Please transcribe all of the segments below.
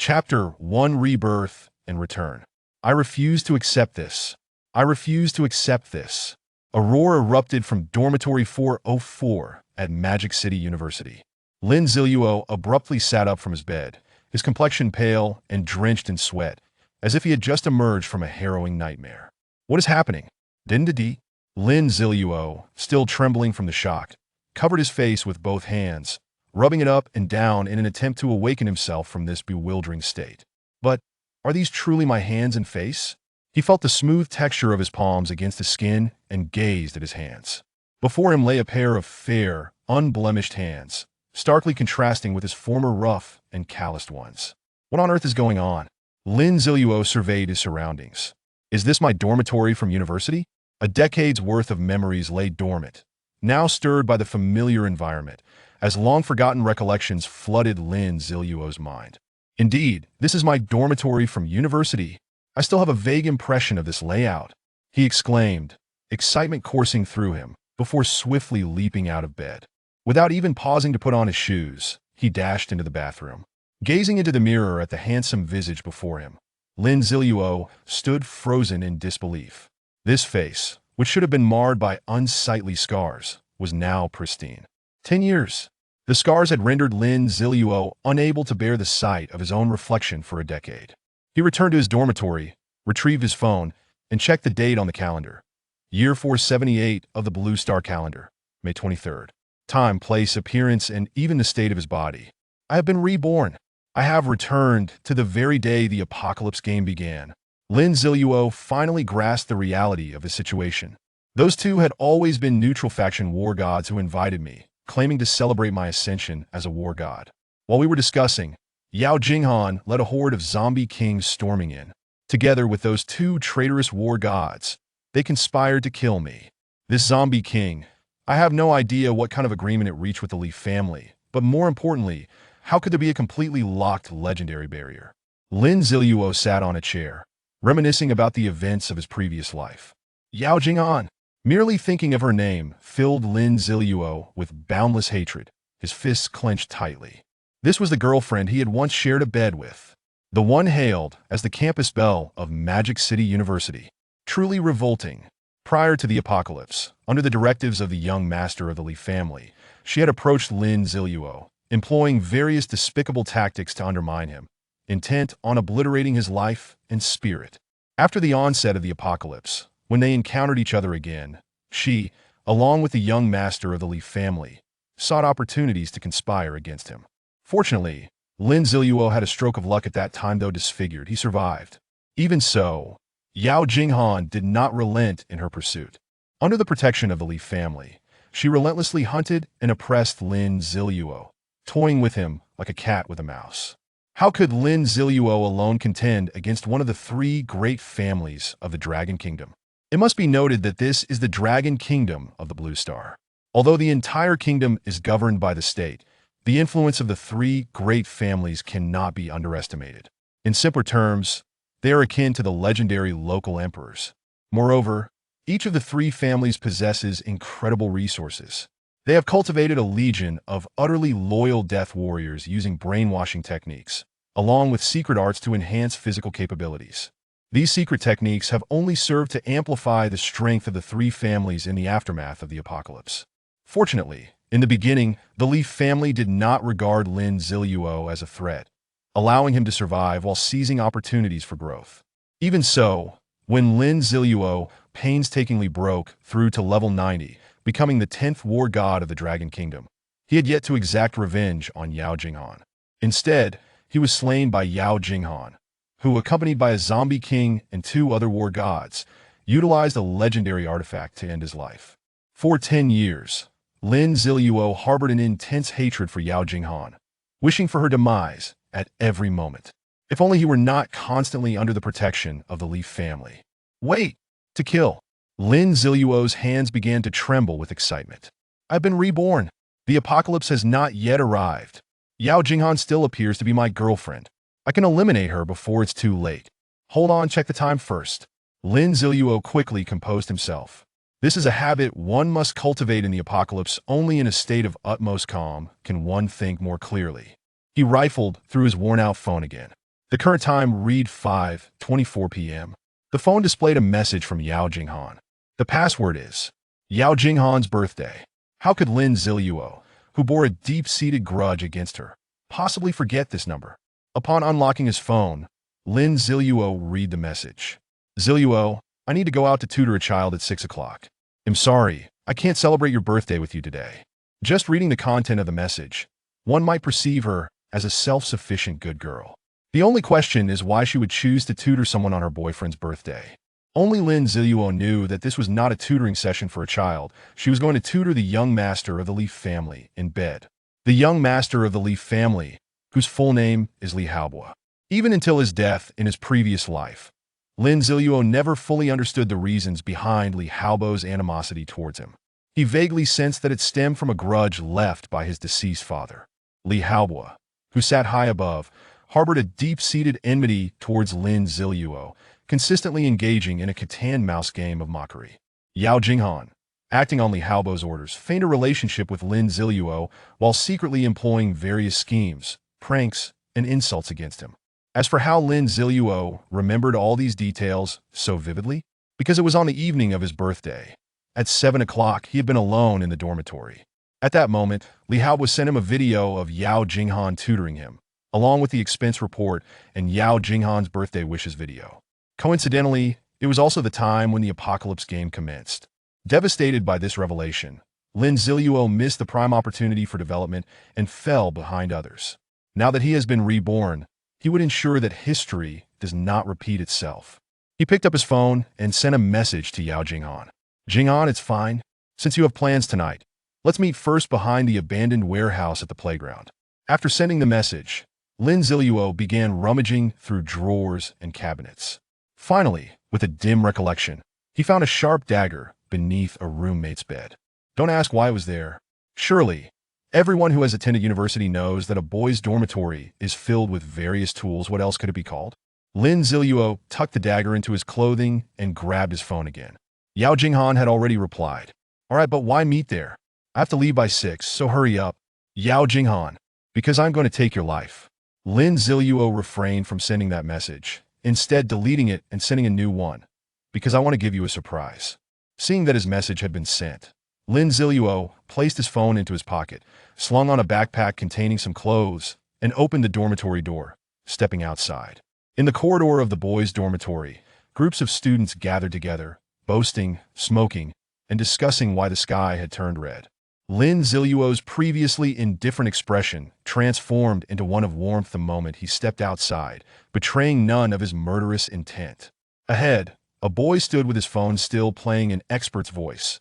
Chapter 1: Rebirth and Return. I refuse to accept this. I refuse to accept this. A roar erupted from Dormitory 404 at Magic City University. Lin Zilu abruptly sat up from his bed, his complexion pale and drenched in sweat, as if he had just emerged from a harrowing nightmare. What is happening? Dindadi? Lin Zilu, still trembling from the shock, covered his face with both hands, rubbing it up and down in an attempt to awaken himself from this bewildering state. But are these truly my hands and face? He felt the smooth texture of his palms against his skin and gazed at his hands. Before him lay a pair of fair, unblemished hands, starkly contrasting with his former rough and calloused ones. What on earth is going on? Lin Zilu surveyed his surroundings. Is this my dormitory from university? A decade's worth of memories lay dormant, now stirred by the familiar environment, as long-forgotten recollections flooded Lin Zilu's mind. Indeed, this is my dormitory from university. I still have a vague impression of this layout, he exclaimed, excitement coursing through him, before swiftly leaping out of bed. Without even pausing to put on his shoes, he dashed into the bathroom. Gazing into the mirror at the handsome visage before him, Lin Zilu stood frozen in disbelief. This face, which should have been marred by unsightly scars, was now pristine. 10 years. The scars had rendered Lin Zilu unable to bear the sight of his own reflection for a decade. He returned to his dormitory, retrieved his phone, and checked the date on the calendar. Year 478 of the Blue Star calendar, May 23rd. Time, place, appearance, and even the state of his body. I have been reborn. I have returned to the very day the apocalypse game began. Lin Zilu finally grasped the reality of his situation. Those two had always been neutral faction war gods who invited me, claiming to celebrate my ascension as a war god. While we were discussing, Yao Jinghan led a horde of zombie kings storming in. Together with those two traitorous war gods, they conspired to kill me. This zombie king, I have no idea what kind of agreement it reached with the Li family, but more importantly, how could there be a completely locked legendary barrier? Lin Zilu sat on a chair, reminiscing about the events of his previous life. Yao Jinghan. Merely thinking of her name filled Lin Zilu with boundless hatred, his fists clenched tightly. This was the girlfriend he had once shared a bed with, the one hailed as the campus belle of Magic City University. Truly revolting. Prior to the apocalypse, under the directives of the young master of the Li family, she had approached Lin Zilu, employing various despicable tactics to undermine him, intent on obliterating his life and spirit. After the onset of the apocalypse, when they encountered each other again, she, along with the young master of the Li family, sought opportunities to conspire against him. Fortunately, Lin Zilu had a stroke of luck at that time. Though disfigured, he survived. Even so, Yao Jinghan did not relent in her pursuit. Under the protection of the Li family, she relentlessly hunted and oppressed Lin Zilu, toying with him like a cat with a mouse. How could Lin Zilu alone contend against one of the three great families of the Dragon Kingdom? It must be noted that this is the Dragon Kingdom of the Blue Star. Although the entire kingdom is governed by the state, the influence of the three great families cannot be underestimated. In simpler terms, they are akin to the legendary local emperors. Moreover, each of the three families possesses incredible resources. They have cultivated a legion of utterly loyal death warriors using brainwashing techniques, along with secret arts to enhance physical capabilities. These secret techniques have only served to amplify the strength of the three families in the aftermath of the apocalypse. Fortunately, in the beginning, the Li family did not regard Lin Zilu as a threat, allowing him to survive while seizing opportunities for growth. Even so, when Lin Zilu painstakingly broke through to level 90, becoming the 10th war god of the Dragon Kingdom, he had yet to exact revenge on Yao Jinghan. Instead, he was slain by Yao Jinghan, who, accompanied by a zombie king and two other war gods, utilized a legendary artifact to end his life. For 10 years, Lin Zilu harbored an intense hatred for Yao Jinghan, wishing for her demise at every moment. If only he were not constantly under the protection of the Li family. Wait! To kill! Lin Zilu's hands began to tremble with excitement. I've been reborn. The apocalypse has not yet arrived. Yao Jinghan still appears to be my girlfriend. I can eliminate her before it's too late. Hold on, check the time first. Lin Zilu quickly composed himself. This is a habit one must cultivate in the apocalypse. Only in a state of utmost calm can one think more clearly. He rifled through his worn-out phone again. The current time read 5:24 p.m. The phone displayed a message from Yao Jinghan. The password is Yao Jinghan's birthday. How could Lin Zilu, who bore a deep-seated grudge against her, possibly forget this number? Upon unlocking his phone, Lin Zilu read the message. Zilu, I need to go out to tutor a child at 6 o'clock. I'm sorry, I can't celebrate your birthday with you today. Just reading the content of the message, one might perceive her as a self-sufficient good girl. The only question is why she would choose to tutor someone on her boyfriend's birthday. Only Lin Zilu knew that this was not a tutoring session for a child. She was going to tutor the young master of the Li family in bed. The young master of the Li family, whose full name is Li Haobo. Even until his death in his previous life, Lin Zilu never fully understood the reasons behind Li Haobo's animosity towards him. He vaguely sensed that it stemmed from a grudge left by his deceased father. Li Haobo, who sat high above, harbored a deep-seated enmity towards Lin Zilu, consistently engaging in a cat-and-mouse game of mockery. Yao Jinghan, acting on Li Haobo's orders, feigned a relationship with Lin Zilu while secretly employing various schemes, pranks, and insults against him. As for how Lin Zilu remembered all these details so vividly, because it was on the evening of his birthday. At 7 o'clock, he had been alone in the dormitory. At that moment, Li Haobo sent him a video of Yao Jinghan tutoring him, along with the expense report and Yao Jinghan's birthday wishes video. Coincidentally, it was also the time when the apocalypse game commenced. Devastated by this revelation, Lin Zilu missed the prime opportunity for development and fell behind others. Now that he has been reborn, he would ensure that history does not repeat itself. He picked up his phone and sent a message to Yao Jinghan. Jinghan, it's fine. Since you have plans tonight, let's meet first behind the abandoned warehouse at the playground. After sending the message, Lin Zilu began rummaging through drawers and cabinets. Finally, with a dim recollection, he found a sharp dagger beneath a roommate's bed. Don't ask why it was there. Surely, everyone who has attended university knows that a boys' dormitory is filled with various tools. What else could it be called? Lin Zilu tucked the dagger into his clothing and grabbed his phone again. Yao Jinghan had already replied. All right, but why meet there? I have to leave by 6, so hurry up. Yao Jinghan, because I'm going to take your life. Lin Zilu refrained from sending that message, instead deleting it and sending a new one, because I want to give you a surprise. Seeing that his message had been sent, Lin Zilu placed his phone into his pocket, slung on a backpack containing some clothes, and opened the dormitory door, stepping outside. In the corridor of the boys' dormitory, groups of students gathered together, boasting, smoking, and discussing why the sky had turned red. Lin Zilu's previously indifferent expression transformed into one of warmth the moment he stepped outside, betraying none of his murderous intent. Ahead, a boy stood with his phone still playing an expert's voice.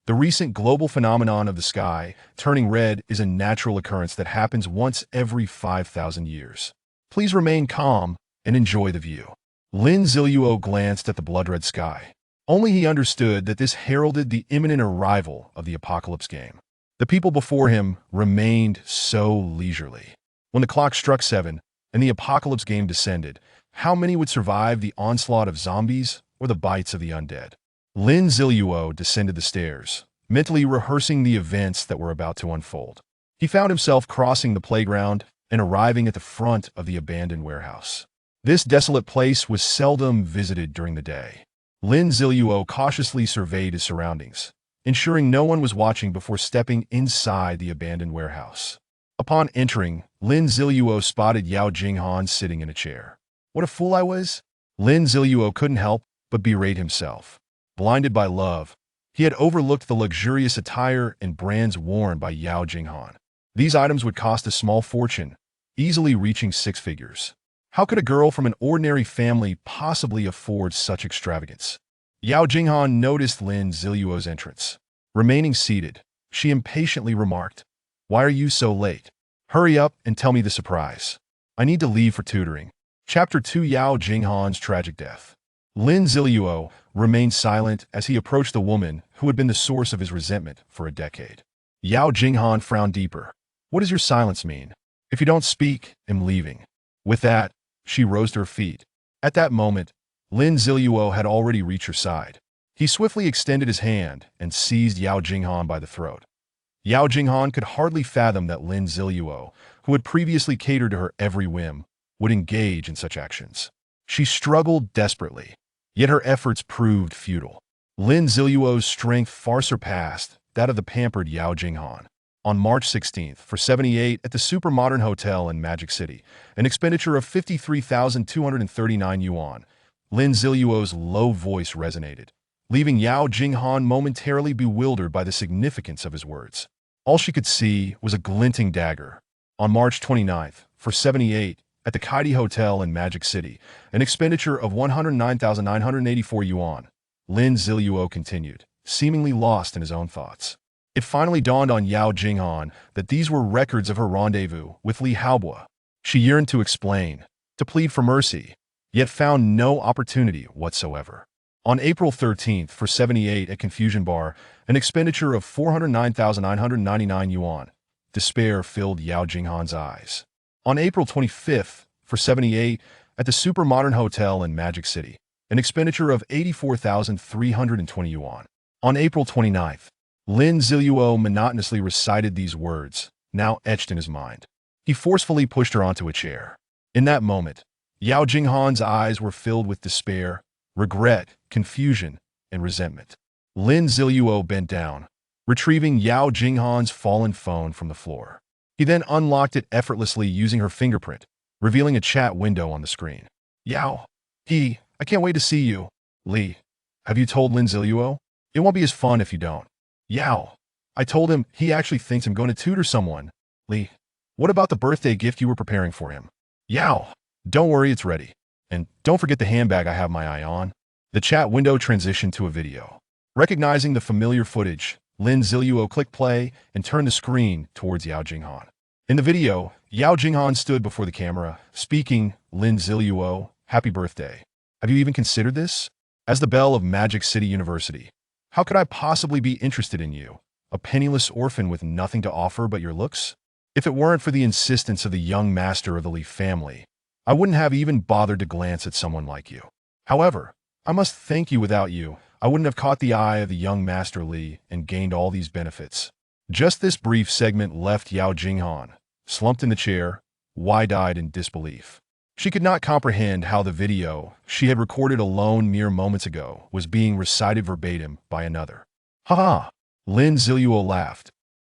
The recent global phenomenon of the sky turning red is a natural occurrence that happens once every 5,000 years. Please remain calm and enjoy the view. Lin Zilu glanced at the blood-red sky. Only he understood that this heralded the imminent arrival of the apocalypse game. The people before him remained so leisurely. When the clock struck 7 and the apocalypse game descended, how many would survive the onslaught of zombies or the bites of the undead? Lin Zilu descended the stairs, mentally rehearsing the events that were about to unfold. He found himself crossing the playground and arriving at the front of the abandoned warehouse. This desolate place was seldom visited during the day. Lin Zilu cautiously surveyed his surroundings, ensuring no one was watching before stepping inside the abandoned warehouse. Upon entering, Lin Zilu spotted Yao Jinghan sitting in a chair. What a fool I was! Lin Zilu couldn't help but berate himself. Blinded by love, he had overlooked the luxurious attire and brands worn by Yao Jinghan. These items would cost a small fortune, easily reaching 6 figures. How could a girl from an ordinary family possibly afford such extravagance? Yao Jinghan noticed Lin Zilu's entrance. Remaining seated, she impatiently remarked, "Why are you so late? Hurry up and tell me the surprise. I need to leave for tutoring." Chapter 2: Yao Jinghan's Tragic Death. Lin Zilu remained silent as he approached the woman who had been the source of his resentment for a decade. Yao Jinghan frowned deeper. "What does your silence mean? If you don't speak, I'm leaving." With that, she rose to her feet. At that moment, Lin Zilu had already reached her side. He swiftly extended his hand and seized Yao Jinghan by the throat. Yao Jinghan could hardly fathom that Lin Zilu, who had previously catered to her every whim, would engage in such actions. She struggled desperately, yet her efforts proved futile. Lin Ziluo's strength far surpassed that of the pampered Yao Jinghan. On March 16th, for 78 at the super-modern hotel in Magic City, an expenditure of 53,239 yuan, Lin Ziluo's low voice resonated, leaving Yao Jinghan momentarily bewildered by the significance of his words. All she could see was a glinting dagger. On March 29th, for 78 at the Kaidi Hotel in Magic City, an expenditure of 109,984 yuan, Lin Ziluo continued, seemingly lost in his own thoughts. It finally dawned on Yao Jinghan that these were records of her rendezvous with Li Haobo. She yearned to explain, to plead for mercy, yet found no opportunity whatsoever. On April 13th, for 78 at Confusion Bar, an expenditure of 409,999 yuan, despair filled Yao Jinghan's eyes. On April 25th, for 78 at the super-modern hotel in Magic City, an expenditure of 84,320 yuan. On April 29th, Lin Ziluo monotonously recited these words, now etched in his mind. He forcefully pushed her onto a chair. In that moment, Yao Jinghan's eyes were filled with despair, regret, confusion, and resentment. Lin Ziluo bent down, retrieving Yao Jinghan's fallen phone from the floor. He then unlocked it effortlessly using her fingerprint, revealing a chat window on the screen. Yao, I can't wait to see you. Li, have you told Lin Ziluo? It won't be as fun if you don't. Yao, I told him he actually thinks I'm going to tutor someone. Li, what about the birthday gift you were preparing for him? Yao, don't worry, it's ready. And don't forget the handbag I have my eye on. The chat window transitioned to a video. Recognizing the familiar footage, Lin Ziluo clicked play and turned the screen towards Yao Jinghan. In the video, Yao Jinghan stood before the camera, speaking, Lin Ziluo, happy birthday. Have you even considered this? As the belle of Magic City University, how could I possibly be interested in you, a penniless orphan with nothing to offer but your looks? If it weren't for the insistence of the young master of the Li family, I wouldn't have even bothered to glance at someone like you. However, I must thank you. Without you, I wouldn't have caught the eye of the young master Li and gained all these benefits. Just this brief segment left Yao Jinghan, slumped in the chair, wide-eyed in disbelief. She could not comprehend how the video she had recorded alone mere moments ago was being recited verbatim by another. Ha ha! Lin Ziluo laughed.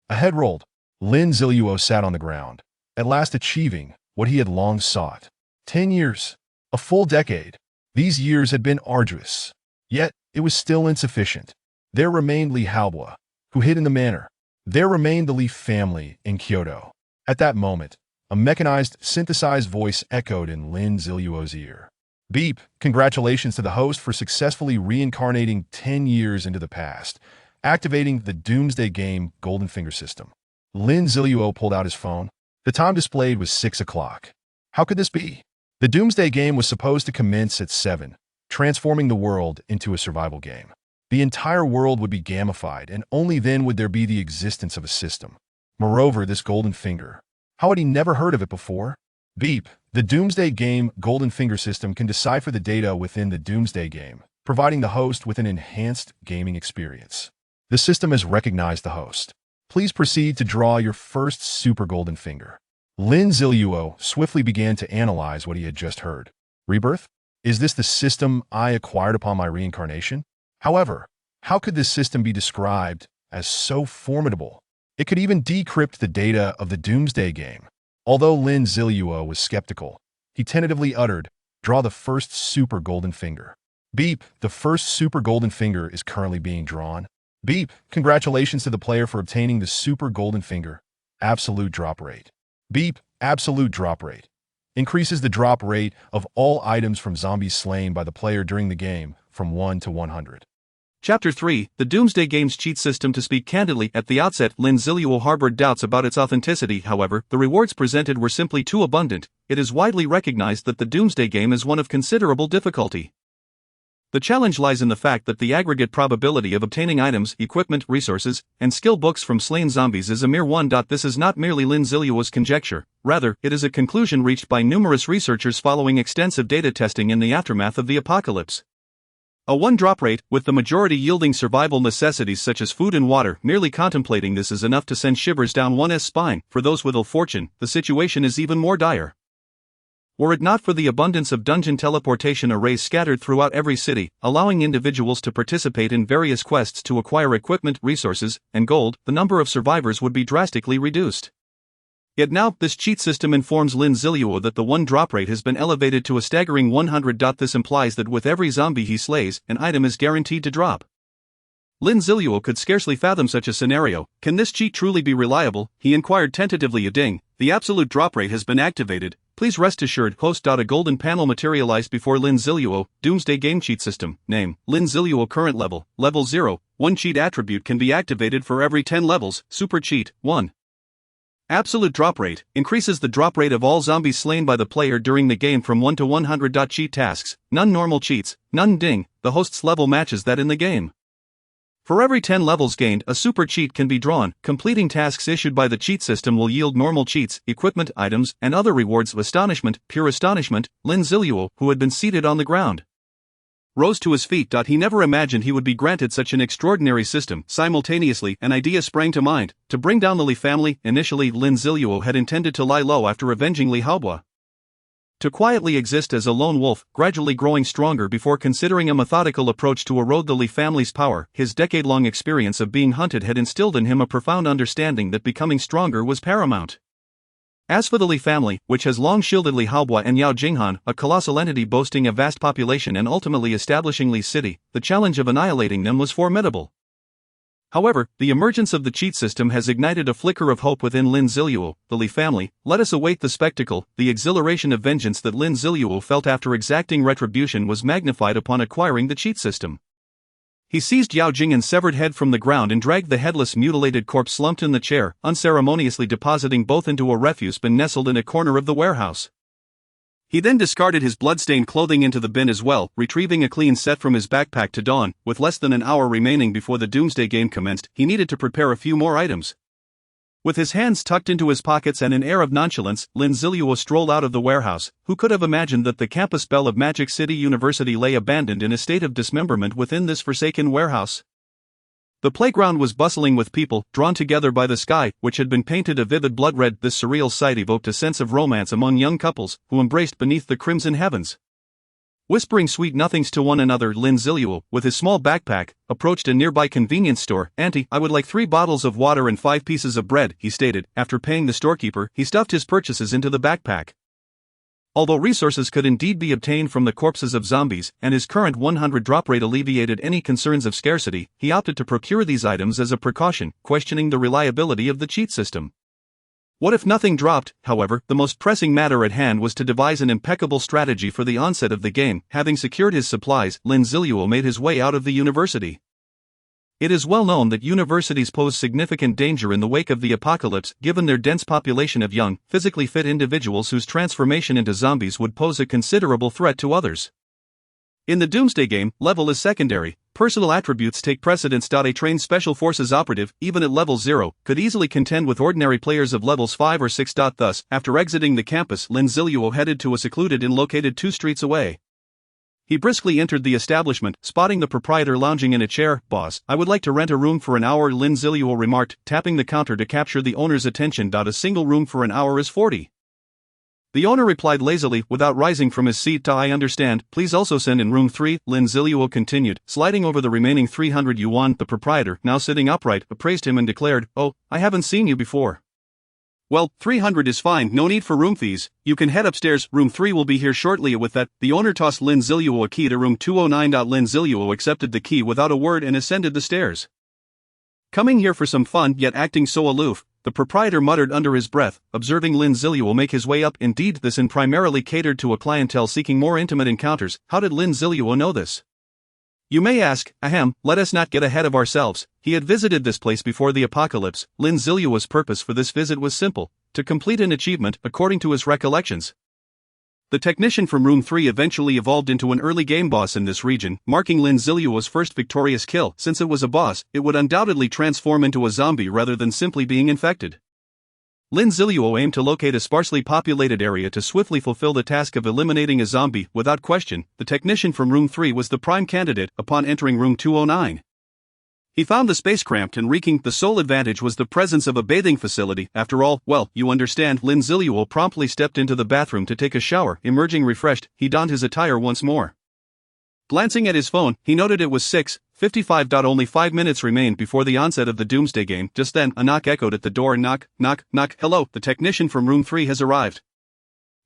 A head rolled. Lin Ziluo sat on the ground, at last achieving what he had long sought. 10 years. A full decade. These years had been arduous. Yet, it was still insufficient. There remained Li Haobo, who hid in the manor. There remained the Li family in Kyoto. At that moment, a mechanized, synthesized voice echoed in Lin Ziluo's ear. Beep, congratulations to the host for successfully reincarnating 10 years into the past, activating the Doomsday Game Golden Finger system. Lin Ziluo pulled out his phone. The time displayed was 6 o'clock. How could this be? The Doomsday Game was supposed to commence at 7, transforming the world into a survival game. The entire world would be gamified, and only then would there be the existence of a system. Moreover, this Golden Finger. How had he never heard of it before? Beep, the Doomsday Game Golden Finger system can decipher the data within the Doomsday Game, providing the host with an enhanced gaming experience. The system has recognized the host. Please proceed to draw your first Super Golden Finger. Lin Ziluo swiftly began to analyze what he had just heard. Rebirth? Is this the system I acquired upon my reincarnation? However, how could this system be described as so formidable? It could even decrypt the data of the Doomsday Game. Although Lin Ziluo was skeptical, he tentatively uttered, draw the first Super Golden Finger. Beep, the first Super Golden Finger is currently being drawn. Beep, congratulations to the player for obtaining the Super Golden Finger. Absolute drop rate. Beep, absolute drop rate. Increases the drop rate of all items from zombies slain by the player during the game from 1 to 100. Chapter 3, The Doomsday Game's Cheat System. To speak candidly, at the outset, Lin Ziluo harbored doubts about its authenticity. However, the rewards presented were simply too abundant. It is widely recognized that the Doomsday Game is one of considerable difficulty. The challenge lies in the fact that the aggregate probability of obtaining items, equipment, resources, and skill books from slain zombies is a mere 1. This is not merely Lin Ziluo's conjecture, rather, it is a conclusion reached by numerous researchers following extensive data testing in the aftermath of the apocalypse. A 1 drop rate, with the majority yielding survival necessities such as food and water. Merely contemplating this is enough to send shivers down one's spine. For those with ill fortune, the situation is even more dire. Were it not for the abundance of dungeon teleportation arrays scattered throughout every city, allowing individuals to participate in various quests to acquire equipment, resources, and gold, the number of survivors would be drastically reduced. Yet now, this cheat system informs Lin Zilu that the one drop rate has been elevated to a staggering 100. This implies that with every zombie he slays, an item is guaranteed to drop. Lin Zilu could scarcely fathom such a scenario. Can this cheat truly be reliable? He inquired tentatively. Ding, the absolute drop rate has been activated. Please rest assured. Host. A golden panel materialized before Lin Zilu. Doomsday game cheat system. Name: Lin Zilu. Current level: level 0. One cheat attribute can be activated for every 10 levels. Super cheat 1. Absolute drop rate increases the drop rate of all zombies slain by the player during the game from 1 to 100. Cheat tasks: none normal cheats, none. Ding, the host's level matches that in the game. For every 10 levels gained, a super cheat can be drawn. Completing tasks issued by the cheat system will yield normal cheats, equipment, items, and other rewards. Astonishment, pure astonishment. Lin Zilu, who had been seated on the ground, rose to his feet. He never imagined he would be granted such an extraordinary system. Simultaneously, an idea sprang to mind: to bring down the Li family. Initially, Lin Zilu had intended to lie low after avenging Li Haobua. To quietly exist as a lone wolf, gradually growing stronger before considering a methodical approach to erode the Li family's power. His decade-long experience of being hunted had instilled in him a profound understanding that becoming stronger was paramount. As for the Li family, which has long shielded Li Haobua and Yao Jinghan, a colossal entity boasting a vast population and ultimately establishing Li's city, the challenge of annihilating them was formidable. However, the emergence of the cheat system has ignited a flicker of hope within Lin Zilu. The Li family, let us await the spectacle. The exhilaration of vengeance that Lin Zilu felt after exacting retribution was magnified upon acquiring the cheat system. He seized Yao Jinghan's severed head from the ground and dragged the headless, mutilated corpse slumped in the chair, unceremoniously depositing both into a refuse bin nestled in a corner of the warehouse. He then discarded his blood-stained clothing into the bin as well, retrieving a clean set from his backpack to don. With less than an hour remaining before the Doomsday game commenced, he needed to prepare a few more items. With his hands tucked into his pockets and an air of nonchalance, Lin Zilu strolled out of the warehouse. Who could have imagined that the campus bell of Magic City University lay abandoned in a state of dismemberment within this forsaken warehouse? The playground was bustling with people, drawn together by the sky, which had been painted a vivid blood red. This surreal sight evoked a sense of romance among young couples, who embraced beneath the crimson heavens. Whispering sweet nothings to one another, Lin Zilu, with his small backpack, approached a nearby convenience store. "Auntie, I would like 3 bottles of water and 5 pieces of bread," he stated. After paying the storekeeper, he stuffed his purchases into the backpack. Although resources could indeed be obtained from the corpses of zombies, and his current 100 drop rate alleviated any concerns of scarcity, he opted to procure these items as a precaution, questioning the reliability of the cheat system. What if nothing dropped? However, the most pressing matter at hand was to devise an impeccable strategy for the onset of the game. Having secured his supplies, Lin Zilu made his way out of the university. It is well known that universities pose significant danger in the wake of the apocalypse, given their dense population of young, physically fit individuals whose transformation into zombies would pose a considerable threat to others. In the Doomsday game, level is secondary. Personal attributes take precedence. A trained Special Forces operative, even at level 0, could easily contend with ordinary players of levels 5 or 6. Thus, after exiting the campus, Lin Zilu headed to a secluded inn located 2 streets away. He briskly entered the establishment, spotting the proprietor lounging in a chair. "Boss, I would like to rent a room for an hour," Lin Zilu remarked, tapping the counter to capture the owner's attention. "A single room for an hour is 40. The owner replied lazily, without rising from his seat. "I understand, please also send in room 3, Lin Zilu continued, sliding over the remaining 300 yuan. The proprietor, now sitting upright, appraised him and declared, "Oh, I haven't seen you before." "Well, 300 is fine, no need for room fees. You can head upstairs, room 3 will be here shortly." With that, the owner tossed Lin Zilu a key to room 209. Lin Zilu accepted the key without a word and ascended the stairs. "Coming here for some fun, yet acting so aloof," the proprietor muttered under his breath, observing Lin Zilu make his way up. Indeed, this inn primarily catered to a clientele seeking more intimate encounters. How did Lin Zilu know this? You may ask. Ahem, let us not get ahead of ourselves. He had visited this place before the apocalypse. Lin Zilu's purpose for this visit was simple: to complete an achievement, according to his recollections. The technician from room 3 eventually evolved into an early game boss in this region, marking Lin Zilu's first victorious kill. Since it was a boss, it would undoubtedly transform into a zombie rather than simply being infected. Lin Zilu aimed to locate a sparsely populated area to swiftly fulfill the task of eliminating a zombie. Without question, the technician from room 3 was the prime candidate. Upon entering room 209, He found the space cramped and reeking. The sole advantage was the presence of a bathing facility. After all, well, you understand. Lin Zilu promptly stepped into the bathroom to take a shower. Emerging refreshed, he donned his attire once more. Glancing at his phone, he noted it was 6:55. Only 5 minutes remained before the onset of the Doomsday game. Just then, a knock echoed at the door. Knock, knock, knock. Hello, the technician from room 3 has arrived.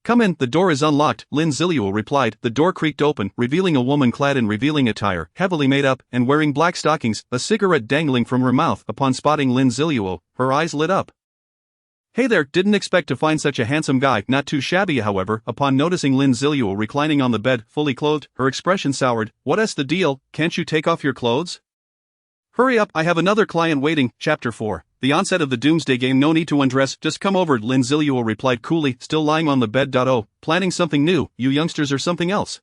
Come in, the door is unlocked, Lin Zilu replied. The door creaked open, revealing a woman clad in revealing attire, heavily made up, and wearing black stockings, a cigarette dangling from her mouth. Upon spotting Lin Zilu, her eyes lit up. Hey there, didn't expect to find such a handsome guy. Not too shabby, however. Upon noticing Lin Zilu reclining on the bed, fully clothed, her expression soured. What's the deal, can't you take off your clothes? Hurry up, I have another client waiting. Chapter 4. The onset of the Doomsday game. No need to undress, just come over, Lin Zilu replied coolly, still lying on the bed. Oh, planning something new, you youngsters, or something else?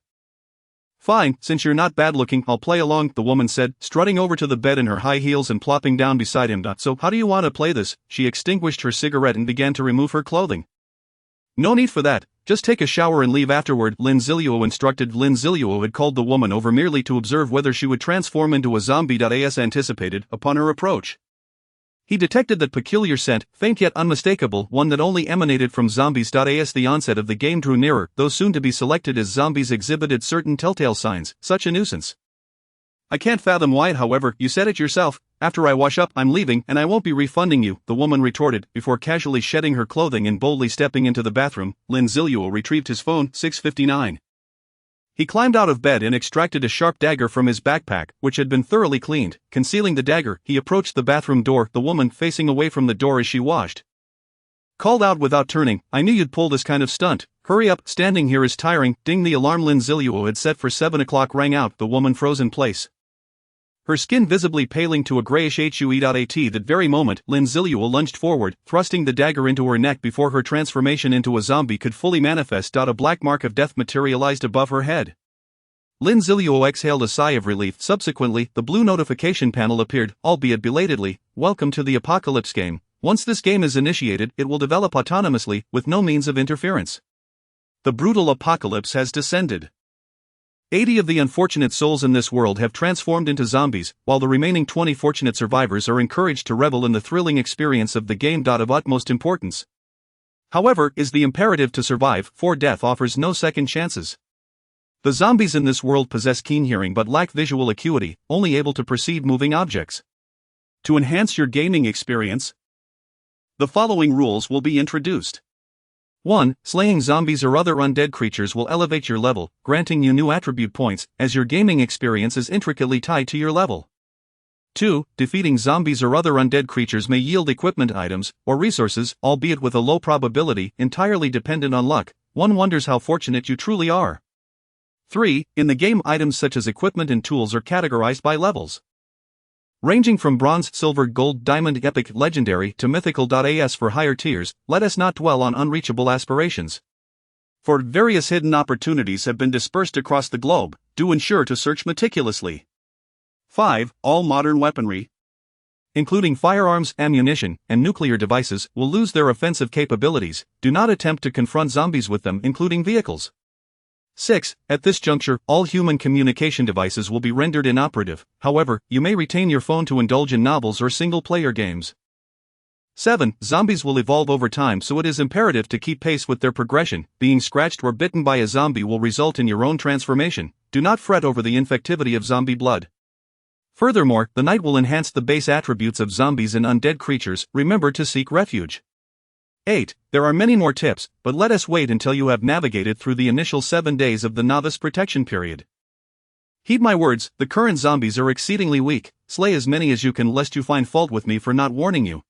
Fine, since you're not bad looking, I'll play along, the woman said, strutting over to the bed in her high heels and plopping down beside him. So, how do you want to play this? She extinguished her cigarette and began to remove her clothing. No need for that, just take a shower and leave afterward, Lin Zilu instructed. Lin Zilu had called the woman over merely to observe whether she would transform into a zombie. As anticipated, upon her approach, he detected that peculiar scent, faint yet unmistakable, one that only emanated from zombies. As the onset of the game drew nearer, those soon to be selected as zombies exhibited certain telltale signs. Such a nuisance. I can't fathom why, however, you said it yourself. After I wash up, I'm leaving, and I won't be refunding you, the woman retorted, before casually shedding her clothing and boldly stepping into the bathroom. Lin Zilu retrieved his phone. 6:59. He climbed out of bed and extracted a sharp dagger from his backpack, which had been thoroughly cleaned. Concealing the dagger, he approached the bathroom door, the woman facing away from the door as she washed. Called out without turning, I knew you'd pull this kind of stunt. Hurry up, standing here is tiring. Ding, the alarm Lin Zilu had set for 7 o'clock rang out. The woman froze in place, her skin visibly paling to a grayish hue. At that very moment, Lin Zilu lunged forward, thrusting the dagger into her neck before her transformation into a zombie could fully manifest. A black mark of death materialized above her head. Lin Zilu exhaled a sigh of relief. Subsequently, the blue notification panel appeared, albeit belatedly. Welcome to the Apocalypse game. Once this game is initiated, it will develop autonomously, with no means of interference. The brutal apocalypse has descended. 80 of the unfortunate souls in this world have transformed into zombies, while the remaining 20 fortunate survivors are encouraged to revel in the thrilling experience of the game. Of utmost importance, however, is the imperative to survive, for death offers no second chances. The zombies in this world possess keen hearing but lack visual acuity, only able to perceive moving objects. To enhance your gaming experience, the following rules will be introduced. 1. Slaying zombies or other undead creatures will elevate your level, granting you new attribute points, as your gaming experience is intricately tied to your level. 2. Defeating zombies or other undead creatures may yield equipment items, or resources, albeit with a low probability, entirely dependent on luck. One wonders how fortunate you truly are. 3. In the game, items such as equipment and tools are categorized by levels, ranging from bronze, silver, gold, diamond, epic, legendary, to mythical. As for higher tiers, let us not dwell on unreachable aspirations, for various hidden opportunities have been dispersed across the globe. Do ensure to search meticulously. 5. All modern weaponry, including firearms, ammunition, and nuclear devices, will lose their offensive capabilities. Do not attempt to confront zombies with them, including vehicles. 6. At this juncture, all human communication devices will be rendered inoperative. However, you may retain your phone to indulge in novels or single-player games. 7. Zombies will evolve over time, so it is imperative to keep pace with their progression. Being scratched or bitten by a zombie will result in your own transformation. Do not fret over the infectivity of zombie blood. Furthermore, the night will enhance the base attributes of zombies and undead creatures. Remember to seek refuge. 8. There are many more tips, but let us wait until you have navigated through the initial 7 days of the novice protection period. Heed my words, the current zombies are exceedingly weak. Slay as many as you can lest you find fault with me for not warning you.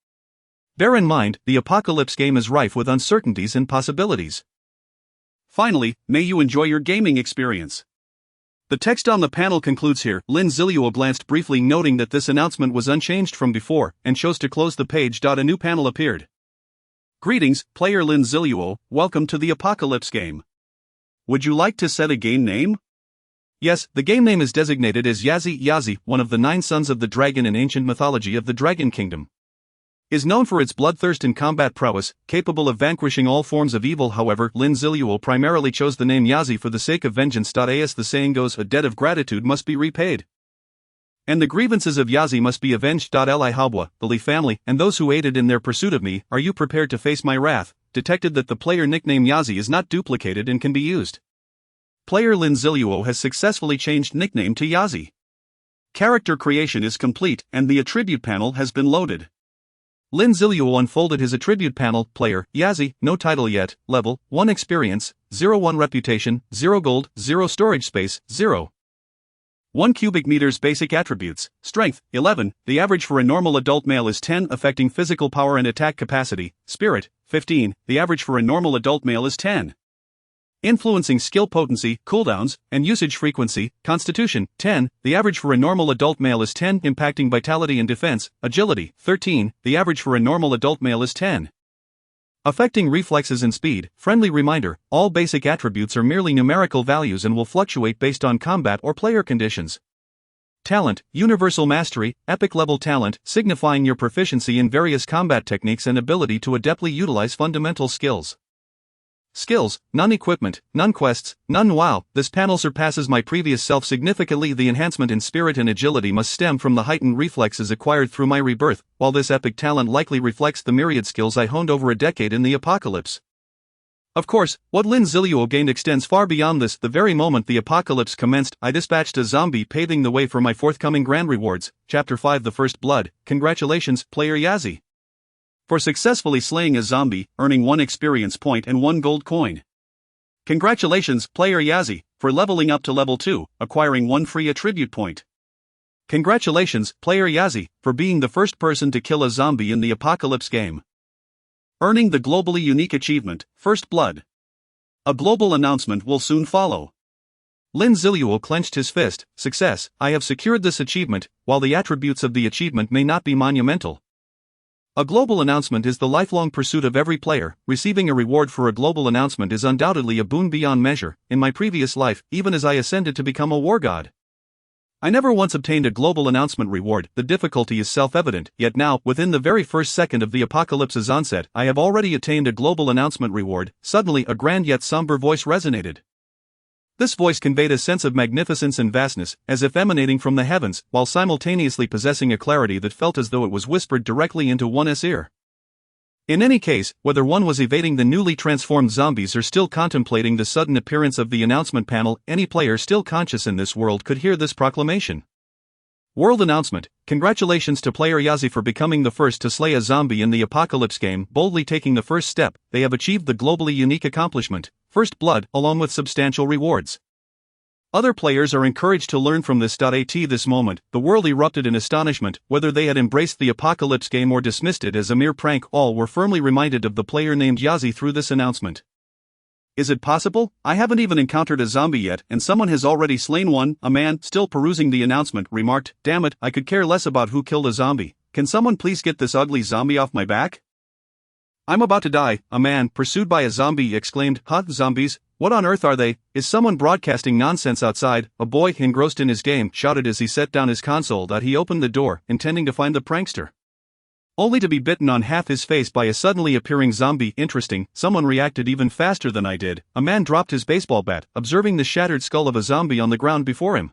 Bear in mind, the apocalypse game is rife with uncertainties and possibilities. Finally, may you enjoy your gaming experience. The text on the panel concludes here. Lin Zilu glanced briefly, noting that this announcement was unchanged from before, and chose to close the page. A new panel appeared. Greetings, player Lin Zilu, welcome to the Apocalypse game. Would you like to set a game name? Yes, the game name is designated as Yazi, one of the 9 sons of the dragon in ancient mythology of the Dragon Kingdom. Is known for its bloodthirst and combat prowess, capable of vanquishing all forms of evil. However, Lin Zilu primarily chose the name Yazi for the sake of vengeance. As the saying goes, a debt of gratitude must be repaid. And the grievances of Yazi must be avenged. Li Habwa, the Li family, and those who aided in their pursuit of me, are you prepared to face my wrath? Detected that the player nickname Yazi is not duplicated and can be used. Player Lin Zilu has successfully changed nickname to Yazi. Character creation is complete and the attribute panel has been loaded. Lin Zilu unfolded his attribute panel. Player, Yazi, no title yet, level, 1 experience, 0 1 reputation, 0 gold, 0 storage space, 0. 1 cubic meters. Basic attributes: strength, 11, the average for a normal adult male is 10, affecting physical power and attack capacity; spirit, 15, the average for a normal adult male is 10. Influencing skill potency, cooldowns, and usage frequency; constitution, 10, the average for a normal adult male is 10, impacting vitality and defense; agility, 13, the average for a normal adult male is 10. Affecting reflexes and speed. Friendly reminder, all basic attributes are merely numerical values and will fluctuate based on combat or player conditions. Talent, universal mastery, epic level talent, signifying your proficiency in various combat techniques and ability to adeptly utilize fundamental skills. Skills, none equipment, none quests, none. Wow, this panel surpasses my previous self significantly. The enhancement in spirit and agility must stem from the heightened reflexes acquired through my rebirth, while this epic talent likely reflects the myriad skills I honed over a decade in the apocalypse. Of course, what Lin Zilu gained extends far beyond this. The very moment the apocalypse commenced, I dispatched a zombie, paving the way for my forthcoming grand rewards. Chapter 5: The First Blood. Congratulations, player Yazi, for successfully slaying a zombie, earning 1 experience point and 1 gold coin. Congratulations, player Yazi, for leveling up to level 2, acquiring 1 free attribute point. Congratulations, player Yazi, for being the first person to kill a zombie in the Apocalypse game. Earning the globally unique achievement, First Blood. A global announcement will soon follow. Lin Zilu clenched his fist. Success, I have secured this achievement, while the attributes of the achievement may not be monumental. A global announcement is the lifelong pursuit of every player. Receiving a reward for a global announcement is undoubtedly a boon beyond measure. In my previous life, even as I ascended to become a war god, I never once obtained a global announcement reward. The difficulty is self-evident, yet now, within the very first second of the apocalypse's onset, I have already attained a global announcement reward. Suddenly a grand yet somber voice resonated. This voice conveyed a sense of magnificence and vastness, as if emanating from the heavens, while simultaneously possessing a clarity that felt as though it was whispered directly into one's ear. In any case, whether one was evading the newly transformed zombies or still contemplating the sudden appearance of the announcement panel, any player still conscious in this world could hear this proclamation. World announcement: congratulations to player Yazi for becoming the first to slay a zombie in the Apocalypse game. Boldly taking the first step, they have achieved the globally unique accomplishment, First Blood, along with substantial rewards. Other players are encouraged to learn from this. At this moment, the world erupted in astonishment. Whether they had embraced the Apocalypse game or dismissed it as a mere prank, all were firmly reminded of the player named Yazi through this announcement. Is it possible? I haven't even encountered a zombie yet, and someone has already slain one. A man, still perusing the announcement, remarked, "Damn it, I could care less about who killed a zombie. Can someone please get this ugly zombie off my back? I'm about to die." A man, pursued by a zombie, exclaimed, "Huh, zombies? What on earth are they? Is someone broadcasting nonsense outside?" A boy, engrossed in his game, shouted as he set down his console that he opened the door, intending to find the prankster, only to be bitten on half his face by a suddenly appearing zombie. Interesting, someone reacted even faster than I did. A man dropped his baseball bat, observing the shattered skull of a zombie on the ground before him.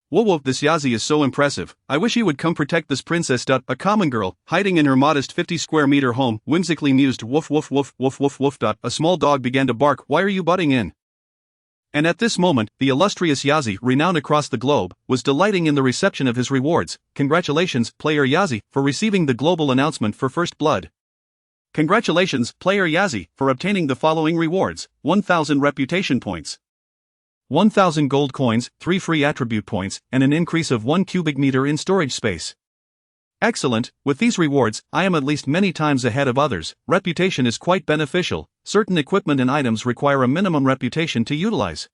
Whoa, this Yazi is so impressive. I wish he would come protect this princess. A common girl, hiding in her modest 50 square meter home, whimsically mused, "Woof woof woof woof woof woof." A small dog began to bark. "Why are you butting in?" And at this moment, the illustrious Yazi, renowned across the globe, was delighting in the reception of his rewards. Congratulations, player Yazi, for receiving the global announcement for First Blood. Congratulations, player Yazi, for obtaining the following rewards: 1,000 reputation points, 1,000 gold coins, 3 free attribute points, and an increase of 1 cubic meter in storage space. Excellent, with these rewards, I am at least many times ahead of others. Reputation is quite beneficial. Certain equipment and items require a minimum reputation to utilize.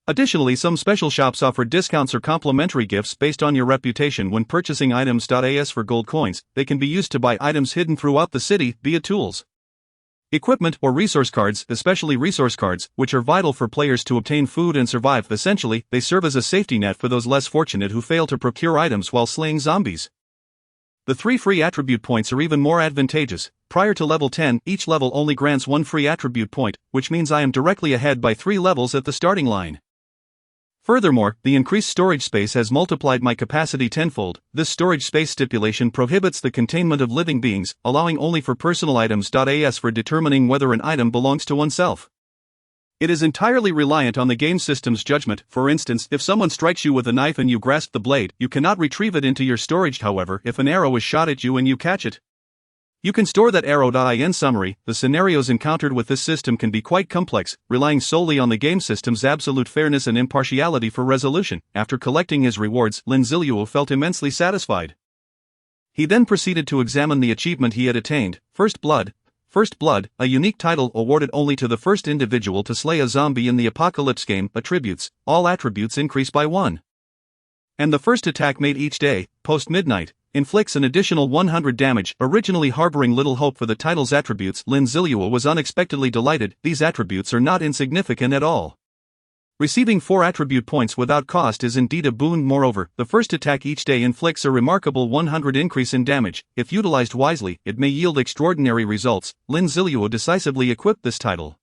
Additionally, some special shops offer discounts or complimentary gifts based on your reputation when purchasing items. As for gold coins, they can be used to buy items hidden throughout the city, via tools, equipment, or resource cards, especially resource cards, which are vital for players to obtain food and survive. Essentially, they serve as a safety net for those less fortunate who fail to procure items while slaying zombies. The 3 free attribute points are even more advantageous. Prior to level 10, each level only grants 1 free attribute point, which means I am directly ahead by 3 levels at the starting line. Furthermore, the increased storage space has multiplied my capacity tenfold. This storage space stipulation prohibits the containment of living beings, allowing only for personal items. As for determining whether an item belongs to oneself, it is entirely reliant on the game system's judgment. For instance, if someone strikes you with a knife and you grasp the blade, you cannot retrieve it into your storage. However, if an arrow is shot at you and you catch it, you can store that arrow. In summary, the scenarios encountered with this system can be quite complex, relying solely on the game system's absolute fairness and impartiality for resolution. After collecting his rewards, Lin Zilu felt immensely satisfied. He then proceeded to examine the achievement he had attained, First Blood. First Blood, a unique title awarded only to the first individual to slay a zombie in the Apocalypse game. Attributes: all attributes increase by 1. And the first attack made each day, post-midnight, inflicts an additional 100 damage. Originally harboring little hope for the title's attributes, Lin Zilu was unexpectedly delighted. These attributes are not insignificant at all. Receiving 4 attribute points without cost is indeed a boon. Moreover, the first attack each day inflicts a remarkable 100 increase in damage. If utilized wisely, it may yield extraordinary results. Lin Zilu decisively equipped this title.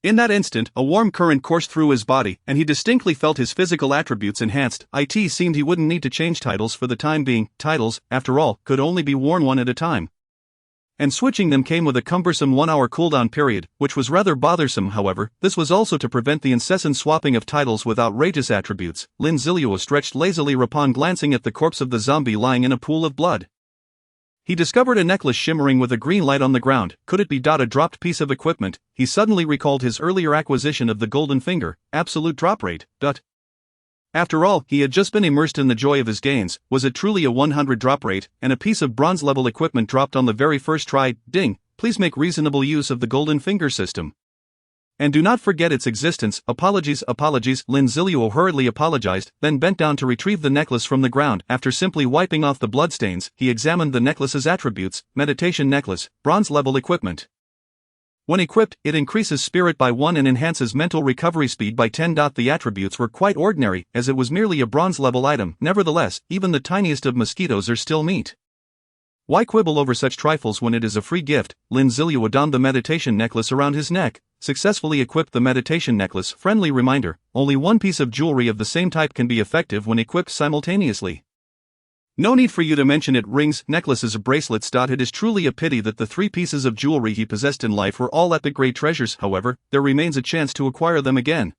In that instant, a warm current coursed through his body, and he distinctly felt his physical attributes enhanced. It seemed he wouldn't need to change titles for the time being. Titles, after all, could only be worn one at a time, and switching them came with a cumbersome 1-hour cooldown period, which was rather bothersome. However, this was also to prevent the incessant swapping of titles with outrageous attributes. Lin Zilu stretched lazily upon glancing at the corpse of the zombie lying in a pool of blood. He discovered a necklace shimmering with a green light on the ground. Could it be a dropped piece of equipment? He suddenly recalled his earlier acquisition of the golden finger, absolute drop rate. After all, he had just been immersed in the joy of his gains. Was it truly a 100 drop rate, and a piece of bronze-level equipment dropped on the very first try? Ding! Please make reasonable use of the golden finger system, and do not forget its existence. Apologies. Lin Zilu hurriedly apologized, then bent down to retrieve the necklace from the ground. After simply wiping off the bloodstains, he examined the necklace's attributes. Meditation necklace, bronze-level equipment. When equipped, it increases spirit by 1 and enhances mental recovery speed by 10. The attributes were quite ordinary, as it was merely a bronze-level item. Nevertheless, even the tiniest of mosquitoes are still meat. Why quibble over such trifles when it is a free gift? Lin Zilu donned the meditation necklace around his neck, successfully equipped the meditation necklace. Friendly reminder: only one piece of jewelry of the same type can be effective when equipped simultaneously. No need for you to mention it. Rings, necklaces, bracelets. It is truly a pity that the 3 pieces of jewelry he possessed in life were all epic-grade treasures. However, there remains a chance to acquire them again,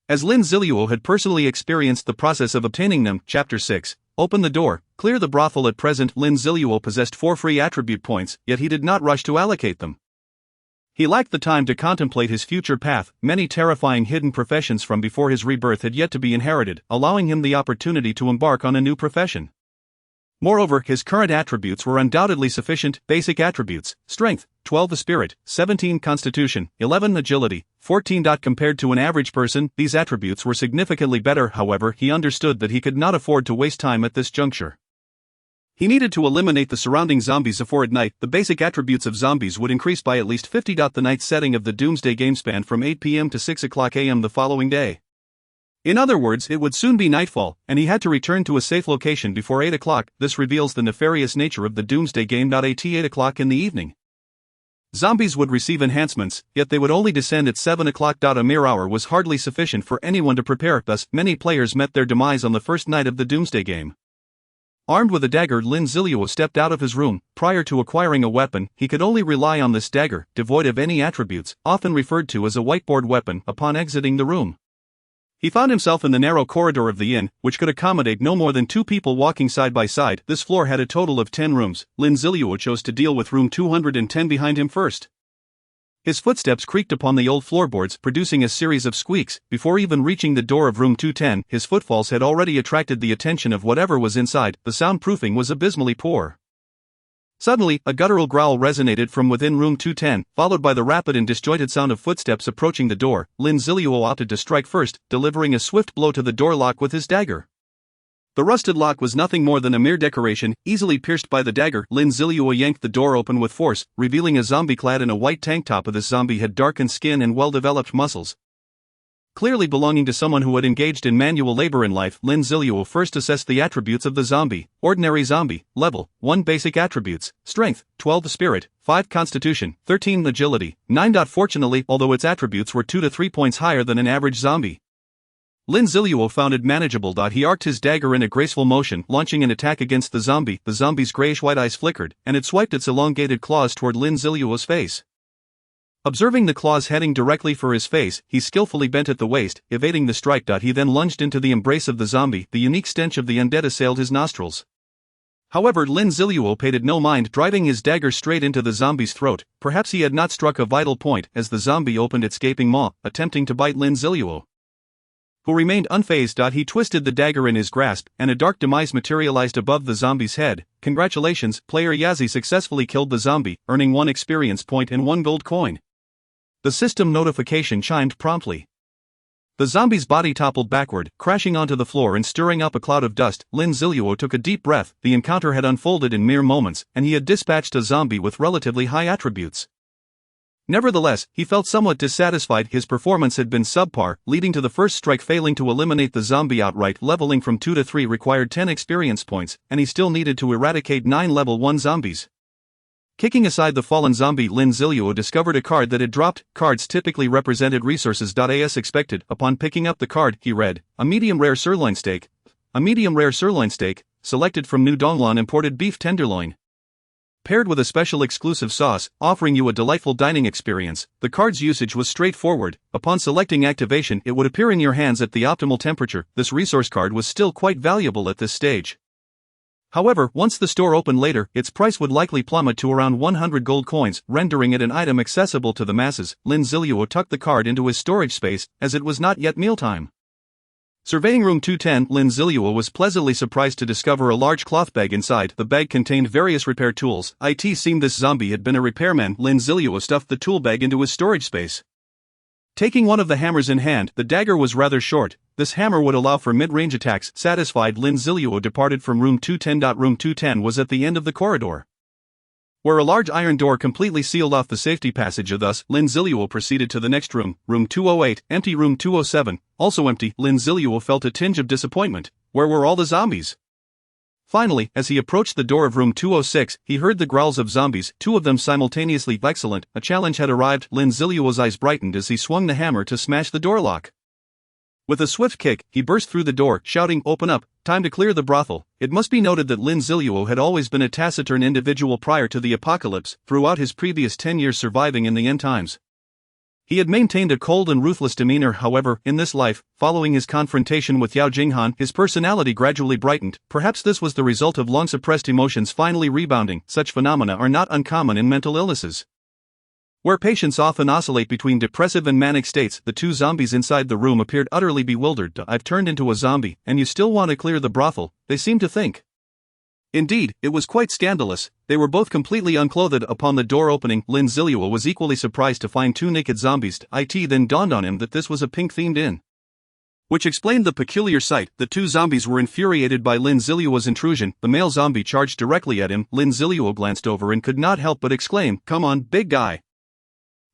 as Lin Zilu had personally experienced the process of obtaining them. Chapter 6. Open the door, clear the brothel. At present, Lin Zilu possessed 4 free attribute points, yet he did not rush to allocate them. He lacked the time to contemplate his future path. Many terrifying hidden professions from before his rebirth had yet to be inherited, allowing him the opportunity to embark on a new profession. Moreover, his current attributes were undoubtedly sufficient. Basic attributes: strength, 12 spirit, 17 constitution, 11 agility, 14. Compared to an average person, these attributes were significantly better. However, he understood that he could not afford to waste time at this juncture. He needed to eliminate the surrounding zombies before at night. The basic attributes of zombies would increase by at least 50. The night setting of the Doomsday game spanned from 8 p.m. to 6 a.m. the following day. In other words, it would soon be nightfall, and he had to return to a safe location before 8 o'clock. This reveals the nefarious nature of the Doomsday game. At 8 o'clock in the evening, zombies would receive enhancements, yet they would only descend at 7 o'clock. A mere hour was hardly sufficient for anyone to prepare. Thus, many players met their demise on the first night of the Doomsday game. Armed with a dagger, Lin Zilu stepped out of his room. Prior to acquiring a weapon, he could only rely on this dagger, devoid of any attributes, often referred to as a whiteboard weapon. Upon exiting the room, he found himself in the narrow corridor of the inn, which could accommodate no more than 2 people walking side by side. This floor had a total of 10 rooms. Lin Zilu chose to deal with room 210 behind him first. His footsteps creaked upon the old floorboards, producing a series of squeaks. Before even reaching the door of room 210, his footfalls had already attracted the attention of whatever was inside. The soundproofing was abysmally poor. Suddenly, a guttural growl resonated from within room 210, followed by the rapid and disjointed sound of footsteps approaching the door. Lin Zilu opted to strike first, delivering a swift blow to the door lock with his dagger. The rusted lock was nothing more than a mere decoration, easily pierced by the dagger. Lin Zilu yanked the door open with force, revealing a zombie clad in a white tank top. This zombie had darkened skin and well-developed muscles, clearly belonging to someone who had engaged in manual labor in life. Lin Zilu first assessed the attributes of the zombie. Ordinary zombie, level 1. Basic attributes: strength, 12 spirit, 5 constitution, 13 agility, 9. Fortunately, although its attributes were 2 to 3 points higher than an average zombie, Lin Zilu found it manageable. He arced his dagger in a graceful motion, launching an attack against the zombie. The zombie's grayish-white eyes flickered, and it swiped its elongated claws toward Lin Zilu's face. Observing the claws heading directly for his face, he skillfully bent at the waist, evading the strike. He then lunged into the embrace of the zombie. The unique stench of the undead assailed his nostrils. However, Lin Zilu paid it no mind, driving his dagger straight into the zombie's throat. Perhaps he had not struck a vital point, as the zombie opened its gaping maw, attempting to bite Lin Zilu, who remained unfazed. He twisted the dagger in his grasp, and a dark demise materialized above the zombie's head. Congratulations, player Yazi successfully killed the zombie, earning 1 experience point and 1 gold coin. The system notification chimed promptly. The zombie's body toppled backward, crashing onto the floor and stirring up a cloud of dust. Lin Zilu took a deep breath. The encounter had unfolded in mere moments, and he had dispatched a zombie with relatively high attributes. Nevertheless, he felt somewhat dissatisfied. His performance had been subpar, leading to the first strike failing to eliminate the zombie outright. Leveling from 2 to 3 required 10 experience points, and he still needed to eradicate 9 level 1 zombies. Kicking aside the fallen zombie, Lin Zilu discovered a card that had dropped. Cards typically represented resources. As expected, upon picking up the card, he read, "A medium rare sirloin steak. A medium rare sirloin steak, selected from New Donglan imported beef tenderloin. Paired with a special exclusive sauce, offering you a delightful dining experience." The card's usage was straightforward. Upon selecting activation, it would appear in your hands at the optimal temperature. This resource card was still quite valuable at this stage. However, once the store opened later, its price would likely plummet to around 100 gold coins, rendering it an item accessible to the masses. Lin Zilu tucked the card into his storage space, as it was not yet mealtime. Surveying room 210, Lin Zilu was pleasantly surprised to discover a large cloth bag inside. The bag contained various repair tools. It seemed this zombie had been a repairman. Lin Zilu stuffed the tool bag into his storage space. Taking one of the hammers in hand, the dagger was rather short. This hammer would allow for mid-range attacks. Satisfied, Lin Zilu departed from room 210. Room 210 was at the end of the corridor, where a large iron door completely sealed off the safety passage. Thus, Lin Zilu proceeded to the next room, room 208, empty. Room 207, also empty. Lin Zilu felt a tinge of disappointment. Where were all the zombies? Finally, as he approached the door of room 206, he heard the growls of zombies, 2 of them simultaneously. Excellent, a challenge had arrived. Lin Zilu's eyes brightened as he swung the hammer to smash the door lock. With a swift kick, he burst through the door, shouting, "Open up, time to clear the brothel." It must be noted that Lin Zilu had always been a taciturn individual prior to the apocalypse. Throughout his previous 10 years surviving in the end times, he had maintained a cold and ruthless demeanor. However, in this life, following his confrontation with Yao Jinghan, his personality gradually brightened. Perhaps this was the result of long-suppressed emotions finally rebounding. Such phenomena are not uncommon in mental illnesses, where patients often oscillate between depressive and manic states. The 2 zombies inside the room appeared utterly bewildered. "I've turned into a zombie, and you still want to clear the brothel," they seemed to think. Indeed, it was quite scandalous. They were both completely unclothed. Upon the door opening, Lin Zilu was equally surprised to find 2 naked zombies. It then dawned on him that this was a pink-themed inn, which explained the peculiar sight. The 2 zombies were infuriated by Lin Zilu's intrusion. The male zombie charged directly at him. Lin Zilu glanced over and could not help but exclaim, "Come on, big guy.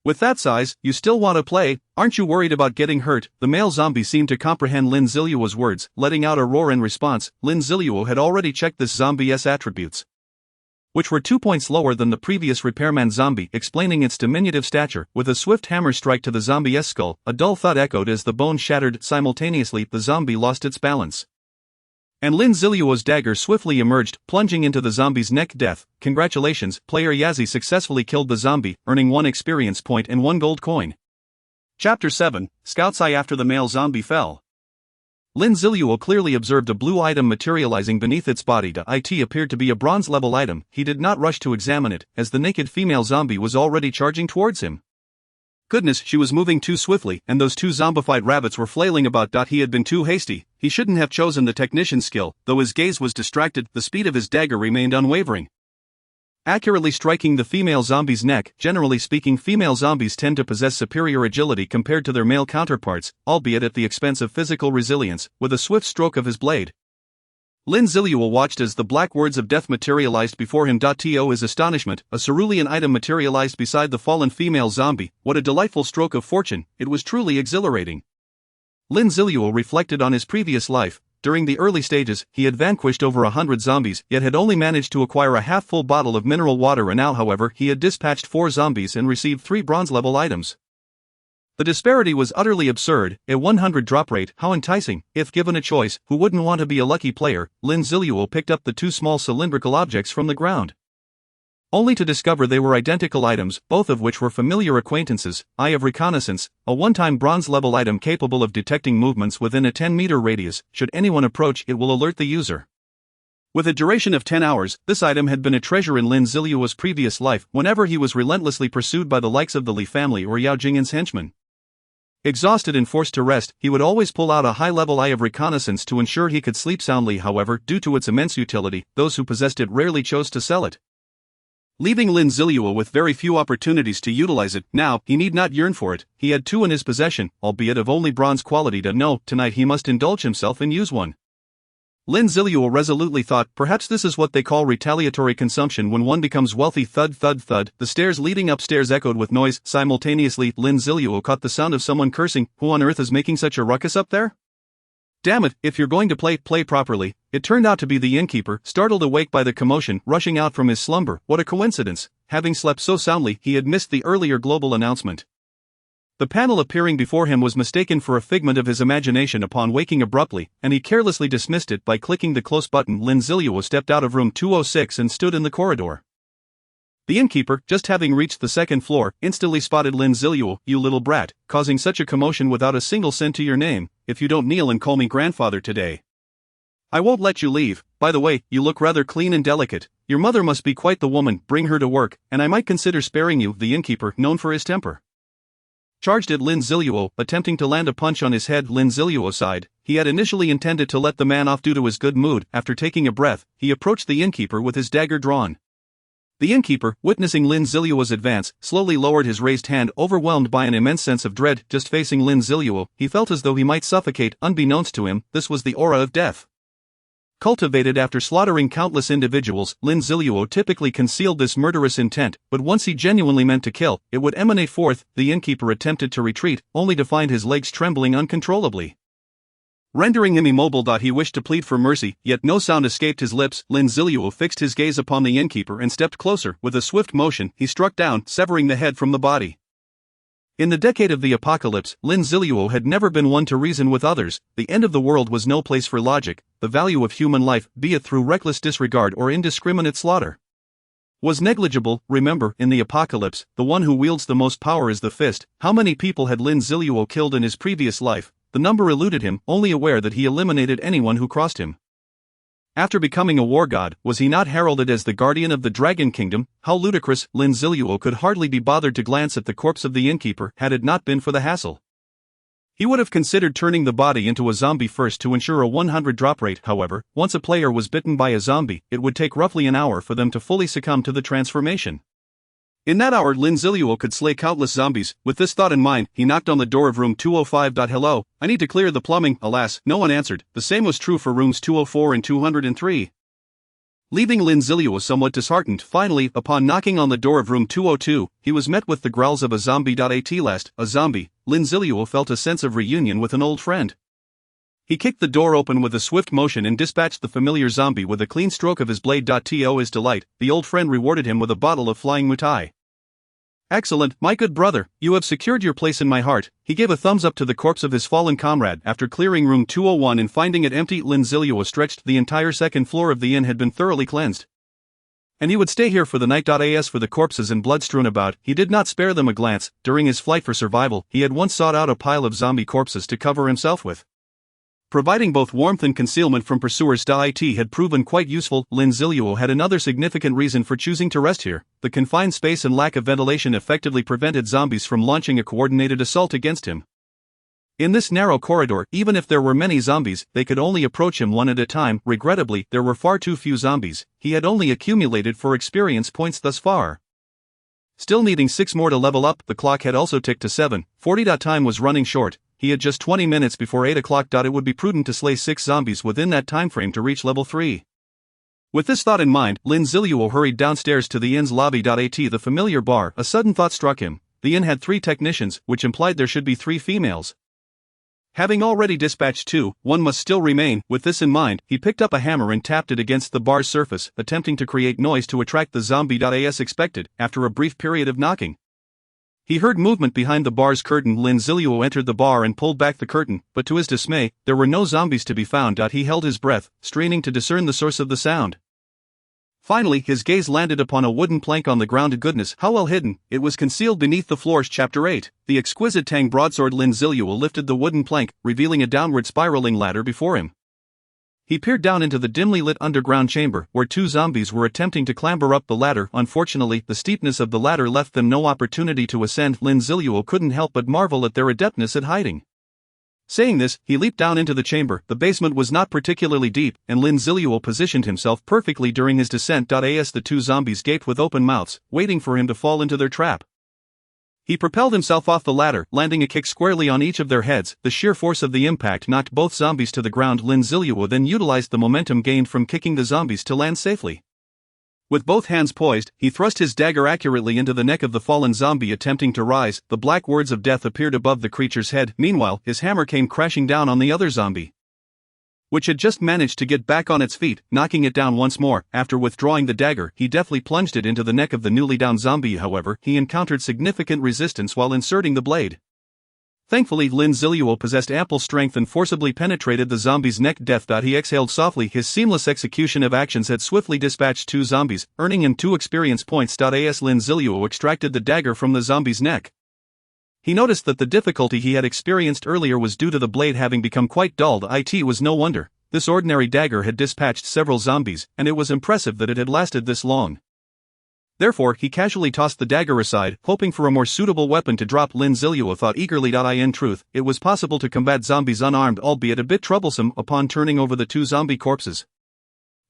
With that size, you still want to play? Aren't you worried about getting hurt?" The male zombie seemed to comprehend Lin Zilu's words, letting out a roar in response. Lin Zilu had already checked this zombie's attributes, which were 2 points lower than the previous repairman zombie, explaining its diminutive stature. With a swift hammer strike to the zombie's skull, a dull thud echoed as the bone shattered. Simultaneously, the zombie lost its balance, and Lin Zilu's dagger swiftly emerged, plunging into the zombie's neck. Death. Congratulations, player Yazi successfully killed the zombie, earning 1 experience point and 1 gold coin. Chapter 7, Scout's Eye. After the male zombie fell, Lin Zilu clearly observed a blue item materializing beneath its body. It appeared to be a bronze-level item. He did not rush to examine it, as the naked female zombie was already charging towards him. Goodness, she was moving too swiftly, and those 2 zombified rabbits were flailing about. He had been too hasty. He shouldn't have chosen the technician's skill. Though his gaze was distracted, the speed of his dagger remained unwavering, accurately striking the female zombie's neck. Generally speaking, female zombies tend to possess superior agility compared to their male counterparts, albeit at the expense of physical resilience. With a swift stroke of his blade, Lin Zilu watched as the black words of death materialized before him. To his astonishment, a cerulean item materialized beside the fallen female zombie. What a delightful stroke of fortune! It was truly exhilarating. Lin Zilu reflected on his previous life. During the early stages, he had vanquished over 100 zombies, yet had only managed to acquire a half-full bottle of mineral water. And now, however, he had dispatched 4 zombies and received 3 bronze-level items. The disparity was utterly absurd. A 100 drop rate, how enticing. If given a choice, who wouldn't want to be a lucky player? Lin Zilu picked up the two small cylindrical objects from the ground, only to discover they were identical items, both of which were familiar acquaintances. Eye of Reconnaissance, a one-time bronze-level item capable of detecting movements within a 10-meter radius. Should anyone approach, it will alert the user. With a duration of 10 hours, this item had been a treasure in Lin Zilu's previous life whenever he was relentlessly pursued by the likes of the Li family or Yao Jingan's henchmen. Exhausted and forced to rest, he would always pull out a high-level Eye of Reconnaissance to ensure he could sleep soundly. However, due to its immense utility, those who possessed it rarely chose to sell it, leaving Lin Zilu with very few opportunities to utilize it. Now, he need not yearn for it. He had two in his possession, albeit of only bronze quality. Tonight he must indulge himself and use one. Lin Zilu resolutely thought, perhaps this is what they call retaliatory consumption when one becomes wealthy. Thud thud thud, the stairs leading upstairs echoed with noise. Simultaneously, Lin Zilu caught the sound of someone cursing. Who on earth is making such a ruckus up there? Damn it, if you're going to play properly. It turned out to be the innkeeper, startled awake by the commotion, rushing out from his slumber. What a coincidence. Having slept so soundly, he had missed the earlier global announcement. The panel appearing before him was mistaken for a figment of his imagination upon waking abruptly, and he carelessly dismissed it by clicking the close button. Lin Zilu stepped out of room 206 and stood in the corridor. The innkeeper, just having reached the second floor, instantly spotted Lin Zilu. You little brat, causing such a commotion without a single cent to your name. If you don't kneel and call me grandfather today, I won't let you leave. By the way, you look rather clean and delicate. Your mother must be quite the woman. Bring her to work, and I might consider sparing you. The innkeeper, known for his temper, charged at Lin Zilu, attempting to land a punch on his head. Lin Zilu sighed. He had initially intended to let the man off due to his good mood. After taking a breath, he approached the innkeeper with his dagger drawn. The innkeeper, witnessing Lin Zilu's advance, slowly lowered his raised hand, overwhelmed by an immense sense of dread. Just facing Lin Zilu, he felt as though he might suffocate. Unbeknownst to him, this was the aura of death. Cultivated after slaughtering countless individuals, Lin Zilu typically concealed this murderous intent, but once he genuinely meant to kill, it would emanate forth. The innkeeper attempted to retreat, only to find his legs trembling uncontrollably, rendering him immobile. He wished to plead for mercy, yet no sound escaped his lips. Lin Zilu fixed his gaze upon the innkeeper and stepped closer. With a swift motion, he struck down, severing the head from the body. In the decade of the apocalypse, Lin Zilu had never been one to reason with others. The end of the world was no place for logic. The value of human life, be it through reckless disregard or indiscriminate slaughter, was negligible. Remember, in the apocalypse, the one who wields the most power is the fist. How many people had Lin Zilu killed in his previous life? The number eluded him, only aware that he eliminated anyone who crossed him. After becoming a war god, was he not heralded as the guardian of the Dragon Kingdom? How ludicrous. Lin Zilu could hardly be bothered to glance at the corpse of the innkeeper had it not been for the hassle. He would have considered turning the body into a zombie first to ensure a 100 drop rate. However, once a player was bitten by a zombie, it would take roughly an hour for them to fully succumb to the transformation. In that hour, Lin Zilu could slay countless zombies. With this thought in mind, he knocked on the door of room 205. Hello, I need to clear the plumbing. Alas, no one answered. The same was true for rooms 204 and 203. Leaving Lin Zilu somewhat disheartened, finally, upon knocking on the door of room 202, he was met with the growls of a zombie. At last, a zombie. Lin Zilu felt a sense of reunion with an old friend. He kicked the door open with a swift motion and dispatched the familiar zombie with a clean stroke of his blade. To his delight, the old friend rewarded him with a bottle of flying mutai. Excellent, my good brother, you have secured your place in my heart. He gave a thumbs up to the corpse of his fallen comrade. After clearing room 201 and finding it empty, Lin Zilu stretched. The entire second floor of the inn had been thoroughly cleansed, and he would stay here for the night. As for the corpses and blood strewn about, he did not spare them a glance. During his flight for survival, he had once sought out a pile of zombie corpses to cover himself with, providing both warmth and concealment from pursuers. It had proven quite useful. Lin Zilu had another significant reason for choosing to rest here. The confined space and lack of ventilation effectively prevented zombies from launching a coordinated assault against him. In this narrow corridor, even if there were many zombies, they could only approach him one at a time. Regrettably, there were far too few zombies. He had only accumulated 4 experience points thus far, still needing 6 more to level up. The clock had also ticked to 7:40. Time was running short. He had just 20 minutes before 8 o'clock. It would be prudent to slay 6 zombies within that time frame to reach level 3. With this thought in mind, Lin Zilu hurried downstairs to the inn's lobby. At the familiar bar, a sudden thought struck him. The inn had 3 technicians, which implied there should be 3 females. Having already dispatched 2, one must still remain. With this in mind, he picked up a hammer and tapped it against the bar's surface, attempting to create noise to attract the zombie. As expected, after a brief period of knocking, He heard movement behind the bar's curtain. Lin Zilu entered the bar and pulled back the curtain, but to his dismay, there were no zombies to be found. He held his breath, straining to discern the source of the sound. Finally, his gaze landed upon a wooden plank on the ground. Goodness, how well hidden, it was concealed beneath the floors. Chapter 8. The exquisite Tang broadsword. Lin Zilu lifted the wooden plank, revealing a downward spiraling ladder before him. He peered down into the dimly lit underground chamber, where two zombies were attempting to clamber up the ladder. Unfortunately, the steepness of the ladder left them no opportunity to ascend. Lin Zilu couldn't help but marvel at their adeptness at hiding. Saying this, he leaped down into the chamber. The basement was not particularly deep, and Lin Zilu positioned himself perfectly during his descent. As the two zombies gaped with open mouths, waiting for him to fall into their trap. He propelled himself off the ladder, landing a kick squarely on each of their heads. The sheer force of the impact knocked both zombies to the ground. Lin Zilu then utilized the momentum gained from kicking the zombies to land safely. With both hands poised, he thrust his dagger accurately into the neck of the fallen zombie attempting to rise. The black words of death appeared above the creature's head. Meanwhile, his hammer came crashing down on the other zombie, which had just managed to get back on its feet, knocking it down once more. After withdrawing the dagger, he deftly plunged it into the neck of the newly downed zombie. However, he encountered significant resistance while inserting the blade. Thankfully, Lin Zilu possessed ample strength and forcibly penetrated the zombie's neck. Death. He exhaled softly. His seamless execution of actions had swiftly dispatched two zombies, earning him 2 experience points. As Lin Zilu extracted the dagger from the zombie's neck, he noticed that the difficulty he had experienced earlier was due to the blade having become quite dull. It was no wonder. This ordinary dagger had dispatched several zombies, and it was impressive that it had lasted this long. Therefore, he casually tossed the dagger aside, hoping for a more suitable weapon to drop. Lin Zilu thought eagerly. In truth, it was possible to combat zombies unarmed, albeit a bit troublesome. Upon turning over the two zombie corpses,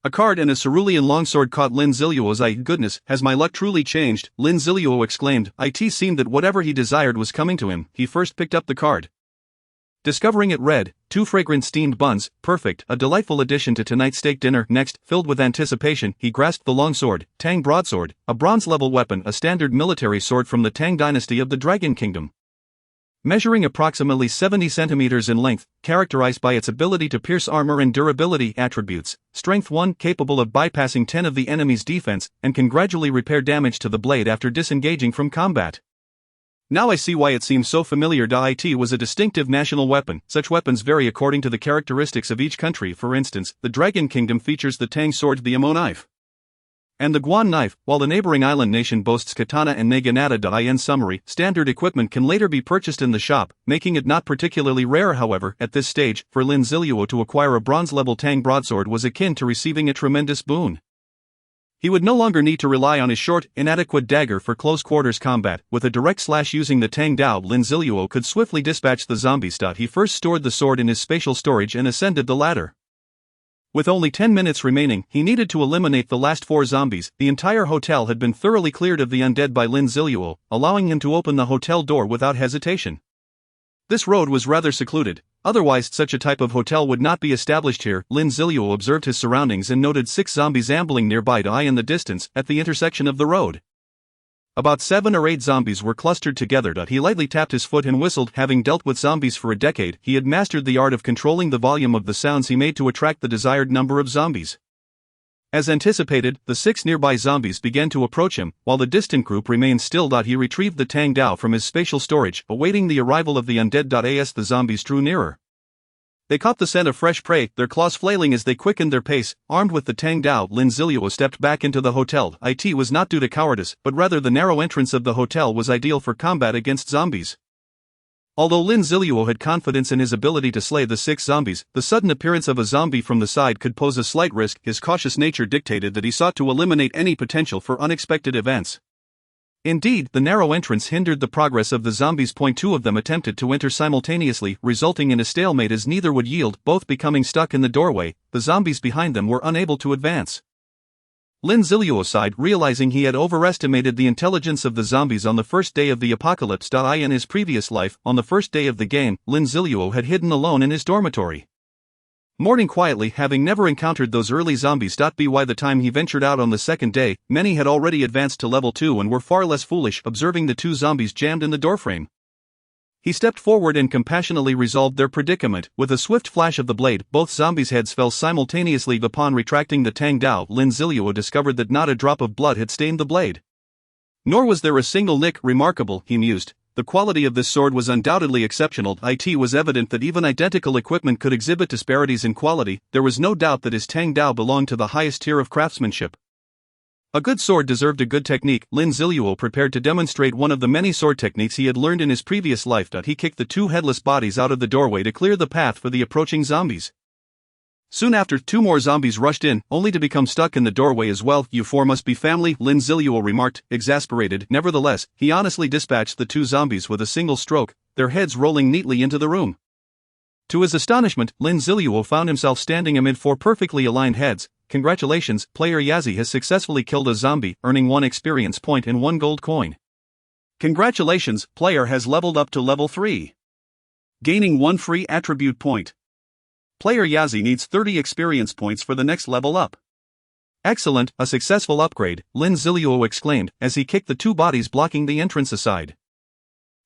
a card and a cerulean longsword caught Lin Zilu's eye. Goodness, has my luck truly changed? Lin Zilu exclaimed. It seemed that whatever he desired was coming to him. He first picked up the card, discovering it read, 2 fragrant steamed buns, perfect, a delightful addition to tonight's steak dinner. Next, filled with anticipation, he grasped the longsword, Tang broadsword, a bronze-level weapon, a standard military sword from the Tang dynasty of the Dragon Kingdom. Measuring approximately 70 centimeters in length, characterized by its ability to pierce armor and durability attributes, strength 1, capable of bypassing 10 of the enemy's defense, and can gradually repair damage to the blade after disengaging from combat. Now I see why it seems so familiar. It was a distinctive national weapon. Such weapons vary according to the characteristics of each country. For instance, the Dragon Kingdom features the Tang sword, the Amo knife, and the Guan knife, while the neighboring island nation boasts katana and naginata. In summary, standard equipment can later be purchased in the shop, making it not particularly rare. However, at this stage, for Lin Zilu to acquire a bronze-level Tang broadsword was akin to receiving a tremendous boon. He would no longer need to rely on his short, inadequate dagger for close-quarters combat. With a direct slash using the Tang Dao, Lin Zilu could swiftly dispatch the zombies. He first stored the sword in his spatial storage and ascended the ladder. With only 10 minutes remaining, he needed to eliminate the last 4 zombies. The entire hotel had been thoroughly cleared of the undead by Lin Zilu, allowing him to open the hotel door without hesitation. This road was rather secluded. Otherwise, such a type of hotel would not be established here. Lin Zilu observed his surroundings and noted 6 zombies ambling nearby. In the distance, at the intersection of the road, about 7 or 8 zombies were clustered together. He lightly tapped his foot and whistled. Having dealt with zombies for a decade, he had mastered the art of controlling the volume of the sounds he made to attract the desired number of zombies. As anticipated, the 6 nearby zombies began to approach him, while the distant group remained still. He retrieved the Tang Dao from his spatial storage, awaiting the arrival of the undead. As the zombies drew nearer, they caught the scent of fresh prey, their claws flailing as they quickened their pace. Armed with the Tang Dao, Lin Zilu stepped back into the hotel. It was not due to cowardice, but rather the narrow entrance of the hotel was ideal for combat against zombies. Although Lin Zilu had confidence in his ability to slay the 6 zombies, the sudden appearance of a zombie from the side could pose a slight risk. His cautious nature dictated that he sought to eliminate any potential for unexpected events. Indeed, the narrow entrance hindered the progress of the zombies. 2 of them attempted to enter simultaneously, resulting in a stalemate as neither would yield, both becoming stuck in the doorway. The zombies behind them were unable to advance. Lin Zilu sighed, realizing he had overestimated the intelligence of the zombies on the first day of the apocalypse. In his previous life, on the first day of the game, Lin Zilu had hidden alone in his dormitory, mourning quietly, having never encountered those early zombies. By the time he ventured out on the second day, many had already advanced to level 2 and were far less foolish. Observing the 2 zombies jammed in the doorframe, he stepped forward and compassionately resolved their predicament. With a swift flash of the blade, both zombies' heads fell simultaneously. Upon retracting the Tang Dao, Lin Zilu discovered that not a drop of blood had stained the blade. Nor was there a single nick. Remarkable, he mused. The quality of this sword was undoubtedly exceptional. It was evident that even identical equipment could exhibit disparities in quality. There was no doubt that his Tang Dao belonged to the highest tier of craftsmanship. A good sword deserved a good technique. Lin Zilu prepared to demonstrate one of the many sword techniques he had learned in his previous life. He kicked the two headless bodies out of the doorway to clear the path for the approaching zombies. Soon after, two more zombies rushed in, only to become stuck in the doorway as well. You four must be family, Lin Zilu remarked, exasperated. Nevertheless, he honestly dispatched the two zombies with a single stroke, their heads rolling neatly into the room. To his astonishment, Lin Zilu found himself standing amid four perfectly aligned heads. Congratulations, player Yazi has successfully killed a zombie, earning 1 experience point and 1 gold coin. Congratulations, player has leveled up to level 3. Gaining 1 free attribute point. Player Yazi needs 30 experience points for the next level up. Excellent, a successful upgrade, Lin Zilu exclaimed, as he kicked the two bodies blocking the entrance aside.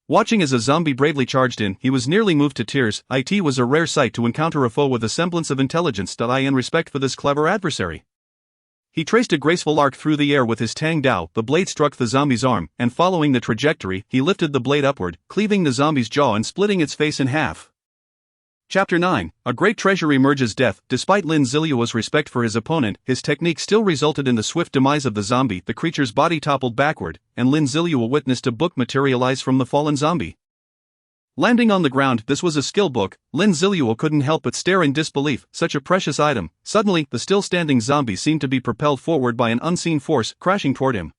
Watching as a zombie bravely charged in, he was nearly moved to tears. It was a rare sight to encounter a foe with a semblance of intelligence. And respect for this clever adversary. He traced a graceful arc through the air with his Tang Dao. The blade struck the zombie's arm, and following the trajectory, he lifted the blade upward, cleaving the zombie's jaw and splitting its face in half. Chapter 9, A Great Treasure Emerges. Death. Despite Lin Zilu's respect for his opponent, his technique still resulted in the swift demise of the zombie. The creature's body toppled backward, and Lin Zilu witnessed a book materialize from the fallen zombie. Landing on the ground, this was a skill book. Lin Zilu couldn't help but stare in disbelief. Such a precious item. Suddenly, the still-standing zombie seemed to be propelled forward by an unseen force, crashing toward him.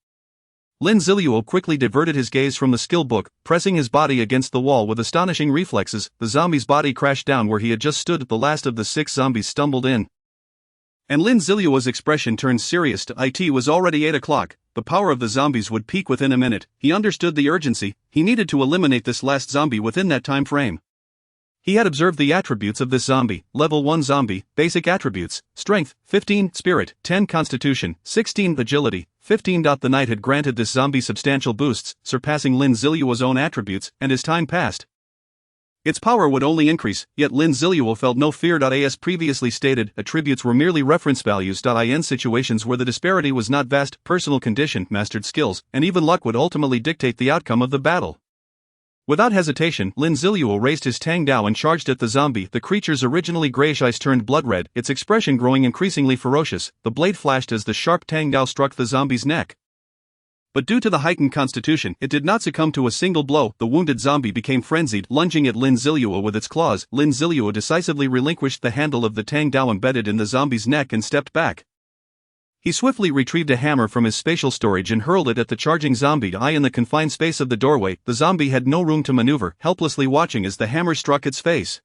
Lin Zilu quickly diverted his gaze from the skill book, pressing his body against the wall with astonishing reflexes. The zombie's body crashed down where he had just stood. The last of the 6 zombies stumbled in. And Lin Zilu's expression turned serious. It was already 8 o'clock. The power of the zombies would peak within a minute. He understood the urgency. He needed to eliminate this last zombie within that time frame. He had observed the attributes of this zombie. Level 1 zombie, basic attributes, strength, 15, spirit, 10 constitution, 16 agility, 15. The night had granted this zombie substantial boosts, surpassing Lin Zilu's own attributes, and as time passed, its power would only increase, yet Lin Zilu felt no fear. As previously stated, attributes were merely reference values. In situations where the disparity was not vast, personal condition, mastered skills, and even luck would ultimately dictate the outcome of the battle. Without hesitation, Lin Zilu raised his Tang Dao and charged at the zombie. The creature's originally grayish eyes turned blood red, its expression growing increasingly ferocious. The blade flashed as the sharp Tang Dao struck the zombie's neck. But due to the heightened constitution, it did not succumb to a single blow. The wounded zombie became frenzied, lunging at Lin Zilu with its claws. Lin Zilu decisively relinquished the handle of the Tang Dao embedded in the zombie's neck and stepped back. He swiftly retrieved a hammer from his spatial storage and hurled it at the charging zombie. In the confined space of the doorway, the zombie had no room to maneuver, helplessly watching as the hammer struck its face.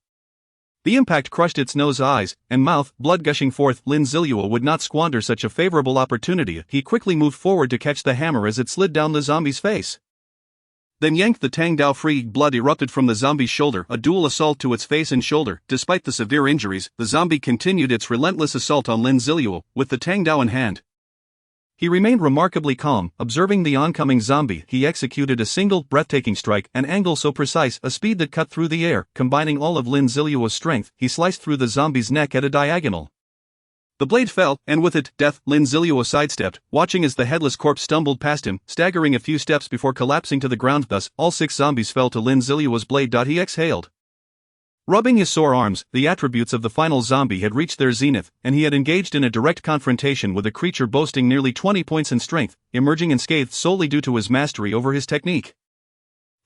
The impact crushed its nose, eyes, and mouth, blood gushing forth. Lin Zilu would not squander such a favorable opportunity. He quickly moved forward to catch the hammer as it slid down the zombie's face. Then yanked the Tang Dao free. Blood erupted from the zombie's shoulder, a dual assault to its face and shoulder. Despite the severe injuries, the zombie continued its relentless assault on Lin Zilu, with the Tang Dao in hand. He remained remarkably calm, observing the oncoming zombie. He executed a single, breathtaking strike, an angle so precise, a speed that cut through the air. Combining all of Lin Zilu's strength, he sliced through the zombie's neck at a diagonal. The blade fell, and with it, death. Lin Zilu sidestepped, watching as the headless corpse stumbled past him, staggering a few steps before collapsing to the ground. Thus, all 6 zombies fell to Lin Zilu's blade. He exhaled. Rubbing his sore arms, the attributes of the final zombie had reached their zenith, and he had engaged in a direct confrontation with a creature boasting nearly 20 points in strength, emerging unscathed solely due to his mastery over his technique.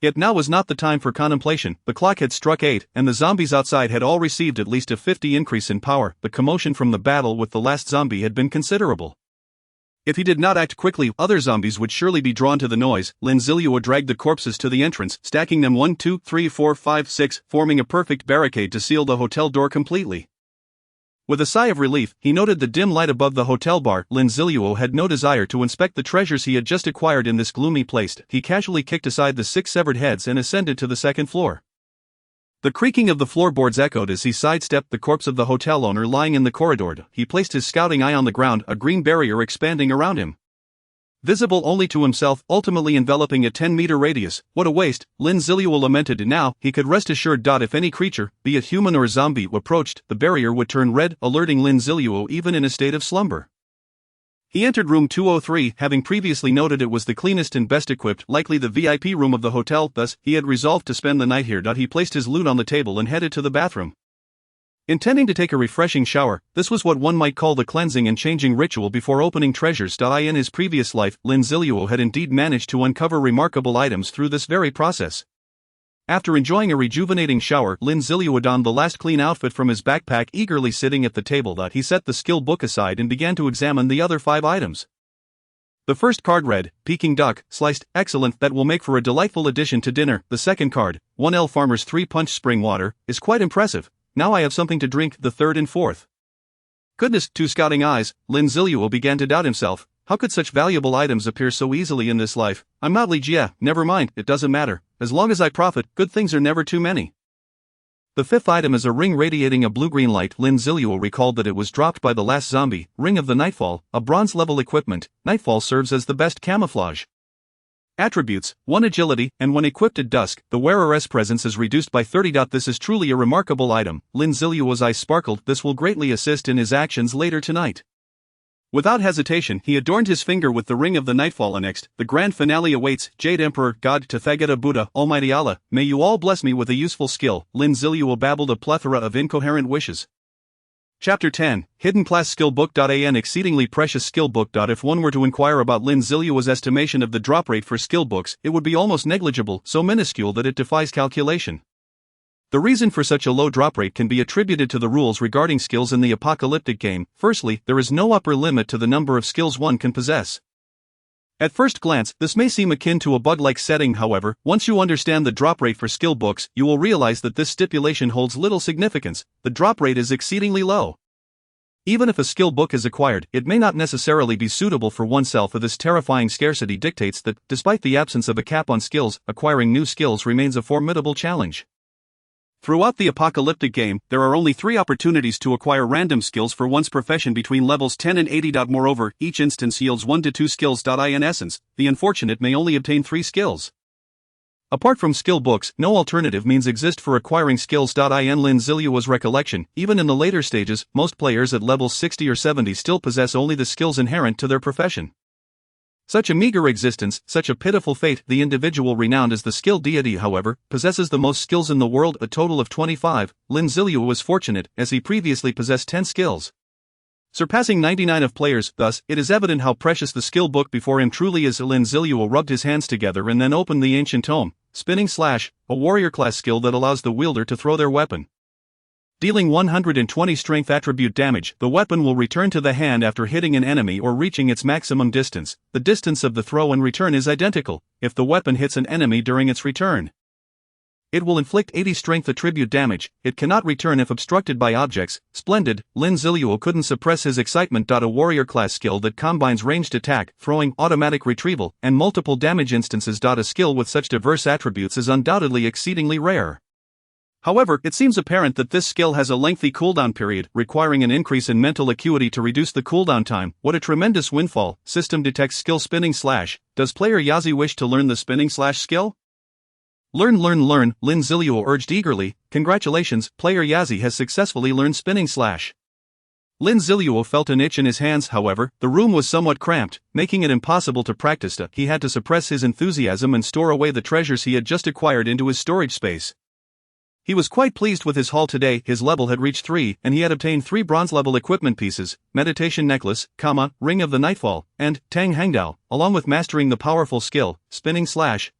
Yet now was not the time for contemplation. The clock had struck 8, and the zombies outside had all received at least a 50 increase in power. The commotion from the battle with the last zombie had been considerable. If he did not act quickly, other zombies would surely be drawn to the noise. Lin Zilu dragged the corpses to the entrance, stacking them 1, 2, 3, 4, 5, 6, forming a perfect barricade to seal the hotel door completely. With a sigh of relief, he noted the dim light above the hotel bar. Lin Zilu had no desire to inspect the treasures he had just acquired in this gloomy place. He casually kicked aside the 6 severed heads and ascended to the second floor. The creaking of the floorboards echoed as he sidestepped the corpse of the hotel owner lying in the corridor. He placed his scouting eye on the ground, a green barrier expanding around him, visible only to himself, ultimately enveloping a 10-meter radius. What a waste, Lin Zilu lamented. Now, he could rest assured. If any creature, be it human or zombie, approached, the barrier would turn red, alerting Lin Zilu even in a state of slumber. He entered room 203, having previously noted it was the cleanest and best equipped, likely the VIP room of the hotel, thus, he had resolved to spend the night here. He placed his loot on the table and headed to the bathroom. Intending to take a refreshing shower, this was what one might call the cleansing and changing ritual before opening treasures. In his previous life, Lin Zilu had indeed managed to uncover remarkable items through this very process. After enjoying a rejuvenating shower, Lin Zilu donned the last clean outfit from his backpack, eagerly sitting at the table. He set the skill book aside and began to examine the other 5 items. The first card read, Peking duck, sliced, excellent, that will make for a delightful addition to dinner. The second card, 1L Farmer's 3-punch spring water, is quite impressive. Now I have something to drink. The third and fourth. Goodness, 2 scouting eyes, Lin Zilu began to doubt himself. How could such valuable items appear so easily in this life? I'm not Ligia, never mind, it doesn't matter. As long as I profit, good things are never too many. The 5th item is a ring radiating a blue-green light. Lin Zilu recalled that it was dropped by the last zombie, Ring of the Nightfall, a bronze-level equipment. Nightfall serves as the best camouflage. Attributes, 1 agility, and when equipped at dusk, the wearer's presence is reduced by 30. This is truly a remarkable item. Lin Zilu's eyes sparkled. This will greatly assist in his actions later tonight. Without hesitation, he adorned his finger with the Ring of the Nightfall. Next, the grand finale awaits. Jade Emperor, God, Tathagata Buddha, Almighty Allah, may you all bless me with a useful skill. Lin Zilu babbled a plethora of incoherent wishes. Chapter 10, Hidden Class Skill Book. An exceedingly precious skill book. If one were to inquire about Lin Zilu's estimation of the drop rate for skill books, it would be almost negligible, so minuscule that it defies calculation. The reason for such a low drop rate can be attributed to the rules regarding skills in the apocalyptic game. Firstly, there is no upper limit to the number of skills one can possess. At first glance, this may seem akin to a bug-like setting. However, once you understand the drop rate for skill books, you will realize that this stipulation holds little significance. The drop rate is exceedingly low. Even if a skill book is acquired, it may not necessarily be suitable for oneself. This terrifying scarcity dictates that, despite the absence of a cap on skills, acquiring new skills remains a formidable challenge. Throughout the apocalyptic game, there are only 3 opportunities to acquire random skills for one's profession between levels 10 and 80. Moreover, each instance yields 1 to 2 skills. In essence, the unfortunate may only obtain 3 skills. Apart from skill books, no alternative means exist for acquiring skills. In Lin Zilu's recollection, even in the later stages, most players at levels 60 or 70 still possess only the skills inherent to their profession. Such a meager existence, such a pitiful fate. The individual renowned as the skill deity, however, possesses the most skills in the world, a total of 25. Lin Zilu was fortunate, as he previously possessed 10 skills, surpassing 99 of players. Thus, it is evident how precious the skill book before him truly is. Lin Zilu rubbed his hands together and then opened the ancient tome, Spinning Slash, a warrior class skill that allows the wielder to throw their weapon. Dealing 120 strength attribute damage, the weapon will return to the hand after hitting an enemy or reaching its maximum distance. The distance of the throw and return is identical if the weapon hits an enemy during its return. It will inflict 80 strength attribute damage. It cannot return if obstructed by objects. Splendid, Lin Zilu couldn't suppress his excitement. A warrior class skill that combines ranged attack, throwing, automatic retrieval, and multiple damage instances. A skill with such diverse attributes is undoubtedly exceedingly rare. However, it seems apparent that this skill has a lengthy cooldown period, requiring an increase in mental acuity to reduce the cooldown time. What a tremendous windfall. System detects skill Spinning Slash. Does player Yazi wish to learn the Spinning Slash skill? Learn, Lin Zilu urged eagerly. Congratulations, player Yazi has successfully learned Spinning Slash. Lin Zilu felt an itch in his hands. However, the room was somewhat cramped, making it impossible to practice. He had to suppress his enthusiasm and store away the treasures he had just acquired into his storage space. He was quite pleased with his haul today. His level had reached 3, and he had obtained 3 bronze-level equipment pieces, Meditation Necklace, Ring of the Nightfall, and Tang Hangdao, along with mastering the powerful skill, Spinning Slash.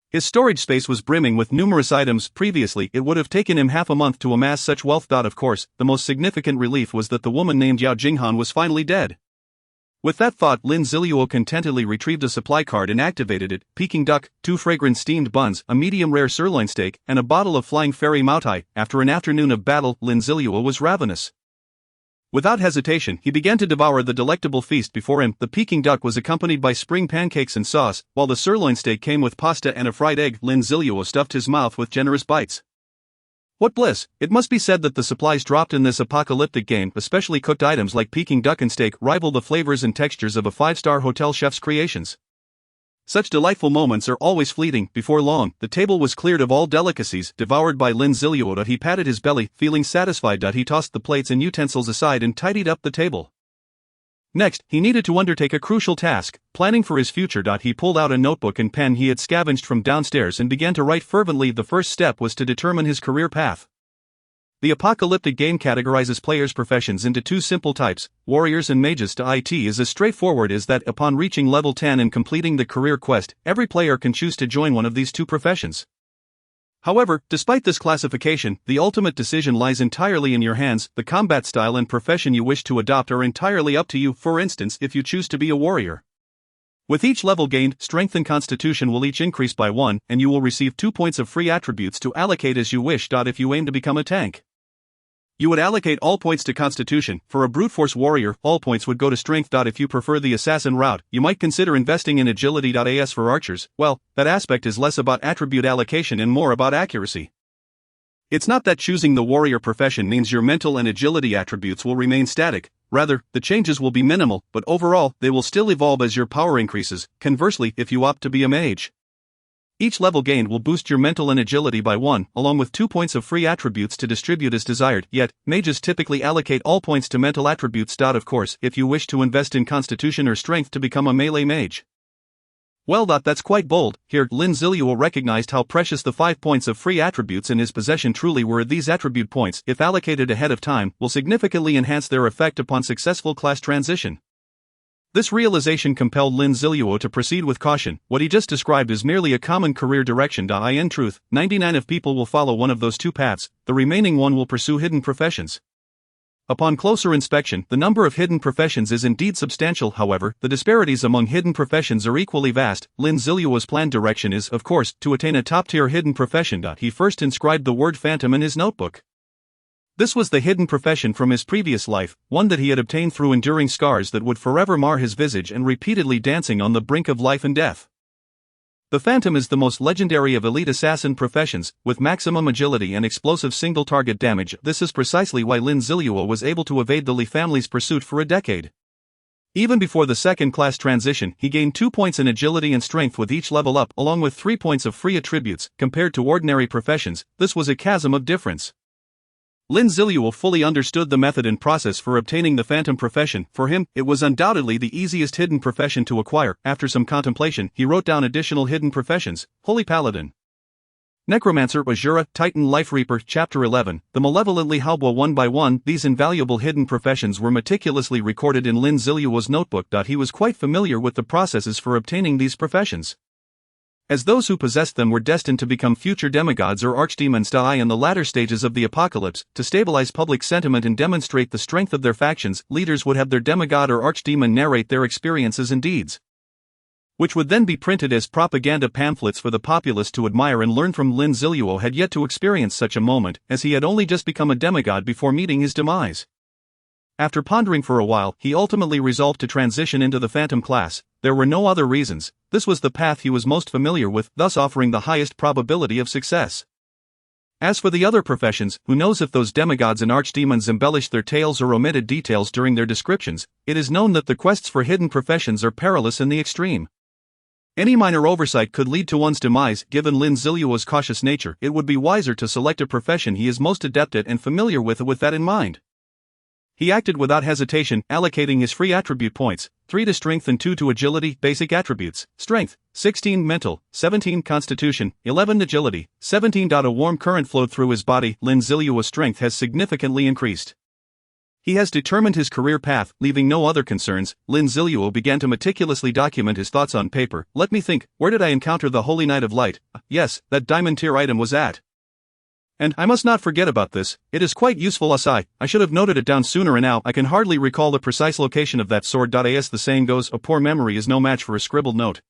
His storage space was brimming with numerous items. Previously, it would have taken him half a month to amass such wealth. Of course, the most significant relief was that the woman named Yao Jinghan was finally dead. With that thought, Lin Zilu contentedly retrieved a supply card and activated it. Peking duck, 2 fragrant steamed buns, a medium-rare sirloin steak, and a bottle of Flying Fairy Moutai. After an afternoon of battle, Lin Zilu was ravenous. Without hesitation, he began to devour the delectable feast before him. The Peking duck was accompanied by spring pancakes and sauce, while the sirloin steak came with pasta and a fried egg. Lin Zilu stuffed his mouth with generous bites. What bliss! It must be said that the supplies dropped in this apocalyptic game, especially cooked items like Peking duck and steak, rival the flavors and textures of a 5-star hotel chef's creations. Such delightful moments are always fleeting. Before long, the table was cleared of all delicacies, devoured by Lin Zilu. He patted his belly, feeling satisfied. He tossed the plates and utensils aside and tidied up the table. Next, he needed to undertake a crucial task, planning for his future. He pulled out a notebook and pen he had scavenged from downstairs and began to write fervently. The first step was to determine his career path. The apocalyptic game categorizes players' professions into two simple types, warriors and mages. It is as straightforward as that. Upon reaching level 10 and completing the career quest, every player can choose to join one of these two professions. However, despite this classification, the ultimate decision lies entirely in your hands. The combat style and profession you wish to adopt are entirely up to you. For instance, if you choose to be a warrior. With each level gained, strength and constitution will each increase by 1, and you will receive 2 points of free attributes to allocate as you wish. If you aim to become a tank, you would allocate all points to constitution. For a brute force warrior, all points would go to strength. If you prefer the assassin route, you might consider investing in agility. As for archers, well, that aspect is less about attribute allocation and more about accuracy. It's not that choosing the warrior profession means your mental and agility attributes will remain static. Rather, the changes will be minimal, but overall, they will still evolve as your power increases. Conversely, if you opt to be a mage, each level gained will boost your mental and agility by 1, along with 2 points of free attributes to distribute as desired. Yet, mages typically allocate all points to mental attributes. Of course, if you wish to invest in constitution or strength to become a melee mage, well, that's quite bold. Here, Lin Zilu recognized how precious the 5 points of free attributes in his possession truly were. These attribute points, if allocated ahead of time, will significantly enhance their effect upon successful class transition. This realization compelled Lin Zilu to proceed with caution. What he just described is merely a common career direction. In truth, 99 of people will follow one of those two paths, the remaining one will pursue hidden professions. Upon closer inspection, the number of hidden professions is indeed substantial. However, the disparities among hidden professions are equally vast. Lin Zilu's planned direction is, of course, to attain a top-tier hidden profession. He first inscribed the word phantom in his notebook. This was the hidden profession from his previous life, one that he had obtained through enduring scars that would forever mar his visage and repeatedly dancing on the brink of life and death. The Phantom is the most legendary of elite assassin professions, with maximum agility and explosive single-target damage. This is precisely why Lin Zilu was able to evade the Li family's pursuit for a decade. Even before the second-class transition, he gained 2 points in agility and strength with each level up, along with 3 points of free attributes. Compared to ordinary professions, this was a chasm of difference. Lin Zilu fully understood the method and process for obtaining the Phantom profession. For him, it was undoubtedly the easiest hidden profession to acquire. After some contemplation, he wrote down additional hidden professions: Holy Paladin, Necromancer, Azura, Titan, Life Reaper. Chapter 11, The Malevolently Halbwa. One by one, these invaluable hidden professions were meticulously recorded in Lin Zilu's notebook. He was quite familiar with the processes for obtaining these professions, as those who possessed them were destined to become future demigods or archdemons. In the latter stages of the apocalypse, to stabilize public sentiment and demonstrate the strength of their factions, leaders would have their demigod or archdemon narrate their experiences and deeds, which would then be printed as propaganda pamphlets for the populace to admire and learn from. Lin Zilu had yet to experience such a moment, as he had only just become a demigod before meeting his demise. After pondering for a while, he ultimately resolved to transition into the Phantom class. There were no other reasons. This was the path he was most familiar with, thus offering the highest probability of success. As for the other professions, who knows if those demigods and archdemons embellished their tales or omitted details during their descriptions. It is known that the quests for hidden professions are perilous in the extreme. Any minor oversight could lead to one's demise. Given Lin Zilu's cautious nature, it would be wiser to select a profession he is most adept at and familiar with that in mind. He acted without hesitation, allocating his free attribute points, 3 to strength and 2 to agility. Basic attributes: strength, 16 mental, 17 constitution, 11 agility, 17. A warm current flowed through his body. Lin Zilu's strength has significantly increased. He has determined his career path, leaving no other concerns. Lin Zilu began to meticulously document his thoughts on paper. Let me think, where did I encounter the Holy Knight of Light? Yes, that diamond tier item was at. And I must not forget about this. It is quite useful. I should have noted it down sooner, and now I can hardly recall the precise location of that sword. As the saying goes, a poor memory is no match for a scribbled note.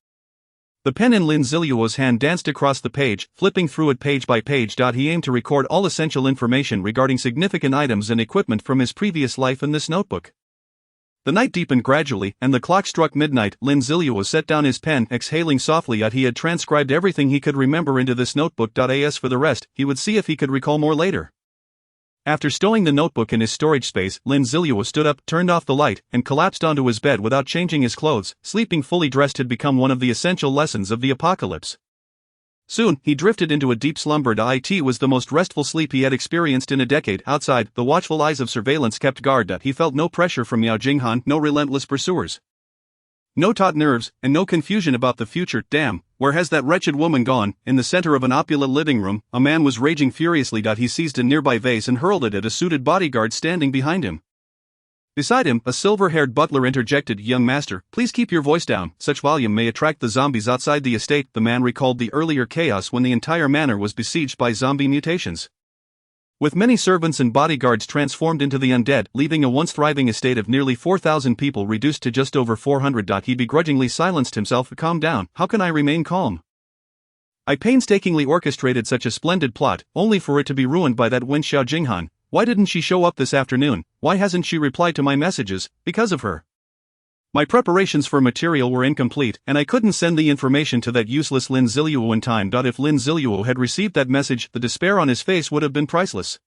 The pen in Lin Zilu's hand danced across the page, flipping through it page by page. He aimed to record all essential information regarding significant items and equipment from his previous life in this notebook. The night deepened gradually, and the clock struck midnight. Lin Zilu set down his pen, exhaling softly. He had transcribed everything he could remember into this notebook. As for the rest, he would see if he could recall more later. After stowing the notebook in his storage space, Lin Zilu stood up, turned off the light, and collapsed onto his bed without changing his clothes. Sleeping fully dressed had become one of the essential lessons of the apocalypse. Soon, he drifted into a deep slumber. It was the most restful sleep he had experienced in a decade. Outside, the watchful eyes of surveillance kept guard. He felt no pressure from Yao Jinghan, no relentless pursuers. No taut nerves, and no confusion about the future. Damn, where has that wretched woman gone? In the center of an opulent living room, a man was raging furiously. He seized a nearby vase and hurled it at a suited bodyguard standing behind him. Beside him, a silver-haired butler interjected, "Young master, please keep your voice down. Such volume may attract the zombies outside the estate." The man recalled the earlier chaos when the entire manor was besieged by zombie mutations. With many servants and bodyguards transformed into the undead, leaving a once thriving estate of nearly 4,000 people reduced to just over 400. He begrudgingly silenced himself. "Calm down, how can I remain calm? I painstakingly orchestrated such a splendid plot, only for it to be ruined by that wench Xiao Jinghan. Why didn't she show up this afternoon? Why hasn't she replied to my messages? Because of her. My preparations for material were incomplete, and I couldn't send the information to that useless Lin Zilu in time. If Lin Zilu had received that message, the despair on his face would have been priceless.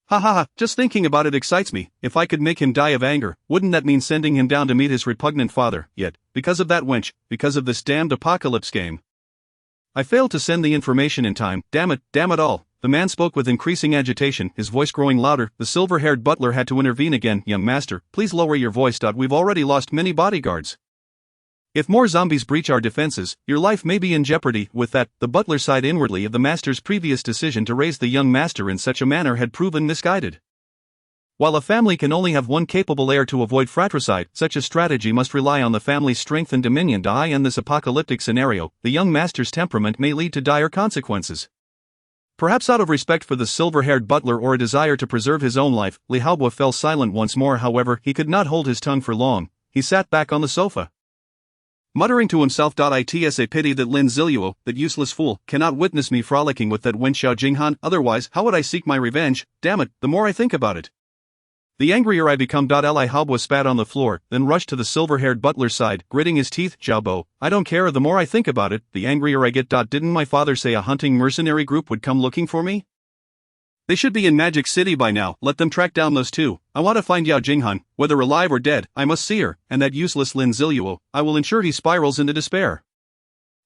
Ha ha ha, just thinking about it excites me. If I could make him die of anger, wouldn't that mean sending him down to meet his repugnant father? Yet, because of that wench, because of this damned apocalypse game, I failed to send the information in time. Damn it all." The man spoke with increasing agitation, his voice growing louder. The silver-haired butler had to intervene again. "Young master, please lower your voice. We've already lost many bodyguards. If more zombies breach our defenses, your life may be in jeopardy." With that, the butler sighed inwardly. The master's previous decision to raise the young master in such a manner had proven misguided. While a family can only have one capable heir to avoid fratricide, such a strategy must rely on the family's strength and dominion. In this apocalyptic scenario, the young master's temperament may lead to dire consequences. Perhaps out of respect for the silver-haired butler or a desire to preserve his own life, Li Haobo fell silent once more. However, he could not hold his tongue for long. He sat back on the sofa, muttering to himself, "It's a pity that Lin Zilu, that useless fool, cannot witness me frolicking with that wench Xiao Jinghan. Otherwise, how would I seek my revenge? Damn it, the more I think about it, the angrier I become." Li Haobo spat on the floor, then rushed to the silver-haired butler's side, gritting his teeth. "Xiaobo, I don't care. The more I think about it, the angrier I get. Didn't my father say a hunting mercenary group would come looking for me? They should be in Magic City by now. Let them track down those two. I want to find Yao Jinghan, whether alive or dead. I must see her, and that useless Lin Zilu. I will ensure he spirals into despair."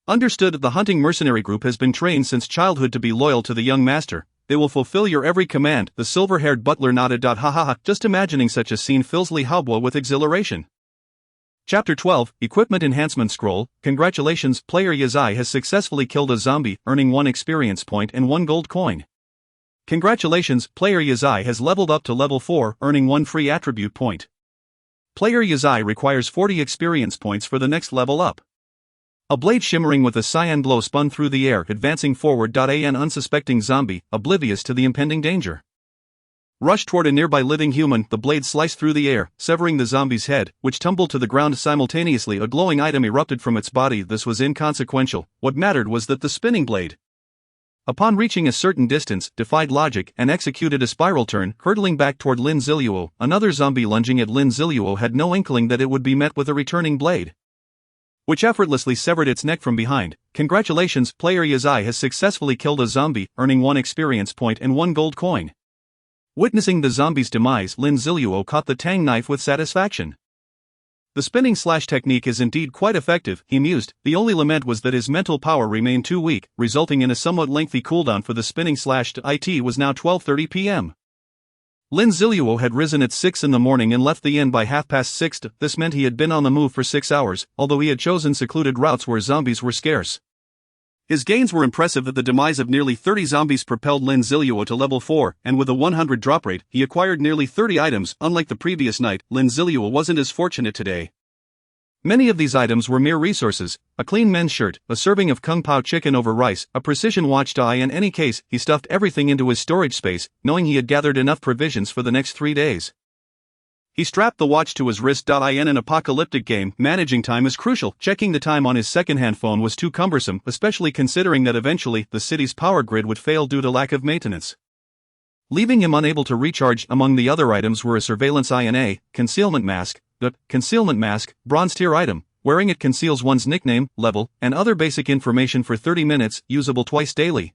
Understood. The hunting mercenary group has been trained since childhood to be loyal to the young master. They will fulfill your every command. The silver-haired butler nodded. Ha ha ha, just imagining such a scene fills Li Haobo with exhilaration. Chapter 12, Equipment Enhancement Scroll. Congratulations, player Yazai has successfully killed a zombie, earning 1 experience point and 1 gold coin. Congratulations, player Yazai has leveled up to level 4, earning 1 free attribute point. Player Yazai requires 40 experience points for the next level up. A blade shimmering with a cyan glow spun through the air, advancing forward. An unsuspecting zombie, oblivious to the impending danger, rushed toward a nearby living human. The blade sliced through the air, severing the zombie's head, which tumbled to the ground simultaneously. A glowing item erupted from its body. This was inconsequential. What mattered was that the spinning blade, upon reaching a certain distance, defied logic and executed a spiral turn, hurtling back toward Lin Zilu. Another zombie lunging at Lin Zilu had no inkling that it would be met with a returning blade, which effortlessly severed its neck from behind. Congratulations, player Yazai has successfully killed a zombie, earning 1 experience point and 1 gold coin. Witnessing the zombie's demise, Lin Zilu caught the tang knife with satisfaction. The spinning slash technique is indeed quite effective, he mused. The only lament was that his mental power remained too weak, resulting in a somewhat lengthy cooldown for the spinning slash. It was now 12:30 p.m. Lin Zilu had risen at 6 in the morning and left the inn by 6:30. This meant he had been on the move for 6 hours, although he had chosen secluded routes where zombies were scarce. His gains were impressive. The demise of nearly 30 zombies propelled Lin Zilu to level 4, and with a 100 drop rate, he acquired nearly 30 items. Unlike the previous night, Lin Zilu wasn't as fortunate today. Many of these items were mere resources: a clean men's shirt, a serving of kung pao chicken over rice, a precision watch. In any case, he stuffed everything into his storage space, knowing he had gathered enough provisions for the next 3 days. He strapped the watch to his wrist. In an apocalyptic game, managing time is crucial. Checking the time on his second-hand phone was too cumbersome, especially considering that eventually the city's power grid would fail due to lack of maintenance, leaving him unable to recharge. Among the other items were a surveillance INA, concealment mask, bronze tier item. Wearing it conceals one's nickname, level, and other basic information for 30 minutes, usable twice daily.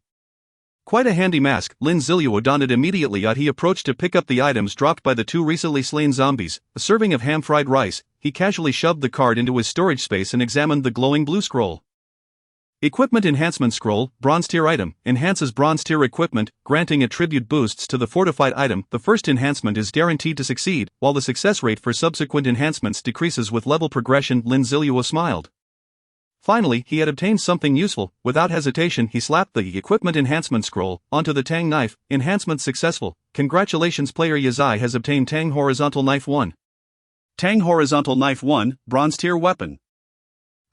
Quite a handy mask. Lin Zilu donned it immediately. He approached to pick up the items dropped by the 2 recently slain zombies. A serving of ham-fried rice. He casually shoved the card into his storage space and examined the glowing blue scroll. Equipment Enhancement Scroll, Bronze Tier Item, enhances Bronze Tier equipment, granting attribute boosts to the fortified item. The first enhancement is guaranteed to succeed, while the success rate for subsequent enhancements decreases with level progression. Lin Zilu smiled. Finally, he had obtained something useful. Without hesitation, he slapped the Equipment Enhancement Scroll onto the Tang Knife. Enhancement successful. Congratulations, player Yazai has obtained Tang Horizontal Knife 1. Tang Horizontal Knife 1, Bronze Tier Weapon.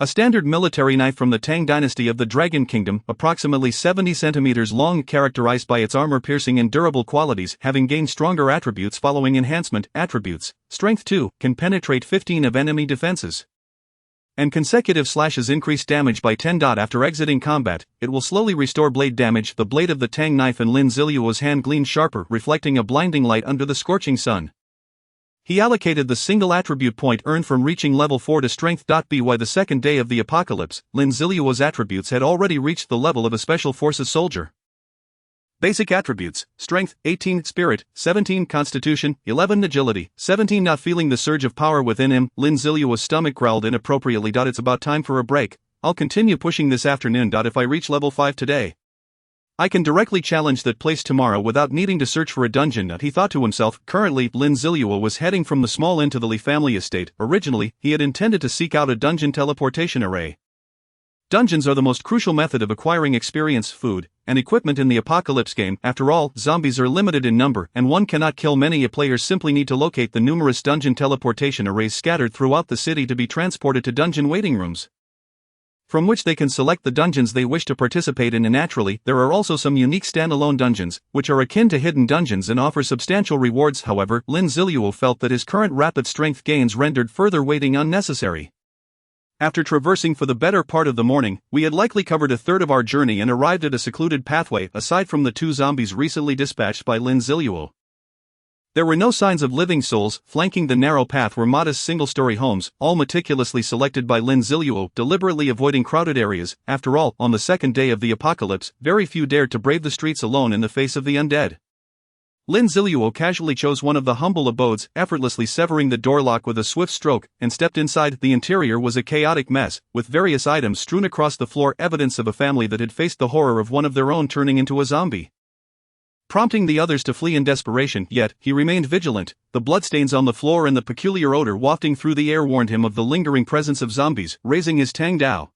A standard military knife from the Tang dynasty of the Dragon Kingdom, approximately 70 centimeters long, characterized by its armor-piercing and durable qualities, having gained stronger attributes following enhancement. Attributes: Strength 2, can penetrate 15 of enemy defenses. And consecutive slashes increase damage by 10. After exiting combat, it will slowly restore blade damage. The blade of the Tang knife in Lin Zilu's hand gleamed sharper, reflecting a blinding light under the scorching sun. He allocated the single attribute point earned from reaching level 4 to strength. By the second day of the apocalypse, Lin Zilu's attributes had already reached the level of a special forces soldier. Basic attributes: Strength 18, Spirit 17, Constitution 11, Agility 17. Not feeling the surge of power within him, Lin Zilu's stomach growled inappropriately. It's about time for a break. I'll continue pushing this afternoon. If I reach level 5 today, I can directly challenge that place tomorrow without needing to search for a dungeon, he thought to himself. Currently, Lin Zilu was heading from the small inn to the Li family estate. Originally, he had intended to seek out a dungeon teleportation array. Dungeons are the most crucial method of acquiring experience, food, and equipment in the Apocalypse game. After all, zombies are limited in number, and one cannot kill many. Players simply need to locate the numerous dungeon teleportation arrays scattered throughout the city to be transported to dungeon waiting rooms, from which they can select the dungeons they wish to participate in. And naturally, there are also some unique standalone dungeons, which are akin to hidden dungeons and offer substantial rewards. However, Lin Zilu felt that his current rapid strength gains rendered further waiting unnecessary. After traversing for the better part of the morning, we had likely covered a third of our journey and arrived at a secluded pathway. Aside from the 2 zombies recently dispatched by Lin Zilu, there were no signs of living souls. Flanking the narrow path were modest single-story homes, all meticulously selected by Lin Zilu, deliberately avoiding crowded areas. After all, on the second day of the apocalypse, very few dared to brave the streets alone in the face of the undead. Lin Zilu casually chose one of the humble abodes, effortlessly severing the door lock with a swift stroke, and stepped inside. The interior was a chaotic mess, with various items strewn across the floor, evidence of a family that had faced the horror of one of their own turning into a zombie, prompting the others to flee in desperation. Yet, he remained vigilant. The bloodstains on the floor and the peculiar odor wafting through the air warned him of the lingering presence of zombies. Raising his Tang Dao,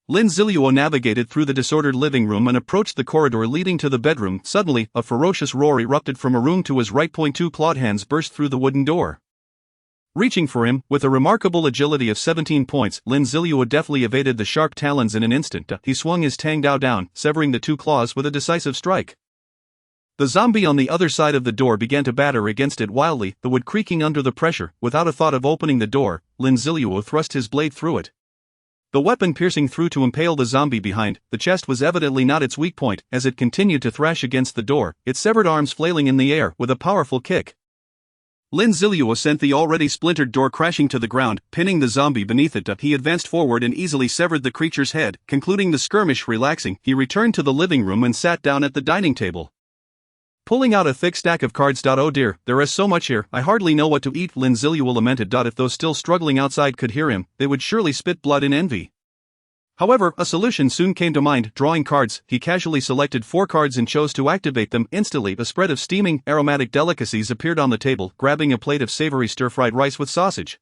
Lin Zilu navigated through the disordered living room and approached the corridor leading to the bedroom. Suddenly, a ferocious roar erupted from a room to his right. 2 clawed hands burst through the wooden door. Reaching for him, with a remarkable agility of 17 points, Lin Zilu deftly evaded the sharp talons in an instant. He swung his Tang Dao down, severing the 2 claws with a decisive strike. The zombie on the other side of the door began to batter against it wildly, the wood creaking under the pressure. Without a thought of opening the door, Lin Zilu thrust his blade through it, the weapon piercing through to impale the zombie behind. The chest was evidently not its weak point, as it continued to thrash against the door, its severed arms flailing in the air. With a powerful kick, Lin Zilu sent the already splintered door crashing to the ground, pinning the zombie beneath it. He advanced forward and easily severed the creature's head. Concluding the skirmish relaxing, he returned to the living room and sat down at the dining table, pulling out a thick stack of cards. Oh dear, there is so much here, I hardly know what to eat, Lin Zilu lamented. If those still struggling outside could hear him, they would surely spit blood in envy. However, a solution soon came to mind. Drawing cards, he casually selected 4 cards and chose to activate them. Instantly, a spread of steaming, aromatic delicacies appeared on the table. Grabbing a plate of savory stir-fried rice with sausage,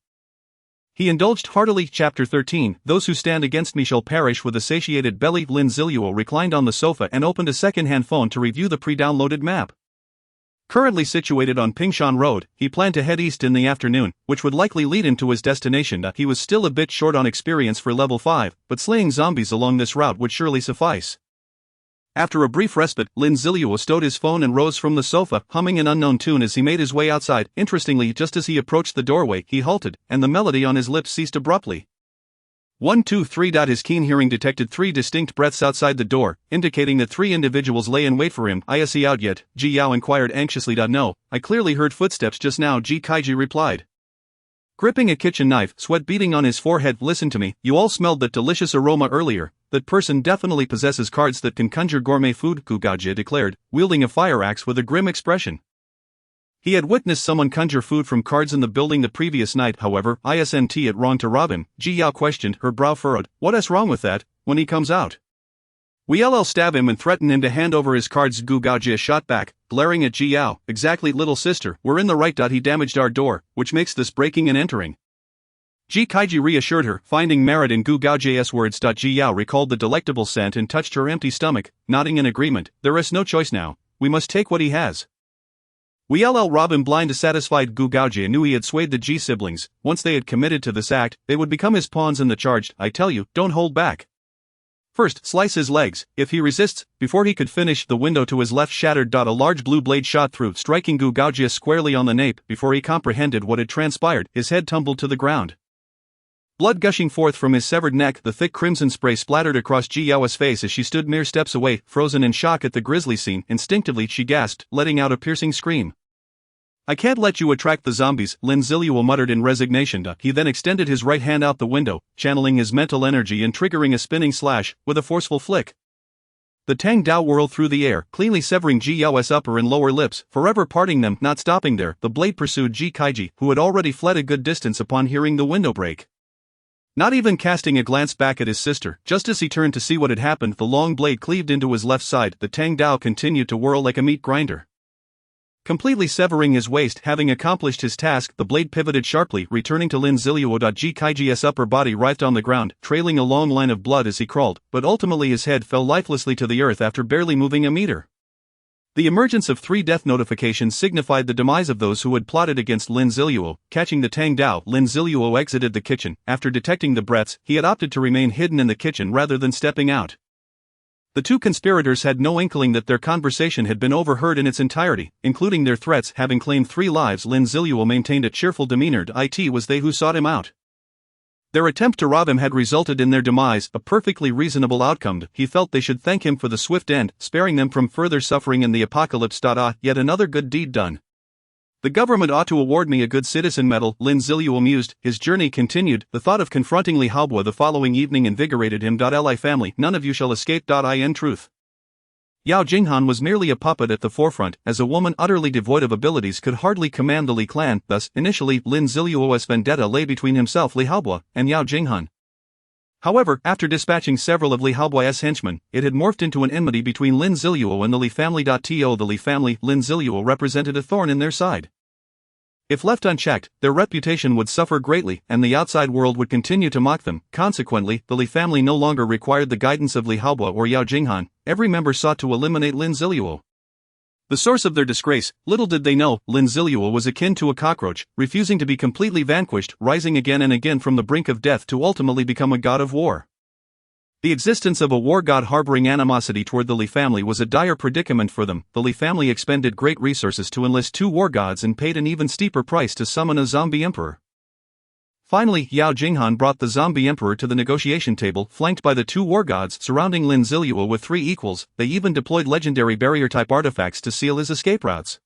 he indulged heartily. Chapter 13, Those who stand against me shall perish. With a satiated belly, Lin Zilu reclined on the sofa and opened a second-hand phone to review the pre-downloaded map. Currently situated on Pingshan Road, he planned to head east in the afternoon, which would likely lead him to his destination. He was still a bit short on experience for level 5, but slaying zombies along this route would surely suffice. After a brief respite, Lin Zilu stowed his phone and rose from the sofa, humming an unknown tune as he made his way outside. Interestingly, just as he approached the doorway, he halted, and the melody on his lips ceased abruptly. 1, 2, 3. His keen hearing detected 3 distinct breaths outside the door, indicating that 3 individuals lay in wait for him. "I see out yet?" Ji Yao inquired anxiously. "No, I clearly heard footsteps just now," Ji Kaiji replied, gripping a kitchen knife, sweat beading on his forehead. "Listen to me, you all smelled that delicious aroma earlier. That person definitely possesses cards that can conjure gourmet food," Gugaji declared, wielding a fire axe with a grim expression. He had witnessed someone conjure food from cards in the building the previous night. However, isn't it wrong to rob him? Ji Yao questioned, her brow furrowed. "What is wrong with that?" when he comes out. We LL stab him and threaten him to hand over his cards. Gu Gaojie shot back, glaring at Ji Yao. Exactly, little sister, we're in the right. He damaged our door, which makes this breaking and entering. Ji Kaiji reassured her, finding merit in Gu Gaojie's words. Ji Yao recalled the delectable scent and touched her empty stomach, nodding in agreement. There is no choice now, we must take what he has. We LL rob him blind. Dissatisfied, Gu Gaojie knew he had swayed the Ji siblings. Once they had committed to this act, they would become his pawns in the charge. I tell you, don't hold back. First, slice his legs. If he resists, before he could finish, the window to his left shattered. A large blue blade shot through, striking Gu Gaojie squarely on the nape. Before he comprehended what had transpired, his head tumbled to the ground. Blood gushing forth from his severed neck, the thick crimson spray splattered across Ji Yao's face as she stood mere steps away, frozen in shock at the grisly scene. Instinctively she gasped, letting out a piercing scream. I can't let you attract the zombies, Lin Zilu muttered in resignation. He then extended his right hand out the window, channeling his mental energy and triggering a spinning slash, with a forceful flick. The Tang Dao whirled through the air, cleanly severing Ji Yao's upper and lower lips, forever parting them. Not stopping there, the blade pursued Ji Kaiji, who had already fled a good distance upon hearing the window break. Not even casting a glance back at his sister, just as he turned to see what had happened, the long blade cleaved into his left side. The Tang Dao continued to whirl like a meat grinder. Completely severing his waist. Having accomplished his task, the blade pivoted sharply, returning to Lin Zilu. Ji Kaiji's upper body writhed on the ground, trailing a long line of blood as he crawled, but ultimately his head fell lifelessly to the earth after barely moving a meter. The emergence of 3 death notifications signified the demise of those who had plotted against Lin Zilu. Catching the Tang Dao, Lin Zilu exited the kitchen. After detecting the breaths, he had opted to remain hidden in the kitchen rather than stepping out. The 2 conspirators had no inkling that their conversation had been overheard in its entirety, including their threats. Having claimed 3 lives, Lin Zilu maintained a cheerful demeanor. It was they who sought him out. Their attempt to rob him had resulted in their demise, a perfectly reasonable outcome. He felt they should thank him for the swift end, sparing them from further suffering in the apocalypse. Yet another good deed done. The government ought to award me a good citizen medal, Lin Zilu mused. His journey continued. The thought of confronting Li Haobo the following evening invigorated him. Li family, none of you shall escape. In truth, Yao Jinghan was merely a puppet at the forefront, as a woman utterly devoid of abilities could hardly command the Li clan. Thus, initially, Lin Ziluo's vendetta lay between himself, Li Haobo, and Yao Jinghan. However, after dispatching several of Li Haobo's henchmen, it had morphed into an enmity between Lin Zilu and the Li family. The Li family, Lin Zilu represented a thorn in their side. If left unchecked, their reputation would suffer greatly, and the outside world would continue to mock them. Consequently, the Li family no longer required the guidance of Li Haobo or Yao Jinghan. Every member sought to eliminate Lin Zilu. The source of their disgrace, little did they know, Lin Zilu was akin to a cockroach, refusing to be completely vanquished, rising again and again from the brink of death to ultimately become a god of war. The existence of a war god harboring animosity toward the Li family was a dire predicament for them. The Li family expended great resources to enlist 2 war gods and paid an even steeper price to summon a zombie emperor. Finally, Yao Jinghan brought the zombie emperor to the negotiation table, flanked by the 2 war gods surrounding Lin Zilu with 3 equals. They even deployed legendary barrier-type artifacts to seal his escape routes,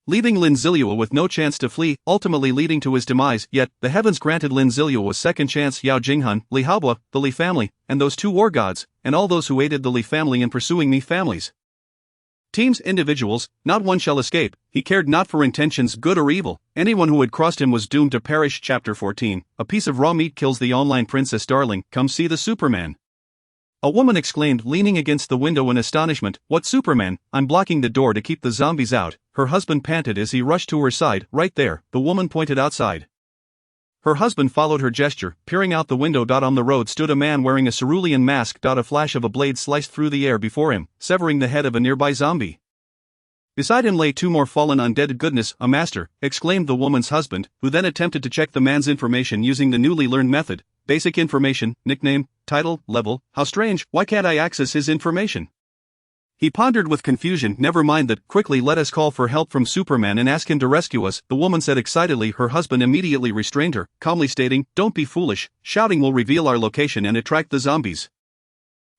leaving Lin Zilu with no chance to flee, ultimately leading to his demise. Yet, the heavens granted Lin Zilu a second chance. Yao Jinghan, Li Haobo, the Li family, and those 2 war gods, and all those who aided the Li family in pursuing me families. Teams, individuals, not one shall escape. He cared not for intentions, good or evil. Anyone who had crossed him was doomed to perish. Chapter 14. A piece of raw meat kills the online princess. Darling, come see the Superman. A woman exclaimed, leaning against the window in astonishment. What Superman? I'm blocking the door to keep the zombies out. Her husband panted as he rushed to her side. Right there, the woman pointed outside. Her husband followed her gesture, peering out the window. On the road stood a man wearing a cerulean mask. A flash of a blade sliced through the air before him, severing the head of a nearby zombie. Beside him lay 2 more fallen undead. Goodness, a master, exclaimed the woman's husband, who then attempted to check the man's information using the newly learned method. Basic information, nickname, title, level. How strange, why can't I access his information? He pondered with confusion. Never mind that, quickly let us call for help from Superman and ask him to rescue us, the woman said excitedly. Her husband immediately restrained her, calmly stating, don't be foolish, shouting will reveal our location and attract the zombies,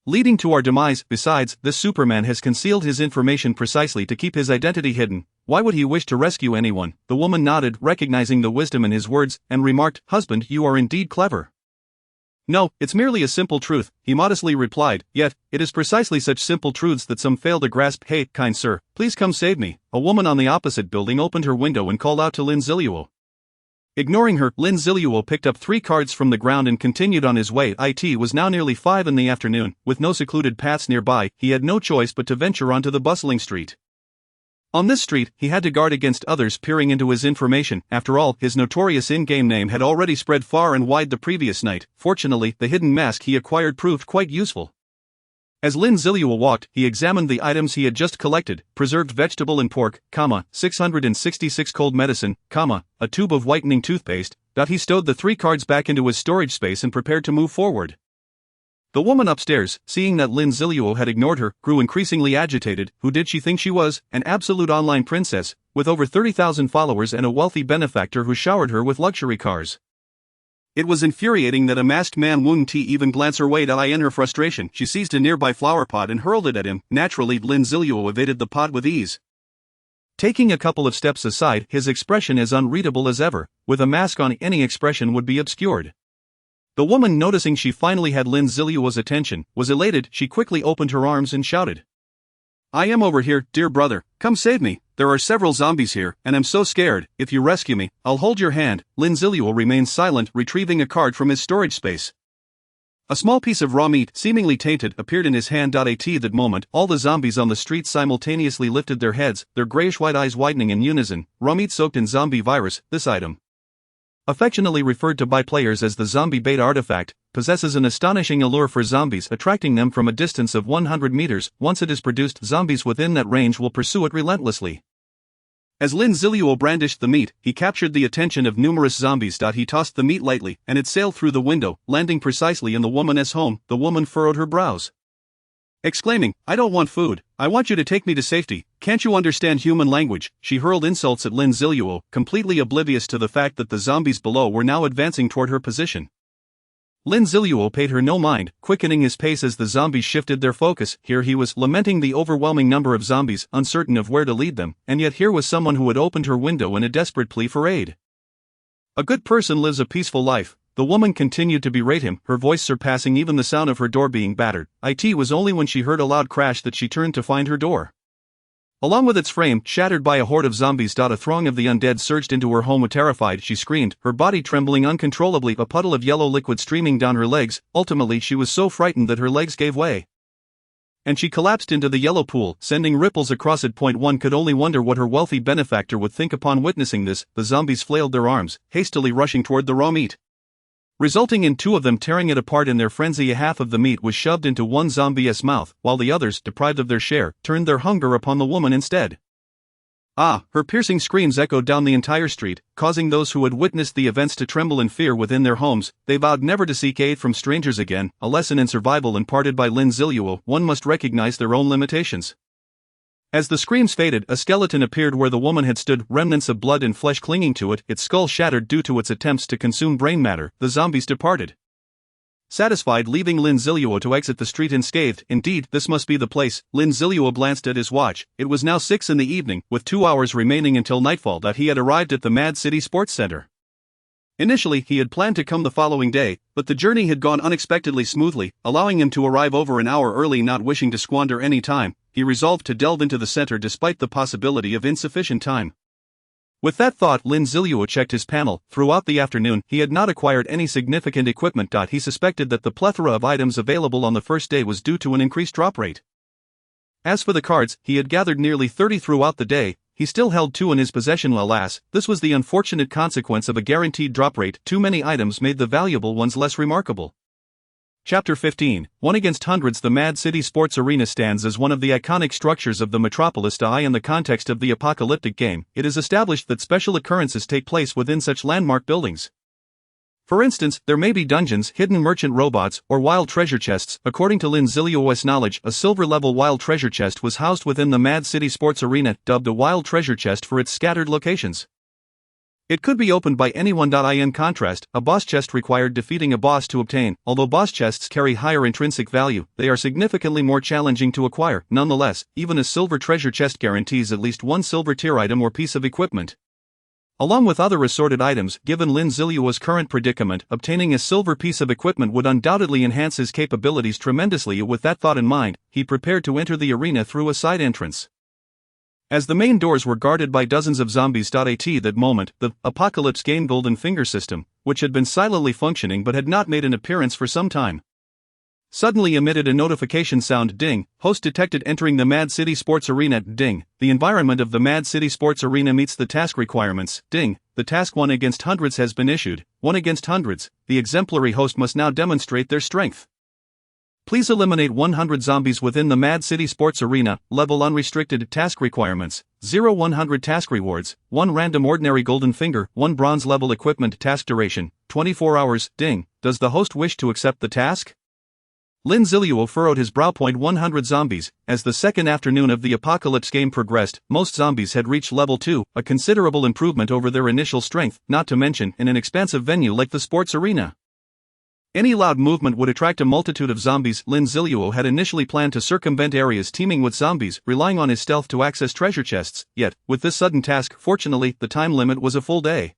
leading to our demise. Besides, this Superman has concealed his information precisely to keep his identity hidden. Why would he wish to rescue anyone? The woman nodded, recognizing the wisdom in his words, and remarked, husband, you are indeed clever. No, it's merely a simple truth, he modestly replied, yet, it is precisely such simple truths that some fail to grasp. Hey, kind sir, please come save me. A woman on the opposite building opened her window and called out to Lin Zilu. Ignoring her, Lin Zilu picked up 3 cards from the ground and continued on his way. It was now nearly 5 in the afternoon. With no secluded paths nearby, he had no choice but to venture onto the bustling street. On this street, he had to guard against others peering into his information. After all, his notorious in-game name had already spread far and wide the previous night. Fortunately, the hidden mask he acquired proved quite useful. As Lin Zilu walked, he examined the items he had just collected: preserved vegetable and pork, 666 cold medicine, a tube of whitening toothpaste. He stowed the 3 cards back into his storage space and prepared to move forward. The woman upstairs, seeing that Lin Zilu had ignored her, grew increasingly agitated. Who did she think she was? An absolute online princess, with over 30,000 followers and a wealthy benefactor who showered her with luxury cars. It was infuriating that a masked man wouldn't even glance her way. In her frustration, she seized a nearby flower pot and hurled it at him. Naturally, Lin Zilu evaded the pot with ease. Taking a couple of steps aside, his expression as unreadable as ever. With a mask on, any expression would be obscured. The woman, noticing she finally had Lin Zilu's attention, was elated. She quickly opened her arms and shouted, "I am over here, dear brother, come save me. There are several zombies here, and I'm so scared. If you rescue me, I'll hold your hand." Lin Zilu remained silent, retrieving a card from his storage space. A small piece of raw meat, seemingly tainted, appeared in his hand. At that moment, all the zombies on the street simultaneously lifted their heads, their grayish-white eyes widening in unison. Raw meat soaked in zombie virus. This item, affectionately referred to by players as the zombie bait artifact, possesses an astonishing allure for zombies, attracting them from a distance of 100 meters. Once it is produced, zombies within that range will pursue it relentlessly. As Lin Zilu brandished the meat, he captured the attention of numerous zombies. He tossed the meat lightly, and it sailed through the window, landing precisely in the woman's home. The woman furrowed her brows, exclaiming, "I don't want food, I want you to take me to safety. Can't you understand human language?" She hurled insults at Lin Zilu, completely oblivious to the fact that the zombies below were now advancing toward her position. Lin Zilu paid her no mind, quickening his pace as the zombies shifted their focus. Here he was, lamenting the overwhelming number of zombies, uncertain of where to lead them, and yet here was someone who had opened her window in a desperate plea for aid. "A good person lives a peaceful life." The woman continued to berate him, her voice surpassing even the sound of her door being battered. It was only when she heard a loud crash that she turned to find her door, along with its frame, shattered by a horde of zombies. A throng of the undead surged into her home. Terrified, she screamed, her body trembling uncontrollably, a puddle of yellow liquid streaming down her legs. Ultimately, she was so frightened that her legs gave way, and she collapsed into the yellow pool, sending ripples across it. One could only wonder what her wealthy benefactor would think upon witnessing this. The zombies flailed their arms, hastily rushing toward the raw meat, resulting in 2 of them tearing it apart in their frenzy. Half of the meat was shoved into one zombie's mouth, while the others, deprived of their share, turned their hunger upon the woman instead. Her piercing screams echoed down the entire street, causing those who had witnessed the events to tremble in fear within their homes. They vowed never to seek aid from strangers again, a lesson in survival imparted by Lin Zilu. One must recognize their own limitations. As the screams faded, a skeleton appeared where the woman had stood, remnants of blood and flesh clinging to it, its skull shattered due to its attempts to consume brain matter. The zombies departed, satisfied, leaving Lin Zilu to exit the street unscathed. Indeed, this must be the place. Lin Zilu glanced at his watch. It was now 6 in the evening, with 2 hours remaining until nightfall. He had arrived at the Mad City Sports Center. Initially, he had planned to come the following day, but the journey had gone unexpectedly smoothly, allowing him to arrive over an hour early. Not wishing to squander any time, he resolved to delve into the center despite the possibility of insufficient time. With that thought, Lin Zilu checked his panel. Throughout the afternoon, he had not acquired any significant equipment. He suspected that the plethora of items available on the first day was due to an increased drop rate. As for the cards, he had gathered nearly 30 throughout the day. He still held 2 in his possession. Alas, this was the unfortunate consequence of a guaranteed drop rate. Too many items made the valuable ones less remarkable. Chapter 15, 1 against Hundreds. The Mad City Sports Arena stands as one of the iconic structures of the metropolis. In the context of the apocalyptic game, it is established that special occurrences take place within such landmark buildings. For instance, there may be dungeons, hidden merchant robots, or wild treasure chests. According to Lin Zilu's knowledge, a silver-level wild treasure chest was housed within the Mad City Sports Arena, dubbed a wild treasure chest for its scattered locations. It could be opened by anyone. In contrast, a boss chest required defeating a boss to obtain. Although boss chests carry higher intrinsic value, they are significantly more challenging to acquire. Nonetheless, even a silver treasure chest guarantees at least one silver tier item or piece of equipment. Along with other assorted items, given Lin Zilu's current predicament, obtaining a silver piece of equipment would undoubtedly enhance his capabilities tremendously. With that thought in mind, he prepared to enter the arena through a side entrance. As the main doors were guarded by dozens of zombies. At that moment, the Apocalypse Game Golden Finger system, which had been silently functioning but had not made an appearance for some time, suddenly emitted a notification sound. Ding. Host detected entering the Mad City Sports Arena. Ding. The environment of the Mad City Sports Arena meets the task requirements. Ding. The task 1 against hundreds has been issued. 1 against hundreds. The exemplary host must now demonstrate their strength. Please eliminate 100 zombies within the Mad City Sports Arena. Level unrestricted. Task requirements: 0 100 task rewards, 1 random ordinary golden finger, 1 bronze level equipment. Task duration: 24 hours. Ding. Does the host wish to accept the task? Lin Zilu furrowed his brow. 100 zombies. As the second afternoon of the Apocalypse game progressed, most zombies had reached level 2, a considerable improvement over their initial strength, not to mention in an expansive venue like the sports arena. Any loud movement would attract a multitude of zombies. Lin Zilu had initially planned to circumvent areas teeming with zombies, relying on his stealth to access treasure chests, yet, with this sudden task, fortunately, the time limit was a full day,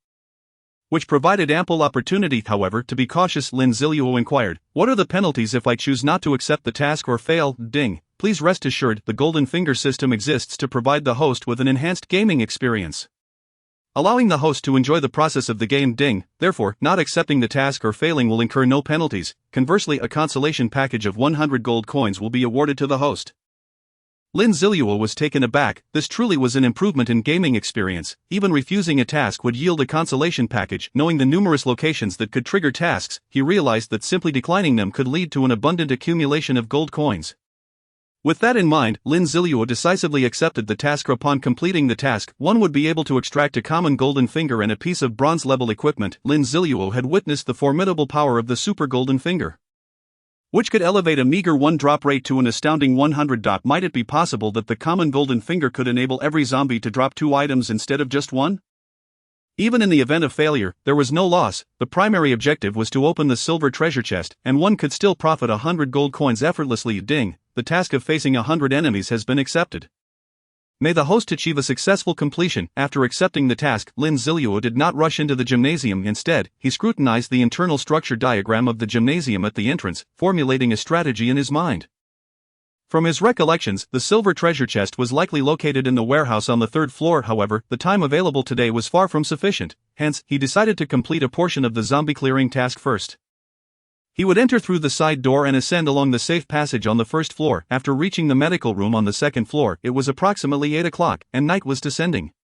which provided ample opportunity. However, to be cautious, Lin Zilu inquired, "What are the penalties if I choose not to accept the task or fail?" Ding. Please rest assured, the Golden Finger system exists to provide the host with an enhanced gaming experience, allowing the host to enjoy the process of the game. Ding. Therefore, not accepting the task or failing will incur no penalties. Conversely, a consolation package of 100 gold coins will be awarded to the host. Lin Zilu was taken aback. This truly was an improvement in gaming experience. Even refusing a task would yield a consolation package. Knowing the numerous locations that could trigger tasks, he realized that simply declining them could lead to an abundant accumulation of gold coins. With that in mind, Lin Zilu decisively accepted the task. Upon completing the task, one would be able to extract a common golden finger and a piece of bronze-level equipment. Lin Zilu had witnessed the formidable power of the super golden finger, which could elevate a meager 1 drop rate to an astounding 100. Might it be possible that the common golden finger could enable every zombie to drop 2 items instead of just 1? Even in the event of failure, there was no loss. The primary objective was to open the silver treasure chest, and one could still profit 100 gold coins effortlessly. Ding. The task of facing 100 enemies has been accepted. May the host achieve a successful completion. After accepting the task, Lin Zilu did not rush into the gymnasium. Instead, he scrutinized the internal structure diagram of the gymnasium at the entrance, formulating a strategy in his mind. From his recollections, the silver treasure chest was likely located in the warehouse on the 3rd floor. However, the time available today was far from sufficient, hence, he decided to complete a portion of the zombie clearing task first. He would enter through the side door and ascend along the safe passage on the 1st floor. After reaching the medical room on the 2nd floor, it was approximately 8 o'clock, and night was descending.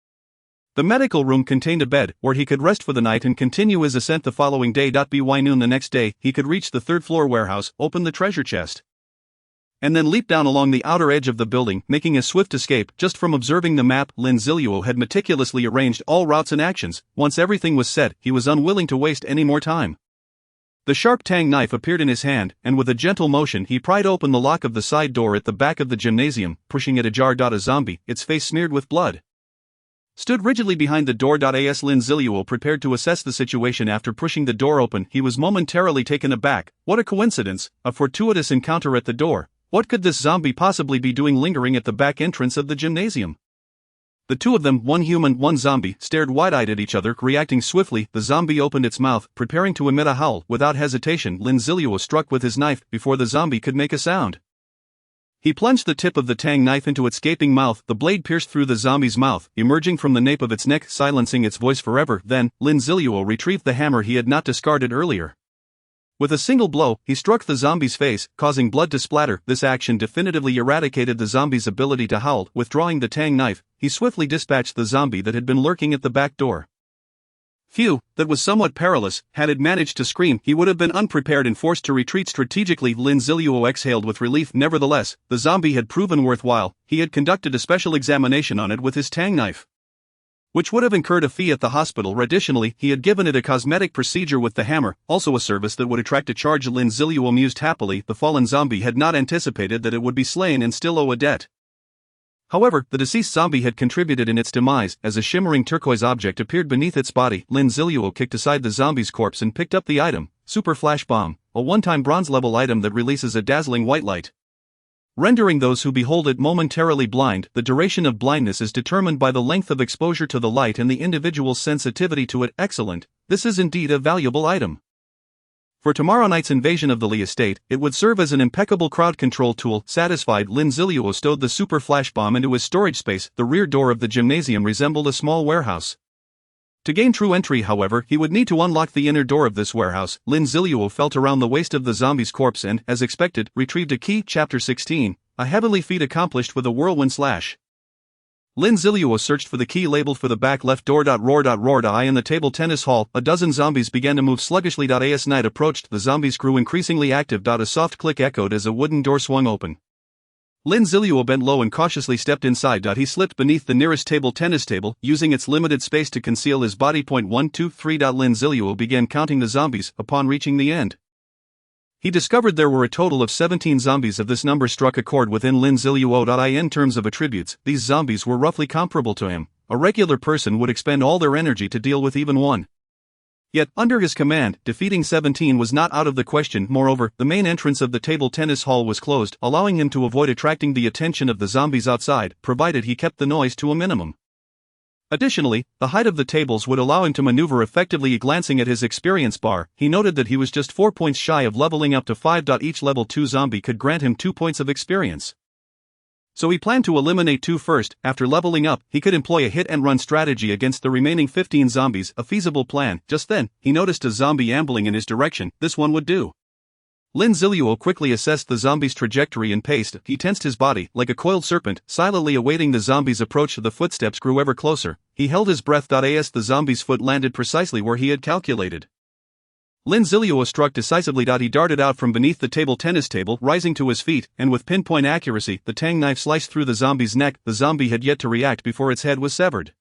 The medical room contained a bed, where he could rest for the night and continue his ascent the following day. By noon the next day, he could reach the 3rd floor warehouse, open the treasure chest, and then leap down along the outer edge of the building, making a swift escape. Just from observing the map, Lin Zilu had meticulously arranged all routes and actions. Once everything was set, he was unwilling to waste any more time. The sharp tang knife appeared in his hand, and with a gentle motion he pried open the lock of the side door at the back of the gymnasium, pushing it ajar. A zombie, its face smeared with blood, stood rigidly behind the door. As Lin Zilu prepared to assess the situation after pushing the door open, he was momentarily taken aback. What a coincidence, a fortuitous encounter at the door. What could this zombie possibly be doing lingering at the back entrance of the gymnasium? The two of them, one human, one zombie, stared wide-eyed at each other. Reacting swiftly, the zombie opened its mouth, preparing to emit a howl. Without hesitation, Lin Zilu struck with his knife before the zombie could make a sound. He plunged the tip of the tang knife into its gaping mouth. The blade pierced through the zombie's mouth, emerging from the nape of its neck, silencing its voice forever. Then, Lin Zilu retrieved the hammer he had not discarded earlier. With a single blow, he struck the zombie's face, causing blood to splatter. This action definitively eradicated the zombie's ability to howl. Withdrawing the tang knife, he swiftly dispatched the zombie that had been lurking at the back door. Phew, that was somewhat perilous. Had it managed to scream, he would have been unprepared and forced to retreat strategically. Lin Zilu exhaled with relief. Nevertheless, the zombie had proven worthwhile. He had conducted a special examination on it with his tang knife, which would have incurred a fee at the hospital. Additionally, he had given it a cosmetic procedure with the hammer, also a service that would attract a charge. Lin Zilu mused happily. The fallen zombie had not anticipated that it would be slain and still owe a debt. However, the deceased zombie had contributed in its demise, as a shimmering turquoise object appeared beneath its body. Lin Zilu kicked aside the zombie's corpse and picked up the item, Super Flash Bomb, a one-time bronze-level item that releases a dazzling white light, rendering those who behold it momentarily blind. The duration of blindness is determined by the length of exposure to the light and the individual's sensitivity to it. Excellent, this is indeed a valuable item. For tomorrow night's invasion of the Li estate, it would serve as an impeccable crowd control tool. Satisfied, Lin Zilu stowed the super flash bomb into his storage space. The rear door of the gymnasium resembled a small warehouse. To gain true entry, however, he would need to unlock the inner door of this warehouse. Lin Zilu felt around the waist of the zombie's corpse and, as expected, retrieved a key. Chapter 16, a heavenly feat accomplished with a whirlwind slash. Lin Zilu searched for the key labeled for the back left door. Roar. In the table tennis hall, a dozen zombies began to move sluggishly. As night approached, the zombies grew increasingly active. A soft click echoed as a wooden door swung open. Lin Zilu bent low and cautiously stepped inside. He slipped beneath the nearest tennis table, using its limited space to conceal his body. 1, 2, 3. Lin Zilu began counting the zombies. Upon reaching the end, he discovered there were a total of 17 zombies. Of this number struck a chord within Lin Zilu. In terms of attributes, these zombies were roughly comparable to him. A regular person would expend all their energy to deal with even one. Yet, under his command, defeating 17 was not out of the question. Moreover, the main entrance of the table tennis hall was closed, allowing him to avoid attracting the attention of the zombies outside, provided he kept the noise to a minimum. Additionally, the height of the tables would allow him to maneuver effectively. Glancing at his experience bar, he noted that he was just 4 points shy of leveling up to 5. Each level 2 zombie could grant him 2 points of experience. So he planned to eliminate 2 first. After leveling up, he could employ a hit-and-run strategy against the remaining 15 zombies, a feasible plan. Just then, he noticed a zombie ambling in his direction. This one would do. Lin Zilu quickly assessed the zombie's trajectory and pace. He tensed his body, like a coiled serpent, silently awaiting the zombie's approach. The footsteps grew ever closer. He held his breath. As the zombie's foot landed precisely where he had calculated, Lin Zilu struck decisively. He darted out from beneath the tennis table, rising to his feet, and with pinpoint accuracy, the tang knife sliced through the zombie's neck. The zombie had yet to react before its head was severed.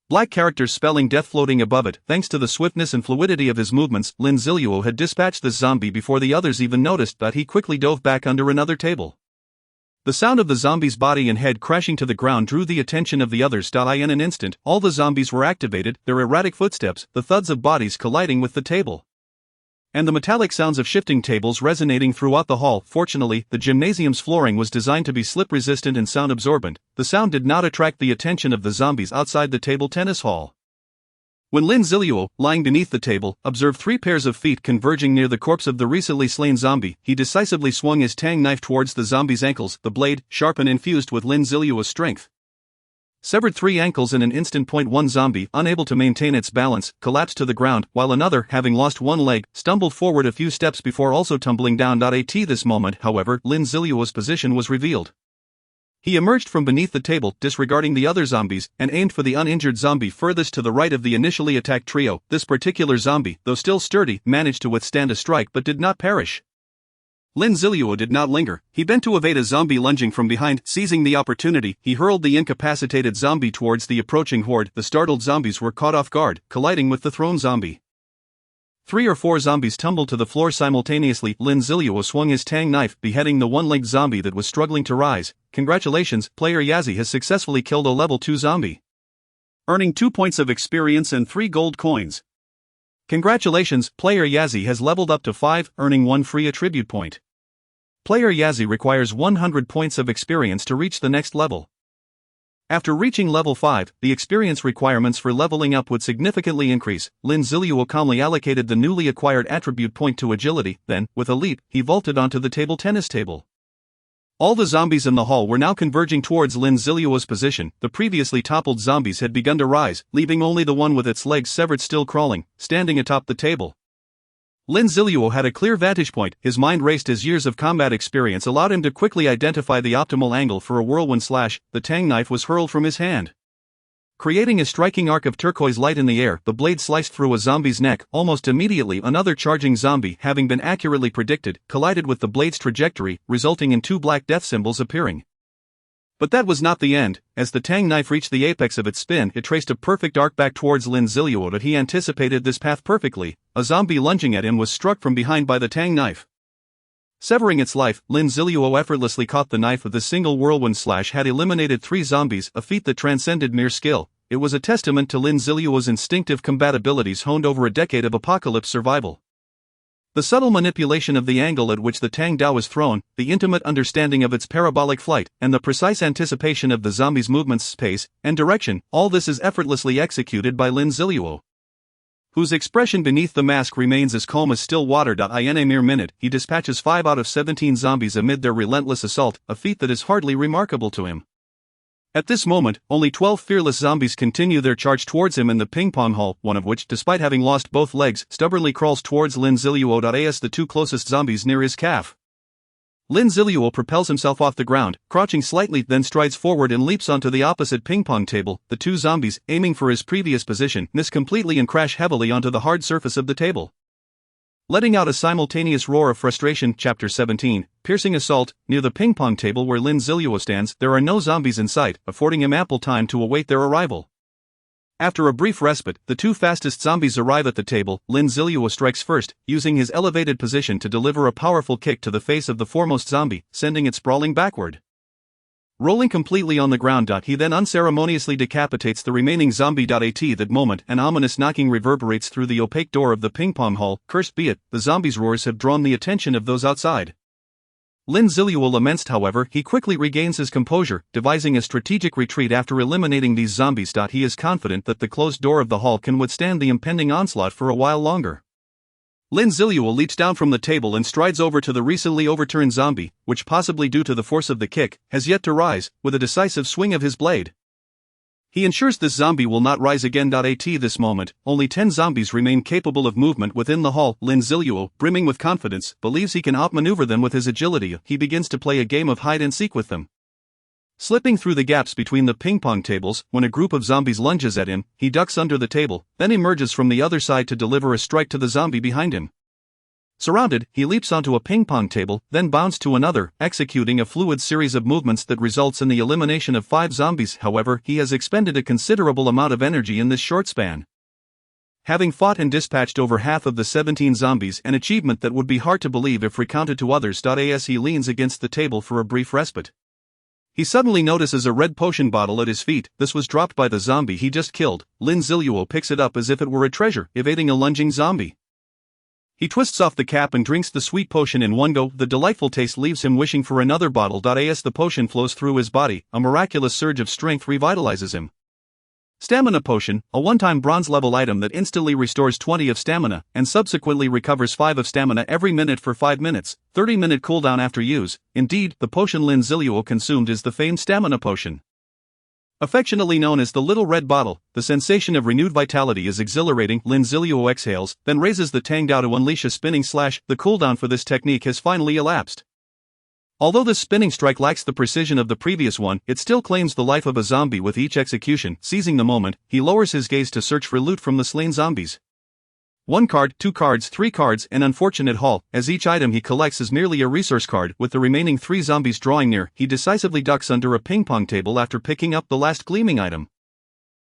Black characters spelling death floating above it. Thanks to the swiftness and fluidity of his movements, Lin Zilu had dispatched this zombie before the others even noticed. He quickly dove back under another table. The sound of the zombie's body and head crashing to the ground drew the attention of the others. In an instant, all the zombies were activated, their erratic footsteps, the thuds of bodies colliding with the table, and the metallic sounds of shifting tables resonating throughout the hall. Fortunately, the gymnasium's flooring was designed to be slip-resistant and sound-absorbent. The sound did not attract the attention of the zombies outside the table tennis hall. When Lin Zilu, lying beneath the table, observed 3 pairs of feet converging near the corpse of the recently slain zombie, he decisively swung his tang knife towards the zombie's ankles. The blade, sharp and infused with Lin Zilu's strength, severed 3 ankles in an instant. 1 zombie, unable to maintain its balance, collapsed to the ground, while another, having lost 1 leg, stumbled forward a few steps before also tumbling down. At this moment, however, Lin Zilu's position was revealed. He emerged from beneath the table, disregarding the other zombies, and aimed for the uninjured zombie furthest to the right of the initially attacked trio. This particular zombie, though still sturdy, managed to withstand a strike but did not perish. Lin Zilu did not linger. He bent to evade a zombie lunging from behind. Seizing the opportunity, he hurled the incapacitated zombie towards the approaching horde. The startled zombies were caught off guard, colliding with the thrown zombie. 3 or 4 zombies tumbled to the floor simultaneously. Lin Zilu swung his tang knife, beheading the one-legged zombie that was struggling to rise. Congratulations, player Yazi has successfully killed a level 2 zombie, earning 2 points of experience and 3 gold coins. Congratulations, player Yazi has leveled up to 5, earning 1 free attribute point. Player Yazi requires 100 points of experience to reach the next level. After reaching level 5, the experience requirements for leveling up would significantly increase. Lin Zilu calmly allocated the newly acquired attribute point to agility, then, with a leap, he vaulted onto the tennis table. All the zombies in the hall were now converging towards Lin Zilu's position. The previously toppled zombies had begun to rise, leaving only the one with its legs severed still crawling, standing atop the table. Lin Zilu had a clear vantage point. His mind raced as years of combat experience allowed him to quickly identify the optimal angle for a whirlwind slash. The tang knife was hurled from his hand, creating a striking arc of turquoise light in the air. The blade sliced through a zombie's neck. Almost immediately, another charging zombie, having been accurately predicted, collided with the blade's trajectory, resulting in 2 black death symbols appearing. But that was not the end. As the tang knife reached the apex of its spin, it traced a perfect arc back towards Lin Zilu. He anticipated this path perfectly. A zombie lunging at him was struck from behind by the tang knife, severing its life. Lin Zilu effortlessly caught the knife with a single whirlwind slash, had eliminated 3 zombies, a feat that transcended mere skill. It was a testament to Lin Zilu's instinctive combat abilities honed over a decade of apocalypse survival. The subtle manipulation of the angle at which the tang dao is thrown, the intimate understanding of its parabolic flight, and the precise anticipation of the zombie's movements, pace, and direction, all this is effortlessly executed by Lin Zilu. whose expression beneath the mask remains as calm as still water. In a mere minute, he dispatches 5 out of 17 zombies amid their relentless assault, a feat that is hardly remarkable to him. At this moment, only 12 fearless zombies continue their charge towards him in the ping-pong hall, one of which, despite having lost both legs, stubbornly crawls towards Lin Zilu. As the 2 closest zombies near his calf. Lin Zilu propels himself off the ground, crouching slightly, then strides forward and leaps onto the opposite ping-pong table. The 2 zombies, aiming for his previous position, miss completely and crash heavily onto the hard surface of the table. Letting out a simultaneous roar of frustration. Chapter 17, Piercing Assault. Near the ping-pong table where Lin Zilu stands, there are no zombies in sight, affording him ample time to await their arrival. After a brief respite, the 2 fastest zombies arrive at the table. Lin Zilu strikes first, using his elevated position to deliver a powerful kick to the face of the foremost zombie, sending it sprawling backward. Rolling completely on the ground, he then unceremoniously decapitates the remaining zombie. At that moment, an ominous knocking reverberates through the opaque door of the ping-pong hall. Cursed be it, the zombies' roars have drawn the attention of those outside. Lin Zilu lamented, however, he quickly regains his composure, devising a strategic retreat after eliminating these zombies. He is confident that the closed door of the hall can withstand the impending onslaught for a while longer. Lin Zilu leaps down from the table and strides over to the recently overturned zombie, which, possibly due to the force of the kick, has yet to rise, with a decisive swing of his blade. He ensures this zombie will not rise again. At this moment, only 10 zombies remain capable of movement within the hall. Lin Zilu, brimming with confidence, believes he can outmaneuver them with his agility. He begins to play a game of hide-and-seek with them. Slipping through the gaps between the ping-pong tables, when a group of zombies lunges at him, he ducks under the table, then emerges from the other side to deliver a strike to the zombie behind him. Surrounded, he leaps onto a ping-pong table, then bounds to another, executing a fluid series of movements that results in the elimination of 5 zombies. However, he has expended a considerable amount of energy in this short span. Having fought and dispatched over half of the 17 zombies, an achievement that would be hard to believe if recounted to others. As he leans against the table for a brief respite, he suddenly notices a red potion bottle at his feet. This was dropped by the zombie he just killed. Lin Zilu picks it up as if it were a treasure, evading a lunging zombie. He twists off the cap and drinks the sweet potion in one go. The delightful taste leaves him wishing for another bottle. As the potion flows through his body, a miraculous surge of strength revitalizes him. Stamina Potion, a one-time bronze-level item that instantly restores 20 of stamina, and subsequently recovers 5 of stamina every minute for 5 minutes, 30-minute cooldown after use. Indeed, the potion Lin Zilu consumed is the famed Stamina Potion. Affectionately known as the Little Red Bottle, the sensation of renewed vitality is exhilarating. Lin Zilu exhales, then raises the Tang Dao to unleash a spinning slash. The cooldown for this technique has finally elapsed. Although this spinning strike lacks the precision of the previous one, it still claims the life of a zombie with each execution. Seizing the moment, he lowers his gaze to search for loot from the slain zombies. 1 card, 2 cards, 3 cards, an unfortunate haul, as each item he collects is merely a resource card. With the remaining 3 zombies drawing near, he decisively ducks under a ping-pong table after picking up the last gleaming item,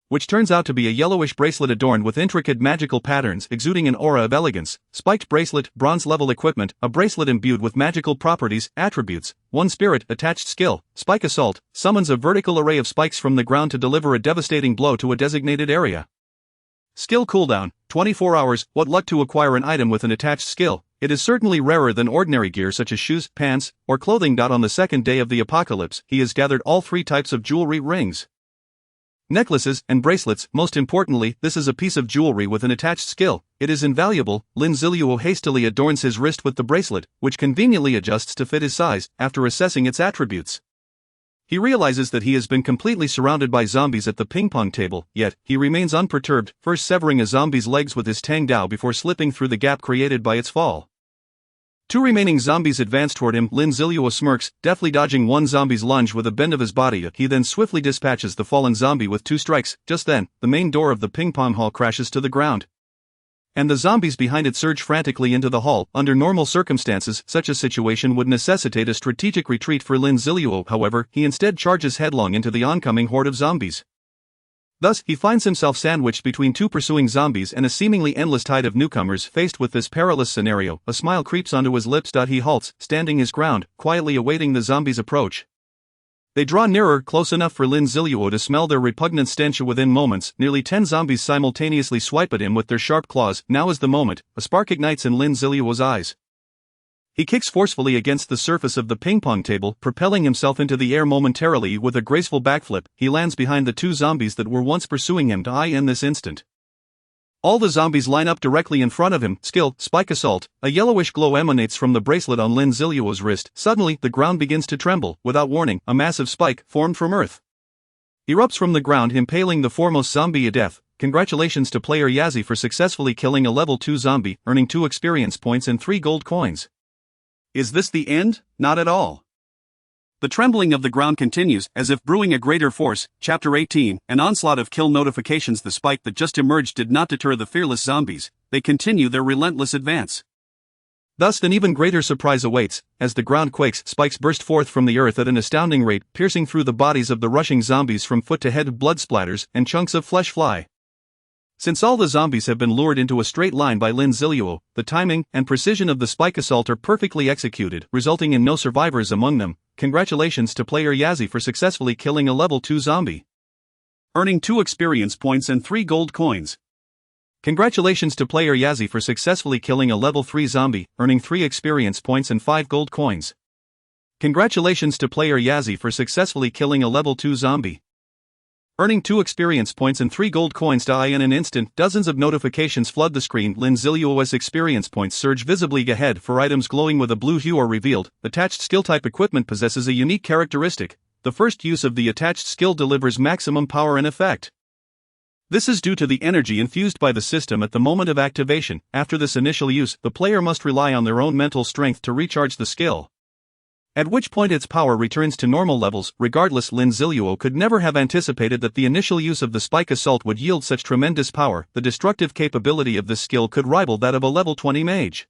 which turns out to be a yellowish bracelet adorned with intricate magical patterns exuding an aura of elegance. Spiked bracelet, bronze-level equipment, a bracelet imbued with magical properties, attributes, 1 spirit, attached skill, spike assault, summons a vertical array of spikes from the ground to deliver a devastating blow to a designated area. Skill cooldown, 24 hours. What luck to acquire an item with an attached skill. It is certainly rarer than ordinary gear such as shoes, pants, or clothing. On the second day of the apocalypse, he has gathered all 3 types of jewelry: rings, necklaces, and bracelets. Most importantly, this is a piece of jewelry with an attached skill. It is invaluable. Lin Zilu hastily adorns his wrist with the bracelet, which conveniently adjusts to fit his size. After assessing its attributes, he realizes that he has been completely surrounded by zombies at the ping-pong table, yet he remains unperturbed, first severing a zombie's legs with his Tang Dao before slipping through the gap created by its fall. 2 remaining zombies advance toward him. Lin Zilu smirks, deftly dodging one zombie's lunge with a bend of his body. He then swiftly dispatches the fallen zombie with 2 strikes. Just then, the main door of the ping-pong hall crashes to the ground, and the zombies behind it surge frantically into the hall. Under normal circumstances, such a situation would necessitate a strategic retreat for Lin Zilu. However, he instead charges headlong into the oncoming horde of zombies. Thus, he finds himself sandwiched between 2 pursuing zombies and a seemingly endless tide of newcomers. Faced with this perilous scenario, a smile creeps onto his lips. He halts, standing his ground, quietly awaiting the zombies' approach. They draw nearer, close enough for Lin Zilu to smell their repugnant stench. Within moments, nearly 10 zombies simultaneously swipe at him with their sharp claws. Now is the moment. A spark ignites in Lin Zilu's eyes. He kicks forcefully against the surface of the ping-pong table, propelling himself into the air momentarily. With a graceful backflip, he lands behind the 2 zombies that were once pursuing him. In this instant, All the zombies line up directly in front of him. Skill, Spike Assault. A yellowish glow emanates from the bracelet on Lin Zilu's wrist. Suddenly, the ground begins to tremble. Without warning, a massive spike, formed from earth, erupts from the ground, impaling the foremost zombie to death. Congratulations to player Yazzie for successfully killing a level 2 zombie, earning 2 experience points and 3 gold coins. Is this the end? Not at all. The trembling of the ground continues, as if brewing a greater force. Chapter 18, an onslaught of kill notifications. The spike that just emerged did not deter the fearless zombies, they continue their relentless advance. Thus an even greater surprise awaits, as the ground quakes. Spikes burst forth from the earth at an astounding rate, piercing through the bodies of the rushing zombies from foot to head. Blood splatters, and chunks of flesh fly. Since all the zombies have been lured into a straight line by Lin Zilu, the timing and precision of the spike assault are perfectly executed, resulting in no survivors among them. Congratulations to player Yazzie for successfully killing a level 2 zombie, earning 2 experience points and 3 gold coins. Congratulations to player Yazzie for successfully killing a level 3 zombie, earning 3 experience points and 5 gold coins. Congratulations to player Yazzie for successfully killing a level 2 zombie, earning 2 experience points and 3 gold coins. In an instant, dozens of notifications flood the screen. Lin Zilu's experience points surge visibly ahead for items glowing with a blue hue are revealed. Attached skill type equipment possesses a unique characteristic. The first use of the attached skill delivers maximum power and effect. This is due to the energy infused by the system at the moment of activation. After this initial use, the player must rely on their own mental strength to recharge the skill, at which point its power returns to normal levels. Regardless, Lin Zilu could never have anticipated that the initial use of the spike assault would yield such tremendous power. The destructive capability of this skill could rival that of a level 20 mage.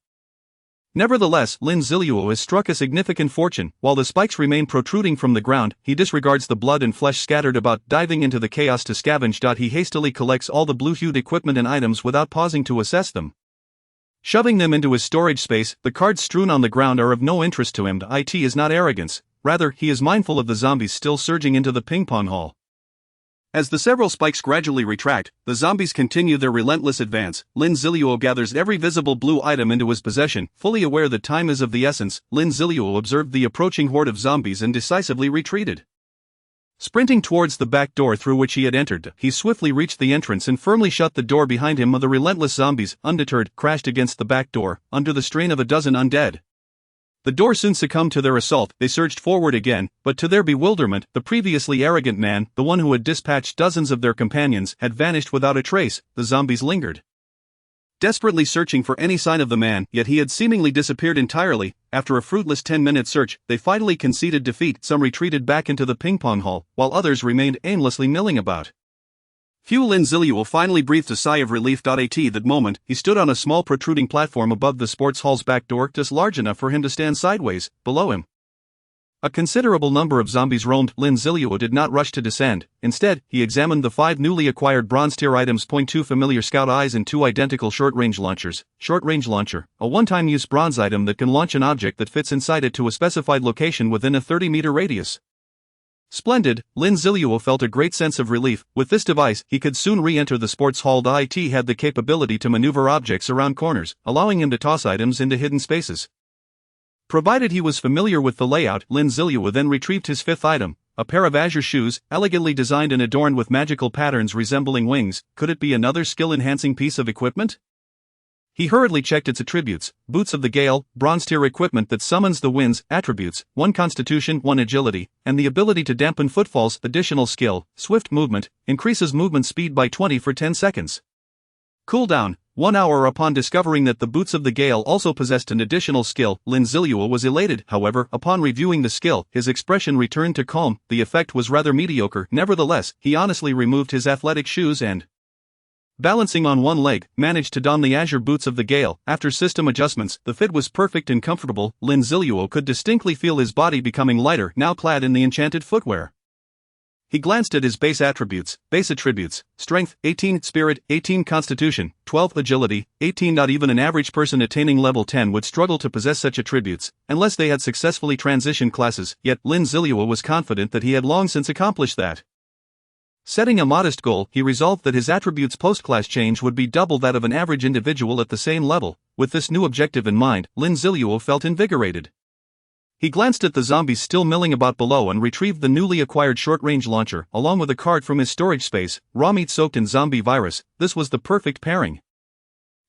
Nevertheless, Lin Zilu has struck a significant fortune. While the spikes remain protruding from the ground, he disregards the blood and flesh scattered about, diving into the chaos to scavenge. He hastily collects all the blue-hued equipment and items without pausing to assess them, shoving them into his storage space. The cards strewn on the ground are of no interest to him. It is not arrogance, rather, he is mindful of the zombies still surging into the ping-pong hall. As the several spikes gradually retract, the zombies continue their relentless advance. Lin Zilu gathers every visible blue item into his possession. Fully aware that time is of the essence, Lin Zilu observed the approaching horde of zombies and decisively retreated. Sprinting towards the back door through which he had entered, he swiftly reached the entrance and firmly shut the door behind him. The relentless zombies, undeterred, crashed against the back door, under the strain of a dozen undead. The door soon succumbed to their assault. They surged forward again, but to their bewilderment, the previously arrogant man, the one who had dispatched dozens of their companions, had vanished without a trace. The zombies lingered, desperately searching for any sign of the man, yet he had seemingly disappeared entirely. After a fruitless 10-minute search, they finally conceded defeat. Some retreated back into the ping-pong hall, while others remained aimlessly milling about. Lin Zilu finally breathed a sigh of relief. At that moment, he stood on a small protruding platform above the sports hall's back door, just large enough for him to stand sideways. Below him, a considerable number of zombies roamed. Lin Zilu did not rush to descend. Instead, he examined the 5 newly acquired bronze-tier items. 2 familiar scout eyes and 2 identical short-range launchers. Short-range launcher, a one-time-use bronze item that can launch an object that fits inside it to a specified location within a 30-meter radius. Splendid, Lin Zilu felt a great sense of relief. With this device, he could soon re-enter the sports hall. It had the capability to maneuver objects around corners, allowing him to toss items into hidden spaces. Provided he was familiar with the layout, Lin Zilu then retrieved his 5th item, a pair of azure shoes, elegantly designed and adorned with magical patterns resembling wings. Could it be another skill-enhancing piece of equipment? He hurriedly checked its attributes. Boots of the Gale, bronze-tier equipment that summons the winds. Attributes, 1 constitution, 1 agility, and the ability to dampen footfalls. Additional skill, swift movement, increases movement speed by 20 for 10 seconds. Cooldown, 1 hour. Upon discovering that the Boots of the Gale also possessed an additional skill, Lin Zilu was elated. However, upon reviewing the skill, his expression returned to calm. The effect was rather mediocre. Nevertheless, he honestly removed his athletic shoes and, balancing on one leg, managed to don the azure boots of the Gale. After system adjustments, the fit was perfect and comfortable. Lin Zilu could distinctly feel his body becoming lighter, now clad in the enchanted footwear. He glanced at his base attributes. Strength, 18, Spirit, 18, Constitution, 12, Agility, 18. Not even an average person attaining level 10 would struggle to possess such attributes, unless they had successfully transitioned classes, yet Lin Zilu was confident that he had long since accomplished that. Setting a modest goal, he resolved that his attributes post-class change would be double that of an average individual at the same level. With this new objective in mind, Lin Zilu felt invigorated. He glanced at the zombies still milling about below and retrieved the newly acquired short-range launcher, along with a card from his storage space, raw meat soaked in zombie virus. This was the perfect pairing.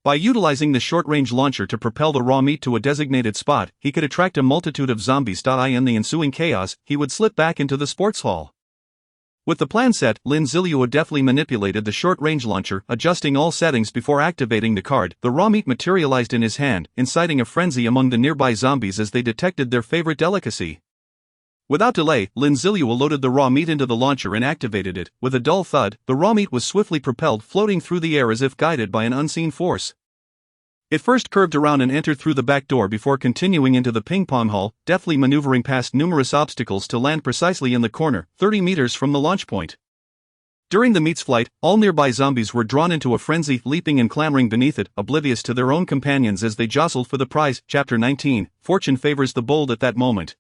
By utilizing the short-range launcher to propel the raw meat to a designated spot, he could attract a multitude of zombies. In the ensuing chaos, he would slip back into the sports hall. With the plan set, Lin Zilu deftly manipulated the short-range launcher, adjusting all settings before activating the card. The raw meat materialized in his hand, inciting a frenzy among the nearby zombies as they detected their favorite delicacy. Without delay, Lin Zilu loaded the raw meat into the launcher and activated it. With a dull thud, the raw meat was swiftly propelled, floating through the air as if guided by an unseen force. It first curved around and entered through the back door before continuing into the ping-pong hall, deftly maneuvering past numerous obstacles to land precisely in the corner, 30 meters from the launch point. During the meat's flight, all nearby zombies were drawn into a frenzy, leaping and clamoring beneath it, oblivious to their own companions as they jostled for the prize. Chapter 19, Fortune favors the bold. At that moment,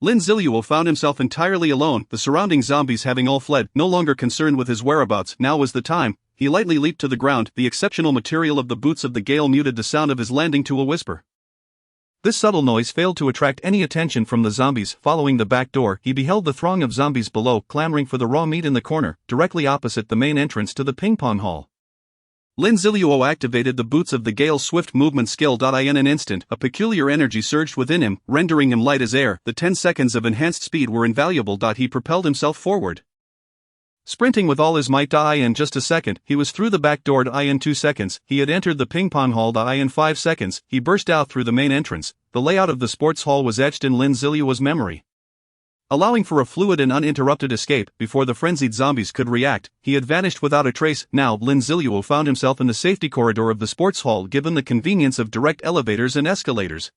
Lin Zilu found himself entirely alone, the surrounding zombies having all fled. No longer concerned with his whereabouts, now was the time. He lightly leaped to the ground. The exceptional material of the boots of the Gale muted the sound of his landing to a whisper. This subtle noise failed to attract any attention from the zombies. Following the back door, he beheld the throng of zombies below, clamoring for the raw meat in the corner, directly opposite the main entrance to the ping-pong hall. Lin Zilu activated the boots of the Gale's swift movement skill. In an instant, a peculiar energy surged within him, rendering him light as air. The 10 seconds of enhanced speed were invaluable. He propelled himself forward, sprinting with all his might. In just a second, he was through the back door. In 2 seconds, he had entered the ping-pong hall. In 5 seconds, he burst out through the main entrance. The layout of the sports hall was etched in Lin Zilu's memory, allowing for a fluid and uninterrupted escape. Before the frenzied zombies could react, he had vanished without a trace. Now, Lin Zilu found himself in the safety corridor of the sports hall, given the convenience of direct elevators and escalators.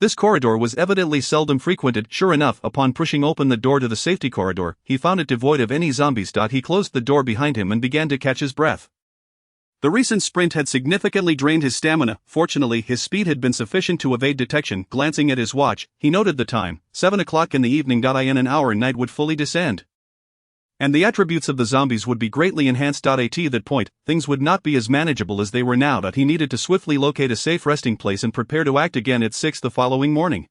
This corridor was evidently seldom frequented. Sure enough, upon pushing open the door to the safety corridor, he found it devoid of any zombies. He closed the door behind him and began to catch his breath. The recent sprint had significantly drained his stamina. Fortunately, his speed had been sufficient to evade detection. Glancing at his watch, he noted the time, 7 o'clock in the evening. In an hour, night would fully descend, and the attributes of the zombies would be greatly enhanced. At that point, things would not be as manageable as they were now. He needed to swiftly locate a safe resting place and prepare to act again at 6 the following morning.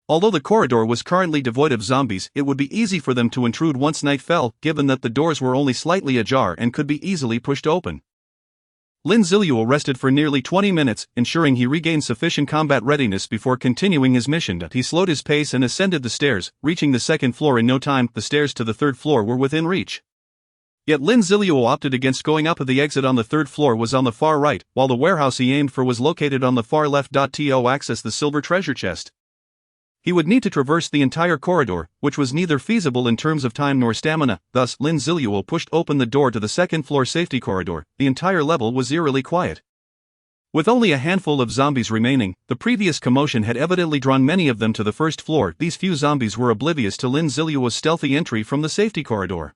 Although the corridor was currently devoid of zombies, it would be easy for them to intrude once night fell, given that the doors were only slightly ajar and could be easily pushed open. Lin Zilu rested for nearly 20 minutes, ensuring he regained sufficient combat readiness before continuing his mission. He slowed his pace and ascended the stairs, reaching the second floor in no time. The stairs to the third floor were within reach. Yet Lin Zilu opted against going up. The exit on the third floor was on the far right, while the warehouse he aimed for was located on the far left. To access the silver treasure chest, he would need to traverse the entire corridor, which was neither feasible in terms of time nor stamina. Thus, Lin Zilu pushed open the door to the second-floor safety corridor. The entire level was eerily quiet. With only a handful of zombies remaining, the previous commotion had evidently drawn many of them to the first floor. These few zombies were oblivious to Lin Zilu's stealthy entry from the safety corridor.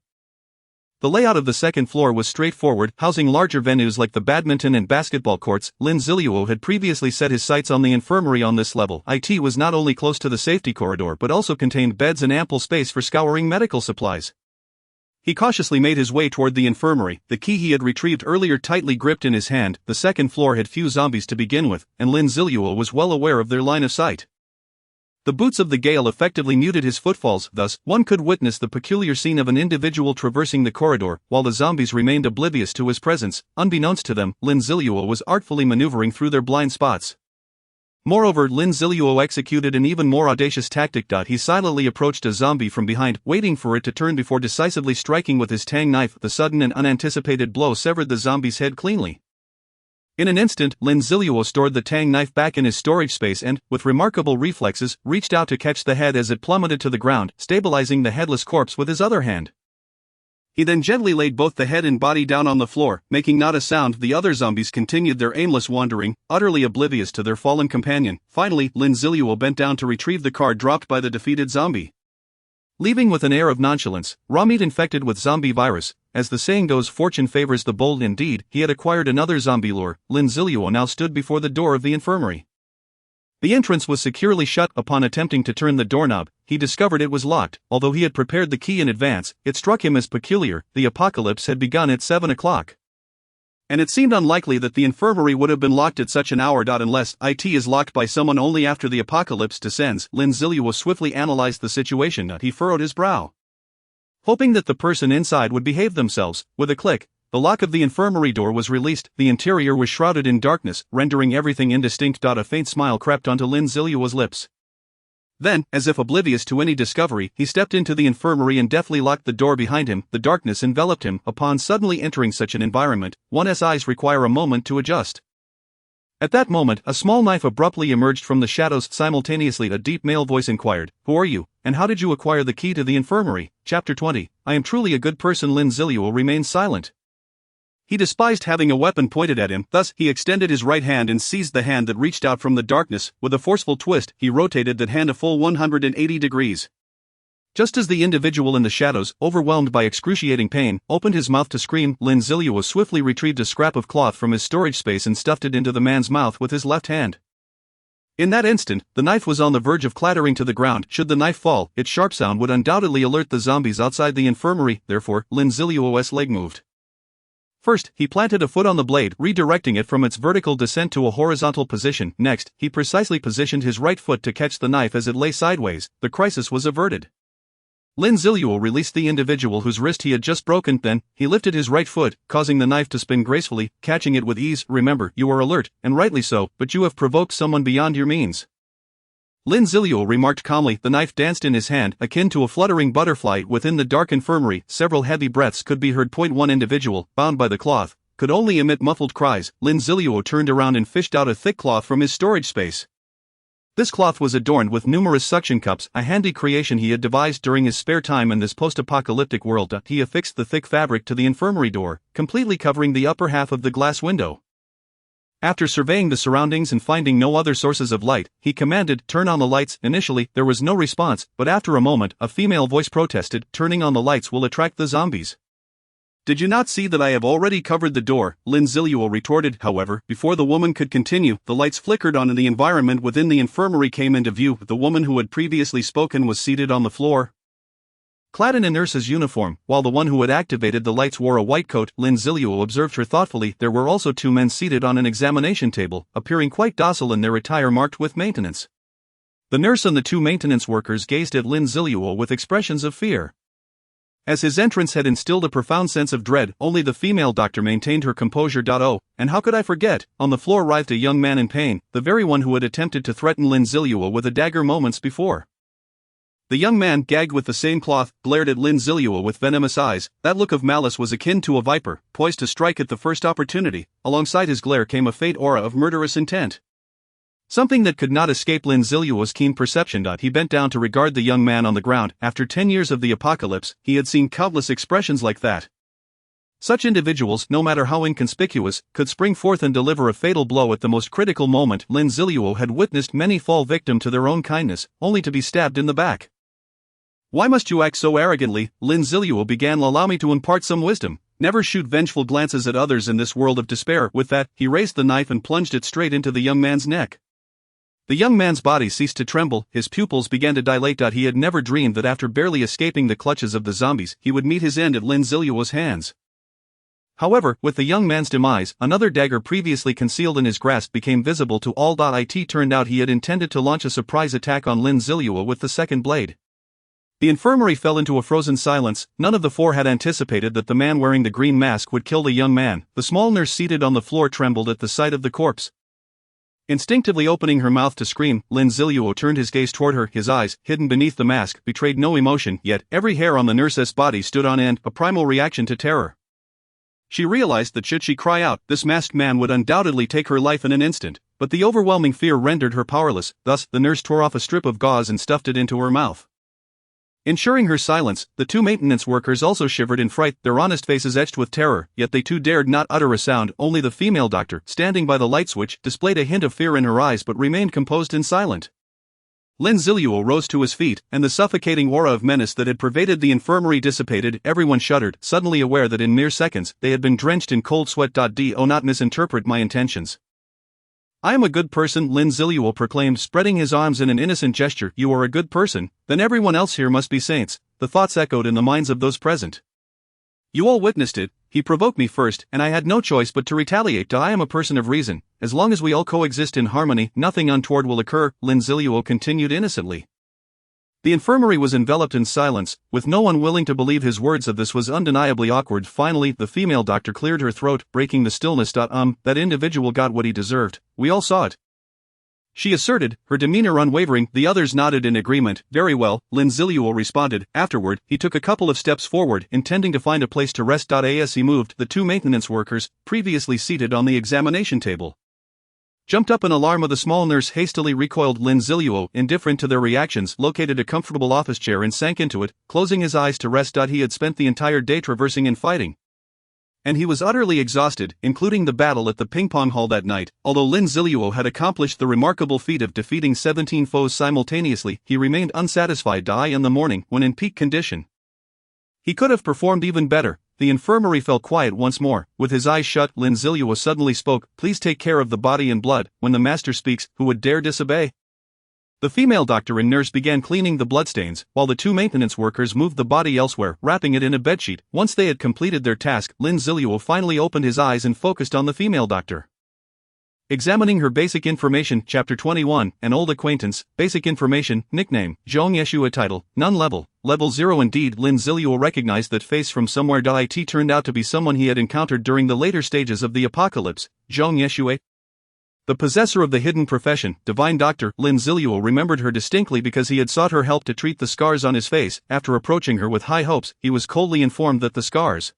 The layout of the second floor was straightforward, housing larger venues like the badminton and basketball courts. Lin Zilu had previously set his sights on the infirmary on this level. It was not only close to the safety corridor but also contained beds and ample space for scouring medical supplies. He cautiously made his way toward the infirmary, the key he had retrieved earlier tightly gripped in his hand. The second floor had few zombies to begin with, and Lin Zilu was well aware of their line of sight. The boots of the Gale effectively muted his footfalls, thus, one could witness the peculiar scene of an individual traversing the corridor, while the zombies remained oblivious to his presence. Unbeknownst to them, Lin Zilu was artfully maneuvering through their blind spots. Moreover, Lin Zilu executed an even more audacious tactic. He silently approached a zombie from behind, waiting for it to turn before decisively striking with his tang knife. The sudden and unanticipated blow severed the zombie's head cleanly. In an instant, Lin Zilu stored the tang knife back in his storage space and, with remarkable reflexes, reached out to catch the head as it plummeted to the ground, stabilizing the headless corpse with his other hand. He then gently laid both the head and body down on the floor, making not a sound. The other zombies continued their aimless wandering, utterly oblivious to their fallen companion. Finally, Lin Zilu bent down to retrieve the card dropped by the defeated zombie, leaving with an air of nonchalance, raw meat infected with zombie virus. As the saying goes, fortune favors the bold. Indeed, he had acquired another zombie lure. Lin Zilu now stood before the door of the infirmary. The entrance was securely shut. Upon attempting to turn the doorknob, he discovered it was locked. Although he had prepared the key in advance, it struck him as peculiar. The apocalypse had begun at 7 o'clock. And it seemed unlikely that the infirmary would have been locked at such an hour. Unless it is locked by someone only after the apocalypse descends. Lin Zilu swiftly analyzed the situation. He furrowed his brow, hoping that the person inside would behave themselves. With a click, the lock of the infirmary door was released. The interior was shrouded in darkness, rendering everything indistinct. A faint smile crept onto Lin Zilu's lips. Then, as if oblivious to any discovery, he stepped into the infirmary and deftly locked the door behind him. The darkness enveloped him. Upon suddenly entering such an environment, one's eyes require a moment to adjust. At that moment, a small knife abruptly emerged from the shadows. Simultaneously, a deep male voice inquired, "Who are you, and how did you acquire the key to the infirmary?" Chapter 20. I am truly a good person. Lin Zilu remained silent. He despised having a weapon pointed at him, thus he extended his right hand and seized the hand that reached out from the darkness. With a forceful twist, he rotated that hand a full 180 degrees. Just as the individual in the shadows, overwhelmed by excruciating pain, opened his mouth to scream, Lin Zilu swiftly retrieved a scrap of cloth from his storage space and stuffed it into the man's mouth with his left hand. In that instant, the knife was on the verge of clattering to the ground. Should the knife fall, its sharp sound would undoubtedly alert the zombies outside the infirmary. Therefore, Lin Zilu's leg moved. First, he planted a foot on the blade, redirecting it from its vertical descent to a horizontal position. Next, he precisely positioned his right foot to catch the knife as it lay sideways. The crisis was averted. Lin Zilu released the individual whose wrist he had just broken. Then, he lifted his right foot, causing the knife to spin gracefully, catching it with ease. Remember, you are alert, and rightly so, but you have provoked someone beyond your means. Lin Zilu remarked calmly. The knife danced in his hand, akin to a fluttering butterfly. Within the dark infirmary, several heavy breaths could be heard. One individual, bound by the cloth, could only emit muffled cries. Lin Zilu turned around and fished out a thick cloth from his storage space. This cloth was adorned with numerous suction cups, a handy creation he had devised during his spare time in this post-apocalyptic world. He affixed the thick fabric to the infirmary door, completely covering the upper half of the glass window. After surveying the surroundings and finding no other sources of light, he commanded, "Turn on the lights." Initially, there was no response, but after a moment, a female voice protested, "Turning on the lights will attract the zombies." "Did you not see that I have already covered the door?" Lin Zilu retorted. However, before the woman could continue, the lights flickered on and the environment within the infirmary came into view. The woman who had previously spoken was seated on the floor, clad in a nurse's uniform, while the one who had activated the lights wore a white coat. Lin Zilu observed her thoughtfully. There were also two men seated on an examination table, appearing quite docile in their attire marked with maintenance. The nurse and the two maintenance workers gazed at Lin Zilu with expressions of fear. As his entrance had instilled a profound sense of dread, only the female doctor maintained her composure. Oh, and how could I forget? On the floor writhed a young man in pain, the very one who had attempted to threaten Lin Zilu with a dagger moments before. The young man, gagged with the same cloth, glared at Lin Zilu with venomous eyes. That look of malice was akin to a viper, poised to strike at the first opportunity. Alongside his glare came a faint aura of murderous intent, something that could not escape Lin Zilu's keen perception. He bent down to regard the young man on the ground. After 10 years of the apocalypse, he had seen countless expressions like that. Such individuals, no matter how inconspicuous, could spring forth and deliver a fatal blow at the most critical moment. Lin Zilu had witnessed many fall victim to their own kindness, only to be stabbed in the back. "Why must you act so arrogantly?" Lin Zilu began. "Allow me to impart some wisdom. Never shoot vengeful glances at others in this world of despair." With that, he raised the knife and plunged it straight into the young man's neck. The young man's body ceased to tremble, his pupils began to dilate. He had never dreamed that after barely escaping the clutches of the zombies, he would meet his end at Lin Zilu's hands. However, with the young man's demise, another dagger previously concealed in his grasp became visible to all. It turned out he had intended to launch a surprise attack on Lin Zilu with the second blade. The infirmary fell into a frozen silence. None of the four had anticipated that the man wearing the green mask would kill the young man. The small nurse seated on the floor trembled at the sight of the corpse. Instinctively opening her mouth to scream, Lin Zilu turned his gaze toward her. His eyes, hidden beneath the mask, betrayed no emotion, yet every hair on the nurse's body stood on end, a primal reaction to terror. She realized that should she cry out, this masked man would undoubtedly take her life in an instant, but the overwhelming fear rendered her powerless. Thus, the nurse tore off a strip of gauze and stuffed it into her mouth. Ensuring her silence, the two maintenance workers also shivered in fright, their honest faces etched with terror, yet they too dared not utter a sound. Only the female doctor, standing by the light switch, displayed a hint of fear in her eyes but remained composed and silent. Lin Zilu rose to his feet, and the suffocating aura of menace that had pervaded the infirmary dissipated. Everyone shuddered, suddenly aware that in mere seconds, they had been drenched in cold sweat. Do not misinterpret my intentions. I am a good person, Lin Zilu proclaimed, spreading his arms in an innocent gesture. You are a good person, then everyone else here must be saints, the thoughts echoed in the minds of those present. You all witnessed it. He provoked me first, and I had no choice but to retaliate. I am a person of reason. As long as we all coexist in harmony, nothing untoward will occur, Lin Zilu continued innocently. The infirmary was enveloped in silence, with no one willing to believe his words. This was undeniably awkward. Finally, the female doctor cleared her throat, breaking the stillness. That individual got what he deserved. We all saw it, she asserted, her demeanor unwavering. The others nodded in agreement. Very well, Lin Zilu responded. Afterward, he took a couple of steps forward, intending to find a place to rest. As he moved, the two maintenance workers, previously seated on the examination table, jumped up in alarm. The small nurse hastily recoiled. Lin Zilu, indifferent to their reactions, located a comfortable office chair and sank into it, closing his eyes to rest. He had spent the entire day traversing and fighting, and he was utterly exhausted, including the battle at the ping-pong hall that night. Although Lin Zilu had accomplished the remarkable feat of defeating 17 foes simultaneously, he remained unsatisfied. In the morning, when in peak condition, he could have performed even better. The infirmary fell quiet once more. With his eyes shut, Lin Zilu suddenly spoke. Please take care of the body and blood. When the master speaks, who would dare disobey? The female doctor and nurse began cleaning the bloodstains, while the two maintenance workers moved the body elsewhere, wrapping it in a bedsheet. Once they had completed their task, Lin Zilu finally opened his eyes and focused on the female doctor. Examining her basic information. Chapter 21, An Old Acquaintance. Basic information, nickname, Zhong Yeshua. Title, None. Level 0. Indeed, Lin Zilu recognized that face from somewhere. It turned out to be someone he had encountered during the later stages of the apocalypse. Zhong Yeshua, the possessor of the hidden profession, Divine Doctor. Lin Zilu remembered her distinctly because he had sought her help to treat the scars on his face. After approaching her with high hopes, he was coldly informed that the scars,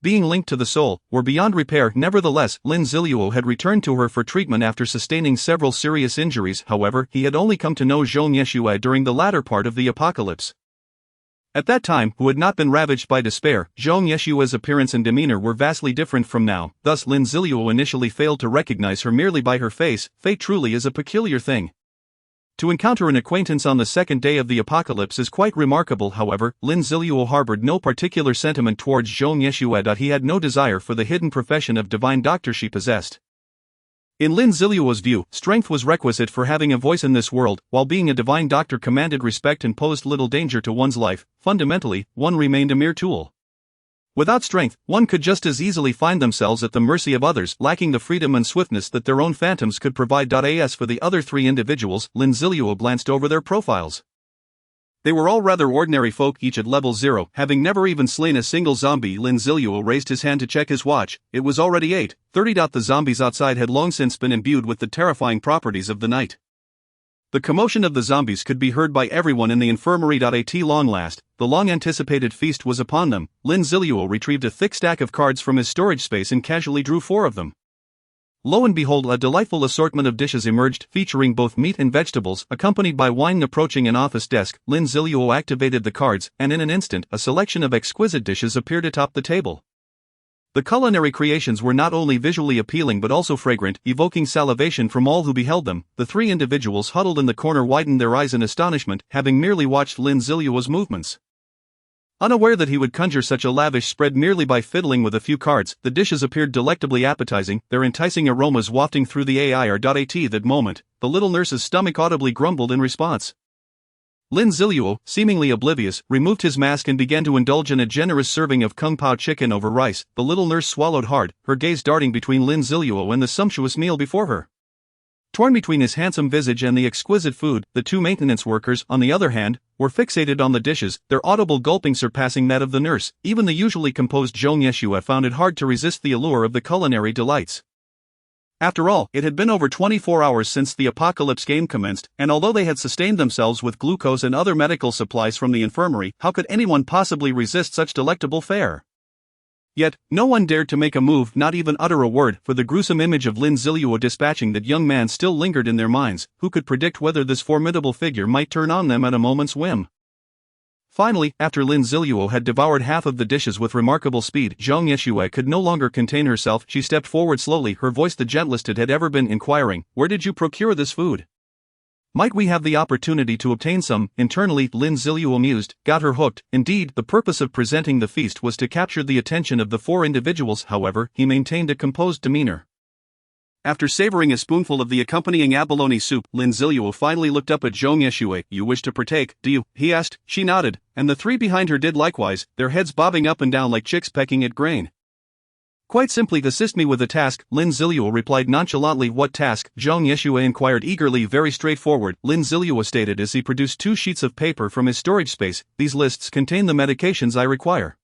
being linked to the soul, were beyond repair. Nevertheless, Lin Zilu had returned to her for treatment after sustaining several serious injuries. However, he had only come to know Zhong Yeshua during the latter part of the apocalypse. At that time, who had not been ravaged by despair, Zhong Yeshua's appearance and demeanor were vastly different from now. Thus, Lin Zilu initially failed to recognize her merely by her face. Fate truly is a peculiar thing. To encounter an acquaintance on the second day of the apocalypse is quite remarkable. However, Lin Zilu harbored no particular sentiment towards Zhong Yeshua. He had no desire for the hidden profession of divine doctor she possessed. In Lin Zilu's view, strength was requisite for having a voice in this world, while being a divine doctor commanded respect and posed little danger to one's life. Fundamentally, one remained a mere tool. Without strength, one could just as easily find themselves at the mercy of others, lacking the freedom and swiftness that their own phantoms could provide. As for the other three individuals, Lin Zilu glanced over their profiles. They were all rather ordinary folk, each at level 0, having never even slain a single zombie. Lin Zilu raised his hand to check his watch. It was already 8:30. The zombies outside had long since been imbued with the terrifying properties of the night. The commotion of the zombies could be heard by everyone in the infirmary. At long last, the long-anticipated feast was upon them. Lin Zilu retrieved a thick stack of cards from his storage space and casually drew 4 of them. Lo and behold, a delightful assortment of dishes emerged, featuring both meat and vegetables, accompanied by wine. Approaching an office desk, Lin Zilu activated the cards, and in an instant, a selection of exquisite dishes appeared atop the table. The culinary creations were not only visually appealing but also fragrant, evoking salivation from all who beheld them. The three individuals huddled in the corner widened their eyes in astonishment, having merely watched Lin Zilu's movements. Unaware that he would conjure such a lavish spread merely by fiddling with a few cards, the dishes appeared delectably appetizing, their enticing aromas wafting through the air. At that moment, the little nurse's stomach audibly grumbled in response. Lin Zilu, seemingly oblivious, removed his mask and began to indulge in a generous serving of kung pao chicken over rice. The little nurse swallowed hard, her gaze darting between Lin Zilu and the sumptuous meal before her. Torn between his handsome visage and the exquisite food, the two maintenance workers, on the other hand, were fixated on the dishes, their audible gulping surpassing that of the nurse. Even the usually composed Zhong Yeshua found it hard to resist the allure of the culinary delights. After all, it had been over 24 hours since the apocalypse game commenced, and although they had sustained themselves with glucose and other medical supplies from the infirmary, how could anyone possibly resist such delectable fare? Yet, no one dared to make a move, not even utter a word, for the gruesome image of Lin Zilu dispatching that young man still lingered in their minds. Who could predict whether this formidable figure might turn on them at a moment's whim? Finally, after Lin Zilu had devoured half of the dishes with remarkable speed, Zhong Yeshua could no longer contain herself. She stepped forward slowly, her voice the gentlest it had ever been, inquiring, "Where did you procure this food? Might we have the opportunity to obtain some?" Internally, Lin Zilu mused, got her hooked. Indeed, the purpose of presenting the feast was to capture the attention of the 4 individuals. However, he maintained a composed demeanor. After savoring a spoonful of the accompanying abalone soup, Lin Zilu finally looked up at Zhong Yeshue. "You wish to partake, do you?" he asked. She nodded, and the three behind her did likewise, their heads bobbing up and down like chicks pecking at grain. "Quite simply assist me with a task," Lin Zilu replied nonchalantly. "What task?" Zhong Yeshue inquired eagerly. "Very straightforward," Lin Zilu stated as he produced 2 sheets of paper from his storage space. "These lists contain the medications I require.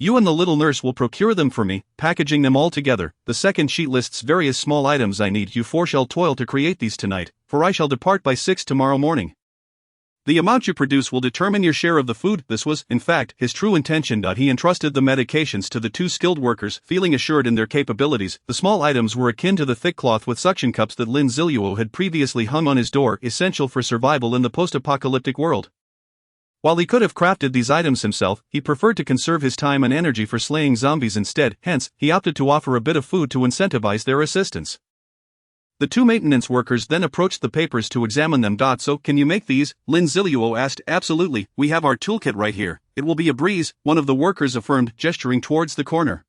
You and the little nurse will procure them for me, packaging them all together. The second sheet lists various small items I need. You 4 shall toil to create these tonight, for I shall depart by 6 tomorrow morning. The amount you produce will determine your share of the food." This was, in fact, his true intention. He entrusted the medications to the 2 skilled workers, feeling assured in their capabilities. The small items were akin to the thick cloth with suction cups that Lin Zilu had previously hung on his door, essential for survival in the post-apocalyptic world. While he could have crafted these items himself, he preferred to conserve his time and energy for slaying zombies instead, hence, he opted to offer a bit of food to incentivize their assistance. The 2 maintenance workers then approached the papers to examine them. "So, can you make these?" Lin Zilu asked. "Absolutely, we have our toolkit right here. It will be a breeze," one of the workers affirmed, gesturing towards the corner.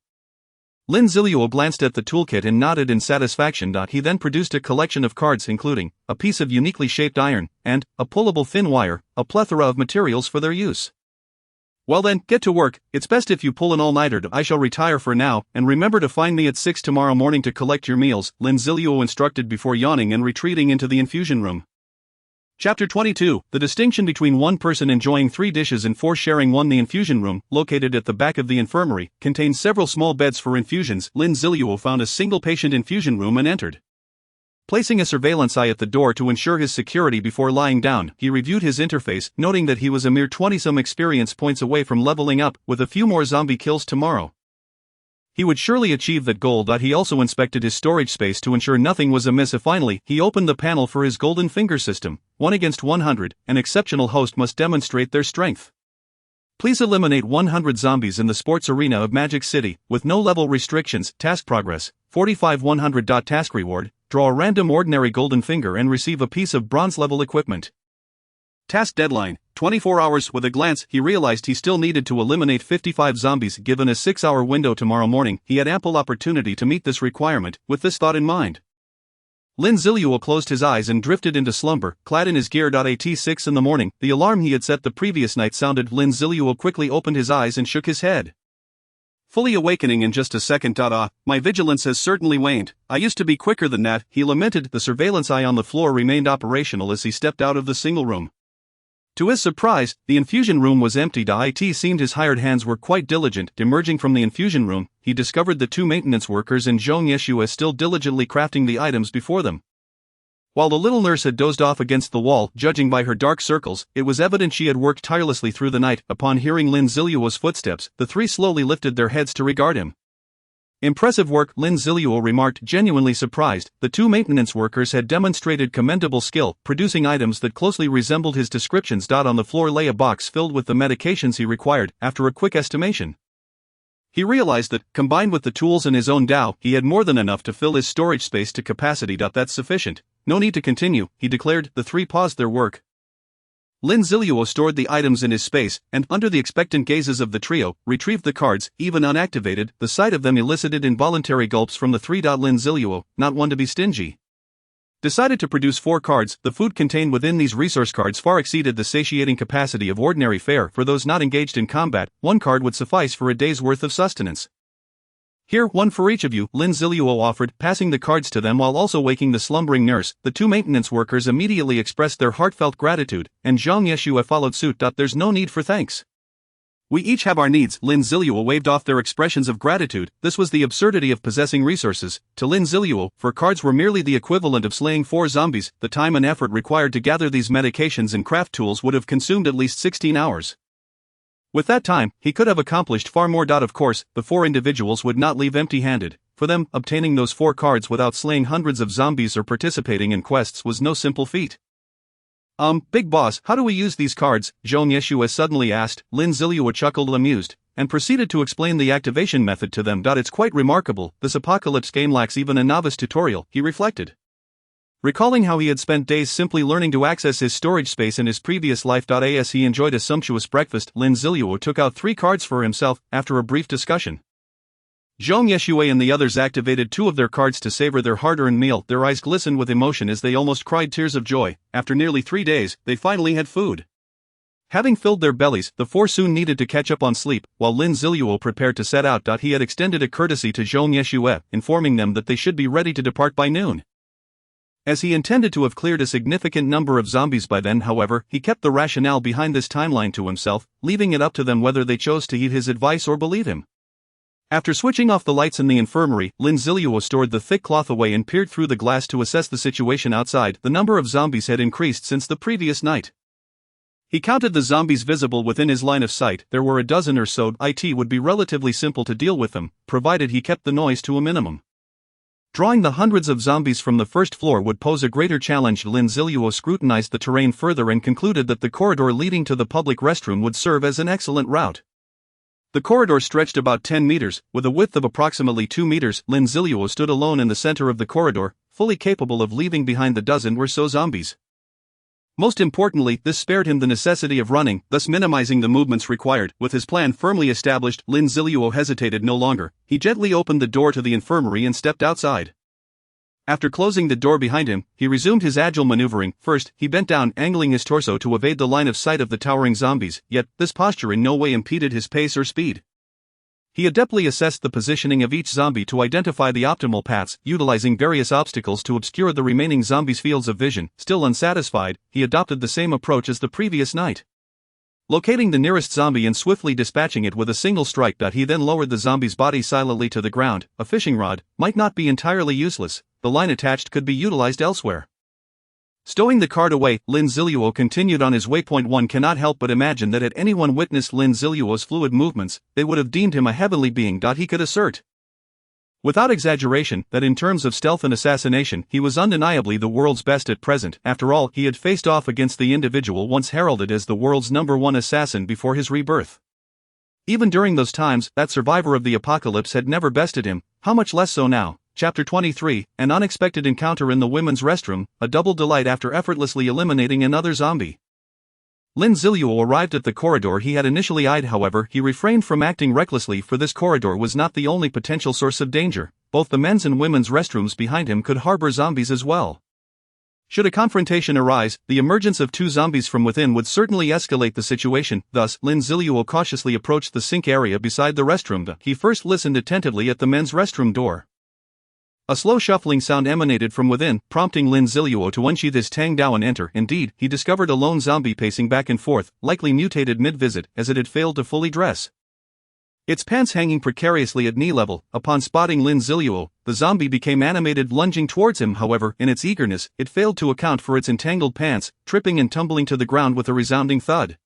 Lin Zilu glanced at the toolkit and nodded in satisfaction. He then produced a collection of cards including a piece of uniquely shaped iron and a pullable thin wire, a plethora of materials for their use. "Well then, get to work. It's best if you pull an all-nighter. I shall retire for now, and remember to find me at 6 tomorrow morning to collect your meals," Lin Zilu instructed before yawning and retreating into the infusion room. Chapter 22, The distinction between one person enjoying 3 dishes and 4 sharing one. The infusion room, located at the back of the infirmary, contained several small beds for infusions. Lin Zilu found a single patient infusion room and entered. Placing a surveillance eye at the door to ensure his security before lying down, he reviewed his interface, noting that he was a mere 20-some experience points away from leveling up. With a few more zombie kills tomorrow, he would surely achieve that goal. He also inspected his storage space to ensure nothing was amiss. Finally, he opened the panel for his golden finger system. 1 against 100, an exceptional host must demonstrate their strength. Please eliminate 100 zombies in the sports arena of Magic City, with no level restrictions. Task progress, 45 100. Task reward, draw a random ordinary golden finger and receive a piece of bronze level equipment. Task deadline, 24 hours. With a glance, he realized he still needed to eliminate 55 zombies. Given a 6-hour window tomorrow morning, he had ample opportunity to meet this requirement. With this thought in mind, Lin Zilu closed his eyes and drifted into slumber, clad in his gear. At 6 in the morning, the alarm he had set the previous night sounded. Lin Zilu quickly opened his eyes and shook his head. Fully awakening in just a second. My vigilance has certainly waned. I used to be quicker than that, he lamented. The surveillance eye on the floor remained operational as he stepped out of the single room. To his surprise, the infusion room was empty. It seemed his hired hands were quite diligent. Emerging from the infusion room, he discovered the 2 maintenance workers and Zhong Yeshue still diligently crafting the items before them. While the little nurse had dozed off against the wall, judging by her dark circles, it was evident she had worked tirelessly through the night. Upon hearing Lin Zilu's footsteps, the 3 slowly lifted their heads to regard him. "Impressive work," Lin Zilu remarked, genuinely surprised. The 2 maintenance workers had demonstrated commendable skill, producing items that closely resembled his descriptions. On the floor lay a box filled with the medications he required. After a quick estimation, he realized that, combined with the tools in his own Dao, he had more than enough to fill his storage space to capacity. "That's sufficient. No need to continue," he declared. The 3 paused their work. Lin Zilu stored the items in his space, and, under the expectant gazes of the trio, retrieved the cards, even unactivated. The sight of them elicited involuntary gulps from the 3. Lin Zilu, not one to be stingy, decided to produce 4 cards. The food contained within these resource cards far exceeded the satiating capacity of ordinary fare. For those not engaged in combat, 1 card would suffice for a day's worth of sustenance. "Here, 1 for each of you," Lin Zilu offered, passing the cards to them while also waking the slumbering nurse. The 2 maintenance workers immediately expressed their heartfelt gratitude, and Zhong Yeshue followed suit. "There's no need for thanks. We each have our needs." Lin Zilu waved off their expressions of gratitude. This was the absurdity of possessing resources. To Lin Zilu, for cards were merely the equivalent of slaying 4 zombies. The time and effort required to gather these medications and craft tools would have consumed at least 16 hours. With that time, he could have accomplished far more. Of course, the 4 individuals would not leave empty-handed. For them, obtaining those 4 cards without slaying hundreds of zombies or participating in quests was no simple feat. Big boss, how do we use these cards?" Zhong Yeshue suddenly asked. Lin Zilu chuckled amused, and proceeded to explain the activation method to them. "It's quite remarkable, this apocalypse game lacks even a novice tutorial," he reflected. Recalling how he had spent days simply learning to access his storage space in his previous life. As he enjoyed a sumptuous breakfast, Lin Zilu took out 3 cards for himself. After a brief discussion, Zhong Yeshue and the others activated 2 of their cards to savor their hard-earned meal. Their eyes glistened with emotion as they almost cried tears of joy. After nearly 3 days, they finally had food. Having filled their bellies, the 4 soon needed to catch up on sleep, while Lin Zilu prepared to set out. He had extended a courtesy to Zhong Yeshue, informing them that they should be ready to depart by noon. As he intended to have cleared a significant number of zombies by then, however, he kept the rationale behind this timeline to himself, leaving it up to them whether they chose to heed his advice or believe him. After switching off the lights in the infirmary, Lin Zilu stored the thick cloth away and peered through the glass to assess the situation outside. The number of zombies had increased since the previous night. He counted the zombies visible within his line of sight. There were a dozen or so. It would be relatively simple to deal with them, provided he kept the noise to a minimum. Drawing the hundreds of zombies from the first floor would pose a greater challenge. Lin Zilu scrutinized the terrain further and concluded that the corridor leading to the public restroom would serve as an excellent route. The corridor stretched about 10 meters, with a width of approximately 2 meters. Lin Zilu stood alone in the center of the corridor, fully capable of leaving behind the dozen or so zombies. Most importantly, this spared him the necessity of running, thus minimizing the movements required. With his plan firmly established, Lin Zilu hesitated no longer. He gently opened the door to the infirmary and stepped outside. After closing the door behind him, he resumed his agile maneuvering. First, he bent down, angling his torso to evade the line of sight of the towering zombies, yet this posture in no way impeded his pace or speed. He adeptly assessed the positioning of each zombie to identify the optimal paths, utilizing various obstacles to obscure the remaining zombies' fields of vision. Still unsatisfied, he adopted the same approach as the previous night. Locating the nearest zombie and swiftly dispatching it with a single strike. He then lowered the zombie's body silently to the ground. A fishing rod might not be entirely useless. The line attached could be utilized elsewhere. Stowing the card away, Lin Zilu continued on his waypoint. One cannot help but imagine that had anyone witnessed Lin Zilu's fluid movements, they would have deemed him a heavenly being. He could assert, without exaggeration, that in terms of stealth and assassination, he was undeniably the world's best at present. After all, he had faced off against the individual once heralded as the world's #1 assassin before his rebirth. Even during those times, that survivor of the apocalypse had never bested him, how much less so now. Chapter 23, An unexpected encounter in the women's restroom, a double delight after effortlessly eliminating another zombie. Lin Zilu arrived at the corridor he had initially eyed. However, he refrained from acting recklessly, for this corridor was not the only potential source of danger. Both the men's and women's restrooms behind him could harbor zombies as well. Should a confrontation arise, the emergence of 2 zombies from within would certainly escalate the situation. Thus, Lin Zilu cautiously approached the sink area beside the restroom. He first listened attentively at the men's restroom door. A slow shuffling sound emanated from within, prompting Lin Zilu to unsheath his Tang Dao and enter. Indeed, he discovered a lone zombie pacing back and forth, likely mutated mid-visit, as it had failed to fully dress. Its pants hanging precariously at knee level. Upon spotting Lin Zilu, the zombie became animated, lunging towards him. However, in its eagerness, it failed to account for its entangled pants, tripping and tumbling to the ground with a resounding thud.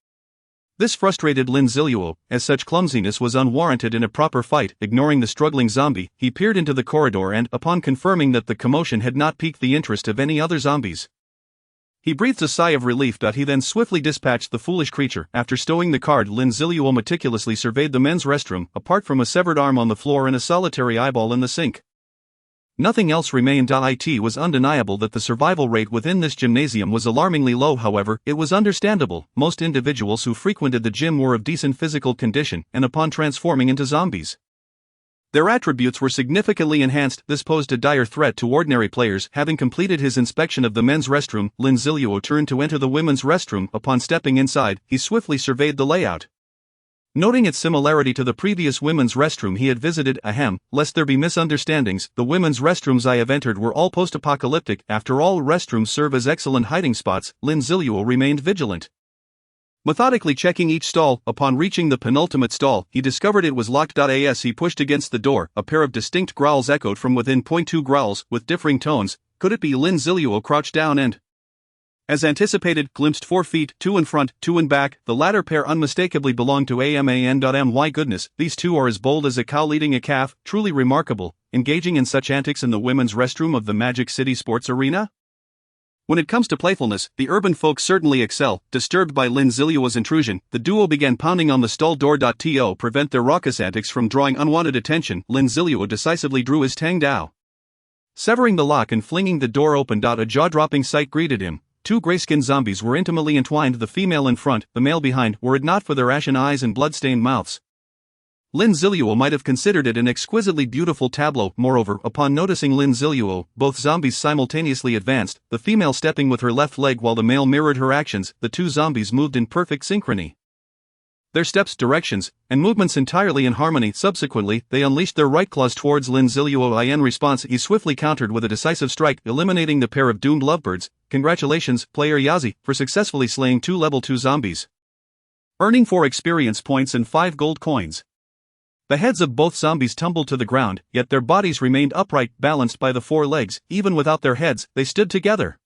This frustrated Lin Zilu, as such clumsiness was unwarranted in a proper fight. Ignoring the struggling zombie, he peered into the corridor and, upon confirming that the commotion had not piqued the interest of any other zombies, he breathed a sigh of relief. He then swiftly dispatched the foolish creature. After stowing the card, Lin Zilu meticulously surveyed the men's restroom, apart from a severed arm on the floor and a solitary eyeball in the sink. Nothing else remained. It was undeniable that the survival rate within this gymnasium was alarmingly low. However, it was understandable. Most individuals who frequented the gym were of decent physical condition, and upon transforming into zombies, their attributes were significantly enhanced. This posed a dire threat to ordinary players. Having completed his inspection of the men's restroom, Lin Zilu turned to enter the women's restroom. Upon stepping inside, he swiftly surveyed the layout. Noting its similarity to the previous women's restroom he had visited, lest there be misunderstandings, the women's restrooms I have entered were all post-apocalyptic. After all, restrooms serve as excellent hiding spots. Lin Zilu remained vigilant, methodically checking each stall. Upon reaching the penultimate stall, he discovered it was locked. As he pushed against the door, a pair of distinct growls echoed from within. 2 growls, with differing tones. Could it be? Lin Zilu crouched down and, as anticipated, glimpsed 4 feet, 2 in front, 2 in back. The latter pair unmistakably belonged to a man. My goodness, these 2 are as bold as a cow leading a calf. Truly remarkable, engaging in such antics in the women's restroom of the Magic City sports arena. When it comes to playfulness, the urban folk certainly excel. Disturbed by Lin Zilu's intrusion, the duo began pounding on the stall door. To prevent their raucous antics from drawing unwanted attention, Lin Zilu decisively drew his Tang Dao, severing the lock and flinging the door open. A jaw-dropping sight greeted him. 2 gray-skinned zombies were intimately entwined, the female in front, the male behind. Were it not for their ashen eyes and blood-stained mouths, Lin Zilu might have considered it an exquisitely beautiful tableau. Moreover, upon noticing Lin Zilu, both zombies simultaneously advanced, the female stepping with her left leg while the male mirrored her actions. The two zombies moved in perfect synchrony. Their steps, directions, and movements entirely in harmony. Subsequently, they unleashed their right claws towards Lin Zilu. In response, he swiftly countered with a decisive strike, eliminating the pair of doomed lovebirds. Congratulations, player Yazi, for successfully slaying 2 level 2 zombies, earning 4 experience points and 5 gold coins. The heads of both zombies tumbled to the ground, yet their bodies remained upright, balanced by the 4 legs. Even without their heads, they stood together.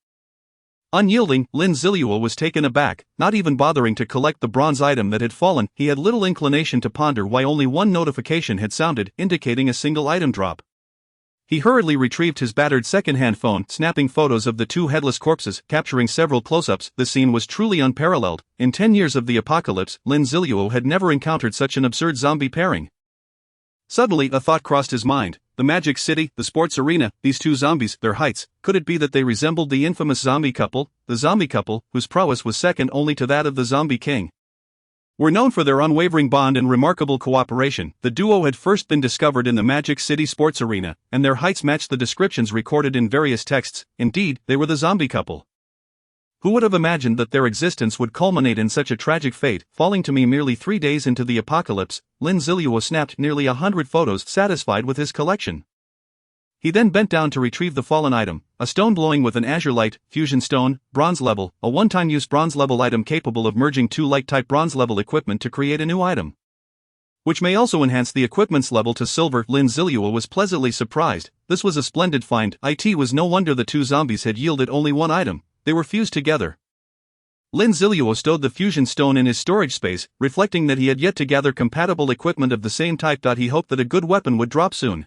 Unyielding, Lin Zilu was taken aback, not even bothering to collect the bronze item that had fallen. He had little inclination to ponder why only one notification had sounded, indicating a single item drop. He hurriedly retrieved his battered second-hand phone, snapping photos of the 2 headless corpses, capturing several close-ups. The scene was truly unparalleled. In 10 years of the apocalypse, Lin Zilu had never encountered such an absurd zombie pairing. Suddenly, a thought crossed his mind. The magic city, the sports arena, these 2 zombies, their heights. Could it be that they resembled the infamous zombie couple, the zombie couple, whose prowess was second only to that of the zombie king? Were known for their unwavering bond and remarkable cooperation. The duo had first been discovered in the Magic City sports arena, and their heights matched the descriptions recorded in various texts. Indeed, they were the zombie couple. Who would have imagined that their existence would culminate in such a tragic fate? Falling to me merely 3 days into the apocalypse, Lin Zilu snapped nearly 100 photos, satisfied with his collection. He then bent down to retrieve the fallen item, a stone glowing with an azure light, fusion stone, bronze level, a one-time use bronze level item capable of merging 2 light-type bronze level equipment to create a new item, which may also enhance the equipment's level to silver. Lin Zilu was pleasantly surprised. This was a splendid find. It was no wonder the 2 zombies had yielded only one item. They were fused together. Lin Zilu stowed the fusion stone in his storage space, reflecting that he had yet to gather compatible equipment of the same type. He hoped that a good weapon would drop soon,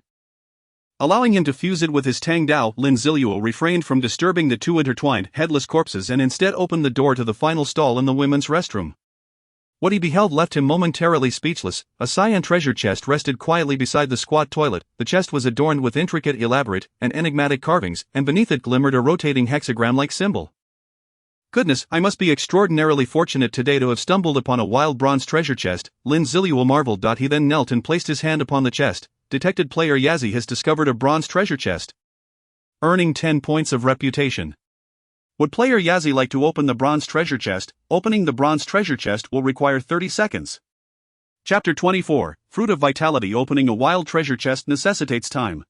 allowing him to fuse it with his Tang Dao. Lin Zilu refrained from disturbing the 2 intertwined, headless corpses and instead opened the door to the final stall in the women's restroom. What he beheld left him momentarily speechless. A cyan treasure chest rested quietly beside the squat toilet. The chest was adorned with intricate, elaborate, and enigmatic carvings, and beneath it glimmered a rotating hexagram-like symbol. Goodness, I must be extraordinarily fortunate today to have stumbled upon a wild bronze treasure chest, Lin Zilu marveled. He then knelt and placed his hand upon the chest. Detected player Yazi has discovered a bronze treasure chest, earning 10 points of reputation. Would player Yazi like to open the bronze treasure chest? Opening the bronze treasure chest will require 30 seconds. Chapter 24, Fruit of Vitality. Opening a wild treasure chest necessitates time.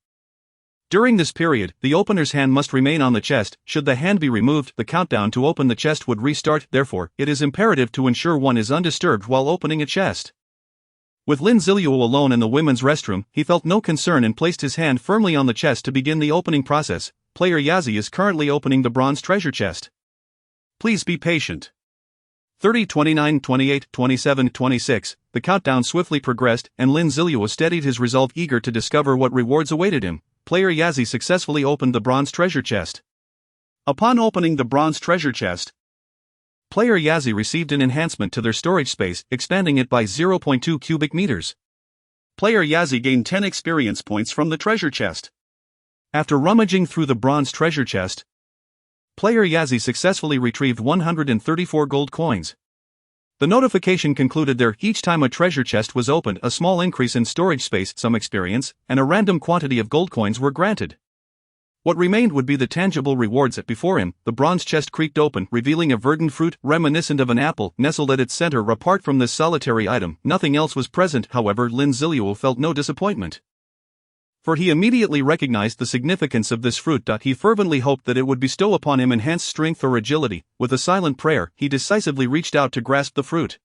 During this period, the opener's hand must remain on the chest. Should the hand be removed, the countdown to open the chest would restart. Therefore, it is imperative to ensure one is undisturbed while opening a chest. With Lin Zilu alone in the women's restroom, he felt no concern and placed his hand firmly on the chest to begin the opening process. Player Yazi is currently opening the bronze treasure chest. Please be patient. 30, 29, 28, 27, 26. The countdown swiftly progressed, and Lin Zilu steadied his resolve, eager to discover what rewards awaited him. Player Yazi successfully opened the bronze treasure chest. Upon opening the bronze treasure chest, player Yazi received an enhancement to their storage space, expanding it by 0.2 cubic meters. Player Yazi gained 10 experience points from the treasure chest. After rummaging through the bronze treasure chest, player Yazi successfully retrieved 134 gold coins. The notification concluded there: each time a treasure chest was opened, a small increase in storage space, some experience, and a random quantity of gold coins were granted. What remained would be the tangible rewards. Before him, the bronze chest creaked open, revealing a verdant fruit reminiscent of an apple nestled at its center. Apart from this solitary item, nothing else was present. However, Lin Zilu felt no disappointment, for he immediately recognized the significance of this fruit. He fervently hoped that it would bestow upon him enhanced strength or agility. With a silent prayer, he decisively reached out to grasp the fruit.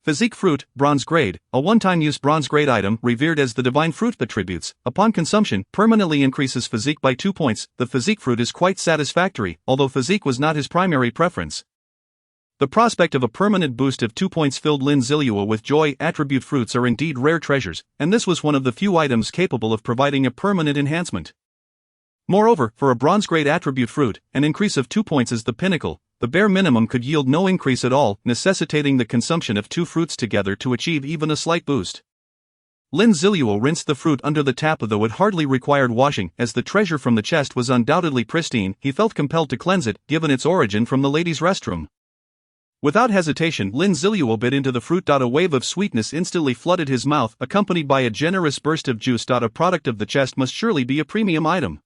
Physique fruit, bronze grade, a one-time use bronze grade item revered as the divine fruit. Attributes: upon consumption, permanently increases physique by 2 points. The physique fruit is quite satisfactory, although physique was not his primary preference. The prospect of a permanent boost of 2 points filled Lin Zilu with joy. Attribute fruits are indeed rare treasures, and this was one of the few items capable of providing a permanent enhancement. Moreover, for a bronze grade attribute fruit, an increase of 2 points is the pinnacle. The bare minimum could yield no increase at all, necessitating the consumption of 2 fruits together to achieve even a slight boost. Lin Zilu rinsed the fruit under the tap, though it hardly required washing. As the treasure from the chest was undoubtedly pristine, he felt compelled to cleanse it, given its origin from the ladies' restroom. Without hesitation, Lin Zilu bit into the fruit. A wave of sweetness instantly flooded his mouth, accompanied by a generous burst of juice. A product of the chest must surely be a premium item.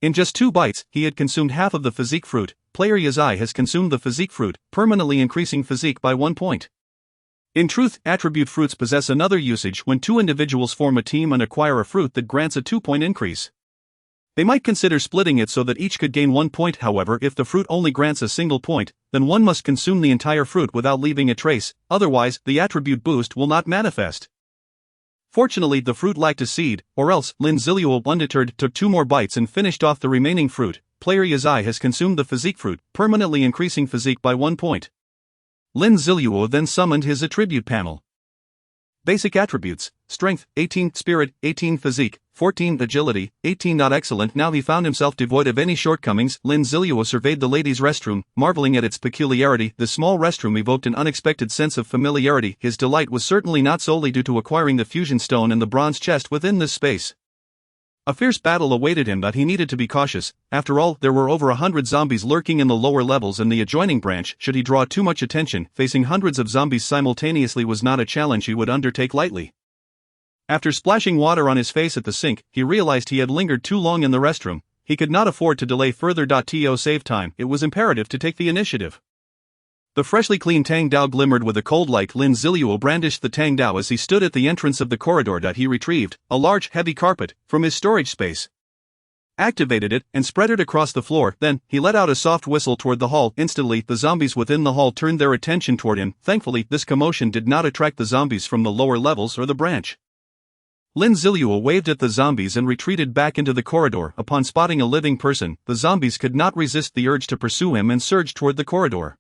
In just 2 bites, he had consumed half of the physique fruit. Player Yazai has consumed the physique fruit, permanently increasing physique by 1 point. In truth, attribute fruits possess another usage when 2 individuals form a team and acquire a fruit that grants a 2-point increase. They might consider splitting it so that each could gain 1 point. However, if the fruit only grants a single point, then one must consume the entire fruit without leaving a trace, otherwise, the attribute boost will not manifest. Fortunately, the fruit lacked a seed, or else, Lin Zilu undeterred took 2 more bites and finished off the remaining fruit. Player Yazai has consumed the physique fruit, permanently increasing physique by 1 point. Lin Zilu then summoned his attribute panel. Basic attributes: Strength, 18, Spirit, 18, Physique, 14, Agility, 18. Excellent. Now he found himself devoid of any shortcomings. Lin Zilu surveyed the ladies' restroom, marveling at its peculiarity. The small restroom evoked an unexpected sense of familiarity. His delight was certainly not solely due to acquiring the fusion stone and the bronze chest within this space. A fierce battle awaited him, but he needed to be cautious. After all, there were over 100 zombies lurking in the lower levels and the adjoining branch. Should he draw too much attention, facing hundreds of zombies simultaneously was not a challenge he would undertake lightly. After splashing water on his face at the sink, he realized he had lingered too long in the restroom. He could not afford to delay further. To save time, it was imperative to take the initiative. The freshly cleaned Tang Dao glimmered with a cold light. Lin Zilu brandished the Tang Dao as he stood at the entrance of the corridor. He retrieved a large, heavy carpet from his storage space, activated it, and spread it across the floor. Then, he let out a soft whistle toward the hall. Instantly, the zombies within the hall turned their attention toward him. Thankfully, this commotion did not attract the zombies from the lower levels or the branch. Lin Zilu waved at the zombies and retreated back into the corridor. Upon spotting a living person, the zombies could not resist the urge to pursue him and surged toward the corridor.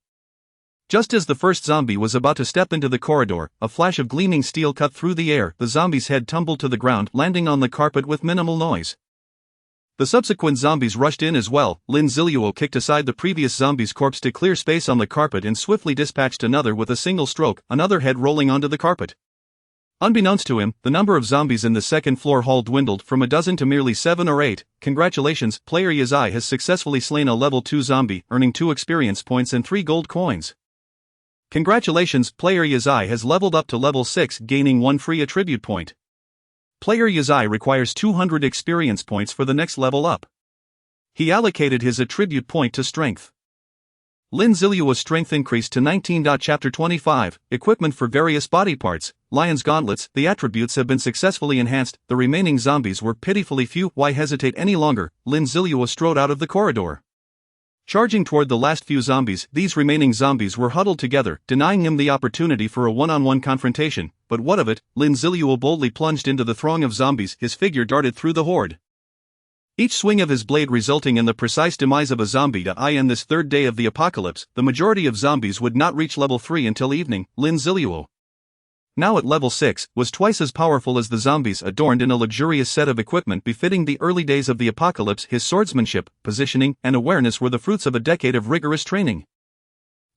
Just as the first zombie was about to step into the corridor, a flash of gleaming steel cut through the air. The zombie's head tumbled to the ground, landing on the carpet with minimal noise. The subsequent zombies rushed in as well. Lin Zilu kicked aside the previous zombie's corpse to clear space on the carpet and swiftly dispatched another with a single stroke, another head rolling onto the carpet. Unbeknownst to him, the number of zombies in the second-floor hall dwindled from a dozen to merely 7 or 8. Congratulations, player Yazai has successfully slain a level 2 zombie, earning 2 experience points and 3 gold coins. Congratulations, player Yazai has leveled up to level 6, gaining 1 free attribute point. Player Yazai requires 200 experience points for the next level up. He allocated his attribute point to strength. Lin Zilu's strength increased to 19. Chapter 25, Equipment for various body parts, Lion's gauntlets. The attributes have been successfully enhanced. The remaining zombies were pitifully few. Why hesitate any longer? Lin Zilu strode out of the corridor, charging toward the last few zombies. These remaining zombies were huddled together, denying him the opportunity for a one-on-one confrontation. But what of it? Lin Zilu boldly plunged into the throng of zombies. His figure darted through the horde, each swing of his blade resulting in the precise demise of a zombie. In this third day of the apocalypse, the majority of zombies would not reach level 3 until evening. Lin Zilu, now at level 6, was twice as powerful as the zombies, adorned in a luxurious set of equipment befitting the early days of the apocalypse. His swordsmanship, positioning, and awareness were the fruits of a decade of rigorous training.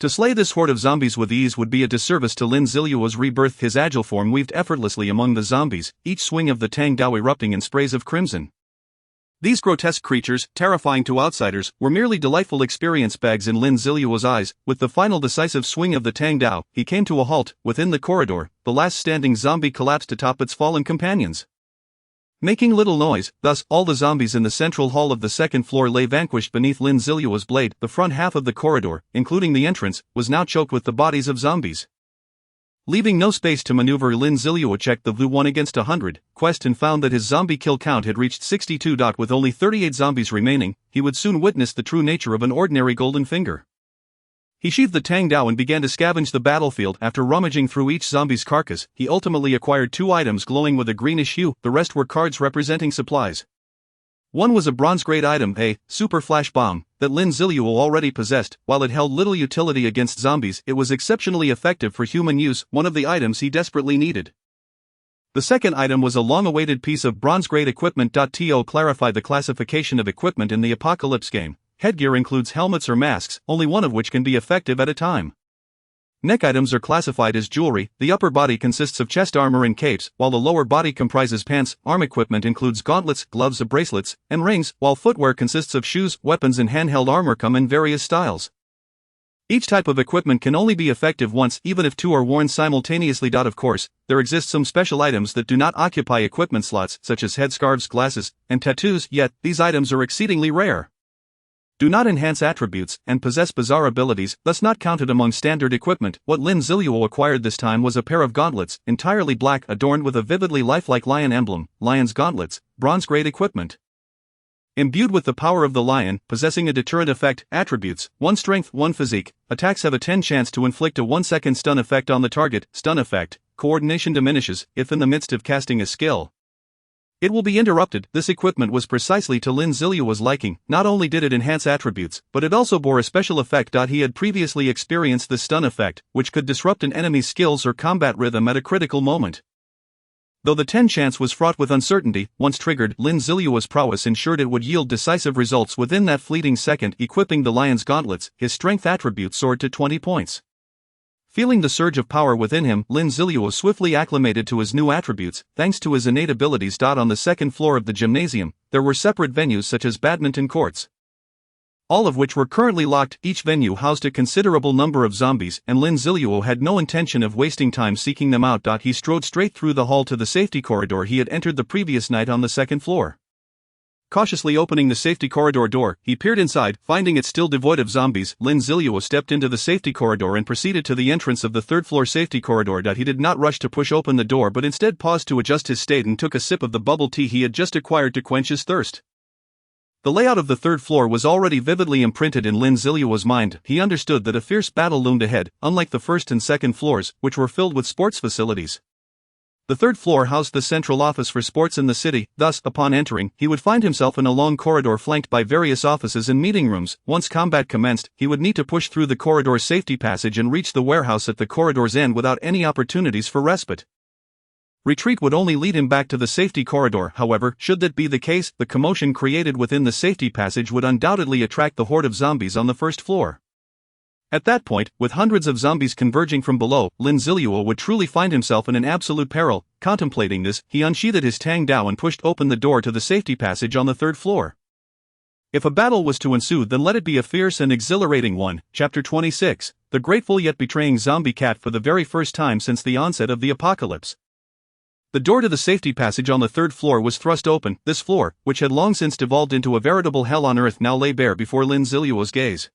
To slay this horde of zombies with ease would be a disservice to Lin Zilu's rebirth. His agile form weaved effortlessly among the zombies, each swing of the Tang Dao erupting in sprays of crimson. These grotesque creatures, terrifying to outsiders, were merely delightful experience bags in Lin Zilu's eyes. With the final decisive swing of the Tang Dao, he came to a halt. Within the corridor, the last standing zombie collapsed atop its fallen companions, making little noise. Thus, all the zombies in the central hall of the second floor lay vanquished beneath Lin Zilu's blade. The front half of the corridor, including the entrance, was now choked with the bodies of zombies. Leaving no space to maneuver, Lin Zilu checked the Vu 1 against 100 quest and found that his zombie kill count had reached 62. With only 38 zombies remaining, he would soon witness the true nature of an ordinary golden finger. He sheathed the Tang Dao and began to scavenge the battlefield. After rummaging through each zombie's carcass, he ultimately acquired 2 items glowing with a greenish hue. The rest were cards representing supplies. One was a bronze-grade item, a super flash bomb, that Lin Zilu already possessed. While it held little utility against zombies, it was exceptionally effective for human use, one of the items he desperately needed. The second item was a long-awaited piece of bronze-grade equipment. To clarify the classification of equipment in the Apocalypse game, headgear includes helmets or masks, only one of which can be effective at a time. Neck items are classified as jewelry. The upper body consists of chest armor and capes, while the lower body comprises pants. Arm equipment includes gauntlets, gloves, bracelets, and rings, while footwear consists of shoes, weapons, and handheld armor come in various styles. Each type of equipment can only be effective once, even if two are worn simultaneously. Of course, there exist some special items that do not occupy equipment slots, such as headscarves, glasses, and tattoos, yet these items are exceedingly rare. Do not enhance attributes, and possess bizarre abilities, thus not counted among standard equipment. What Lin Zilu acquired this time was a pair of gauntlets, entirely black, adorned with a vividly lifelike lion emblem, lion's gauntlets, bronze-grade equipment. Imbued with the power of the lion, possessing a deterrent effect, attributes, 1 strength, 1 physique, attacks have a 10 chance to inflict a 1-second stun effect on the target. Stun effect, coordination diminishes, if in the midst of casting a skill. It will be interrupted. This equipment was precisely to Lin Zilu's liking. Not only did it enhance attributes, but it also bore a special effect. He had previously experienced the stun effect, which could disrupt an enemy's skills or combat rhythm at a critical moment. Though the 10 chance was fraught with uncertainty, once triggered, Lin Zilu's prowess ensured it would yield decisive results within that fleeting second. Equipping the lion's gauntlets, his strength attribute soared to 20 points. Feeling the surge of power within him, Lin Zilu swiftly acclimated to his new attributes, thanks to his innate abilities. On the second floor of the gymnasium, there were separate venues such as badminton courts, all of which were currently locked. Each venue housed a considerable number of zombies, and Lin Zilu had no intention of wasting time seeking them out. He strode straight through the hall to the safety corridor he had entered the previous night on the second floor. Cautiously opening the safety corridor door, he peered inside. Finding it still devoid of zombies, Lin Zilu stepped into the safety corridor and proceeded to the entrance of the third-floor safety corridor. He did not rush to push open the door but instead paused to adjust his state and took a sip of the bubble tea he had just acquired to quench his thirst. The layout of the third floor was already vividly imprinted in Lin Zilu's mind. He understood that a fierce battle loomed ahead, unlike the first and second floors, which were filled with sports facilities. The third floor housed the central office for sports in the city. Thus, upon entering, he would find himself in a long corridor flanked by various offices and meeting rooms. Once combat commenced, he would need to push through the corridor's safety passage and reach the warehouse at the corridor's end without any opportunities for respite. Retreat would only lead him back to the safety corridor. However, should that be the case, the commotion created within the safety passage would undoubtedly attract the horde of zombies on the first floor. At that point, with hundreds of zombies converging from below, Lin Zilu would truly find himself in an absolute peril. Contemplating this, he unsheathed his Tang Dao and pushed open the door to the safety passage on the third floor. If a battle was to ensue, then let it be a fierce and exhilarating one. Chapter 26, The Grateful Yet Betraying Zombie Cat. For the very first time since the onset of the apocalypse, the door to the safety passage on the third floor was thrust open. This floor, which had long since devolved into a veritable hell on earth, now lay bare before Lin Zilu's gaze.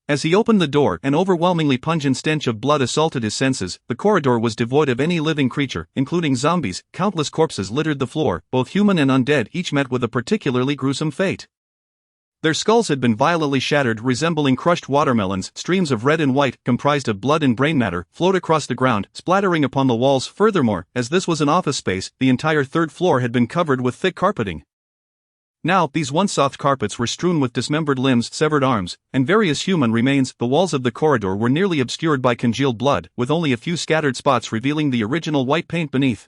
As he opened the door, an overwhelmingly pungent stench of blood assaulted his senses. The corridor was devoid of any living creature, including zombies. Countless corpses littered the floor, both human and undead, each met with a particularly gruesome fate. Their skulls had been violently shattered, resembling crushed watermelons. Streams of red and white, comprised of blood and brain matter, flowed across the ground, splattering upon the walls. Furthermore, as this was an office space, the entire third floor had been covered with thick carpeting. Now, these once soft carpets were strewn with dismembered limbs, severed arms, and various human remains. The walls of the corridor were nearly obscured by congealed blood, with only a few scattered spots revealing the original white paint beneath.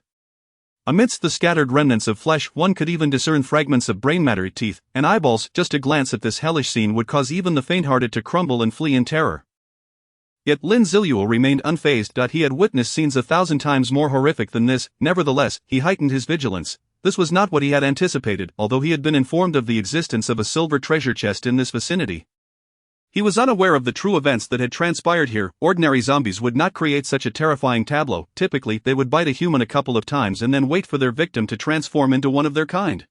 Amidst the scattered remnants of flesh, one could even discern fragments of brain matter, teeth, and eyeballs. Just a glance at this hellish scene would cause even the faint-hearted to crumble and flee in terror. Yet Lin Zilu remained unfazed. He had witnessed scenes 1,000 times more horrific than this. Nevertheless, he heightened his vigilance. This was not what he had anticipated, although he had been informed of the existence of a silver treasure chest in this vicinity. He was unaware of the true events that had transpired here. Ordinary zombies would not create such a terrifying tableau. Typically, they would bite a human a couple of times and then wait for their victim to transform into one of their kind.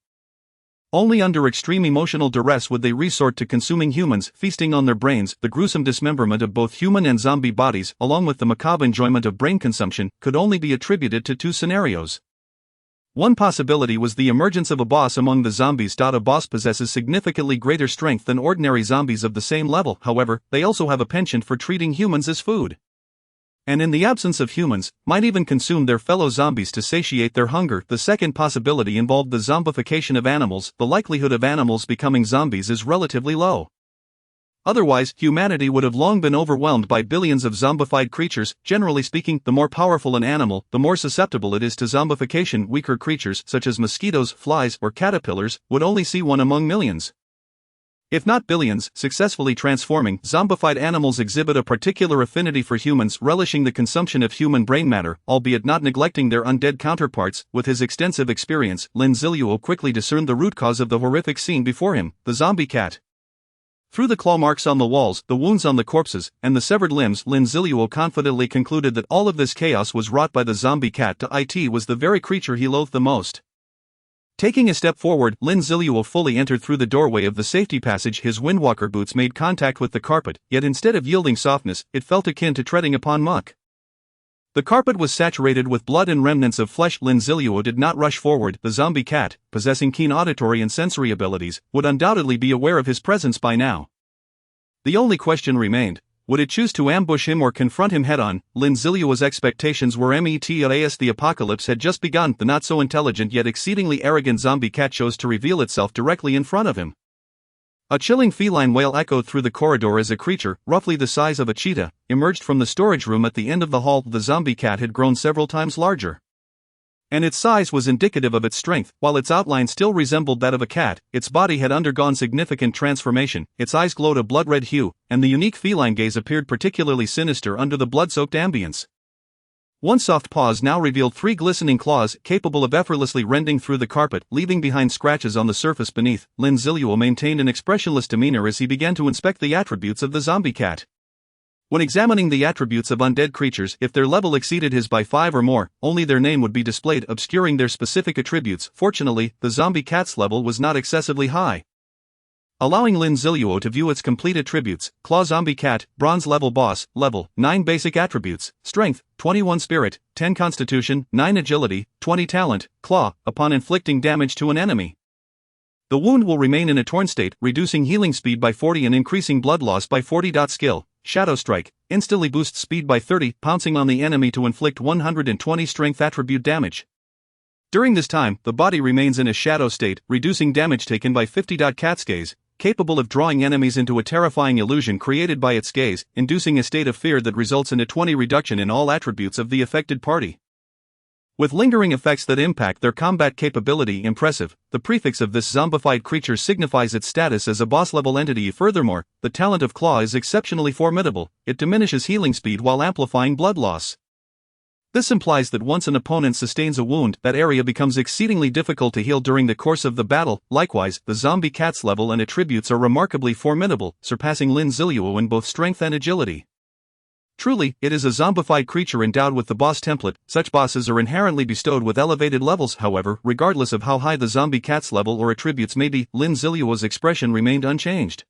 Only under extreme emotional duress would they resort to consuming humans, feasting on their brains. The gruesome dismemberment of both human and zombie bodies, along with the macabre enjoyment of brain consumption, could only be attributed to two scenarios. One possibility was the emergence of a boss among the zombies. A boss possesses significantly greater strength than ordinary zombies of the same level. However, they also have a penchant for treating humans as food, and in the absence of humans, might even consume their fellow zombies to satiate their hunger. The second possibility involved the zombification of animals. The likelihood of animals becoming zombies is relatively low. Otherwise, humanity would have long been overwhelmed by billions of zombified creatures. Generally speaking, the more powerful an animal, the more susceptible it is to zombification. Weaker creatures, such as mosquitoes, flies, or caterpillars, would only see one among millions, if not billions, successfully transforming. Zombified animals exhibit a particular affinity for humans, relishing the consumption of human brain matter, albeit not neglecting their undead counterparts. With his extensive experience, Lin Zilu quickly discerned the root cause of the horrific scene before him: the zombie cat. Through the claw marks on the walls, the wounds on the corpses, and the severed limbs, Lin Zilu confidently concluded that all of this chaos was wrought by the zombie cat. It was the very creature he loathed the most. Taking a step forward, Lin Zilu fully entered through the doorway of the safety passage. His windwalker boots made contact with the carpet, yet instead of yielding softness, it felt akin to treading upon muck. The carpet was saturated with blood and remnants of flesh. Lin Zilu did not rush forward. The zombie cat, possessing keen auditory and sensory abilities, would undoubtedly be aware of his presence by now. The only question remained: would it choose to ambush him or confront him head-on? Lin Zilu's expectations were met as the apocalypse had just begun. The not-so-intelligent yet exceedingly arrogant zombie cat chose to reveal itself directly in front of him. A chilling feline wail echoed through the corridor as a creature, roughly the size of a cheetah, emerged from the storage room at the end of the hall. The zombie cat had grown several times larger, and its size was indicative of its strength. While its outline still resembled that of a cat, its body had undergone significant transformation. Its eyes glowed a blood-red hue, and the unique feline gaze appeared particularly sinister under the blood-soaked ambience. One soft paws now revealed 3 glistening claws, capable of effortlessly rending through the carpet, leaving behind scratches on the surface beneath. Lin Zilu maintained an expressionless demeanor as he began to inspect the attributes of the zombie cat. When examining the attributes of undead creatures, if their level exceeded his by 5 or more, only their name would be displayed, obscuring their specific attributes. Fortunately, the zombie cat's level was not excessively high, allowing Lin Zilu to view its complete attributes. Claw zombie cat, bronze level boss, level 9 basic attributes: strength, 21 spirit, 10 constitution, 9 agility, 20 talent. Claw, upon inflicting damage to an enemy, the wound will remain in a torn state, reducing healing speed by 40 and increasing blood loss by 40. Skill, Shadow Strike, instantly boosts speed by 30, pouncing on the enemy to inflict 120 strength attribute damage. During this time, the body remains in a shadow state, reducing damage taken by 50. Cat's gaze, capable of drawing enemies into a terrifying illusion created by its gaze, inducing a state of fear that results in a 20 reduction in all attributes of the affected party, with lingering effects that impact their combat capability. Impressive. The prefix of this zombified creature signifies its status as a boss-level entity. Furthermore, the talent of Claw is exceptionally formidable. It diminishes healing speed while amplifying blood loss. This implies that once an opponent sustains a wound, that area becomes exceedingly difficult to heal during the course of the battle. Likewise, the zombie cat's level and attributes are remarkably formidable, surpassing Lin Zilu in both strength and agility. Truly, it is a zombified creature endowed with the boss template. Such bosses are inherently bestowed with elevated levels. However, regardless of how high the zombie cat's level or attributes may be, Lin Zilu's expression remained unchanged.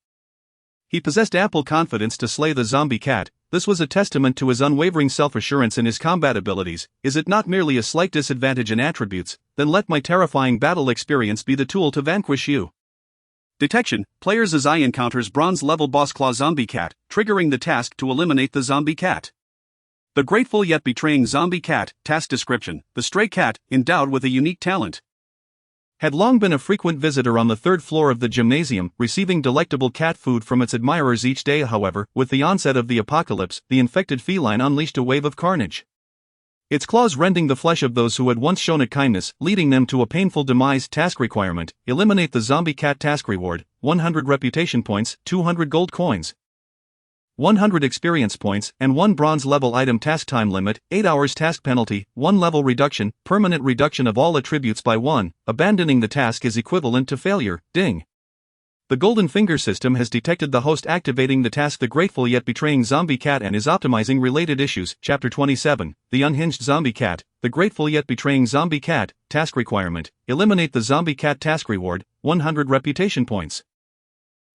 He possessed ample confidence to slay the zombie cat. This was a testament to his unwavering self-assurance in his combat abilities. Is it not merely a slight disadvantage in attributes? Then let my terrifying battle experience be the tool to vanquish you. Detection: player's eye encounters bronze-level boss Claw zombie cat, triggering the task to eliminate the zombie cat. The grateful yet betraying zombie cat. Task description: the stray cat, endowed with a unique talent, had long been a frequent visitor on the 3rd floor of the gymnasium, receiving delectable cat food from its admirers each day. However, with the onset of the apocalypse, the infected feline unleashed a wave of carnage, its claws rending the flesh of those who had once shown it kindness, leading them to a painful demise. Task requirement: eliminate the zombie cat. Task reward: 100 reputation points, 200 gold coins, 100 experience points, and 1 bronze level item. Task time limit: 8 hours. Task penalty: 1 level reduction, permanent reduction of all attributes by 1. Abandoning the task is equivalent to failure. Ding. The Golden Finger system has detected the host activating the task. The grateful yet betraying zombie cat and is optimizing related issues. Chapter 27, The Unhinged Zombie Cat. The grateful yet betraying zombie cat. Task requirement: eliminate the zombie cat. Task reward: 100 reputation points,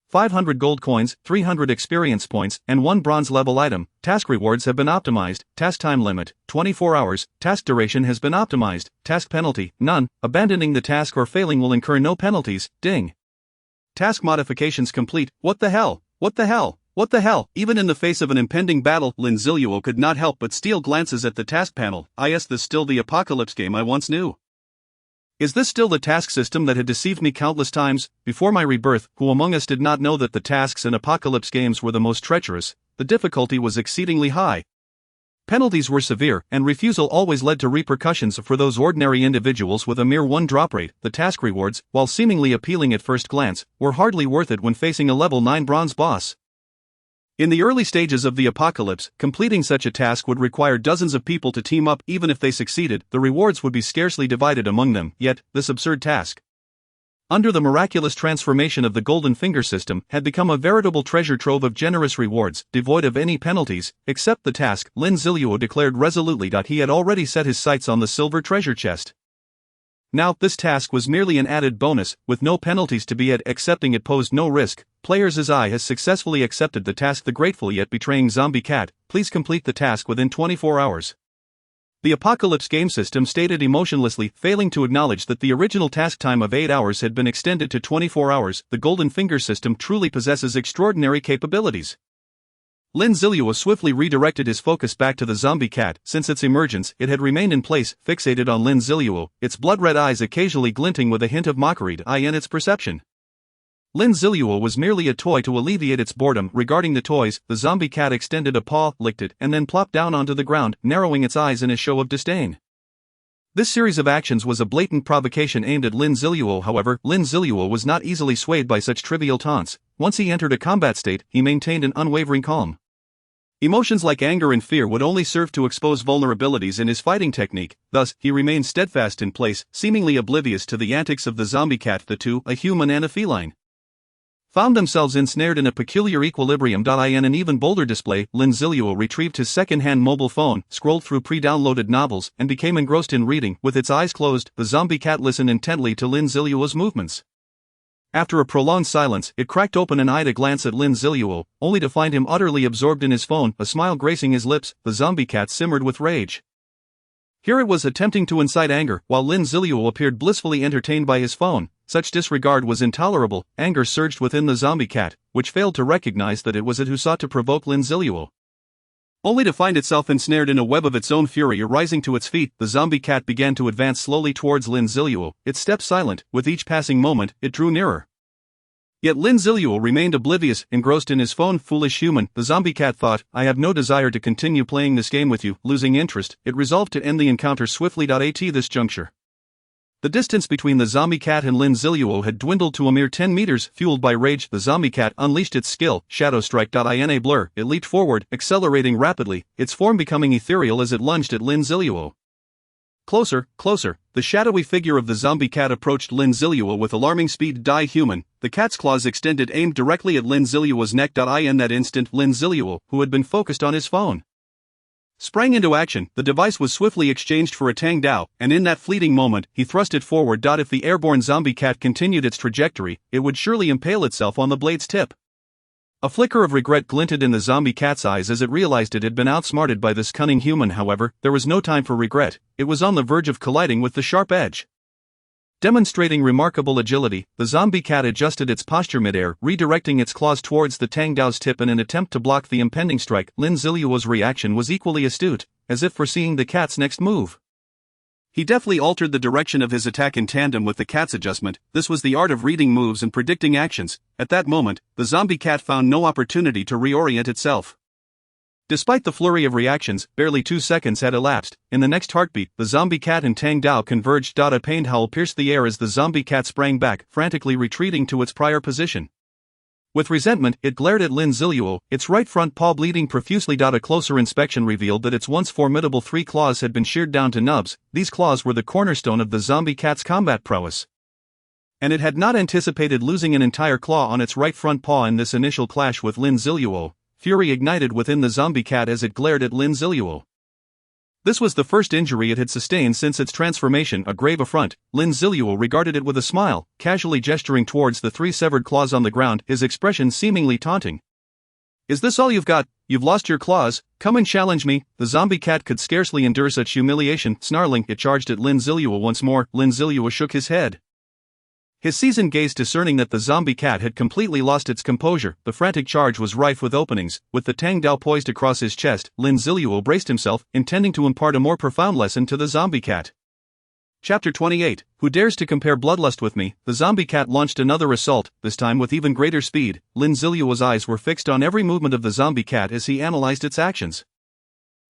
500 gold coins, 300 experience points, and 1 bronze level item. Task rewards have been optimized. Task time limit: 24 hours. Task duration has been optimized. Task penalty: none. Abandoning the task or failing will incur no penalties. Ding. Task modifications complete. What the hell? What the hell? What the hell? Even in the face of an impending battle, Lin Zilu could not help but steal glances at the task panel. Is this still the apocalypse game I once knew? Is this still the task system that had deceived me countless times? Before my rebirth, who among us did not know that the tasks in apocalypse games were the most treacherous? The difficulty was exceedingly high, penalties were severe, and refusal always led to repercussions for those ordinary individuals with a mere 1 drop rate. The task rewards, while seemingly appealing at first glance, were hardly worth it when facing a level 9 bronze boss. In the early stages of the apocalypse, completing such a task would require dozens of people to team up. Even if they succeeded, the rewards would be scarcely divided among them. Yet, this absurd task under the miraculous transformation of the golden finger system, had become a veritable treasure trove of generous rewards, devoid of any penalties, except the task. Lin Zilu declared resolutely that he had already set his sights on the silver treasure chest. Now, this task was merely an added bonus, with no penalties to be had. Accepting it posed no risk. Player's eye has successfully accepted the task. The grateful yet betraying zombie cat, please complete the task within 24 hours. The Apocalypse game system stated emotionlessly, failing to acknowledge that the original task time of 8 hours had been extended to 24 hours. The golden finger system truly possesses extraordinary capabilities. Lin Zilu swiftly redirected his focus back to the zombie cat. Since its emergence, it had remained in place, fixated on Lin Zilu, its blood-red eyes occasionally glinting with a hint of mockery in its perception. Lin Zilu was merely a toy to alleviate its boredom. Regarding the toys, the zombie cat extended a paw, licked it, and then plopped down onto the ground, narrowing its eyes in a show of disdain. This series of actions was a blatant provocation aimed at Lin Zilu. However, Lin Zilu was not easily swayed by such trivial taunts. Once he entered a combat state, he maintained an unwavering calm. Emotions like anger and fear would only serve to expose vulnerabilities in his fighting technique, thus, he remained steadfast in place, seemingly oblivious to the antics of the zombie cat. The two, a human and a feline, found themselves ensnared in a peculiar equilibrium. In an even bolder display, Lin Zilu retrieved his second-hand mobile phone, scrolled through pre-downloaded novels, and became engrossed in reading. With its eyes closed, the zombie cat listened intently to Lin Zilu's movements. After a prolonged silence, it cracked open an eye to glance at Lin Zilu, only to find him utterly absorbed in his phone, a smile gracing his lips. The zombie cat simmered with rage. Here it was attempting to incite anger, while Lin Zilu appeared blissfully entertained by his phone. Such disregard was intolerable. Anger surged within the zombie cat, which failed to recognize that it was it who sought to provoke Lin Zilu, only to find itself ensnared in a web of its own fury. Rising to its feet, the zombie cat began to advance slowly towards Lin Zilu, its steps silent. With each passing moment, it drew nearer. Yet Lin Zilu remained oblivious, engrossed in his phone. Foolish human, the zombie cat thought, I have no desire to continue playing this game with you. Losing interest, it resolved to end the encounter swiftly. At this juncture, the distance between the zombie cat and Lin Zilu had dwindled to a mere 10 meters. Fueled by rage, the zombie cat unleashed its skill, Shadow Strike. In a blur, it leaped forward, accelerating rapidly, its form becoming ethereal as it lunged at Lin Zilu. Closer, closer, the shadowy figure of the zombie cat approached Lin Zilu with alarming speed. Human, the cat's claws extended, aimed directly at Lin Zilu's neck. In that instant, Lin Zilu, who had been focused on his phone, sprang into action. The device was swiftly exchanged for a Tang Dao, and in that fleeting moment, he thrust it forward. If the airborne zombie cat continued its trajectory, it would surely impale itself on the blade's tip. A flicker of regret glinted in the zombie cat's eyes as it realized it had been outsmarted by this cunning human. However, there was no time for regret, it was on the verge of colliding with the sharp edge. Demonstrating remarkable agility, the zombie cat adjusted its posture midair, redirecting its claws towards the Tang Dao's tip in an attempt to block the impending strike. Lin Zilu's reaction was equally astute, as if foreseeing the cat's next move. He deftly altered the direction of his attack in tandem with the cat's adjustment. This was the art of reading moves and predicting actions. At that moment, the zombie cat found no opportunity to reorient itself. Despite the flurry of reactions, barely 2 seconds had elapsed. In the next heartbeat, the zombie cat and Tang Dao converged. A pained howl pierced the air as the zombie cat sprang back, frantically retreating to its prior position. With resentment, it glared at Lin Zilu, its right front paw bleeding profusely. A closer inspection revealed that its once formidable 3 claws had been sheared down to nubs. These claws were the cornerstone of the zombie cat's combat prowess, and it had not anticipated losing an entire claw on its right front paw in this initial clash with Lin Zilu. Fury ignited within the zombie cat as it glared at Lin Zilu. This was the first injury it had sustained since its transformation, a grave affront. Lin Zilu regarded it with a smile, casually gesturing towards the 3 severed claws on the ground, his expression seemingly taunting. Is this all you've got? You've lost your claws? Come and challenge me. The zombie cat could scarcely endure such humiliation. Snarling, it charged at Lin Zilu once more. Lin Zilu shook his head, his seasoned gaze discerning that the zombie cat had completely lost its composure. The frantic charge was rife with openings. With the Tang Dao poised across his chest, Lin Zilu braced himself, intending to impart a more profound lesson to the zombie cat. Chapter 28, Who Dares to Compare Bloodlust with Me? The zombie cat launched another assault, this time with even greater speed. Lin Zilu's eyes were fixed on every movement of the zombie cat as he analyzed its actions.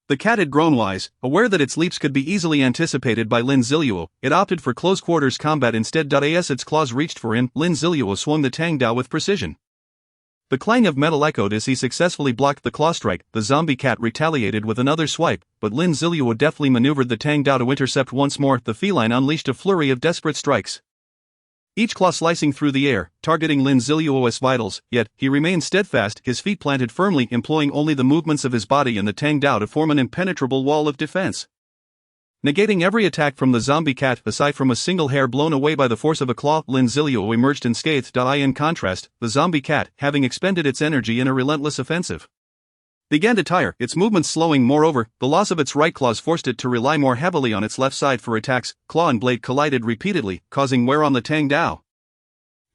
The cat had grown wise, aware that its leaps could be easily anticipated by Lin Zilu. It opted for close-quarters combat instead. As its claws reached for him, Lin Zilu swung the Tang Dao with precision. The clang of metal echoed as he successfully blocked the claw strike. The zombie cat retaliated with another swipe, but Lin Zilu deftly maneuvered the Tang Dao to intercept once more. The feline unleashed a flurry of desperate strikes. each claw slicing through the air, targeting Lin Ziluo's vitals, yet he remained steadfast, his feet planted firmly, employing only the movements of his body and the Tang Dao to form an impenetrable wall of defense. Negating every attack from the zombie cat, aside from a single hair blown away by the force of a claw, Lin Zilu emerged unscathed. In contrast, the zombie cat, having expended its energy in a relentless offensive, began to tire, its movements slowing. Moreover, the loss of its right claws forced it to rely more heavily on its left side for attacks. Claw and blade collided repeatedly, causing wear on the Tang Dao.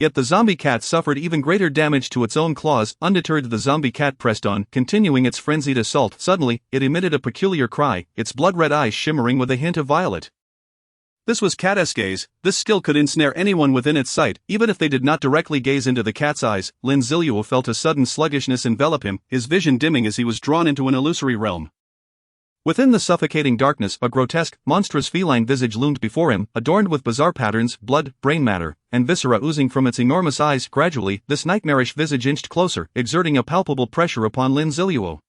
Yet the zombie cat suffered even greater damage to its own claws. Undeterred, the zombie cat pressed on, continuing its frenzied assault. Suddenly, it emitted a peculiar cry, its blood-red eyes shimmering with a hint of violet. This was Cat's gaze. This skill could ensnare anyone within its sight, even if they did not directly gaze into the cat's eyes. Lin Zilu felt a sudden sluggishness envelop him, his vision dimming as he was drawn into an illusory realm. Within the suffocating darkness, a grotesque, monstrous feline visage loomed before him, adorned with bizarre patterns, blood, brain matter, and viscera oozing from its enormous eyes. Gradually, this nightmarish visage inched closer, exerting a palpable pressure upon Lin Zilu.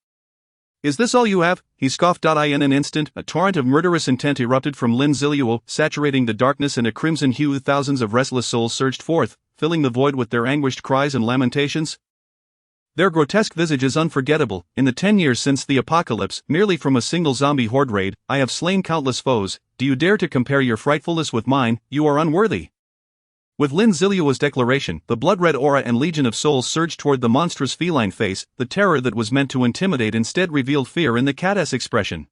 "Is this all you have?" he scoffed. In an instant, a torrent of murderous intent erupted from Lin Zilu, saturating the darkness in a crimson hue. Thousands of restless souls surged forth, filling the void with their anguished cries and lamentations. Their grotesque visages unforgettable. "In the 10 years since the apocalypse, merely from a single zombie horde raid, I have slain countless foes. Do you dare to compare your frightfulness with mine? You are unworthy." With Lin Ziluo's declaration, the blood-red aura and legion of souls surged toward the monstrous feline face. The terror that was meant to intimidate instead revealed fear in the cat's expression.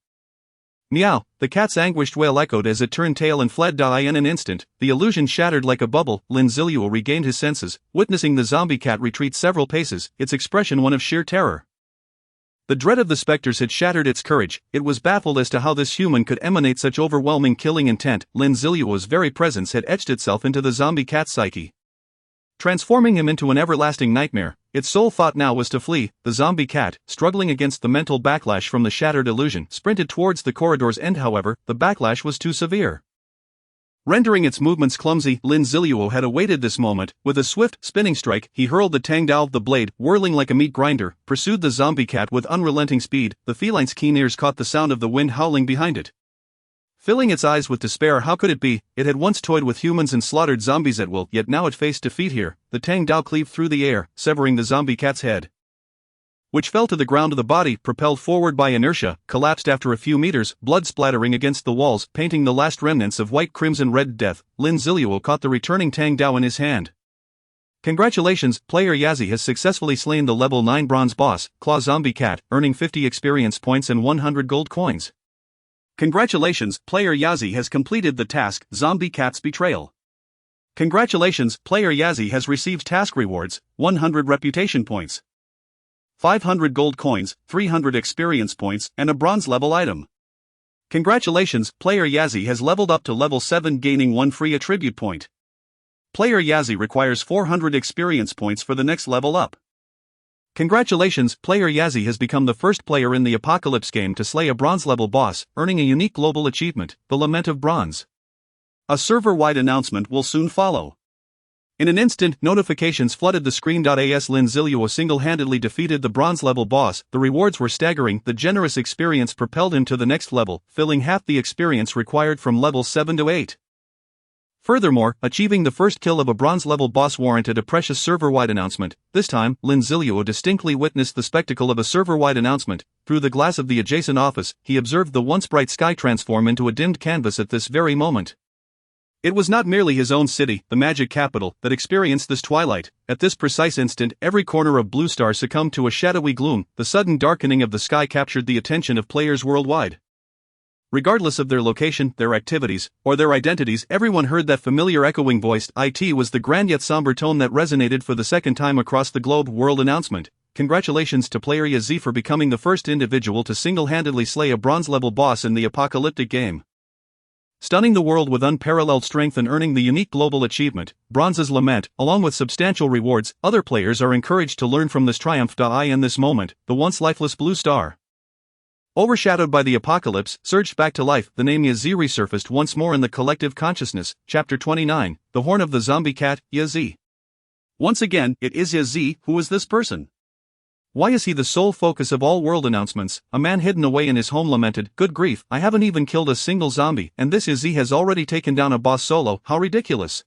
"Meow!" The cat's anguished wail echoed as it turned tail and fled. In an instant, the illusion shattered like a bubble. Lin Zilu regained his senses, witnessing the zombie cat retreat several paces, its expression one of sheer terror. The dread of the specters had shattered its courage. It was baffled as to how this human could emanate such overwhelming killing intent. Lin Ziluo's very presence had etched itself into the zombie cat's psyche, transforming him into an everlasting nightmare. Its sole thought now was to flee. The zombie cat, struggling against the mental backlash from the shattered illusion, sprinted towards the corridor's end. However, the backlash was too severe, rendering its movements clumsy. Lin Zilu had awaited this moment. With a swift, spinning strike, he hurled the Tang Dao. The blade, whirling like a meat grinder, pursued the zombie cat with unrelenting speed. The feline's keen ears caught the sound of the wind howling behind it, filling its eyes with despair. How could it be? It had once toyed with humans and slaughtered zombies at will, yet now it faced defeat here. The Tang Dao cleaved through the air, severing the zombie cat's head, which fell to the ground. The body, propelled forward by inertia, collapsed after a few meters, blood splattering against the walls, painting the last remnants of white, crimson, red death. Lin Zilu caught the returning Tang Dao in his hand. "Congratulations, player Yazi has successfully slain the level 9 bronze boss, Claw Zombie Cat, earning 50 experience points and 100 gold coins. Congratulations, player Yazi has completed the task, Zombie Cat's Betrayal. Congratulations, player Yazi has received task rewards, 100 reputation points, 500 gold coins, 300 experience points, and a bronze level item. Congratulations, player Yazi has leveled up to level 7, gaining 1 free attribute point. Player Yazi requires 400 experience points for the next level up. Congratulations, player Yazi has become the first player in the Apocalypse game to slay a bronze level boss, earning a unique global achievement, the Lament of Bronze. A server-wide announcement will soon follow." In an instant, notifications flooded the screen. As Lin Zilu single-handedly defeated the bronze-level boss, the rewards were staggering. The generous experience propelled him to the next level, filling half the experience required from level 7 to 8. Furthermore, achieving the first kill of a bronze-level boss warranted a precious server-wide announcement. This time, Lin Zilu distinctly witnessed the spectacle of a server-wide announcement. Through the glass of the adjacent office, he observed the once bright sky transform into a dimmed canvas at this very moment. It was not merely his own city, the magic capital, that experienced this twilight. At this precise instant, every corner of Blue Star succumbed to a shadowy gloom. The sudden darkening of the sky captured the attention of players worldwide. Regardless of their location, their activities, or their identities, everyone heard that familiar echoing voice. It was the grand yet somber tone that resonated for the second time across the globe. World announcement. Congratulations to player Yazi for becoming the first individual to single-handedly slay a bronze-level boss in the apocalyptic game, stunning the world with unparalleled strength and earning the unique global achievement, Bronze's Lament, along with substantial rewards. Other players are encouraged to learn from this triumph. In this moment, the once lifeless Blue Star, overshadowed by the apocalypse, surged back to life. The name Yazi resurfaced once more in the collective consciousness. Chapter 29, The Horn of the Zombie Cat, Yazi. Once again, it is Yazi. Who is this person? Why is he the sole focus of all world announcements? A man hidden away in his home lamented, "Good grief, I haven't even killed a single zombie, and this Yazi has already taken down a boss solo. How ridiculous."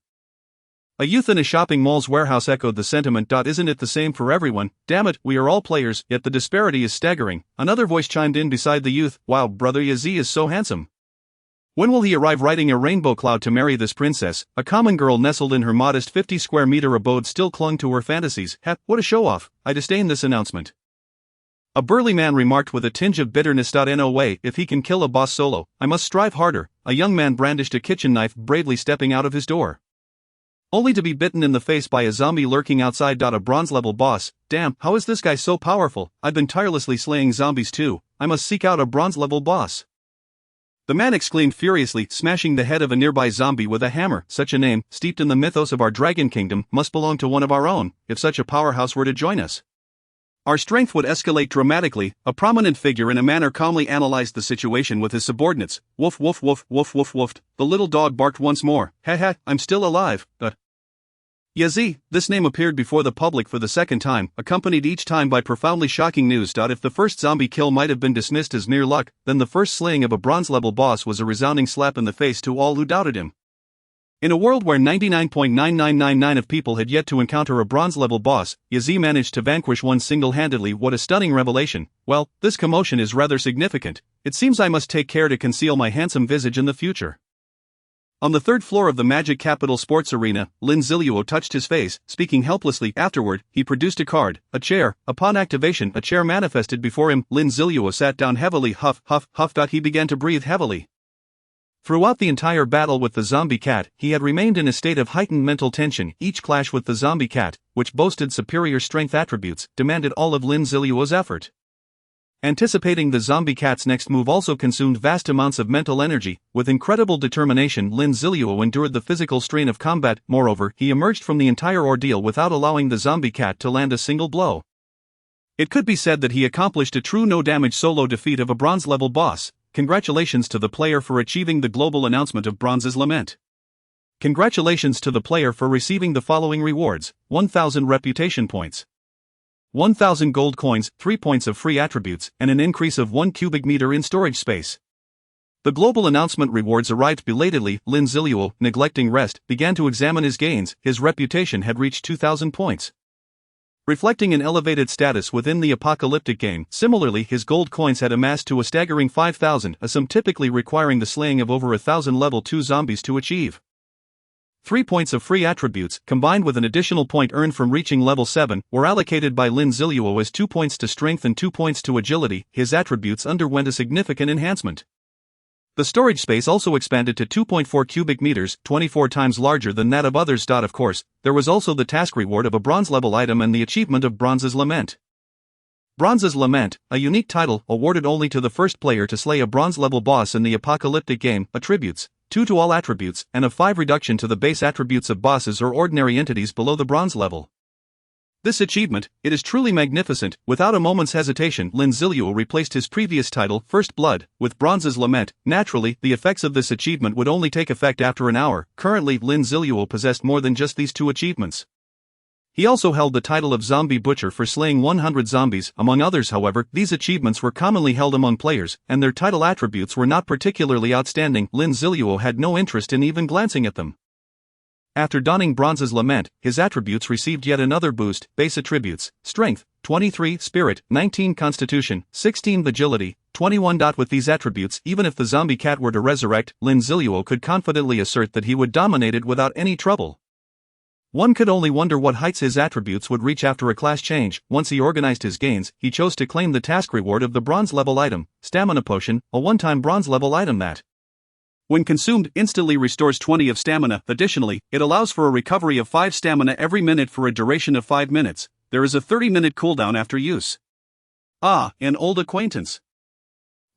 A youth in a shopping mall's warehouse echoed the sentiment. Isn't it the same for everyone? Damn it, we are all players, yet the disparity is staggering. Another voice chimed in beside the youth. Wow, brother Yazi is so handsome. When will he arrive riding a rainbow cloud to marry this princess? A common girl nestled in her modest 50 square meter abode still clung to her fantasies. Heh, what a show-off. I disdain this announcement. A burly man remarked with a tinge of bitterness. No way, if he can kill a boss solo, I must strive harder. A young man brandished a kitchen knife, bravely stepping out of his door, only to be bitten in the face by a zombie lurking outside. A bronze-level boss. Damn, how is this guy so powerful? I've been tirelessly slaying zombies too. I must seek out a bronze-level boss. The man exclaimed furiously, smashing the head of a nearby zombie with a hammer. Such a name, steeped in the mythos of our dragon kingdom, must belong to one of our own, if such a powerhouse were to join us. Our strength would escalate dramatically. A prominent figure in a manner calmly analyzed the situation with his subordinates. Woof woof woof woof woof woofed. The little dog barked once more. Ha, I'm still alive. Yazi, this name appeared before the public for the second time, accompanied each time by profoundly shocking news. If the first zombie kill might have been dismissed as mere luck, then the first slaying of a bronze-level boss was a resounding slap in the face to all who doubted him. In a world where 99.9999 of people had yet to encounter a bronze-level boss, Yazi managed to vanquish one single-handedly. What a stunning revelation. Well, this commotion is rather significant. It seems I must take care to conceal my handsome visage in the future. On the third floor of the Magic Capital Sports Arena, Lin Zilu touched his face, speaking helplessly. Afterward, he produced a card, a chair. Upon activation, a chair manifested before him. Lin Zilu sat down heavily. Huff, huff, huff. He began to breathe heavily. Throughout the entire battle with the zombie cat, he had remained in a state of heightened mental tension. Each clash with the zombie cat, which boasted superior strength attributes, demanded all of Lin Zilu's effort. Anticipating the zombie cat's next move also consumed vast amounts of mental energy. With incredible determination, Lin Zilu endured the physical strain of combat. Moreover, he emerged from the entire ordeal without allowing the zombie cat to land a single blow. It could be said that he accomplished a true no-damage solo defeat of a bronze-level boss. Congratulations to the player for achieving the global announcement of Bronze's Lament. Congratulations to the player for receiving the following rewards: 1,000 reputation points, 1,000 gold coins, 3 points of free attributes, and an increase of 1 cubic meter in storage space. The global announcement rewards arrived belatedly. Lin Zilu, neglecting rest, began to examine his gains. His reputation had reached 2,000 points, reflecting an elevated status within the apocalyptic game. Similarly, his gold coins had amassed to a staggering 5,000, a sum typically requiring the slaying of over 1,000 level 2 zombies to achieve. 3 points of free attributes, combined with an additional point earned from reaching level 7, were allocated by Lin Zilu as 2 points to strength and 2 points to agility. His attributes underwent a significant enhancement. The storage space also expanded to 2.4 cubic meters, 24 times larger than that of others. Of course, there was also the task reward of a bronze-level item and the achievement of Bronze's Lament. Bronze's Lament, a unique title awarded only to the first player to slay a bronze-level boss in the apocalyptic game, attributes 2 to all attributes, and a 5 reduction to the base attributes of bosses or ordinary entities below the bronze level. This achievement, it is truly magnificent. Without a moment's hesitation, Lin Zilu replaced his previous title, First Blood, with Bronze's Lament. Naturally, the effects of this achievement would only take effect after an hour. Currently, Lin Zilu possessed more than just these 2 achievements. He also held the title of Zombie Butcher for slaying 100 zombies. Among others, however, these achievements were commonly held among players, and their title attributes were not particularly outstanding. Lin Zilu had no interest in even glancing at them. After donning Bronze's Lament, his attributes received yet another boost. Base attributes: Strength, 23, Spirit, 19, Constitution, 16, Agility, 21. With these attributes, even if the zombie cat were to resurrect, Lin Zilu could confidently assert that he would dominate it without any trouble. One could only wonder what heights his attributes would reach after a class change. Once he organized his gains, he chose to claim the task reward of the bronze-level item, Stamina Potion, a one-time bronze-level item that, when consumed, instantly restores 20 of stamina. Additionally, it allows for a recovery of 5 stamina every minute for a duration of 5 minutes. There is a 30-minute cooldown after use. Ah, an old acquaintance.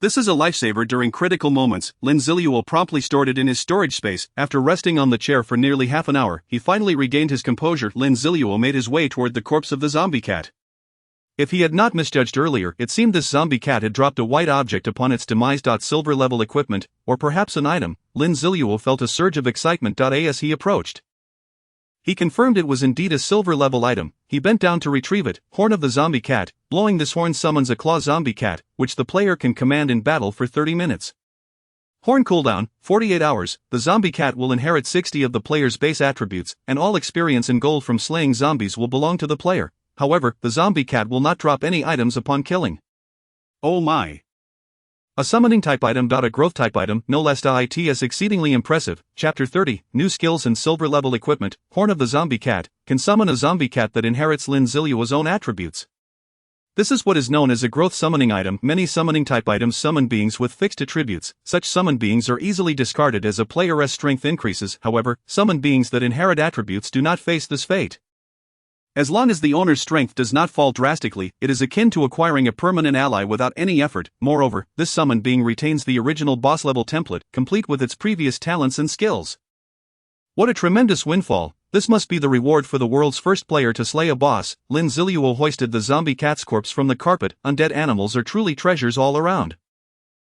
This is a lifesaver during critical moments. Lin Zilu promptly stored it in his storage space. After resting on the chair for nearly half an hour, he finally regained his composure. Lin Zilu made his way toward the corpse of the zombie cat. If he had not misjudged earlier, it seemed this zombie cat had dropped a white object upon its demise. Silver level equipment, or perhaps an item. Lin Zilu felt a surge of excitement. As he approached, he confirmed it was indeed a silver level item. He bent down to retrieve it. Horn of the zombie cat. Blowing this horn summons a claw zombie cat, which the player can command in battle for 30 minutes. Horn cooldown, 48 hours. The zombie cat will inherit 60 of the player's base attributes, and all experience and gold from slaying zombies will belong to the player. However, the zombie cat will not drop any items upon killing. Oh my. A summoning type item. A growth type item, no less. It is exceedingly impressive. Chapter 30, New Skills and Silver Level Equipment. Horn of the Zombie Cat, can summon a zombie cat that inherits Lin Zilu's own attributes. This is what is known as a growth summoning item. Many summoning type items summon beings with fixed attributes. Such summoned beings are easily discarded as a player's strength increases. However, summoned beings that inherit attributes do not face this fate. As long as the owner's strength does not fall drastically, it is akin to acquiring a permanent ally without any effort. Moreover, this summoned being retains the original boss level template, complete with its previous talents and skills. What a tremendous windfall! This must be the reward for the world's first player to slay a boss. Lin Zilu hoisted the zombie cat's corpse from the carpet. Undead animals are truly treasures all around.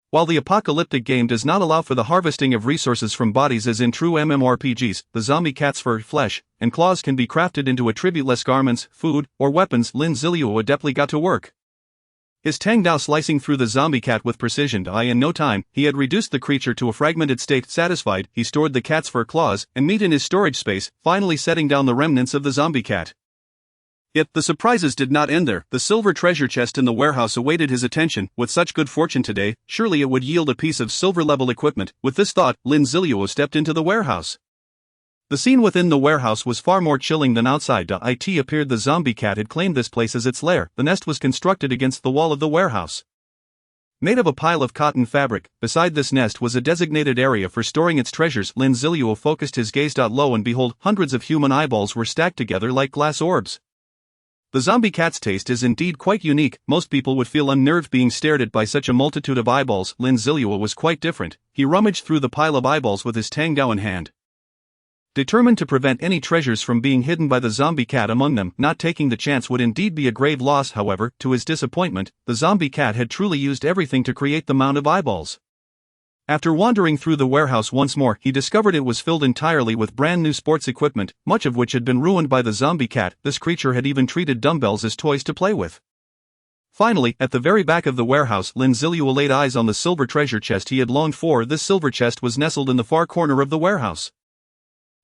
While the apocalyptic game does not allow for the harvesting of resources from bodies as in true MMORPGs, the zombie cat's fur, flesh, and claws can be crafted into attributeless garments, food, or weapons. Lin Zilu adeptly got to work. His Tang Dao slicing through the zombie cat with precision. In no time, he had reduced the creature to a fragmented state. Satisfied, he stored the cat's fur, claws, and meat in his storage space, finally setting down the remnants of the zombie cat. Yet, the surprises did not end there. The silver treasure chest in the warehouse awaited his attention. With such good fortune today, surely it would yield a piece of silver-level equipment. With this thought, Lin Zilu stepped into the warehouse. The scene within the warehouse was far more chilling than outside. It appeared the zombie cat had claimed this place as its lair. The nest was constructed against the wall of the warehouse. Made of a pile of cotton fabric, beside this nest was a designated area for storing its treasures. Lin Zilu focused his gaze. Lo and behold, hundreds of human eyeballs were stacked together like glass orbs. The zombie cat's taste is indeed quite unique. Most people would feel unnerved being stared at by such a multitude of eyeballs. Lin Zilu was quite different. He rummaged through the pile of eyeballs with his Tang Dao in hand, determined to prevent any treasures from being hidden by the zombie cat among them. Not taking the chance would indeed be a grave loss. However, to his disappointment, the zombie cat had truly used everything to create the mound of eyeballs. After wandering through the warehouse once more, he discovered it was filled entirely with brand new sports equipment, much of which had been ruined by the zombie cat. This creature had even treated dumbbells as toys to play with. Finally, at the very back of the warehouse, Lin Zilu laid eyes on the silver treasure chest he had longed for. This silver chest was nestled in the far corner of the warehouse,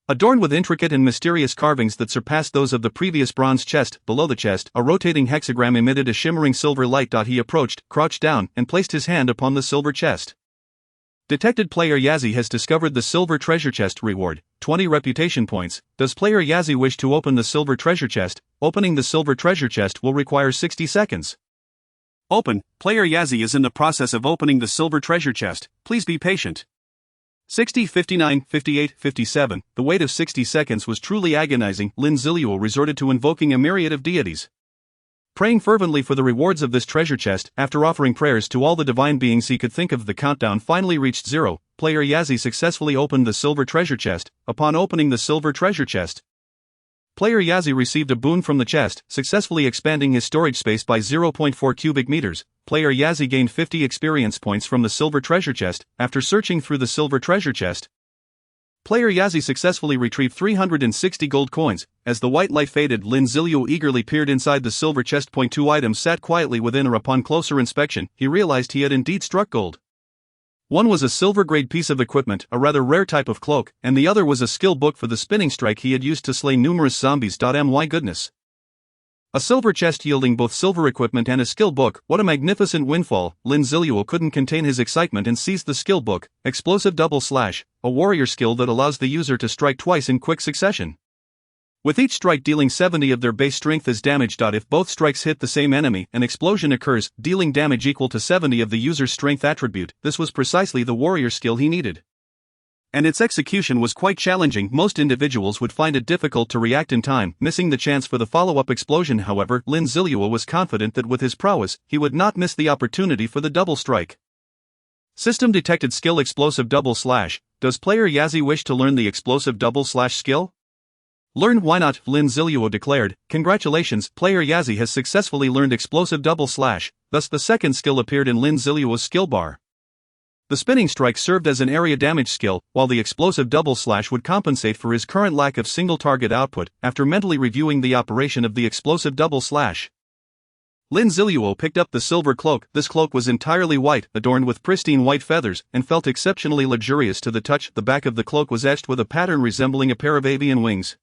adorned with intricate and mysterious carvings that surpassed those of the previous bronze chest. Below the chest, a rotating hexagram emitted a shimmering silver light. He approached, crouched down, and placed his hand upon the silver chest. Detected player Yazzie has discovered the silver treasure chest. Reward, 20 reputation points. Does player Yazzie wish to open the silver treasure chest? Opening the silver treasure chest will require 60 seconds. Open. Player Yazzie is in the process of opening the silver treasure chest. Please be patient. 60, 59, 58, 57. The wait of 60 seconds was truly agonizing. Lin Zilu resorted to invoking a myriad of deities, praying fervently for the rewards of this treasure chest. After offering prayers to all the divine beings he could think of, the countdown finally reached 0. Player Yazzie successfully opened the silver treasure chest. Upon opening the silver treasure chest, player Yazzie received a boon from the chest, successfully expanding his storage space by 0.4 cubic meters. Player Yazzie gained 50 experience points from the silver treasure chest. After searching through the silver treasure chest, player Yazzie successfully retrieved 360 gold coins. As the white light faded, Lin Zilu eagerly peered inside the silver chest. 2 items sat quietly within her. Upon closer inspection, he realized he had indeed struck gold. One was a silver-grade piece of equipment, a rather rare type of cloak, and the other was a skill book for the spinning strike he had used to slay numerous zombies. My goodness. A silver chest yielding both silver equipment and a skill book. What a magnificent windfall! Lin Zilu couldn't contain his excitement and seized the skill book. Explosive double slash, a warrior skill that allows the user to strike twice in quick succession, with each strike dealing 70 of their base strength as damage. If both strikes hit the same enemy, an explosion occurs, dealing damage equal to 70 of the user's strength attribute. This was precisely the warrior skill he needed, and its execution was quite challenging. Most individuals would find it difficult to react in time, missing the chance for the follow-up explosion. However, Lin Zilu was confident that with his prowess, he would not miss the opportunity for the double strike. System detected skill explosive double slash. Does player Yazzie wish to learn the explosive double slash skill? Learn, why not? Lin Zilu declared. Congratulations, player Yazzie has successfully learned explosive double slash. Thus the second skill appeared in Lin Zilu's skill bar. The spinning strike served as an area damage skill, while the explosive double slash would compensate for his current lack of single target output. After mentally reviewing the operation of the explosive double slash, Lin Zilu picked up the silver cloak. This cloak was entirely white, adorned with pristine white feathers, and felt exceptionally luxurious to the touch. The back of the cloak was etched with a pattern resembling a pair of avian wings.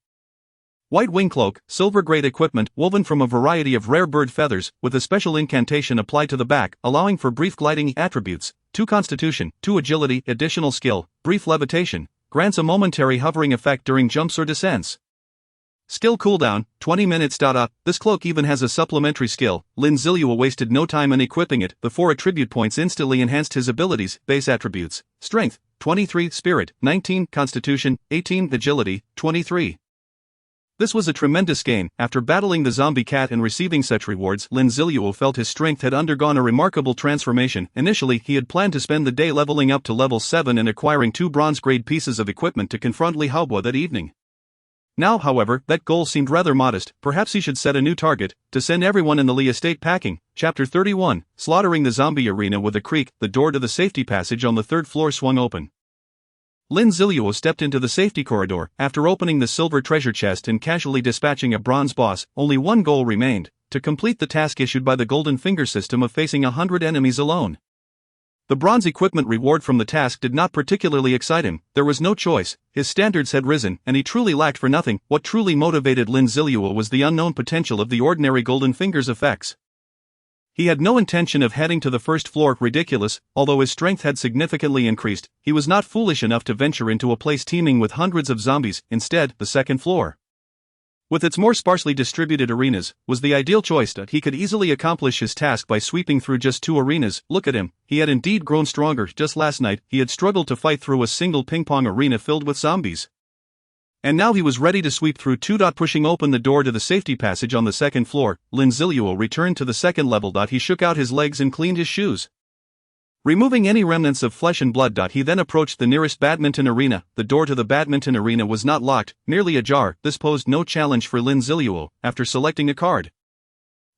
White wing cloak, silver-grade equipment woven from a variety of rare bird feathers, with a special incantation applied to the back, allowing for brief gliding. Attributes: 2 constitution, 2 agility, additional skill, brief levitation, grants a momentary hovering effect during jumps or descents. Skill cooldown, 20 minutes. This cloak even has a supplementary skill. Lin Zilu wasted no time in equipping it. The 4 attribute points instantly enhanced his abilities. Base attributes: strength, 23, spirit, 19, constitution, 18, agility, 23. This was a tremendous gain. After battling the zombie cat and receiving such rewards, Lin Zilu felt his strength had undergone a remarkable transformation. Initially, he had planned to spend the day leveling up to level 7 and acquiring 2 bronze-grade pieces of equipment to confront Li Haobo that evening. Now, however, that goal seemed rather modest. Perhaps he should set a new target: to send everyone in the Li estate packing. Chapter 31, Slaughtering the Zombie Arena. With a creak, the door to the safety passage on the 3rd floor swung open. Lin Zilu stepped into the safety corridor. After opening the silver treasure chest and casually dispatching a bronze boss, only one goal remained: to complete the task issued by the Golden Finger system of facing 100 enemies alone. The bronze equipment reward from the task did not particularly excite him. There was no choice. His standards had risen, and he truly lacked for nothing. What truly motivated Lin Zilu was the unknown potential of the ordinary Golden Finger's effects. He had no intention of heading to the 1st floor. Ridiculous. Although his strength had significantly increased, he was not foolish enough to venture into a place teeming with hundreds of zombies. Instead, the 2nd floor, with its more sparsely distributed arenas, was the ideal choice. He could easily accomplish his task by sweeping through just 2 arenas. Look at him. He had indeed grown stronger. Just last night, he had struggled to fight through a single ping-pong arena filled with zombies. And now he was ready to sweep through 2. Pushing open the door to the safety passage on the 2nd floor, Lin Zilu returned to the 2nd level. He shook out his legs and cleaned his shoes, removing any remnants of flesh and blood. He then approached the nearest badminton arena. The door to the badminton arena was not locked, merely ajar. This posed no challenge for Lin Zilu. After selecting a card,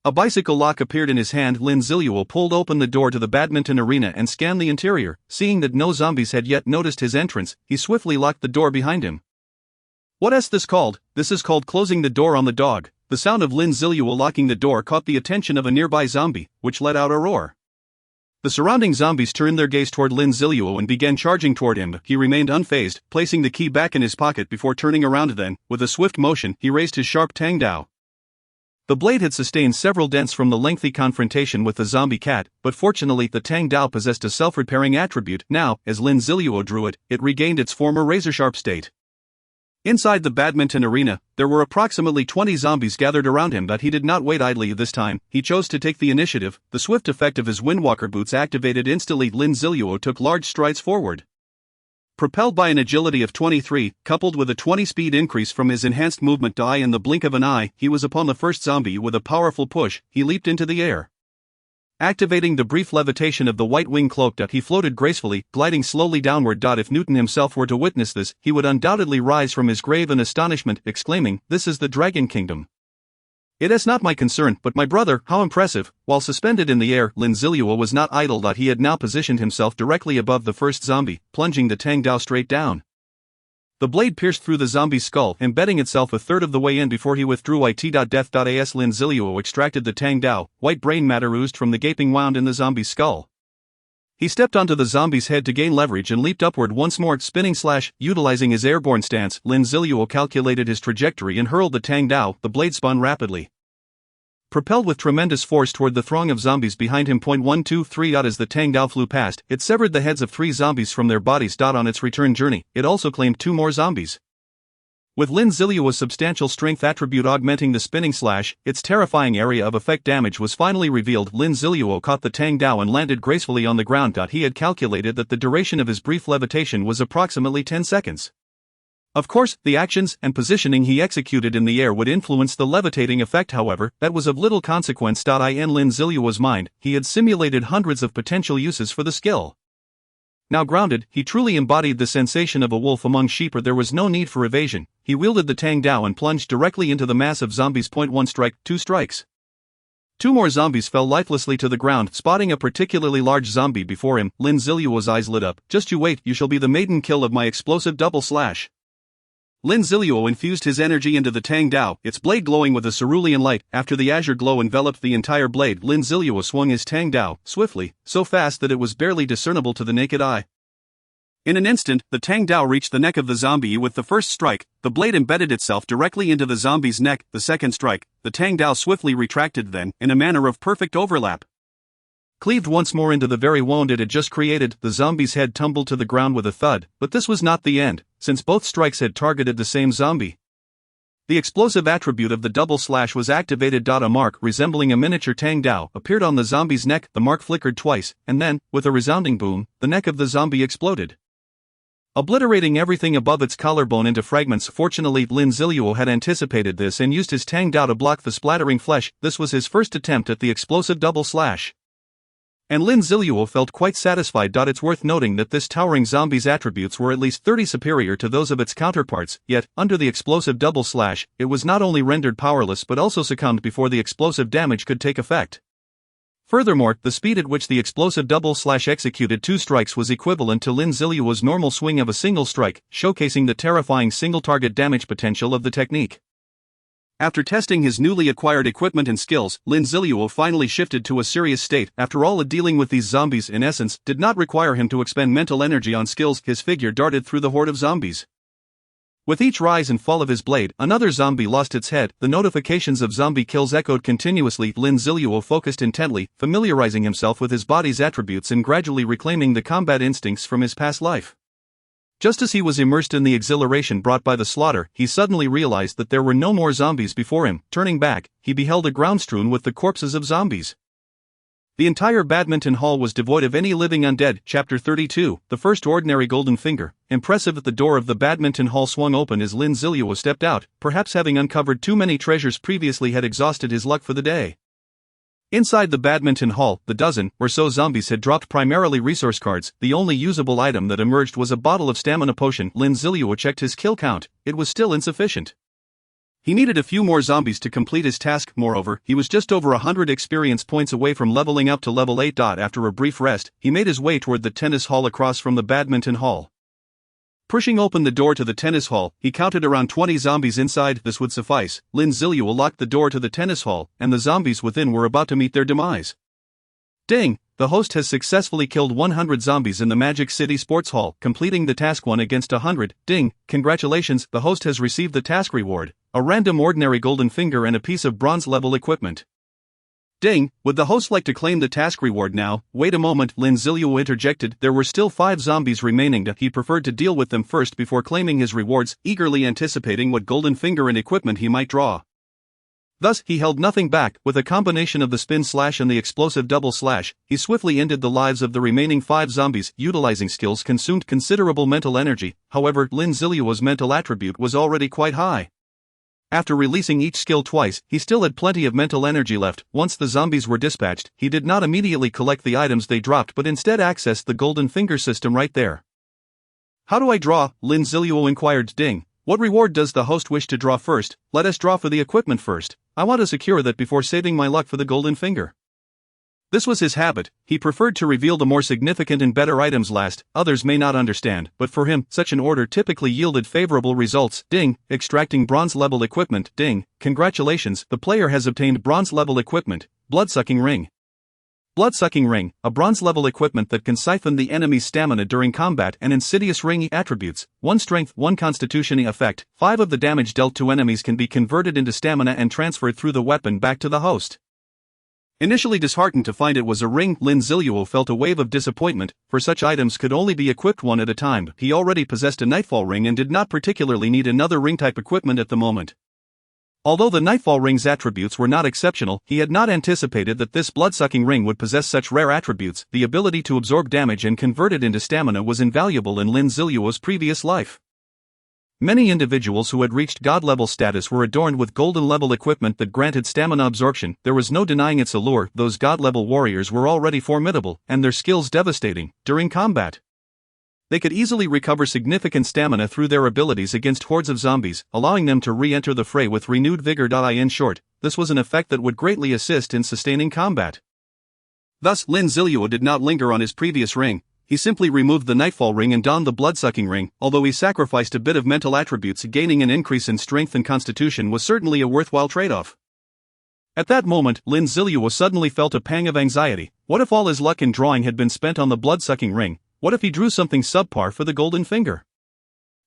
a bicycle lock appeared in his hand. Lin Zilu pulled open the door to the badminton arena and scanned the interior. Seeing that no zombies had yet noticed his entrance, he swiftly locked the door behind him. What's this called? This is called closing the door on the dog. The sound of Lin Zilu locking the door caught the attention of a nearby zombie, which let out a roar. The surrounding zombies turned their gaze toward Lin Zilu and began charging toward him. He remained unfazed, placing the key back in his pocket before turning around. Then, with a swift motion, he raised his sharp tang dao. The blade had sustained several dents from the lengthy confrontation with the zombie cat, but fortunately the tang dao possessed a self-repairing attribute. Now, as Lin Zilu drew it, it regained its former razor-sharp state. Inside the badminton arena, there were approximately 20 zombies gathered around him. But he did not wait idly this time. He chose to take the initiative. The swift effect of his windwalker boots activated instantly. Lin Zilu took large strides forward. Propelled by an agility of 23, coupled with a 20 speed increase from his enhanced movement die in the blink of an eye, he was upon the first zombie. With a powerful push, he leaped into the air. Activating the brief levitation of the white wing cloak, he floated gracefully, gliding slowly downward. If Newton himself were to witness this, he would undoubtedly rise from his grave in astonishment, exclaiming, "This is the Dragon Kingdom." "It is not my concern, but my brother, how impressive." While suspended in the air, Lin Zilu was not idle. He had now positioned himself directly above the first zombie, plunging the tang dao straight down. The blade pierced through the zombie's skull, embedding itself a third of the way in before he withdrew it. Death.as Lin Zilu extracted the tang dao. White brain matter oozed from the gaping wound in the zombie's skull. He stepped onto the zombie's head to gain leverage and leaped upward once more, spinning slash. Utilizing his airborne stance, Lin Zilu calculated his trajectory and hurled the tang dao. The blade spun rapidly, propelled with tremendous force toward the throng of zombies behind him. 123 As the tang dao flew past, it severed the heads of 3 zombies from their bodies. On its return journey, it also claimed 2 more zombies. With Lin Zilu's substantial strength attribute augmenting the spinning slash, its terrifying area of effect damage was finally revealed. Lin Zilu caught the tang dao and landed gracefully on the ground. He had calculated that the duration of his brief levitation was approximately 10 seconds. Of course, the actions and positioning he executed in the air would influence the levitating effect. However, that was of little consequence. In Lin Zilu's mind, he had simulated hundreds of potential uses for the skill. Now grounded, he truly embodied the sensation of a wolf among sheep. There was no need for evasion. He wielded the tang dao and plunged directly into the mass of zombies. 1 strike, 2 strikes. 2 more zombies fell lifelessly to the ground. Spotting a particularly large zombie before him, Lin Zilu's eyes lit up. "Just you wait, you shall be the maiden kill of my explosive double slash." Lin Zilu infused his energy into the Tang Dao, its blade glowing with a cerulean light. After the azure glow enveloped the entire blade, Lin Zilu swung his Tang Dao, swiftly, so fast that it was barely discernible to the naked eye. In an instant, the Tang Dao reached the neck of the zombie. With the first strike, the blade embedded itself directly into the zombie's neck. The second strike, the Tang Dao swiftly retracted, then, in a manner of perfect overlap, cleaved once more into the very wound it had just created. The zombie's head tumbled to the ground with a thud, but this was not the end, since both strikes had targeted the same zombie. The explosive attribute of the double slash was activated. A mark resembling a miniature Tang Dao appeared on the zombie's neck. The mark flickered twice, and then, with a resounding boom, the neck of the zombie exploded, obliterating everything above its collarbone into fragments. Fortunately, Lin Zilu had anticipated this and used his Tang Dao to block the splattering flesh. This was his first attempt at the explosive double slash, and Lin Zilu felt quite satisfied. It's worth noting that this towering zombie's attributes were at least 30 superior to those of its counterparts, yet, under the explosive double slash, it was not only rendered powerless but also succumbed before the explosive damage could take effect. Furthermore, the speed at which the explosive double slash executed 2 strikes was equivalent to Lin Zilu's normal swing of a single strike, showcasing the terrifying single-target damage potential of the technique. After testing his newly acquired equipment and skills, Lin Zilu finally shifted to a serious state. After all, dealing with these zombies, in essence, did not require him to expend mental energy on skills. His figure darted through the horde of zombies. With each rise and fall of his blade, another zombie lost its head. The notifications of zombie kills echoed continuously. Lin Zilu focused intently, familiarizing himself with his body's attributes and gradually reclaiming the combat instincts from his past life. Just as he was immersed in the exhilaration brought by the slaughter, he suddenly realized that there were no more zombies before him. Turning back, he beheld a ground strewn with the corpses of zombies. The entire badminton hall was devoid of any living undead. Chapter 32, The First Ordinary Golden Finger. Impressive. At the door of the badminton hall swung open as Lin Zilu stepped out, perhaps having uncovered too many treasures previously had exhausted his luck for the day. Inside the badminton hall, the dozen or so zombies had dropped primarily resource cards. The only usable item that emerged was a bottle of stamina potion. Lin Zilu checked his kill count. It was still insufficient. He needed a few more zombies to complete his task. Moreover, he was just over 100 experience points away from leveling up to level 8. After a brief rest, he made his way toward the tennis hall across from the badminton hall. Pushing open the door to the tennis hall, he counted around 20 zombies inside. This would suffice. Lin Zilu locked the door to the tennis hall, and the zombies within were about to meet their demise. Ding! The host has successfully killed 100 zombies in the Magic City Sports Hall, completing the task 1 against 100. Ding! Congratulations, the host has received the task reward, a random ordinary golden finger and a piece of bronze-level equipment. Ding! Would the host like to claim the task reward now? Wait a moment, Lin Zilu interjected. There were still 5 zombies remaining. He preferred to deal with them first before claiming his rewards, eagerly anticipating what golden finger and equipment he might draw. Thus, he held nothing back. With a combination of the spin slash and the explosive double slash, he swiftly ended the lives of the remaining 5 zombies. Utilizing skills consumed considerable mental energy. However, Lin Zilu's mental attribute was already quite high. After releasing each skill twice, he still had plenty of mental energy left. Once the zombies were dispatched, he did not immediately collect the items they dropped but instead accessed the golden finger system right there. How do I draw? Lin Zilu inquired. Ding! What reward does the host wish to draw first? Let us draw for the equipment first. I want to secure that before saving my luck for the golden finger. This was his habit. He preferred to reveal the more significant and better items last. Others may not understand, but for him, such an order typically yielded favorable results. Ding! Extracting bronze-level equipment. Ding! Congratulations, the player has obtained bronze-level equipment, Blood-Sucking Ring. Blood-Sucking Ring, a bronze-level equipment that can siphon the enemy's stamina during combat and insidious ring attributes. 1 strength, 1 constitution effect. 5 of the damage dealt to enemies can be converted into stamina and transferred through the weapon back to the host. Initially disheartened to find it was a ring, Lin Zilu felt a wave of disappointment, for such items could only be equipped one at a time. He already possessed a Nightfall ring and did not particularly need another ring-type equipment at the moment. Although the Nightfall ring's attributes were not exceptional, he had not anticipated that this blood-sucking ring would possess such rare attributes. The ability to absorb damage and convert it into stamina was invaluable in Lin Zilu's previous life. Many individuals who had reached god-level status were adorned with golden-level equipment that granted stamina absorption. There was no denying its allure. Those god-level warriors were already formidable, and their skills devastating, during combat. They could easily recover significant stamina through their abilities against hordes of zombies, allowing them to re-enter the fray with renewed vigor. In short, this was an effect that would greatly assist in sustaining combat. Thus, Lin Zilu did not linger on his previous ring, he simply removed the Nightfall ring and donned the blood-sucking ring. Although he sacrificed a bit of mental attributes, gaining an increase in strength and constitution was certainly a worthwhile trade-off. At that moment, Lin Zilu suddenly felt a pang of anxiety. What if all his luck in drawing had been spent on the blood-sucking ring? What if he drew something subpar for the golden finger?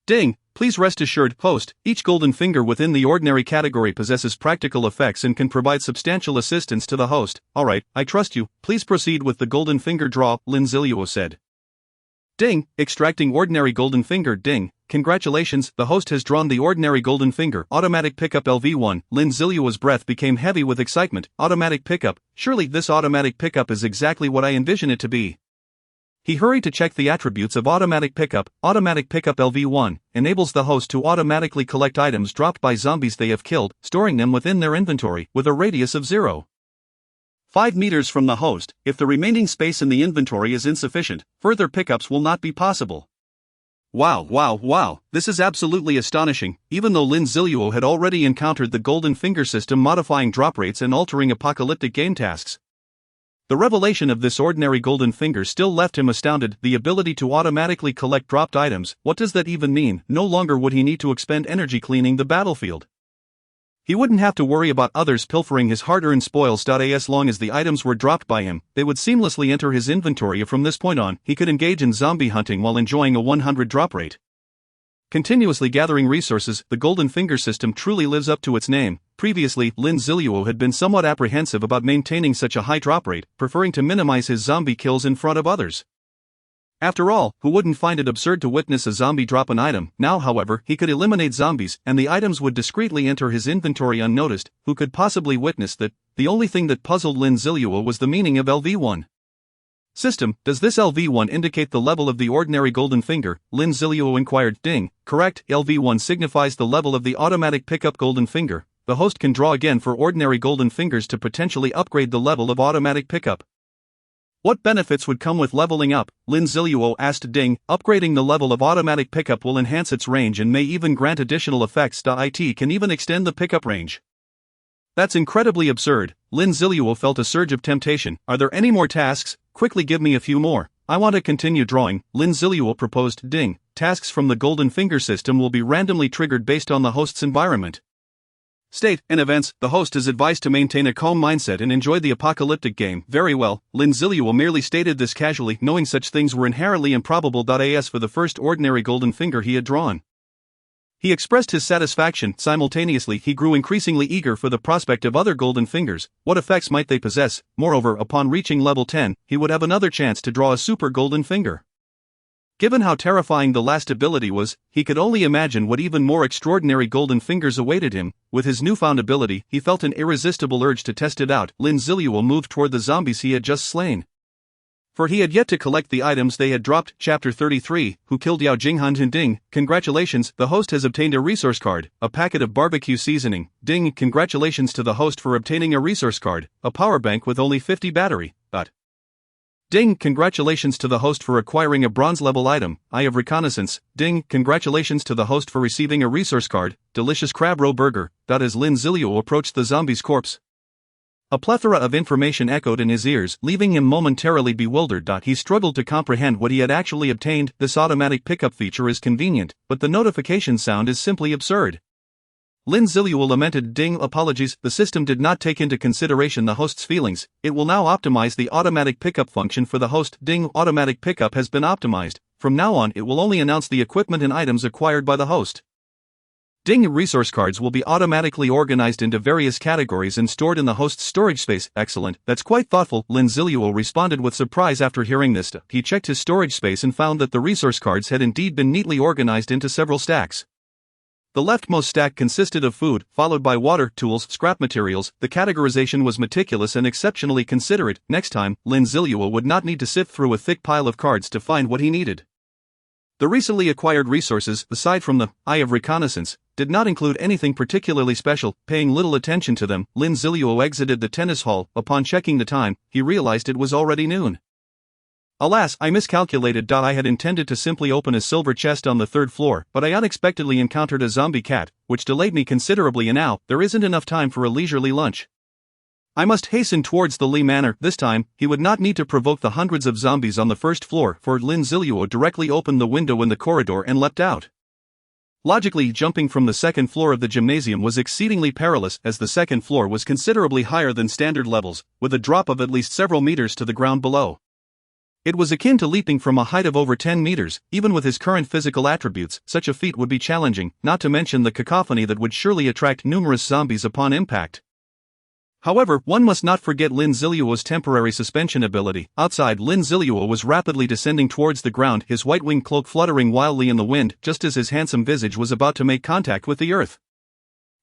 Ding! Please rest assured, host, each golden finger within the ordinary category possesses practical effects and can provide substantial assistance to the host. Alright, I trust you, please proceed with the golden finger draw, Lin Zilu said. Ding! Extracting ordinary golden finger. Ding! Congratulations, the host has drawn the ordinary golden finger. Automatic pickup LV1. Lin Zilu's breath became heavy with excitement. Automatic pickup. Surely this automatic pickup is exactly what I envision it to be. He hurried to check the attributes of automatic pickup. Automatic pickup LV1 enables the host to automatically collect items dropped by zombies they have killed, storing them within their inventory with a radius of 0.5 meters from the host. If the remaining space in the inventory is insufficient, further pickups will not be possible. Wow, this is absolutely astonishing. Even though Lin Zilu had already encountered the golden finger system modifying drop rates and altering apocalyptic game tasks, the revelation of this ordinary golden finger still left him astounded. The ability to automatically collect dropped items, what does that even mean? No longer would he need to expend energy cleaning the battlefield. He wouldn't have to worry about others pilfering his hard-earned spoils. As long as the items were dropped by him, they would seamlessly enter his inventory. From this point on, he could engage in zombie hunting while enjoying a 100 drop rate. Continuously gathering resources, the golden finger system truly lives up to its name. Previously, Lin Zilu had been somewhat apprehensive about maintaining such a high drop rate, preferring to minimize his zombie kills in front of others. After all, who wouldn't find it absurd to witness a zombie drop an item? Now, however, he could eliminate zombies, and the items would discreetly enter his inventory unnoticed. Who could possibly witness that? The only thing that puzzled Lin Zilu was the meaning of LV1. System, does this LV1 indicate the level of the ordinary golden finger? Lin Zilu inquired. Ding! Correct, LV1 signifies the level of the automatic pickup golden finger. The host can draw again for ordinary golden fingers to potentially upgrade the level of automatic pickup. What benefits would come with leveling up? Lin Zilu asked. Ding! Upgrading the level of automatic pickup will enhance its range and may even grant additional effects. It can even extend the pickup range. That's incredibly absurd. Lin Zilu felt a surge of temptation. Are there any more tasks? Quickly give me a few more. I want to continue drawing, Lin Zilu proposed. Ding! Tasks from the golden finger system will be randomly triggered based on the host's environment. State and events. The host is advised to maintain a calm mindset and enjoy the apocalyptic game. Very well, Lin Zilu merely stated this casually, knowing such things were inherently improbable. As for the first ordinary golden finger he had drawn, he expressed his satisfaction. Simultaneously, he grew increasingly eager for the prospect of other golden fingers. What effects might they possess? Moreover, upon reaching level 10, he would have another chance to draw a super golden finger. Given how terrifying the last ability was, he could only imagine what even more extraordinary golden fingers awaited him. With his newfound ability, he felt an irresistible urge to test it out. Lin Zilu moved toward the zombies he had just slain, for he had yet to collect the items they had dropped. Chapter 33, Who Killed Yao Jinghan? Ding! Congratulations, the host has obtained a resource card, a packet of barbecue seasoning. Ding! Congratulations to the host for obtaining a resource card, a power bank with only 50 battery. Ding! Congratulations to the host for acquiring a bronze-level item, Eye of Reconnaissance. Ding! Congratulations to the host for receiving a resource card, Delicious Crab Roe Burger. As Lin Zilu approached the zombie's corpse, a plethora of information echoed in his ears, leaving him momentarily bewildered. He struggled to comprehend what he had actually obtained. This automatic pickup feature is convenient, but the notification sound is simply absurd. Lin Zilu lamented. Ding! Apologies, the system did not take into consideration the host's feelings. It will now optimize the automatic pickup function for the host. Ding! Automatic pickup has been optimized. From now on, it will only announce the equipment and items acquired by the host. Ding! Resource cards will be automatically organized into various categories and stored in the host's storage space. Excellent, that's quite thoughtful, Lin Zilu responded with surprise after hearing this. He checked his storage space and found that the resource cards had indeed been neatly organized into several stacks. The leftmost stack consisted of food, followed by water, tools, scrap materials. The categorization was meticulous and exceptionally considerate. Next time, Lin Zilu would not need to sift through a thick pile of cards to find what he needed. The recently acquired resources, aside from the Eye of Reconnaissance, did not include anything particularly special. Paying little attention to them, Lin Zilu exited the tennis hall. Upon checking the time, he realized it was already noon. Alas, I miscalculated. I had intended to simply open a silver chest on the third floor, but I unexpectedly encountered a zombie cat, which delayed me considerably, and now there isn't enough time for a leisurely lunch. I must hasten towards the Li Manor. This time, he would not need to provoke the hundreds of zombies on the first floor, for Lin Zilu directly opened the window in the corridor and leapt out. Logically, jumping from the second floor of the gymnasium was exceedingly perilous, as the second floor was considerably higher than standard levels, with a drop of at least several meters to the ground below. It was akin to leaping from a height of over 10 meters. Even with his current physical attributes, such a feat would be challenging, not to mention the cacophony that would surely attract numerous zombies upon impact. However, one must not forget Lin Ziluo's temporary suspension ability. Outside, Lin Ziluo was rapidly descending towards the ground, his white-winged cloak fluttering wildly in the wind, just as his handsome visage was about to make contact with the earth.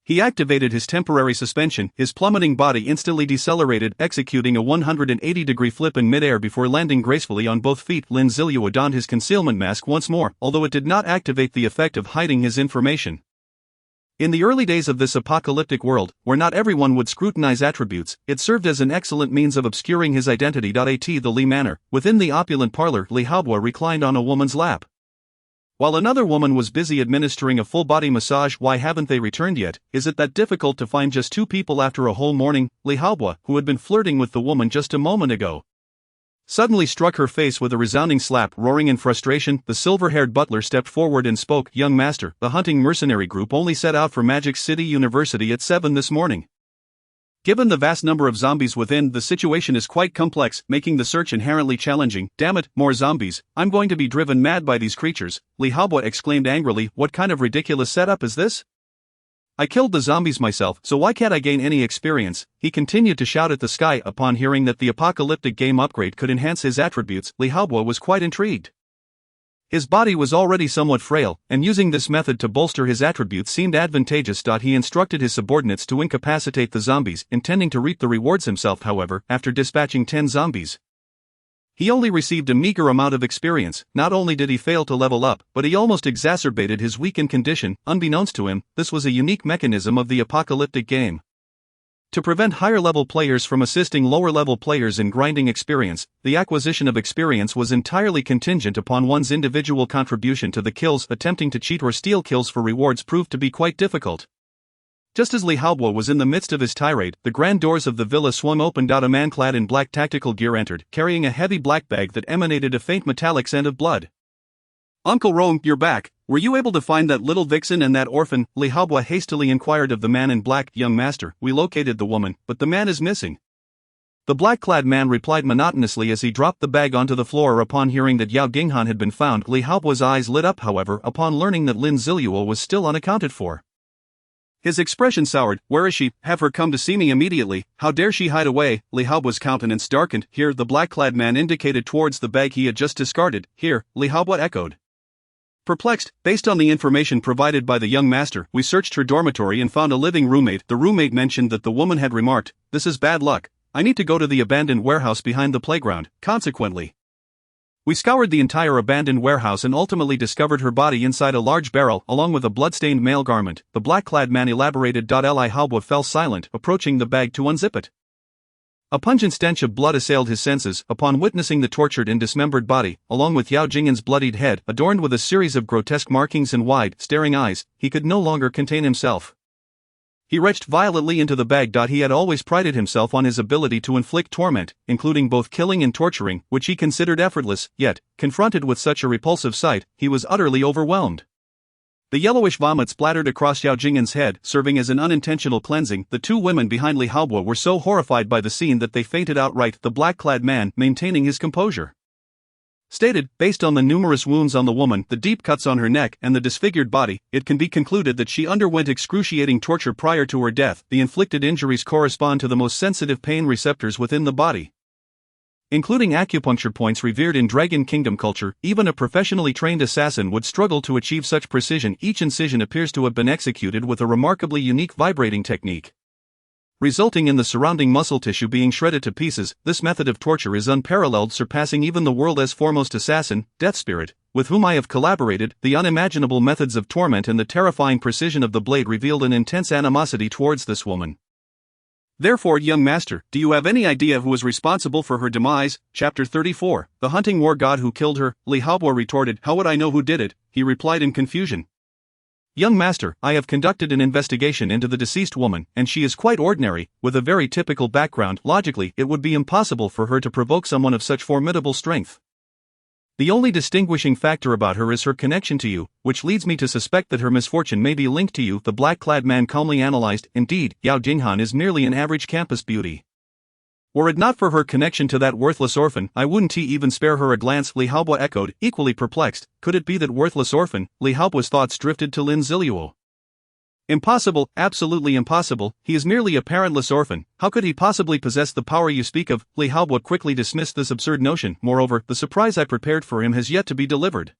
He activated his temporary suspension, his plummeting body instantly decelerated, executing a 180-degree flip in midair before landing gracefully on both feet. Lin Ziluo donned his concealment mask once more, although it did not activate the effect of hiding his information. In the early days of this apocalyptic world, where not everyone would scrutinize attributes, it served as an excellent means of obscuring his identity. At the Li Manor, within the opulent parlor, Li Haobo reclined on a woman's lap. While another woman was busy administering a full-body massage. Why haven't they returned yet? Is it that difficult to find just two people after a whole morning? Li Haobo, who had been flirting with the woman just a moment ago, suddenly struck her face with a resounding slap. Roaring in frustration, the silver-haired butler stepped forward and spoke. "Young master, the hunting mercenary group only set out for Magic City University at 7 this morning. Given the vast number of zombies within, the situation is quite complex, making the search inherently challenging." "Damn it, more zombies! I'm going to be driven mad by these creatures," Li Haobo exclaimed angrily. "What kind of ridiculous setup is this? I killed the zombies myself, so why can't I gain any experience?" He continued to shout at the sky. Upon hearing that the apocalyptic game upgrade could enhance his attributes, Li Haobo was quite intrigued. His body was already somewhat frail, and using this method to bolster his attributes seemed advantageous. He instructed his subordinates to incapacitate the zombies, intending to reap the rewards himself. However, after dispatching 10 zombies, he only received a meager amount of experience. Not only did he fail to level up, but he almost exacerbated his weakened condition. Unbeknownst to him, this was a unique mechanism of the apocalyptic game. To prevent higher-level players from assisting lower-level players in grinding experience, the acquisition of experience was entirely contingent upon one's individual contribution to the kills. Attempting to cheat or steal kills for rewards proved to be quite difficult. Just as Li Haobo was in the midst of his tirade, the grand doors of the villa swung open. A man clad in black tactical gear entered, carrying a heavy black bag that emanated a faint metallic scent of blood. "Uncle Rome, you're back. Were you able to find that little vixen and that orphan?" Li Haobo hastily inquired of the man in black. "Young master, we located the woman, but the man is missing," the black-clad man replied monotonously as he dropped the bag onto the floor. Upon hearing that Yao Ginghan had been found, Li Haobo's eyes lit up. However, upon learning that Lin Zilu was still unaccounted for, his expression soured. "Where is she? Have her come to see me immediately. How dare she hide away?" Li Haobo's countenance darkened. "Here," the black-clad man indicated towards the bag he had just discarded. "Here," Li Haobo echoed. Perplexed, based on the information provided by the young master, we searched her dormitory and found a living roommate. The roommate mentioned that the woman had remarked, "This is bad luck. I need to go to the abandoned warehouse behind the playground." Consequently, we scoured the entire abandoned warehouse and ultimately discovered her body inside a large barrel, along with a blood-stained male garment. The black-clad man elaborated. Li Haobo fell silent, approaching the bag to unzip it. A pungent stench of blood assailed his senses upon witnessing the tortured and dismembered body, along with Yao Jingyan's bloodied head, adorned with a series of grotesque markings and wide, staring eyes. He could no longer contain himself. He retched violently into the bag. He had always prided himself on his ability to inflict torment, including both killing and torturing, which he considered effortless, yet, confronted with such a repulsive sight, he was utterly overwhelmed. The yellowish vomit splattered across Yao Jingyan's head, serving as an unintentional cleansing. The two women behind Li Haobo were so horrified by the scene that they fainted outright, the black-clad man maintaining his composure. Stated, based on the numerous wounds on the woman, the deep cuts on her neck, and the disfigured body, it can be concluded that she underwent excruciating torture prior to her death. The inflicted injuries correspond to the most sensitive pain receptors within the body, including acupuncture points revered in Dragon Kingdom culture. Even a professionally trained assassin would struggle to achieve such precision. Each incision appears to have been executed with a remarkably unique vibrating technique, resulting in the surrounding muscle tissue being shredded to pieces. This method of torture is unparalleled, surpassing even the world's foremost assassin, Death Spirit, with whom I have collaborated. The unimaginable methods of torment and the terrifying precision of the blade revealed an intense animosity towards this woman. Therefore, young master, do you have any idea who was responsible for her demise? Chapter 34. The hunting war god who killed her. Li Haobo retorted. "How would I know who did it?" He replied in confusion. Young master, I have conducted an investigation into the deceased woman, and she is quite ordinary, with a very typical background. Logically, it would be impossible for her to provoke someone of such formidable strength. The only distinguishing factor about her is her connection to you, which leads me to suspect that her misfortune may be linked to you, the black-clad man calmly analyzed. Indeed, Yao Jinghan is merely an average campus beauty. Were it not for her connection to that worthless orphan, I wouldn't even spare her a glance, Li Haobo echoed, equally perplexed. Could it be that worthless orphan? Li Haobo's thoughts drifted to Lin Zilu. Impossible, absolutely impossible, he is merely a parentless orphan. How could he possibly possess the power you speak of? Li Haobo quickly dismissed this absurd notion. Moreover, the surprise I prepared for him has yet to be delivered.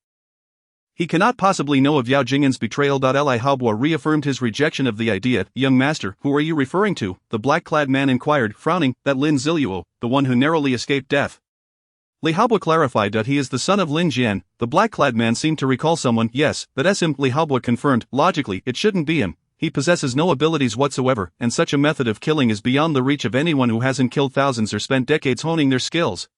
He cannot possibly know of Yao Jing'an's betrayal. Li Haobo reaffirmed his rejection of the idea. Young master, who are you referring to? The black-clad man inquired, frowning. That Lin Zilu, the one who narrowly escaped death. Li Haobo clarified that he is the son of Lin Jian. The black-clad man seemed to recall someone. Yes, that's him, Li Haobo confirmed. Logically, it shouldn't be him. He possesses no abilities whatsoever, and such a method of killing is beyond the reach of anyone who hasn't killed thousands or spent decades honing their skills.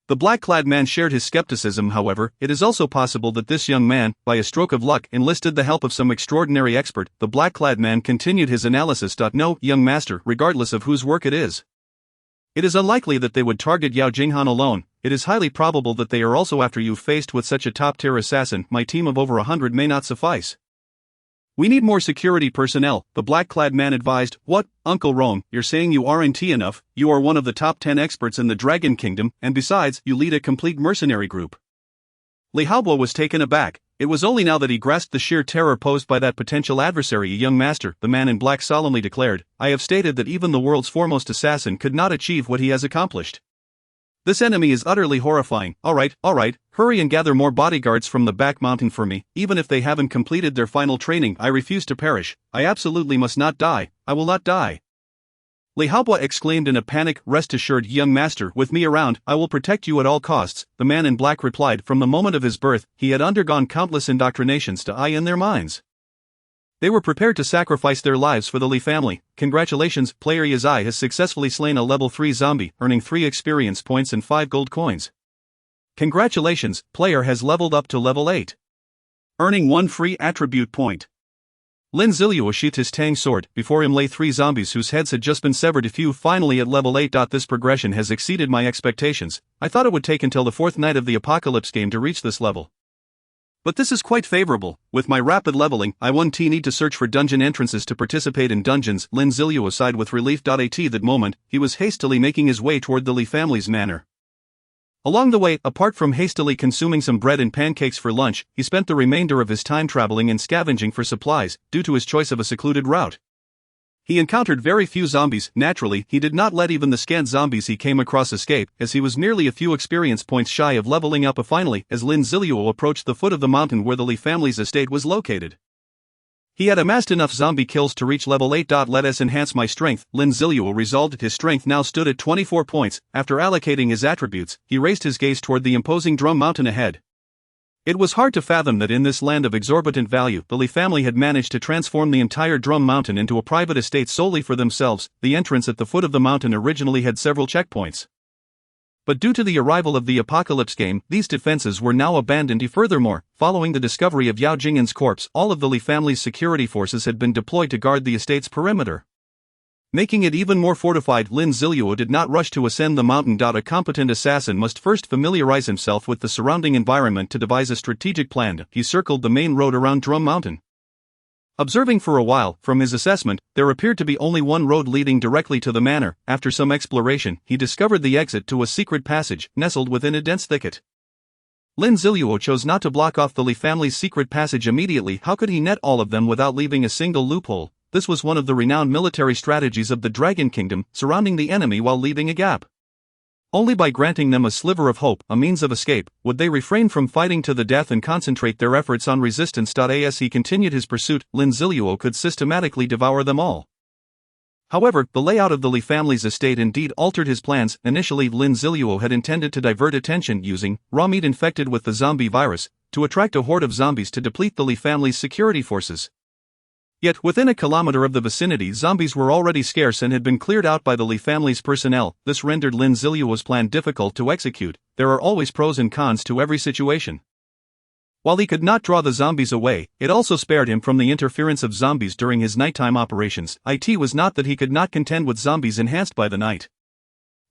The black-clad man shared his skepticism. However, it is also possible that this young man, by a stroke of luck, enlisted the help of some extraordinary expert. The black-clad man continued his analysis. No, young master, regardless of whose work it is. It is unlikely that they would target Yao Jinghan alone. It is highly probable that they are also after you. Faced with such a top-tier assassin, my team of over 100 may not suffice. We need more security personnel, the black-clad man advised. What, Uncle Rome, you're saying you aren't enough? You are one of the top 10 experts in the Dragon Kingdom, and besides, you lead a complete mercenary group. Li Haobo was taken aback. It was only now that he grasped the sheer terror posed by that potential adversary. Young master, the man in black solemnly declared, I have stated that even the world's foremost assassin could not achieve what he has accomplished. This enemy is utterly horrifying. Alright, hurry and gather more bodyguards from the back mountain for me. Even if they haven't completed their final training, I refuse to perish. I absolutely must not die. I will not die. Li Haobo exclaimed in a panic. Rest assured, young master, with me around, I will protect you at all costs, the man in black replied. From the moment of his birth, he had undergone countless indoctrinations to in their minds. They were prepared to sacrifice their lives for the Li family. Congratulations, player Yazai has successfully slain a level 3 zombie, earning 3 experience points and 5 gold coins. Congratulations, player has leveled up to level 8. Earning 1 free attribute point. Lin Zilu sheathed his tang sword. Before him lay 3 zombies whose heads had just been severed. Finally at level 8. This progression has exceeded my expectations. I thought it would take until the 4th night of the Apocalypse game to reach this level. But this is quite favorable. With my rapid leveling, I won't need to search for dungeon entrances to participate in dungeons. Lin Zilu sighed with relief. At that moment, he was hastily making his way toward the Li family's manor. Along the way, apart from hastily consuming some bread and pancakes for lunch, he spent the remainder of his time traveling and scavenging for supplies, due to his choice of a secluded route. He encountered very few zombies. Naturally, he did not let even the scant zombies he came across escape, as he was merely a few experience points shy of leveling up. Finally, as Lin Zilu approached the foot of the mountain where the Li family's estate was located, he had amassed enough zombie kills to reach level 8. Let us enhance my strength. Lin Zilu resolved. His strength now stood at 24 points. After allocating his attributes, he raised his gaze toward the imposing drum mountain ahead. It was hard to fathom that in this land of exorbitant value, the Li family had managed to transform the entire Drum Mountain into a private estate solely for themselves. The entrance at the foot of the mountain originally had several checkpoints, but due to the arrival of the Apocalypse game, these defenses were now abandoned. Furthermore, following the discovery of Yao Jing'an's corpse, all of the Li family's security forces had been deployed to guard the estate's perimeter, making it even more fortified. Lin Zilu did not rush to ascend the mountain. A competent assassin must first familiarize himself with the surrounding environment to devise a strategic plan. He circled the main road around Drum Mountain. Observing for a while, from his assessment, there appeared to be only one road leading directly to the manor. After some exploration, he discovered the exit to a secret passage, nestled within a dense thicket. Lin Zilu chose not to block off the Li family's secret passage immediately. How could he net all of them without leaving a single loophole? This was one of the renowned military strategies of the Dragon Kingdom, surrounding the enemy while leaving a gap. Only by granting them a sliver of hope, a means of escape, would they refrain from fighting to the death and concentrate their efforts on resistance. As he continued his pursuit, Lin Zilu could systematically devour them all. However, the layout of the Li family's estate indeed altered his plans. Initially, Lin Zilu had intended to divert attention using raw meat infected with the zombie virus to attract a horde of zombies to deplete the Li family's security forces. Yet, within a kilometer of the vicinity, zombies were already scarce and had been cleared out by the Li family's personnel. This rendered Lin Zilu's plan difficult to execute. There are always pros and cons to every situation. While he could not draw the zombies away, it also spared him from the interference of zombies during his nighttime operations. It was not that he could not contend with zombies enhanced by the night.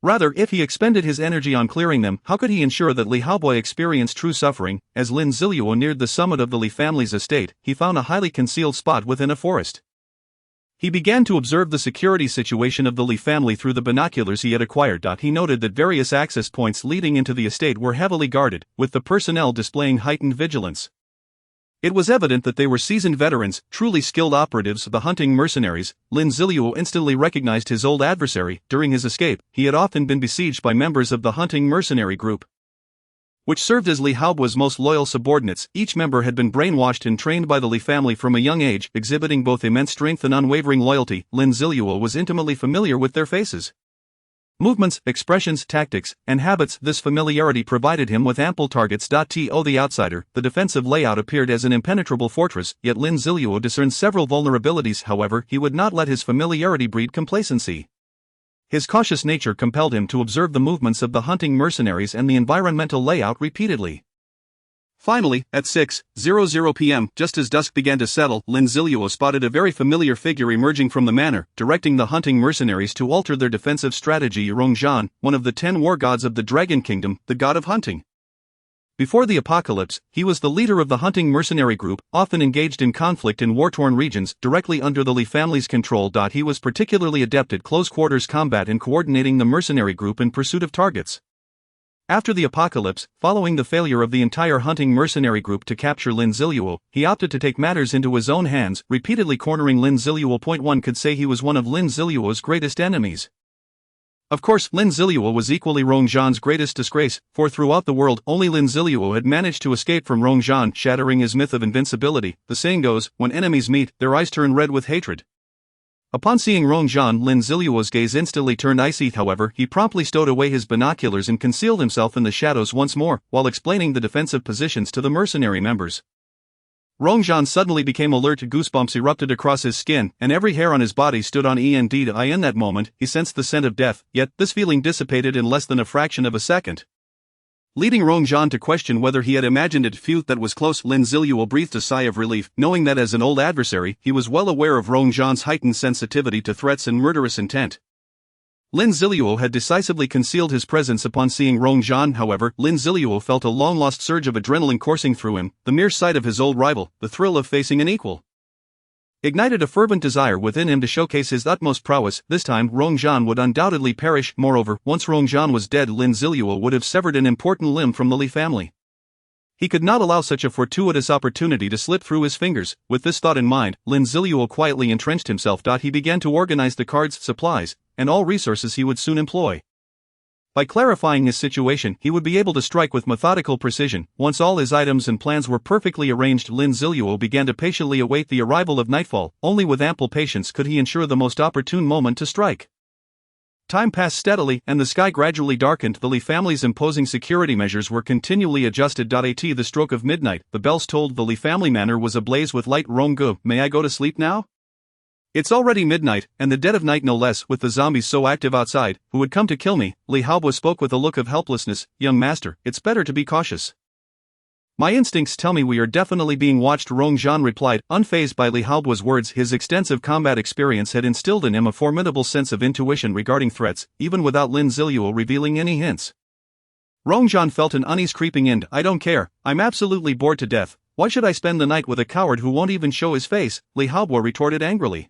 Rather, if he expended his energy on clearing them, how could he ensure that Li Haobo experienced true suffering? As Lin Zilu neared the summit of the Li family's estate, he found a highly concealed spot within a forest. He began to observe the security situation of the Li family through the binoculars he had acquired. He noted that various access points leading into the estate were heavily guarded, with the personnel displaying heightened vigilance. It was evident that they were seasoned veterans, truly skilled operatives of the hunting mercenaries. Lin Zilu instantly recognized his old adversary. During his escape, he had often been besieged by members of the hunting mercenary group, which served as Li Haobo's most loyal subordinates. Each member had been brainwashed and trained by the Li family from a young age, exhibiting both immense strength and unwavering loyalty. Lin Zilu was intimately familiar with their faces, movements, expressions, tactics, and habits. This familiarity provided him with ample targets. To the outsider, the defensive layout appeared as an impenetrable fortress, yet Lin Zilu discerned several vulnerabilities. However, he would not let his familiarity breed complacency. His cautious nature compelled him to observe the movements of the hunting mercenaries and the environmental layout repeatedly. Finally, at 6:00 p.m., just as dusk began to settle, Lin Zilu spotted a very familiar figure emerging from the manor, directing the hunting mercenaries to alter their defensive strategy. Rongzhan, one of the 10 war gods of the Dragon Kingdom, the god of hunting. Before the apocalypse, he was the leader of the hunting mercenary group, often engaged in conflict in war-torn regions, directly under the Li family's control. He was particularly adept at close-quarters combat and coordinating the mercenary group in pursuit of targets. After the apocalypse, following the failure of the entire hunting mercenary group to capture Lin Zilu, he opted to take matters into his own hands, repeatedly cornering Lin Zilu. One could say he was one of Lin Zilu's greatest enemies. Of course, Lin Zilu was equally Rongzhan's greatest disgrace, for throughout the world, only Lin Zilu had managed to escape from Rongzhan, shattering his myth of invincibility. The saying goes, when enemies meet, their eyes turn red with hatred. Upon seeing Rongzhan, Lin Zilu's gaze instantly turned icy. However, he promptly stowed away his binoculars and concealed himself in the shadows once more, while explaining the defensive positions to the mercenary members. Rongzhan suddenly became alert. Goosebumps erupted across his skin, and every hair on his body stood on end. In that moment, he sensed the scent of death, yet this feeling dissipated in less than a fraction of a second, leading Rongzhan to question whether he had imagined it. Phew, that was close. Lin Zilu breathed a sigh of relief, knowing that as an old adversary, he was well aware of Rongzhan's heightened sensitivity to threats and murderous intent. Lin Zilu had decisively concealed his presence upon seeing Rongzhan. However, Lin Zilu felt a long-lost surge of adrenaline coursing through him. The mere sight of his old rival, the thrill of facing an equal, ignited a fervent desire within him to showcase his utmost prowess. This time, Rongzhan would undoubtedly perish. Moreover, once Rongzhan was dead, Lin Zilu would have severed an important limb from the Li family. He could not allow such a fortuitous opportunity to slip through his fingers. With this thought in mind, Lin Zilu quietly entrenched himself. He began to organize the cards, supplies, and all resources he would soon employ. By clarifying his situation, he would be able to strike with methodical precision. Once all his items and plans were perfectly arranged, Lin Zilu began to patiently await the arrival of nightfall. Only with ample patience could he ensure the most opportune moment to strike. Time passed steadily, and the sky gradually darkened. The Li family's imposing security measures were continually adjusted. At the stroke of midnight, the bells told. The Li family manor was ablaze with light. Ronggu, may I go to sleep now? It's already midnight, and the dead of night no less, with the zombies so active outside, who would come to kill me. Li Haobo spoke with a look of helplessness. Young master, it's better to be cautious. My instincts tell me we are definitely being watched, Rongzhan replied, unfazed by Li Haobo's words. His extensive combat experience had instilled in him a formidable sense of intuition regarding threats, even without Lin Zilu revealing any hints. Rongzhan felt an unease creeping in. I don't care, I'm absolutely bored to death. Why should I spend the night with a coward who won't even show his face? Li Haobo retorted angrily.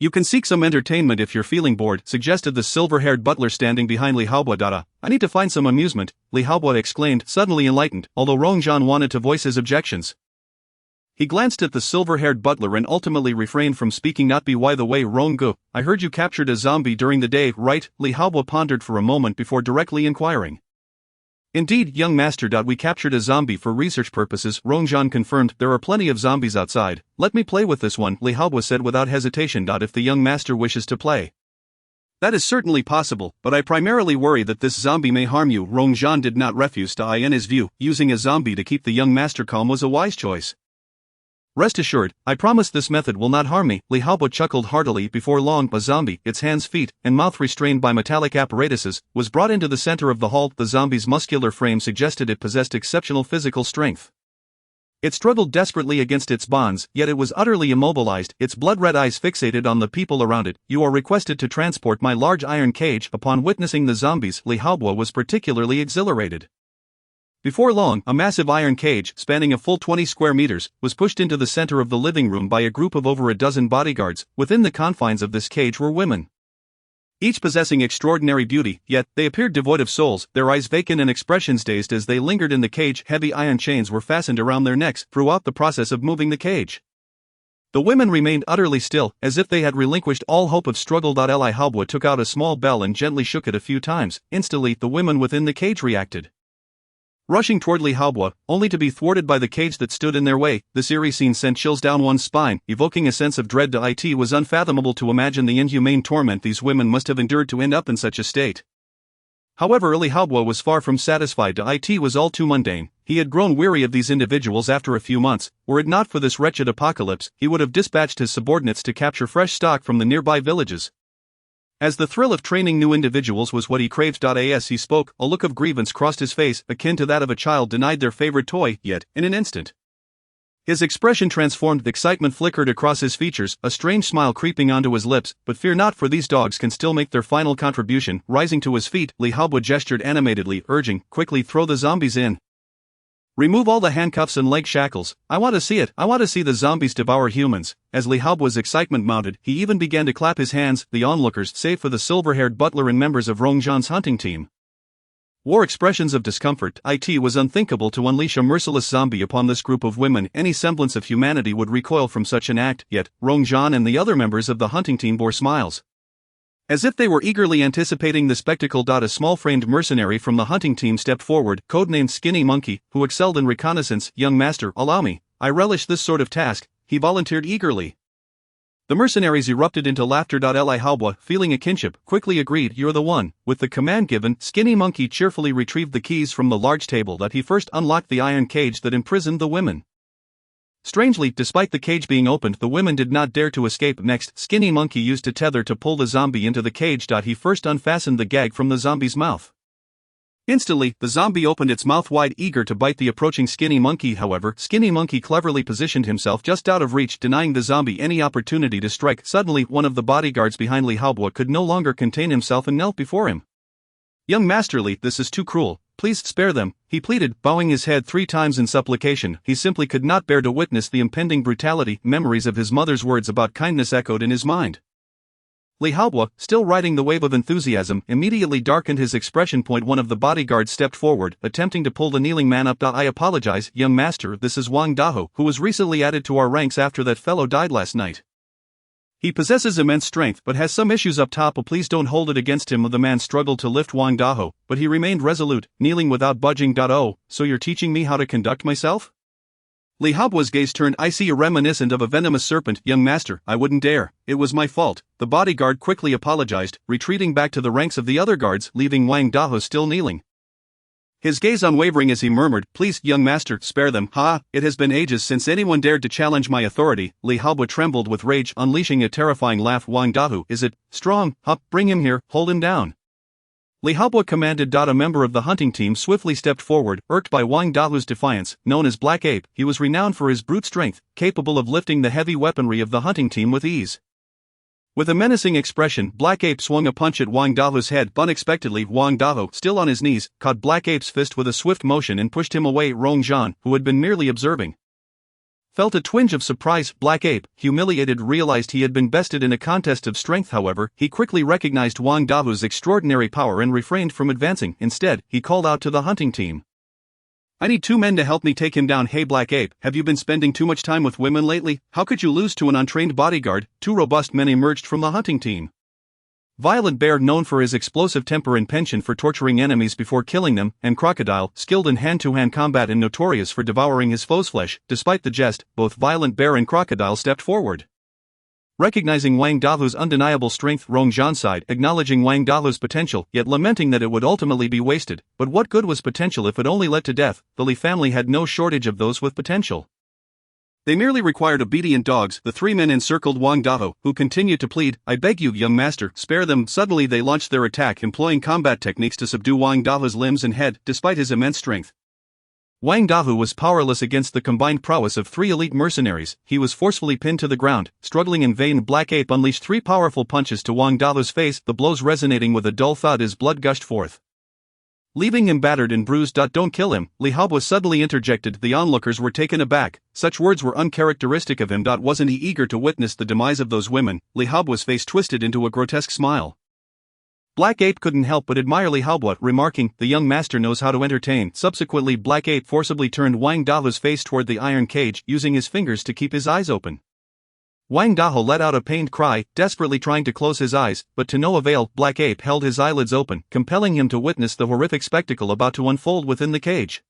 You can seek some entertainment if you're feeling bored, suggested the silver-haired butler standing behind Li Haobo. I need to find some amusement, Li Haobo exclaimed, suddenly enlightened, although Rongzhan wanted to voice his objections. He glanced at the silver-haired butler and ultimately refrained from speaking. Not be why the way, Ronggu, I heard you captured a zombie during the day, right? Li Haobo pondered for a moment before directly inquiring. Indeed, young master. We captured a zombie for research purposes, Rongzhan confirmed. There are plenty of zombies outside. Let me play with this one, Li Haobo said without hesitation. If the young master wishes to play, that is certainly possible, but I primarily worry that this zombie may harm you. Rongzhan did not refuse. In his view, using a zombie to keep the young master calm was a wise choice. Rest assured, I promise this method will not harm me, Li Haobo chuckled heartily. Before long, a zombie, its hands, feet, and mouth restrained by metallic apparatuses, was brought into the center of the hall. The zombie's muscular frame suggested it possessed exceptional physical strength. It struggled desperately against its bonds, yet it was utterly immobilized, its blood-red eyes fixated on the people around it. You are requested to transport my large iron cage. Upon witnessing the zombies, Li Haobo was particularly exhilarated. Before long, a massive iron cage, spanning a full 20 square meters, was pushed into the center of the living room by a group of over a dozen bodyguards. Within the confines of this cage were women, each possessing extraordinary beauty, yet they appeared devoid of souls, their eyes vacant and expressions dazed as they lingered in the cage. Heavy iron chains were fastened around their necks throughout the process of moving the cage. The women remained utterly still, as if they had relinquished all hope of struggle. Li Haobo took out a small bell and gently shook it a few times. Instantly, the women within the cage reacted, rushing toward Li Haobo, only to be thwarted by the cage that stood in their way. This eerie scene sent chills down one's spine, evoking a sense of dread. It was unfathomable to imagine the inhumane torment these women must have endured to end up in such a state. However, Li Haobo was far from satisfied. It was all too mundane. He had grown weary of these individuals after a few months. Were it not for this wretched apocalypse, he would have dispatched his subordinates to capture fresh stock from the nearby villages. As the thrill of training new individuals was what he craved. As he spoke, a look of grievance crossed his face, akin to that of a child denied their favorite toy, yet, in an instant, his expression transformed. Excitement flickered across his features, a strange smile creeping onto his lips. But fear not, for these dogs can still make their final contribution. Rising to his feet, Li Haobo gestured animatedly, urging, quickly throw the zombies in. Remove all the handcuffs and leg shackles. I want to see it. I want to see the zombies devour humans. As Li Haobo's excitement mounted, he even began to clap his hands. The onlookers, save for the silver-haired butler and members of Rong Zhan's hunting team, wore expressions of discomfort. It was unthinkable to unleash a merciless zombie upon this group of women. Any semblance of humanity would recoil from such an act, yet Rong Zhan and the other members of the hunting team bore smiles, as if they were eagerly anticipating the spectacle. A small-framed mercenary from the hunting team stepped forward, codenamed Skinny Monkey, who excelled in reconnaissance. Young master, allow me. I relish this sort of task, he volunteered eagerly. The mercenaries erupted into laughter. Li Haobo, feeling a kinship, quickly agreed. You're the one. With the command given, Skinny Monkey cheerfully retrieved the keys from the large table. He first unlocked the iron cage that imprisoned the women. Strangely, despite the cage being opened, the women did not dare to escape. Next, Skinny Monkey used a tether to pull the zombie into the cage. He first unfastened the gag from the zombie's mouth. Instantly, the zombie opened its mouth wide, eager to bite the approaching Skinny Monkey. However, Skinny Monkey cleverly positioned himself just out of reach, denying the zombie any opportunity to strike. Suddenly, one of the bodyguards behind Li Haobo could no longer contain himself and knelt before him. Young Master Li, this is too cruel. Please spare them, he pleaded, bowing his head 3 times in supplication. He simply could not bear to witness the impending brutality. Memories of his mother's words about kindness echoed in his mind. Li Haobo, still riding the wave of enthusiasm, immediately darkened his expression. One of the bodyguards stepped forward, attempting to pull the kneeling man up. I apologize, young master, this is Wang Dahou, who was recently added to our ranks after that fellow died last night. He possesses immense strength but has some issues up top. Please don't hold it against him. The man struggled to lift Wang Dahou, but he remained resolute, kneeling without budging. Oh, so you're teaching me how to conduct myself? Li Haobo's gaze turned icy, reminiscent of a venomous serpent. Young master, I wouldn't dare. It was my fault. The bodyguard quickly apologized, retreating back to the ranks of the other guards, leaving Wang Dahou still kneeling, his gaze unwavering as he murmured, please, young master, spare them. It has been ages since anyone dared to challenge my authority. Li Haobo trembled with rage, unleashing a terrifying laugh. Wang Dahou, is it strong? Bring him here, hold him down. Li Haobo commanded. A member of the hunting team swiftly stepped forward, irked by Wang Dahou's defiance. Known as Black Ape, he was renowned for his brute strength, capable of lifting the heavy weaponry of the hunting team with ease. With a menacing expression, Black Ape swung a punch at Wang Dahou's head. Unexpectedly, Wang Dahou, still on his knees, caught Black Ape's fist with a swift motion and pushed him away. Rong Zhan, who had been merely observing, felt a twinge of surprise. Black Ape, humiliated, realized he had been bested in a contest of strength. However, he quickly recognized Wang Dahou's extraordinary power and refrained from advancing. Instead, he called out to the hunting team, I need 2 men to help me take him down. Hey Black Ape, have you been spending too much time with women lately? How could you lose to an untrained bodyguard? 2 robust men emerged from the hunting team. Violent Bear, known for his explosive temper and penchant for torturing enemies before killing them, and Crocodile, skilled in hand-to-hand combat and notorious for devouring his foe's flesh. Despite the jest, both Violent Bear and Crocodile stepped forward. Recognizing Wang Dahou's undeniable strength, Rong Zhan sighed, acknowledging Wang Dahou's potential, yet lamenting that it would ultimately be wasted. But what good was potential if it only led to death? The Li family had no shortage of those with potential. They merely required obedient dogs. The 3 men encircled Wang Dahou, who continued to plead, I beg you, young master, spare them. Suddenly they launched their attack, employing combat techniques to subdue Wang Dahou's limbs and head, despite his immense strength. Wang Dahu was powerless against the combined prowess of three elite mercenaries. He was forcefully pinned to the ground, struggling in vain. Black Ape unleashed three powerful punches to Wang Dahu's face, the blows resonating with a dull thud as blood gushed forth, leaving him battered and bruised. Don't kill him, Li Haobo suddenly interjected. The onlookers were taken aback. Such words were uncharacteristic of him. Wasn't he eager to witness the demise of those women? Li Haobo's face twisted into a grotesque smile. Black Ape couldn't help but admire Li Haobo, remarking, "The young master knows how to entertain." Subsequently, Black Ape forcibly turned Wang Dahu's face toward the iron cage, using his fingers to keep his eyes open. Wang Dahu let out a pained cry, desperately trying to close his eyes, but to no avail. Black Ape held his eyelids open, compelling him to witness the horrific spectacle about to unfold within the cage.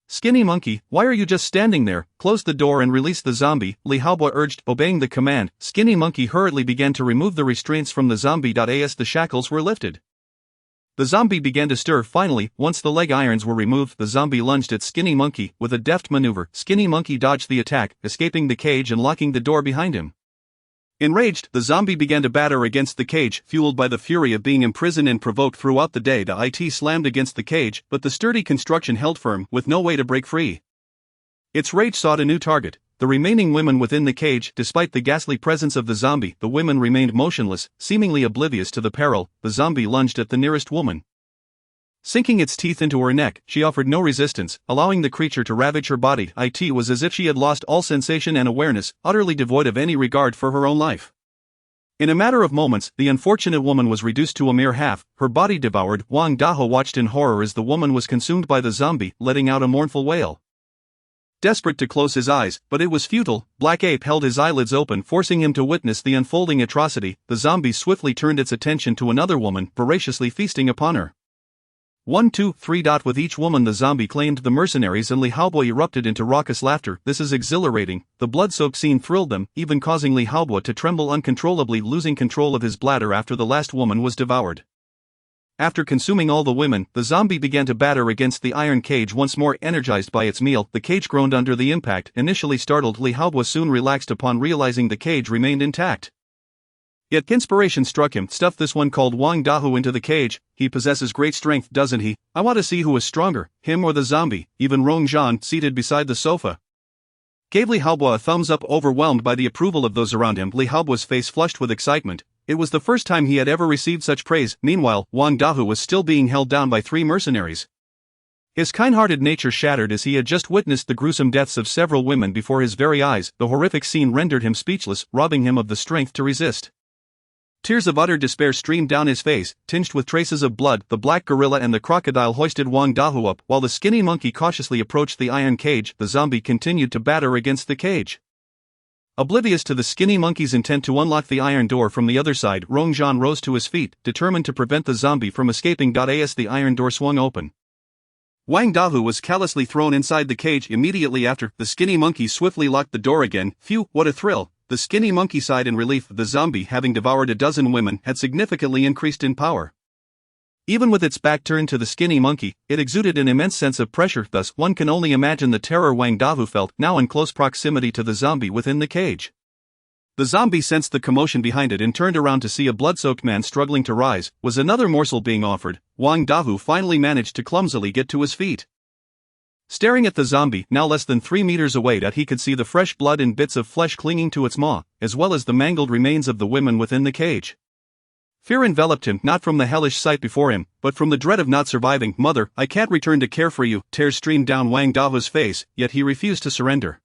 "Skinny monkey, why are you just standing there? Close the door and release the zombie," Li Haobo urged. Obeying the command, Skinny Monkey hurriedly began to remove the restraints from the zombie. As the shackles were lifted, the zombie began to stir. Finally, once the leg irons were removed, the zombie lunged at Skinny Monkey. With a deft maneuver, Skinny Monkey dodged the attack, escaping the cage and locking the door behind him. Enraged, the zombie began to batter against the cage, fueled by the fury of being imprisoned and provoked throughout the day. The IT slammed against the cage, but the sturdy construction held firm, with no way to break free. Its rage sought a new target: the remaining women within the cage. Despite the ghastly presence of the zombie, the women remained motionless, seemingly oblivious to the peril. The zombie lunged at the nearest woman. Sinking its teeth into her neck, she offered no resistance, allowing the creature to ravage her body. It was as if she had lost all sensation and awareness, utterly devoid of any regard for her own life. In a matter of moments, the unfortunate woman was reduced to a mere half, her body devoured. Wang Dahu watched in horror as the woman was consumed by the zombie, letting out a mournful wail. Desperate to close his eyes, but it was futile. Black Ape held his eyelids open, forcing him to witness the unfolding atrocity. The zombie swiftly turned its attention to another woman, voraciously feasting upon her. 1, 2, 3. With each woman the zombie claimed the mercenaries, and Li Haobo erupted into raucous laughter. "This is exhilarating." The blood-soaked scene thrilled them, even causing Li Haobo to tremble uncontrollably, losing control of his bladder after the last woman was devoured. After consuming all the women, the zombie began to batter against the iron cage once more. Energized by its meal, the cage groaned under the impact. Initially startled, Li Haobo soon relaxed upon realizing the cage remained intact. Yet inspiration struck him. "Stuff this one called Wang Dahu into the cage. He possesses great strength, doesn't he? I want to see who is stronger, him or the zombie." Even Rong Zhan, seated beside the sofa, gave Li Haobo a thumbs up, overwhelmed by the approval of those around him. Li Haobo's face flushed with excitement. It was the first time he had ever received such praise. Meanwhile, Wang Dahu was still being held down by three mercenaries. His kind-hearted nature shattered as he had just witnessed the gruesome deaths of several women before his very eyes. The horrific scene rendered him speechless, robbing him of the strength to resist. Tears of utter despair streamed down his face, tinged with traces of blood. The black gorilla and the crocodile hoisted Wang Dahu up, while the skinny monkey cautiously approached the iron cage. The zombie continued to batter against the cage. Oblivious to the skinny monkey's intent to unlock the iron door from the other side, Rong Zhan rose to his feet, determined to prevent the zombie from escaping. As the iron door swung open, Wang Dahu was callously thrown inside the cage. Immediately after, the skinny monkey swiftly locked the door again. Phew, what a thrill! The skinny monkey sighed in relief. The zombie, having devoured a dozen women, had significantly increased in power. Even with its back turned to the skinny monkey, it exuded an immense sense of pressure. Thus, one can only imagine the terror Wang Dahu felt, now in close proximity to the zombie within the cage. The zombie sensed the commotion behind it and turned around to see a blood-soaked man struggling to rise. Was another morsel being offered? Wang Dahu finally managed to clumsily get to his feet. Staring at the zombie, now less than 3 meters away, he could see the fresh blood and bits of flesh clinging to its maw, as well as the mangled remains of the women within the cage. Fear enveloped him, not from the hellish sight before him, but from the dread of not surviving. "Mother, I can't return to care for you." Tears streamed down Wang Dahu's face, yet he refused to surrender.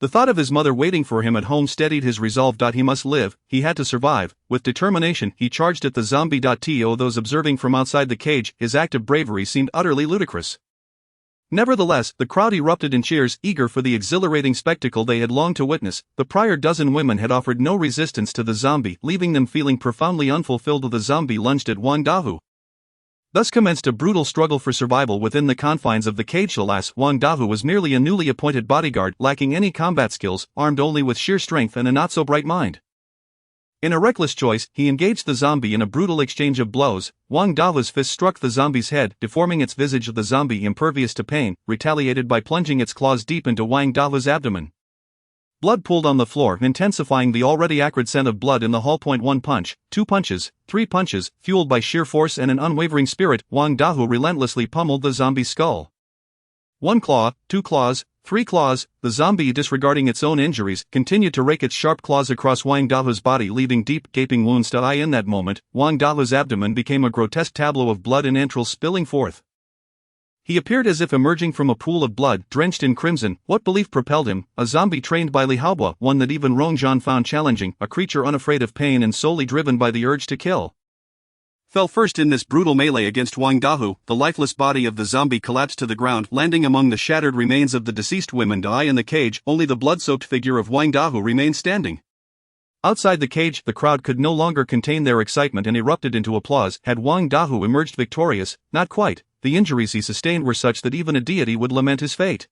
The thought of his mother waiting for him at home steadied his resolve. He must live, he had to survive. With determination, he charged at the zombie. To those observing from outside the cage, his act of bravery seemed utterly ludicrous. Nevertheless, the crowd erupted in cheers, eager for the exhilarating spectacle they had longed to witness. The prior dozen women had offered no resistance to the zombie, leaving them feeling profoundly unfulfilled. The zombie lunged at Wang Dahu. Thus commenced a brutal struggle for survival within the confines of the cage. Alas, Wang Dahu was merely a newly appointed bodyguard, lacking any combat skills, armed only with sheer strength and a not-so-bright mind. In a reckless choice, he engaged the zombie in a brutal exchange of blows. Wang Dahu's fist struck the zombie's head, deforming its visage. The zombie, impervious to pain, retaliated by plunging its claws deep into Wang Dahu's abdomen. Blood pooled on the floor, intensifying the already acrid scent of blood in the hall. 1 punch, 2 punches, 3 punches, fueled by sheer force and an unwavering spirit, Wang Dahu relentlessly pummeled the zombie's skull. 1 claw, 2 claws, 3 claws. The zombie, disregarding its own injuries, continued to rake its sharp claws across Wang Dahu's body, leaving deep, gaping wounds. In that moment, Wang Dahu's abdomen became a grotesque tableau of blood and entrails spilling forth. He appeared as if emerging from a pool of blood, drenched in crimson. What belief propelled him? A zombie trained by Li Haobo, one that even Rong Zhan found challenging, a creature unafraid of pain and solely driven by the urge to kill. Fell first in this brutal melee against Wang Dahu, the lifeless body of the zombie collapsed to the ground, landing among the shattered remains of the deceased women. In the cage, only the blood-soaked figure of Wang Dahu remained standing. Outside the cage, the crowd could no longer contain their excitement and erupted into applause. Had Wang Dahu emerged victorious? Not quite. The injuries he sustained were such that even a deity would lament his fate.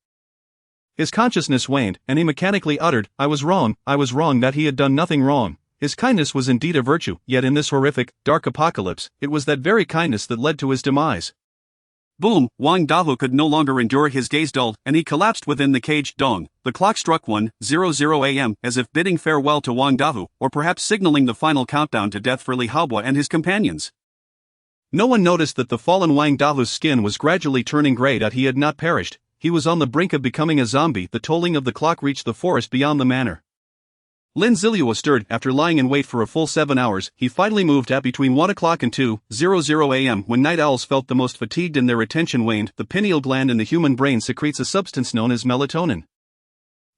His consciousness waned, and he mechanically uttered, I was wrong, that he had done nothing wrong. His kindness was indeed a virtue, yet in this horrific, dark apocalypse, it was that very kindness that led to his demise. Boom! Wang Dahu could no longer endure, his gaze dulled, and he collapsed within the cage. Dong! The clock struck 1:00 a.m., as if bidding farewell to Wang Dahu, or perhaps signaling the final countdown to death for Li Haobo and his companions. No one noticed that the fallen Wang Dahu's skin was gradually turning gray. He had not perished. He was on the brink of becoming a zombie. The tolling of the clock reached the forest beyond the manor. Lin Zilu was stirred. After lying in wait for a full 7 hours, he finally moved at between 1 o'clock and 2:00 a.m. When night owls felt the most fatigued and their attention waned, the pineal gland in the human brain secretes a substance known as melatonin.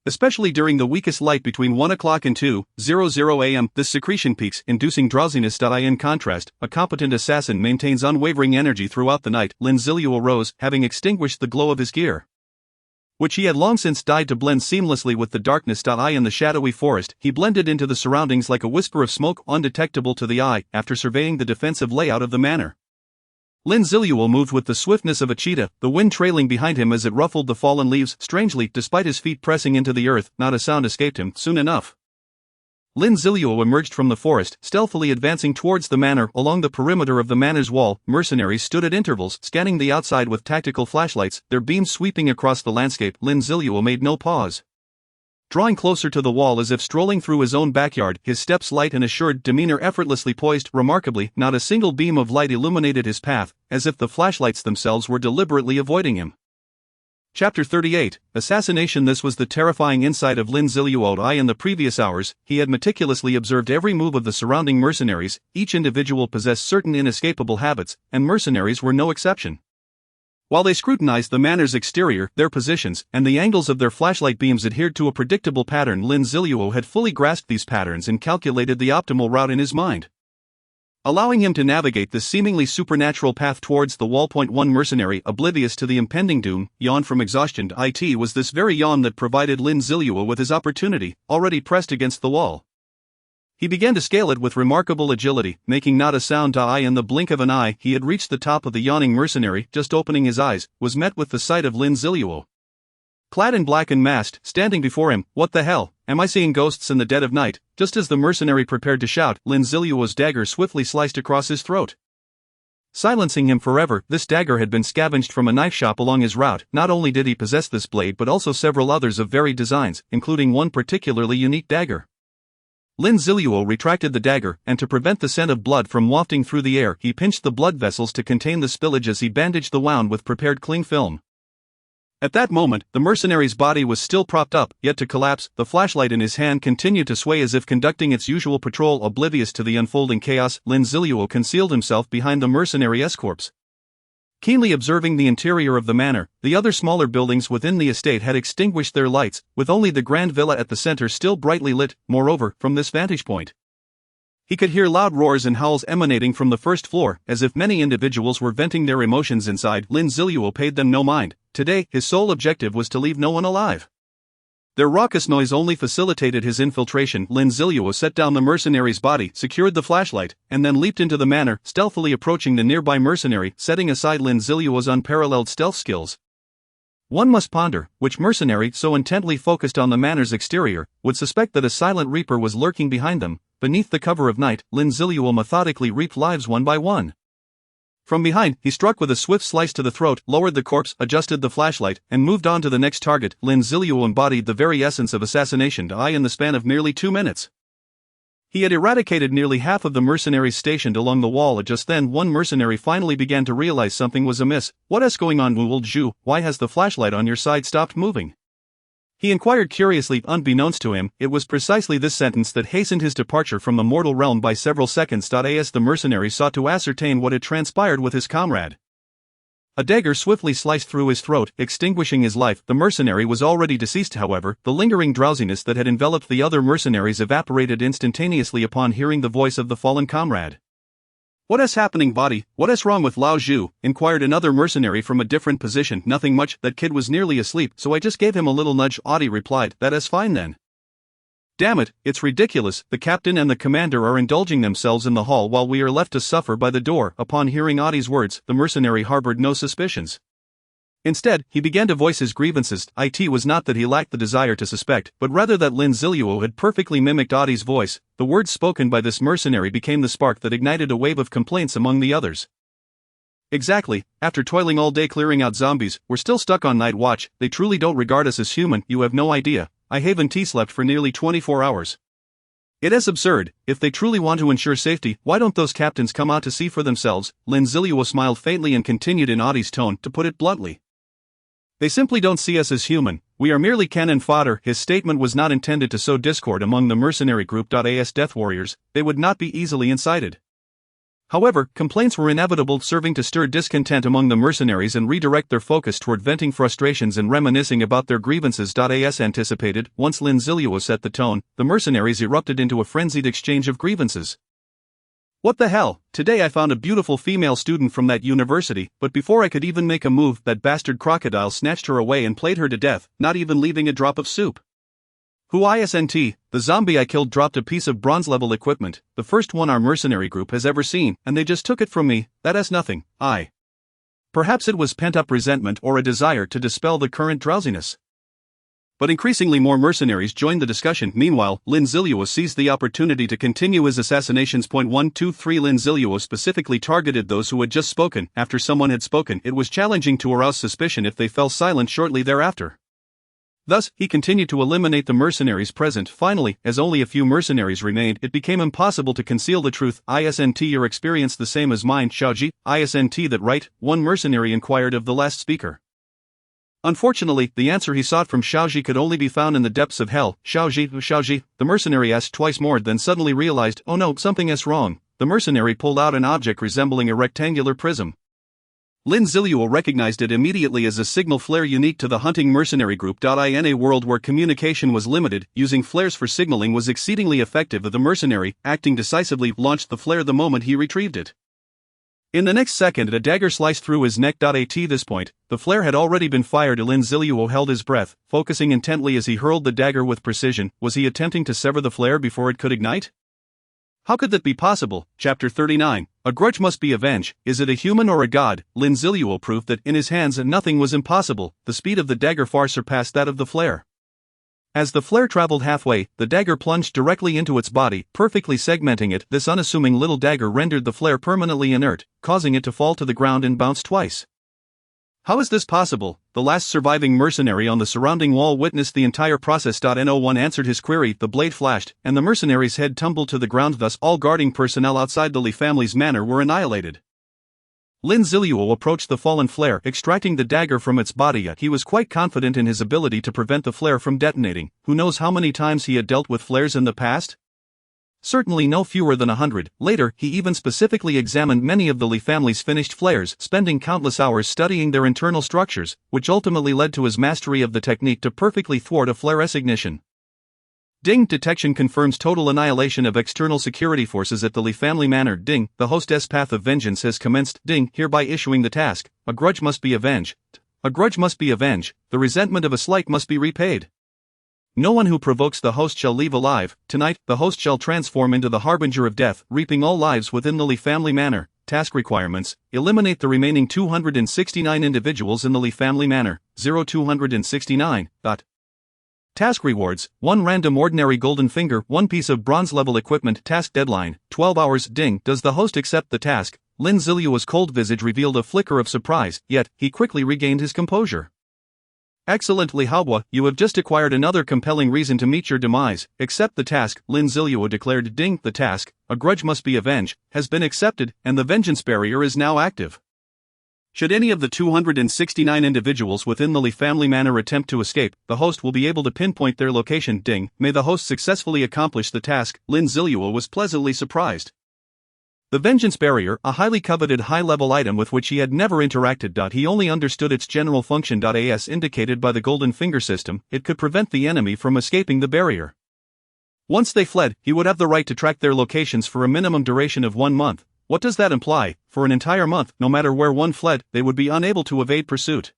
Especially during the weakest light between 1 o'clock and 2:00 a.m., this secretion peaks, inducing drowsiness. In contrast, a competent assassin maintains unwavering energy throughout the night. Lin Zilu arose, having extinguished the glow of his gear, which he had long since died to blend seamlessly with the darkness. In the shadowy forest, he blended into the surroundings like a whisper of smoke, undetectable to the eye. After surveying the defensive layout of the manor, Lin Zilu moved with the swiftness of a cheetah, the wind trailing behind him as it ruffled the fallen leaves. Strangely, despite his feet pressing into the earth, not a sound escaped him. Soon enough, Lin Zilu emerged from the forest, stealthily advancing towards the manor. Along the perimeter of the manor's wall, mercenaries stood at intervals, scanning the outside with tactical flashlights, their beams sweeping across the landscape. Lin Zilu made no pause. Drawing closer to the wall as if strolling through his own backyard, his steps light and assured, demeanor effortlessly poised. Remarkably, not a single beam of light illuminated his path, as if the flashlights themselves were deliberately avoiding him. Chapter 38, Assassination. This was the terrifying insight of Lin Zilu. In the previous hours, he had meticulously observed every move of the surrounding mercenaries. Each individual possessed certain inescapable habits, and mercenaries were no exception. While they scrutinized the manor's exterior, their positions, and the angles of their flashlight beams adhered to a predictable pattern. Lin Zilu had fully grasped these patterns and calculated the optimal route in his mind, allowing him to navigate this seemingly supernatural path towards the wall. One mercenary, oblivious to the impending doom, yawned from exhaustion. It was this very yawn that provided Lin Zilu with his opportunity, already pressed against the wall. He began to scale it with remarkable agility, making not a sound. In the blink of an eye, he had reached the top of the yawning mercenary. Just opening his eyes, was met with the sight of Lin Zilu, clad in black and masked, standing before him. What the hell? Am I seeing ghosts in the dead of night? Just as the mercenary prepared to shout, Lin Zilu's dagger swiftly sliced across his throat, silencing him forever. This dagger had been scavenged from a knife shop along his route. Not only did he possess this blade but also several others of varied designs, including one particularly unique dagger. Lin Zilu retracted the dagger, and to prevent the scent of blood from wafting through the air, he pinched the blood vessels to contain the spillage as he bandaged the wound with prepared cling film. At that moment, the mercenary's body was still propped up, yet to collapse. The flashlight in his hand continued to sway as if conducting its usual patrol. Oblivious to the unfolding chaos, Lin Zilu concealed himself behind the mercenary escorts, keenly observing the interior of the manor. The other smaller buildings within the estate had extinguished their lights, with only the grand villa at the center still brightly lit. Moreover, from this vantage point, he could hear loud roars and howls emanating from the first floor, as if many individuals were venting their emotions inside. Lin Zilu paid them no mind. Today, his sole objective was to leave no one alive. Their raucous noise only facilitated his infiltration. Lin Zilu set down the mercenary's body, secured the flashlight, and then leaped into the manor, stealthily approaching the nearby mercenary. Setting aside Lin Zilu's unparalleled stealth skills, one must ponder, which mercenary, so intently focused on the manor's exterior, would suspect that a silent reaper was lurking behind them. Beneath the cover of night, Lin Zilu methodically reaped lives one by one. From behind, he struck with a swift slice to the throat, lowered the corpse, adjusted the flashlight, and moved on to the next target. Lin Zilu embodied the very essence of assassination. In the span of merely 2 minutes, He had eradicated nearly half of the mercenaries stationed along the wall. Just then one mercenary finally began to realize something was amiss. "What's going on, Wu Zhu? Why has the flashlight on your side stopped moving?" He inquired curiously. Unbeknownst to him, it was precisely this sentence that hastened his departure from the mortal realm by several seconds. As the mercenary sought to ascertain what had transpired with his comrade, a dagger swiftly sliced through his throat, extinguishing his life. The mercenary was already deceased, however. The lingering drowsiness that had enveloped the other mercenaries evaporated instantaneously upon hearing the voice of the fallen comrade. "What is happening, body? What is wrong with Lao Zhu?" inquired another mercenary from a different position. "Nothing much, that kid was nearly asleep, so I just gave him a little nudge." Audi replied. "That is fine then." "Damn it, it's ridiculous. The captain and the commander are indulging themselves in the hall while we are left to suffer by the door." Upon hearing Adi's words, the mercenary harbored no suspicions. Instead, he began to voice his grievances. It was not that he lacked the desire to suspect, but rather that Lin Zilu had perfectly mimicked Adi's voice. The words spoken by this mercenary became the spark that ignited a wave of complaints among the others. "Exactly, after toiling all day clearing out zombies, we're still stuck on night watch. They truly don't regard us as human. You have no idea. I haven't slept for nearly 24 hours. It is absurd. If they truly want to ensure safety, why don't those captains come out to see for themselves?" Lin Zilu smiled faintly and continued in Adi's tone. "To put it bluntly, they simply don't see us as human. We are merely cannon fodder." His statement was not intended to sow discord among the mercenary group. As death warriors, they would not be easily incited. However, complaints were inevitable, serving to stir discontent among the mercenaries and redirect their focus toward venting frustrations and reminiscing about their grievances. As anticipated, once Lin Zilu set the tone, the mercenaries erupted into a frenzied exchange of grievances. "What the hell? Today I found a beautiful female student from that university, but before I could even make a move, that bastard crocodile snatched her away and played her to death, not even leaving a drop of soup. Who isn't? The zombie I killed dropped a piece of bronze-level equipment, the first one our mercenary group has ever seen, and they just took it from me. That is nothing. Perhaps it was pent-up resentment or a desire to dispel the current drowsiness." But increasingly more mercenaries joined the discussion. Meanwhile, Lin Zilu seized the opportunity to continue his assassinations. 123 Lin Zilu specifically targeted those who had just spoken. After someone had spoken, it was challenging to arouse suspicion if they fell silent shortly thereafter. Thus, he continued to eliminate the mercenaries present. Finally, as only a few mercenaries remained, it became impossible to conceal the truth. "Isn't your experience the same as mine, Xiaoji? Isn't that right?" one mercenary inquired of the last speaker. Unfortunately, the answer he sought from Xiaoji could only be found in the depths of hell. Xiaoji, the mercenary asked twice more, then suddenly realized, "Oh no, something is wrong." The mercenary pulled out an object resembling a rectangular prism. Lin Zilu recognized it immediately as a signal flare unique to the hunting mercenary group. In a world where communication was limited, using flares for signaling was exceedingly effective. The mercenary, acting decisively, launched the flare the moment he retrieved it. In the next second, a dagger sliced through his neck. At this point, the flare had already been fired. Lin Zilu held his breath, focusing intently as he hurled the dagger with precision. Was he attempting to sever the flare before it could ignite? How could that be possible? Chapter 39. A grudge must be avenged. Is it a human or a god? Lin Zilu proved that in his hands nothing was impossible. The speed of the dagger far surpassed that of the flare. As the flare traveled halfway, the dagger plunged directly into its body, perfectly segmenting it. This unassuming little dagger rendered the flare permanently inert, causing it to fall to the ground and bounce twice. How is this possible? The last surviving mercenary on the surrounding wall witnessed the entire process. No one answered his query. The blade flashed, and the mercenary's head tumbled to the ground. Thus, all guarding personnel outside the Li family's manor were annihilated. Lin Zilu approached the fallen flare, extracting the dagger from its body. He was quite confident in his ability to prevent the flare from detonating. Who knows how many times he had dealt with flares in the past? Certainly no fewer than 100. Later, he even specifically examined many of the Li family's finished flares, spending countless hours studying their internal structures, which ultimately led to his mastery of the technique to perfectly thwart a flare's ignition. Ding detection confirms total annihilation of external security forces at the Li family manor. Ding, the hostess path of vengeance has commenced. Ding, hereby issuing the task. A grudge must be avenged. A grudge must be avenged. The resentment of a slight must be repaid. No one who provokes the host shall leave alive. Tonight, the host shall transform into the harbinger of death, reaping all lives within the Li family manor. Task requirements: eliminate the remaining 269 individuals in the Li family manor. 0269. Task rewards: 1 random ordinary golden finger, 1 piece of bronze-level equipment. Task deadline: 12 hours. Ding. Does the host accept the task? Lin Zilu's cold visage revealed a flicker of surprise, yet, he quickly regained his composure. Excellent Li Haobo, you have just acquired another compelling reason to meet your demise. Accept the task, Lin Zilu declared. Ding, the task, a grudge must be avenged, has been accepted, and the vengeance barrier is now active. Should any of the 269 individuals within the Li family manor attempt to escape, the host will be able to pinpoint their location. Ding, may the host successfully accomplish the task. Lin Zilu was pleasantly surprised. The vengeance barrier, a highly coveted high-level item with which he had never interacted. He only understood its general function. As indicated by the golden finger system, it could prevent the enemy from escaping the barrier. Once they fled, he would have the right to track their locations for a minimum duration of 1 month. What does that imply? For an entire month, no matter where one fled, they would be unable to evade pursuit.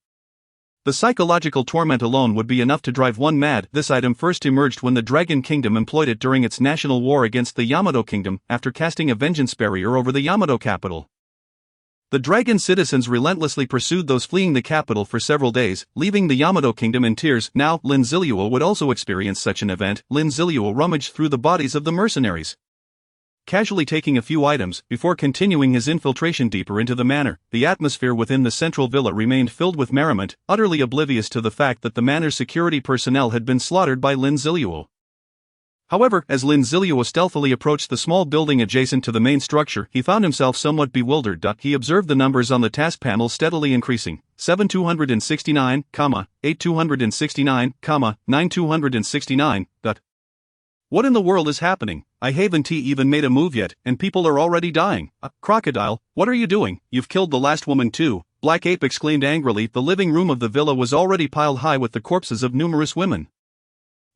The psychological torment alone would be enough to drive one mad. This item first emerged when the Dragon Kingdom employed it during its national war against the Yamato Kingdom, after casting a vengeance barrier over the Yamato capital. The dragon citizens relentlessly pursued those fleeing the capital for several days, leaving the Yamato Kingdom in tears. Now, Lin Zilu would also experience such an event. Lin Zilu rummaged through the bodies of the mercenaries, casually taking a few items, before continuing his infiltration deeper into the manor. The atmosphere within the central villa remained filled with merriment, utterly oblivious to the fact that the manor's security personnel had been slaughtered by Lin Zilu. However, as Lin Zilu stealthily approached the small building adjacent to the main structure, he found himself somewhat bewildered. He observed the numbers on the task panel steadily increasing. 7,269, 8,269, 9,269. What in the world is happening? I haven't even made a move yet, and people are already dying. Crocodile, what are you doing? You've killed the last woman too. Black Ape exclaimed angrily. The living room of the villa was already piled high with the corpses of numerous women.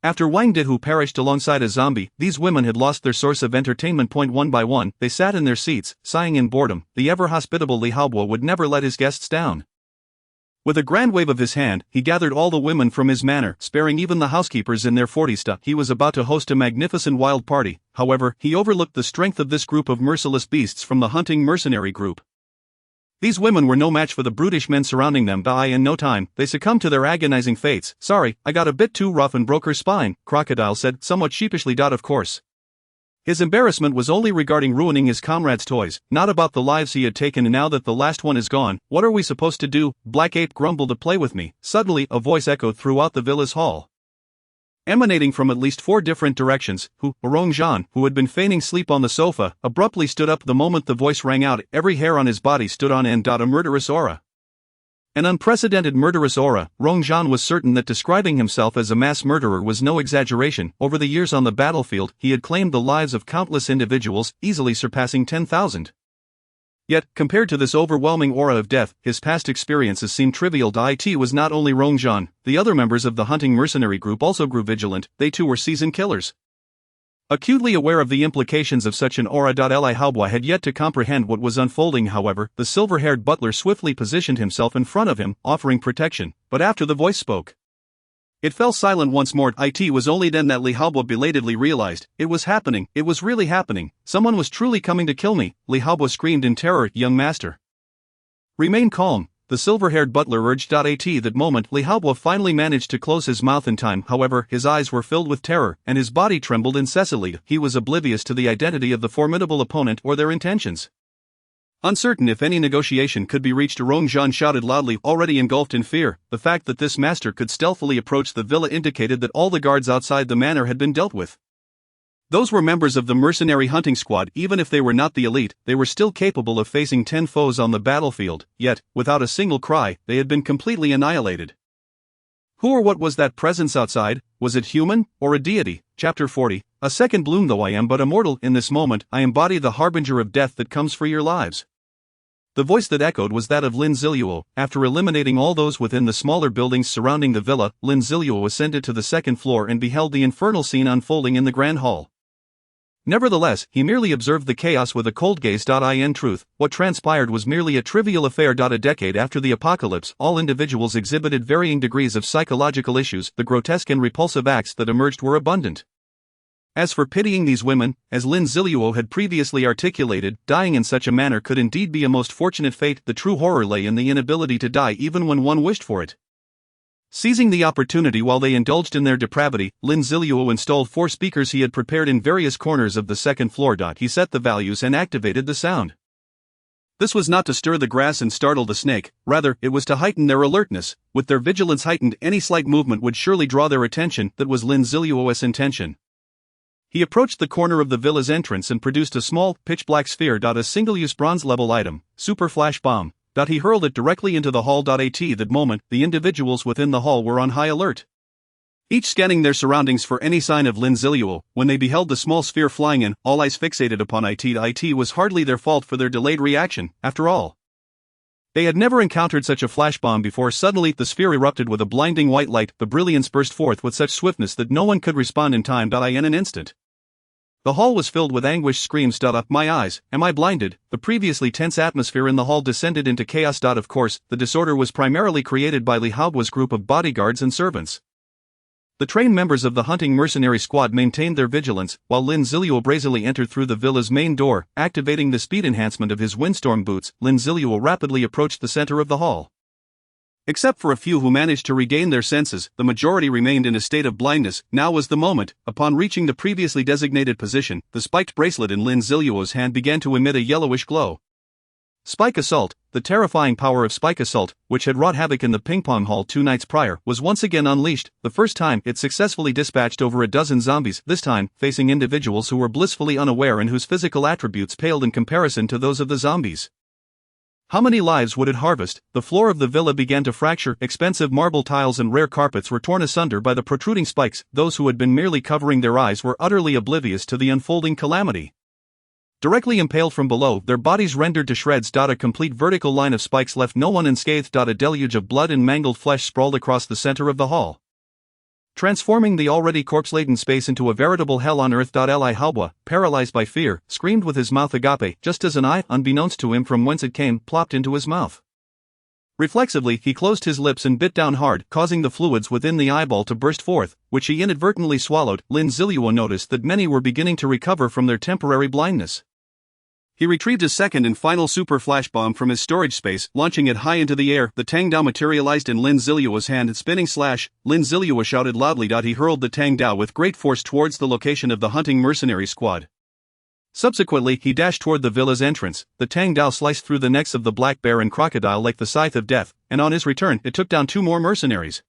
After Wang Di, who perished alongside a zombie, these women had lost their source of entertainment. One by one, they sat in their seats, sighing in boredom. The ever-hospitable Li Haobo would never let his guests down. With a grand wave of his hand, he gathered all the women from his manor, sparing even the housekeepers in their 40s. He was about to host a magnificent wild party. However, he overlooked the strength of this group of merciless beasts from the hunting mercenary group. These women were no match for the brutish men surrounding them. In no time, they succumbed to their agonizing fates. Sorry, I got a bit too rough and broke her spine, Crocodile said, somewhat sheepishly. Of course. His embarrassment was only regarding ruining his comrades' toys, not about the lives he had taken. And now that the last one is gone, what are we supposed to do? Black Ape grumbled. To play with me. Suddenly, a voice echoed throughout the villa's hall, emanating from at least 4 different directions. Rong Zhan, who had been feigning sleep on the sofa, abruptly stood up the moment the voice rang out. Every hair on his body stood on end. A murderous aura. An unprecedented murderous aura. Rong Zhan was certain that describing himself as a mass murderer was no exaggeration. Over the years on the battlefield, he had claimed the lives of countless individuals, easily surpassing 10,000. Yet, compared to this overwhelming aura of death, his past experiences seemed trivial. It was not only Rong Zhan. The other members of the hunting mercenary group also grew vigilant. They too were seasoned killers. Acutely aware of the implications of such an aura. Li Haobo had yet to comprehend what was unfolding. However, the silver-haired butler swiftly positioned himself in front of him, offering protection. But after the voice spoke, it fell silent once more. It was only then that Li Haobo belatedly realized, it was happening, it was really happening. Someone was truly coming to kill me. Li Haobo screamed in terror. Young master, remain calm, the silver-haired butler urged. At that moment, Li Haobo finally managed to close his mouth in time. However, his eyes were filled with terror, and his body trembled incessantly. He was oblivious to the identity of the formidable opponent or their intentions. Uncertain if any negotiation could be reached, Rong Zhan shouted loudly, already engulfed in fear. The fact that this master could stealthily approach the villa indicated that all the guards outside the manor had been dealt with. Those were members of the mercenary hunting squad. Even if they were not the elite, they were still capable of facing 10 foes on the battlefield, yet, without a single cry, they had been completely annihilated. Who or what was that presence outside? Was it human, or a deity? Chapter 40. A second bloom. Though I am but a mortal, in this moment, I embody the harbinger of death that comes for your lives. The voice that echoed was that of Lin Zilu. After eliminating all those within the smaller buildings surrounding the villa, Lin Zilu ascended to the second floor and beheld the infernal scene unfolding in the grand hall. Nevertheless, he merely observed the chaos with a cold gaze. In truth, what transpired was merely a trivial affair. A decade after the apocalypse, all individuals exhibited varying degrees of psychological issues. The grotesque and repulsive acts that emerged were abundant. As for pitying these women, as Lin Zilu had previously articulated, dying in such a manner could indeed be a most fortunate fate. The true horror lay in the inability to die even when one wished for it. Seizing the opportunity while they indulged in their depravity, Lin Zilu installed 4 speakers he had prepared in various corners of the second floor. He set the values and activated the sound. This was not to stir the grass and startle the snake, rather, it was to heighten their alertness. With their vigilance heightened, any slight movement would surely draw their attention. That was Lin Zilu's intention. He approached the corner of the villa's entrance and produced a small, pitch-black sphere. A single-use bronze-level item, Super Flash Bomb. He hurled it directly into the hall. At that moment, the individuals within the hall were on high alert, each scanning their surroundings for any sign of Lin Zilu. When they beheld the small sphere flying in, all eyes fixated upon it. It was hardly their fault for their delayed reaction, after all. They had never encountered such a flash bomb before. Suddenly, the sphere erupted with a blinding white light. The brilliance burst forth with such swiftness that no one could respond in time. In an instant, the hall was filled with anguished screams. My eyes, am I blinded? The previously tense atmosphere in the hall descended into chaos. Of course, the disorder was primarily created by Li Haobua's group of bodyguards and servants. The trained members of the hunting mercenary squad maintained their vigilance, while Lin Zilu brazenly entered through the villa's main door, activating the speed enhancement of his windstorm boots. Lin Zilu rapidly approached the center of the hall. Except for a few who managed to regain their senses, the majority remained in a state of blindness. Now was the moment. Upon reaching the previously designated position, the spiked bracelet in Lin Zilu's hand began to emit a yellowish glow. Spike Assault, the terrifying power of Spike Assault, which had wrought havoc in the ping-pong hall 2 nights prior, was once again unleashed. The first time, it successfully dispatched over a dozen zombies, this time, facing individuals who were blissfully unaware and whose physical attributes paled in comparison to those of the zombies. How many lives would it harvest? The floor of the villa began to fracture. Expensive marble tiles and rare carpets were torn asunder by the protruding spikes. Those who had been merely covering their eyes were utterly oblivious to the unfolding calamity. Directly impaled from below, their bodies rendered to shreds. A complete vertical line of spikes left no one unscathed. A deluge of blood and mangled flesh sprawled across the center of the hall, transforming the already corpse-laden space into a veritable hell on earth. Li Haobua, paralyzed by fear, screamed with his mouth agape, just as an eye, unbeknownst to him from whence it came, plopped into his mouth. Reflexively, he closed his lips and bit down hard, causing the fluids within the eyeball to burst forth, which he inadvertently swallowed. Lin Zilu noticed that many were beginning to recover from their temporary blindness. He retrieved his second and final super flash bomb from his storage space, launching it high into the air. The Tang Dao materialized in Lin Zilu's hand. Spinning slash, Lin Zilu shouted loudly. He hurled the Tang Dao with great force towards the location of the hunting mercenary squad. Subsequently, he dashed toward the villa's entrance. The Tang Dao sliced through the necks of the black bear and crocodile like the scythe of death, and on his return, it took down 2 more mercenaries.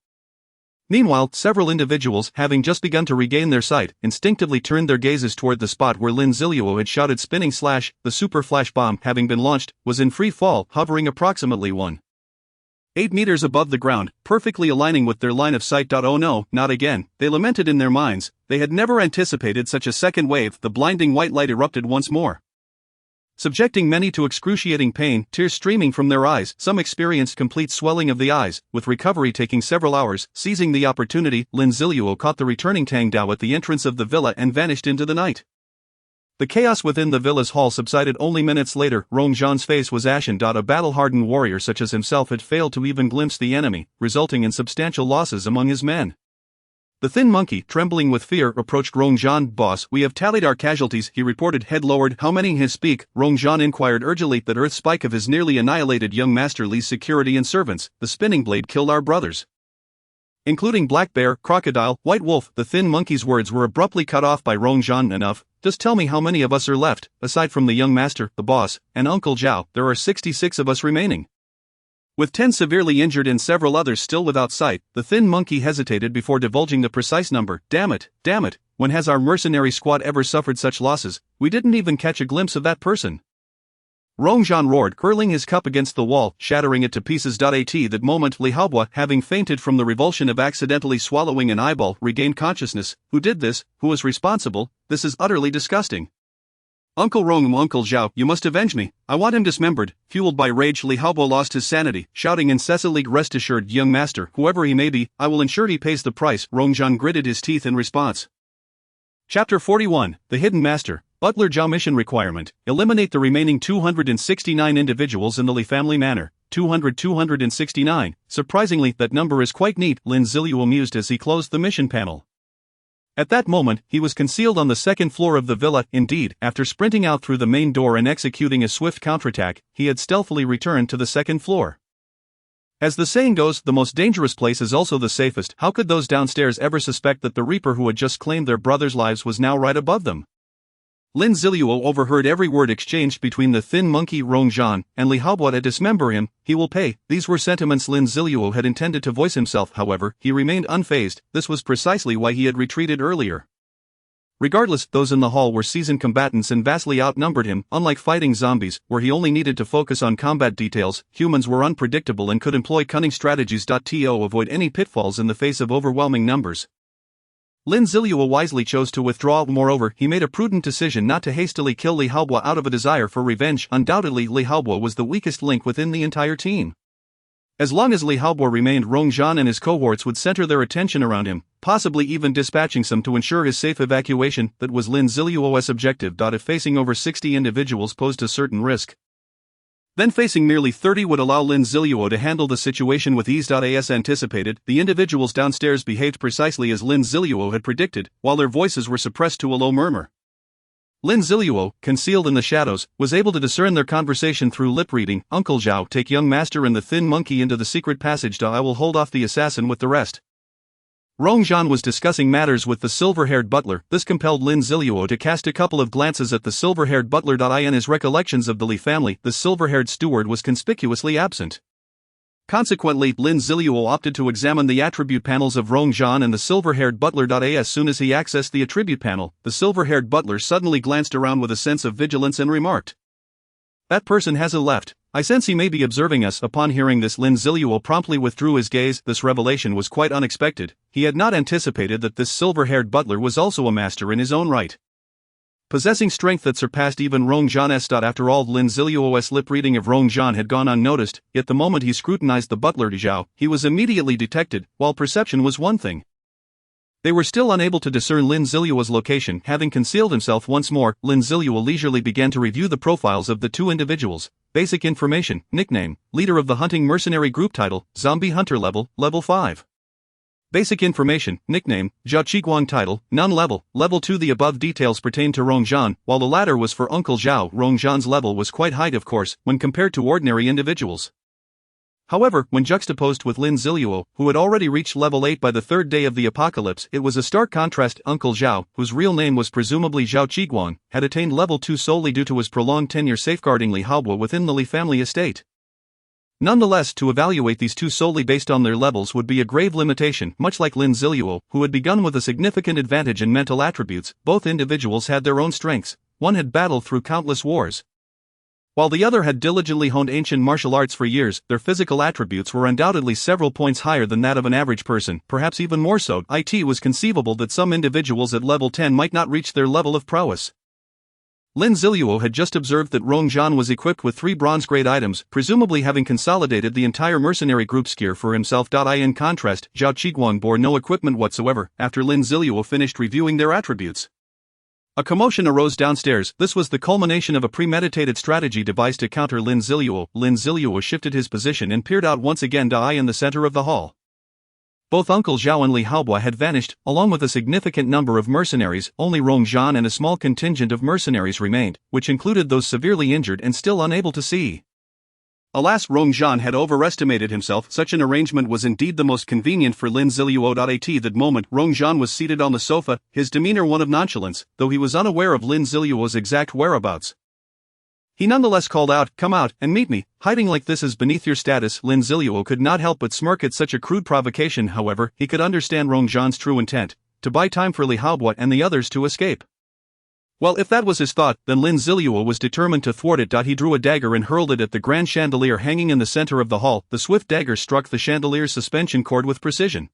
Meanwhile, several individuals, having just begun to regain their sight, instinctively turned their gazes toward the spot where Lin Zilu had shouted. Spinning slash, the super flash bomb, having been launched, was in free fall, hovering approximately 1.8 meters above the ground, perfectly aligning with their line of sight. Oh no, not again, they lamented in their minds. They had never anticipated such a second wave. The blinding white light erupted once more, subjecting many to excruciating pain, tears streaming from their eyes. Some experienced complete swelling of the eyes, with recovery taking several hours. Seizing the opportunity, Lin Zilu caught the returning Tang Dao at the entrance of the villa and vanished into the night. The chaos within the villa's hall subsided only minutes later. Rong Zhan's face was ashen. A battle-hardened warrior such as himself had failed to even glimpse the enemy, resulting in substantial losses among his men. The thin monkey, trembling with fear, approached Rong Zhan. Boss, we have tallied our casualties, he reported, head lowered. How many? His speak, Rong Zhan inquired urgently. That earth spike of his nearly annihilated young master Li's security and servants. The spinning blade killed our brothers, including Black Bear, Crocodile, White Wolf. The thin monkey's words were abruptly cut off by Rong Zhan. Enough. Just tell me how many of us are left. Aside from the young master, the boss, and Uncle Zhao, there are 66 of us remaining, with 10 severely injured and several others still without sight. The thin monkey hesitated before divulging the precise number. Damn it, when has our mercenary squad ever suffered such losses? We didn't even catch a glimpse of that person. Rong Zhan roared, hurling his cup against the wall, shattering it to pieces. At that moment, Li Haobua, having fainted from the revulsion of accidentally swallowing an eyeball, regained consciousness. Who did this? Who was responsible? This is utterly disgusting. Uncle Rong, Uncle Zhao, you must avenge me. I want him dismembered. Fueled by rage, Li Haobua lost his sanity, shouting incessantly, rest assured, young master, whoever he may be, I will ensure he pays the price. Rong Zhan gritted his teeth in response. Chapter 41, The Hidden Master. Butler Zhao mission requirement, eliminate the remaining 269 individuals in the Li family manor. 269. Surprisingly, that number is quite neat, Lin Zilu mused as he closed the mission panel. At that moment, he was concealed on the second floor of the villa. Indeed, after sprinting out through the main door and executing a swift counterattack, he had stealthily returned to the second floor. As the saying goes, the most dangerous place is also the safest. How could those downstairs ever suspect that the Reaper who had just claimed their brothers' lives was now right above them? Lin Zilu overheard every word exchanged between the thin monkey Rong Zhan and Li Haobo to dismember him. He will pay. These were sentiments Lin Zilu had intended to voice himself. However, he remained unfazed. This was precisely why he had retreated earlier. Regardless, those in the hall were seasoned combatants and vastly outnumbered him. Unlike fighting zombies, where he only needed to focus on combat details, humans were unpredictable and could employ cunning strategies. To avoid any pitfalls in the face of overwhelming numbers. Lin Zilu wisely chose to withdraw. Moreover, he made a prudent decision not to hastily kill Li Haobo out of a desire for revenge. Undoubtedly, Li Haobo was the weakest link within the entire team. As long as Li Haobo remained, Rong Zhan and his cohorts would center their attention around him, possibly even dispatching some to ensure his safe evacuation. That was Lin Zilu's objective. If facing over 60 individuals posed a certain risk, then facing merely 30 would allow Lin Zilu to handle the situation with ease. As anticipated, the individuals downstairs behaved precisely as Lin Zilu had predicted, while their voices were suppressed to a low murmur. Lin Zilu, concealed in the shadows, was able to discern their conversation through lip reading. Uncle Zhao, take young master and the thin monkey into the secret passage. I will hold off the assassin with the rest. Rong Zhan was discussing matters with the silver-haired butler. This compelled Lin Zilu to cast a couple of glances at the silver-haired butler. In his recollections of the Li family, the silver-haired steward was conspicuously absent. Consequently, Lin Zilu opted to examine the attribute panels of Rong Zhan and the silver-haired butler. As soon as he accessed the attribute panel, the silver-haired butler suddenly glanced around with a sense of vigilance and remarked, "That person has left. I sense he may be observing us." Upon hearing this, Lin Zilu promptly withdrew his gaze. This revelation was quite unexpected. He had not anticipated that this silver-haired butler was also a master in his own right, possessing strength that surpassed even Rong Zhan's. After all, Lin Zilu's lip reading of Rong Zhan had gone unnoticed, yet the moment he scrutinized the butler Zhao, he was immediately detected. While perception was one thing, they were still unable to discern Lin Zilu's location. Having concealed himself once more, Lin Zilu leisurely began to review the profiles of the two individuals. Basic information: nickname, leader of the hunting mercenary group. Title, zombie hunter. Level 5. Basic information: nickname, Zhao Qiguang. Title, none. Level 2. The above details pertain to Rong Zhan, while the latter was for Uncle Zhao. Rong Zhan's level was quite high, of course, when compared to ordinary individuals. However, when juxtaposed with Lin Zilu, who had already reached level 8 by the third day of the apocalypse, it was a stark contrast. Uncle Zhao, whose real name was presumably Zhao Qiguang, had attained level 2 solely due to his prolonged tenure safeguarding Li Haobo within the Li family estate. Nonetheless, to evaluate these two solely based on their levels would be a grave limitation. Much like Lin Zilu, who had begun with a significant advantage in mental attributes, both individuals had their own strengths. One had battled through countless wars, while the other had diligently honed ancient martial arts for years. Their physical attributes were undoubtedly several points higher than that of an average person, perhaps even more so. It was conceivable that some individuals at level 10 might not reach their level of prowess. Lin Zilu had just observed that Rong Zhan was equipped with 3 bronze-grade items, presumably having consolidated the entire mercenary group's gear for himself. In contrast, Zhao Qiguang bore no equipment whatsoever. After Lin Zilu finished reviewing their attributes, a commotion arose downstairs. This was the culmination of a premeditated strategy devised to counter Lin Zilu. Lin Zilu shifted his position and peered out once again. In the center of the hall, both Uncle Zhao and Li Haobo had vanished, along with a significant number of mercenaries. Only Rong Zhan and a small contingent of mercenaries remained, which included those severely injured and still unable to see. Alas, Rong Zhan had overestimated himself. Such an arrangement was indeed the most convenient for Lin Zilu. At that moment, Rong Zhan was seated on the sofa, his demeanor one of nonchalance, though he was unaware of Lin Zilu's exact whereabouts. He nonetheless called out, "Come out and meet me. Hiding like this is beneath your status." Lin Zilu could not help but smirk at such a crude provocation. However, he could understand Rong Zhan's true intent: to buy time for Li Haobo and the others to escape. Well, if that was his thought, then Lin Zilu was determined to thwart it. He drew a dagger and hurled it at the grand chandelier hanging in the center of the hall. The swift dagger struck the chandelier's suspension cord with precision,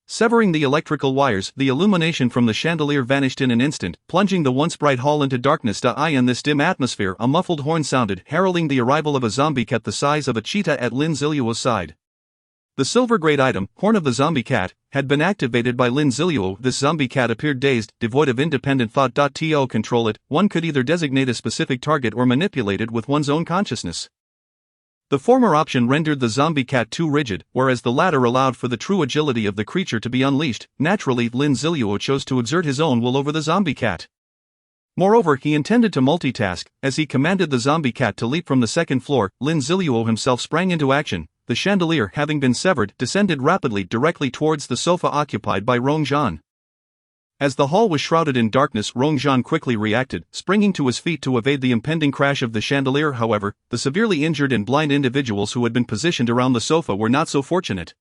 severing the electrical wires. The illumination from the chandelier vanished in an instant, plunging the once bright hall into darkness. In this dim atmosphere, a muffled horn sounded, heralding the arrival of a zombie cat the size of a cheetah at Lin Zilu's side. The silver-grade item, Horn of the Zombie Cat, had been activated by Lin Zilu. This zombie cat appeared dazed, devoid of independent thought. To control it, one could either designate a specific target or manipulate it with one's own consciousness. The former option rendered the zombie cat too rigid, whereas the latter allowed for the true agility of the creature to be unleashed. Naturally, Lin Zilu chose to exert his own will over the zombie cat. Moreover, he intended to multitask. As he commanded the zombie cat to leap from the second floor, Lin Zilu himself sprang into action. The chandelier, having been severed, descended rapidly directly towards the sofa occupied by Rong Zhan. As the hall was shrouded in darkness, Rongzhan quickly reacted, springing to his feet to evade the impending crash of the chandelier. However, the severely injured and blind individuals who had been positioned around the sofa were not so fortunate.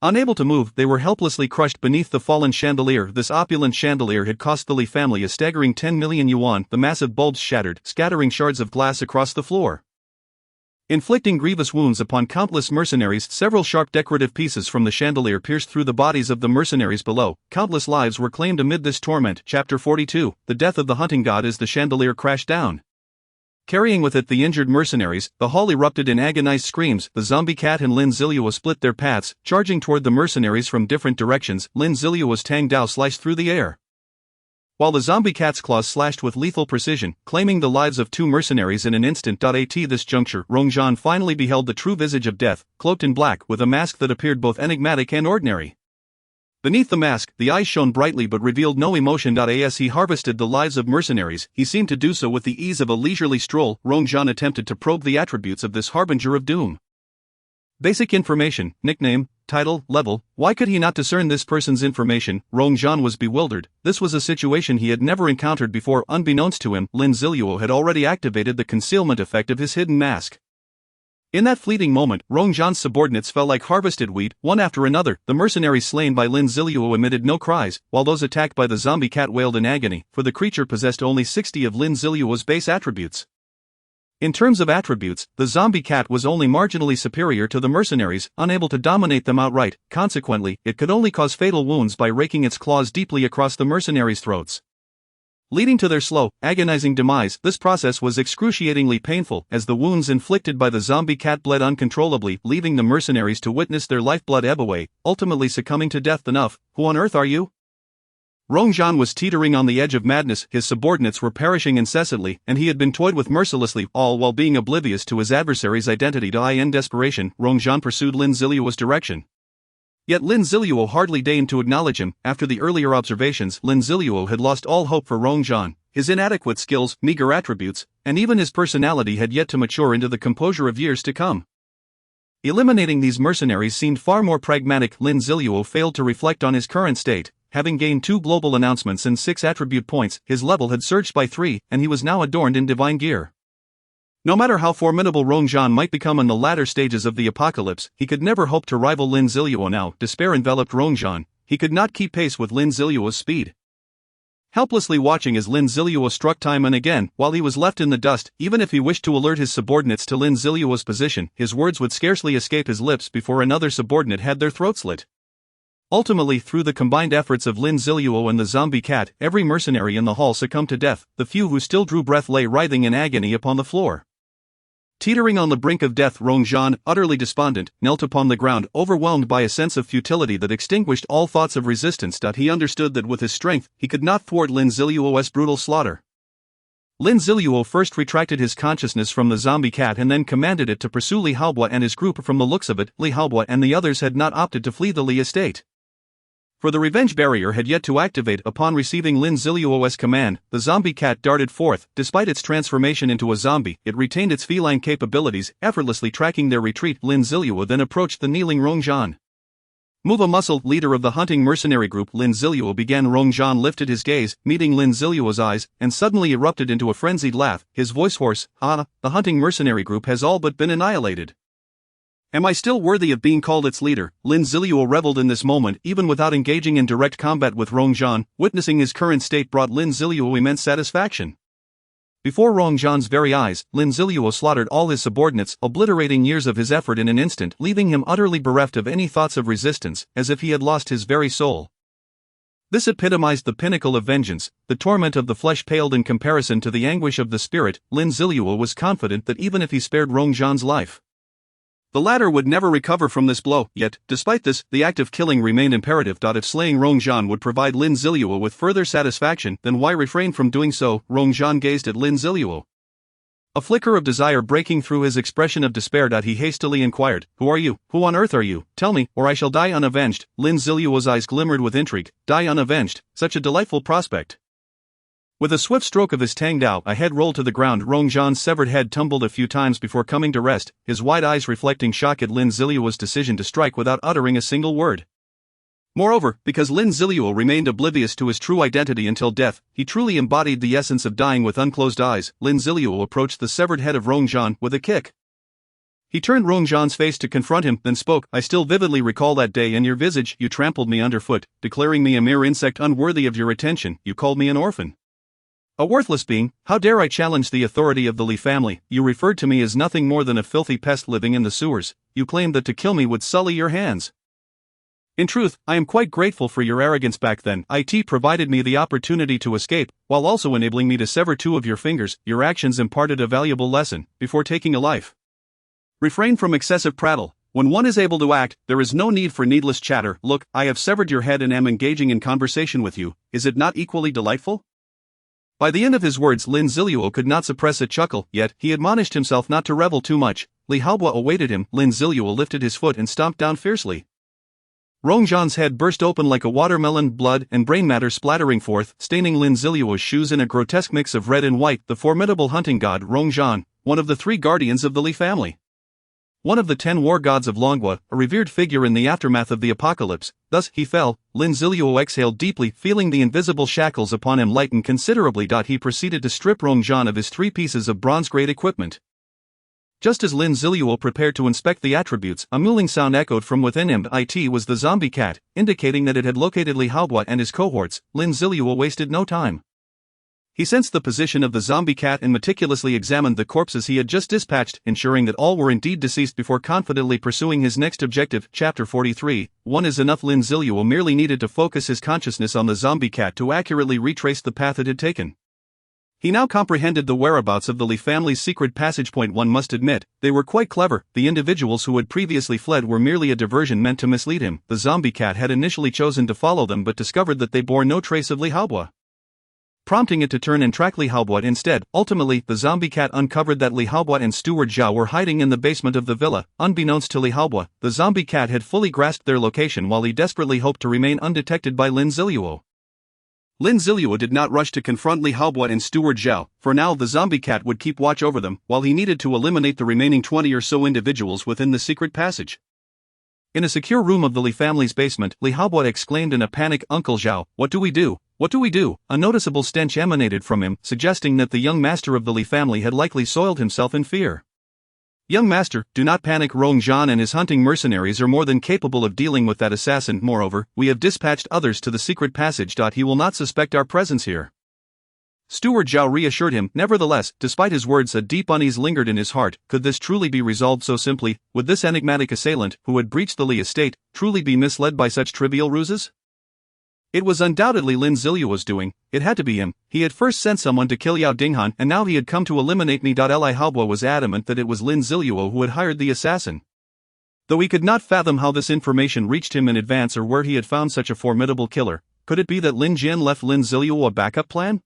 Unable to move, they were helplessly crushed beneath the fallen chandelier. This opulent chandelier had cost the Li family a staggering 10 million yuan. The massive bulbs shattered, scattering shards of glass across the floor, inflicting grievous wounds upon countless mercenaries. Several sharp decorative pieces from the chandelier pierced through the bodies of the mercenaries below. Countless lives were claimed amid this torment. Chapter 42, The Death of the Hunting God. As the chandelier crashed down, carrying with it the injured mercenaries, the hall erupted in agonized screams. The zombie cat and Lin Zilu split their paths, charging toward the mercenaries from different directions. Lin Zilu's Tang Dao sliced through the air, while the zombie cat's claws slashed with lethal precision, claiming the lives of two mercenaries in an instant. At this juncture, Rongzhan finally beheld the true visage of death, cloaked in black, with a mask that appeared both enigmatic and ordinary. Beneath the mask, the eyes shone brightly but revealed no emotion. As he harvested the lives of mercenaries, he seemed to do so with the ease of a leisurely stroll. Rongzhan attempted to probe the attributes of this harbinger of doom. Basic information: nickname, title, level. Why could he not discern this person's information? Rongzhan was bewildered. This was a situation he had never encountered before. Unbeknownst to him, Lin Zilu had already activated the concealment effect of his hidden mask. In that fleeting moment, Rongzhan's subordinates fell like harvested wheat, one after another. The mercenaries slain by Lin Zilu emitted no cries, while those attacked by the zombie cat wailed in agony, for the creature possessed only 60 of Lin Zilu's base attributes. In terms of attributes, the zombie cat was only marginally superior to the mercenaries, unable to dominate them outright. Consequently, it could only cause fatal wounds by raking its claws deeply across the mercenaries' throats, leading to their slow, agonizing demise. This process was excruciatingly painful, as the wounds inflicted by the zombie cat bled uncontrollably, leaving the mercenaries to witness their lifeblood ebb away, ultimately succumbing to death. Enough. Who on earth are you? Rongzhan was teetering on the edge of madness. His subordinates were perishing incessantly, and he had been toyed with mercilessly, all while being oblivious to his adversary's identity. In desperation, Rongzhan pursued Lin Zilu's direction. Yet Lin Zilu hardly deigned to acknowledge him. After the earlier observations, Lin Zilu had lost all hope for Rongzhan. His inadequate skills, meager attributes, and even his personality had yet to mature into the composure of years to come. Eliminating these mercenaries seemed far more pragmatic. Lin Zilu failed to reflect on his current state. Having gained 2 global announcements and 6 attribute points, his level had surged by 3, and he was now adorned in divine gear. No matter how formidable Rongzhan might become in the latter stages of the apocalypse, he could never hope to rival Lin Zilu. Now, despair enveloped Rongzhan. He could not keep pace with Lin Zilu's speed. Helplessly watching as Lin Zilu struck time and again, while he was left in the dust, even if he wished to alert his subordinates to Lin Zilu's position, his words would scarcely escape his lips before another subordinate had their throat slit. Ultimately, through the combined efforts of Lin Zilu and the zombie cat, every mercenary in the hall succumbed to death. The few who still drew breath lay writhing in agony upon the floor. Teetering on the brink of death, Rongzhan, utterly despondent, knelt upon the ground, overwhelmed by a sense of futility that extinguished all thoughts of resistance. He understood that with his strength, he could not thwart Lin Zilu's brutal slaughter. Lin Zilu first retracted his consciousness from the zombie cat and then commanded it to pursue Li Haobo and his group. From the looks of it, Li Haobo and the others had not opted to flee the Li estate, for the revenge barrier had yet to activate. Upon receiving Lin Zilu's command, the zombie cat darted forth. Despite its transformation into a zombie, it retained its feline capabilities, effortlessly tracking their retreat. Lin Zilu then approached the kneeling Rongzhan. Move a muscle, leader of the hunting mercenary group. Lin Zilu began. Rongzhan lifted his gaze, meeting Lin Zilu's eyes, and suddenly erupted into a frenzied laugh, his voice hoarse. The hunting mercenary group has all but been annihilated. Am I still worthy of being called its leader? Lin Zilu reveled in this moment, even without engaging in direct combat with Rongzhan. Witnessing his current state brought Lin Zilu immense satisfaction. Before Rongzhan's very eyes, Lin Zilu slaughtered all his subordinates, obliterating years of his effort in an instant, leaving him utterly bereft of any thoughts of resistance, as if he had lost his very soul. This epitomized the pinnacle of vengeance. The torment of the flesh paled in comparison to the anguish of the spirit. Lin Zilu was confident that even if he spared Rongzhan's life, the latter would never recover from this blow. Yet, despite this, the act of killing remained imperative. If slaying Rongzhan would provide Lin Zilu with further satisfaction, then why refrain from doing so? Rongzhan gazed at Lin Zilu, a flicker of desire breaking through his expression of despair. He hastily inquired, "Who are you? Who on earth are you? Tell me, or I shall die unavenged." Lin Zilu's eyes glimmered with intrigue. Die unavenged, such a delightful prospect. With a swift stroke of his Tang Dao, a head rolled to the ground. Rongzhan's severed head tumbled a few times before coming to rest, his wide eyes reflecting shock at Lin Zilu's decision to strike without uttering a single word. Moreover, because Lin Zilu remained oblivious to his true identity until death, he truly embodied the essence of dying with unclosed eyes. Lin Zilu approached the severed head of Rongzhan with a kick. He turned Rongzhan's face to confront him, then spoke, "I still vividly recall that day in your visage. You trampled me underfoot, declaring me a mere insect unworthy of your attention. You called me an orphan. A worthless being. How dare I challenge the authority of the Li family? You referred to me as nothing more than a filthy pest living in the sewers. You claimed that to kill me would sully your hands. In truth, I am quite grateful for your arrogance back then. It provided me the opportunity to escape, while also enabling me to sever 2 of your fingers. Your actions imparted a valuable lesson. Before taking a life, refrain from excessive prattle. When one is able to act, there is no need for needless chatter. Look, I have severed your head and am engaging in conversation with you. Is it not equally delightful?" By the end of his words, Lin Zilu could not suppress a chuckle, yet he admonished himself not to revel too much. Li Haobo awaited him. Lin Zilu lifted his foot and stomped down fiercely. Rongzhan's head burst open like a watermelon, blood and brain matter splattering forth, staining Lin Zilu's shoes in a grotesque mix of red and white. The formidable hunting god Rongzhan, one of the 3 guardians of the Li family. One of the 10 war gods of Longhua, a revered figure in the aftermath of the apocalypse. Thus he fell. Lin Zilu exhaled deeply, feeling the invisible shackles upon him lighten considerably. He proceeded to strip Rongzhan of his 3 pieces of bronze-grade equipment. Just as Lin Zilu prepared to inspect the attributes, a mewling sound echoed from within him. It was the zombie cat, indicating that it had located Li Haobo and his cohorts. Lin Zilu wasted no time. He sensed the position of the zombie cat and meticulously examined the corpses he had just dispatched, ensuring that all were indeed deceased before confidently pursuing his next objective. Chapter 43, One is enough. Lin Zilu merely needed to focus his consciousness on the zombie cat to accurately retrace the path it had taken. He now comprehended the whereabouts of the Li family's secret passage. One must admit, they were quite clever. The individuals who had previously fled were merely a diversion meant to mislead him. The zombie cat had initially chosen to follow them but discovered that they bore no trace of Li Haobo, prompting it to turn and track Li Haobo instead. Ultimately, the zombie cat uncovered that Li Haobo and Steward Zhao were hiding in the basement of the villa. Unbeknownst to Li Haobo, the zombie cat had fully grasped their location while he desperately hoped to remain undetected by Lin Zilu. Lin Zilu did not rush to confront Li Haobo and Steward Zhao. For now, the zombie cat would keep watch over them, while he needed to eliminate the remaining 20 or so individuals within the secret passage. In a secure room of the Li family's basement, Li Haobo exclaimed in a panic, "Uncle Zhao, what do we do? What do we do?" A noticeable stench emanated from him, suggesting that the young master of the Li family had likely soiled himself in fear. "Young master, do not panic. Rongzhan and his hunting mercenaries are more than capable of dealing with that assassin. Moreover, we have dispatched others to the secret passage. He will not suspect our presence here." Steward Zhao reassured him. Nevertheless, despite his words, a deep unease lingered in his heart. Could this truly be resolved so simply? Would this enigmatic assailant, who had breached the Li estate, truly be misled by such trivial ruses? It was undoubtedly Lin Zilu's doing. It had to be him. He had first sent someone to kill Yao Dinghan, and now he had come to eliminate me. Li Haobo was adamant that it was Lin Zilu who had hired the assassin. Though he could not fathom how this information reached him in advance or where he had found such a formidable killer, could it be that Lin Jian left Lin Zilu a backup plan?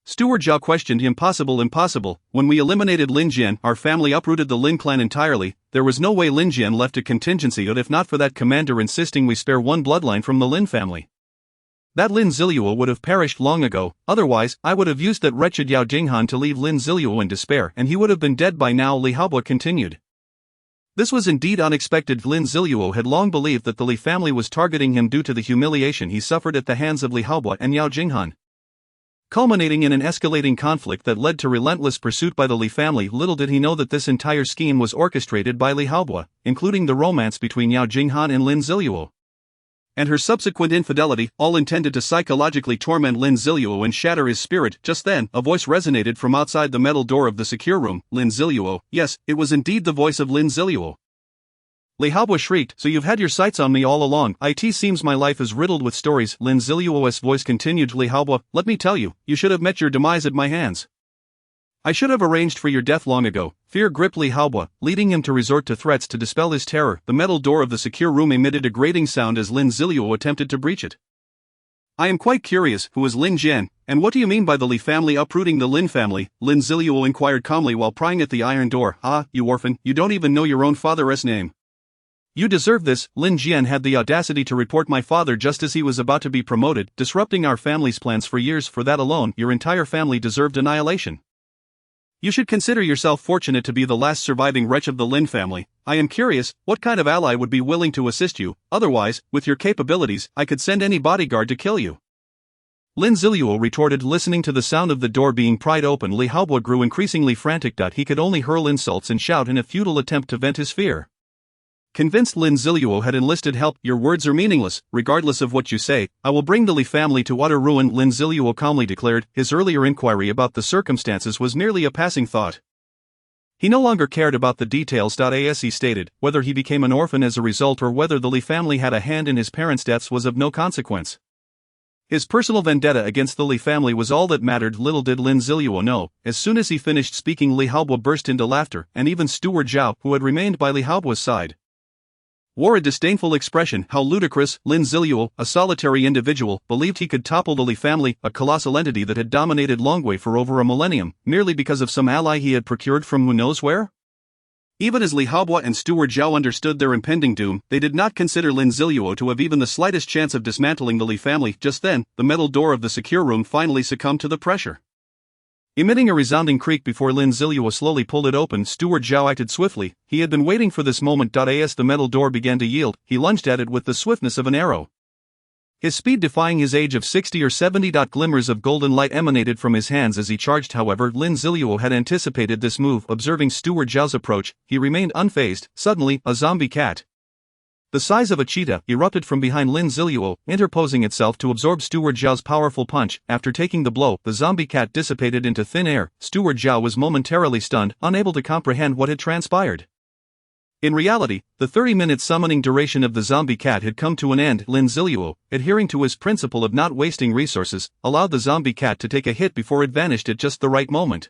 Steward Zhao questioned. Impossible. When we eliminated Lin Jian, our family uprooted the Lin clan entirely. There was no way Lin Jian left a contingency if not for that commander insisting we spare one bloodline from the Lin family. That Lin Zilu would have perished long ago. Otherwise, I would have used that wretched Yao Dinghan to leave Lin Zilu in despair, and he would have been dead by now. Li Haobo continued. This was indeed unexpected. Lin Zilu had long believed that the Li family was targeting him due to the humiliation he suffered at the hands of Li Haobo and Yao Dinghan, culminating in an escalating conflict that led to relentless pursuit by the Li family. Little did he know that this entire scheme was orchestrated by Li Haobo, including the romance between Yao Dinghan and Lin Zilu, and her subsequent infidelity, all intended to psychologically torment Lin Zilu and shatter his spirit. Just then, a voice resonated from outside the metal door of the secure room. Lin Zilu. Yes, it was indeed the voice of Lin Zilu. Li Haobo shrieked, "So you've had your sights on me all along. It seems my life is riddled with stories." Lin Zilu's voice continued. "Li Haobo, let me tell you, you should have met your demise at my hands. I should have arranged for your death long ago." Fear gripped Li Haobo, leading him to resort to threats to dispel his terror. The metal door of the secure room emitted a grating sound as Lin Zilu attempted to breach it. "I am quite curious, who is Lin Jian, and what do you mean by the Li family uprooting the Lin family?" Lin Zilu inquired calmly while prying at the iron door. "Ah, you orphan, you don't even know your own father's name. You deserve this." Lin Jian had the audacity to report my father just as he was about to be promoted, disrupting our family's plans for years. For that alone, your entire family deserved annihilation. You should consider yourself fortunate to be the last surviving wretch of the Lin family. I am curious, what kind of ally would be willing to assist you? Otherwise, with your capabilities, I could send any bodyguard to kill you. Lin Zilu retorted, listening to the sound of the door being pried open. Li Haobo grew increasingly frantic. He could only hurl insults and shout in a futile attempt to vent his fear. Convinced Lin Zilu had enlisted help, your words are meaningless, regardless of what you say, I will bring the Li family to utter ruin, Lin Zilu calmly declared. His earlier inquiry about the circumstances was merely a passing thought. He no longer cared about the details. As he stated, whether he became an orphan as a result or whether the Li family had a hand in his parents' deaths was of no consequence. His personal vendetta against the Li family was all that mattered. Little did Lin Zilu know, as soon as he finished speaking, Li Haobo burst into laughter, and even Steward Zhao, who had remained by Li Haobo's side, wore a disdainful expression. How ludicrous! Lin Zilu, a solitary individual, believed he could topple the Li family, a colossal entity that had dominated Longwei for over a millennium, merely because of some ally he had procured from who knows where? Even as Li Haobo and Steward Zhao understood their impending doom, they did not consider Lin Zilu to have even the slightest chance of dismantling the Li family. Just then, the metal door of the secure room finally succumbed to the pressure. Emitting a resounding creak before Lin Zilu slowly pulled it open, Steward Zhao acted swiftly. He had been waiting for this moment. As the metal door began to yield, he lunged at it with the swiftness of an arrow, his speed defying his age of 60 or 70. Glimmers of golden light emanated from his hands as he charged. However, Lin Zilu had anticipated this move. Observing Steward Zhao's approach, he remained unfazed. Suddenly, a zombie cat, the size of a cheetah, erupted from behind Lin Zilu, interposing itself to absorb Steward Zhao's powerful punch. After taking the blow, the zombie cat dissipated into thin air. Steward Zhao was momentarily stunned, unable to comprehend what had transpired. In reality, the 30-minute summoning duration of the zombie cat had come to an end. Lin Zilu, adhering to his principle of not wasting resources, allowed the zombie cat to take a hit before it vanished at just the right moment.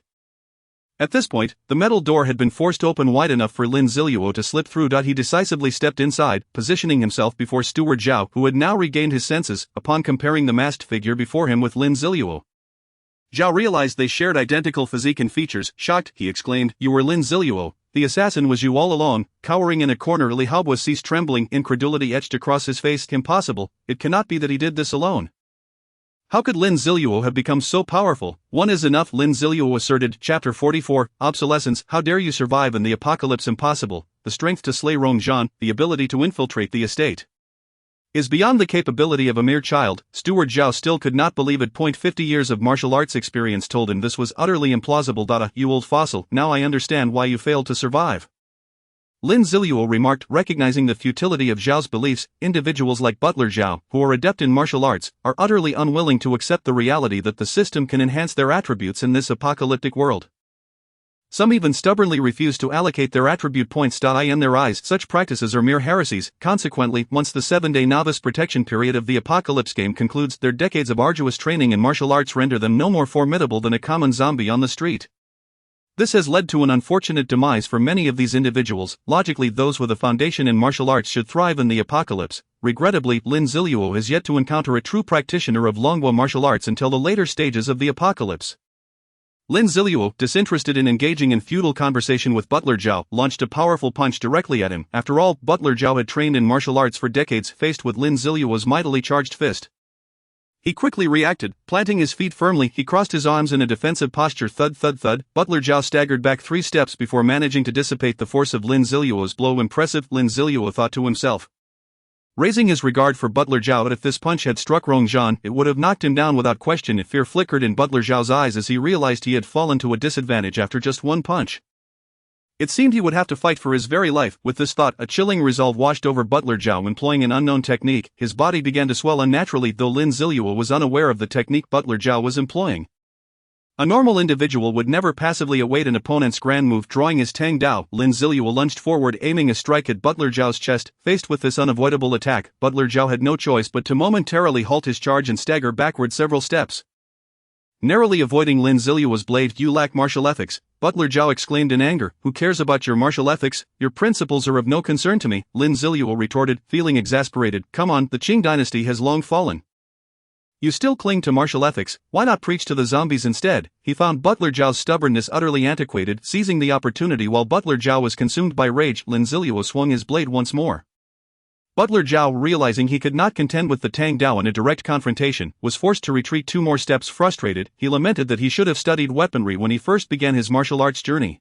At this point, the metal door had been forced open wide enough for Lin Zilu to slip through. He decisively stepped inside, positioning himself before Steward Zhao, who had now regained his senses. Upon comparing the masked figure before him with Lin Zilu, Zhao realized they shared identical physique and features. Shocked, he exclaimed, "You were Lin Zilu. The assassin was you all along." Cowering in a corner, Li Haobo ceased trembling. Incredulity etched across his face. Impossible, it cannot be that he did this alone. How could Lin Zilu have become so powerful? One is enough, Lin Zilu asserted. Chapter 44, Obsolescence. How dare you survive in the apocalypse? Impossible. The strength to slay Rongzhan, the ability to infiltrate the estate, is beyond the capability of a mere child. Steward Zhao still could not believe it. 50 years of martial arts experience told him this was utterly implausible. You old fossil, now I understand why you failed to survive, Lin Zilu remarked, recognizing the futility of Zhao's beliefs. Individuals like Butler Zhao, who are adept in martial arts, are utterly unwilling to accept the reality that the system can enhance their attributes in this apocalyptic world. Some even stubbornly refuse to allocate their attribute points. In their eyes, such practices are mere heresies. Consequently, once the 7-day novice protection period of the apocalypse game concludes, their decades of arduous training in martial arts render them no more formidable than a common zombie on the street. This has led to an unfortunate demise for many of these individuals. Logically, those with a foundation in martial arts should thrive in the apocalypse. Regrettably, Lin Zilu has yet to encounter a true practitioner of Longwo martial arts until the later stages of the apocalypse. Lin Zilu, disinterested in engaging in futile conversation with Butler Zhao, launched a powerful punch directly at him. After all, Butler Zhao had trained in martial arts for decades. Faced with Lin Zilu's mightily charged fist, he quickly reacted. Planting his feet firmly, he crossed his arms in a defensive posture. Thud thud thud. Butler Zhao staggered back 3 steps before managing to dissipate the force of Lin Zilu's blow. Impressive, Lin Zilu thought to himself, raising his regard for Butler Zhao. If this punch had struck Rongzhan, it would have knocked him down without question. Fear flickered in Butler Zhao's eyes as he realized he had fallen to a disadvantage after just one punch. It seemed he would have to fight for his very life. With this thought, a chilling resolve washed over Butler Zhao. Employing an unknown technique, his body began to swell unnaturally, though Lin Zilu was unaware of the technique Butler Zhao was employing. A normal individual would never passively await an opponent's grand move. Drawing his Tang Dao, Lin Zilu lunged forward, aiming a strike at Butler Zhao's chest. Faced with this unavoidable attack, Butler Zhao had no choice but to momentarily halt his charge and stagger backward several steps, narrowly avoiding Lin Zilu's blade. "You lack martial ethics," Butler Zhao exclaimed in anger. "Who cares about your martial ethics? Your principles are of no concern to me," Lin Zilu retorted, feeling exasperated. "Come on, the Qing dynasty has long fallen. You still cling to martial ethics, why not preach to the zombies instead?" He found Butler Zhao's stubbornness utterly antiquated. Seizing the opportunity while Butler Zhao was consumed by rage, Lin Zilu swung his blade once more. Butler Zhao, realizing he could not contend with the Tang Dao in a direct confrontation, was forced to retreat 2 more steps. Frustrated, he lamented that he should have studied weaponry when he first began his martial arts journey.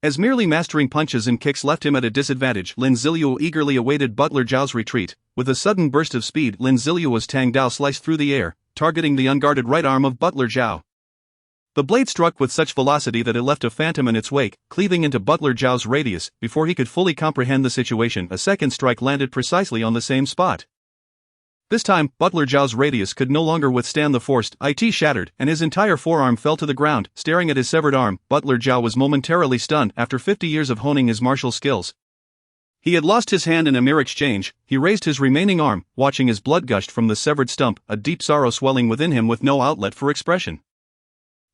As merely mastering punches and kicks left him at a disadvantage, Lin Zilu eagerly awaited Butler Zhao's retreat. With a sudden burst of speed, Lin Zilu's Tang Dao sliced through the air, targeting the unguarded right arm of Butler Zhao. The blade struck with such velocity that it left a phantom in its wake, cleaving into Butler Zhao's radius. Before he could fully comprehend the situation, a second strike landed precisely on the same spot. This time, Butler Zhao's radius could no longer withstand the force. It shattered, and his entire forearm fell to the ground. Staring at his severed arm, Butler Zhao was momentarily stunned. After 50 years of honing his martial skills, he had lost his hand in a mere exchange. He raised his remaining arm, watching as blood gushed from the severed stump, a deep sorrow swelling within him with no outlet for expression.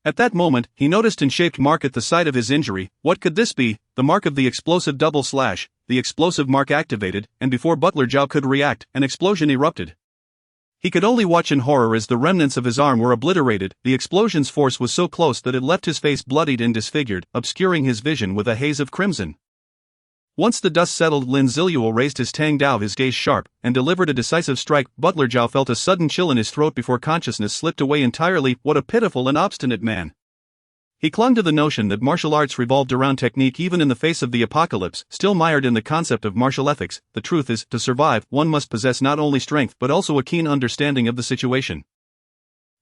At that moment, he noticed an shaped mark at the site of his injury. What could this be? The mark of the explosive double slash. The explosive mark activated, and before Butler Zhao could react, an explosion erupted. He could only watch in horror as the remnants of his arm were obliterated. The explosion's force was so close that it left his face bloodied and disfigured, obscuring his vision with a haze of crimson. Once the dust settled, Lin Zilu raised his Tang Dao, his gaze sharp, and delivered a decisive strike. Butler Zhao felt a sudden chill in his throat before consciousness slipped away entirely. What a pitiful and obstinate man! He clung to the notion that martial arts revolved around technique even in the face of the apocalypse. Still mired in the concept of martial ethics, the truth is, to survive, one must possess not only strength but also a keen understanding of the situation.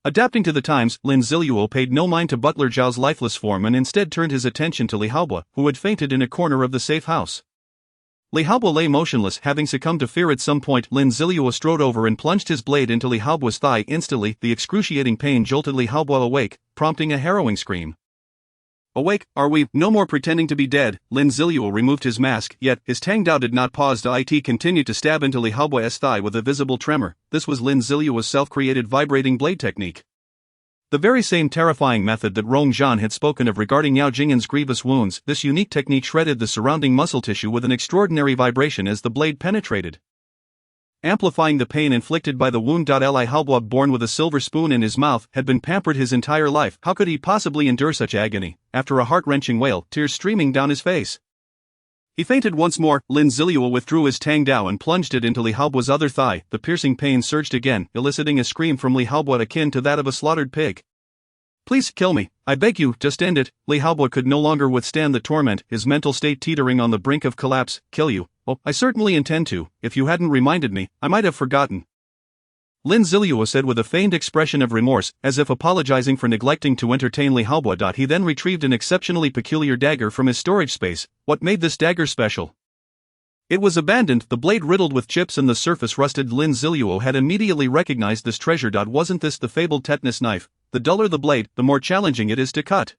Adapting to the times, Lin Zilu paid no mind to Butler Zhao's lifeless form and instead turned his attention to Li Haobo, who had fainted in a corner of the safe house. Li Haobo lay motionless, having succumbed to fear. At some point, Lin Zilu strode over and plunged his blade into Li Haobo's thigh. Instantly, the excruciating pain jolted Li Haobo awake, prompting a harrowing scream. Awake, are we? No more pretending to be dead. Lin Zilu removed his mask, yet his Tang Dao did not pause. It continued to stab into Li Haobo's thigh with a visible tremor. This was Lin Zilu's self-created vibrating blade technique. The very same terrifying method that Rong Zhan had spoken of regarding Yao Jing'an's grievous wounds. This unique technique shredded the surrounding muscle tissue with an extraordinary vibration as the blade penetrated, amplifying the pain inflicted by the wound. Li Haobo, born with a silver spoon in his mouth, had been pampered his entire life. How could he possibly endure such agony? After a heart-wrenching wail, tears streaming down his face, he fainted once more. Lin Zilu withdrew his Tang Dao and plunged it into Li Haobo's other thigh. The piercing pain surged again, eliciting a scream from Li Haobo akin to that of a slaughtered pig. Please kill me, I beg you, just end it. Li Haobo could no longer withstand the torment, his mental state teetering on the brink of collapse. Kill you? Oh, I certainly intend to. If you hadn't reminded me, I might have forgotten. Lin Zilu said with a feigned expression of remorse, as if apologizing for neglecting to entertain Li Haobo. He then retrieved an exceptionally peculiar dagger from his storage space. What made this dagger special? It was abandoned, the blade riddled with chips and the surface rusted. Lin Zilu had immediately recognized this treasure. Wasn't this the fabled tetanus knife? The duller the blade, the more challenging it is to cut.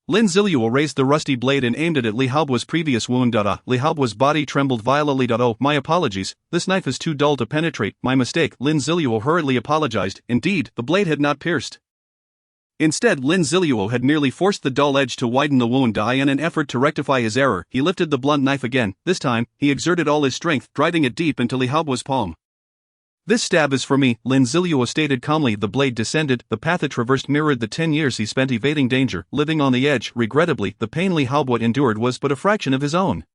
Lin Zilu raised the rusty blade and aimed it at Li Haobo's previous wound. Li Haobo's body trembled violently. Oh, my apologies, this knife is too dull to penetrate, my mistake. Lin Zilu hurriedly apologized. Indeed, the blade had not pierced. Instead, Lin Zilu had merely forced the dull edge to widen the wound. In an effort to rectify his error, he lifted the blunt knife again. This time, he exerted all his strength, driving it deep into Li Haobo's palm. This stab is for me, Lin Zilu stated calmly. The blade descended, the path it traversed mirrored the 10 years he spent evading danger, living on the edge. Regrettably, the pain Li Haobo endured was but a fraction of his own.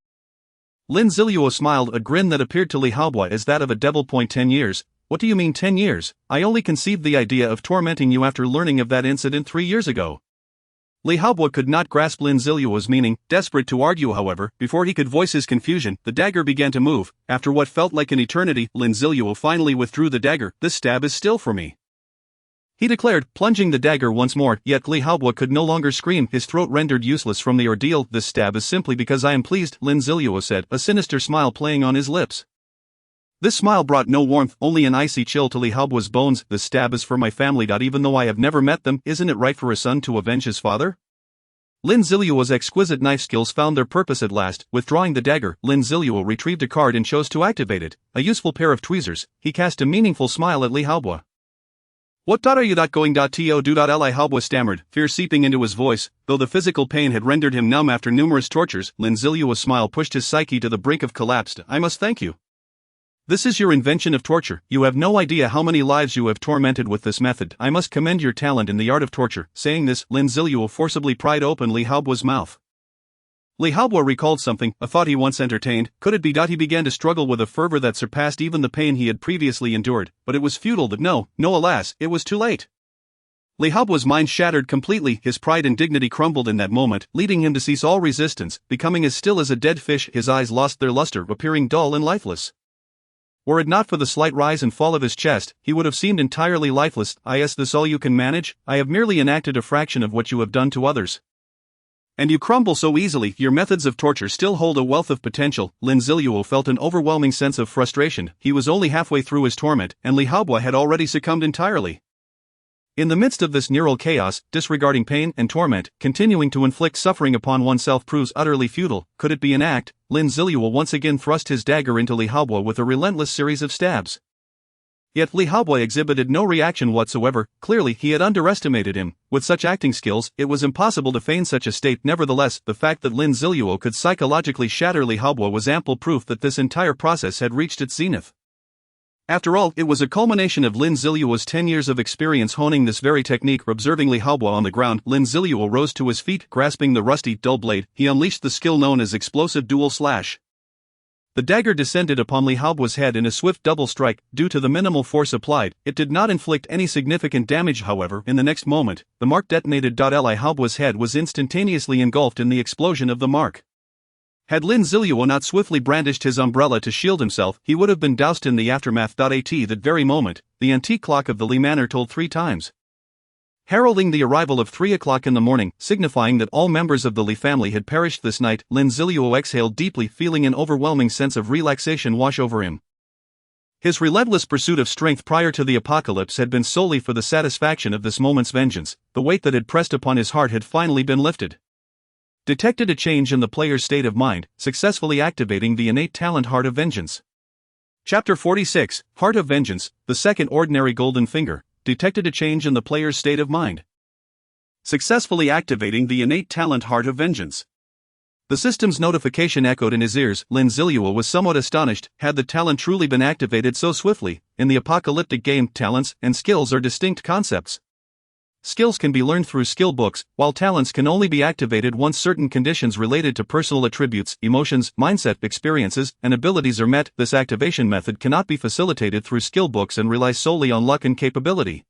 Lin Zilu smiled, a grin that appeared to Li Haobo as that of a devil. 10 years? What do you mean 10 years? I only conceived the idea of tormenting you after learning of that incident 3 years ago. Li Haobo could not grasp Lin Zilu's meaning. Desperate to argue, however, before he could voice his confusion, the dagger began to move. After what felt like an eternity, Lin Zilu finally withdrew the dagger. This stab is still for me, he declared, plunging the dagger once more. Yet Li Haobo could no longer scream, his throat rendered useless from the ordeal. This stab is simply because I am pleased, Lin Zilu said, a sinister smile playing on his lips. This smile brought no warmth, only an icy chill to Li Haobo's bones. This stab is for my family. Even though I have never met them, isn't it right for a son to avenge his father? Lin Zilu's exquisite knife skills found their purpose at last. Withdrawing the dagger, Lin Zilu retrieved a card and chose to activate it. A useful pair of tweezers. He cast a meaningful smile at Li Haobo. What are you going to do? Li Haobo stammered, fear seeping into his voice. Though the physical pain had rendered him numb after numerous tortures, Lin Zilu's smile pushed his psyche to the brink of collapse. I must thank you. This is your invention of torture. You have no idea how many lives you have tormented with this method. I must commend your talent in the art of torture. Saying this, Lin Zilu forcibly pried open Li Haobo's mouth. Li Haobo recalled something, a thought he once entertained. Could it be that he began to struggle with a fervor that surpassed even the pain he had previously endured, but it was futile that no, alas, it was too late. Li Haobo's mind shattered completely, his pride and dignity crumbled in that moment, leading him to cease all resistance, becoming as still as a dead fish. His eyes lost their luster, appearing dull and lifeless. Were it not for the slight rise and fall of his chest, he would have seemed entirely lifeless. Is this all you can manage? I have merely enacted a fraction of what you have done to others. And you crumble so easily. Your methods of torture still hold a wealth of potential. Lin Zilu felt an overwhelming sense of frustration. He was only halfway through his torment, and Li Haobo had already succumbed entirely. In the midst of this neural chaos, disregarding pain and torment, continuing to inflict suffering upon oneself proves utterly futile. Could it be an act? Lin Zilu once again thrust his dagger into Li Haobo with a relentless series of stabs. Yet Li Haobo exhibited no reaction whatsoever. Clearly he had underestimated him. With such acting skills, it was impossible to feign such a state. Nevertheless, the fact that Lin Zilu could psychologically shatter Li Haobo was ample proof that this entire process had reached its zenith. After all, it was a culmination of Lin Zilu's 10 years of experience honing this very technique. Observing Li Haobo on the ground, Lin Zilu rose to his feet, grasping the rusty, dull blade. He unleashed the skill known as explosive dual slash. The dagger descended upon Li Haobo's head in a swift double strike. Due to the minimal force applied, it did not inflict any significant damage. However, in the next moment, the mark detonated. Li Haobo's head was instantaneously engulfed in the explosion of the mark. Had Lin Zilu not swiftly brandished his umbrella to shield himself, he would have been doused in the aftermath. At that very moment, the antique clock of the Li Manor tolled 3 times, heralding the arrival of 3 o'clock in the morning, signifying that all members of the Li family had perished this night. Lin Zilu exhaled deeply, feeling an overwhelming sense of relaxation wash over him. His relentless pursuit of strength prior to the apocalypse had been solely for the satisfaction of this moment's vengeance. The weight that had pressed upon his heart had finally been lifted. Detected a change in the player's state of mind, successfully activating the innate talent Heart of Vengeance. Chapter 46, Heart of Vengeance, the second ordinary golden finger. Detected a change in the player's state of mind. Successfully activating the innate talent Heart of Vengeance. The system's notification echoed in his ears. Lin Zilu was somewhat astonished. Had the talent truly been activated so swiftly? In the apocalyptic game, talents and skills are distinct concepts. Skills can be learned through skill books, while talents can only be activated once certain conditions related to personal attributes, emotions, mindset, experiences, and abilities are met. This activation method cannot be facilitated through skill books and relies solely on luck and capability.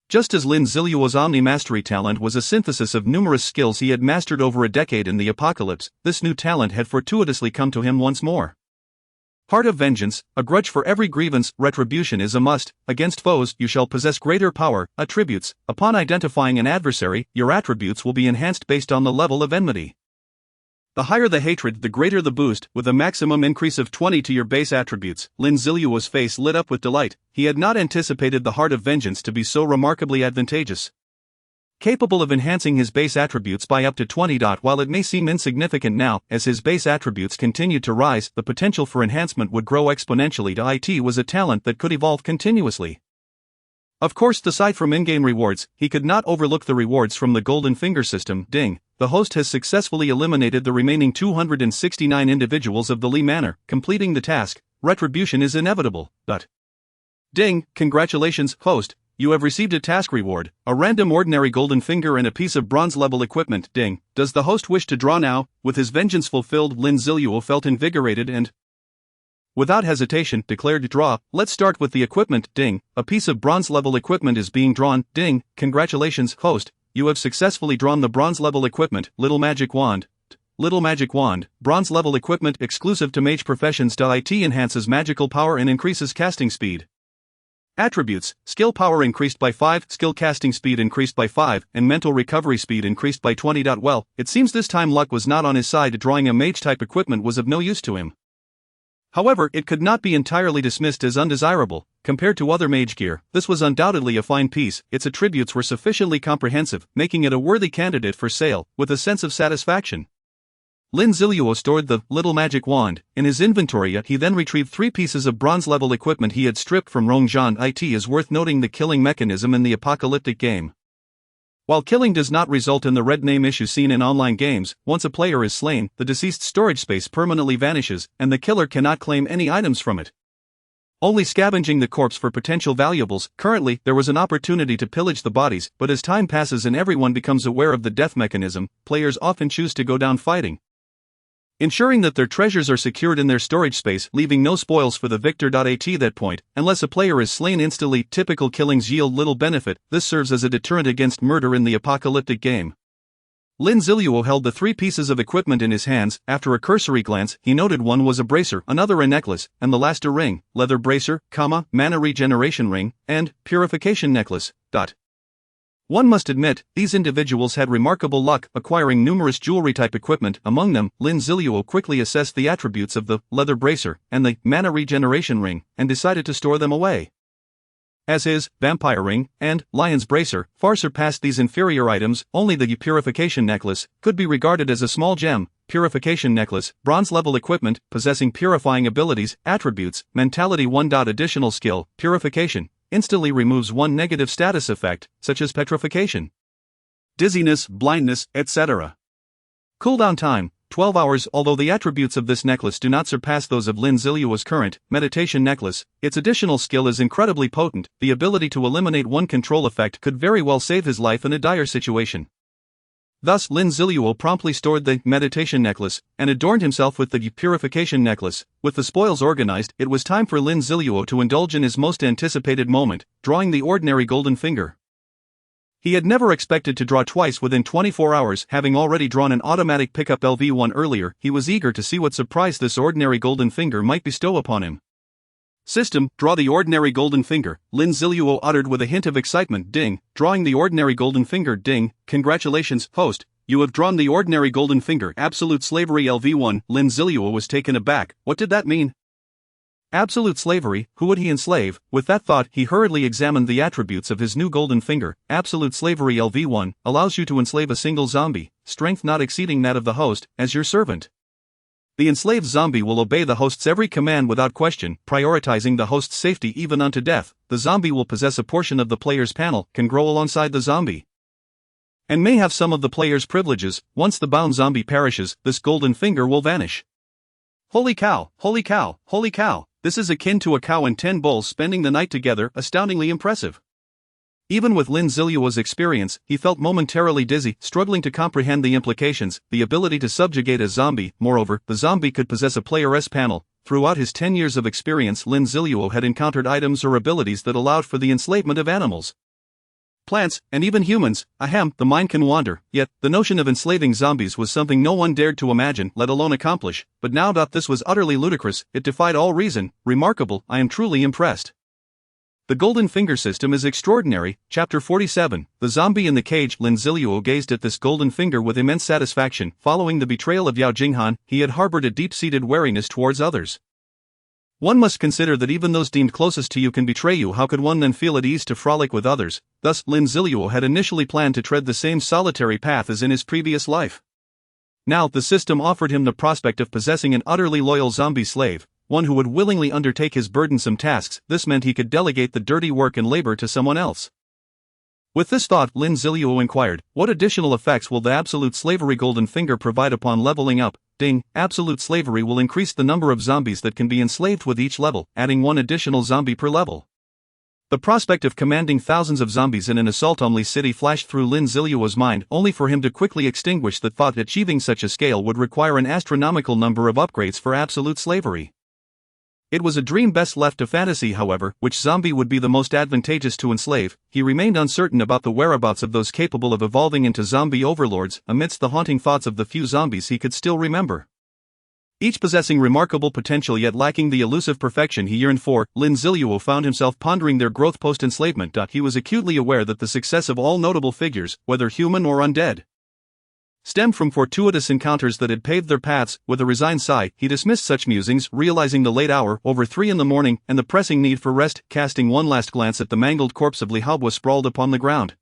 Just as Lin Zilu's omni-mastery talent was a synthesis of numerous skills he had mastered over a decade in the apocalypse, this new talent had fortuitously come to him once more. Heart of Vengeance, a grudge for every grievance. Retribution is a must. Against foes, you shall possess greater power. Attributes. Upon identifying an adversary, your attributes will be enhanced based on the level of enmity. The higher the hatred, the greater the boost, with a maximum increase of 20 to your base attributes. Lin Zilu's face lit up with delight. He had not anticipated the Heart of Vengeance to be so remarkably advantageous. Capable of enhancing his base attributes by up to 20. While it may seem insignificant now, as his base attributes continued to rise, the potential for enhancement would grow exponentially. It was a talent that could evolve continuously. Of course, aside from in-game rewards, he could not overlook the rewards from the Golden Finger system. Ding! The host has successfully eliminated the remaining 269 individuals of the Li Manor, completing the task. Retribution is inevitable. Ding! Congratulations, host! You have received a task reward, a random ordinary golden finger and a piece of bronze-level equipment. Ding. Does the host wish to draw now? With his vengeance fulfilled, Lin Zilu felt invigorated and, without hesitation, declared draw. Let's start with the equipment. Ding. A piece of bronze-level equipment is being drawn. Ding. Congratulations, host. You have successfully drawn the bronze-level equipment. Little magic wand. Little magic wand. Bronze-level equipment exclusive to mage professions. It enhances magical power and increases casting speed. Attributes: skill power increased by 5, skill casting speed increased by 5, and mental recovery speed increased by 20. Well, it seems this time luck was not on his side. Drawing a mage-type equipment was of no use to him. However, it could not be entirely dismissed as undesirable. Compared to other mage gear, this was undoubtedly a fine piece. Its attributes were sufficiently comprehensive, making it a worthy candidate for sale. With a sense of satisfaction, Lin Zilu stored the little magic wand in his inventory. He then retrieved 3 pieces of bronze-level equipment he had stripped from Rongzhan. It is worth noting the killing mechanism in the apocalyptic game. While killing does not result in the red name issue seen in online games, once a player is slain, the deceased storage space permanently vanishes, and the killer cannot claim any items from it, only scavenging the corpse for potential valuables. Currently, there was an opportunity to pillage the bodies, but as time passes and everyone becomes aware of the death mechanism, players often choose to go down fighting. ensuring that their treasures are secured in their storage space, leaving no spoils for the victor. At that point, unless a player is slain instantly, typical killings yield little benefit. This serves as a deterrent against murder in the apocalyptic game. Lin Zilu held the three pieces of equipment in his hands. After a cursory glance, he noted one was a bracer, another a necklace, and the last a ring, leather bracer, mana regeneration ring, and purification necklace. One must admit, these individuals had remarkable luck acquiring numerous jewelry-type equipment. Among them, Lin Zilu quickly assessed the attributes of the leather bracer and the mana regeneration ring, and decided to store them away. As his vampire ring and lion's bracer far surpassed these inferior items, only the purification necklace could be regarded as a small gem. Purification necklace, bronze-level equipment, possessing purifying abilities, attributes, mentality 1. Additional skill, purification, instantly removes one negative status effect, such as petrification, dizziness, blindness, etc. Cooldown time, 12 hours. Although the attributes of this necklace do not surpass those of Lin Zilu's current meditation necklace, its additional skill is incredibly potent. The ability to eliminate one control effect could very well save his life in a dire situation. Thus Lin Zilu promptly stored the meditation necklace, and adorned himself with the purification necklace. With the spoils organized, it was time for Lin Zilu to indulge in his most anticipated moment, drawing the ordinary golden finger. He had never expected to draw twice within 24 hours. Having already drawn an automatic pickup LV1 earlier, he was eager to see what surprise this ordinary golden finger might bestow upon him. System, draw the ordinary golden finger, Lin Zilu uttered with a hint of excitement. Ding, drawing the ordinary golden finger. Ding, congratulations, host, you have drawn the ordinary golden finger. Absolute slavery LV1. Lin Zilu was taken aback. What did that mean? Absolute slavery, who would he enslave? With that thought, he hurriedly examined the attributes of his new golden finger. Absolute slavery LV1 allows you to enslave a single zombie, strength not exceeding that of the host, as your servant. The enslaved zombie will obey the host's every command without question, prioritizing the host's safety even unto death. The zombie will possess a portion of the player's panel, can grow alongside the zombie, and may have some of the player's privileges. Once the bound zombie perishes, this golden finger will vanish. Holy cow, holy cow, holy cow! This is akin to a cow and 10 bulls spending the night together, astoundingly impressive. Even with Lin Zilu's experience, he felt momentarily dizzy, struggling to comprehend the implications. The ability to subjugate a zombie. Moreover, the zombie could possess a player's panel. Throughout his 10 years of experience, Lin Zilu had encountered items or abilities that allowed for the enslavement of animals, plants, and even humans. Ahem, the mind can wander, yet, the notion of enslaving zombies was something no one dared to imagine, let alone accomplish. But now this was utterly ludicrous, it defied all reason. Remarkable, I am truly impressed. The golden finger system is extraordinary. Chapter 47, The Zombie in the Cage. Lin Zilu gazed at this golden finger with immense satisfaction. Following the betrayal of Yao Jinghan, he had harbored a deep-seated wariness towards others. One must consider that even those deemed closest to you can betray you. How could one then feel at ease to frolic with others? Thus, Lin Zilu had initially planned to tread the same solitary path as in his previous life. Now, the system offered him the prospect of possessing an utterly loyal zombie slave, one who would willingly undertake his burdensome tasks. This meant he could delegate the dirty work and labor to someone else. With this thought, Lin Zilu inquired, what additional effects will the absolute slavery golden finger provide upon leveling up? Ding, absolute slavery will increase the number of zombies that can be enslaved with each level, adding one additional zombie per level. The prospect of commanding thousands of zombies in an assault-only city flashed through Lin Zilu's mind, only for him to quickly extinguish the thought. Achieving such a scale would require an astronomical number of upgrades for absolute slavery. It was a dream best left to fantasy. However, which zombie would be the most advantageous to enslave? He remained uncertain about the whereabouts of those capable of evolving into zombie overlords, amidst the haunting thoughts of the few zombies he could still remember, each possessing remarkable potential yet lacking the elusive perfection he yearned for. Lin Zilu found himself pondering their growth post-enslavement. He was acutely aware that the success of all notable figures, whether human or undead, stemmed from fortuitous encounters that had paved their paths. With a resigned sigh, he dismissed such musings, realizing the late hour, over 3 in the morning, and the pressing need for rest. Casting one last glance at the mangled corpse of Li Haobo sprawled upon the ground,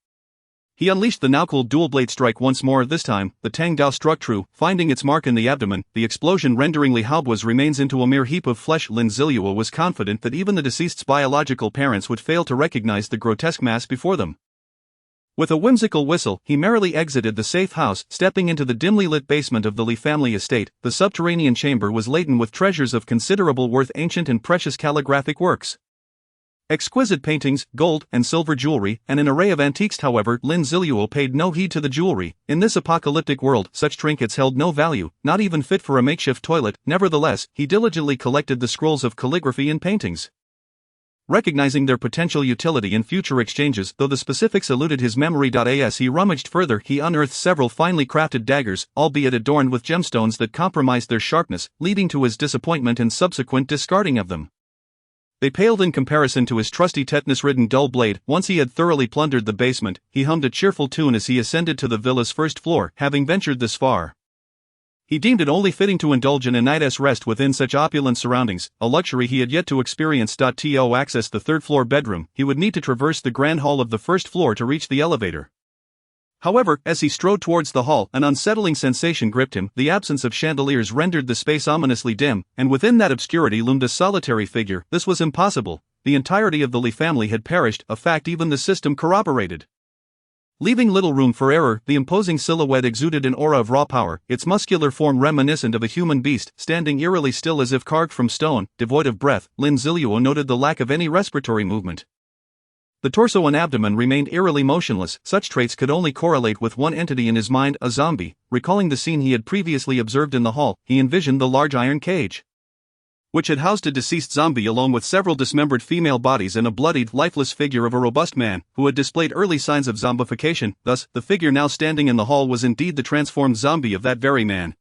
he unleashed the now-cooled dual-blade strike once more. This time, the Tang Dao struck true, finding its mark in the abdomen, the explosion rendering Li Haobo's remains into a mere heap of flesh. Lin Zilu was confident that even the deceased's biological parents would fail to recognize the grotesque mass before them. With a whimsical whistle, he merrily exited the safe house, stepping into the dimly lit basement of the Li family estate. The subterranean chamber was laden with treasures of considerable worth, ancient and precious calligraphic works, Exquisite paintings, gold and silver jewelry, and an array of antiques. However, Lin Zilu paid no heed to the jewelry. In this apocalyptic world, such trinkets held no value, not even fit for a makeshift toilet. Nevertheless, he diligently collected the scrolls of calligraphy and paintings. Recognizing their potential utility in future exchanges, though the specifics eluded his memory. As he rummaged further, he unearthed several finely crafted daggers, albeit adorned with gemstones that compromised their sharpness, leading to his disappointment and subsequent discarding of them. They paled in comparison to his trusty tetanus-ridden dull blade. Once he had thoroughly plundered the basement, he hummed a cheerful tune as he ascended to the villa's first floor. Having ventured this far, he deemed it only fitting to indulge in a night's rest within such opulent surroundings, a luxury he had yet to experience. To access the third-floor bedroom, he would need to traverse the grand hall of the first floor to reach the elevator. However, as he strode towards the hall, an unsettling sensation gripped him. The absence of chandeliers rendered the space ominously dim, and within that obscurity loomed a solitary figure. This was impossible. The entirety of the Li family had perished, a fact even the system corroborated. Leaving little room for error, the imposing silhouette exuded an aura of raw power, its muscular form reminiscent of a human beast, standing eerily still as if carved from stone, devoid of breath. Lin Zilu noted the lack of any respiratory movement. The torso and abdomen remained eerily motionless. Such traits could only correlate with one entity in his mind, a zombie. Recalling the scene he had previously observed in the hall, he envisioned the large iron cage, which had housed a deceased zombie along with several dismembered female bodies and a bloodied, lifeless figure of a robust man, who had displayed early signs of zombification. Thus, the figure now standing in the hall was indeed the transformed zombie of that very man.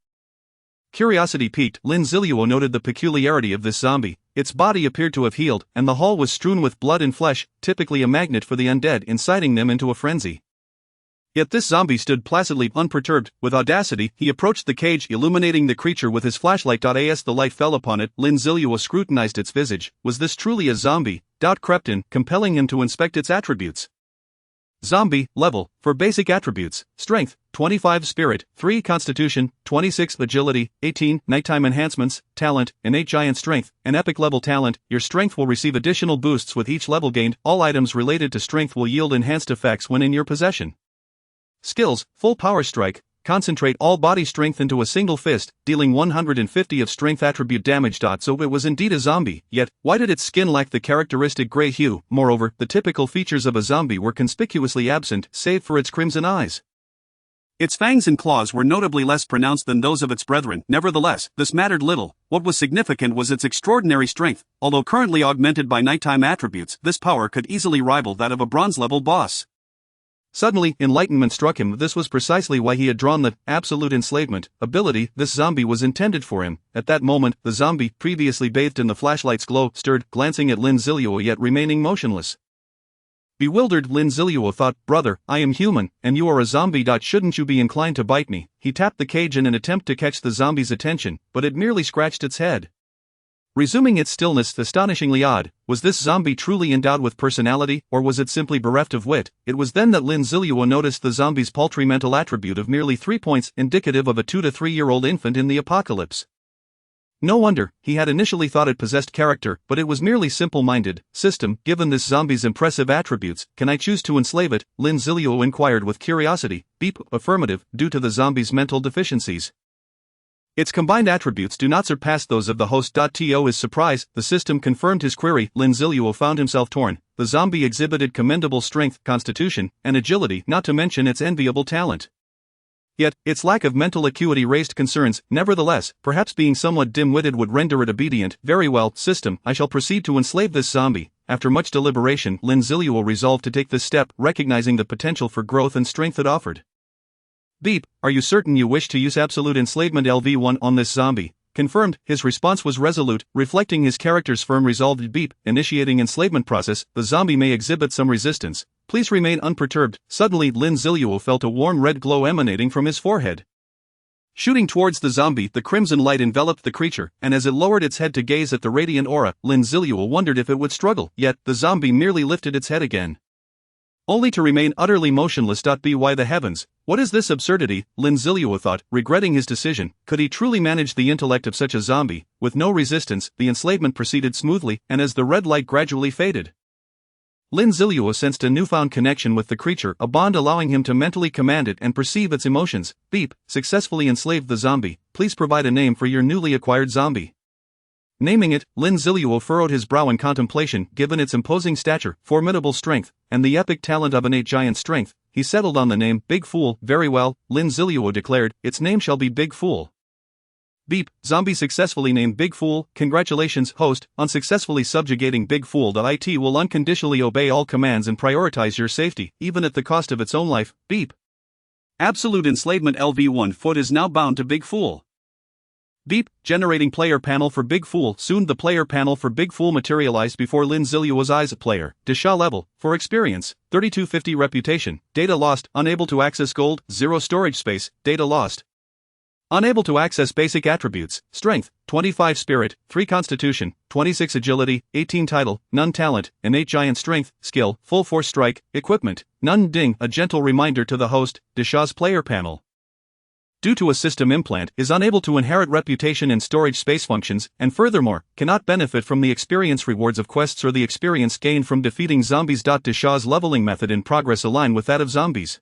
Curiosity piqued, Lin Zilu noted the peculiarity of this zombie. Its body appeared to have healed, and the hall was strewn with blood and flesh, typically a magnet for the undead, inciting them into a frenzy. Yet this zombie stood placidly unperturbed. With audacity, he approached the cage, illuminating the creature with his flashlight. As the light fell upon it, Lin Zilu scrutinized its visage. Was this truly a zombie? Doubt crept in, compelling him to inspect its attributes. Zombie, level, for basic attributes, strength, 25 spirit, 3 constitution, 26 agility, 18 nighttime enhancements, talent, innate giant strength, an epic level talent. Your strength will receive additional boosts with each level gained. All items related to strength will yield enhanced effects when in your possession. Skills, full power strike, concentrate all body strength into a single fist, dealing 150 of strength attribute damage. So it was indeed a zombie, yet, why did its skin lack the characteristic gray hue? Moreover, the typical features of a zombie were conspicuously absent, save for its crimson eyes. Its fangs and claws were notably less pronounced than those of its brethren. Nevertheless, this mattered little. What was significant was its extraordinary strength. Although currently augmented by nighttime attributes, this power could easily rival that of a bronze-level boss. Suddenly, enlightenment struck him. This was precisely why he had drawn the absolute enslavement ability. This zombie was intended for him. At that moment, the zombie, previously bathed in the flashlight's glow, stirred, glancing at Lin Zilu yet remaining motionless. Bewildered, Lin Zilu thought, "Brother, I am human, and you are a zombie. Shouldn't you be inclined to bite me?" He tapped the cage in an attempt to catch the zombie's attention, but it merely scratched its head, resuming its stillness. Astonishingly odd. Was this zombie truly endowed with personality, or was it simply bereft of wit? It was then that Lin Zilu noticed the zombie's paltry mental attribute of merely 3 points, indicative of a 2 to 3 year old infant in the apocalypse. No wonder, he had initially thought it possessed character, but it was merely simple-minded. System, given this zombie's impressive attributes, can I choose to enslave it? Lin Zilu inquired with curiosity. Beep, affirmative, due to the zombie's mental deficiencies. Its combined attributes do not surpass those of the host. To his surprise, the system confirmed his query. Lin Zilu found himself torn. The zombie exhibited commendable strength, constitution, and agility, not to mention its enviable talent. Yet, its lack of mental acuity raised concerns. Nevertheless, perhaps being somewhat dim-witted would render it obedient. Very well, system, I shall proceed to enslave this zombie. After much deliberation, Lin Zilu resolved to take this step, recognizing the potential for growth and strength it offered. Beep, are you certain you wish to use absolute enslavement LV1 on this zombie? Confirmed, his response was resolute, reflecting his character's firm resolve. Beep, initiating enslavement process, the zombie may exhibit some resistance. Please remain unperturbed. Suddenly, Lin Zilu felt a warm red glow emanating from his forehead. Shooting towards the zombie, the crimson light enveloped the creature, and as it lowered its head to gaze at the radiant aura, Lin Zilu wondered if it would struggle. Yet, the zombie merely lifted its head again, only to remain utterly motionless. By the heavens, what is this absurdity? Lin Zilu thought, regretting his decision. Could he truly manage the intellect of such a zombie? With no resistance, the enslavement proceeded smoothly, and as the red light gradually faded, Lin Zilu sensed a newfound connection with the creature, a bond allowing him to mentally command it and perceive its emotions. Beep, successfully enslaved the zombie. Please provide a name for your newly acquired zombie. Naming it, Lin Zilu furrowed his brow in contemplation. Given its imposing stature, formidable strength, and the epic talent of innate giant strength, he settled on the name Big Fool. Very well, Lin Zilu declared, its name shall be Big Fool. Beep, zombie successfully named Big Fool. Congratulations, host, on successfully subjugating Big Fool. IT will unconditionally obey all commands and prioritize your safety, even at the cost of its own life. Beep. Absolute enslavement. LV1 foot is now bound to Big Fool. Beep, generating player panel for Big Fool. Soon the player panel for Big Fool materialized before Lin Zilu's eyes. Player, Desha level, for experience, 3250 reputation, data lost, unable to access gold, 0 storage space, data lost. Unable to access basic attributes, strength, 25 spirit, 3 constitution, 26 agility, 18 title, none talent, innate giant strength, skill, full force strike, equipment, none. Ding, a gentle reminder to the host, Desha's player panel. Due to a system implant, is unable to inherit reputation and storage space functions, and furthermore, cannot benefit from the experience rewards of quests or the experience gained from defeating zombies. Desha's leveling method in progress align with that of zombies.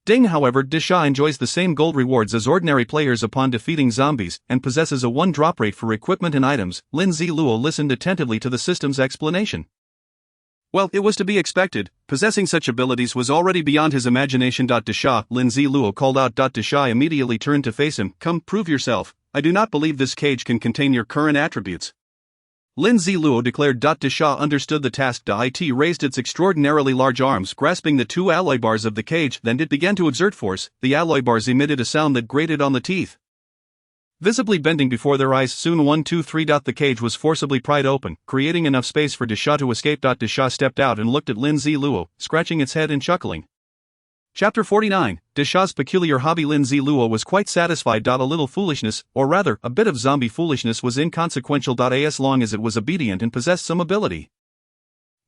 Ding, however, Desha enjoys the same gold rewards as ordinary players upon defeating zombies, and possesses a 1 drop rate for equipment and items. Lin Zilu listened attentively to the system's explanation. Well, it was to be expected, possessing such abilities was already beyond his imagination. Desha, Lin Zilu called out. Desha immediately turned to face him. Come, prove yourself. I do not believe this cage can contain your current attributes. Lin Zilu declared. Desha understood the task. It raised its extraordinarily large arms, grasping the 2 alloy bars of the cage, then it began to exert force. The alloy bars emitted a sound that grated on the teeth, visibly bending before their eyes. Soon 1, 2, 3. The cage was forcibly pried open, creating enough space for Desha to escape. Desha stepped out and looked at Lin Zilu, scratching its head and chuckling. Chapter 49, Desha's peculiar hobby. Lin Zilu was quite satisfied. A little foolishness, or rather, a bit of zombie foolishness was inconsequential. As long as it was obedient and possessed some ability,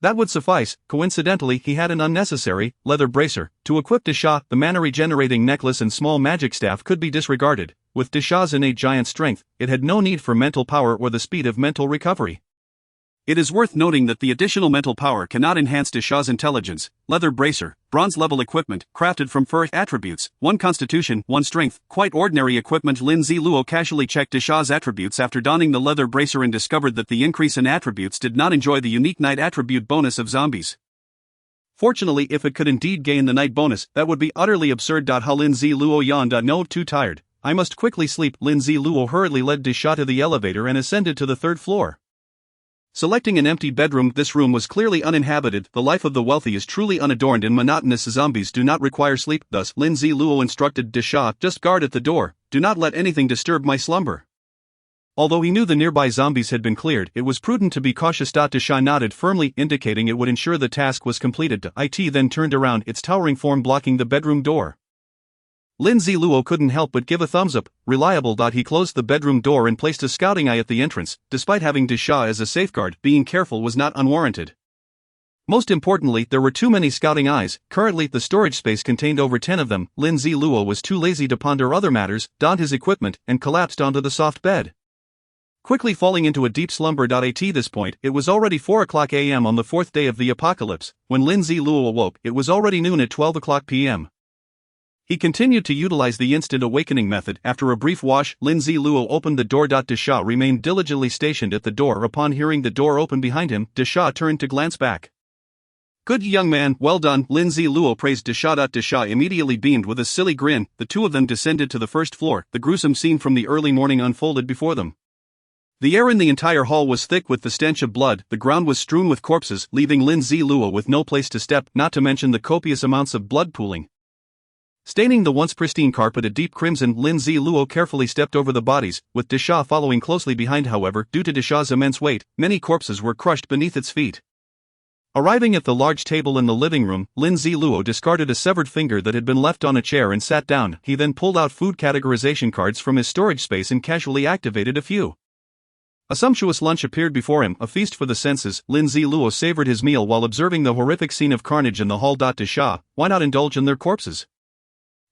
that would suffice. Coincidentally, he had an unnecessary leather bracer to equip Desha. The mana-regenerating necklace and small magic staff could be disregarded. With Desha's innate giant strength, it had no need for mental power or the speed of mental recovery. It is worth noting that the additional mental power cannot enhance Desha's intelligence. Leather bracer, bronze level equipment, crafted from fur. Attributes, 1 constitution, 1 strength, quite ordinary equipment. Lin Zilu casually checked Desha's attributes after donning the leather bracer and discovered that the increase in attributes did not enjoy the unique night attribute bonus of zombies. Fortunately, if it could indeed gain the night bonus, that would be utterly absurd. How Lin Zilu yawned. No, too tired. I must quickly sleep. Lin Zilu hurriedly led Desha to the elevator and ascended to the 3rd floor. Selecting an empty bedroom, this room was clearly uninhabited. The life of the wealthy is truly unadorned and monotonous. Zombies do not require sleep. Thus, Lin Zilu instructed Desha, just guard at the door, do not let anything disturb my slumber. Although he knew the nearby zombies had been cleared, it was prudent to be cautious. Desha nodded firmly, indicating it would ensure the task was completed. It then turned around, its towering form blocking the bedroom door. Lin Zilu couldn't help but give a thumbs up. Reliable. He closed the bedroom door and placed a scouting eye at the entrance. Despite having Desha as a safeguard, being careful was not unwarranted. Most importantly, there were too many scouting eyes. Currently, the storage space contained over 10 of them. Lin Zilu was too lazy to ponder other matters, donned his equipment, and collapsed onto the soft bed, quickly falling into a deep slumber. At this point, it was already 4:00 a.m. on the 4th day of the apocalypse. When Lin Zilu awoke, it was already noon at 12:00 p.m. He continued to utilize the instant awakening method. After a brief wash, Lin Zilu opened the door. Desha remained diligently stationed at the door. Upon hearing the door open behind him, Desha turned to glance back. Good young man, well done, Lin Zilu praised Desha. Desha immediately beamed with a silly grin. The two of them descended to the 1st floor. The gruesome scene from the early morning unfolded before them. The air in the entire hall was thick with the stench of blood. The ground was strewn with corpses, leaving Lin Zilu with no place to step, not to mention the copious amounts of blood pooling, staining the once pristine carpet a deep crimson. Lin Zilu carefully stepped over the bodies, with Desha following closely behind. However, due to Desha's immense weight, many corpses were crushed beneath its feet. Arriving at the large table in the living room, Lin Zilu discarded a severed finger that had been left on a chair and sat down. He then pulled out food categorization cards from his storage space and casually activated a few. A sumptuous lunch appeared before him, a feast for the senses. Lin Zilu savored his meal while observing the horrific scene of carnage in the hall. Desha, why not indulge in their corpses?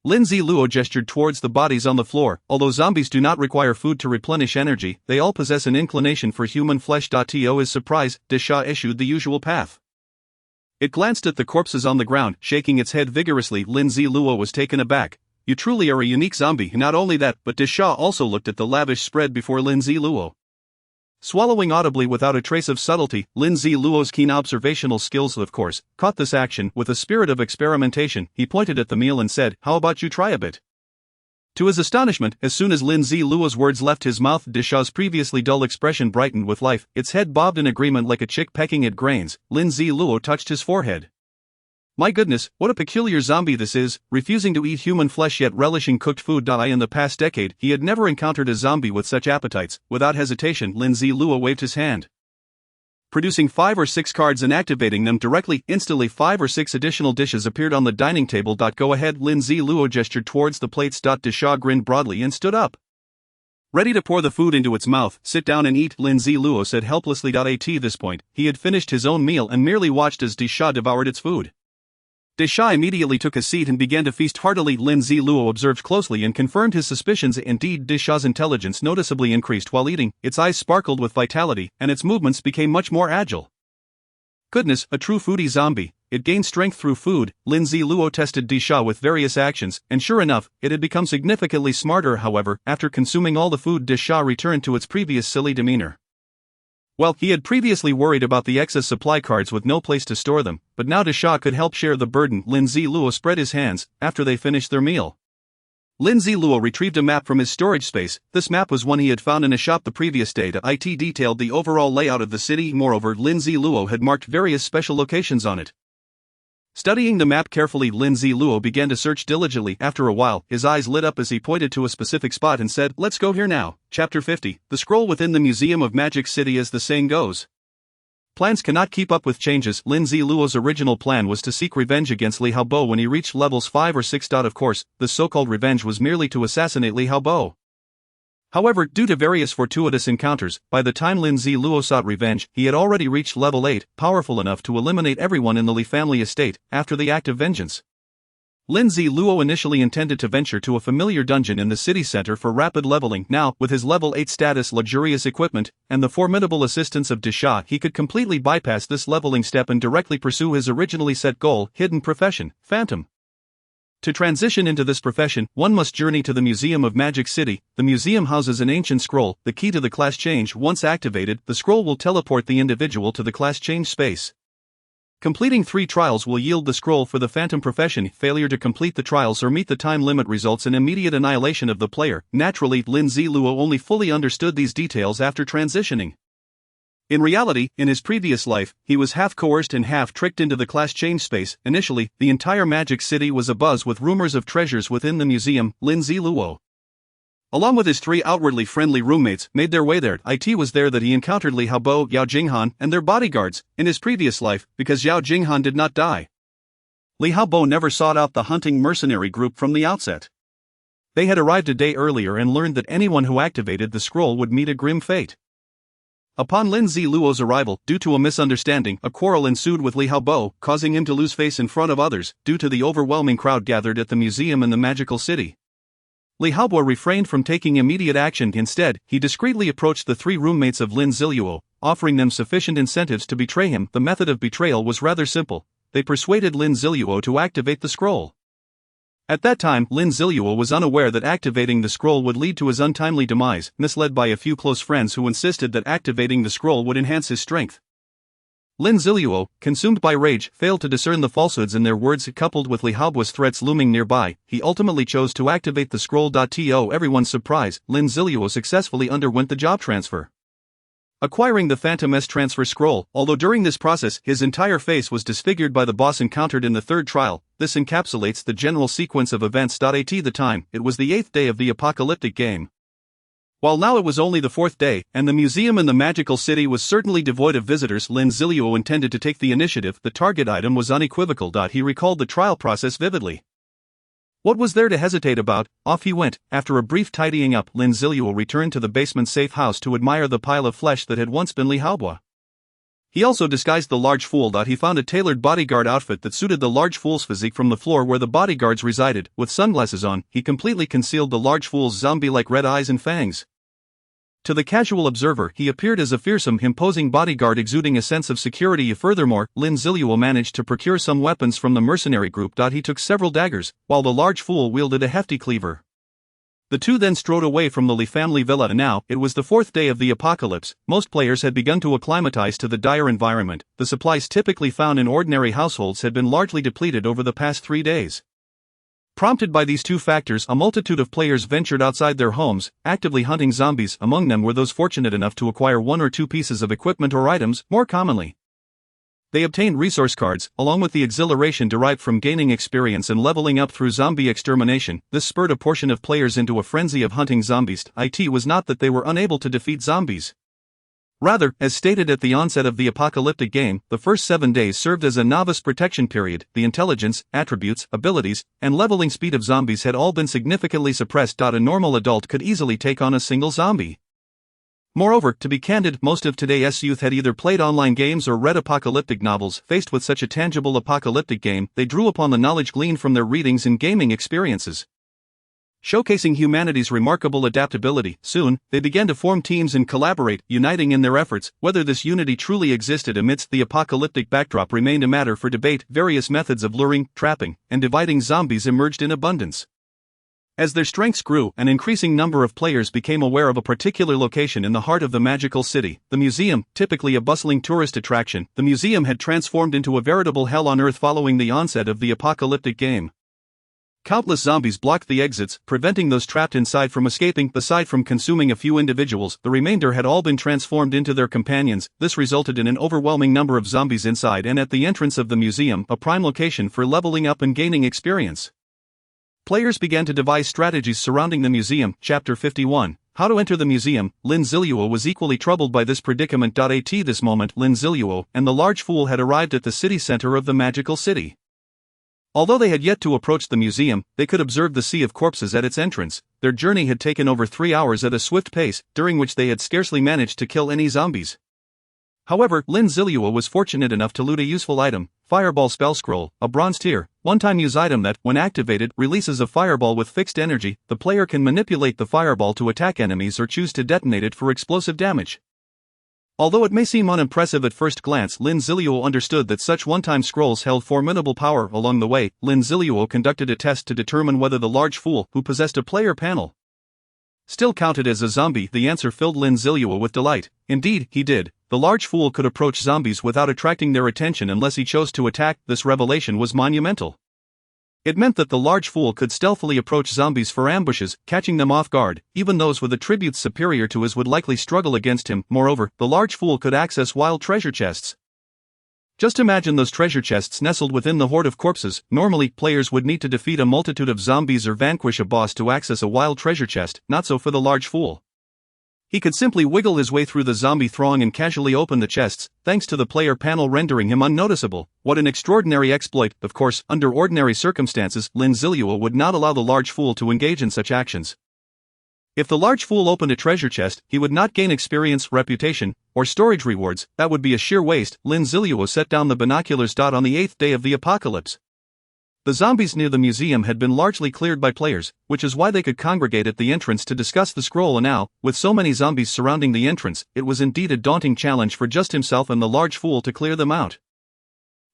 Lin Zilu gestured towards the bodies on the floor. Although zombies do not require food to replenish energy, they all possess an inclination for human flesh. To his surprise, Desha issued the usual path. It glanced at the corpses on the ground, shaking its head vigorously. Lin Zilu was taken aback. You truly are a unique zombie. Not only that, but Desha also looked at the lavish spread before Lin Zilu. Swallowing audibly without a trace of subtlety, Lin Ziluo's keen observational skills, of course, caught this action. With a spirit of experimentation, he pointed at the meal and said, "How about you try a bit?" To his astonishment, as soon as Lin Ziluo's words left his mouth, Disha's previously dull expression brightened with life, its head bobbed in agreement like a chick pecking at grains. Lin Ziluo touched his forehead. "My goodness, what a peculiar zombie this is, refusing to eat human flesh yet relishing cooked food." In the past decade, he had never encountered a zombie with such appetites. Without hesitation, Lin Ziluo waved his hand, producing 5 or 6 cards and activating them directly. Instantly 5 or 6 additional dishes appeared on the dining table. "Go ahead." Lin Ziluo gestured towards the plates. Disha grinned broadly and stood up, ready to pour the food into its mouth. "Sit down and eat," Lin Ziluo said helplessly. At this point, he had finished his own meal and merely watched as Disha devoured its food. Disha immediately took a seat and began to feast heartily. Lin Ziluo observed closely and confirmed his suspicions. Indeed, Disha's intelligence noticeably increased while eating, its eyes sparkled with vitality, and its movements became much more agile. Goodness, a true foodie zombie. It gained strength through food. Lin Ziluo tested Disha with various actions, and sure enough, it had become significantly smarter. However, after consuming all the food, Disha returned to its previous silly demeanor. Well, he had previously worried about the excess supply cards with no place to store them, but now Disha could help share the burden. Lin Ziluo spread his hands after they finished their meal. Lin Ziluo retrieved a map from his storage space. This map was one he had found in a shop the previous day. It detailed the overall layout of the city. Moreover, Lin Ziluo had marked various special locations on it. Studying the map carefully, Lin Ziluo began to search diligently. After a while, his eyes lit up as he pointed to a specific spot and said, "Let's go here now." Chapter 50, The Scroll Within the Museum of Magic City. As the saying goes, plans cannot keep up with changes. Lin Ziluo's original plan was to seek revenge against Li Haobo when he reached levels 5 or 6. Of course, the so-called revenge was merely to assassinate Li Haobo. However, due to various fortuitous encounters, by the time Lin Ziluo sought revenge, he had already reached level 8, powerful enough to eliminate everyone in the Li family estate. After the act of vengeance, Lin Ziluo initially intended to venture to a familiar dungeon in the city center for rapid leveling. Now, with his level 8 status, luxurious equipment, and the formidable assistance of Disha, he could completely bypass this leveling step and directly pursue his originally set goal: hidden profession, Phantom. To transition into this profession, one must journey to the Museum of Magic City. The museum houses an ancient scroll, the key to the class change. Once activated, the scroll will teleport the individual to the class change space. Completing 3 trials will yield the scroll for the Phantom profession. Failure to complete the trials or meet the time limit results in immediate annihilation of the player. Naturally, Lin Ziluo only fully understood these details after transitioning. In reality, in his previous life, he was half coerced and half tricked into the class change space. Initially, the entire Magic City was abuzz with rumors of treasures within the museum. Lin Ziluo, along with his 3 outwardly friendly roommates, made their way there. It was there that he encountered Li Haobo, Yao Jinghan, and their bodyguards. In his previous life, because Yao Jinghan did not die, Li Haobo never sought out the hunting mercenary group from the outset. They had arrived a day earlier and learned that anyone who activated the scroll would meet a grim fate. Upon Lin Ziluo's arrival, due to a misunderstanding, a quarrel ensued with Li Haobo, causing him to lose face in front of others, due to the overwhelming crowd gathered at the museum in the magical city. Li Haobo refrained from taking immediate action. Instead, he discreetly approached the 3 roommates of Lin Ziluo, offering them sufficient incentives to betray him. The method of betrayal was rather simple. They persuaded Lin Ziluo to activate the scroll. At that time, Lin Ziluo was unaware that activating the scroll would lead to his untimely demise, misled by a few close friends who insisted that activating the scroll would enhance his strength. Lin Ziluo, consumed by rage, failed to discern the falsehoods in their words. Coupled with Li Haobo's threats looming nearby, he ultimately chose to activate the scroll. To everyone's surprise, Lin Ziluo successfully underwent the job transfer, acquiring the Phantom S transfer scroll. Although during this process his entire face was disfigured by the boss encountered in the 3rd trial, this encapsulates the general sequence of events. At the time, it was the 8th day of the apocalyptic game, while now it was only the 4th day, and the museum in the magical city was certainly devoid of visitors. Lin Ziluo intended to take the initiative. The target item was unequivocal. He recalled the trial process vividly. What was there to hesitate about? Off he went. After a brief tidying up, Lin Ziluo returned to the basement safe house to admire the pile of flesh that had once been Li Haobo. He also disguised the large fool. He found a tailored bodyguard outfit that suited the large fool's physique. From the floor where the bodyguards resided, with sunglasses on, he completely concealed the large fool's zombie-like red eyes and fangs. To the casual observer, he appeared as a fearsome, imposing bodyguard exuding a sense of security. Furthermore, Lin Ziluo managed to procure some weapons from the mercenary group. He took several daggers, while the large fool wielded a hefty cleaver. The two then strode away from the Li family villa, and now, it was the fourth day of the apocalypse. Most players had begun to acclimatize to the dire environment. The supplies typically found in ordinary households had been largely depleted over the past 3 days. Prompted by these two factors, a multitude of players ventured outside their homes, actively hunting zombies. Among them were those fortunate enough to acquire 1 or 2 pieces of equipment or items, more commonly. They obtained resource cards, along with the exhilaration derived from gaining experience and leveling up through zombie extermination. This spurred a portion of players into a frenzy of hunting zombies. It was not that they were unable to defeat zombies. Rather, as stated at the onset of the apocalyptic game, the first 7 days served as a novice protection period. The intelligence, attributes, abilities, and leveling speed of zombies had all been significantly suppressed. A normal adult could easily take on a single zombie. Moreover, to be candid, most of today's youth had either played online games or read apocalyptic novels. Faced with such a tangible apocalyptic game, they drew upon the knowledge gleaned from their readings and gaming experiences. Showcasing humanity's remarkable adaptability, soon, they began to form teams and collaborate, uniting in their efforts. Whether this unity truly existed amidst the apocalyptic backdrop remained a matter for debate. Various methods of luring, trapping, and dividing zombies emerged in abundance. As their strengths grew, an increasing number of players became aware of a particular location in the heart of the magical city, the museum. Typically a bustling tourist attraction, the museum had transformed into a veritable hell on earth following the onset of the apocalyptic game. Countless zombies blocked the exits, preventing those trapped inside from escaping. Aside from consuming a few individuals, the remainder had all been transformed into their companions. This resulted in an overwhelming number of zombies inside and at the entrance of the museum, a prime location for leveling up and gaining experience. Players began to devise strategies surrounding the museum. Chapter 51. How to enter the museum. Lin Zilu was equally troubled by this predicament. At this moment, Lin Zilu and the large fool had arrived at the city center of the magical city. Although they had yet to approach the museum, they could observe the sea of corpses at its entrance. Their journey had taken over 3 hours at a swift pace, during which they had scarcely managed to kill any zombies. However, Lin Zilu was fortunate enough to loot a useful item, Fireball Spell Scroll, a bronze tier, one-time use item that, when activated, releases a fireball with fixed energy. The player can manipulate the fireball to attack enemies or choose to detonate it for explosive damage. Although it may seem unimpressive at first glance, Lin Zilu understood that such one-time scrolls held formidable power. Along the way, Lin Zilu conducted a test to determine whether the large fool, who possessed a player panel, still counted as a zombie. The answer filled Lin Zilu with delight. Indeed, he did. The large fool could approach zombies without attracting their attention unless he chose to attack. This revelation was monumental. It meant that the large fool could stealthily approach zombies for ambushes, catching them off guard. Even those with attributes superior to his would likely struggle against him. Moreover, the large fool could access wild treasure chests. Just imagine those treasure chests nestled within the horde of corpses. Normally, players would need to defeat a multitude of zombies or vanquish a boss to access a wild treasure chest. Not so for the large fool. He could simply wiggle his way through the zombie throng and casually open the chests, thanks to the player panel rendering him unnoticeable. What an extraordinary exploit! Of course, under ordinary circumstances, Lin Zilu would not allow the large fool to engage in such actions. If the large fool opened a treasure chest, he would not gain experience, reputation, or storage rewards. That would be a sheer waste. Lin Zilu set down the binoculars. On the 8th day of the apocalypse, the zombies near the museum had been largely cleared by players, which is why they could congregate at the entrance to discuss the scroll. And now, with so many zombies surrounding the entrance, it was indeed a daunting challenge for just himself and the large fool to clear them out.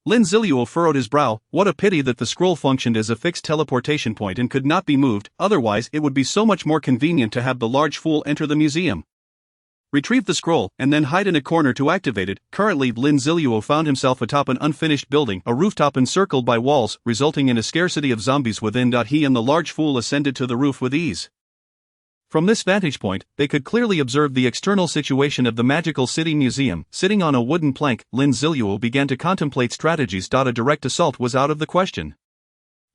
Lin Zilu furrowed his brow. What a pity that the scroll functioned as a fixed teleportation point and could not be moved, otherwise it would be so much more convenient to have the large fool enter the museum, retrieve the scroll, and then hide in a corner to activate it. Currently, Lin Zilu found himself atop an unfinished building, a rooftop encircled by walls, resulting in a scarcity of zombies within. He and the large fool ascended to the roof with ease. From this vantage point, they could clearly observe the external situation of the magical city museum. Sitting on a wooden plank, Lin Zilu began to contemplate strategies. A direct assault was out of the question.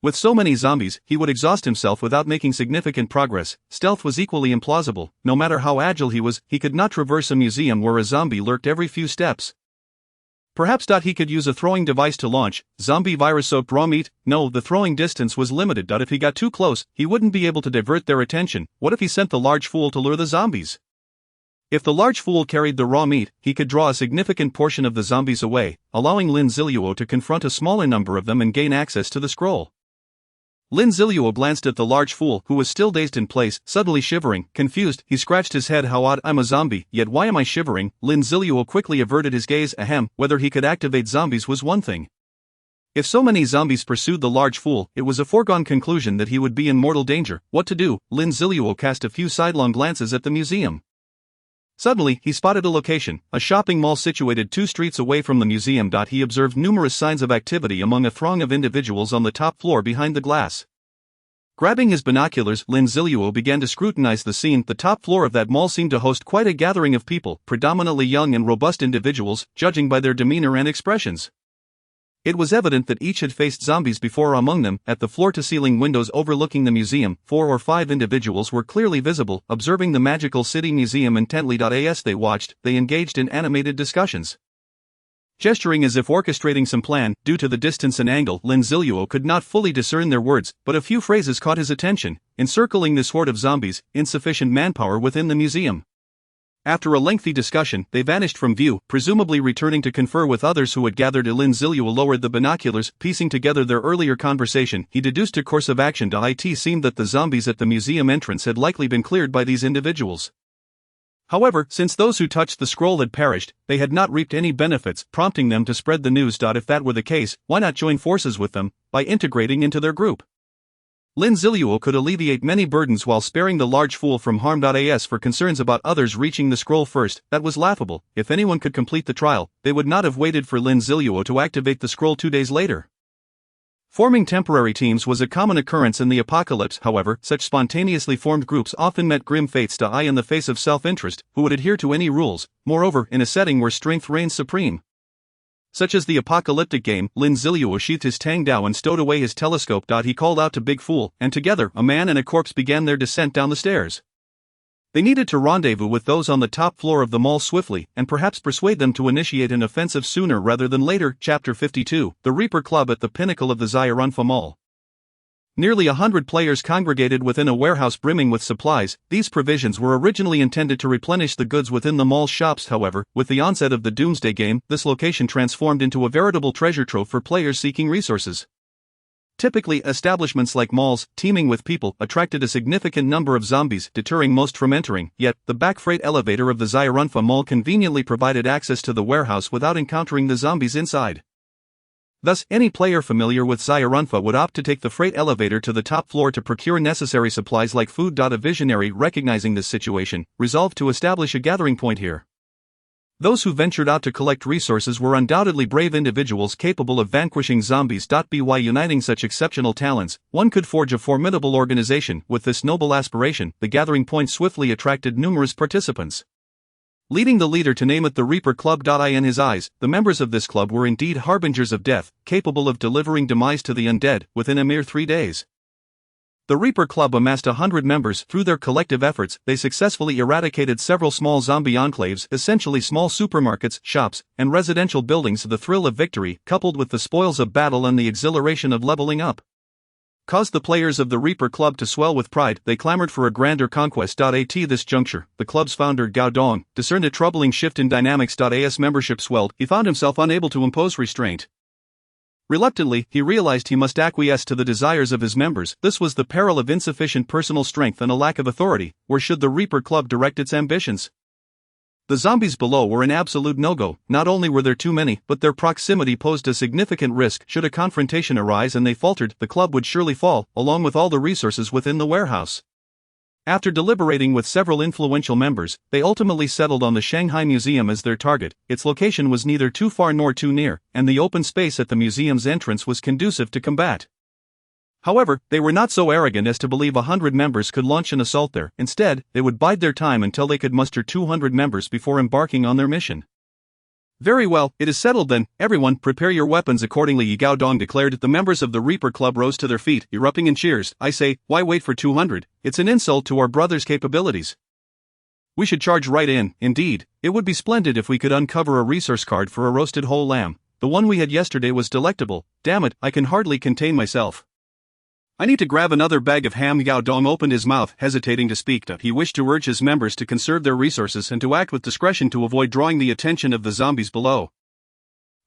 With so many zombies, he would exhaust himself without making significant progress. Stealth was equally implausible. No matter how agile he was, he could not traverse a museum where a zombie lurked every few steps. Perhaps he could use a throwing device to launch zombie virus-soaked raw meat. No, the throwing distance was limited. If he got too close, he wouldn't be able to divert their attention. What if he sent the large fool to lure the zombies? If the large fool carried the raw meat, he could draw a significant portion of the zombies away, allowing Lin Zilu to confront a smaller number of them and gain access to the scroll. Lin Zilu glanced at the large fool, who was still dazed in place, suddenly shivering. Confused, he scratched his head. How odd, I'm a zombie, yet why am I shivering? Lin Zilu quickly averted his gaze. Whether he could activate zombies was one thing. If so many zombies pursued the large fool, it was a foregone conclusion that he would be in mortal danger. What to do? Lin Zilu cast a few sidelong glances at the museum. Suddenly, he spotted a location, a shopping mall situated 2 streets away from the museum. He observed numerous signs of activity among a throng of individuals on the top floor behind the glass. Grabbing his binoculars, Lin Zilu began to scrutinize the scene. The top floor of that mall seemed to host quite a gathering of people, predominantly young and robust individuals, judging by their demeanor and expressions. It was evident that each had faced zombies before. Among them, at the floor-to-ceiling windows overlooking the museum, 4 or 5 individuals were clearly visible, observing the magical city museum intently. As they watched, they engaged in animated discussions. Gesturing as if orchestrating some plan, due to the distance and angle, Lin Zilu could not fully discern their words, but a few phrases caught his attention. Encircling this horde of zombies, insufficient manpower within the museum. After a lengthy discussion, they vanished from view, presumably returning to confer with others who had gathered. Lin Zilu lowered the binoculars, piecing together their earlier conversation. He deduced a course of action. It seemed that the zombies at the museum entrance had likely been cleared by these individuals. However, since those who touched the scroll had perished, they had not reaped any benefits, prompting them to spread the news. If that were the case, why not join forces with them, by integrating into their group? Lin Zilu could alleviate many burdens while sparing the large fool from harm. As for concerns about others reaching the scroll first, that was laughable. If anyone could complete the trial, they would not have waited for Lin Zilu to activate the scroll 2 days later. Forming temporary teams was a common occurrence in the apocalypse. However, such spontaneously formed groups often met grim fates. In the face of self-interest, who would adhere to any rules, moreover, in a setting where strength reigns supreme. Such as the apocalyptic game, Lin Zilu sheathed his Tang Dao and stowed away his telescope. He called out to Big Fool, and together, a man and a corpse began their descent down the stairs. They needed to rendezvous with those on the top floor of the mall swiftly, and perhaps persuade them to initiate an offensive sooner rather than later. Chapter 52, The Reaper Club at the pinnacle of the Xiaoranfa Mall. Nearly 100 players congregated within a warehouse brimming with supplies. These provisions were originally intended to replenish the goods within the mall's shops. However, with the onset of the Doomsday game, this location transformed into a veritable treasure trove for players seeking resources. Typically, establishments like malls, teeming with people, attracted a significant number of zombies, deterring most from entering. Yet, the back freight elevator of the Xiaoranfa Mall conveniently provided access to the warehouse without encountering the zombies inside. Thus, any player familiar with Xiaoranfa would opt to take the freight elevator to the top floor to procure necessary supplies like food. A visionary, recognizing this situation, resolved to establish a gathering point here. Those who ventured out to collect resources were undoubtedly brave individuals capable of vanquishing zombies. By uniting such exceptional talents, one could forge a formidable organization. With this noble aspiration, the gathering point swiftly attracted numerous participants. Leading the leader to name it the Reaper Club. In his eyes, the members of this club were indeed harbingers of death, capable of delivering demise to the undead within a mere 3 days. The Reaper Club amassed 100 members. Through their collective efforts, they successfully eradicated several small zombie enclaves, essentially small supermarkets, shops, and residential buildings. The thrill of victory, coupled with the spoils of battle and the exhilaration of leveling up, caused the players of the Reaper Club to swell with pride. They clamored for a grander conquest. At this juncture, the club's founder Gao Dong discerned a troubling shift in dynamics. As membership swelled, he found himself unable to impose restraint. Reluctantly, he realized he must acquiesce to the desires of his members. This was the peril of insufficient personal strength and a lack of authority. Where should the Reaper Club direct its ambitions? The zombies below were an absolute no-go. Not only were there too many, but their proximity posed a significant risk. Should a confrontation arise and they faltered, the club would surely fall, along with all the resources within the warehouse. After deliberating with several influential members, they ultimately settled on the Shanghai Museum as their target. Its location was neither too far nor too near, and the open space at the museum's entrance was conducive to combat. However, they were not so arrogant as to believe 100 members could launch an assault there. Instead, they would bide their time until they could muster 200 members before embarking on their mission. Very well, it is settled then. Everyone, prepare your weapons accordingly, Yi Gaodong declared. The members of the Reaper Club rose to their feet, erupting in cheers. I say, why wait for 200? It's an insult to our brother's capabilities. We should charge right in. Indeed, it would be splendid if we could uncover a resource card for a roasted whole lamb. The one we had yesterday was delectable. Damn it, I can hardly contain myself. I need to grab another bag of ham. Yao Dong opened his mouth, hesitating to speak. He wished to urge his members to conserve their resources and to act with discretion to avoid drawing the attention of the zombies below.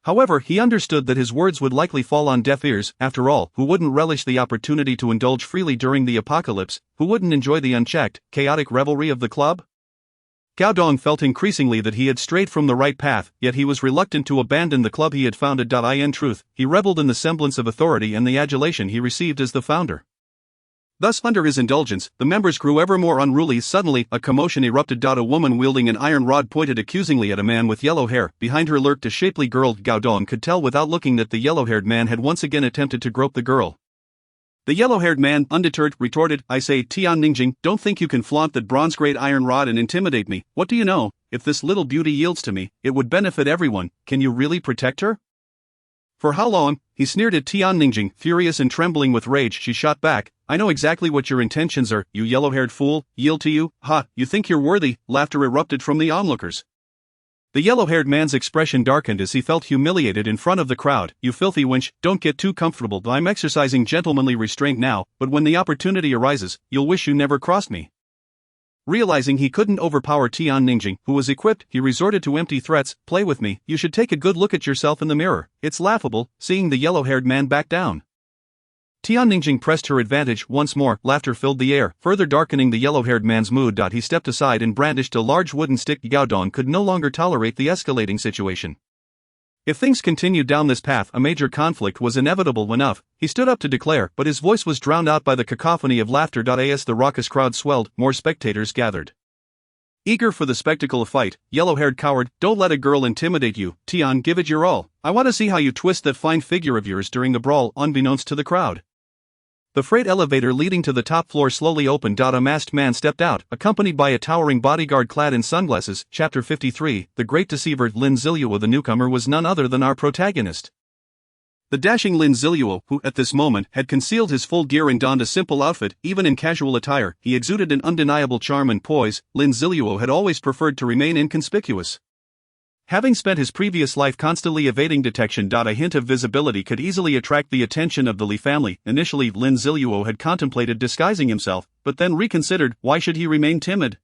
However, he understood that his words would likely fall on deaf ears. After all, who wouldn't relish the opportunity to indulge freely during the apocalypse? Who wouldn't enjoy the unchecked, chaotic revelry of the club? Gao Dong felt increasingly that he had strayed from the right path, yet he was reluctant to abandon the club he had founded. In truth, he reveled in the semblance of authority and the adulation he received as the founder. Thus, under his indulgence, the members grew ever more unruly. Suddenly, a commotion erupted. A woman wielding an iron rod pointed accusingly at a man with yellow hair. Behind her lurked a shapely girl. Gao Dong could tell without looking that the yellow-haired man had once again attempted to grope the girl. The yellow-haired man, undeterred, retorted, "I say, Tian Ningjing, don't think you can flaunt that bronze-grade iron rod and intimidate me. What do you know? If this little beauty yields to me, it would benefit everyone. Can you really protect her?" "For how long?" he sneered at Tian Ningjing. Furious and trembling with rage, she shot back, "I know exactly what your intentions are, you yellow-haired fool. Yield to you? Ha, you think you're worthy?" Laughter erupted from the onlookers. The yellow-haired man's expression darkened as he felt humiliated in front of the crowd. "You filthy wench, don't get too comfortable. I'm exercising gentlemanly restraint now, but when the opportunity arises, you'll wish you never crossed me." Realizing he couldn't overpower Tian Ningjing, who was equipped, he resorted to empty threats. "Play with me. You should take a good look at yourself in the mirror." It's laughable, seeing the yellow-haired man back down. Tian Ningjing pressed her advantage once more. Laughter filled the air, further darkening the yellow-haired man's mood. He stepped aside and brandished a large wooden stick. Gao Dong could no longer tolerate the escalating situation. If things continued down this path, a major conflict was inevitable enough. He stood up to declare, but his voice was drowned out by the cacophony of laughter. As the raucous crowd swelled, more spectators gathered. Eager for the spectacle of fight, yellow-haired coward, don't let a girl intimidate you. Tian, give it your all. I want to see how you twist that fine figure of yours during the brawl. Unbeknownst to the crowd, the freight elevator leading to the top floor slowly opened. A masked man stepped out, accompanied by a towering bodyguard clad in sunglasses. Chapter 53, The Great Deceiver. Lin Zilu. The newcomer was none other than our protagonist. The dashing Lin Zilu, who, at this moment, had concealed his full gear and donned a simple outfit. Even in casual attire, he exuded an undeniable charm and poise. Lin Zilu had always preferred to remain inconspicuous. Having spent his previous life constantly evading detection. A hint of visibility could easily attract the attention of the Li family. Initially, Lin Zilu had contemplated disguising himself, but then reconsidered. Why should he remain timid?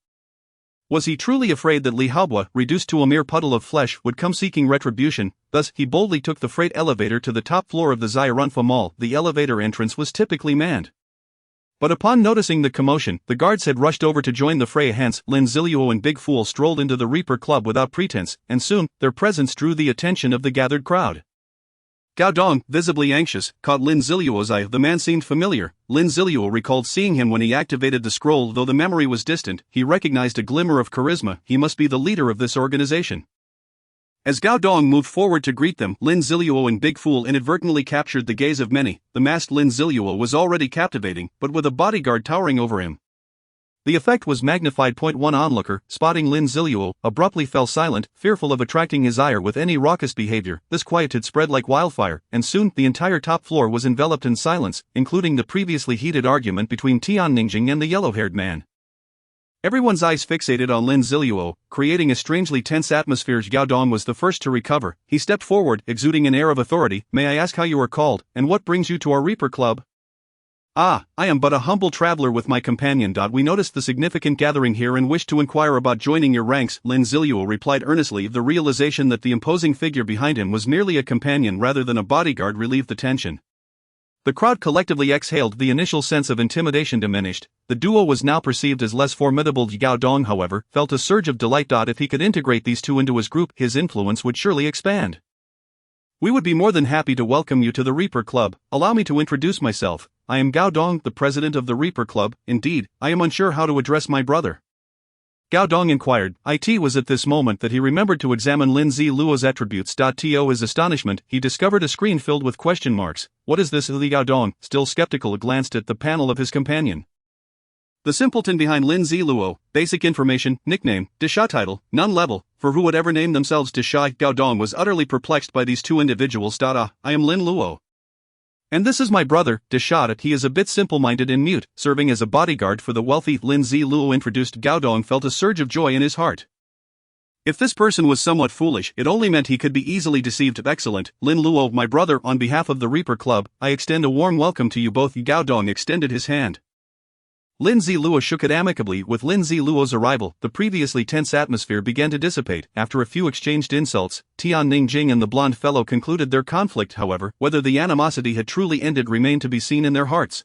Was he truly afraid that Li Haobua, reduced to a mere puddle of flesh, would come seeking retribution? Thus, he boldly took the freight elevator to the top floor of the Zairanfa Mall. The elevator entrance was typically manned. But upon noticing the commotion, the guards had rushed over to join the fray. Hence, Lin Zilu and Big Fool strolled into the Reaper Club without pretense, and soon, their presence drew the attention of the gathered crowd. Gao Dong, visibly anxious, caught Lin Ziluo's eye. The man seemed familiar. Lin Ziluo recalled seeing him when he activated the scroll. Though the memory was distant, he recognized a glimmer of charisma. He must be the leader of this organization. As Gao Dong moved forward to greet them, Lin Ziluo and Big Fool inadvertently captured the gaze of many. The masked Lin Ziluo was already captivating, but with a bodyguard towering over him, the effect was magnified. One onlooker, spotting Lin Ziluo, abruptly fell silent, fearful of attracting his ire with any raucous behavior. This quietude spread like wildfire, and soon the entire top floor was enveloped in silence, including the previously heated argument between Tian Ningjing and the yellow-haired man. Everyone's eyes fixated on Lin Ziluo, creating a strangely tense atmosphere. Gao Dong was the first to recover. He stepped forward, exuding an air of authority. "May I ask how you are called, and what brings you to our Reaper Club?" "Ah, I am but a humble traveler with my companion. We noticed the significant gathering here and wished to inquire about joining your ranks," Lin Ziluo replied earnestly. The realization that the imposing figure behind him was merely a companion rather than a bodyguard relieved the tension. The crowd collectively exhaled. The initial sense of intimidation diminished. The duo was now perceived as less formidable. Gao Dong, however, felt a surge of delight. If he could integrate these two into his group, his influence would surely expand. "We would be more than happy to welcome you to the Reaper Club. Allow me to introduce myself. I am Gao Dong, the president of the Reaper Club. Indeed, I am unsure how to address my brother." Gao Dong inquired. It was at this moment that he remembered to examine Lin Ziluo's attributes. To his astonishment, he discovered a screen filled with question marks. "What is this?" Gao Dong, still skeptical, glanced at the panel of his companion. The simpleton behind Lin Ziluo: basic information, nickname, Desha title, none level. For who would ever name themselves Desha? Gao Dong was utterly perplexed by these two individuals. "I am Lin Luo. And this is my brother, Desha." He is a bit simple-minded and mute, serving as a bodyguard for the wealthy. Lin Ziluo introduced. Gao Dong felt a surge of joy in his heart. If this person was somewhat foolish, it only meant he could be easily deceived. "Excellent, Lin Luo, my brother, on behalf of the Reaper Club, I extend a warm welcome to you both." Gao Dong extended his hand. Lin Ziluo shook it amicably. With Lin Ziluo's arrival, the previously tense atmosphere began to dissipate. After a few exchanged insults, Tian Ningjing and the blonde fellow concluded their conflict. However, whether the animosity had truly ended remained to be seen in their hearts.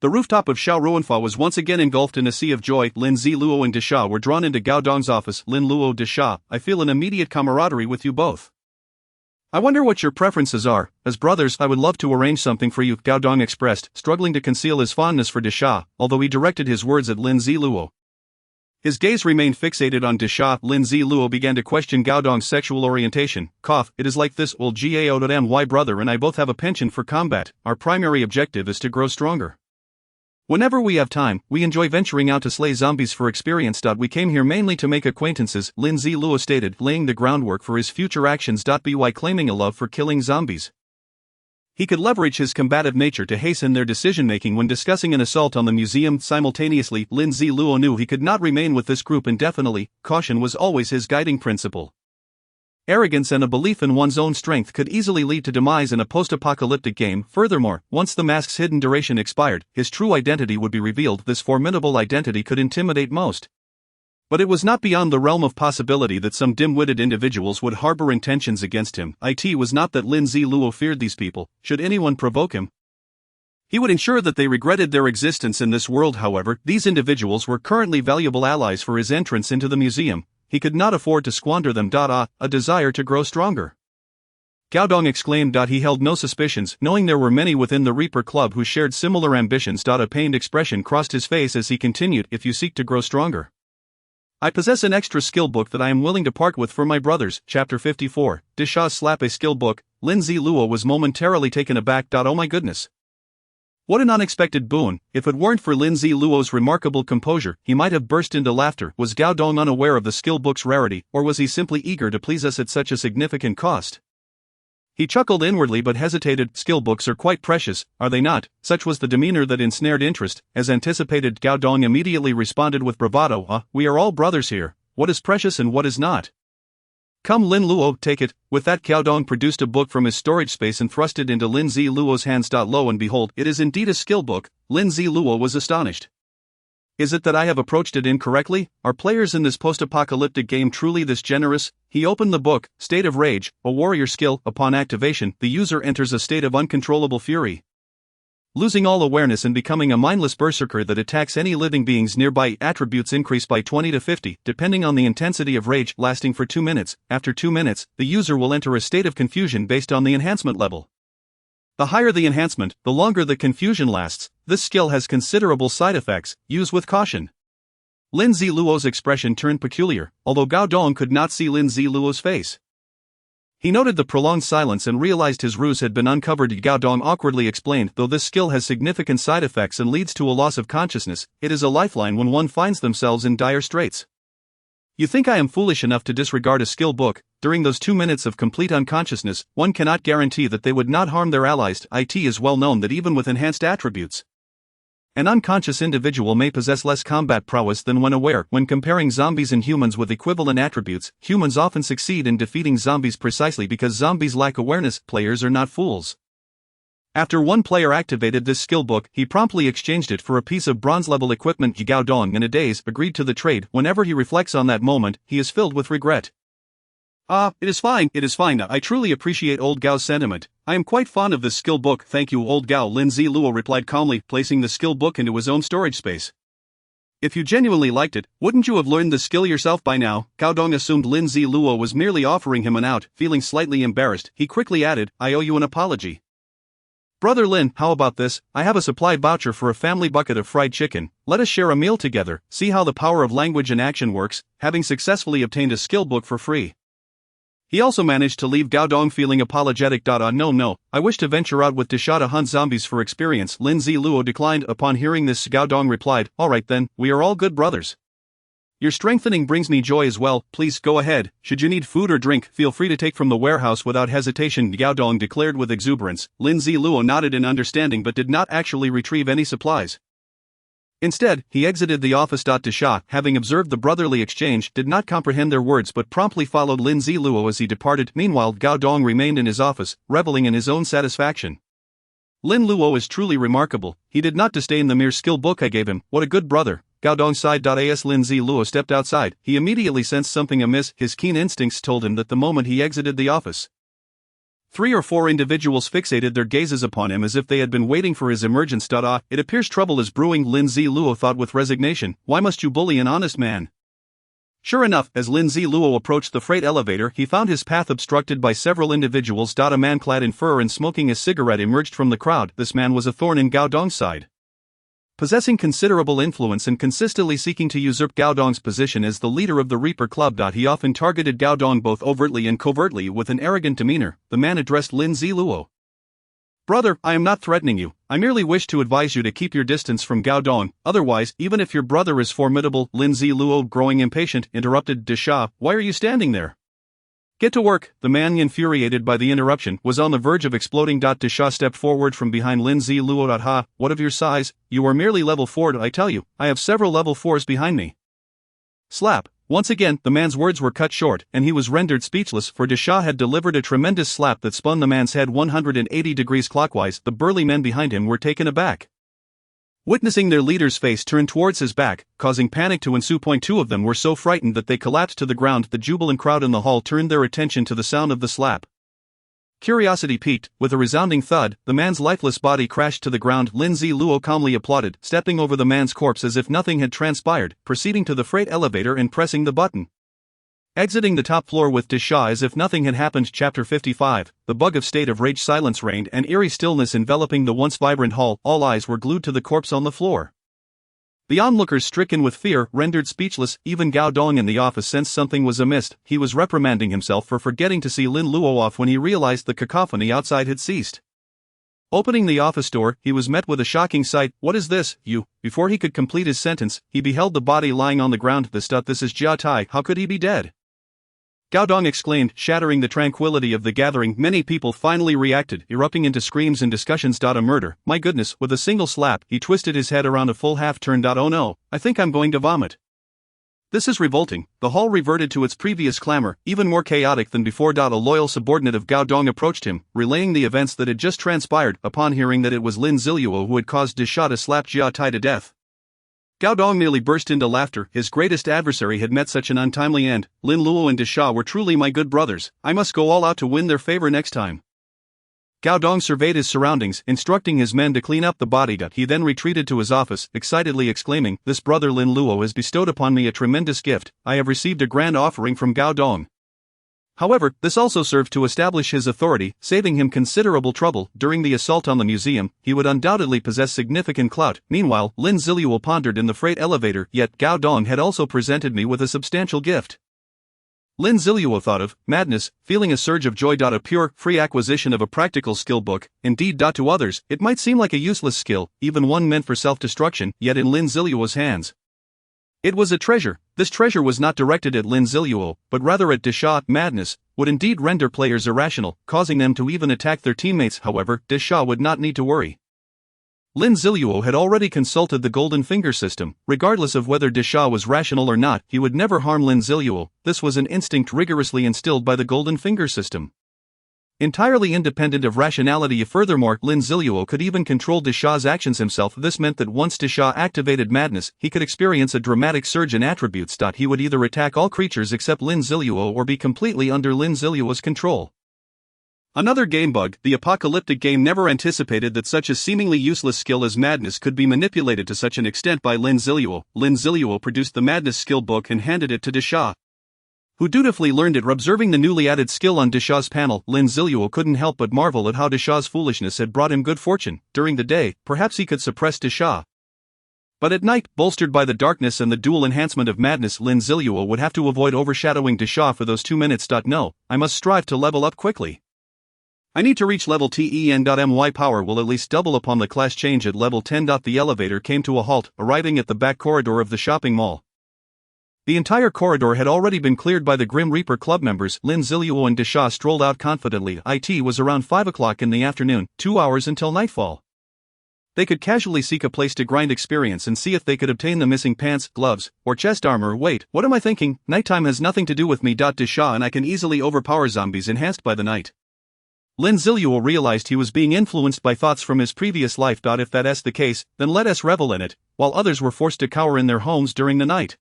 The rooftop of Xiao Ruanfa was once again engulfed in a sea of joy. Lin Zilu and Desha were drawn into Gao Dong's office. Lin Luo, Desha, I feel an immediate camaraderie with you both. I wonder what your preferences are. As brothers, I would love to arrange something for you, Gao Dong expressed, struggling to conceal his fondness for Desha, although he directed his words at Lin Ziluo. His gaze remained fixated on Desha. Lin Ziluo began to question Gao Dong's sexual orientation. Cough, it is like this, old Gao brother and I both have a penchant for combat. Our primary objective is to grow stronger. Whenever we have time, we enjoy venturing out to slay zombies for experience. We came here mainly to make acquaintances, Lin Ziluo stated, laying the groundwork for his future actions. By claiming a love for killing zombies, he could leverage his combative nature to hasten their decision-making when discussing an assault on the museum. Simultaneously, Lin Ziluo knew he could not remain with this group indefinitely. Caution was always his guiding principle. Arrogance and a belief in one's own strength could easily lead to demise in a post-apocalyptic game. Furthermore, once the mask's hidden duration expired, his true identity would be revealed. This formidable identity could intimidate most. But it was not beyond the realm of possibility that some dim-witted individuals would harbor intentions against him. It was not that Lin Ziluo feared these people. Should anyone provoke him, he would ensure that they regretted their existence in this world. However, these individuals were currently valuable allies for his entrance into the museum. He could not afford to squander them. A desire to grow stronger. Gao Dong exclaimed. He held no suspicions, knowing there were many within the Reaper Club who shared similar ambitions. A pained expression crossed his face as he continued, if you seek to grow stronger, I possess an extra skill book that I am willing to part with for my brothers. Chapter 54, Desha's slap a skill book. Lin Ziluo was momentarily taken aback. Oh my goodness. What an unexpected boon. If it weren't for Lin Ziluo's remarkable composure, he might have burst into laughter. Was Gao Dong unaware of the skill book's rarity, or was he simply eager to please us at such a significant cost? He chuckled inwardly but hesitated. Skill books are quite precious, are they not? Such was the demeanor that ensnared interest. As anticipated, Gao Dong immediately responded with bravado. We are all brothers here. What is precious and what is not? Come Lin Luo, take it. With that, Gao Dong produced a book from his storage space and thrust it into Lin Ziluo's hands. Lo and behold, it is indeed a skill book. Lin Ziluo was astonished. Is it that I have approached it incorrectly? Are players in this post-apocalyptic game truly this generous? He opened the book, State of Rage, a warrior skill. Upon activation, the user enters a state of uncontrollable fury, losing all awareness and becoming a mindless berserker that attacks any living beings nearby. Attributes increase by 20 to 50, depending on the intensity of rage, lasting for 2 minutes. After 2 minutes, the user will enter a state of confusion based on the enhancement level. The higher the enhancement, the longer the confusion lasts. This skill has considerable side effects. Use with caution. Lin Ziluo's expression turned peculiar, although Gao Dong could not see Lin Ziluo's face. He noted the prolonged silence and realized his ruse had been uncovered. Gao Dong awkwardly explained, though this skill has significant side effects and leads to a loss of consciousness, it is a lifeline when one finds themselves in dire straits. You think I am foolish enough to disregard a skill book? During those 2 minutes of complete unconsciousness, one cannot guarantee that they would not harm their allies. It is well known that even with enhanced attributes, an unconscious individual may possess less combat prowess than when aware. When comparing zombies and humans with equivalent attributes, humans often succeed in defeating zombies precisely because zombies lack awareness. Players are not fools. After one player activated this skill book, he promptly exchanged it for a piece of bronze-level equipment. Gao Dong, in a daze, agreed to the trade. Whenever he reflects on that moment, he is filled with regret. It is fine. I truly appreciate old Gao's sentiment. I am quite fond of this skill book. Thank you, old Gao, Lin Ziluo replied calmly, placing the skill book into his own storage space. If you genuinely liked it, wouldn't you have learned the skill yourself by now? Gao Dong assumed Lin Ziluo was merely offering him an out. Feeling slightly embarrassed, he quickly added, I owe you an apology. Brother Lin, how about this? I have a supply voucher for a family bucket of fried chicken. Let us share a meal together. See how the power of language and action works, having successfully obtained a skill book for free. He also managed to leave Gao Dong feeling apologetic. No, I wish to venture out with Desha to hunt zombies for experience. Lin Ziluo declined. Upon hearing this, Gao Dong replied, alright then, we are all good brothers. Your strengthening brings me joy as well. Please go ahead. Should you need food or drink, feel free to take from the warehouse without hesitation, Gao Dong declared with exuberance. Lin Ziluo nodded in understanding but did not actually retrieve any supplies. Instead, he exited the office. Desha, having observed the brotherly exchange, did not comprehend their words but promptly followed Lin Ziluo as he departed. Meanwhile, Gao Dong remained in his office, reveling in his own satisfaction. Lin Luo is truly remarkable. He did not disdain the mere skill book I gave him. What a good brother. Gao Dong sighed. As Lin Ziluo stepped outside, he immediately sensed something amiss. His keen instincts told him that the moment he exited the office, 3 or 4 individuals fixated their gazes upon him as if they had been waiting for his emergence. It appears trouble is brewing, Lin Zilu thought with resignation. Why must you bully an honest man? Sure enough, as Lin Zilu approached the freight elevator, he found his path obstructed by several individuals. A man clad in fur and smoking a cigarette emerged from the crowd. This man was a thorn in Gao Dong's side. Possessing considerable influence and consistently seeking to usurp Gao Dong's position as the leader of the Reaper Club. He often targeted Gao Dong both overtly and covertly with an arrogant demeanor. The man addressed Lin Zilu. Brother, I am not threatening you, I merely wish to advise you to keep your distance from Gao Dong, otherwise, even if your brother is formidable, Lin Zilu, growing impatient, interrupted Desha. Why are you standing there? Get to work. The man, infuriated by the interruption, was on the verge of exploding. Desha stepped forward from behind Lin Zilu. Ha, what of your size? You are merely level 4. I tell you, I have several level 4s behind me. Slap. Once again, the man's words were cut short, and he was rendered speechless, for Desha had delivered a tremendous slap that spun the man's head 180 degrees clockwise. The burly men behind him were taken aback. Witnessing their leader's face turn towards his back, causing panic to ensue. 2 of them were so frightened that they collapsed to the ground. The jubilant crowd in the hall turned their attention to the sound of the slap. Curiosity piqued, with a resounding thud, the man's lifeless body crashed to the ground. Lin Zilu calmly applauded, stepping over the man's corpse as if nothing had transpired, proceeding to the freight elevator and pressing the button. Exiting the top floor with Desha as if nothing had happened. Chapter 55, the bug of state of rage. Silence reigned and eerie stillness enveloping the once vibrant hall. All eyes were glued to the corpse on the floor. The onlookers, stricken with fear, rendered speechless. Even Gao Dong in the office sensed something was amiss. He was reprimanding himself for forgetting to see Lin Luo off when he realized the cacophony outside had ceased. Opening the office door, he was met with a shocking sight. What is this, you? Before he could complete his sentence, he beheld the body lying on the ground. This is Jia Tai. How could he be dead? Gao Dong exclaimed, shattering the tranquility of the gathering. Many people finally reacted, erupting into screams and discussions. A murder, my goodness. With a single slap, he twisted his head around a full half-turn. Oh no, I think I'm going to vomit. This is revolting. The hall reverted to its previous clamor, even more chaotic than before. A loyal subordinate of Gao Dong approached him, relaying the events that had just transpired. Upon hearing that it was Lin Zilu who had caused Desha to slap Jia Tai to death, Gao Dong nearly burst into laughter. His greatest adversary had met such an untimely end. Lin Luo and Desha were truly my good brothers. I must go all out to win their favor next time. Gao Dong surveyed his surroundings, instructing his men to clean up the body. He then retreated to his office, excitedly exclaiming, "This brother Lin Luo has bestowed upon me a tremendous gift. I have received a grand offering from Gao Dong." However, this also served to establish his authority, saving him considerable trouble. During the assault on the museum, he would undoubtedly possess significant clout. Meanwhile, Lin Zilu pondered in the freight elevator, yet Gao Dong had also presented me with a substantial gift. Lin Zilu thought of, madness, feeling a surge of joy. A pure, free acquisition of a practical skill book. Indeed, to others, it might seem like a useless skill, even one meant for self-destruction, yet in Lin Zilu's hands, it was a treasure. This treasure was not directed at Lin Zilu, but rather at Desha. Madness would indeed render players irrational, causing them to even attack their teammates. However, Desha would not need to worry. Lin Zilu had already consulted the Golden Finger system. Regardless of whether Desha was rational or not, he would never harm Lin Zilu. This was an instinct rigorously instilled by the Golden Finger system, entirely independent of rationality. Furthermore, Lin Zilu could even control Desha's actions himself. This meant that once Desha activated madness, he could experience a dramatic surge in attributes. He would either attack all creatures except Lin Zilu or be completely under Lin Zilu's control. Another game bug, the apocalyptic game never anticipated that such a seemingly useless skill as madness could be manipulated to such an extent by Lin Zilu. Lin Zilu produced the madness skill book and handed it to Desha, who dutifully learned it. Observing the newly added skill on Desha's panel, Lin Zilu couldn't help but marvel at how Desha's foolishness had brought him good fortune. During the day, perhaps he could suppress Desha, but at night, bolstered by the darkness and the dual enhancement of madness, Lin Zilu would have to avoid overshadowing Desha for those 2 minutes. No, I must strive to level up quickly. I need to reach level 10. My power will at least double upon the class change at level 10. The elevator came to a halt, arriving at the back corridor of the shopping mall. The entire corridor had already been cleared by the Grim Reaper Club members. Lin Zilu and Desha strolled out confidently. It was around 5 o'clock in the afternoon, 2 hours until nightfall. They could casually seek a place to grind experience and see if they could obtain the missing pants, gloves, or chest armor. Wait, what am I thinking? Nighttime has nothing to do with me. Desha and I can easily overpower zombies enhanced by the night. Lin Zilu realized he was being influenced by thoughts from his previous life. If that's the case, then let us revel in it, while others were forced to cower in their homes during the night.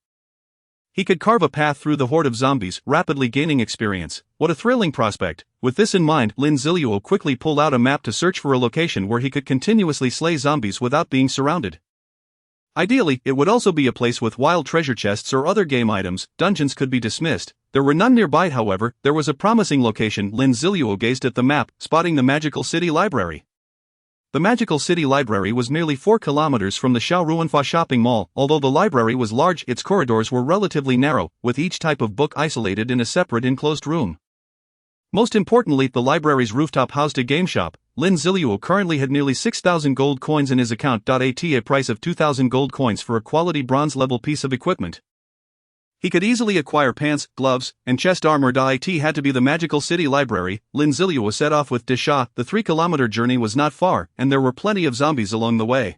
He could carve a path through the horde of zombies, rapidly gaining experience. What a thrilling prospect. With this in mind, Lin Zilu quickly pulled out a map to search for a location where he could continuously slay zombies without being surrounded. Ideally, it would also be a place with wild treasure chests or other game items. Dungeons could be dismissed. There were none nearby, however. There was a promising location. Lin Zilu gazed at the map, spotting the Magical City Library. The Magical City Library was merely 4 kilometers from the Shaoruanfa shopping mall. Although the library was large, its corridors were relatively narrow, with each type of book isolated in a separate enclosed room. Most importantly, the library's rooftop housed a game shop. Lin Zilu currently had nearly 6,000 gold coins in his account. At a price of 2,000 gold coins for a quality bronze-level piece of equipment. He could easily acquire pants, gloves, and chest armor. It had to be the Magical City Library. Lin Zilu set off with Desha. The 3-kilometer journey was not far, and there were plenty of zombies along the way.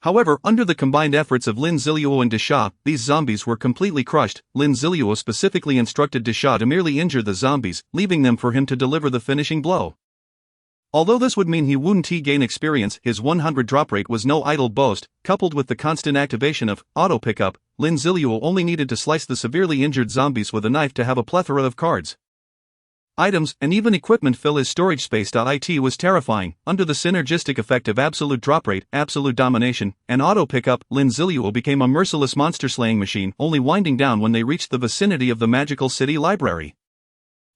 However, under the combined efforts of Lin Zilu and Desha, these zombies were completely crushed. Lin Zilu specifically instructed Desha to merely injure the zombies, leaving them for him to deliver the finishing blow. Although this would mean he wouldn't gain experience, his 100 drop rate was no idle boast. Coupled with the constant activation of auto pickup, Lin Zilu only needed to slice the severely injured zombies with a knife to have a plethora of cards, items, and even equipment fill his storage space. It was terrifying. Under the synergistic effect of absolute drop rate, absolute domination, and auto pickup, Lin Zilu became a merciless monster-slaying machine, only winding down when they reached the vicinity of the Magical City Library.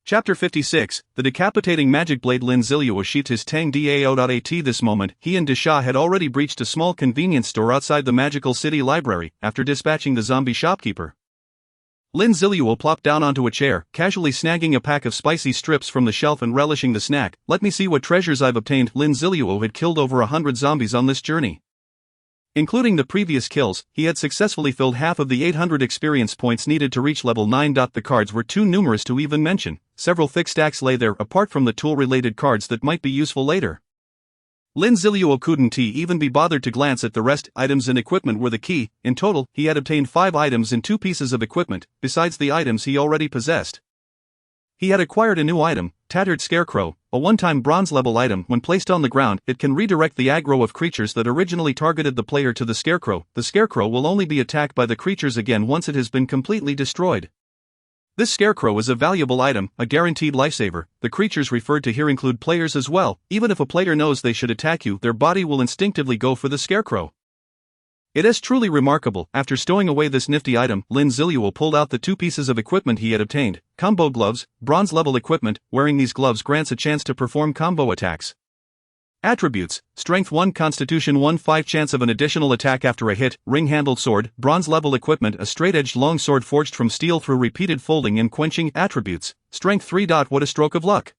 Chapter 56, The Decapitating Magic Blade. Lin Zilu sheathed his Tang Dao. At this moment, he and Desha had already breached a small convenience store outside the Magical City Library, after dispatching the zombie shopkeeper. Lin Zilu plopped down onto a chair, casually snagging a pack of spicy strips from the shelf and relishing the snack. Let me see what treasures I've obtained. Lin Zilu had killed over 100 zombies on this journey. Including the previous kills, he had successfully filled half of the 800 experience points needed to reach level 9. The cards were too numerous to even mention. Several thick stacks lay there, apart from the tool-related cards that might be useful later. Lin Zilu couldn't even be bothered to glance at the rest. Items and equipment were the key. In total, he had obtained 5 items and 2 pieces of equipment, besides the items he already possessed. He had acquired a new item, Tattered Scarecrow, a one-time bronze-level item. When placed on the ground, it can redirect the aggro of creatures that originally targeted the player to the Scarecrow. The Scarecrow will only be attacked by the creatures again once it has been completely destroyed. This Scarecrow is a valuable item, a guaranteed lifesaver. The creatures referred to here include players as well. Even if a player knows they should attack you, their body will instinctively go for the Scarecrow. It is truly remarkable. After stowing away this nifty item, Lin Zilu pulled out the 2 pieces of equipment he had obtained. Combo gloves, bronze-level equipment. Wearing these gloves grants a chance to perform combo attacks. Attributes: Strength 1, Constitution 1, 5 chance of an additional attack after a hit. Ring-handled sword, bronze-level equipment, a straight-edged long sword forged from steel through repeated folding and quenching. Attributes: Strength 3. What a stroke of luck.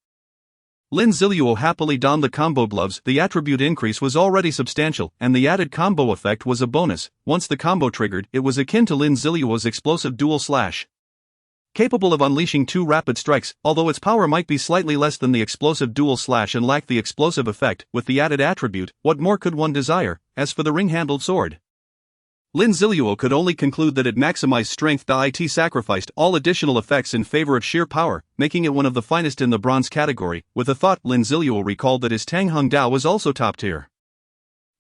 Lin Zilu happily donned the combo gloves. The attribute increase was already substantial, and the added combo effect was a bonus. Once the combo triggered, it was akin to Lin Zilu's explosive dual slash. Capable of unleashing 2 rapid strikes, although its power might be slightly less than the explosive dual slash and lack the explosive effect. With the added attribute, what more could one desire? As for the ring-handled sword, Lin Zilu could only conclude that it maximized strength. It sacrificed all additional effects in favor of sheer power, making it one of the finest in the bronze category. With a thought, Lin Zilu recalled that his Tang Hung Dao was also top tier.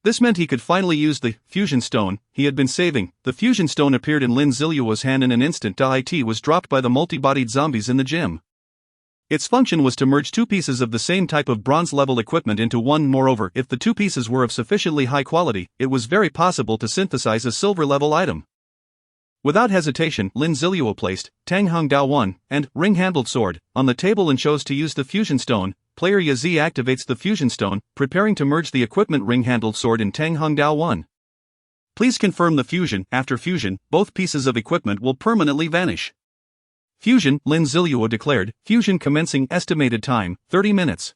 This meant he could finally use the fusion stone he had been saving. The fusion stone appeared in Lin Zilu's hand in an instant. It was dropped by the multi-bodied zombies in the gym. Its function was to merge 2 pieces of the same type of bronze-level equipment into one. Moreover, if the 2 pieces were of sufficiently high quality, it was very possible to synthesize a silver-level item. Without hesitation, Lin Zilu placed Tang Hung Dao 1 and ring-handled sword on the table and chose to use the fusion stone. Player Yazi activates the fusion stone, preparing to merge the equipment ring-handled sword in Tang Hung Dao 1. Please confirm the fusion. After fusion, both pieces of equipment will permanently vanish. Fusion, Lin Zilu declared. Fusion commencing. Estimated time, 30 minutes.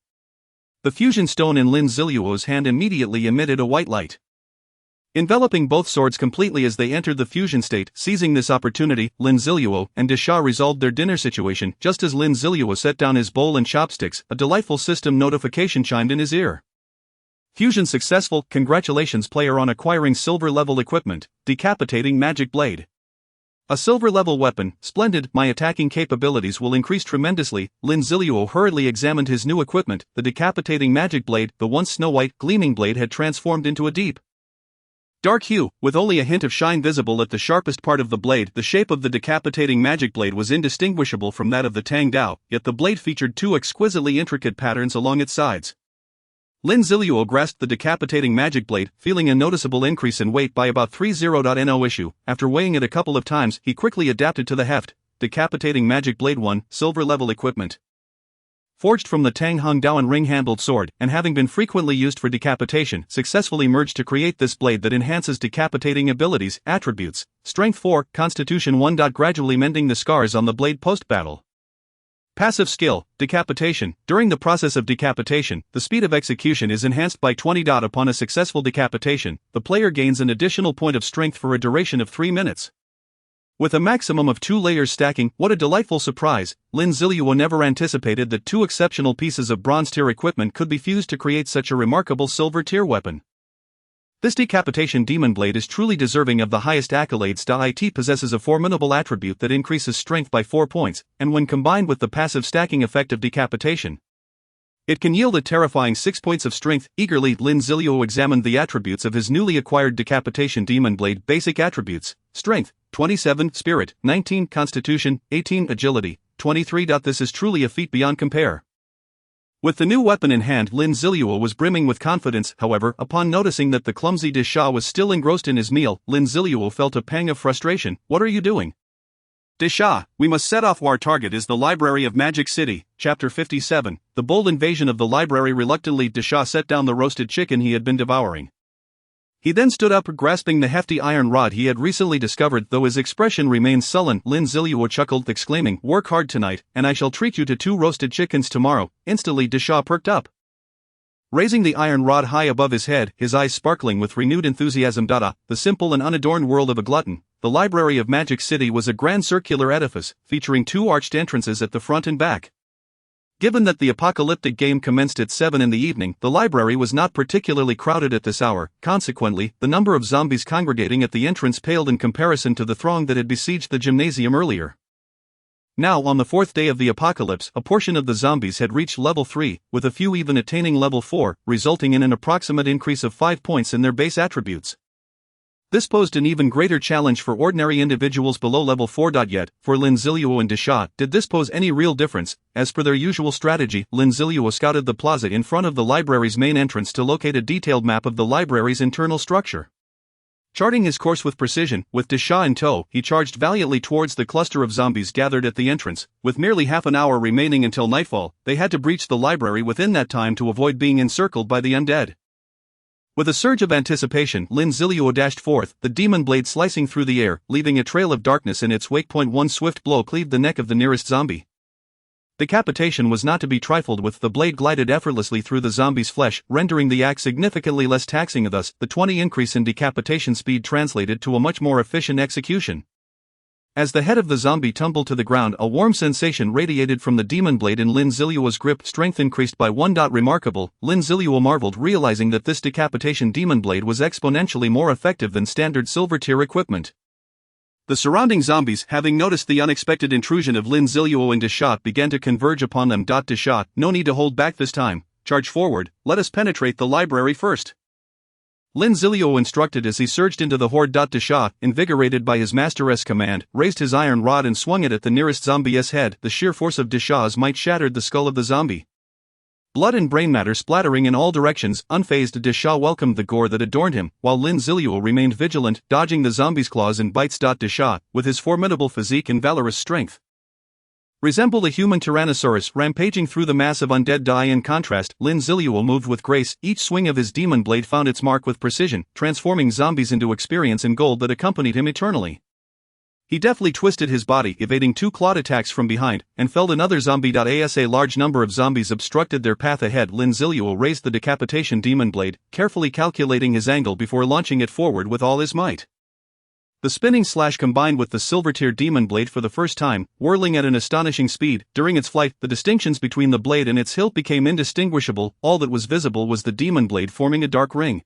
The fusion stone in Lin Zilu's hand immediately emitted a white light, enveloping both swords completely as they entered the fusion state. Seizing this opportunity, Lin Zilu and Desha resolved their dinner situation. Just as Lin Zilu set down his bowl and chopsticks, a delightful system notification chimed in his ear. Fusion successful. Congratulations player on acquiring silver-level equipment, Decapitating Magic Blade. A silver-level weapon, splendid. My attacking capabilities will increase tremendously. Lin Zilu hurriedly examined his new equipment. The Decapitating Magic Blade, the once snow-white, gleaming blade had transformed into a deep Dark hue, with only a hint of shine visible at the sharpest part of the blade. The shape of the decapitating magic blade was indistinguishable from that of the Tang Dao, yet the blade featured two exquisitely intricate patterns along its sides. Lin Zilu grasped the decapitating magic blade, feeling a noticeable increase in weight by about 30.no issue. After weighing it a couple of times, he quickly adapted to the heft. Decapitating magic blade 1, silver level equipment. Forged from the Tang Hung Daoan ring-handled sword, and having been frequently used for decapitation, successfully merged to create this blade that enhances decapitating abilities. Attributes: Strength 4, Constitution 1. Gradually mending the scars on the blade post-battle. Passive skill: Decapitation. During the process of decapitation, the speed of execution is enhanced by 20. Upon a successful decapitation, the player gains an additional point of strength for a duration of 3 minutes. With a maximum of 2 layers stacking, what a delightful surprise! Lin Zilu never anticipated that 2 exceptional pieces of bronze tier equipment could be fused to create such a remarkable silver tier weapon. This decapitation demon blade is truly deserving of the highest accolades. It possesses a formidable attribute that increases strength by 4 points, and when combined with the passive stacking effect of decapitation, it can yield a terrifying 6 points of strength. Eagerly, Lin Zilu examined the attributes of his newly acquired decapitation demon blade. Basic attributes: Strength 27, Spirit 19, Constitution 18, Agility 23. This is truly a feat beyond compare. With the new weapon in hand, Lin Zilu was brimming with confidence. However, upon noticing that the clumsy Disha was still engrossed in his meal, Lin Zilu felt a pang of frustration. What are you doing? Disha, we must set off. Our target is the Library of Magic City. Chapter 57. The bold invasion of the library. Reluctantly, Disha set down the roasted chicken he had been devouring. He then stood up, grasping the hefty iron rod he had recently discovered. Though his expression remained sullen, Lin Zilu chuckled, exclaiming, "Work hard tonight, and I shall treat you to 2 roasted chickens tomorrow." Instantly, Disha perked up. Raising the iron rod high above his head, his eyes sparkling with renewed enthusiasm. The simple and unadorned world of a glutton. The Library of Magic City was a grand circular edifice, featuring 2 arched entrances at the front and back. Given that the apocalyptic game commenced at 7 in the evening, the library was not particularly crowded at this hour. Consequently, the number of zombies congregating at the entrance paled in comparison to the throng that had besieged the gymnasium earlier. Now, on the 4th day of the apocalypse, a portion of the zombies had reached level 3, with a few even attaining level 4, resulting in an approximate increase of 5 points in their base attributes. This posed an even greater challenge for ordinary individuals below level 4. Yet, for Lin Zilu and Disha, did this pose any real difference? As per their usual strategy, Lin Zilu scouted the plaza in front of the library's main entrance to locate a detailed map of the library's internal structure. Charting his course with precision, with Disha in tow, he charged valiantly towards the cluster of zombies gathered at the entrance. With merely half an hour remaining until nightfall, they had to breach the library within that time to avoid being encircled by the undead. With a surge of anticipation, Lin Zilu dashed forth, the demon blade slicing through the air, leaving a trail of darkness in its wake. One swift blow cleaved the neck of the nearest zombie. Decapitation was not to be trifled with. The blade glided effortlessly through the zombie's flesh, rendering the act significantly less taxing. Thus, the 20 increase in decapitation speed translated to a much more efficient execution. As the head of the zombie tumbled to the ground, a warm sensation radiated from the demon blade in Lin Zilu's grip. Strength increased by 1. Remarkable, Lin Zilu marveled, realizing that this decapitation demon blade was exponentially more effective than standard silver tier equipment. The surrounding zombies, having noticed the unexpected intrusion of Lin Zilu and Disha, began to converge upon them. Disha, no need to hold back this time. Charge forward, let us penetrate the library first. Lin Zilu instructed as he surged into the horde. Disha, invigorated by his master's command, raised his iron rod and swung it at the nearest zombie's head. The sheer force of Disha's might shattered the skull of the zombie. Blood and brain matter splattering in all directions, unfazed, Disha welcomed the gore that adorned him, while Lin Zilu remained vigilant, dodging the zombie's claws and bites. Disha, with his formidable physique and valorous strength, resembled a human tyrannosaurus rampaging through the mass of undead. In contrast, Lin Zilu moved with grace. Each swing of his demon blade found its mark with precision, transforming zombies into experience and gold that accompanied him eternally. He deftly twisted his body, evading 2 clawed attacks from behind, and felled another zombie. As a large number of zombies obstructed their path ahead, Lin Zilu raised the decapitation demon blade, carefully calculating his angle before launching it forward with all his might. The spinning slash combined with the silver tier demon blade for the first time, whirling at an astonishing speed. During its flight, the distinctions between the blade and its hilt became indistinguishable. All that was visible was the demon blade forming a dark ring,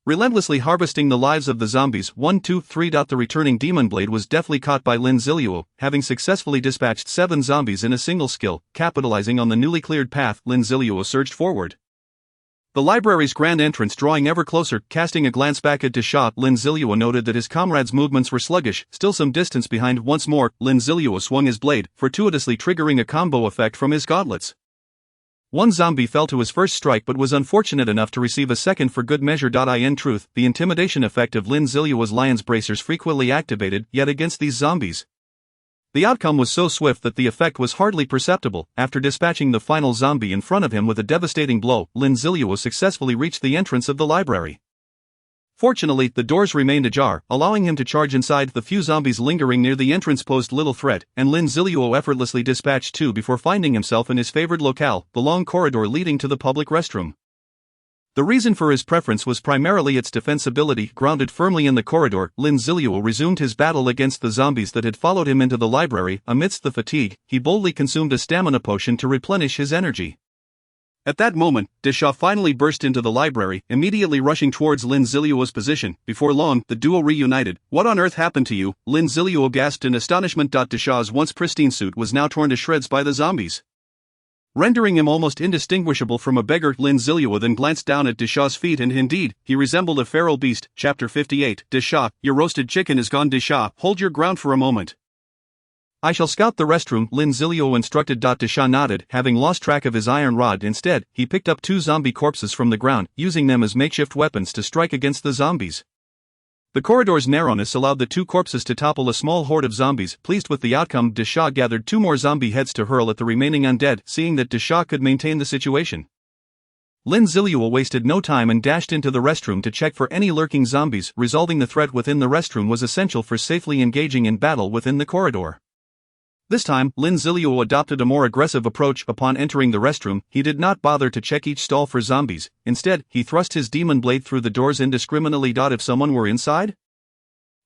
relentlessly harvesting the lives of the zombies. 1, 2, 3. The returning demon blade was deftly caught by Lin Zilu, having successfully dispatched 7 zombies in a single skill. Capitalizing on the newly cleared path, Lin Zilu surged forward. The library's grand entrance drawing ever closer. Casting a glance back at Desha, Lin Zilu noted that his comrade's movements were sluggish. Still some distance behind. Once more, Lin Zilu swung his blade, fortuitously triggering a combo effect from his gauntlets. One zombie fell to his first strike but was unfortunate enough to receive a second for good measure. In truth, the intimidation effect of Lin Zilu's lion's bracers frequently activated, yet against these zombies. The outcome was so swift that the effect was hardly perceptible. After dispatching the final zombie in front of him with a devastating blow, Lin Zilu successfully reached the entrance of the library. Fortunately, the doors remained ajar, allowing him to charge inside. The few zombies lingering near the entrance posed little threat, and Lin Zilu effortlessly dispatched two before finding himself in his favored locale, the long corridor leading to the public restroom. The reason for his preference was primarily its defensibility. Grounded firmly in the corridor, Lin Zilu resumed his battle against the zombies that had followed him into the library. Amidst the fatigue, he boldly consumed a stamina potion to replenish his energy. At that moment, Desha finally burst into the library, immediately rushing towards Lin Zilu's position. Before long, the duo reunited. "What on earth happened to you?" Lin Zilu gasped in astonishment. Desha's once pristine suit was now torn to shreds by the zombies, rendering him almost indistinguishable from a beggar. Lin Zilu then glanced down at Desha's feet, and indeed, he resembled a feral beast. Chapter 58. Desha, your roasted chicken is gone. Desha, hold your ground for a moment. "I shall scout the restroom," Lin Zilu instructed. Desha nodded, having lost track of his iron rod. Instead, he picked up two zombie corpses from the ground, using them as makeshift weapons to strike against the zombies. The corridor's narrowness allowed the two corpses to topple a small horde of zombies. Pleased with the outcome, Desha gathered two more zombie heads to hurl at the remaining undead. Seeing that Desha could maintain the situation, Lin Zilu wasted no time and dashed into the restroom to check for any lurking zombies. Resolving the threat within the restroom was essential for safely engaging in battle within the corridor. This time, Lin Zilu adopted a more aggressive approach. Upon entering the restroom, he did not bother to check each stall for zombies. Instead, he thrust his demon blade through the doors indiscriminately. If someone were inside?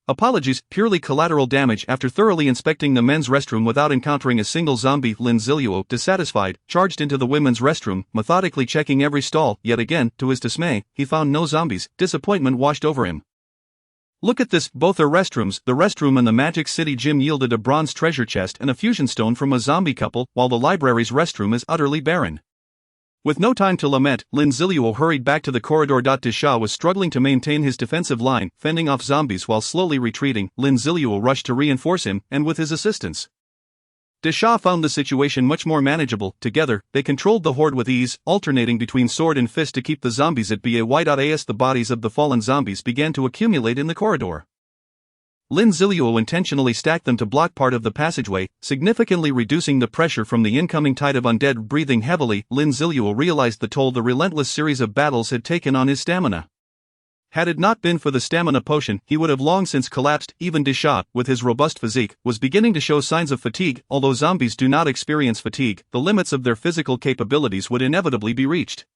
Apologies, purely collateral damage. After thoroughly inspecting the men's restroom without encountering a single zombie, Lin Zilu, dissatisfied, charged into the women's restroom, methodically checking every stall. Yet again, to his dismay, he found no zombies. Disappointment washed over him. "Look at this, both are restrooms." The restroom and the Magic City gym yielded a bronze treasure chest and a fusion stone from a zombie couple, while the library's restroom is utterly barren. With no time to lament, Lin Zilu hurried back to the corridor. Desha was struggling to maintain his defensive line, fending off zombies while slowly retreating. Lin Zilu rushed to reinforce him, and with his assistance, Desha found the situation much more manageable. Together, they controlled the horde with ease, alternating between sword and fist to keep the zombies at bay. As the bodies of the fallen zombies began to accumulate in the corridor, Lin Zilu intentionally stacked them to block part of the passageway, significantly reducing the pressure from the incoming tide of undead. Breathing heavily, Lin Zilu realized the toll the relentless series of battles had taken on his stamina. Had it not been for the stamina potion, he would have long since collapsed. Even Desha, with his robust physique, was beginning to show signs of fatigue. Although zombies do not experience fatigue, the limits of their physical capabilities would inevitably be reached.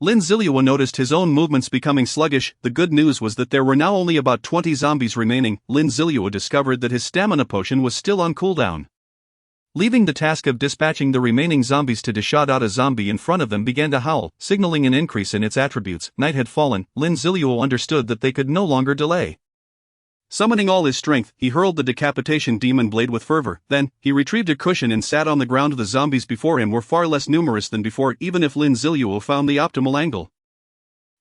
Lin Zilu noticed his own movements becoming sluggish. The good news was that there were now only about 20 zombies remaining. Lin Zilu discovered that his stamina potion was still on cooldown. Leaving the task of dispatching the remaining zombies to Desha, a zombie in front of them began to howl, signaling an increase in its attributes. Night had fallen. Lin Zilu understood that they could no longer delay. Summoning all his strength, he hurled the decapitation demon blade with fervor. Then, he retrieved a cushion and sat on the ground. The zombies before him were far less numerous than before, even if Lin Zilu found the optimal angle.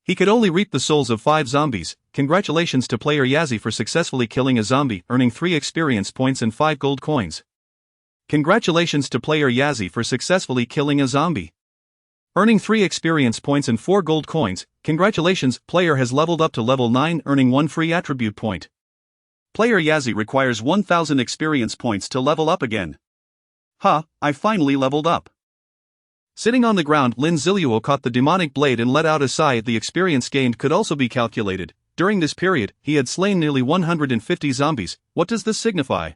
He could only reap the souls of 5 zombies. Congratulations to player Yazi for successfully killing a zombie, earning 3 experience points and 5 gold coins. Congratulations to player Yazi for successfully killing a zombie, earning 3 experience points and 4 gold coins. Congratulations, player has leveled up to level 9, earning 1 free attribute point. Player Yazi requires 1000 experience points to level up again. I finally leveled up. Sitting on the ground, Lin Zilu caught the demonic blade and let out a sigh. The experience gained could also be calculated. During this period, he had slain nearly 150 zombies. What does this signify?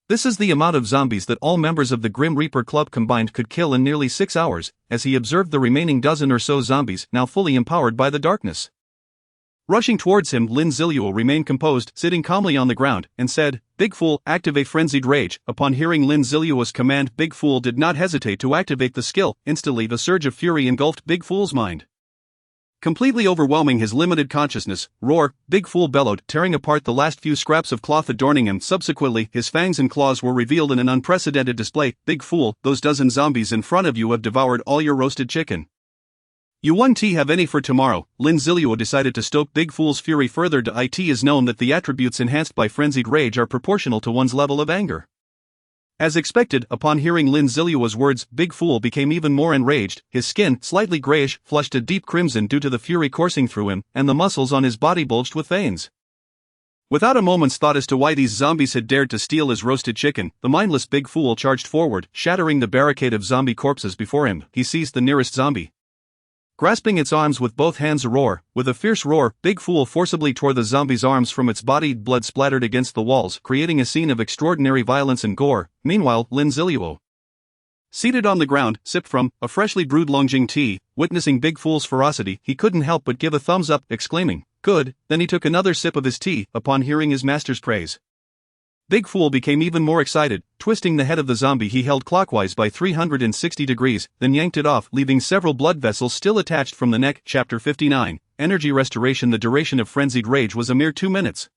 This is the amount of zombies that all members of the Grim Reaper Club combined could kill in nearly 6 hours, as he observed the remaining dozen or so zombies, now fully empowered by the darkness, rushing towards him. Lin Zilu remained composed, sitting calmly on the ground, and said, "Big Fool, activate Frenzied Rage." Upon hearing Lin Zilu's command, Big Fool did not hesitate to activate the skill. Instantly the surge of fury engulfed Big Fool's mind, completely overwhelming his limited consciousness. "Roar!" Big Fool bellowed, tearing apart the last few scraps of cloth adorning him. Subsequently, his fangs and claws were revealed in an unprecedented display. "Big Fool, those dozen zombies in front of you have devoured all your roasted chicken. You 1T have any for tomorrow? Lin Zilu decided to stoke Big Fool's fury further. It is known that the attributes enhanced by frenzied rage are proportional to one's level of anger. As expected, upon hearing Lin Zilu's words, Big Fool became even more enraged. His skin, slightly grayish, flushed a deep crimson due to the fury coursing through him, and the muscles on his body bulged with veins. Without a moment's thought as to why these zombies had dared to steal his roasted chicken, the mindless Big Fool charged forward, shattering the barricade of zombie corpses before him. He seized the nearest zombie. Grasping its arms with both hands, with a fierce roar, Big Fool forcibly tore the zombie's arms from its body. Blood splattered against the walls, creating a scene of extraordinary violence and gore. Meanwhile, Lin Zilu, seated on the ground, sipped from a freshly brewed Longjing tea. Witnessing Big Fool's ferocity, he couldn't help but give a thumbs up, exclaiming, "Good." Then he took another sip of his tea. Upon hearing his master's praise, Big Fool became even more excited, twisting the head of the zombie he held clockwise by 360 degrees, then yanked it off, leaving several blood vessels still attached from the neck. Chapter 59, Energy Restoration. The duration of frenzied rage was a mere 2 minutes.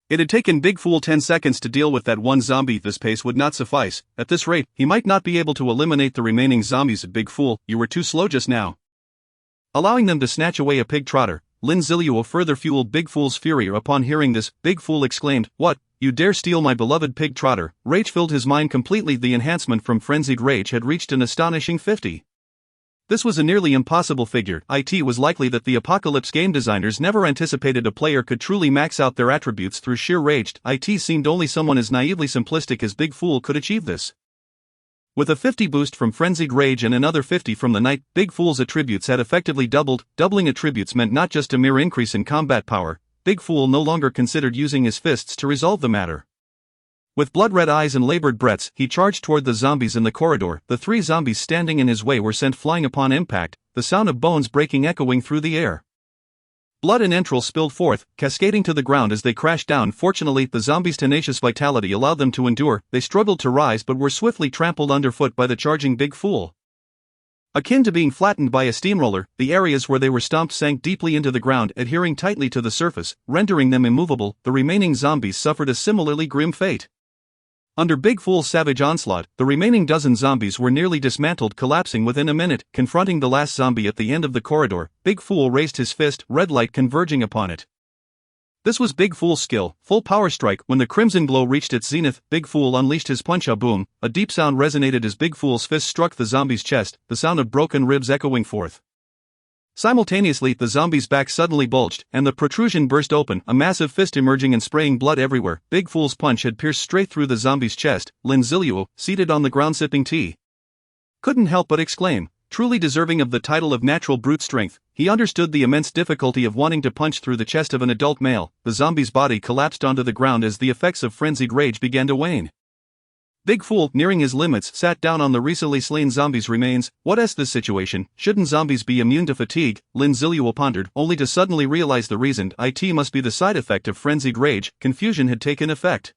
It had taken Big Fool 10 seconds to deal with that one zombie. This pace would not suffice. At this rate, he might not be able to eliminate the remaining zombies. Big Fool, you were too slow just now. Allowing them to snatch away a pig trotter, Lin Zilu further fueled Big Fool's fury. Upon hearing this, Big Fool exclaimed, "What? You dare steal my beloved pig trotter?" Rage filled his mind completely. The enhancement from frenzied rage had reached an astonishing 50. This was a nearly impossible figure. It was likely that the Apocalypse game designers never anticipated a player could truly max out their attributes through sheer rage. It seemed only someone as naively simplistic as Big Fool could achieve this. With a 50 boost from frenzied rage and another 50 from the night, Big Fool's attributes had effectively doubled. Doubling attributes meant not just a mere increase in combat power. Big Fool no longer considered using his fists to resolve the matter. With blood-red eyes and labored breaths, he charged toward the zombies in the corridor. The 3 zombies standing in his way were sent flying upon impact, the sound of bones breaking echoing through the air. Blood and entrails spilled forth, cascading to the ground as they crashed down. Fortunately, the zombies' tenacious vitality allowed them to endure. They struggled to rise but were swiftly trampled underfoot by the charging Big Fool. Akin to being flattened by a steamroller, the areas where they were stomped sank deeply into the ground, adhering tightly to the surface, rendering them immovable. The remaining zombies suffered a similarly grim fate. Under Big Fool's savage onslaught, the remaining dozen zombies were nearly dismantled, collapsing within a minute. Confronting the last zombie at the end of the corridor, Big Fool raised his fist, red light converging upon it. This was Big Fool's skill, full power strike. When the crimson glow reached its zenith, Big Fool unleashed his punch. A boom, a deep sound resonated as Big Fool's fist struck the zombie's chest, the sound of broken ribs echoing forth. Simultaneously, the zombie's back suddenly bulged, and the protrusion burst open, a massive fist emerging and spraying blood everywhere. Big Fool's punch had pierced straight through the zombie's chest. Lin Zilu, seated on the ground sipping tea, couldn't help but exclaim, truly deserving of the title of natural brute strength. He understood the immense difficulty of wanting to punch through the chest of an adult male. The zombie's body collapsed onto the ground as the effects of frenzied rage began to wane. Big Fool, nearing his limits, sat down on the recently slain zombie's remains. What is this situation? Shouldn't zombies be immune to fatigue? Lin Zilu pondered, only to suddenly realize the reason. It must be the side effect of frenzied rage. Confusion had taken effect.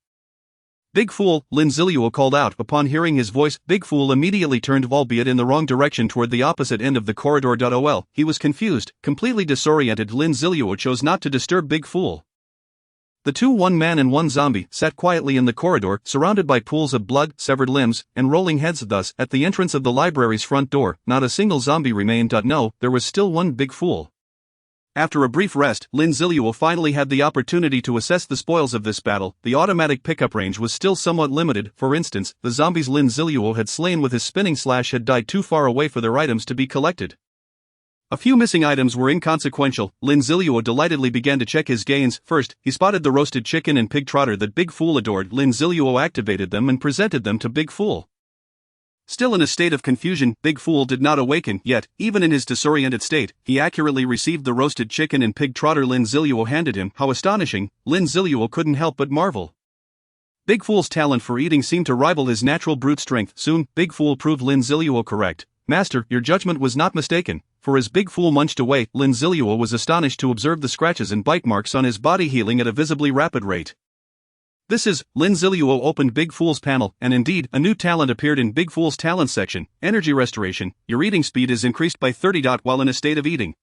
"Big Fool," Lin Zilu called out. Upon hearing his voice, Big Fool immediately turned, albeit in the wrong direction, toward the opposite end of the corridor. He was confused, completely disoriented. Lin Zilu chose not to disturb Big Fool. The two, one man and one zombie, sat quietly in the corridor, surrounded by pools of blood, severed limbs, and rolling heads. Thus, at the entrance of the library's front door, not a single zombie remained. No, there was still one Big Fool. After a brief rest, Lin Zilu finally had the opportunity to assess the spoils of this battle. The automatic pickup range was still somewhat limited. For instance, the zombies Lin Zilu had slain with his spinning slash had died too far away for their items to be collected. A few missing items were inconsequential. Lin Zilu delightedly began to check his gains. First, he spotted the roasted chicken and pig trotter that Big Fool adored. Lin Zilu activated them and presented them to Big Fool. Still in a state of confusion, Big Fool did not awaken, yet, even in his disoriented state, he accurately received the roasted chicken and pig trotter Lin Zilu handed him. How astonishing! Lin Zilu couldn't help but marvel. Big Fool's talent for eating seemed to rival his natural brute strength. Soon, Big Fool proved Lin Zilu correct. "Master, your judgment was not mistaken." For as Big Fool munched away, Lin Zilu was astonished to observe the scratches and bite marks on his body healing at a visibly rapid rate. "This is..." Lin Zilu opened Big Fool's panel, and indeed, a new talent appeared in Big Fool's talent section, Energy Restoration. Your eating speed is increased by 30. While in a state of eating,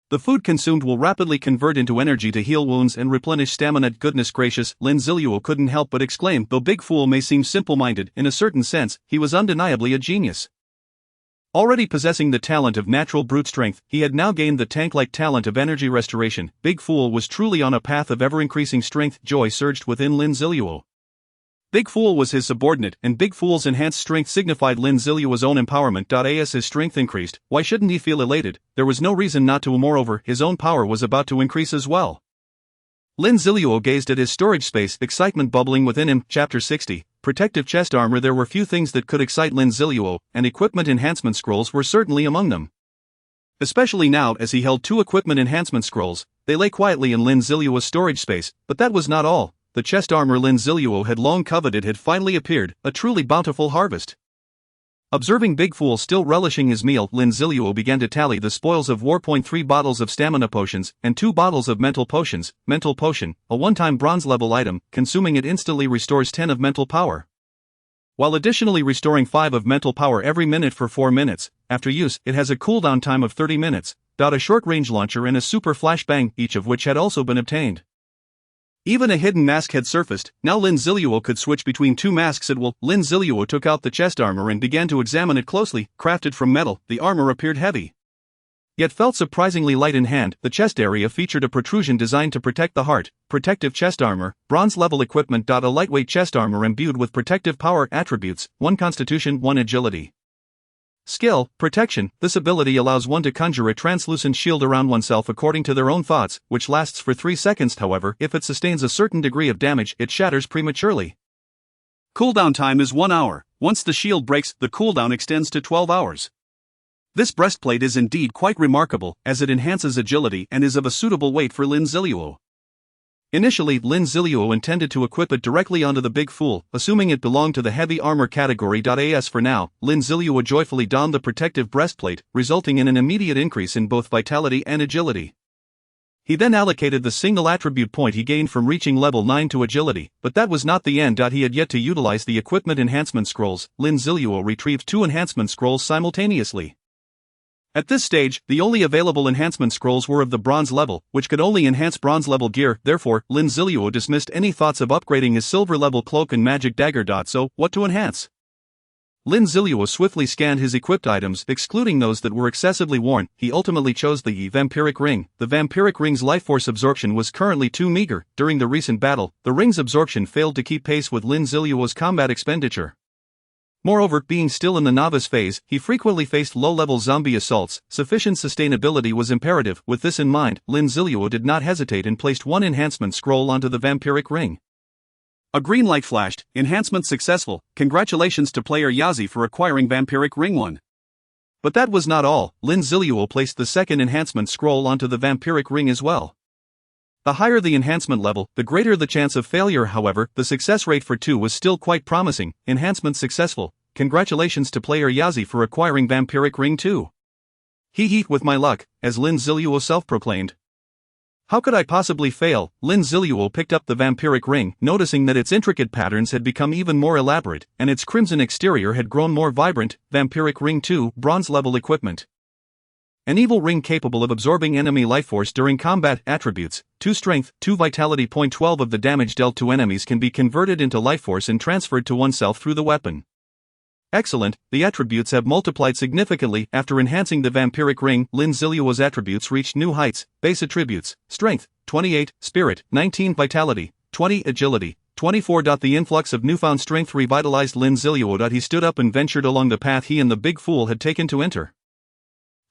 the food consumed will rapidly convert into energy to heal wounds and replenish stamina. Goodness gracious, Lin Zilu couldn't help but exclaim. Though Big Fool may seem simple-minded, in a certain sense, he was undeniably a genius. Already possessing the talent of natural brute strength, he had now gained the tank-like talent of energy restoration. Big Fool was truly on a path of ever-increasing strength. Joy surged within Lin Zilu. Big Fool was his subordinate, and Big Fool's enhanced strength signified Lin Zilu's own empowerment. As his strength increased, why shouldn't he feel elated? There was no reason not to. Moreover, his own power was about to increase as well. Lin Zilu gazed at his storage space, excitement bubbling within him. Chapter 60. Protective chest armor. There were few things that could excite Lin Zilu, and equipment enhancement scrolls were certainly among them. Especially now, as he held 2 equipment enhancement scrolls, they lay quietly in Lin Zilu's storage space. But that was not all. The chest armor Lin Zilu had long coveted had finally appeared, a truly bountiful harvest. Observing Big Fool still relishing his meal, Lin Zilu began to tally the spoils of war. 3 bottles of stamina potions, and 2 bottles of mental potions. Mental potion, a one-time bronze level item, consuming it instantly restores 10 of mental power, while additionally restoring 5 of mental power every minute for 4 minutes. After use, it has a cooldown time of 30 minutes. A short-range launcher and a super flashbang, each of which had also been obtained. Even a hidden mask had surfaced. Now Lin Zilu could switch between 2 masks at will. Lin Zilu took out the chest armor and began to examine it closely. Crafted from metal, the armor appeared heavy, yet felt surprisingly light in hand. The chest area featured a protrusion designed to protect the heart. Protective chest armor, bronze level equipment. A lightweight chest armor imbued with protective power attributes, 1 constitution, 1 agility. Skill, protection. This ability allows one to conjure a translucent shield around oneself according to their own thoughts, which lasts for 3 seconds. However, if it sustains a certain degree of damage, it shatters prematurely. Cooldown time is 1 hour. Once the shield breaks, the cooldown extends to 12 hours. This breastplate is indeed quite remarkable, as it enhances agility and is of a suitable weight for Lin Zilu. Initially, Lin Zilu intended to equip it directly onto the Big Fool, assuming it belonged to the heavy armor category. As for now, Lin Zilu joyfully donned the protective breastplate, resulting in an immediate increase in both vitality and agility. He then allocated the single attribute point he gained from reaching level 9 to agility, but that was not the end. He had yet to utilize the equipment enhancement scrolls. Lin Zilu retrieved 2 enhancement scrolls simultaneously. At this stage, the only available enhancement scrolls were of the bronze level, which could only enhance bronze level gear. Therefore, Lin Zilu dismissed any thoughts of upgrading his silver level cloak and magic dagger. So, what to enhance? Lin Zilu swiftly scanned his equipped items, excluding those that were excessively worn. He ultimately chose the vampiric ring. The vampiric ring's life force absorption was currently too meager. During the recent battle, the ring's absorption failed to keep pace with Lin Zilu's combat expenditure. Moreover, being still in the novice phase, he frequently faced low-level zombie assaults. Sufficient sustainability was imperative. With this in mind, Lin Zilu did not hesitate and placed 1 enhancement scroll onto the vampiric ring. A green light flashed. Enhancement successful. Congratulations to player Yazi for acquiring vampiric ring 1. But that was not all. Lin Zilu placed the 2nd enhancement scroll onto the vampiric ring as well. The higher the enhancement level, the greater the chance of failure. However, the success rate for 2 was still quite promising. Enhancement successful. Congratulations to player Yazi for acquiring vampiric ring 2. Hee with my luck, as Lin Zilu self-proclaimed. How could I possibly fail? Lin Zilu picked up the vampiric ring, noticing that its intricate patterns had become even more elaborate, and its crimson exterior had grown more vibrant. Vampiric ring 2, bronze level equipment. An evil ring capable of absorbing enemy life force during combat. Attributes, 2 strength, 2 vitality. 12 of the damage dealt to enemies can be converted into life force and transferred to oneself through the weapon. Excellent, the attributes have multiplied significantly. After enhancing the vampiric ring, Lin Zilu's attributes reached new heights. Base attributes, strength, 28, spirit, 19 vitality, 20 agility, 24. The influx of newfound strength revitalized Lin Zilu. He stood up and ventured along the path he and the Big Fool had taken to enter.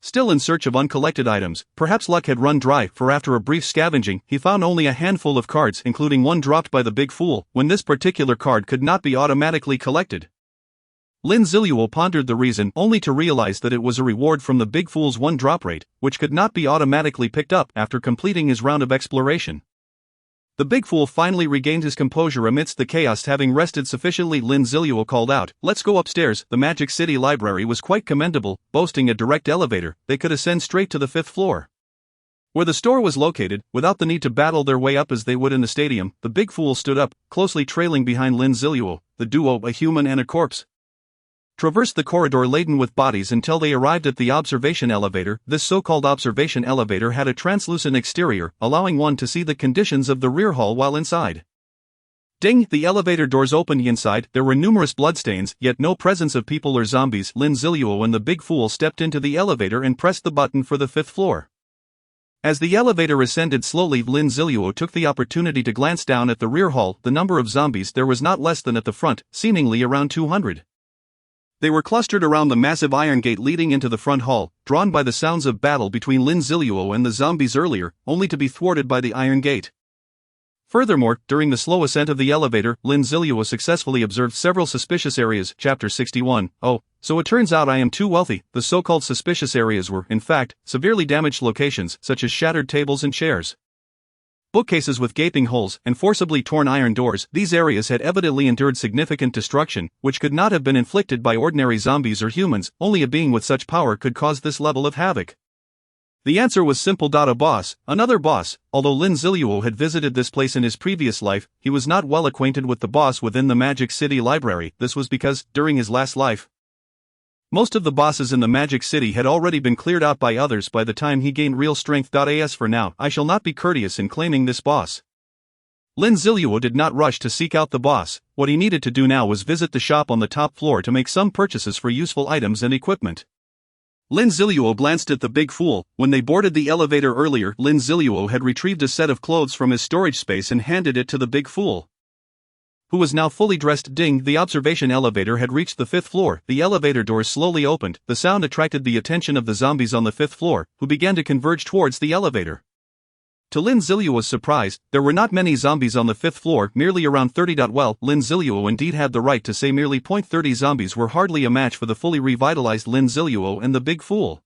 Still in search of uncollected items, perhaps luck had run dry, for after a brief scavenging, he found only a handful of cards, including one dropped by the Big Fool, when this particular card could not be automatically collected. Lin Zilu pondered the reason, only to realize that it was a reward from the Big Fool's 1 drop rate, which could not be automatically picked up after completing his round of exploration. The Big Fool finally regained his composure amidst the chaos. Having rested sufficiently, Lin Zilu called out, "Let's go upstairs." The Magic City Library was quite commendable, boasting a direct elevator. They could ascend straight to the 5th floor, where the store was located, without the need to battle their way up as they would in the stadium. The Big Fool stood up, closely trailing behind Lin Zilu. The duo, a human and a corpse, traversed the corridor laden with bodies until they arrived at the observation elevator. This so-called observation elevator had a translucent exterior, allowing one to see the conditions of the rear hall while inside. Ding! The elevator doors opened. Inside, there were numerous bloodstains, yet no presence of people or zombies. Lin Zilu and the big fool stepped into the elevator and pressed the button for the 5th floor. As the elevator ascended slowly, Lin Zilu took the opportunity to glance down at the rear hall. The number of zombies there was not less than at the front, seemingly around 200. They were clustered around the massive iron gate leading into the front hall, drawn by the sounds of battle between Lin Zilu and the zombies earlier, only to be thwarted by the iron gate. Furthermore, during the slow ascent of the elevator, Lin Zilu successfully observed several suspicious areas. Chapter 61. Oh, so it turns out I am too wealthy. The so-called suspicious areas were, in fact, severely damaged locations, such as shattered tables and chairs, bookcases with gaping holes, and forcibly torn iron doors. These areas had evidently endured significant destruction, which could not have been inflicted by ordinary zombies or humans. Only a being with such power could cause this level of havoc. The answer was simple. A boss, another boss. Although Lin Zilu had visited this place in his previous life, he was not well acquainted with the boss within the Magic City library. This was because, during his last life, most of the bosses in the Magic City had already been cleared out by others by the time he gained real strength. As for now, I shall not be courteous in claiming this boss. Lin Zilu did not rush to seek out the boss. What he needed to do now was visit the shop on the top floor to make some purchases for useful items and equipment. Lin Zilu glanced at the big fool. When they boarded the elevator earlier, Lin Zilu had retrieved a set of clothes from his storage space and handed it to the big fool, who was now fully dressed. Ding! The observation elevator had reached the 5th floor. The elevator doors slowly opened. The sound attracted the attention of the zombies on the 5th floor, who began to converge towards the elevator. To Lin Zilu's surprise, there were not many zombies on the 5th floor, merely around 30. Well, Lin Zilu indeed had the right to say merely 30 zombies were hardly a match for the fully revitalized Lin Zilu and the big fool.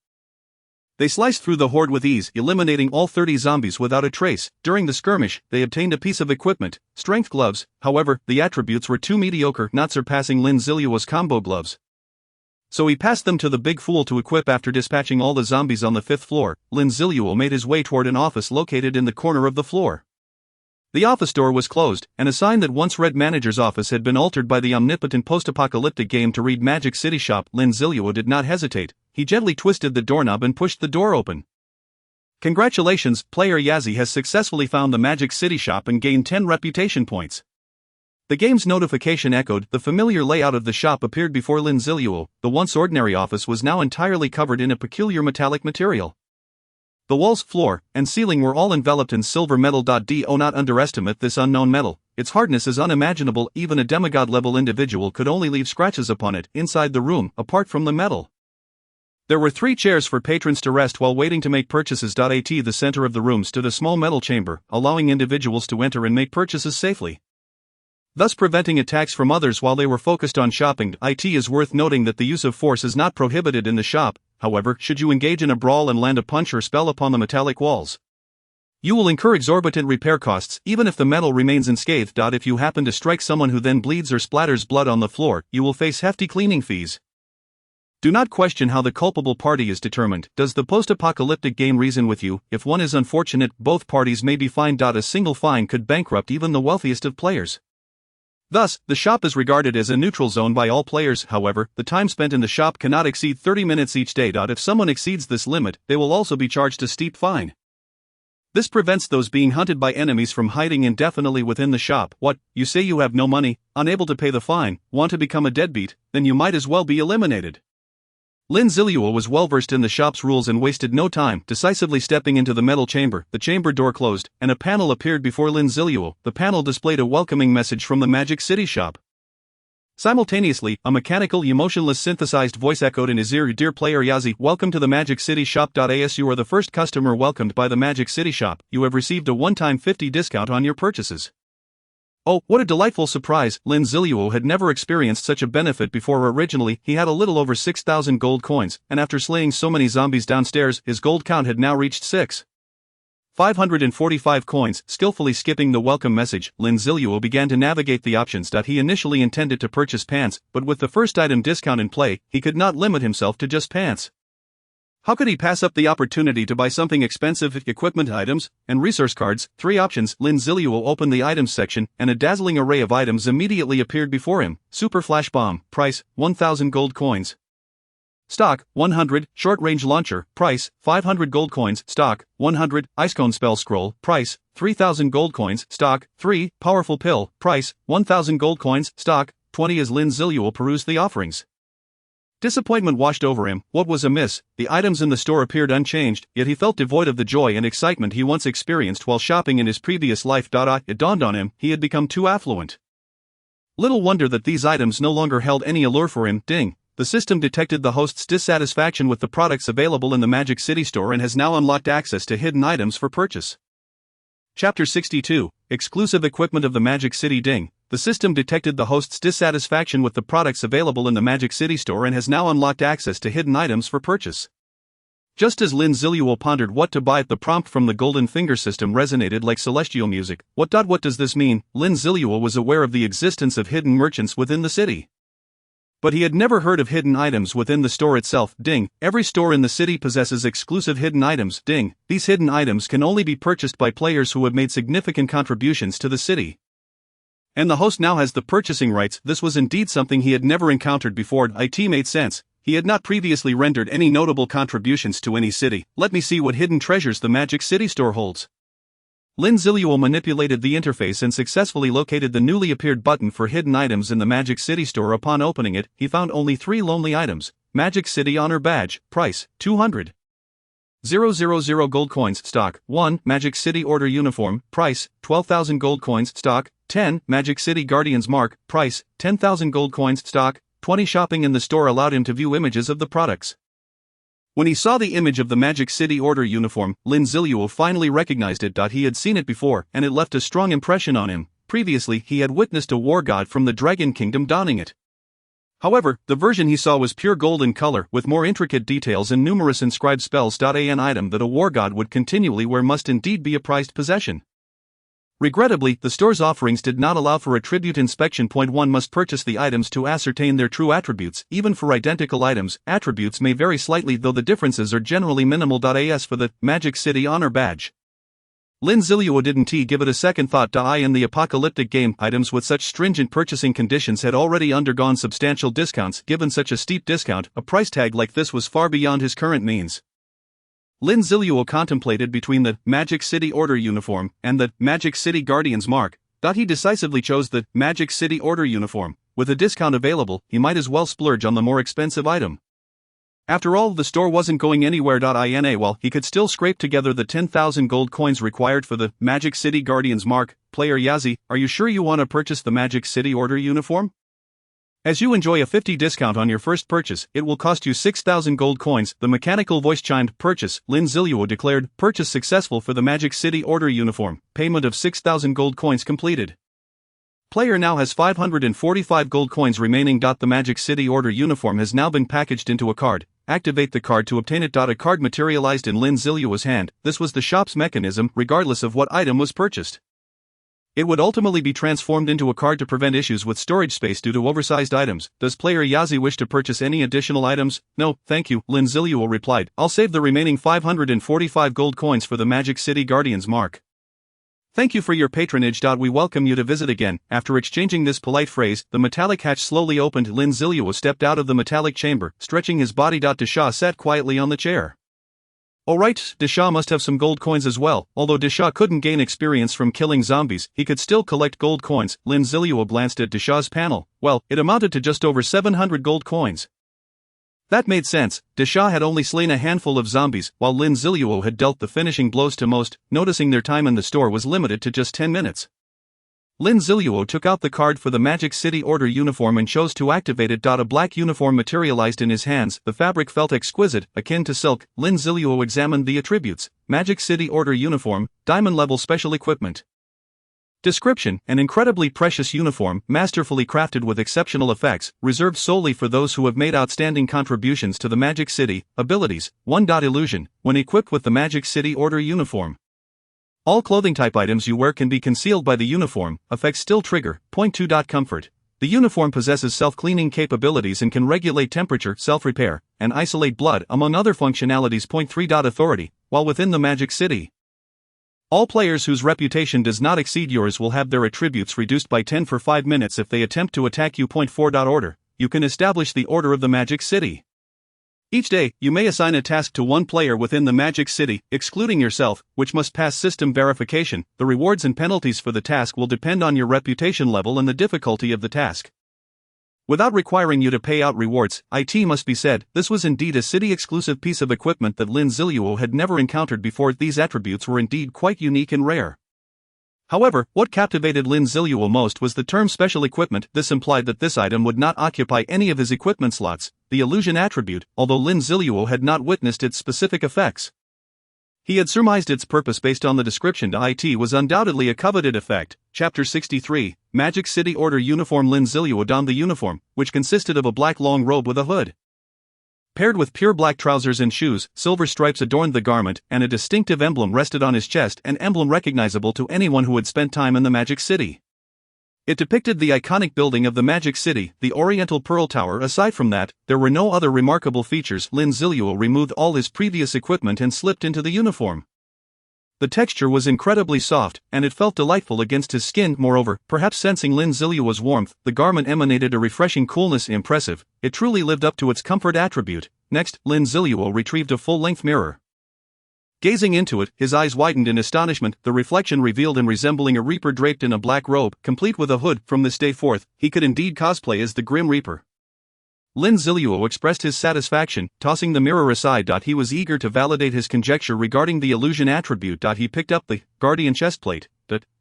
They sliced through the horde with ease, eliminating all 30 zombies without a trace. During the skirmish, they obtained a piece of equipment, strength gloves. However, the attributes were too mediocre, not surpassing Lin Zilu's combo gloves. So he passed them to the big fool to equip. After dispatching all the zombies on the 5th floor, Lin Zilu made his way toward an office located in the corner of the floor. The office door was closed, and a sign that once read manager's office had been altered by the omnipotent post-apocalyptic game to read Magic City Shop. Lin Zilu did not hesitate. He gently twisted the doorknob and pushed the door open. Congratulations, player Yazzie has successfully found the Magic City Shop and gained 10 reputation points. The game's notification echoed. The familiar layout of the shop appeared before Lin Zilu. The once ordinary office was now entirely covered in a peculiar metallic material. The walls, floor, and ceiling were all enveloped in silver metal. Do not underestimate this unknown metal. Its hardness is unimaginable. Even a demigod-level individual could only leave scratches upon it. Inside the room, apart from the metal, there were 3 chairs for patrons to rest while waiting to make purchases. At the center of the room stood a small metal chamber, allowing individuals to enter and make purchases safely, thus preventing attacks from others while they were focused on shopping. It is worth noting that the use of force is not prohibited in the shop. However, should you engage in a brawl and land a punch or spell upon the metallic walls, you will incur exorbitant repair costs, even if the metal remains unscathed. If you happen to strike someone who then bleeds or splatters blood on the floor, you will face hefty cleaning fees. Do not question how the culpable party is determined. Does the post-apocalyptic game reason with you? If one is unfortunate, both parties may be fined. A single fine could bankrupt even the wealthiest of players. Thus, the shop is regarded as a neutral zone by all players. However, the time spent in the shop cannot exceed 30 minutes each day. If someone exceeds this limit, they will also be charged a steep fine. This prevents those being hunted by enemies from hiding indefinitely within the shop. What, you say you have no money, unable to pay the fine, want to become a deadbeat? Then you might as well be eliminated. Lin Zilu was well versed in the shop's rules and wasted no time, decisively stepping into the metal chamber. The chamber door closed, and a panel appeared before Lin Zilu. The panel displayed a welcoming message from the Magic City Shop. Simultaneously, a mechanical, emotionless synthesized voice echoed in his ear. Dear player Yazzie, welcome to the Magic City Shop. As you are the first customer welcomed by the Magic City Shop, you have received a one-time 50 discount on your purchases. Oh, what a delightful surprise! Lin Zilu had never experienced such a benefit before. Originally, he had a little over 6,000 gold coins, and after slaying so many zombies downstairs, his gold count had now reached 6,545 coins. Skillfully skipping the welcome message, Lin Zilu began to navigate the options. He initially intended to purchase pants, but with the first item discount in play, he could not limit himself to just pants. How could he pass up the opportunity to buy something expensive? Equipment items and resource cards. 3 options. Lin Zilu opened the items section, and a dazzling array of items immediately appeared before him. Super Flash Bomb. Price, 1,000 gold coins. stock, 100, short-range launcher, price, 500 gold coins, stock, 100, ice cone spell scroll, price, 3000 gold coins, stock, 3, powerful pill, price, 1000 gold coins, stock, 20. As Lin Zilu perused the offerings, disappointment washed over him. What was amiss? The items in the store appeared unchanged, yet he felt devoid of the joy and excitement he once experienced while shopping in his previous life. It dawned on him, he had become too affluent. Little wonder that these items no longer held any allure for him. Ding! The system detected the host's dissatisfaction with the products available in the Magic City store and has now unlocked access to hidden items for purchase. Chapter 62, Exclusive Equipment of the Magic City. Ding! The system detected the host's dissatisfaction with the products available in the Magic City store and has now unlocked access to hidden items for purchase. Just as Lin Zilu pondered what to buy, the prompt from the Golden Finger system resonated like celestial music. What does this mean? Lin Zilu was aware of the existence of hidden merchants within the city, but he had never heard of hidden items within the store itself. Ding! Every store in the city possesses exclusive hidden items. Ding! These hidden items can only be purchased by players who have made significant contributions to the city, and the host now has the purchasing rights. This was indeed something he had never encountered before. It made sense. He had not previously rendered any notable contributions to any city. Let me see what hidden treasures the Magic City store holds. Lin Zilu manipulated the interface and successfully located the newly appeared button for hidden items in the Magic City store. Upon opening it, he found only 3 lonely items. Magic City Honor Badge, price, 200. 000 gold coins, stock, 1. Magic City Order Uniform, price, 12,000 gold coins, stock, 10. Magic City Guardian's Mark, price, 10,000 gold coins, stock, 20. Shopping in the store allowed him to view images of the products. When he saw the image of the Magic City Order uniform, Lin Zilu finally recognized it. He had seen it before, and it left a strong impression on him. Previously, he had witnessed a war god from the Dragon Kingdom donning it. However, the version he saw was pure gold in color, with more intricate details and numerous inscribed spells. An item that a war god would continually wear must indeed be a prized possession. Regrettably, the store's offerings did not allow for attribute inspection. One must purchase the items to ascertain their true attributes. Even for identical items, attributes may vary slightly, though the differences are generally minimal. As for the Magic City Honor Badge, Lin Zilu didn't give it a second thought. In the apocalyptic game, items with such stringent purchasing conditions had already undergone substantial discounts. Given such a steep discount, a price tag like this was far beyond his current means. Lin Zilu contemplated between the Magic City Order uniform and the Magic City Guardian's Mark. He decisively chose the Magic City Order uniform. With a discount available, he might as well splurge on the more expensive item. After all, the store wasn't going anywhere. While he could still scrape together the 10,000 gold coins required for the Magic City Guardian's Mark. Player Yazi, are you sure you want to purchase the Magic City Order uniform? As you enjoy a 50% discount on your first purchase, it will cost you 6,000 gold coins. The mechanical voice chimed. Purchase, Lin Zilu declared. Purchase successful for the Magic City Order uniform. Payment of 6,000 gold coins completed. Player now has 545 gold coins remaining. The Magic City Order uniform has now been packaged into a card. Activate the card to obtain it. A card materialized in Lin Zilu's hand. This was the shop's mechanism, regardless of what item was purchased. It would ultimately be transformed into a card to prevent issues with storage space due to oversized items. Does player Yazi wish to purchase any additional items? No, thank you, Lin Zilu replied. I'll save the remaining 545 gold coins for the Magic City Guardian's Mark. Thank you for your patronage. We welcome you to visit again. After exchanging this polite phrase, the metallic hatch slowly opened. Lin Zilu stepped out of the metallic chamber, stretching his body. Desha sat quietly on the chair. Alright, Desha must have some gold coins as well. Although Desha couldn't gain experience from killing zombies, he could still collect gold coins. Lin Zilu glanced at Desha's panel. Well, it amounted to just over 700 gold coins. That made sense. Desha had only slain a handful of zombies, while Lin Zilu had dealt the finishing blows to most, noticing their time in the store was limited to just 10 minutes. Lin Zilu took out the card for the Magic City Order uniform and chose to activate it. A black uniform materialized in his hands. The fabric felt exquisite, akin to silk. Lin Zilu examined the attributes. Magic City Order uniform, diamond level special equipment. Description: an incredibly precious uniform, masterfully crafted with exceptional effects, reserved solely for those who have made outstanding contributions to the Magic City. Abilities: 1. Illusion. When equipped with the Magic City Order uniform, all clothing type items you wear can be concealed by the uniform. Effects still trigger. 2. Comfort. The uniform possesses self-cleaning capabilities and can regulate temperature, self-repair, and isolate blood, among other functionalities. 3. Authority. While within the Magic City, all players whose reputation does not exceed yours will have their attributes reduced by 10 for 5 minutes if they attempt to attack you. 4. Order. You can establish the order of the Magic City. Each day, you may assign a task to one player within the Magic City, excluding yourself, which must pass system verification. The rewards and penalties for the task will depend on your reputation level and the difficulty of the task. Without requiring you to pay out rewards, it must be said, this was indeed a city-exclusive piece of equipment that Lin Zilu had never encountered before. These attributes were indeed quite unique and rare. However, what captivated Lin Zilu most was the term special equipment. This implied that this item would not occupy any of his equipment slots, the illusion attribute, although Lin Zilu had not witnessed its specific effects. He had surmised its purpose based on the description. It was undoubtedly a coveted effect. Chapter 63, Magic City Order Uniform. Lin Zilu donned the uniform, which consisted of a black long robe with a hood. Paired with pure black trousers and shoes, silver stripes adorned the garment, and a distinctive emblem rested on his chest, an emblem recognizable to anyone who had spent time in the Magic City. It depicted the iconic building of the Magic City, the Oriental Pearl Tower. Aside from that, there were no other remarkable features. Lin Zilu removed all his previous equipment and slipped into the uniform. The texture was incredibly soft, and it felt delightful against his skin. Moreover, perhaps sensing Lin Zilu's warmth, the garment emanated a refreshing coolness. Impressive, it truly lived up to its comfort attribute. Next, Lin Zilu retrieved a full-length mirror. Gazing into it, his eyes widened in astonishment. The reflection revealed him resembling a reaper draped in a black robe, complete with a hood. From this day forth, he could indeed cosplay as the Grim Reaper. Lin Zilu expressed his satisfaction, tossing the mirror aside. He was eager to validate his conjecture regarding the illusion attribute. He picked up the Guardian chestplate.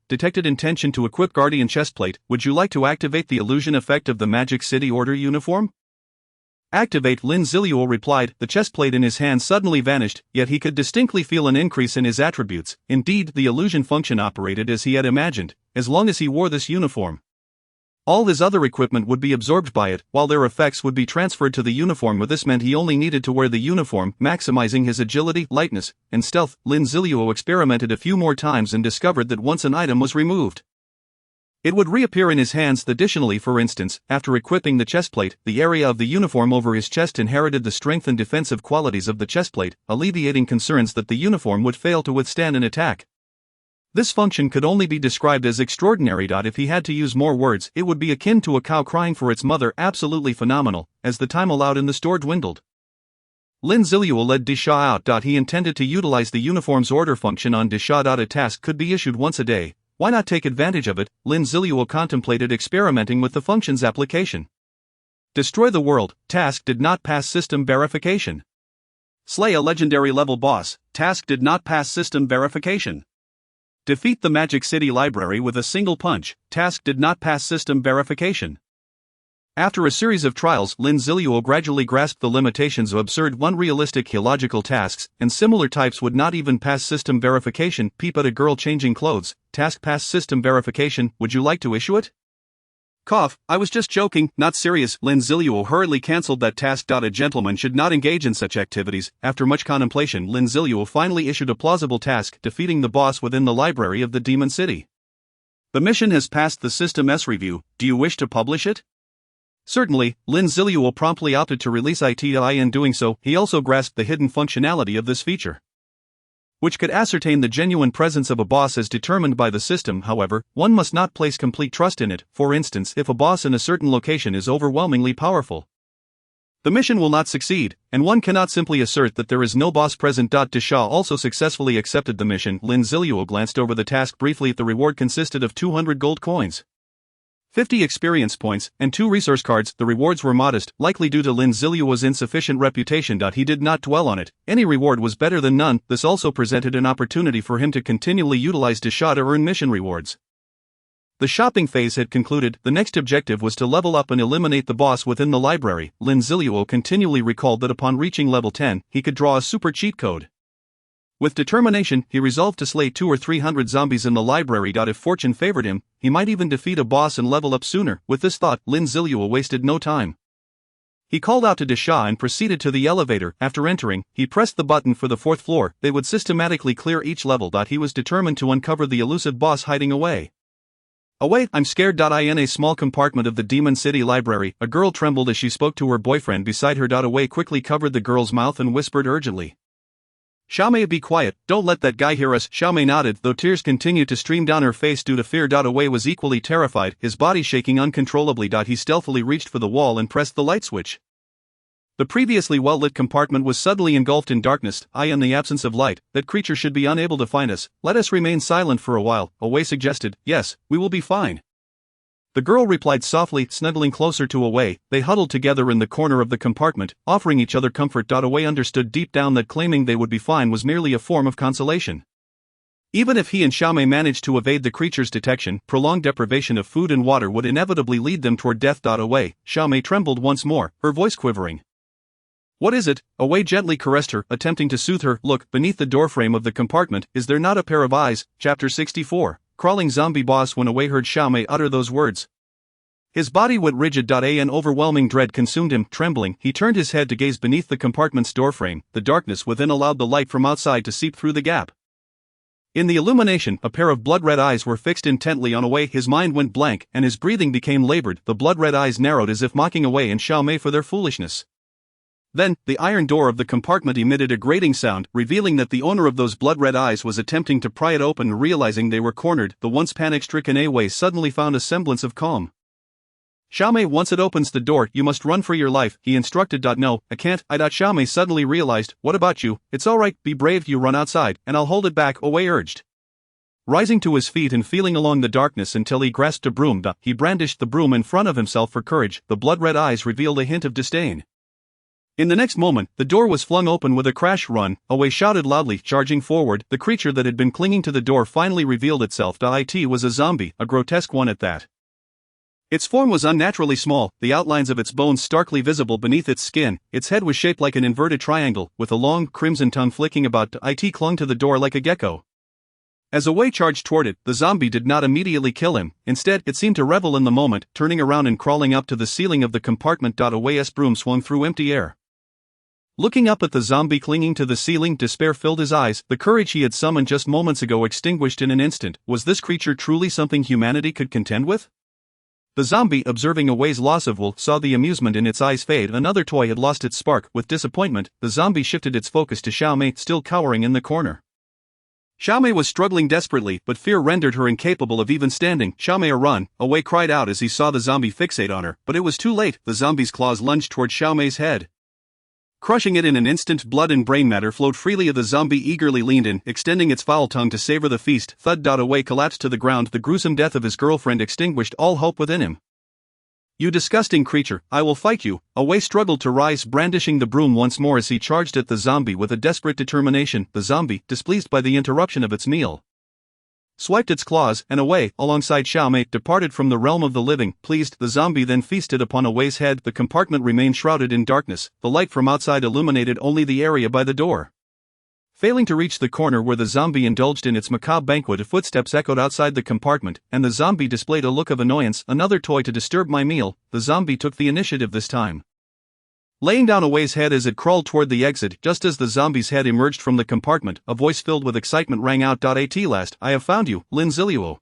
Detected intention to equip Guardian chestplate. Would you like to activate the illusion effect of the Magic City Order uniform? Activate, Lin Zilu replied. The chestplate in his hand suddenly vanished, yet he could distinctly feel an increase in his attributes. Indeed, the illusion function operated as he had imagined, as long as he wore this uniform. All his other equipment would be absorbed by it, while their effects would be transferred to the uniform. This meant he only needed to wear the uniform, maximizing his agility, lightness, and stealth. Lin Zilu experimented a few more times and discovered that once an item was removed, it would reappear in his hands. Additionally, for instance, after equipping the chestplate, the area of the uniform over his chest inherited the strength and defensive qualities of the chestplate, alleviating concerns that the uniform would fail to withstand an attack. This function could only be described as extraordinary. If he had to use more words, it would be akin to a cow crying for its mother. Absolutely phenomenal. As the time allowed in the store dwindled, Lin Zilu led Disha out. He intended to utilize the uniform's order function on Disha. A task could be issued once a day. Why not take advantage of it? Lin Zilu contemplated experimenting with the function's application. Destroy the world. Task did not pass system verification. Slay a legendary level boss. Task did not pass system verification. Defeat the Magic City Library with a single punch. Task did not pass system verification. After a series of trials, Lin Zilu gradually grasped the limitations of absurd, unrealistic, illogical tasks, and similar types would not even pass system verification. Peep at a girl changing clothes. Task pass system verification. Would you like to issue it? Cough, I was just joking, not serious. Lin Zilu hurriedly cancelled that task. A gentleman should not engage in such activities. After much contemplation, Lin Zilu finally issued a plausible task, defeating the boss within the library of the Demon City. The mission has passed the System S review. Do you wish to publish it? Certainly, Lin Zilu promptly opted to release it. In doing so, he also grasped the hidden functionality of this feature, which could ascertain the genuine presence of a boss as determined by the system. However, one must not place complete trust in it. For instance, if a boss in a certain location is overwhelmingly powerful, the mission will not succeed, and one cannot simply assert that there is no boss present. Disha also successfully accepted the mission. Lin Zilu glanced over the task briefly. The reward consisted of 200 gold coins, 50 experience points, and 2 resource cards. The rewards were modest, likely due to Lin Zilu's insufficient reputation. He did not dwell on it. Any reward was better than none. This also presented an opportunity for him to continually utilize Disha to earn mission rewards. The shopping phase had concluded. The next objective was to level up and eliminate the boss within the library. Lin Zilu continually recalled that upon reaching level 10, he could draw a super cheat code. With determination, he resolved to slay 200 or 300 zombies in the library. If fortune favored him, he might even defeat a boss and level up sooner. With this thought, Lin Zilu wasted no time. He called out to Disha and proceeded to the elevator. After entering, he pressed the button for the 4th floor. They would systematically clear each level. He was determined to uncover the elusive boss hiding away. Away, I'm scared. In a small compartment of the Demon City Library, a girl trembled as she spoke to her boyfriend beside her. Away quickly covered the girl's mouth and whispered urgently, "Xiaomei, be quiet, don't let that guy hear us." Xiaomei nodded, though tears continued to stream down her face due to fear. Away was equally terrified, his body shaking uncontrollably. He stealthily reached for the wall and pressed the light switch. The previously well-lit compartment was suddenly engulfed in darkness. In the absence of light, that creature should be unable to find us. Let us remain silent for a while, Away suggested. Yes, we will be fine. The girl replied softly, snuggling closer to Away. They huddled together in the corner of the compartment, offering each other comfort. Away understood deep down that claiming they would be fine was merely a form of consolation. Even if he and Xiaomei managed to evade the creature's detection, prolonged deprivation of food and water would inevitably lead them toward death. Away, Xiaomei trembled once more, her voice quivering. What is it? Away gently caressed her, attempting to soothe her. Look, beneath the doorframe of the compartment, is there not a pair of eyes? Chapter 64. Crawling zombie boss. When Away heard Xiaomei utter those words, his body went rigid. An overwhelming dread consumed him. Trembling, he turned his head to gaze beneath the compartment's doorframe. The darkness within allowed the light from outside to seep through the gap. In the illumination, a pair of blood-red eyes were fixed intently on Away. His mind went blank, and his breathing became labored. The blood-red eyes narrowed as if mocking Away and Xiaomei for their foolishness. Then, the iron door of the compartment emitted a grating sound, revealing that the owner of those blood-red eyes was attempting to pry it open. Realizing they were cornered, the once panic-stricken Away suddenly found a semblance of calm. Xiaomei, once it opens the door, you must run for your life, he instructed. No, I can't. Xiaomei suddenly realized, what about you? It's alright, be brave, you run outside, and I'll hold it back, Away urged. Rising to his feet and feeling along the darkness until he grasped a broom, he brandished the broom in front of himself for courage. The blood-red eyes revealed a hint of disdain. In the next moment, the door was flung open with a crash. Run, Away shouted loudly, charging forward. The creature that had been clinging to the door finally revealed itself. It was a zombie, a grotesque one at that. Its form was unnaturally small, the outlines of its bones starkly visible beneath its skin. Its head was shaped like an inverted triangle, with a long, crimson tongue flicking about. It clung to the door like a gecko. As Away charged toward it, the zombie did not immediately kill him. Instead, it seemed to revel in the moment, turning around and crawling up to the ceiling of the compartment. Away's broom swung through empty air. Looking up at the zombie clinging to the ceiling, despair filled his eyes. The courage he had summoned just moments ago extinguished in an instant. Was this creature truly something humanity could contend with? The zombie, observing Away's loss of will, saw the amusement in its eyes fade. Another toy had lost its spark. With disappointment, the zombie shifted its focus to Xiaomei, still cowering in the corner. Xiaomei was struggling desperately, but fear rendered her incapable of even standing. Xiaomei, run! Away cried out as he saw the zombie fixate on her, but it was too late. The zombie's claws lunged toward Xiaomei's head. Crushing it in an instant, blood and brain matter flowed freely. The zombie eagerly leaned in, extending its foul tongue to savor the feast. Thud. Away collapsed to the ground. The gruesome death of his girlfriend extinguished all hope within him. You disgusting creature, I will fight you. Away struggled to rise, brandishing the broom once more as he charged at the zombie with a desperate determination. The zombie, displeased by the interruption of its meal, swiped its claws, and Away, alongside Xiaomei, departed from the realm of the living. Pleased, the zombie then feasted upon Away's head. The compartment remained shrouded in darkness. The light from outside illuminated only the area by the door. Failing to reach the corner where the zombie indulged in its macabre banquet, footsteps echoed outside the compartment, and the zombie displayed a look of annoyance. Another toy to disturb my meal. The zombie took the initiative this time, laying down Away's head as it crawled toward the exit. Just as the zombie's head emerged from the compartment, a voice filled with excitement rang out. At last, I have found you, Lin Zilu.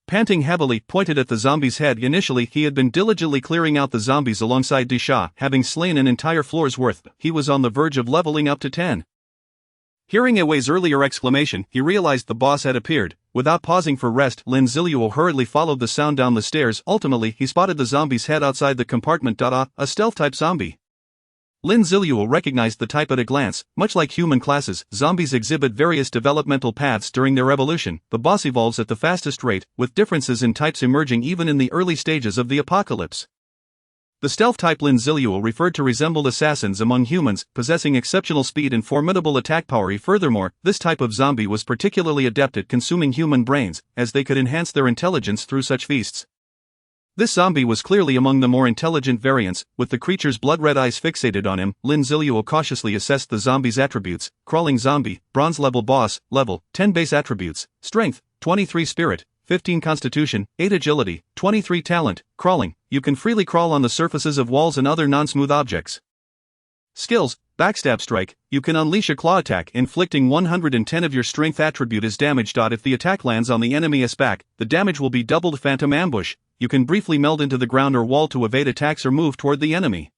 Panting heavily, pointed at the zombie's head. Initially, he had been diligently clearing out the zombies alongside Disha, having slain an entire floor's worth. He was on the verge of leveling up to 10. Hearing Away's earlier exclamation, he realized the boss had appeared. Without pausing for rest, Lin Zilu hurriedly followed the sound down the stairs. Ultimately, he spotted the zombie's head outside the compartment. A stealth-type zombie. Lin Zilu recognized the type at a glance. Much like human classes, zombies exhibit various developmental paths during their evolution. The boss evolves at the fastest rate, with differences in types emerging even in the early stages of the apocalypse. The stealth type Lin Zilu referred to resembled assassins among humans, possessing exceptional speed and formidable attack power. Furthermore, this type of zombie was particularly adept at consuming human brains, as they could enhance their intelligence through such feasts. This zombie was clearly among the more intelligent variants. With the creature's blood-red eyes fixated on him, Lin Zilu cautiously assessed the zombie's attributes. Crawling zombie, bronze level boss, level 10 base attributes, strength, 23 spirit, 15 constitution, 8 agility, 23 talent. Crawling, you can freely crawl on the surfaces of walls and other non-smooth objects. Skills, backstab strike, you can unleash a claw attack, inflicting 110 of your strength attribute as damage. If the attack lands on the enemy's back, the damage will be doubled. Phantom ambush, you can briefly meld into the ground or wall to evade attacks or move toward the enemy.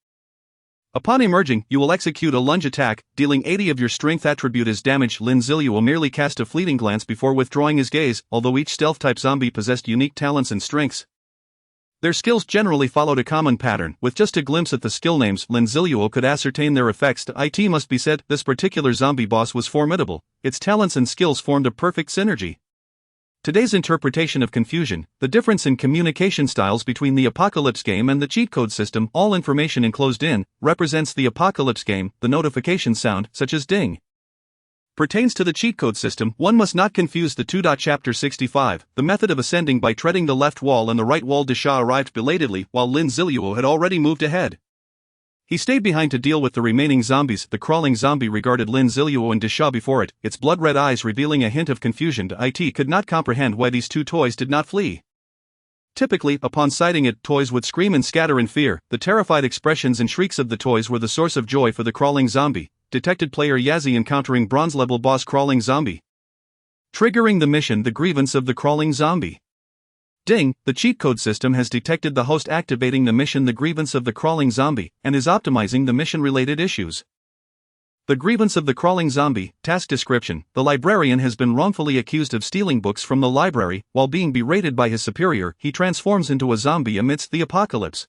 Upon emerging, you will execute a lunge attack, dealing 80 of your strength attribute as damage. Lin Zilu merely cast a fleeting glance before withdrawing his gaze. Although each stealth-type zombie possessed unique talents and strengths, Their skills generally followed a common pattern. With just a glimpse at the skill names, Lin Zilu could ascertain their effects. It must be said, this particular zombie boss was formidable. Its talents and skills formed a perfect synergy. Today's interpretation of confusion, the difference in communication styles between the Apocalypse game and the cheat code system, all information enclosed in, represents the Apocalypse game, the notification sound, such as ding, pertains to the cheat code system. One must not confuse the two. Chapter 65, the method of ascending by treading the left wall and the right wall. Desha arrived belatedly, while Lin Zilu had already moved ahead. He stayed behind to deal with the remaining zombies. The crawling zombie regarded Lin Zilu and Desha before it, its blood-red eyes revealing a hint of confusion. It could not comprehend why these two toys did not flee. Typically, upon sighting it, toys would scream and scatter in fear. The terrified expressions and shrieks of the toys were the source of joy for the crawling zombie. Detected player Yazzie encountering bronze-level boss crawling zombie. Triggering the mission, the grievance of the crawling zombie. Ding, the cheat code system has detected the host activating the mission, the grievance of the crawling zombie, and is optimizing the mission-related issues. The grievance of the crawling zombie. Task description: the librarian has been wrongfully accused of stealing books from the library. While being berated by his superior, he transforms into a zombie amidst the apocalypse.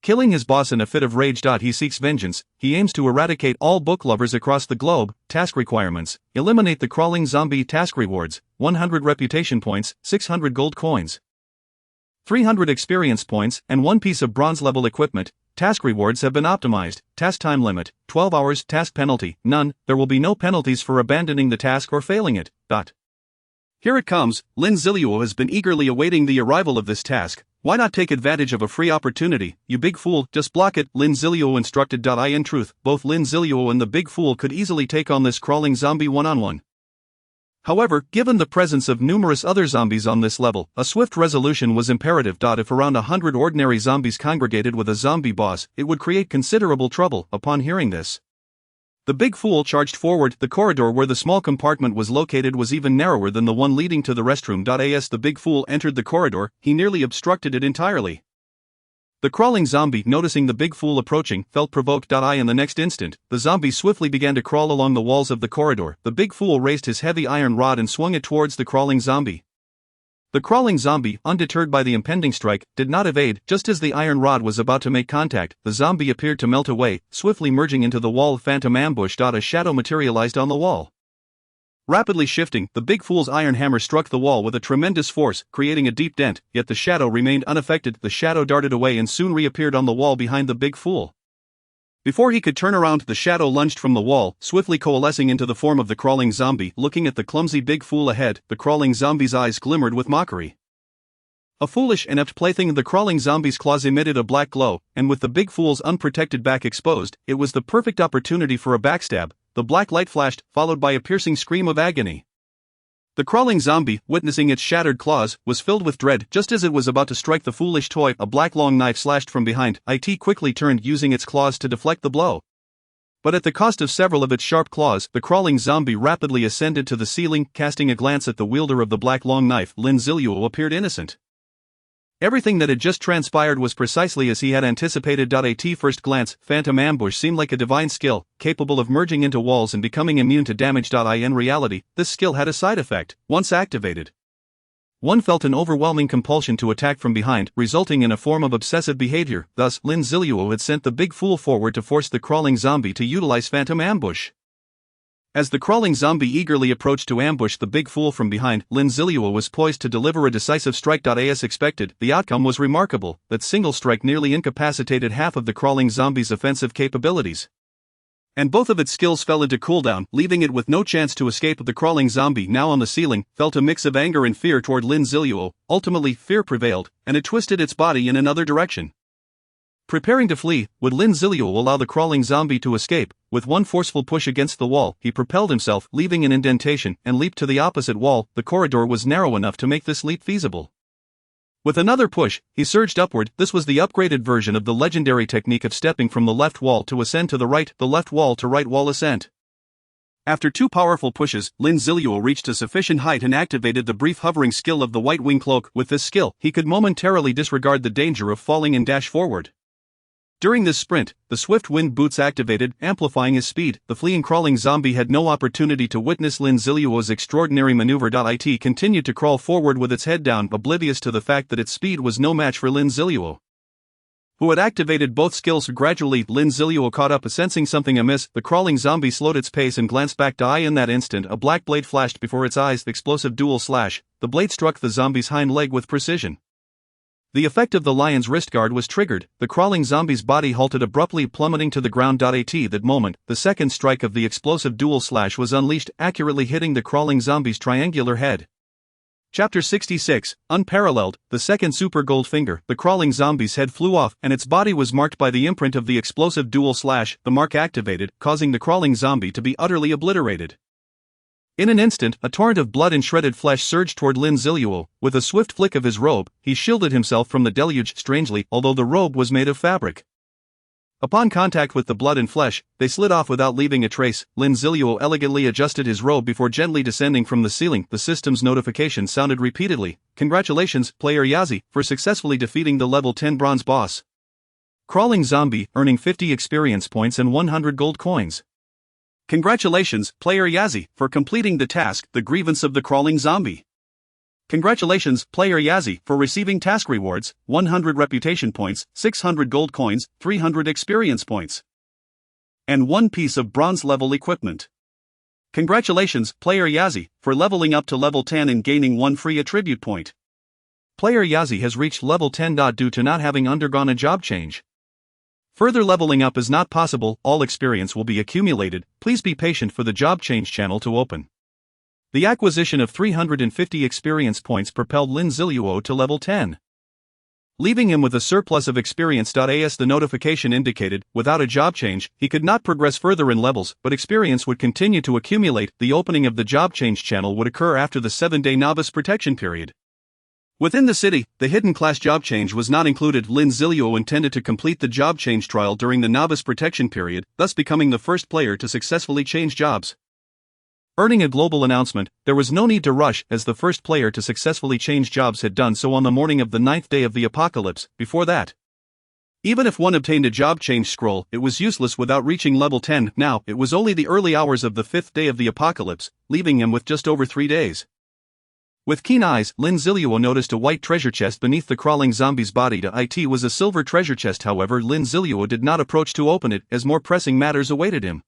Killing his boss in a fit of rage. He seeks vengeance. He aims to eradicate all book lovers across the globe. Task requirements: eliminate the crawling zombie. Task rewards: 100 reputation points, 600 gold coins, 300 experience points, and 1 piece of bronze-level equipment. Task rewards have been optimized. Task time limit: 12 hours. Task penalty: none. There will be no penalties for abandoning the task or failing it. Here it comes. Lin Zilu has been eagerly awaiting the arrival of this task. Why not take advantage of a free opportunity? You big fool, just block it, Lin Zilu instructed. In truth, both Lin Zilu and the big fool could easily take on this crawling zombie one-on-one. However, given the presence of numerous other zombies on this level, a swift resolution was imperative. If around 100 ordinary zombies congregated with a zombie boss, it would create considerable trouble. Upon hearing this, the big fool charged forward. The corridor where the small compartment was located was even narrower than the one leading to the restroom. As the big fool entered the corridor, he nearly obstructed it entirely. The crawling zombie, noticing the big fool approaching, felt provoked. In the next instant, the zombie swiftly began to crawl along the walls of the corridor. The big fool raised his heavy iron rod and swung it towards the crawling zombie. The crawling zombie, undeterred by the impending strike, did not evade. Just as the iron rod was about to make contact, the zombie appeared to melt away, swiftly merging into the wall. Phantom ambush. A shadow materialized on the wall. Rapidly shifting, the big fool's iron hammer struck the wall with a tremendous force, creating a deep dent, yet the shadow remained unaffected. The shadow darted away and soon reappeared on the wall behind the big fool. Before he could turn around, the shadow lunged from the wall, swiftly coalescing into the form of the crawling zombie. Looking at the clumsy big fool ahead, the crawling zombie's eyes glimmered with mockery. A foolish, inept plaything. The crawling zombie's claws emitted a black glow, and with the big fool's unprotected back exposed, it was the perfect opportunity for a backstab. The black light flashed, followed by a piercing scream of agony. The crawling zombie, witnessing its shattered claws, was filled with dread. Just as it was about to strike the foolish toy, a black long knife slashed from behind. It quickly turned, using its claws to deflect the blow. But at the cost of several of its sharp claws, the crawling zombie rapidly ascended to the ceiling. Casting a glance at the wielder of the black long knife, Lin Zilu appeared innocent. Everything that had just transpired was precisely as he had anticipated. At first glance, Phantom Ambush seemed like a divine skill, capable of merging into walls and becoming immune to damage. In reality, this skill had a side effect. Once activated, one felt an overwhelming compulsion to attack from behind, resulting in a form of obsessive behavior. Thus, Lin Zilu had sent the big fool forward to force the crawling zombie to utilize Phantom Ambush. As the crawling zombie eagerly approached to ambush the big fool from behind, Lin Zilu was poised to deliver a decisive strike. As expected, the outcome was remarkable. That single strike nearly incapacitated half of the crawling zombie's offensive capabilities, and both of its skills fell into cooldown, leaving it with no chance to escape. The crawling zombie, now on the ceiling, felt a mix of anger and fear toward Lin Zilu. Ultimately, fear prevailed, and it twisted its body in another direction. Preparing to flee, would Lin Zilu allow the crawling zombie to escape? With one forceful push against the wall, he propelled himself, leaving an indentation, and leaped to the opposite wall. The corridor was narrow enough to make this leap feasible. With another push, he surged upward. This was the upgraded version of the legendary technique of stepping from the left wall to ascend to the right, the left wall to right wall ascent. After two powerful pushes, Lin Zilu reached a sufficient height and activated the brief hovering skill of the White Wing Cloak. With this skill, he could momentarily disregard the danger of falling and dash forward. During this sprint, the swift wind boots activated, amplifying his speed. The fleeing crawling zombie had no opportunity to witness Lin Ziluo's extraordinary maneuver. It continued to crawl forward with its head down, oblivious to the fact that its speed was no match for Lin Ziluo, who had activated both skills. Gradually, Lin Ziluo caught up, sensing something amiss. The crawling zombie slowed its pace and glanced back. In that instant, a black blade flashed before its eyes. Explosive dual slash. The blade struck the zombie's hind leg with precision. The effect of the lion's wrist guard was triggered. The crawling zombie's body halted abruptly, plummeting to the ground. At that moment, the second strike of the explosive dual slash was unleashed, accurately hitting the crawling zombie's triangular head. Chapter 66, Unparalleled, the second super gold finger. The crawling zombie's head flew off, and its body was marked by the imprint of the explosive dual slash. The mark activated, causing the crawling zombie to be utterly obliterated. In an instant, a torrent of blood and shredded flesh surged toward Lin Ziluo. With a swift flick of his robe, he shielded himself from the deluge. Strangely, although the robe was made of fabric, upon contact with the blood and flesh, they slid off without leaving a trace. Lin Ziluo elegantly adjusted his robe before gently descending from the ceiling. The system's notification sounded repeatedly. Congratulations, player Yazi, for successfully defeating the level 10 bronze boss. Crawling zombie, earning 50 experience points and 100 gold coins. Congratulations, player Yazi, for completing the task, the grievance of the crawling zombie. Congratulations, player Yazi, for receiving task rewards, 100 reputation points, 600 gold coins, 300 experience points, and 1 piece of bronze level equipment. Congratulations, player Yazi, for leveling up to level 10 and gaining 1 free attribute point. Player Yazi has reached level 10. Due to not having undergone a job change, further leveling up is not possible. All experience will be accumulated. Please be patient for the job change channel to open. The acquisition of 350 experience points propelled Lin Ziluo to level 10, leaving him with a surplus of experience. As the notification indicated, without a job change, he could not progress further in levels, but experience would continue to accumulate. The opening of the job change channel would occur after the 7-day novice protection period. Within the city, the hidden class job change was not included. Lin Ziluo intended to complete the job change trial during the novice protection period, thus becoming the first player to successfully change jobs. Earning a global announcement, there was no need to rush, as the first player to successfully change jobs had done so on the morning of the 9th day of the apocalypse. Before that, even if one obtained a job change scroll, it was useless without reaching level 10. Now, it was only the early hours of the 5th day of the apocalypse, leaving him with just over 3 days. With keen eyes, Lin Ziluo noticed a white treasure chest beneath the crawling zombie's body. It was a silver treasure chest. However, Lin Ziluo did not approach to open it, as more pressing matters awaited him.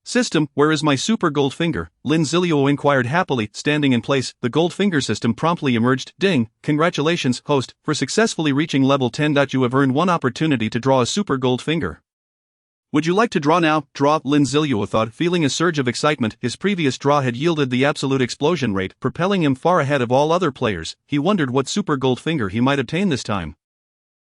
System, where is my super gold finger? Lin Ziluo inquired happily. Standing in place, the gold finger system promptly emerged. Ding! Congratulations, host, for successfully reaching level 10. You have earned 1 opportunity to draw a super gold finger. Would you like to draw now? Draw, Lin Ziluo thought, feeling a surge of excitement. His previous draw had yielded the absolute explosion rate, propelling him far ahead of all other players. He wondered what super gold finger he might obtain this time.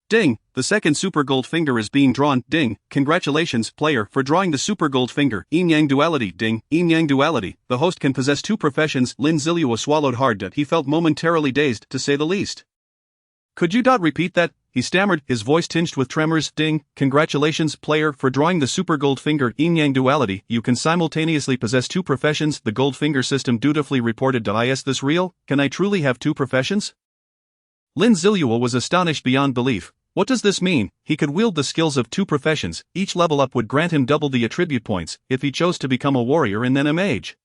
Ding! The second super gold finger is being drawn. Ding! Congratulations, player, for drawing the super gold finger. Yin-Yang Duality. Ding! Yin-Yang Duality. The host can possess 2 professions. Lin Ziluo swallowed hard. He felt momentarily dazed, to say the least. Could you repeat that? He stammered, his voice tinged with tremors. Ding! Congratulations, player, for drawing the super gold finger. Yin-Yang Duality. You can simultaneously possess 2 professions, the gold finger system dutifully reported. Is this real? Can I truly have 2 professions? Lin Ziluo was astonished beyond belief. What does this mean? He could wield the skills of 2 professions. Each level up would grant him double the attribute points, if he chose to become a warrior and then a mage.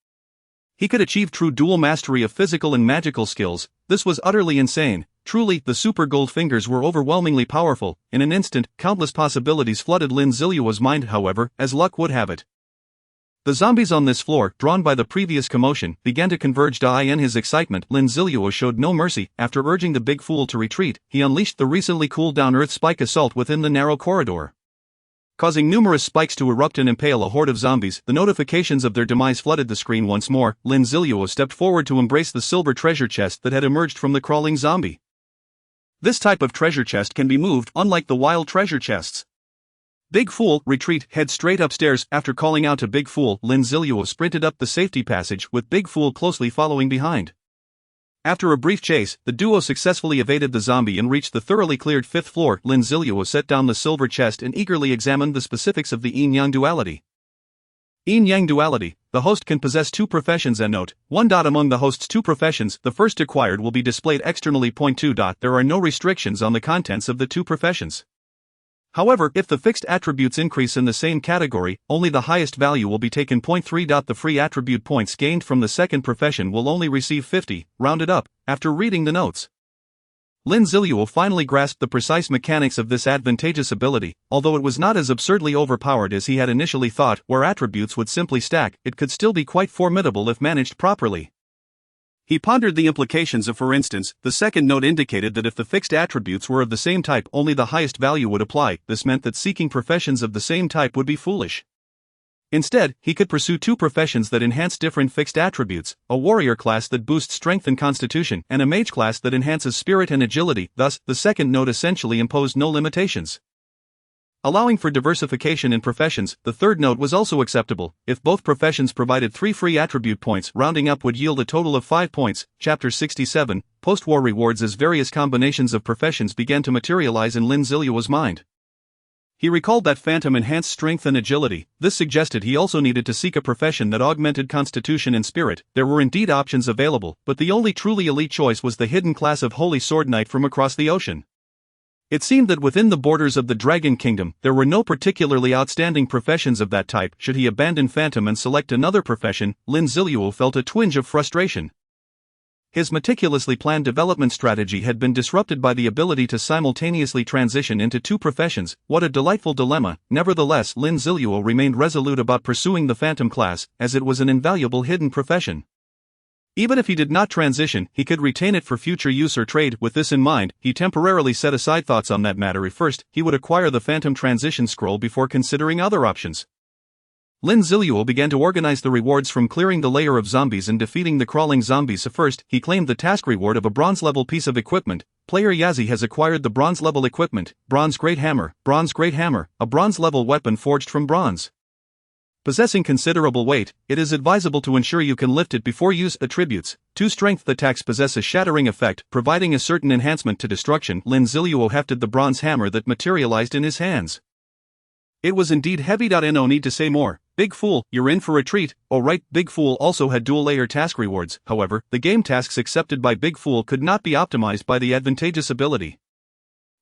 He could achieve true dual mastery of physical and magical skills. This was utterly insane. Truly, the super gold fingers were overwhelmingly powerful. In an instant, countless possibilities flooded Lin Ziluo's mind. However, as luck would have it, the zombies on this floor, drawn by the previous commotion, began to converge. In his excitement, Lin Ziluo showed no mercy. After urging the big fool to retreat, he unleashed the recently cooled down earth spike assault within the narrow corridor, causing numerous spikes to erupt and impale a horde of zombies. The notifications of their demise flooded the screen once more. Lin Ziluo stepped forward to embrace the silver treasure chest that had emerged from the crawling zombie. This type of treasure chest can be moved, unlike the wild treasure chests. Big Fool, retreat, head straight upstairs. After calling out to Big Fool, Lin Ziluo sprinted up the safety passage, with Big Fool closely following behind. After a brief chase, the duo successfully evaded the zombie and reached the thoroughly cleared 5th floor. Lin Ziluo set down the silver chest and eagerly examined the specifics of the Yin-Yang Duality. Yin-Yang Duality. The host can possess 2 professions. And note, 1. Among the host's 2 professions, the first acquired will be displayed externally. 2. There are no restrictions on the contents of the 2 professions. However, if the fixed attributes increase in the same category, only the highest value will be taken. 3. The free attribute points gained from the second profession will only receive 50, rounded up. After reading the notes, Lin Zilu finally grasped the precise mechanics of this advantageous ability. Although it was not as absurdly overpowered as he had initially thought, where attributes would simply stack, it could still be quite formidable if managed properly. He pondered the implications of, for instance, the second note indicated that if the fixed attributes were of the same type, only the highest value would apply. This meant that seeking professions of the same type would be foolish. Instead, he could pursue two professions that enhance different fixed attributes, a warrior class that boosts strength and constitution, and a mage class that enhances spirit and agility. Thus, the second note essentially imposed no limitations. Allowing for diversification in professions, the third note was also acceptable. If both professions provided 3 free attribute points, rounding up would yield a total of 5 points. Chapter 67, Post-War Rewards. As various combinations of professions began to materialize in Lin Zilu's mind, he recalled that Phantom enhanced strength and agility. This suggested he also needed to seek a profession that augmented constitution and spirit. There were indeed options available, but the only truly elite choice was the hidden class of Holy Sword Knight from across the ocean. It seemed that within the borders of the Dragon Kingdom, there were no particularly outstanding professions of that type. Should he abandon Phantom and select another profession, Lin Zilu felt a twinge of frustration. His meticulously planned development strategy had been disrupted by the ability to simultaneously transition into two professions. What a delightful dilemma! Nevertheless, Lin Zilu remained resolute about pursuing the Phantom class, as it was an invaluable hidden profession. Even if he did not transition, he could retain it for future use or trade. With this in mind, he temporarily set aside thoughts on that matter. First, he would acquire the Phantom Transition Scroll before considering other options. Lin Zilu began to organize the rewards from clearing the layer of zombies and defeating the crawling zombies. First, he claimed the task reward of a bronze-level piece of equipment. Player Yazi has acquired the bronze-level equipment, Bronze Great Hammer, a bronze-level weapon forged from bronze. Possessing considerable weight, it is advisable to ensure you can lift it before use. Attributes. 2 Strength attacks possess a shattering effect, providing a certain enhancement to destruction. Lin Zilu hefted the bronze hammer that materialized in his hands. It was indeed heavy. No need to say more. Big Fool, you're in for a treat. Oh right, Big Fool also had dual-layer task rewards. However, the game tasks accepted by Big Fool could not be optimized by the advantageous ability.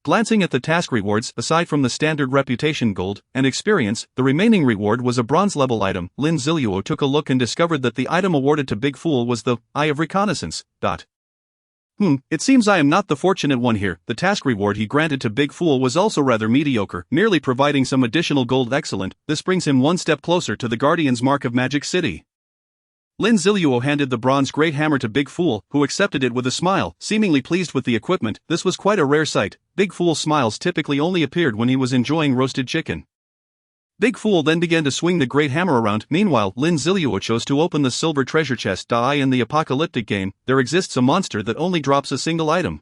Glancing at the task rewards, aside from the standard reputation gold and experience, the remaining reward was a bronze-level item. Lin Zilu took a look and discovered that the item awarded to Big Fool was the Eye of Reconnaissance. It seems I am not the fortunate one here. The task reward he granted to Big Fool was also rather mediocre, merely providing some additional gold. Excellent, this brings him one step closer to the Guardian's Mark of Magic City. Lin Zilu handed the bronze great hammer to Big Fool, who accepted it with a smile, seemingly pleased with the equipment. This was quite a rare sight. Big Fool's smiles typically only appeared when he was enjoying roasted chicken. Big Fool then began to swing the great hammer around. Meanwhile, Lin Zilu chose to open the silver treasure chest. In the apocalyptic game, there exists a monster that only drops a single item.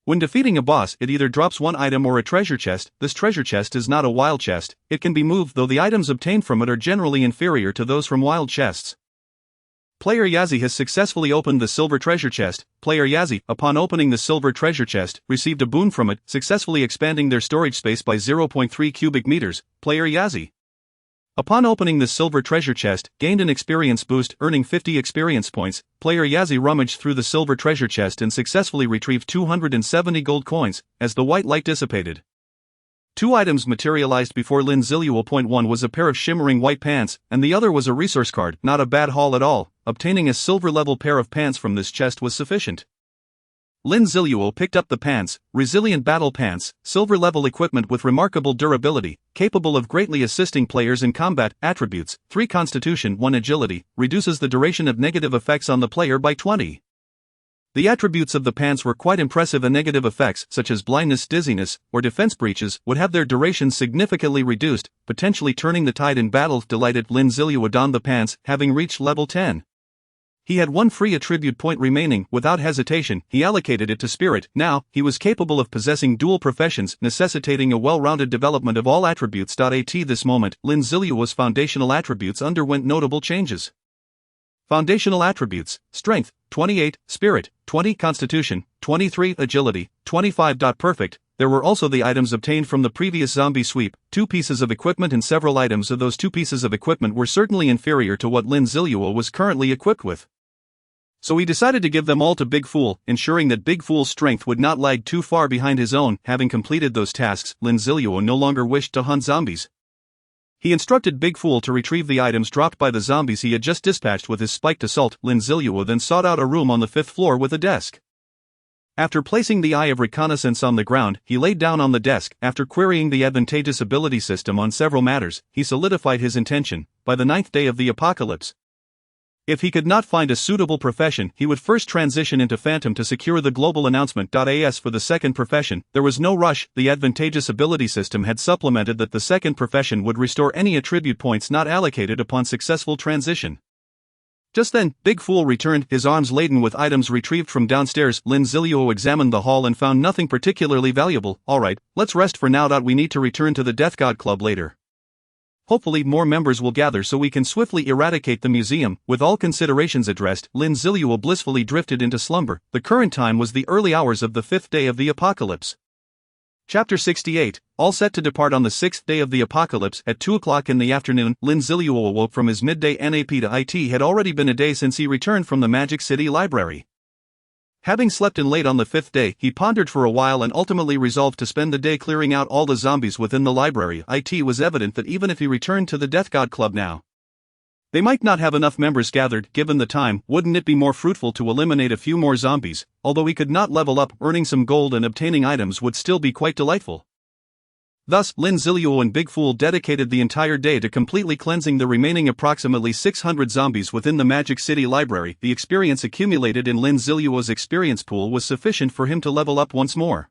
When defeating a boss, it either drops one item or a treasure chest. This treasure chest is not a wild chest. It can be moved, though the items obtained from it are generally inferior to those from wild chests. Player Yazi has successfully opened the silver treasure chest. Player Yazi, upon opening the silver treasure chest, received a boon from it, successfully expanding their storage space by 0.3 cubic meters. Player Yazi, upon opening the silver treasure chest, gained an experience boost, earning 50 experience points. Player Yazi rummaged through the silver treasure chest and successfully retrieved 270 gold coins. As the white light dissipated, 2 items materialized before Lin Zilu. One was a pair of shimmering white pants, and the other was a resource card. Not a bad haul at all. Obtaining a silver-level pair of pants from this chest was sufficient. Lin Zilu picked up the pants, resilient battle pants, silver-level equipment with remarkable durability, capable of greatly assisting players in combat. Attributes: 3 Constitution, 1 Agility, reduces the duration of negative effects on the player by 20. The attributes of the pants were quite impressive. And negative effects, such as blindness, dizziness, or defense breaches, would have their duration significantly reduced, potentially turning the tide in battle. Delighted, Lin Zilu donned the pants, having reached level 10. He had 1 free attribute point remaining. Without hesitation, he allocated it to Spirit. Now, he was capable of possessing dual professions, necessitating a well-rounded development of all attributes. At this moment, Lin Zilu's foundational attributes underwent notable changes. Foundational attributes: Strength, 28, Spirit, 20, Constitution, 23, Agility, 25. Perfect. There were also the items obtained from the previous zombie sweep, 2 pieces of equipment, and several items of those 2 pieces of equipment were certainly inferior to what Lin Zilu was currently equipped with. So he decided to give them all to Big Fool, ensuring that Big Fool's strength would not lag too far behind his own. Having completed those tasks, Lin Zilu no longer wished to hunt zombies. He instructed Big Fool to retrieve the items dropped by the zombies he had just dispatched with his spiked assault. Lin Zilu then sought out a room on the 5th floor with a desk. After placing the Eye of Reconnaissance on the ground, he laid down on the desk. After querying the advantageous ability system on several matters, he solidified his intention. By the 9th day of the apocalypse, if he could not find a suitable profession, he would first transition into Phantom to secure the global announcement.as for the second profession. There was no rush. The advantageous ability system had supplemented that the second profession would restore any attribute points not allocated upon successful transition. Just then, Big Fool returned, his arms laden with items retrieved from downstairs. Lin Zilu examined the hall and found nothing particularly valuable. Alright, let's rest for now. We need to return to the Death God Club later. Hopefully more members will gather so we can swiftly eradicate the museum. With all considerations addressed, Lin Zilu blissfully drifted into slumber. The current time was the early hours of the 5th day of the apocalypse. Chapter 68, all set to depart on the 6th day of the apocalypse at 2 o'clock in the afternoon. Lin Zilu awoke from his midday nap to it. Had already been a day since he returned from the Magic City Library. Having slept in late on the 5th day, he pondered for a while and ultimately resolved to spend the day clearing out all the zombies within the library. It was evident that even if he returned to the Death God Club now, they might not have enough members gathered. Given the time, wouldn't it be more fruitful to eliminate a few more zombies? Although he could not level up, earning some gold and obtaining items would still be quite delightful. Thus, Lin Zilu and Big Fool dedicated the entire day to completely cleansing the remaining approximately 600 zombies within the Magic City Library. The experience accumulated in Lin Zilu's experience pool was sufficient for him to level up once more.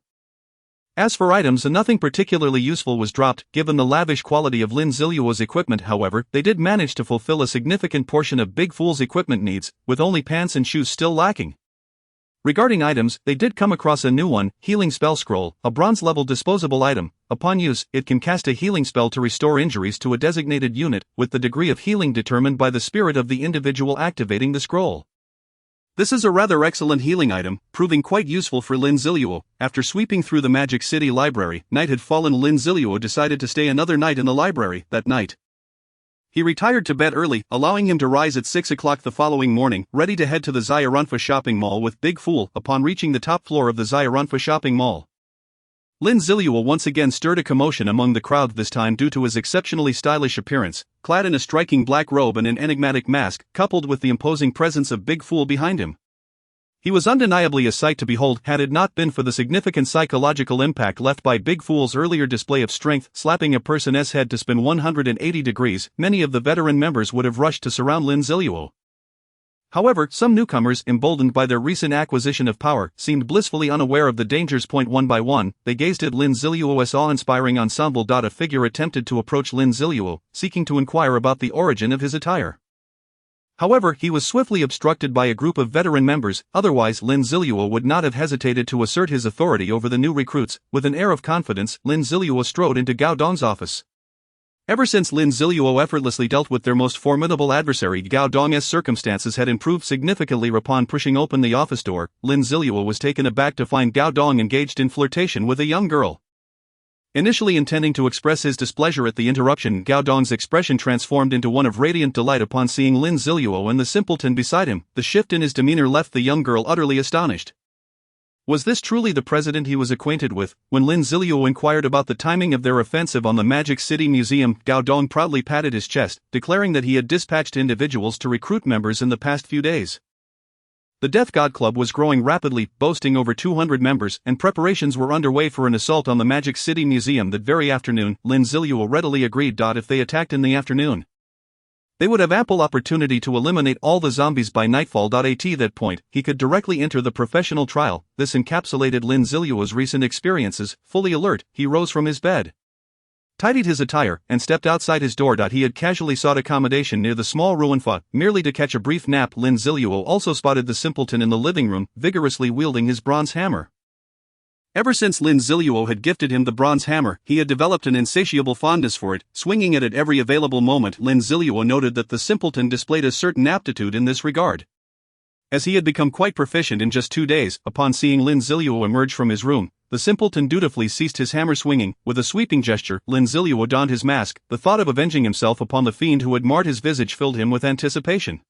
As for items, nothing particularly useful was dropped. Given the lavish quality of Lin Zilu's equipment, however, they did manage to fulfill a significant portion of Big Fool's equipment needs, with only pants and shoes still lacking. Regarding items, they did come across a new one, Healing Spell Scroll, a bronze-level disposable item. Upon use, it can cast a healing spell to restore injuries to a designated unit, with the degree of healing determined by the spirit of the individual activating the scroll. This is a rather excellent healing item, proving quite useful for Lin Zilu. After sweeping through the Magic City Library, night had fallen. Lin Zilu decided to stay another night in the library. That night, he retired to bed early, allowing him to rise at 6 o'clock the following morning, ready to head to the Zayarunfa shopping mall with Big Fool. Upon reaching the top floor of the Zayarunfa shopping mall, Lin Zilu once again stirred a commotion among the crowd, this time due to his exceptionally stylish appearance, clad in a striking black robe and an enigmatic mask, coupled with the imposing presence of Big Fool behind him. He was undeniably a sight to behold. Had it not been for the significant psychological impact left by Big Fool's earlier display of strength, slapping a person's head to spin 180 degrees, many of the veteran members would have rushed to surround Lin Zilu. However, some newcomers, emboldened by their recent acquisition of power, seemed blissfully unaware of the dangers. One by one, they gazed at Lin Zilu's awe-inspiring ensemble. A figure attempted to approach Lin Zilu, seeking to inquire about the origin of his attire. However, he was swiftly obstructed by a group of veteran members. Otherwise, Lin Zilu would not have hesitated to assert his authority over the new recruits. With an air of confidence, Lin Zilu strode into Gao Dong's office. Ever since Lin Zilu effortlessly dealt with their most formidable adversary, Gao Dong's circumstances had improved significantly. Upon pushing open the office door, Lin Zilu was taken aback to find Gao Dong engaged in flirtation with a young girl. Initially intending to express his displeasure at the interruption, Gao Dong's expression transformed into one of radiant delight upon seeing Lin Zilu and the simpleton beside him. The shift in his demeanor left the young girl utterly astonished. Was this truly the president he was acquainted with? When Lin Zilu inquired about the timing of their offensive on the Magic City Museum, Gao Dong proudly patted his chest, declaring that he had dispatched individuals to recruit members in the past few days. The Death God Club was growing rapidly, boasting over 200 members, and preparations were underway for an assault on the Magic City Museum that very afternoon. Lin Zilu readily agreed. If they attacked in the afternoon, they would have ample opportunity to eliminate all the zombies by nightfall. At that point, he could directly enter the professional trial. This encapsulated Lin Zilu's recent experiences. Fully alert, he rose from his bed, tidied his attire, and stepped outside his door. He had casually sought accommodation near the small ruin fort, merely to catch a brief nap. Lin Zilu also spotted the simpleton in the living room, vigorously wielding his bronze hammer. Ever since Lin Zilu had gifted him the bronze hammer, he had developed an insatiable fondness for it, swinging it at every available moment. Lin Zilu noted that the simpleton displayed a certain aptitude in this regard, as he had become quite proficient in just 2 days. Upon seeing Lin Zilu emerge from his room, the simpleton dutifully ceased his hammer swinging. With a sweeping gesture, Lin Zilu donned his mask. The thought of avenging himself upon the fiend who had marred his visage filled him with anticipation.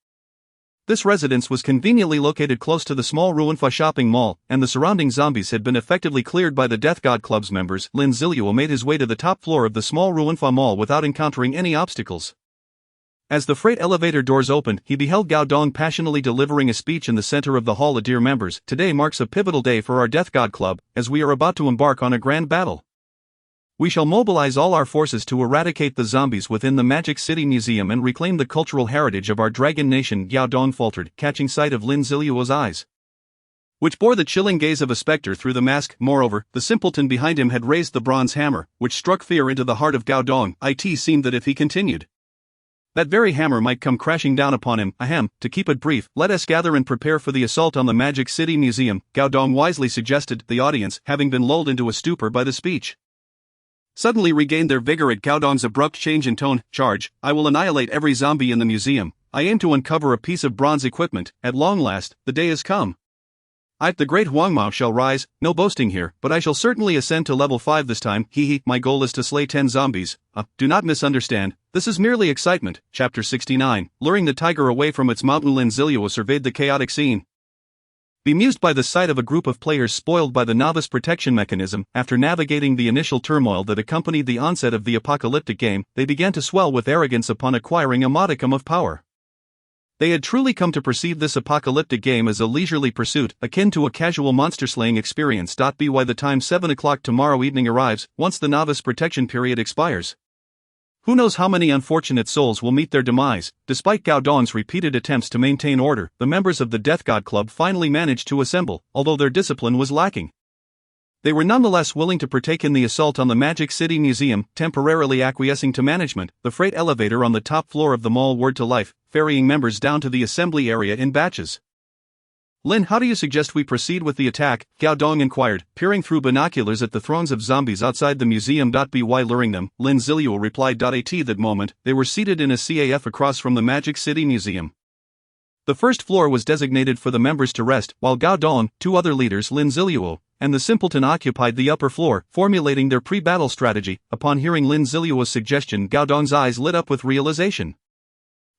This residence was conveniently located close to the small Ruinfa shopping mall, and the surrounding zombies had been effectively cleared by the Death God Club's members. Lin Zilu made his way to the top floor of the small Ruinfa mall without encountering any obstacles. As the freight elevator doors opened, he beheld Gao Dong passionately delivering a speech in the center of the hall. Dear members, today marks a pivotal day for our Death God Club, as we are about to embark on a grand battle. We shall mobilize all our forces to eradicate the zombies within the Magic City Museum and reclaim the cultural heritage of our dragon nation. Gao Dong faltered, catching sight of Lin Ziluo's eyes, which bore the chilling gaze of a specter through the mask. Moreover, the simpleton behind him had raised the bronze hammer, which struck fear into the heart of Gao Dong. It seemed that if he continued, that very hammer might come crashing down upon him. Ahem, to keep it brief, let us gather and prepare for the assault on the Magic City Museum, Gao Dong wisely suggested. The audience, having been lulled into a stupor by the speech, suddenly regained their vigor at Gao Dong's abrupt change in tone. Charge, I will annihilate every zombie in the museum. I aim to uncover a piece of bronze equipment. At long last, the day has come. The great Huangmao shall rise. No boasting here, but I shall certainly ascend to level 5 this time. My goal is to slay 10 zombies. Do not misunderstand, this is merely excitement. Chapter 69, Luring the Tiger Away from Its Mountain. Lin Zilu surveyed the chaotic scene, bemused by the sight of a group of players spoiled by the novice protection mechanism. After navigating the initial turmoil that accompanied the onset of the apocalyptic game, they began to swell with arrogance upon acquiring a modicum of power. They had truly come to perceive this apocalyptic game as a leisurely pursuit, akin to a casual monster-slaying experience. By the time 7 o'clock tomorrow evening arrives, once the novice protection period expires, who knows how many unfortunate souls will meet their demise. Despite Gao Dong's repeated attempts to maintain order, the members of the Death God Club finally managed to assemble, although their discipline was lacking. They were nonetheless willing to partake in the assault on the Magic City Museum, temporarily acquiescing to management. The freight elevator on the top floor of the mall whirred to life, ferrying members down to the assembly area in batches. Lin, how do you suggest we proceed with the attack? Gao Dong inquired, peering through binoculars at the throngs of zombies outside the museum. By luring them, Lin Zilu replied. At that moment, they were seated in a CAF across from the Magic City Museum. The first floor was designated for the members to rest, while Gao Dong, 2 other leaders, Lin Zilu and the simpleton, occupied the upper floor, formulating their pre-battle strategy. Upon hearing Lin Ziluo's suggestion, Gao Dong's eyes lit up with realization.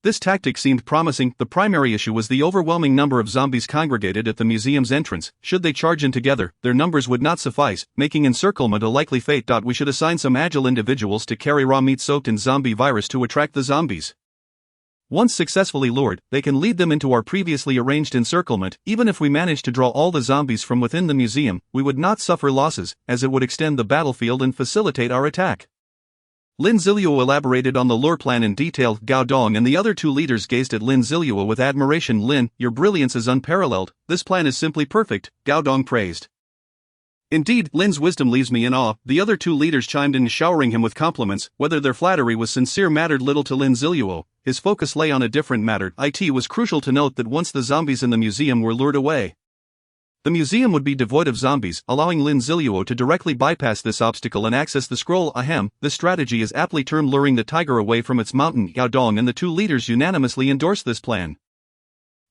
This tactic seemed promising. The primary issue was the overwhelming number of zombies congregated at the museum's entrance. Should they charge in together, their numbers would not suffice, making encirclement a likely fate. We should assign some agile individuals to carry raw meat soaked in zombie virus to attract the zombies. Once successfully lured, they can lead them into our previously arranged encirclement. Even if we manage to draw all the zombies from within the museum, we would not suffer losses, as it would extend the battlefield and facilitate our attack. Lin Zilu elaborated on the lure plan in detail. Gao Dong and the other 2 leaders gazed at Lin Zilu with admiration. Lin, your brilliance is unparalleled. This plan is simply perfect, Gao Dong praised. Indeed, Lin's wisdom leaves me in awe. The other 2 leaders chimed in, showering him with compliments. Whether their flattery was sincere mattered little to Lin Zilu. His focus lay on a different matter. It was crucial to note that once the zombies in the museum were lured away, the museum would be devoid of zombies, allowing Lin Zilu to directly bypass this obstacle and access the scroll. This strategy is aptly termed luring the tiger away from its mountain. Gao Dong and the 2 leaders unanimously endorsed this plan,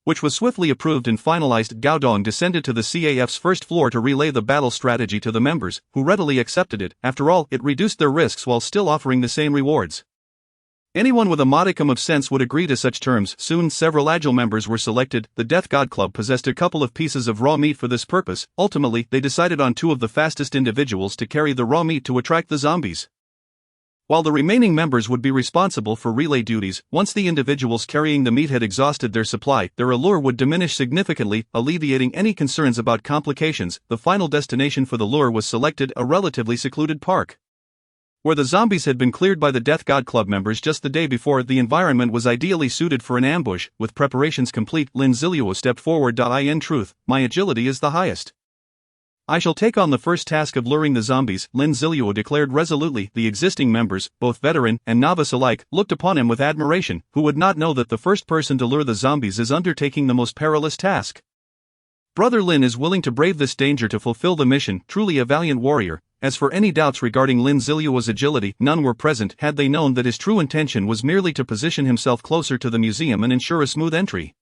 which was swiftly approved and finalized. Gao Dong descended to the CAF's first floor to relay the battle strategy to the members, who readily accepted it. After all, it reduced their risks while still offering the same rewards. Anyone with a modicum of sense would agree to such terms. Soon several agile members were selected. The Death God Club possessed a couple of pieces of raw meat for this purpose. Ultimately, they decided on 2 of the fastest individuals to carry the raw meat to attract the zombies, while the remaining members would be responsible for relay duties. Once the individuals carrying the meat had exhausted their supply, their allure would diminish significantly, alleviating any concerns about complications. The final destination for the lure was selected, a relatively secluded park, where the zombies had been cleared by the Death God Club members just the day before. The environment was ideally suited for an ambush. With preparations complete, Lin Zilu stepped forward. In truth, my agility is the highest. I shall take on the first task of luring the zombies, Lin Zilu declared resolutely. The existing members, both veteran and novice alike, looked upon him with admiration. Who would not know that the first person to lure the zombies is undertaking the most perilous task? Brother Lin is willing to brave this danger to fulfill the mission, truly a valiant warrior. As for any doubts regarding Lin Zilu's agility, none were present. Had they known that his true intention was merely to position himself closer to the museum and ensure a smooth entry,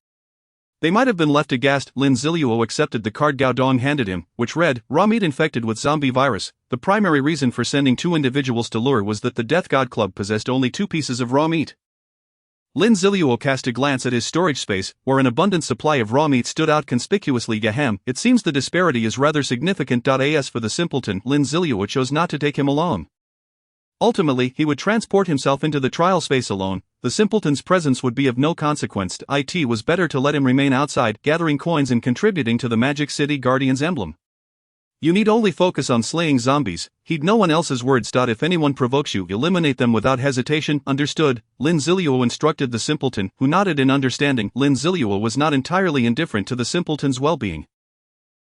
they might have been left aghast. Lin Zilu accepted the card Gao Dong handed him, which read, raw meat infected with zombie virus. The primary reason for sending 2 individuals to lure was that the Death God Club possessed only 2 pieces of raw meat. Lin Zilu cast a glance at his storage space, where an abundant supply of raw meat stood out conspicuously. Gahem, it seems the disparity is rather significant. As for the simpleton, Lin Zilu chose not to take him along. Ultimately, he would transport himself into the trial space alone. The simpleton's presence would be of no consequence. It was better to let him remain outside, gathering coins and contributing to the Magic City Guardian's emblem. You need only focus on slaying zombies. Heed no one else's words. If anyone provokes you, eliminate them without hesitation. Understood? Lin Zilu instructed the simpleton, who nodded in understanding. Lin Zilu was not entirely indifferent to the simpleton's well-being.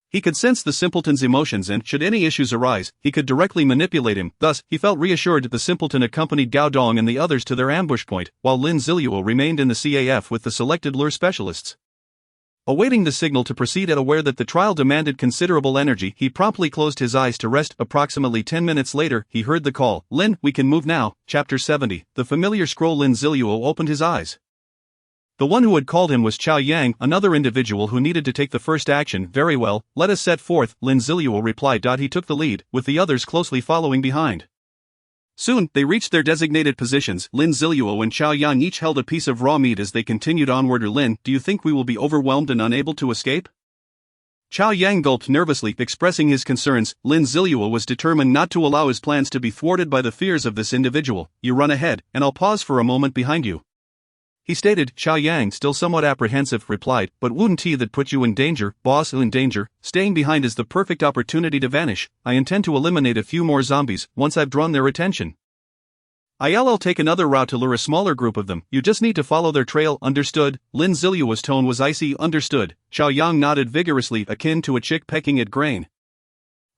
He could sense the simpleton's emotions and, should any issues arise, he could directly manipulate him. Thus, he felt reassured. The simpleton accompanied Gao Dong and the others to their ambush point, while Lin Zilu remained in the CAF with the selected lure specialists. Awaiting the signal to proceed, aware that the trial demanded considerable energy, he promptly closed his eyes to rest. Approximately 10 minutes later, he heard the call. Lin, we can move now. Chapter 70. The familiar scroll. Lin Zilu opened his eyes. The one who had called him was Chao Yang, another individual who needed to take the first action. Very well, let us set forth, Lin Zilu replied. He took the lead, with the others closely following behind. Soon, they reached their designated positions. Lin Zilu and Chao Yang each held a piece of raw meat as they continued onward. Lin, do you think we will be overwhelmed and unable to escape? Chao Yang gulped nervously, expressing his concerns. Lin Zilu was determined not to allow his plans to be thwarted by the fears of this individual. You run ahead, and I'll pause for a moment behind you, he stated. Chao Yang, still somewhat apprehensive, replied, but wouldn't that put you in danger, boss? In danger? Staying behind is the perfect opportunity to vanish. I intend to eliminate a few more zombies, once I've drawn their attention. I'll take another route to lure a smaller group of them. You just need to follow their trail. Understood? Lin Zilu's tone was icy. Understood. Chao Yang nodded vigorously, akin to a chick pecking at grain.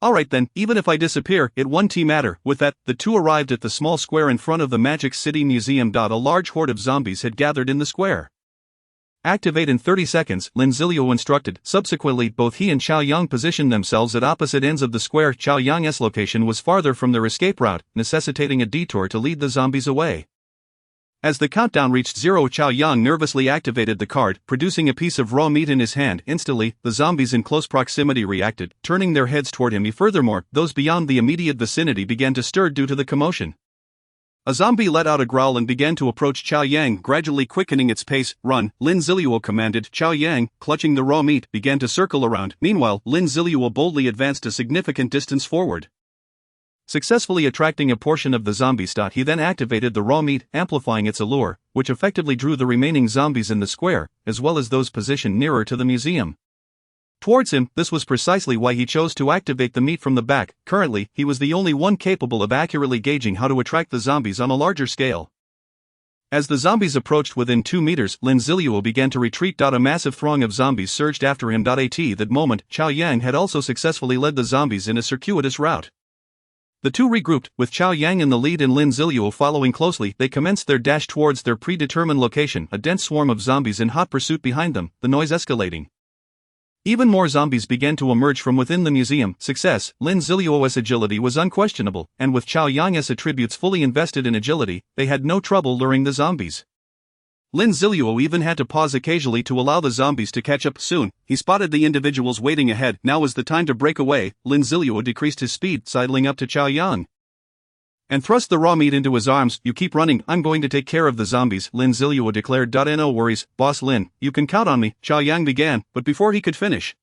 Alright then, even if I disappear, it won't matter. With that, the two arrived at the small square in front of the Magic City Museum. A large horde of zombies had gathered in the square. Activate in 30 seconds, Lin Zilu instructed. Subsequently, both he and Chao Yang positioned themselves at opposite ends of the square. Chao Yang's location was farther from their escape route, necessitating a detour to lead the zombies away. As the countdown reached 0, Chao Yang nervously activated the card, producing a piece of raw meat in his hand. Instantly, the zombies in close proximity reacted, turning their heads toward him. Furthermore, those beyond the immediate vicinity began to stir due to the commotion. A zombie let out a growl and began to approach Chao Yang, gradually quickening its pace. Run, Lin Zilu commanded. Chao Yang, clutching the raw meat, began to circle around. Meanwhile, Lin Zilu boldly advanced a significant distance forward, successfully attracting a portion of the zombies. He then activated the raw meat, amplifying its allure, which effectively drew the remaining zombies in the square, as well as those positioned nearer to the museum towards him. This was precisely why he chose to activate the meat from the back. Currently, he was the only one capable of accurately gauging how to attract the zombies on a larger scale. As the zombies approached within 2 meters, Lin Zilu began to retreat. A massive throng of zombies surged after him. At that moment, Chao Yang had also successfully led the zombies in a circuitous route. The two regrouped, with Chao Yang in the lead and Lin Zilu following closely. They commenced their dash towards their predetermined location, a dense swarm of zombies in hot pursuit behind them, the noise escalating. Even more zombies began to emerge from within the museum. Success. Lin Zilu's agility was unquestionable, and with Chao Yang's attributes fully invested in agility, they had no trouble luring the zombies. Lin Zilu even had to pause occasionally to allow the zombies to catch up. Soon, he spotted the individuals waiting ahead. Now was the time to break away. Lin Zilu decreased his speed, sidling up to Chao Yang, and thrust the raw meat into his arms. You keep running, I'm going to take care of the zombies, Lin Zilu declared. No worries, boss Lin, you can count on me, Chao Yang began, but before he could finish,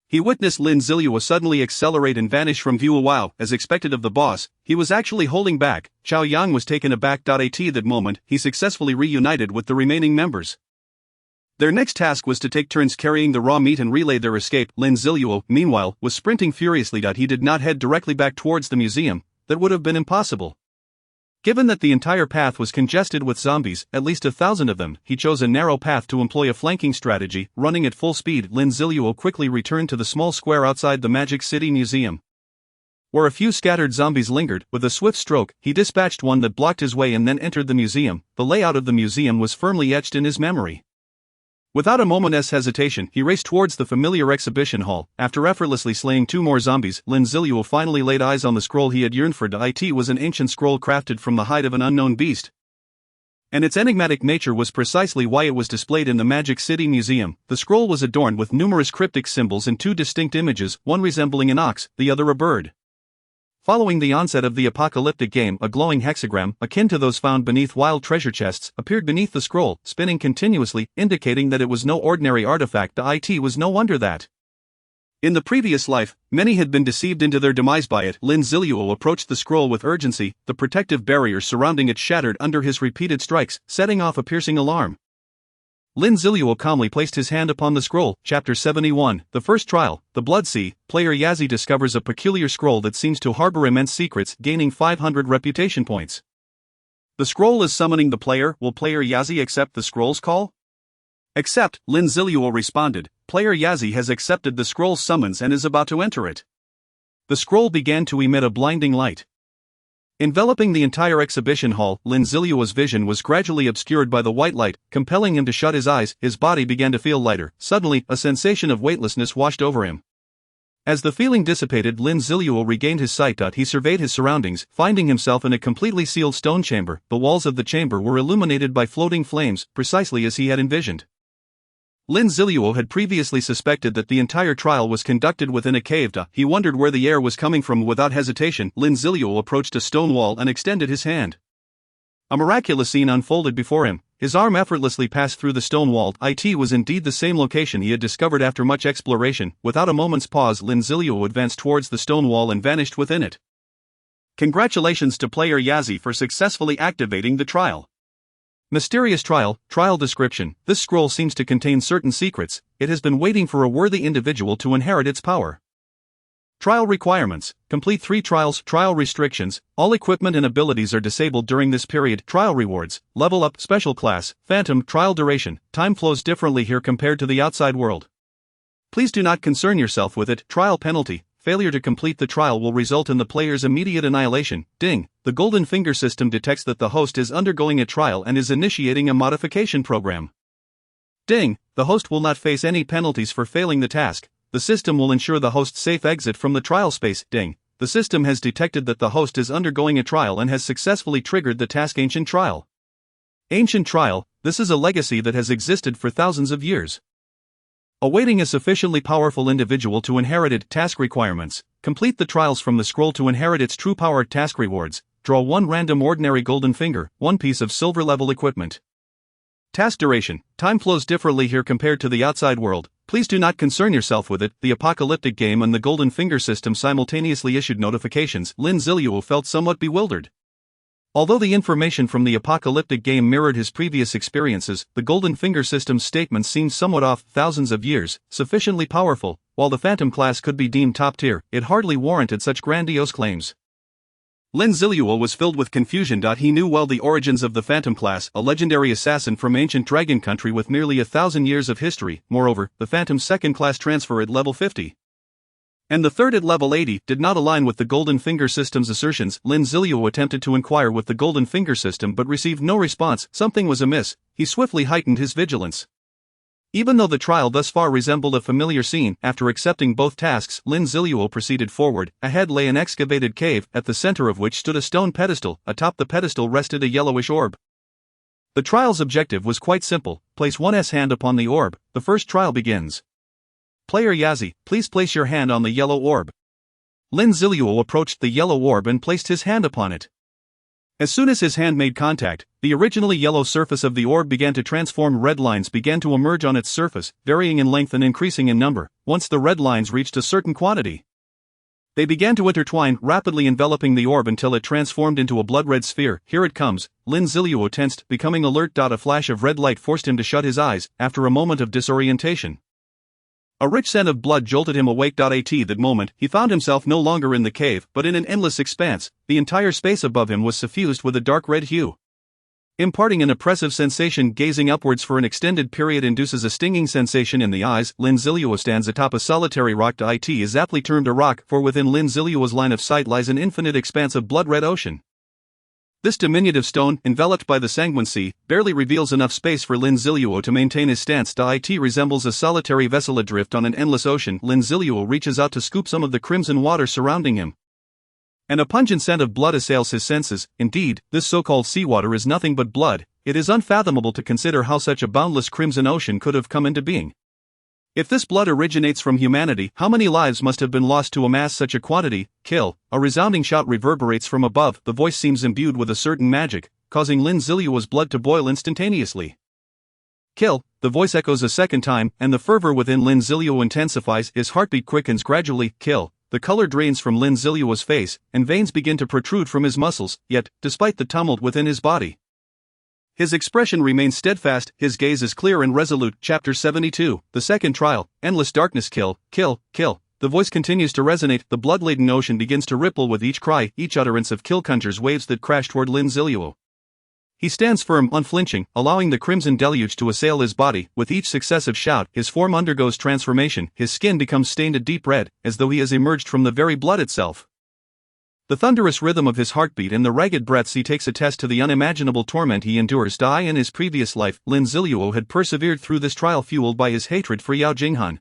he witnessed Lin Zilu suddenly accelerate and vanish from view. Wow, as expected of the boss, he was actually holding back. Chao Yang was taken aback. At that moment, he successfully reunited with the remaining members. Their next task was to take turns carrying the raw meat and relay their escape. Lin Zilu, meanwhile, was sprinting furiously. He did not head directly back towards the museum. That would have been impossible. Given that the entire path was congested with zombies, at least 1,000 of them, he chose a narrow path to employ a flanking strategy. Running at full speed, Lin Zilu quickly returned to the small square outside the Magic City Museum, where a few scattered zombies lingered. With a swift stroke, he dispatched one that blocked his way and then entered the museum. The layout of the museum was firmly etched in his memory. Without a moment's hesitation, he raced towards the familiar exhibition hall. After effortlessly slaying 2 more zombies, Lin Zilu finally laid eyes on the scroll he had yearned for. It was an ancient scroll crafted from the hide of an unknown beast, and its enigmatic nature was precisely why it was displayed in the Magic City Museum. The scroll was adorned with numerous cryptic symbols and 2 distinct images, one resembling an ox, the other a bird. Following the onset of the apocalyptic game, a glowing hexagram, akin to those found beneath wild treasure chests, appeared beneath the scroll, spinning continuously, indicating that it was no ordinary artifact. It was no wonder that in the previous life, many had been deceived into their demise by it. Lin Zilu approached the scroll with urgency, the protective barriers surrounding it shattered under his repeated strikes, setting off a piercing alarm. Lin Zilu calmly placed his hand upon the scroll. Chapter 71, The First Trial, The Blood Sea. Player Yazi discovers a peculiar scroll that seems to harbor immense secrets, gaining 500 reputation points. The scroll is summoning the player. Will player Yazi accept the scroll's call? Accept, Lin Zilu responded. Player Yazi has accepted the scroll's summons and is about to enter it. The scroll began to emit a blinding light. Enveloping the entire exhibition hall, Lin Zilu's vision was gradually obscured by the white light, compelling him to shut his eyes. His body began to feel lighter. Suddenly, a sensation of weightlessness washed over him. As the feeling dissipated, Lin Zilu regained his sight. He surveyed his surroundings, finding himself in a completely sealed stone chamber. The walls of the chamber were illuminated by floating flames, precisely as he had envisioned. Lin Zilu had previously suspected that the entire trial was conducted within a cave. He wondered where the air was coming from. Without hesitation, Lin Zilu approached a stone wall and extended his hand. A miraculous scene unfolded before him. His arm effortlessly passed through the stone wall. It was indeed the same location he had discovered after much exploration. Without a moment's pause, Lin Zilu advanced towards the stone wall and vanished within it. Congratulations to player Yazi for successfully activating the trial. Mysterious trial description. This scroll seems to contain certain secrets. It has been waiting for a worthy individual to inherit its power. Trial requirements. Complete 3 trials. Trial restrictions. All equipment and abilities are disabled during this period. Trial rewards. Level up. Special class. Phantom. Trial duration. Time flows differently here compared to the outside world. Please do not concern yourself with it. Trial penalty. Failure to complete the trial will result in the player's immediate annihilation. Ding. The golden finger system detects that the host is undergoing a trial and is initiating a modification program. Ding. The host will not face any penalties for failing the task. The system will ensure the host's safe exit from the trial space. Ding. The system has detected that the host is undergoing a trial and has successfully triggered the task. Ancient trial. Ancient trial. This is a legacy that has existed for thousands of years. Awaiting a sufficiently powerful individual to inherit it. Task requirements. Complete the trials from the scroll to inherit its true power. Task rewards. Draw 1 random ordinary golden finger, 1 piece of silver level equipment. Task duration. Time flows differently here compared to the outside world. Please do not concern yourself with it. The apocalyptic game and the golden finger system simultaneously issued notifications. Lin Zilu felt somewhat bewildered. Although the information from the apocalyptic game mirrored his previous experiences, the golden finger system's statements seemed somewhat off. Thousands of years, sufficiently powerful. While the phantom class could be deemed top tier, it hardly warranted such grandiose claims. Lin Zilu was filled with confusion. He knew well the origins of the phantom class, a legendary assassin from ancient dragon country with nearly 1,000 years of history. Moreover, the phantom's second class transfer at level 50. And the third at level 80 did not align with the golden finger system's assertions. Lin Zilu attempted to inquire with the golden finger system but received no response. Something was amiss. He swiftly heightened his vigilance. Even though the trial thus far resembled a familiar scene, after accepting both tasks, Lin Zilu proceeded forward. Ahead lay an excavated cave, at the center of which stood a stone pedestal. Atop the pedestal rested a yellowish orb. The trial's objective was quite simple. Place 1's hand upon the orb. The first trial begins. Player Yazi, please place your hand on the yellow orb. Lin Zilu approached the yellow orb and placed his hand upon it. As soon as his hand made contact, the originally yellow surface of the orb began to transform. Red lines began to emerge on its surface, varying in length and increasing in number. Once the red lines reached a certain quantity, they began to intertwine, rapidly enveloping the orb until it transformed into a blood-red sphere. Here it comes. Lin Zilu tensed, becoming alert. A flash of red light forced him to shut his eyes, after a moment of disorientation. A rich scent of blood jolted him awake. At that moment, he found himself no longer in the cave, but in an endless expanse. The entire space above him was suffused with a dark red hue, imparting an oppressive sensation. Gazing upwards for an extended period induces a stinging sensation in the eyes. Lin Zilu stands atop a solitary rock. It is aptly termed a rock, for within Lin Zilu's line of sight lies an infinite expanse of blood-red ocean. This diminutive stone, enveloped by the sanguine sea, barely reveals enough space for Lin Zilu to maintain his stance. It resembles a solitary vessel adrift on an endless ocean. Lin Zilu reaches out to scoop some of the crimson water surrounding him, and a pungent scent of blood assails his senses. Indeed, this so-called seawater is nothing but blood. It is unfathomable to consider how such a boundless crimson ocean could have come into being. If this blood originates from humanity, how many lives must have been lost to amass such a quantity? Kill. A resounding shout reverberates from above. The voice seems imbued with a certain magic, causing Lin Zilu's blood to boil instantaneously. Kill. The voice echoes a second time, and the fervor within Lin Zilu intensifies. His heartbeat quickens gradually. Kill. The color drains from Lin Zilu's face, and veins begin to protrude from his muscles, yet, despite the tumult within his body, his expression remains steadfast, his gaze is clear and resolute. Chapter 72, The Second Trial, Endless Darkness. Kill, kill, kill. The voice continues to resonate, the blood-laden ocean begins to ripple with each cry, each utterance of kill conjures waves that crash toward Lin Zilu. He stands firm, unflinching, allowing the crimson deluge to assail his body. With each successive shout, his form undergoes transformation, his skin becomes stained a deep red, as though he has emerged from the very blood itself. The thunderous rhythm of his heartbeat and the ragged breaths he takes attest to the unimaginable torment he endures. In his previous life, Lin Zilu had persevered through this trial fueled by his hatred for Yao Jinghan.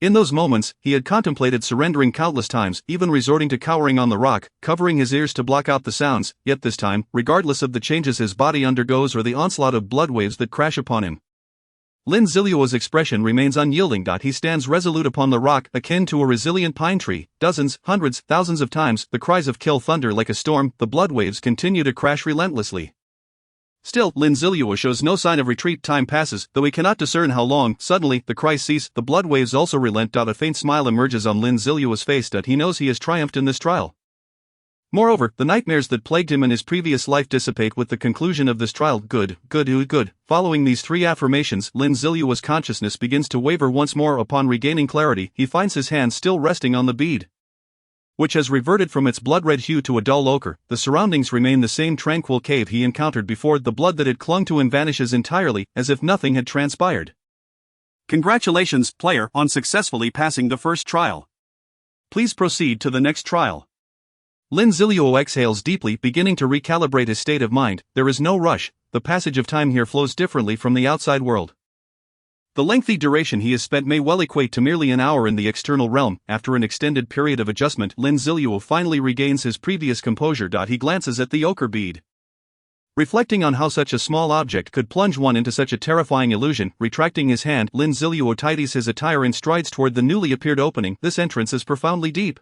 In those moments, he had contemplated surrendering countless times, even resorting to cowering on the rock, covering his ears to block out the sounds, yet this time, regardless of the changes his body undergoes or the onslaught of blood waves that crash upon him, Lin Zilu's expression remains unyielding. He stands resolute upon the rock, akin to a resilient pine tree. Dozens, hundreds, thousands of times, the cries of kill thunder like a storm, the blood waves continue to crash relentlessly. Still, Lin Zilu shows no sign of retreat. Time passes, though he cannot discern how long. Suddenly, the cries cease, the blood waves also relent. A faint smile emerges on Lin Zilu's face. He knows he has triumphed in this trial. Moreover, the nightmares that plagued him in his previous life dissipate with the conclusion of this trial. Good. Following these three affirmations, Lin Zilu's consciousness begins to waver once more. Upon regaining clarity, he finds his hand still resting on the bead, which has reverted from its blood-red hue to a dull ochre. The surroundings remain the same tranquil cave he encountered before. The blood that had clung to him vanishes entirely, as if nothing had transpired. Congratulations, player, on successfully passing the first trial. Please proceed to the next trial. Lin Zilu exhales deeply, beginning to recalibrate his state of mind. There is no rush, the passage of time here flows differently from the outside world. The lengthy duration he has spent may well equate to merely an hour in the external realm. After an extended period of adjustment, Lin Zilu finally regains his previous composure. He glances at the ochre bead, reflecting on how such a small object could plunge one into such a terrifying illusion. Retracting his hand, Lin Zilu tidies his attire and strides toward the newly appeared opening. This entrance is profoundly deep,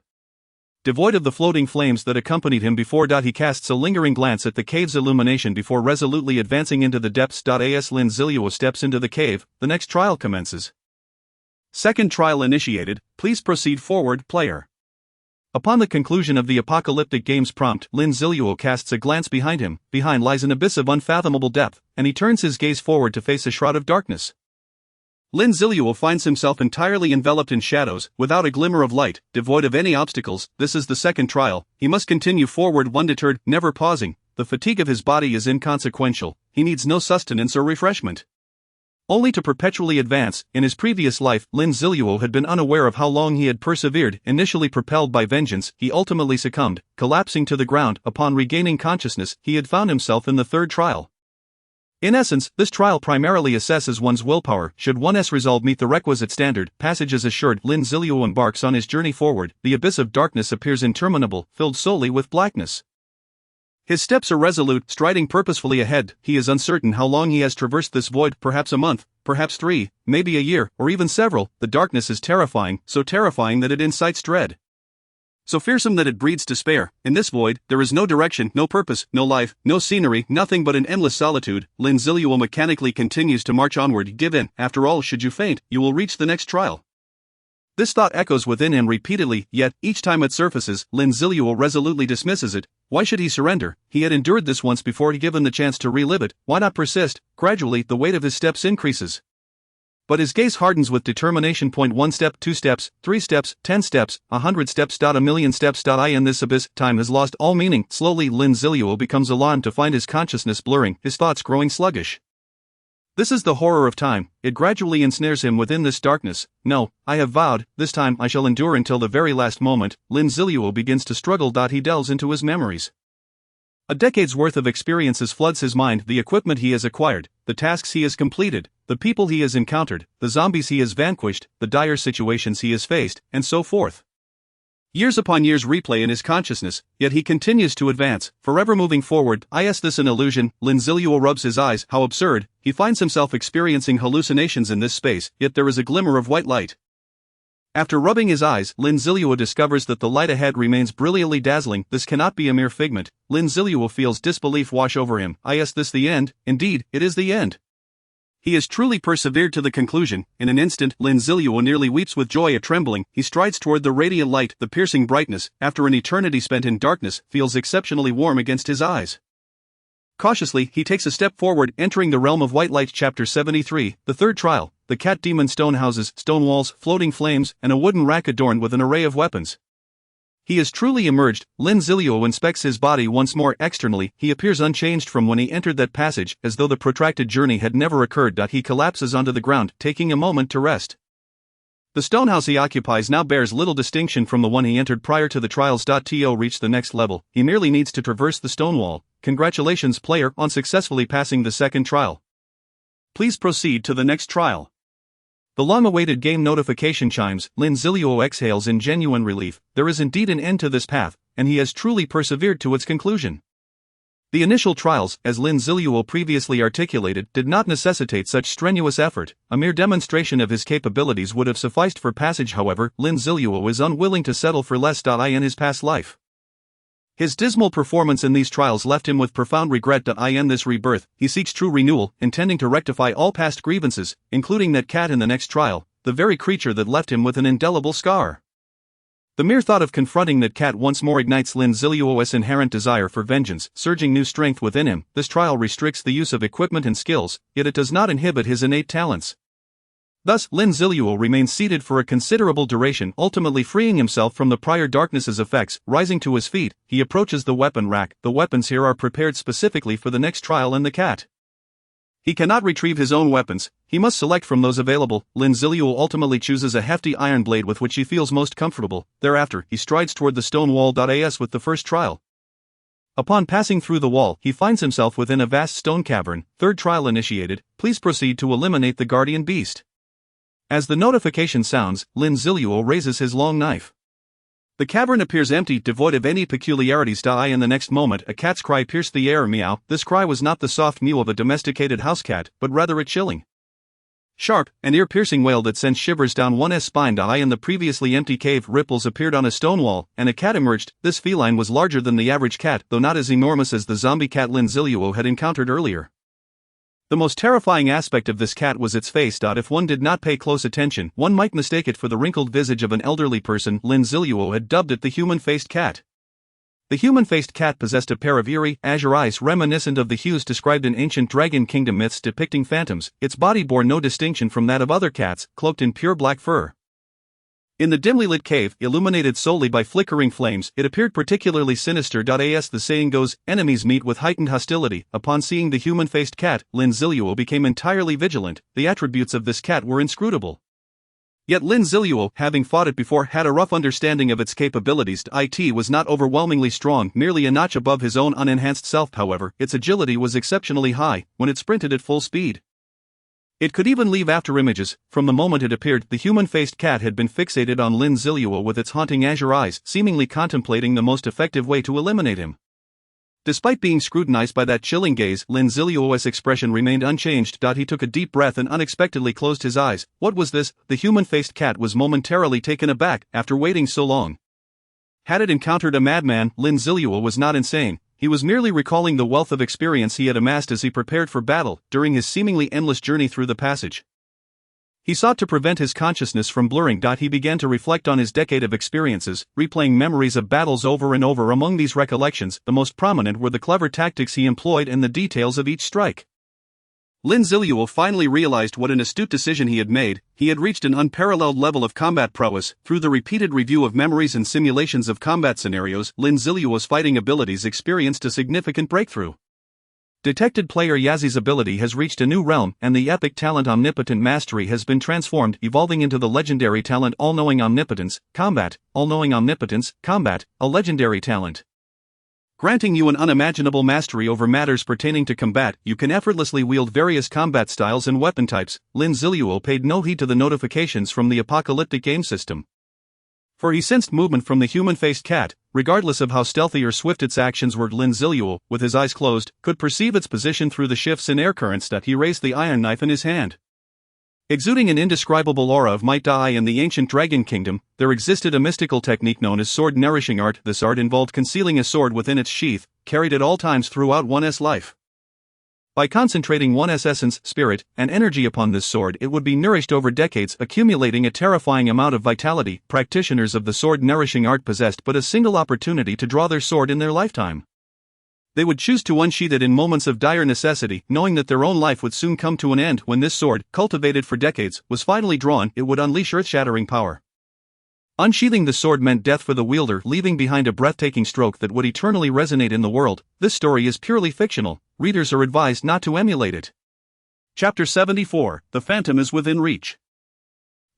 devoid of the floating flames that accompanied him before. He casts a lingering glance at the cave's illumination before resolutely advancing into the depths. As Lin Zilu steps into the cave, the next trial commences. Second trial initiated, please proceed forward, player. Upon the conclusion of the apocalyptic game's prompt, Lin Zilu casts a glance behind him. Behind lies an abyss of unfathomable depth, and he turns his gaze forward to face a shroud of darkness. Lin Zilu finds himself entirely enveloped in shadows, without a glimmer of light, devoid of any obstacles. This is the second trial. He must continue forward undeterred, never pausing. The fatigue of his body is inconsequential. He needs no sustenance or refreshment, only to perpetually advance. In his previous life, Lin Zilu had been unaware of how long he had persevered. Initially propelled by vengeance, he ultimately succumbed, collapsing to the ground. Upon regaining consciousness, he had found himself in the third trial. In essence, this trial primarily assesses one's willpower. Should one's resolve meet the requisite standard, passage is assured. Lin Zilu embarks on his journey forward. The abyss of darkness appears interminable, filled solely with blackness. His steps are resolute, striding purposefully ahead. He is uncertain how long he has traversed this void, perhaps a month, perhaps 3, maybe a year, or even several. The darkness is terrifying, so terrifying that it incites dread, so fearsome that it breeds despair. In this void, there is no direction, no purpose, no life, no scenery, nothing but an endless solitude. Lin Zilu mechanically continues to march onward. Give in. After all, should you faint, you will reach the next trial. This thought echoes within him repeatedly, yet, each time it surfaces, Lin Zilu resolutely dismisses it. Why should he surrender? He had endured this once before. Given the chance to relive it, why not persist? Gradually, the weight of his steps increases, but his gaze hardens with determination. 1 step, 2 steps, 3 steps, 10 steps, 100 steps. A million steps. In this abyss, time has lost all meaning. Slowly, Lin Zilu becomes alarmed to find his consciousness blurring, his thoughts growing sluggish. This is the horror of time. It gradually ensnares him within this darkness. No, I have vowed, this time I shall endure until the very last moment. Lin Zilu begins to struggle. He delves into his memories. A decade's worth of experiences floods his mind. The equipment he has acquired, the tasks he has completed, the people he has encountered, the zombies he has vanquished, the dire situations he has faced, and so forth. Years upon years replay in his consciousness, yet he continues to advance, forever moving forward. Is this an illusion? Lin Zilu rubs his eyes. How absurd. He finds himself experiencing hallucinations in this space, yet there is a glimmer of white light. After rubbing his eyes, Lin Zilu discovers that the light ahead remains brilliantly dazzling. This cannot be a mere figment. Lin Zilu feels disbelief wash over him. Is this the end? Indeed, it is the end. He has truly persevered to the conclusion. In an instant, Lin Zilu nearly weeps with joy. Trembling, he strides toward the radiant light. The piercing brightness, after an eternity spent in darkness, feels exceptionally warm against his eyes. Cautiously, he takes a step forward, entering the realm of white light. Chapter 73, The Third Trial. The cat demon. Stone houses, stone walls, floating flames, and a wooden rack adorned with an array of weapons. He is truly emerged. Lin Zilu inspects his body once more. Externally, he appears unchanged from when he entered that passage, as though the protracted journey had never occurred. He collapses onto the ground, taking a moment to rest. The stone house he occupies now bears little distinction from the one he entered prior to the trials. To reach the next level, he merely needs to traverse the stone wall. Congratulations, player, on successfully passing the second trial. Please proceed to the next trial. The long-awaited game notification chimes. Lin Zilu exhales in genuine relief. There is indeed an end to this path, and he has truly persevered to its conclusion. The initial trials, as Lin Zilu previously articulated, did not necessitate such strenuous effort. A mere demonstration of his capabilities would have sufficed for passage. However, Lin Zilu is unwilling to settle for less. In his past life, his dismal performance in these trials left him with profound regret. In this rebirth, he seeks true renewal, intending to rectify all past grievances, including that cat in the next trial, the very creature that left him with an indelible scar. The mere thought of confronting that cat once more ignites Lin Zilu's inherent desire for vengeance, surging new strength within him. This trial restricts the use of equipment and skills, yet it does not inhibit his innate talents. Thus, Lin Zilu remains seated for a considerable duration, ultimately freeing himself from the prior darkness's effects. Rising to his feet, he approaches the weapon rack. The weapons here are prepared specifically for the next trial and the cat. He cannot retrieve his own weapons, he must select from those available. Lin Zilu ultimately chooses a hefty iron blade with which he feels most comfortable. Thereafter, he strides toward the stone wall. With the first trial. Upon passing through the wall, he finds himself within a vast stone cavern. Third trial initiated. Please proceed to eliminate the guardian beast. As the notification sounds, Lin Zilu raises his long knife. The cavern appears empty, devoid of any peculiarities. In the next moment, a cat's cry pierced the air. Meow. This cry was not the soft mew of a domesticated house cat, but rather a chilling, sharp, and ear-piercing wail that sent shivers down one's spine. In the previously empty cave, ripples appeared on a stone wall, and a cat emerged. This feline was larger than the average cat, though not as enormous as the zombie cat Lin Zilu had encountered earlier. The most terrifying aspect of this cat was its face. If one did not pay close attention, one might mistake it for the wrinkled visage of an elderly person. Lin Zilu had dubbed it the human-faced cat. The human-faced cat possessed a pair of eerie, azure eyes reminiscent of the hues described in ancient Dragon Kingdom myths depicting phantoms. Its body bore no distinction from that of other cats, cloaked in pure black fur. In the dimly lit cave, illuminated solely by flickering flames, it appeared particularly sinister. As the saying goes, enemies meet with heightened hostility. Upon seeing the human-faced cat, Lin Zilu became entirely vigilant. The attributes of this cat were inscrutable. Yet Lin Zilu, having fought it before, had a rough understanding of its capabilities. It was not overwhelmingly strong, merely a notch above his own unenhanced self. However, its agility was exceptionally high when it sprinted at full speed. It could even leave after images. From the moment it appeared, the human-faced cat had been fixated on Lin Zilu with its haunting azure eyes, seemingly contemplating the most effective way to eliminate him. Despite being scrutinized by that chilling gaze, Lin Zilu's expression remained unchanged. He took a deep breath and unexpectedly closed his eyes. What was this? The human-faced cat was momentarily taken aback, after waiting so long. Had it encountered a madman, Lin Zilu was not insane. He was merely recalling the wealth of experience he had amassed as he prepared for battle, during his seemingly endless journey through the passage. He sought to prevent his consciousness from blurring. He began to reflect on his decade of experiences, replaying memories of battles over and over. Among these recollections, the most prominent were the clever tactics he employed and the details of each strike. Lin Zilu finally realized what an astute decision he had made. He had reached an unparalleled level of combat prowess. Through the repeated review of memories and simulations of combat scenarios, Lin Zilu's fighting abilities experienced a significant breakthrough. Detected player Yazi's ability has reached a new realm, and the epic talent Omnipotent Mastery has been transformed, evolving into the legendary talent All-Knowing Omnipotence, Combat, All-Knowing Omnipotence, Combat, a legendary talent. Granting you an unimaginable mastery over matters pertaining to combat, you can effortlessly wield various combat styles and weapon types. Lin Zilu paid no heed to the notifications from the apocalyptic game system. For he sensed movement from the human-faced cat, regardless of how stealthy or swift its actions were. Lin Zilu, with his eyes closed, could perceive its position through the shifts in air currents that he raised the iron knife in his hand. Exuding an indescribable aura of might. In the ancient dragon kingdom, there existed a mystical technique known as sword nourishing art. This art involved concealing a sword within its sheath, carried at all times throughout one's life. By concentrating one's essence, spirit, and energy upon this sword, it would be nourished over decades, accumulating a terrifying amount of vitality. Practitioners of the sword nourishing art possessed but a single opportunity to draw their sword in their lifetime. They would choose to unsheath it in moments of dire necessity, knowing that their own life would soon come to an end. When this sword, cultivated for decades, was finally drawn, it would unleash earth-shattering power. Unsheathing the sword meant death for the wielder, leaving behind a breathtaking stroke that would eternally resonate in the world. This story is purely fictional. Readers are advised not to emulate it. Chapter 74. The Phantom is within reach.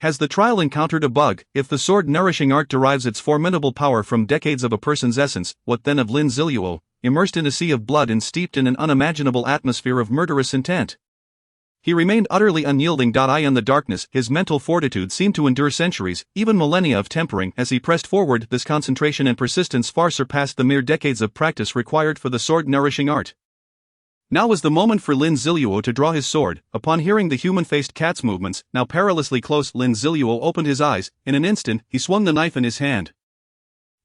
Has the trial encountered a bug? If the sword nourishing art derives its formidable power from decades of a person's essence, what then of Lin Zilu, immersed in a sea of blood and steeped in an unimaginable atmosphere of murderous intent? He remained utterly unyielding. In the darkness, his mental fortitude seemed to endure centuries, even millennia of tempering. As he pressed forward, this concentration and persistence far surpassed the mere decades of practice required for the sword nourishing art. Now was the moment for Lin Zilu to draw his sword. Upon hearing the human-faced cat's movements, now perilously close, Lin Zilu opened his eyes. In an instant, he swung the knife in his hand.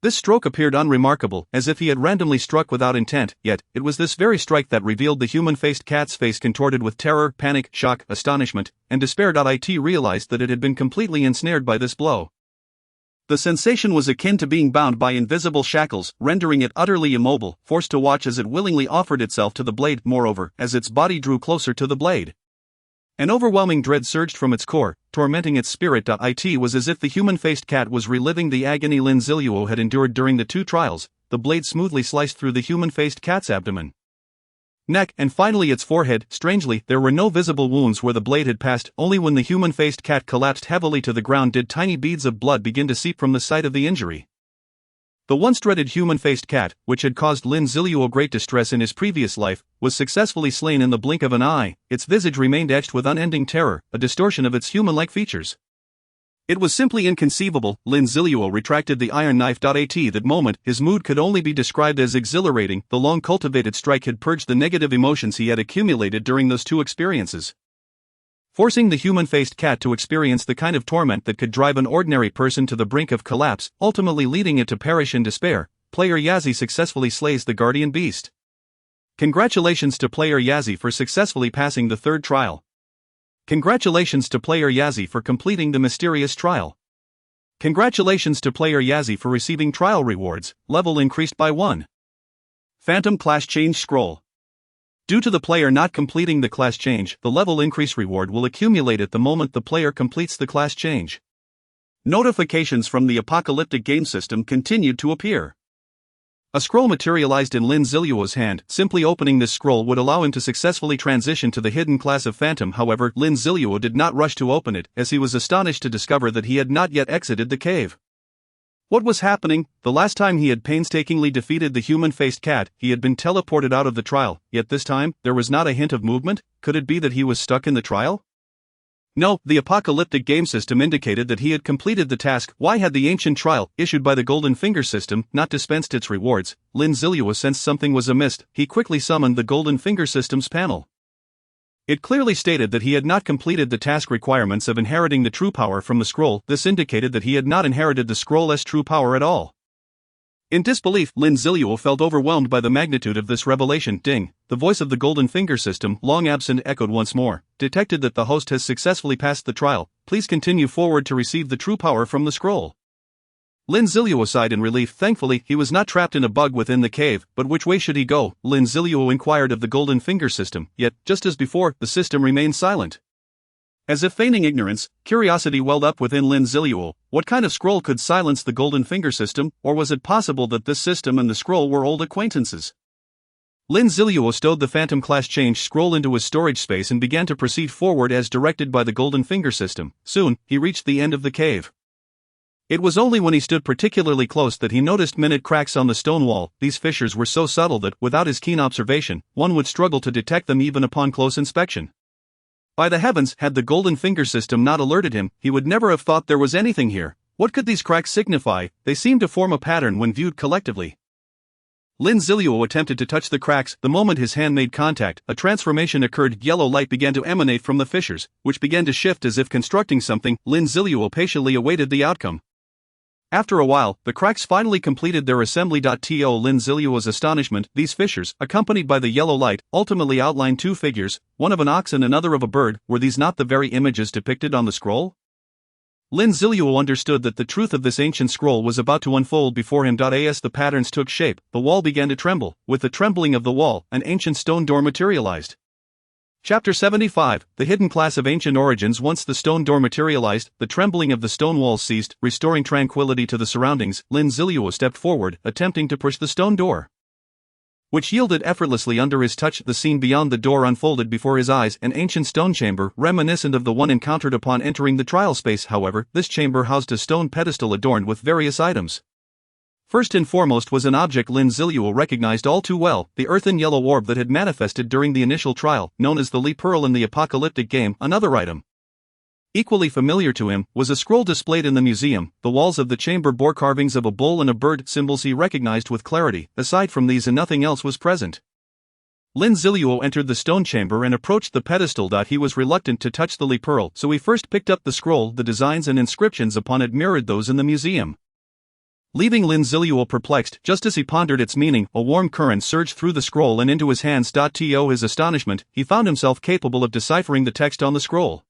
This stroke appeared unremarkable, as if he had randomly struck without intent, yet, it was this very strike that revealed the human-faced cat's face contorted with terror, panic, shock, astonishment, and despair. It realized that it had been completely ensnared by this blow. The sensation was akin to being bound by invisible shackles, rendering it utterly immobile, forced to watch as it willingly offered itself to the blade. Moreover, as its body drew closer to the blade, an overwhelming dread surged from its core, tormenting its spirit. It was as if the human-faced cat was reliving the agony Lin Zilu had endured during the two trials. The blade smoothly sliced through the human-faced cat's abdomen, neck, and finally its forehead. Strangely, there were no visible wounds where the blade had passed. Only when the human-faced cat collapsed heavily to the ground did tiny beads of blood begin to seep from the site of the injury. The once dreaded human-faced cat, which had caused Lin Zilu great distress in his previous life, was successfully slain in the blink of an eye. Its visage remained etched with unending terror, a distortion of its human-like features. It was simply inconceivable. Lin Zilu retracted the iron knife. At that moment, his mood could only be described as exhilarating. The long-cultivated strike had purged the negative emotions he had accumulated during those two experiences, forcing the human-faced cat to experience the kind of torment that could drive an ordinary person to the brink of collapse, ultimately leading it to perish in despair. Player Yazzie successfully slays the guardian beast. Congratulations to Player Yazzie for successfully passing the third trial. Congratulations to Player Yazzie for completing the mysterious trial. Congratulations to Player Yazzie for receiving trial rewards, level increased by 1. Phantom Class Change Scroll. Due to the player not completing the class change, the level increase reward will accumulate at the moment the player completes the class change. Notifications from the apocalyptic game system continued to appear. A scroll materialized in Lin Zilu's hand. Simply opening this scroll would allow him to successfully transition to the hidden class of Phantom. However, Lin Zilu did not rush to open it, as he was astonished to discover that he had not yet exited the cave. What was happening? The last time he had painstakingly defeated the human-faced cat, he had been teleported out of the trial, yet this time, there was not a hint of movement. Could it be that he was stuck in the trial? No, the apocalyptic game system indicated that he had completed the task. Why had the ancient trial, issued by the Golden Finger system, not dispensed its rewards? Lin Zilu sensed something was amiss. He quickly summoned the Golden Finger system's panel. It clearly stated that he had not completed the task requirements of inheriting the true power from the scroll. This indicated that he had not inherited the scroll's true power at all. In disbelief, Lin Zilu felt overwhelmed by the magnitude of this revelation. Ding! The voice of the Golden Finger system, long absent, echoed once more. Detected that the host has successfully passed the trial. Please continue forward to receive the true power from the scroll. Lin Zilu sighed in relief. Thankfully, he was not trapped in a bug within the cave, but which way should he go? Lin Zilu inquired of the Golden Finger system, yet, just as before, the system remained silent. As if feigning ignorance, curiosity welled up within Lin Zilu. What kind of scroll could silence the Golden Finger system, or was it possible that this system and the scroll were old acquaintances? Lin Zilu stowed the Phantom Class Change scroll into his storage space and began to proceed forward as directed by the Golden Finger system. Soon, he reached the end of the cave. It was only when he stood particularly close that he noticed minute cracks on the stone wall. These fissures were so subtle that, without his keen observation, one would struggle to detect them even upon close inspection. By the heavens, had the Golden Finger system not alerted him, he would never have thought there was anything here. What could these cracks signify? They seemed to form a pattern when viewed collectively. Lin Zilu attempted to touch the cracks. The moment his hand made contact, a transformation occurred. Yellow light began to emanate from the fissures, which began to shift as if constructing something. Lin Zilu patiently awaited the outcome. After a while, the cracks finally completed their assembly. To Lin Zilu's astonishment, these fissures, accompanied by the yellow light, ultimately outlined two figures, one of an ox and another of a bird. Were these not the very images depicted on the scroll? Lin Zilu understood that the truth of this ancient scroll was about to unfold before him. As the patterns took shape, the wall began to tremble. With the trembling of the wall, an ancient stone door materialized. Chapter 75, The Hidden Class of Ancient Origins. Once the stone door materialized, the trembling of the stone walls ceased, restoring tranquility to the surroundings. Lin Zilu stepped forward, attempting to push the stone door, which yielded effortlessly under his touch. The scene beyond the door unfolded before his eyes, an ancient stone chamber, reminiscent of the one encountered upon entering the trial space. However, this chamber housed a stone pedestal adorned with various items. First and foremost was an object Lin Zilu recognized all too well, the earthen yellow orb that had manifested during the initial trial, known as the Li Pearl in the apocalyptic game. Another item, equally familiar to him, was a scroll displayed in the museum. The walls of the chamber bore carvings of a bull and a bird, symbols he recognized with clarity. Aside from these, nothing else was present. Lin Zilu entered the stone chamber and approached the pedestal. He was reluctant to touch the Li Pearl, so he first picked up the scroll. The designs and inscriptions upon it mirrored those in the museum, leaving Lin Zilu perplexed. Just as he pondered its meaning, a warm current surged through the scroll and into his hands. To his astonishment, he found himself capable of deciphering the text on the scroll.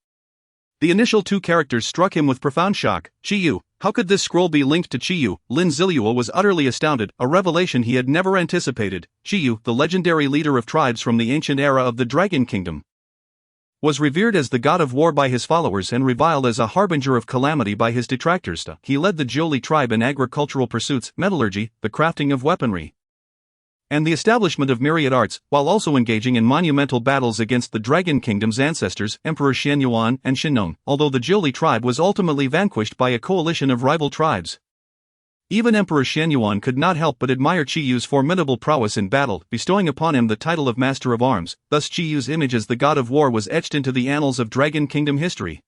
The initial two characters struck him with profound shock. Qiyu. How could this scroll be linked to Qiyu? Lin Zilu was utterly astounded, a revelation he had never anticipated. Qiyu, the legendary leader of tribes from the ancient era of the Dragon Kingdom, was revered as the god of war by his followers and reviled as a harbinger of calamity by his detractors. He led the Jiuli tribe in agricultural pursuits, metallurgy, the crafting of weaponry, and the establishment of myriad arts, while also engaging in monumental battles against the Dragon Kingdom's ancestors, Emperor Xianyuan and Shinnong, although the Jiuli tribe was ultimately vanquished by a coalition of rival tribes. Even Emperor Xianyuan could not help but admire Qiyu's formidable prowess in battle, bestowing upon him the title of Master of Arms. Thus Qiyu's image as the god of war was etched into the annals of Dragon Kingdom history.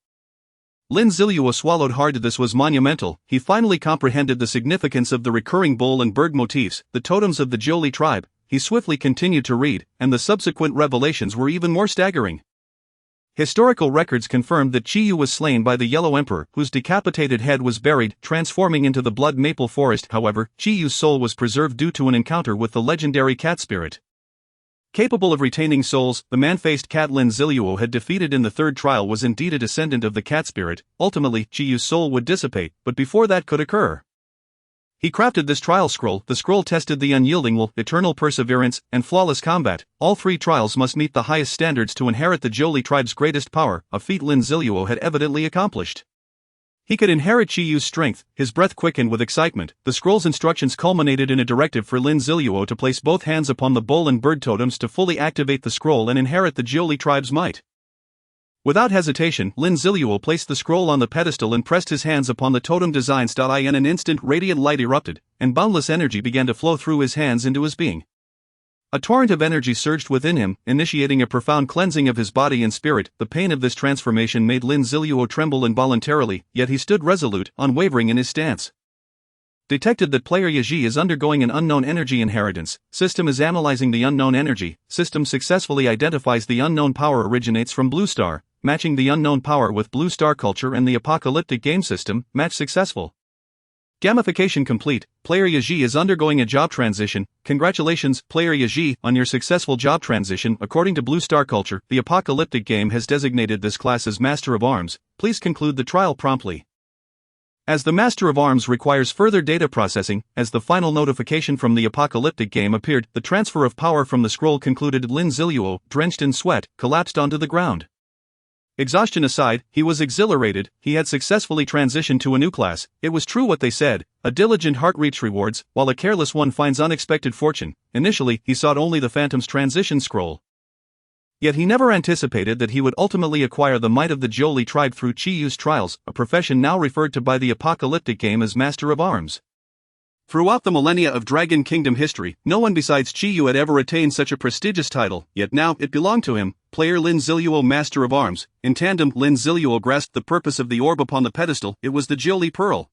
Lin Zilu swallowed hard. This was monumental. He finally comprehended the significance of the recurring bull and bird motifs, the totems of the Jiuli tribe. He swiftly continued to read, and the subsequent revelations were even more staggering. Historical records confirmed that Qiyu was slain by the Yellow Emperor, whose decapitated head was buried, transforming into the blood maple forest. However, Qiyu's soul was preserved due to an encounter with the legendary cat spirit. Capable of retaining souls, the man-faced cat Lin Zilu had defeated in the third trial was indeed a descendant of the cat spirit. Ultimately, Qiyu's soul would dissipate, but before that could occur, he crafted this trial scroll. The scroll tested the unyielding will, eternal perseverance, and flawless combat. All three trials must meet the highest standards to inherit the Jiuli tribe's greatest power, a feat Lin Zilu had evidently accomplished. He could inherit Qiyu's strength. His breath quickened with excitement. The scroll's instructions culminated in a directive for Lin Zilu to place both hands upon the bull and bird totems to fully activate the scroll and inherit the Jiuli tribe's might. Without hesitation, Lin Zilu placed the scroll on the pedestal and pressed his hands upon the totem designs. In an instant, radiant light erupted, and boundless energy began to flow through his hands into his being. A torrent of energy surged within him, initiating a profound cleansing of his body and spirit. The pain of this transformation made Lin Zilu tremble involuntarily, yet he stood resolute, unwavering in his stance. Detected that player Yaji is undergoing an unknown energy inheritance. System is analyzing the unknown energy. System successfully identifies the unknown power originates from Blue Star, matching the unknown power with Blue Star culture and the apocalyptic game system. Match successful. Gamification complete. Player Yaji is undergoing a job transition. Congratulations, player Yaji, on your successful job transition. According to Blue Star culture, the apocalyptic game has designated this class as Master of Arms. Please conclude the trial promptly. As the Master of Arms requires further data processing, as the final notification from the apocalyptic game appeared, the transfer of power from the scroll concluded. Lin Zilu, drenched in sweat, collapsed onto the ground. Exhaustion aside, he was exhilarated. He had successfully transitioned to a new class. It was true what they said. A diligent heart reaps rewards, while a careless one finds unexpected fortune. Initially, he sought only the Phantom's transition scroll. Yet he never anticipated that he would ultimately acquire the might of the Jiuli tribe through Qiyu's trials, a profession now referred to by the apocalyptic game as Master of Arms. Throughout the millennia of Dragon Kingdom history, no one besides Qiyu had ever attained such a prestigious title, yet now it belonged to him. Player Lin Zilu, Master of Arms. In tandem, Lin Zilu grasped the purpose of the orb upon the pedestal. It was the Jiuli Pearl.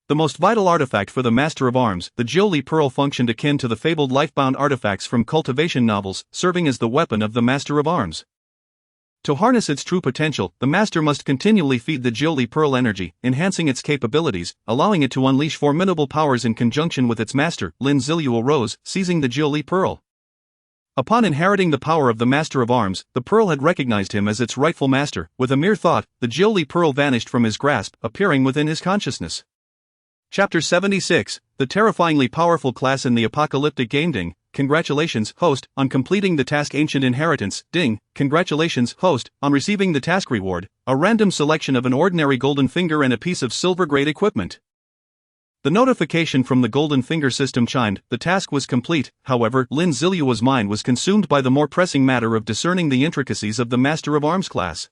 The most vital artifact for the Master of Arms, the Jiuli Pearl, functioned akin to the fabled lifebound artifacts from cultivation novels, serving as the weapon of the Master of Arms. To harness its true potential, the Master must continually feed the Jiuli Pearl energy, enhancing its capabilities, allowing it to unleash formidable powers in conjunction with its master. Lin Zilu arose, seizing the Jiuli Pearl. Upon inheriting the power of the Master of Arms, the Pearl had recognized him as its rightful master. With a mere thought, the Jiuli Pearl vanished from his grasp, appearing within his consciousness. Chapter 76, the terrifyingly powerful class in the apocalyptic game. Ding. Congratulations, host, on completing the task Ancient Inheritance. Ding. Congratulations, host, on receiving the task reward, a random selection of an ordinary golden finger and a piece of silver-grade equipment. The notification from the golden finger system chimed. The task was complete. However, Lin Zilu's mind was consumed by the more pressing matter of discerning the intricacies of the Master of Arms class.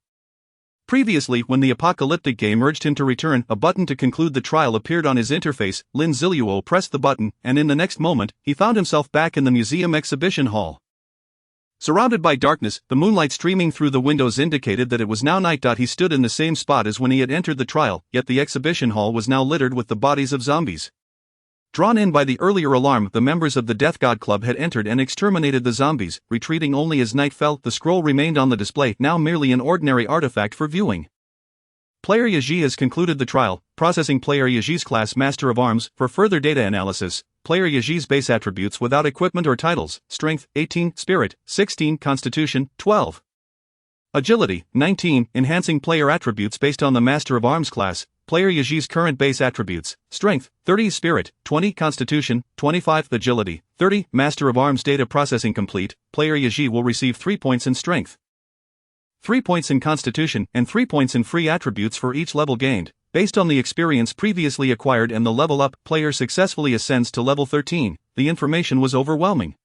Previously, when the apocalyptic game urged him to return, a button to conclude the trial appeared on his interface. Lin Zilu pressed the button, and in the next moment, he found himself back in the museum exhibition hall. Surrounded by darkness, the moonlight streaming through the windows indicated that it was now night. He stood in the same spot as when he had entered the trial, yet the exhibition hall was now littered with the bodies of zombies. Drawn in by the earlier alarm, the members of the Death God Club had entered and exterminated the zombies, retreating only as night fell. The scroll remained on the display, now merely an ordinary artifact for viewing. Player Yaji has concluded the trial, processing Player Yaji's class Master of Arms. For further data analysis, Player Yaji's base attributes without equipment or titles: Strength, 18, Spirit, 16, Constitution, 12. Agility, 19, enhancing player attributes based on the Master of Arms class. Player Yaji's current base attributes: Strength, 30, Spirit, 20, Constitution, 25, Agility, 30. Master of Arms data processing complete. Player Yaji will receive 3 points in Strength, 3 points in Constitution, and 3 points in free attributes for each level gained. Based on the experience previously acquired and the level up, player successfully ascends to level 13. The information was overwhelming,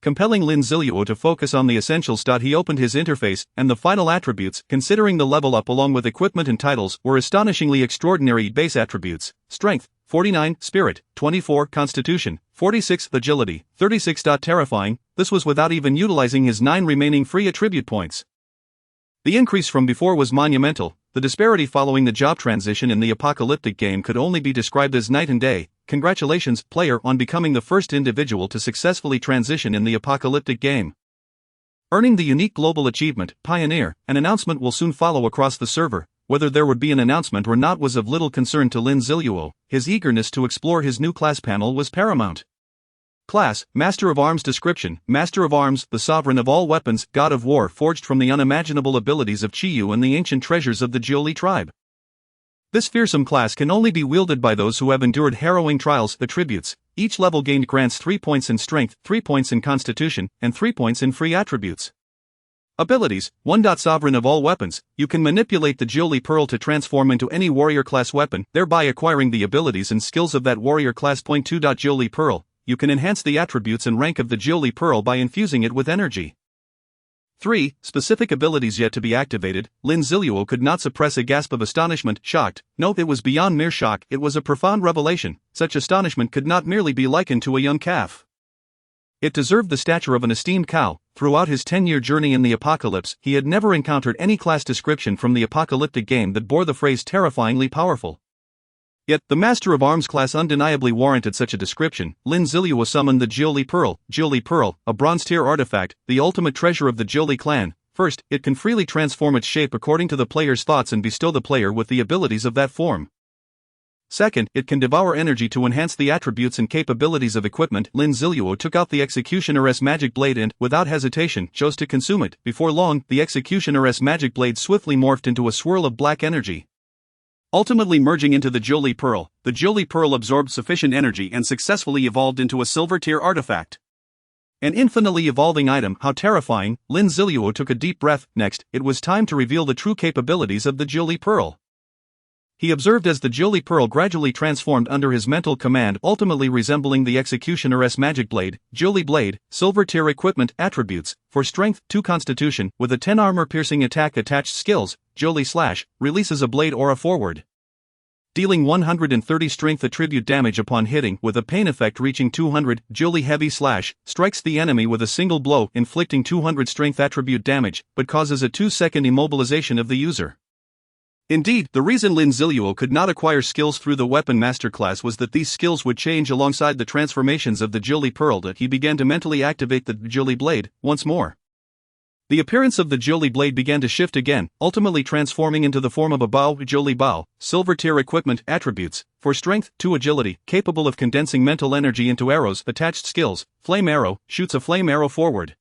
compelling Lin Zilu to focus on the essentials. He opened his interface, and the final attributes, considering the level up along with equipment and titles, were astonishingly extraordinary. Base attributes: Strength, 49, Spirit, 24, Constitution, 46, Agility, 36. Terrifying, this was without even utilizing his 9 remaining free attribute points. The increase from before was monumental. The disparity following the job transition in the apocalyptic game could only be described as night and day. Congratulations, player, on becoming the first individual to successfully transition in the apocalyptic game. Earning the unique global achievement, Pioneer. An announcement will soon follow across the server. Whether there would be an announcement or not was of little concern to Lin Zilu. His eagerness to explore his new class panel was paramount. Class, Master of Arms. Description: Master of Arms, the sovereign of all weapons, god of war, forged from the unimaginable abilities of Chiyu and the ancient treasures of the Jiuli tribe. This fearsome class can only be wielded by those who have endured harrowing trials. Attributes: each level gained grants 3 points in Strength, 3 points in Constitution, and 3 points in free attributes. Abilities: 1. Sovereign of all weapons, you can manipulate the Jiuli Pearl to transform into any warrior class weapon, thereby acquiring the abilities and skills of that warrior class. 2. Jiuli Pearl, you can enhance the attributes and rank of the Jiuli Pearl by infusing it with energy. 3. Specific abilities yet to be activated. Lin Zilu could not suppress a gasp of astonishment. Shocked. No, it was beyond mere shock, it was a profound revelation. Such astonishment could not merely be likened to a young calf. It deserved the stature of an esteemed cow. Throughout his 10-year journey in the apocalypse, he had never encountered any class description from the apocalyptic game that bore the phrase terrifyingly powerful. Yet, the Master of Arms class undeniably warranted such a description. Lin Zilu summoned the Jiuli Pearl. Jiuli Pearl, a bronze-tier artifact, the ultimate treasure of the Jiuli clan. First, it can freely transform its shape according to the player's thoughts and bestow the player with the abilities of that form. Second, it can devour energy to enhance the attributes and capabilities of equipment. Lin Zilu took out the Executioner's magic blade and, without hesitation, chose to consume it. Before long, the Executioner's magic blade swiftly morphed into a swirl of black energy, ultimately merging into the Jiuli Pearl. The Jiuli Pearl absorbed sufficient energy and successfully evolved into a silver-tier artifact, an infinitely evolving item. How terrifying! Lin Zilu took a deep breath. Next, it was time to reveal the true capabilities of the Jiuli Pearl. He observed as the Jiuli Pearl gradually transformed under his mental command, ultimately resembling the Executioner's magic blade. Jiuli Blade, silver-tier equipment. Attributes: for Strength, 2 Constitution, with a 10 armor-piercing attack attached. Skills: Jiuli Slash, releases a blade aura forward, dealing 130 strength attribute damage upon hitting, with a pain effect reaching 200. Jiuli Heavy Slash, strikes the enemy with a single blow, inflicting 200 strength attribute damage, but causes a 2-second immobilization of the user. Indeed, the reason Lin Zilu could not acquire skills through the weapon masterclass was that these skills would change alongside the transformations of the Jiuli Pearl. That he began to mentally activate the Jiuli Blade once more. The appearance of the Jiuli Blade began to shift again, ultimately transforming into the form of a Bao Jiuli Bao, silver tier equipment attributes, for strength, 2 agility, capable of condensing mental energy into arrows, attached skills, flame arrow, shoots a flame arrow forward.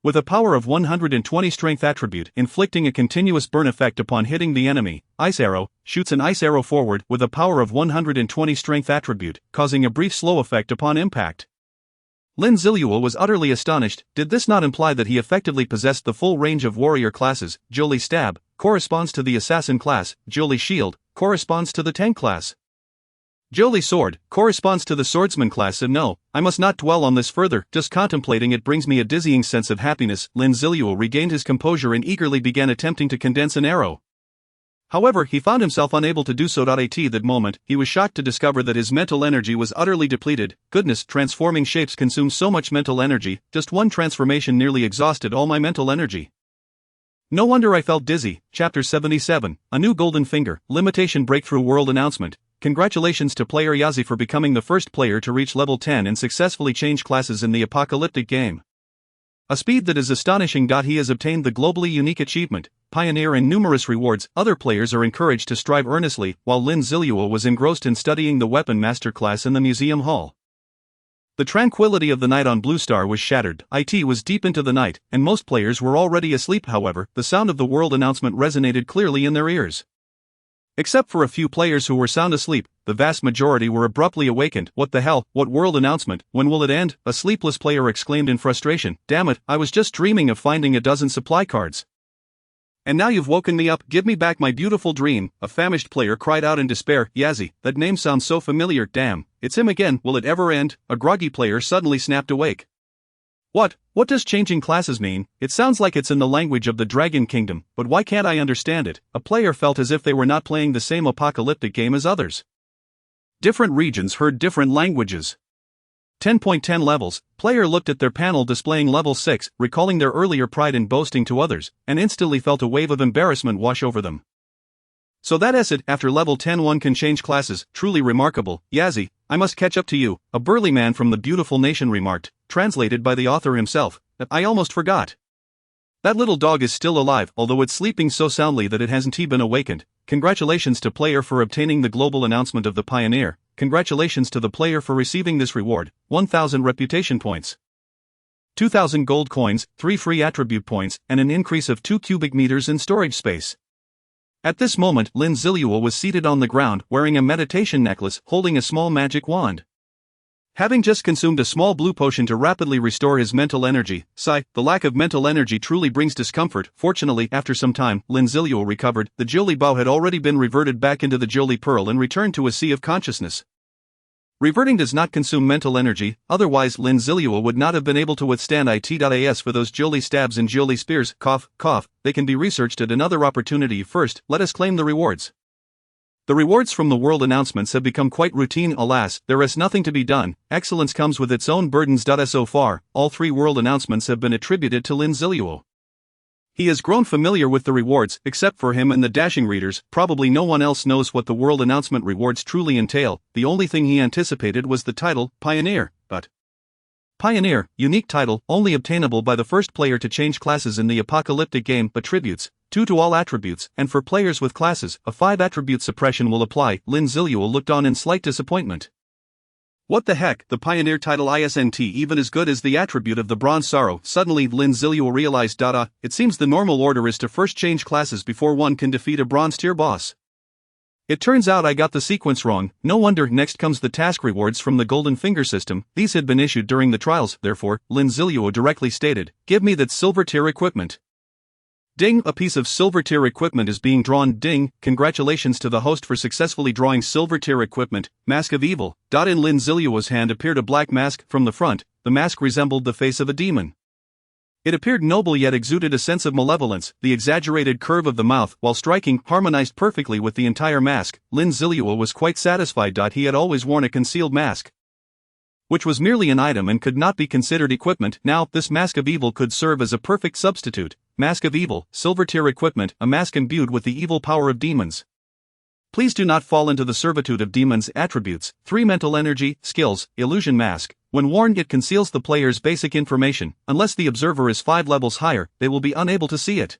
With a power of 120 strength attribute, inflicting a continuous burn effect upon hitting the enemy, ice arrow, shoots an ice arrow forward with a power of 120 strength attribute, causing a brief slow effect upon impact. Lin Zilu was utterly astonished. Did this not imply that he effectively possessed the full range of warrior classes? Jiuli Stab corresponds to the assassin class, Jiuli Shield corresponds to the tank class. Jiuli Sword corresponds to the swordsman class, and no, I must not dwell on this further, just contemplating it brings me a dizzying sense of happiness. Lin Zilu regained his composure and eagerly began attempting to condense an arrow. However, he found himself unable to do so. At that moment, he was shocked to discover that his mental energy was utterly depleted. Goodness, transforming shapes consume so much mental energy, just one transformation nearly exhausted all my mental energy. No wonder I felt dizzy. Chapter 77, A New Golden Finger, Limitation Breakthrough World Announcement. Congratulations to player Yazi for becoming the first player to reach level 10 and successfully change classes in the apocalyptic game. A speed that is astonishing. He has obtained the globally unique achievement, Pioneer, and numerous rewards. Other players are encouraged to strive earnestly, while Lin Zilu was engrossed in studying the weapon master class in the museum hall. The tranquility of the night on Blue Star was shattered. It was deep into the night, and most players were already asleep. However, the sound of the world announcement resonated clearly in their ears. Except for a few players who were sound asleep, the vast majority were abruptly awakened. What the hell? What world announcement? When will it end? A sleepless player exclaimed in frustration. Damn it, I was just dreaming of finding a dozen supply cards. And now you've woken me up. Give me back my beautiful dream. A famished player cried out in despair. Yazi, that name sounds so familiar. Damn, it's him again. Will it ever end? A groggy player suddenly snapped awake. What does changing classes mean? It sounds like it's in the language of the Dragon Kingdom, but why can't I understand it? A player felt as if they were not playing the same apocalyptic game as others. Different regions heard different languages. 10.10 levels. Player looked at their panel displaying level 6, recalling their earlier pride in boasting to others, and instantly felt a wave of embarrassment wash over them. So that's it, after level 10 one can change classes, truly remarkable. Yazi, I must catch up to you, a burly man from the beautiful nation remarked, translated by the author himself. I almost forgot. That little dog is still alive, although it's sleeping so soundly that it hasn't been awakened. Congratulations to player for obtaining the global announcement of the Pioneer. Congratulations to the player for receiving this reward, 1000 reputation points, 2000 gold coins, 3 free attribute points, and an increase of 2 cubic meters in storage space. At this moment, Lin Zilu was seated on the ground, wearing a meditation necklace, holding a small magic wand. Having just consumed a small blue potion to rapidly restore his mental energy, sigh, the lack of mental energy truly brings discomfort. Fortunately, after some time, Lin Zilu recovered. The Jiuli Bao had already been reverted back into the Jiuli Pearl and returned to a sea of consciousness. Reverting does not consume mental energy, otherwise Lin Zilu would not have been able to withstand it.as for those Jiuli stabs and Jiuli spears. Cough, cough, they can be researched at another opportunity. First, let us claim the rewards. The rewards from the world announcements have become quite routine. Alas, there is nothing to be done. Excellence comes with its own burdens. So far, all 3 world announcements have been attributed to Lin Zilu. He has grown familiar with the rewards, except for him and the dashing readers. Probably no one else knows what the world announcement rewards truly entail. The only thing he anticipated was the title, Pioneer, but Pioneer, unique title, only obtainable by the first player to change classes in the apocalyptic game. Attributes, 2 to all attributes, and for players with classes, a 5 attribute suppression will apply. Lin Zilu looked on in slight disappointment. What the heck, the Pioneer title isn't even as good as the attribute of the Bronze Sorrow. Suddenly Lin Zilu realized, it seems the normal order is to first change classes before one can defeat a bronze tier boss. It turns out I got the sequence wrong. No wonder. Next comes the task rewards from the Golden Finger system. These had been issued during the trials, therefore, Lin Zilu directly stated, give me that silver tier equipment. Ding, a piece of silver tier equipment is being drawn. Ding, congratulations to the host for successfully drawing silver tier equipment, Mask of Evil. In Lin Zilu's hand appeared a black mask. From the front, the mask resembled the face of a demon. It appeared noble yet exuded a sense of malevolence. The exaggerated curve of the mouth, while striking, harmonized perfectly with the entire mask. Lin Zilu was quite satisfied. He had always worn a concealed mask, which was merely an item and could not be considered equipment. Now, this Mask of Evil could serve as a perfect substitute. Mask of Evil, Silver Tier Equipment, a mask imbued with the evil power of demons. Please do not fall into the servitude of demons. Attributes: 3 mental energy, skills, illusion mask. When worn, it conceals the player's basic information. Unless the observer is 5 levels higher, they will be unable to see it.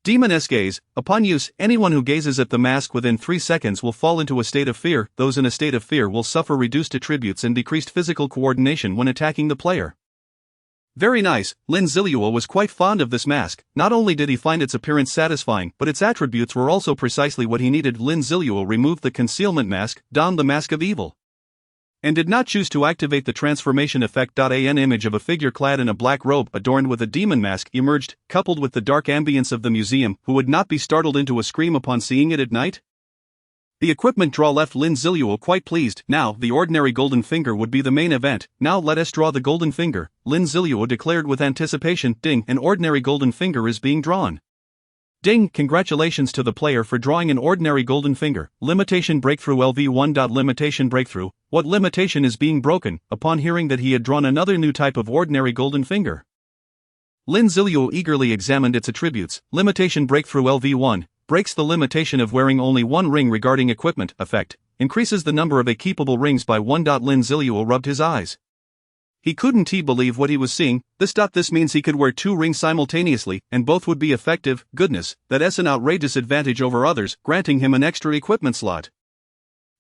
Demon-esque gaze. Upon use, anyone who gazes at the mask within 3 seconds will fall into a state of fear. Those in a state of fear will suffer reduced attributes and decreased physical coordination when attacking the player. Very nice. Lin Zilu was quite fond of this mask. Not only did he find its appearance satisfying, but its attributes were also precisely what he needed. Lin Zilu removed the concealment mask, donned the Mask of Evil, and did not choose to activate the transformation effect. An image of a figure clad in a black robe adorned with a demon mask emerged, coupled with the dark ambience of the museum. Who would not be startled into a scream upon seeing it at night? The equipment draw left Lin Zilu quite pleased. Now, the ordinary golden finger would be the main event. Now let us draw the golden finger, Lin Zilu declared with anticipation. Ding, an ordinary golden finger is being drawn. Ding, congratulations to the player for drawing an ordinary golden finger. Limitation breakthrough LV1. Limitation breakthrough. What limitation is being broken? Upon hearing that he had drawn another new type of ordinary golden finger, Lin Zilu eagerly examined its attributes. Limitation breakthrough LV1. Breaks the limitation of wearing only 1 ring. Regarding equipment effect, increases the number of equipable rings by 1. Lin Zilu rubbed his eyes. He couldn't believe what he was seeing. This means he could wear 2 rings simultaneously, and both would be effective. Goodness, that's an outrageous advantage over others, granting him an extra equipment slot.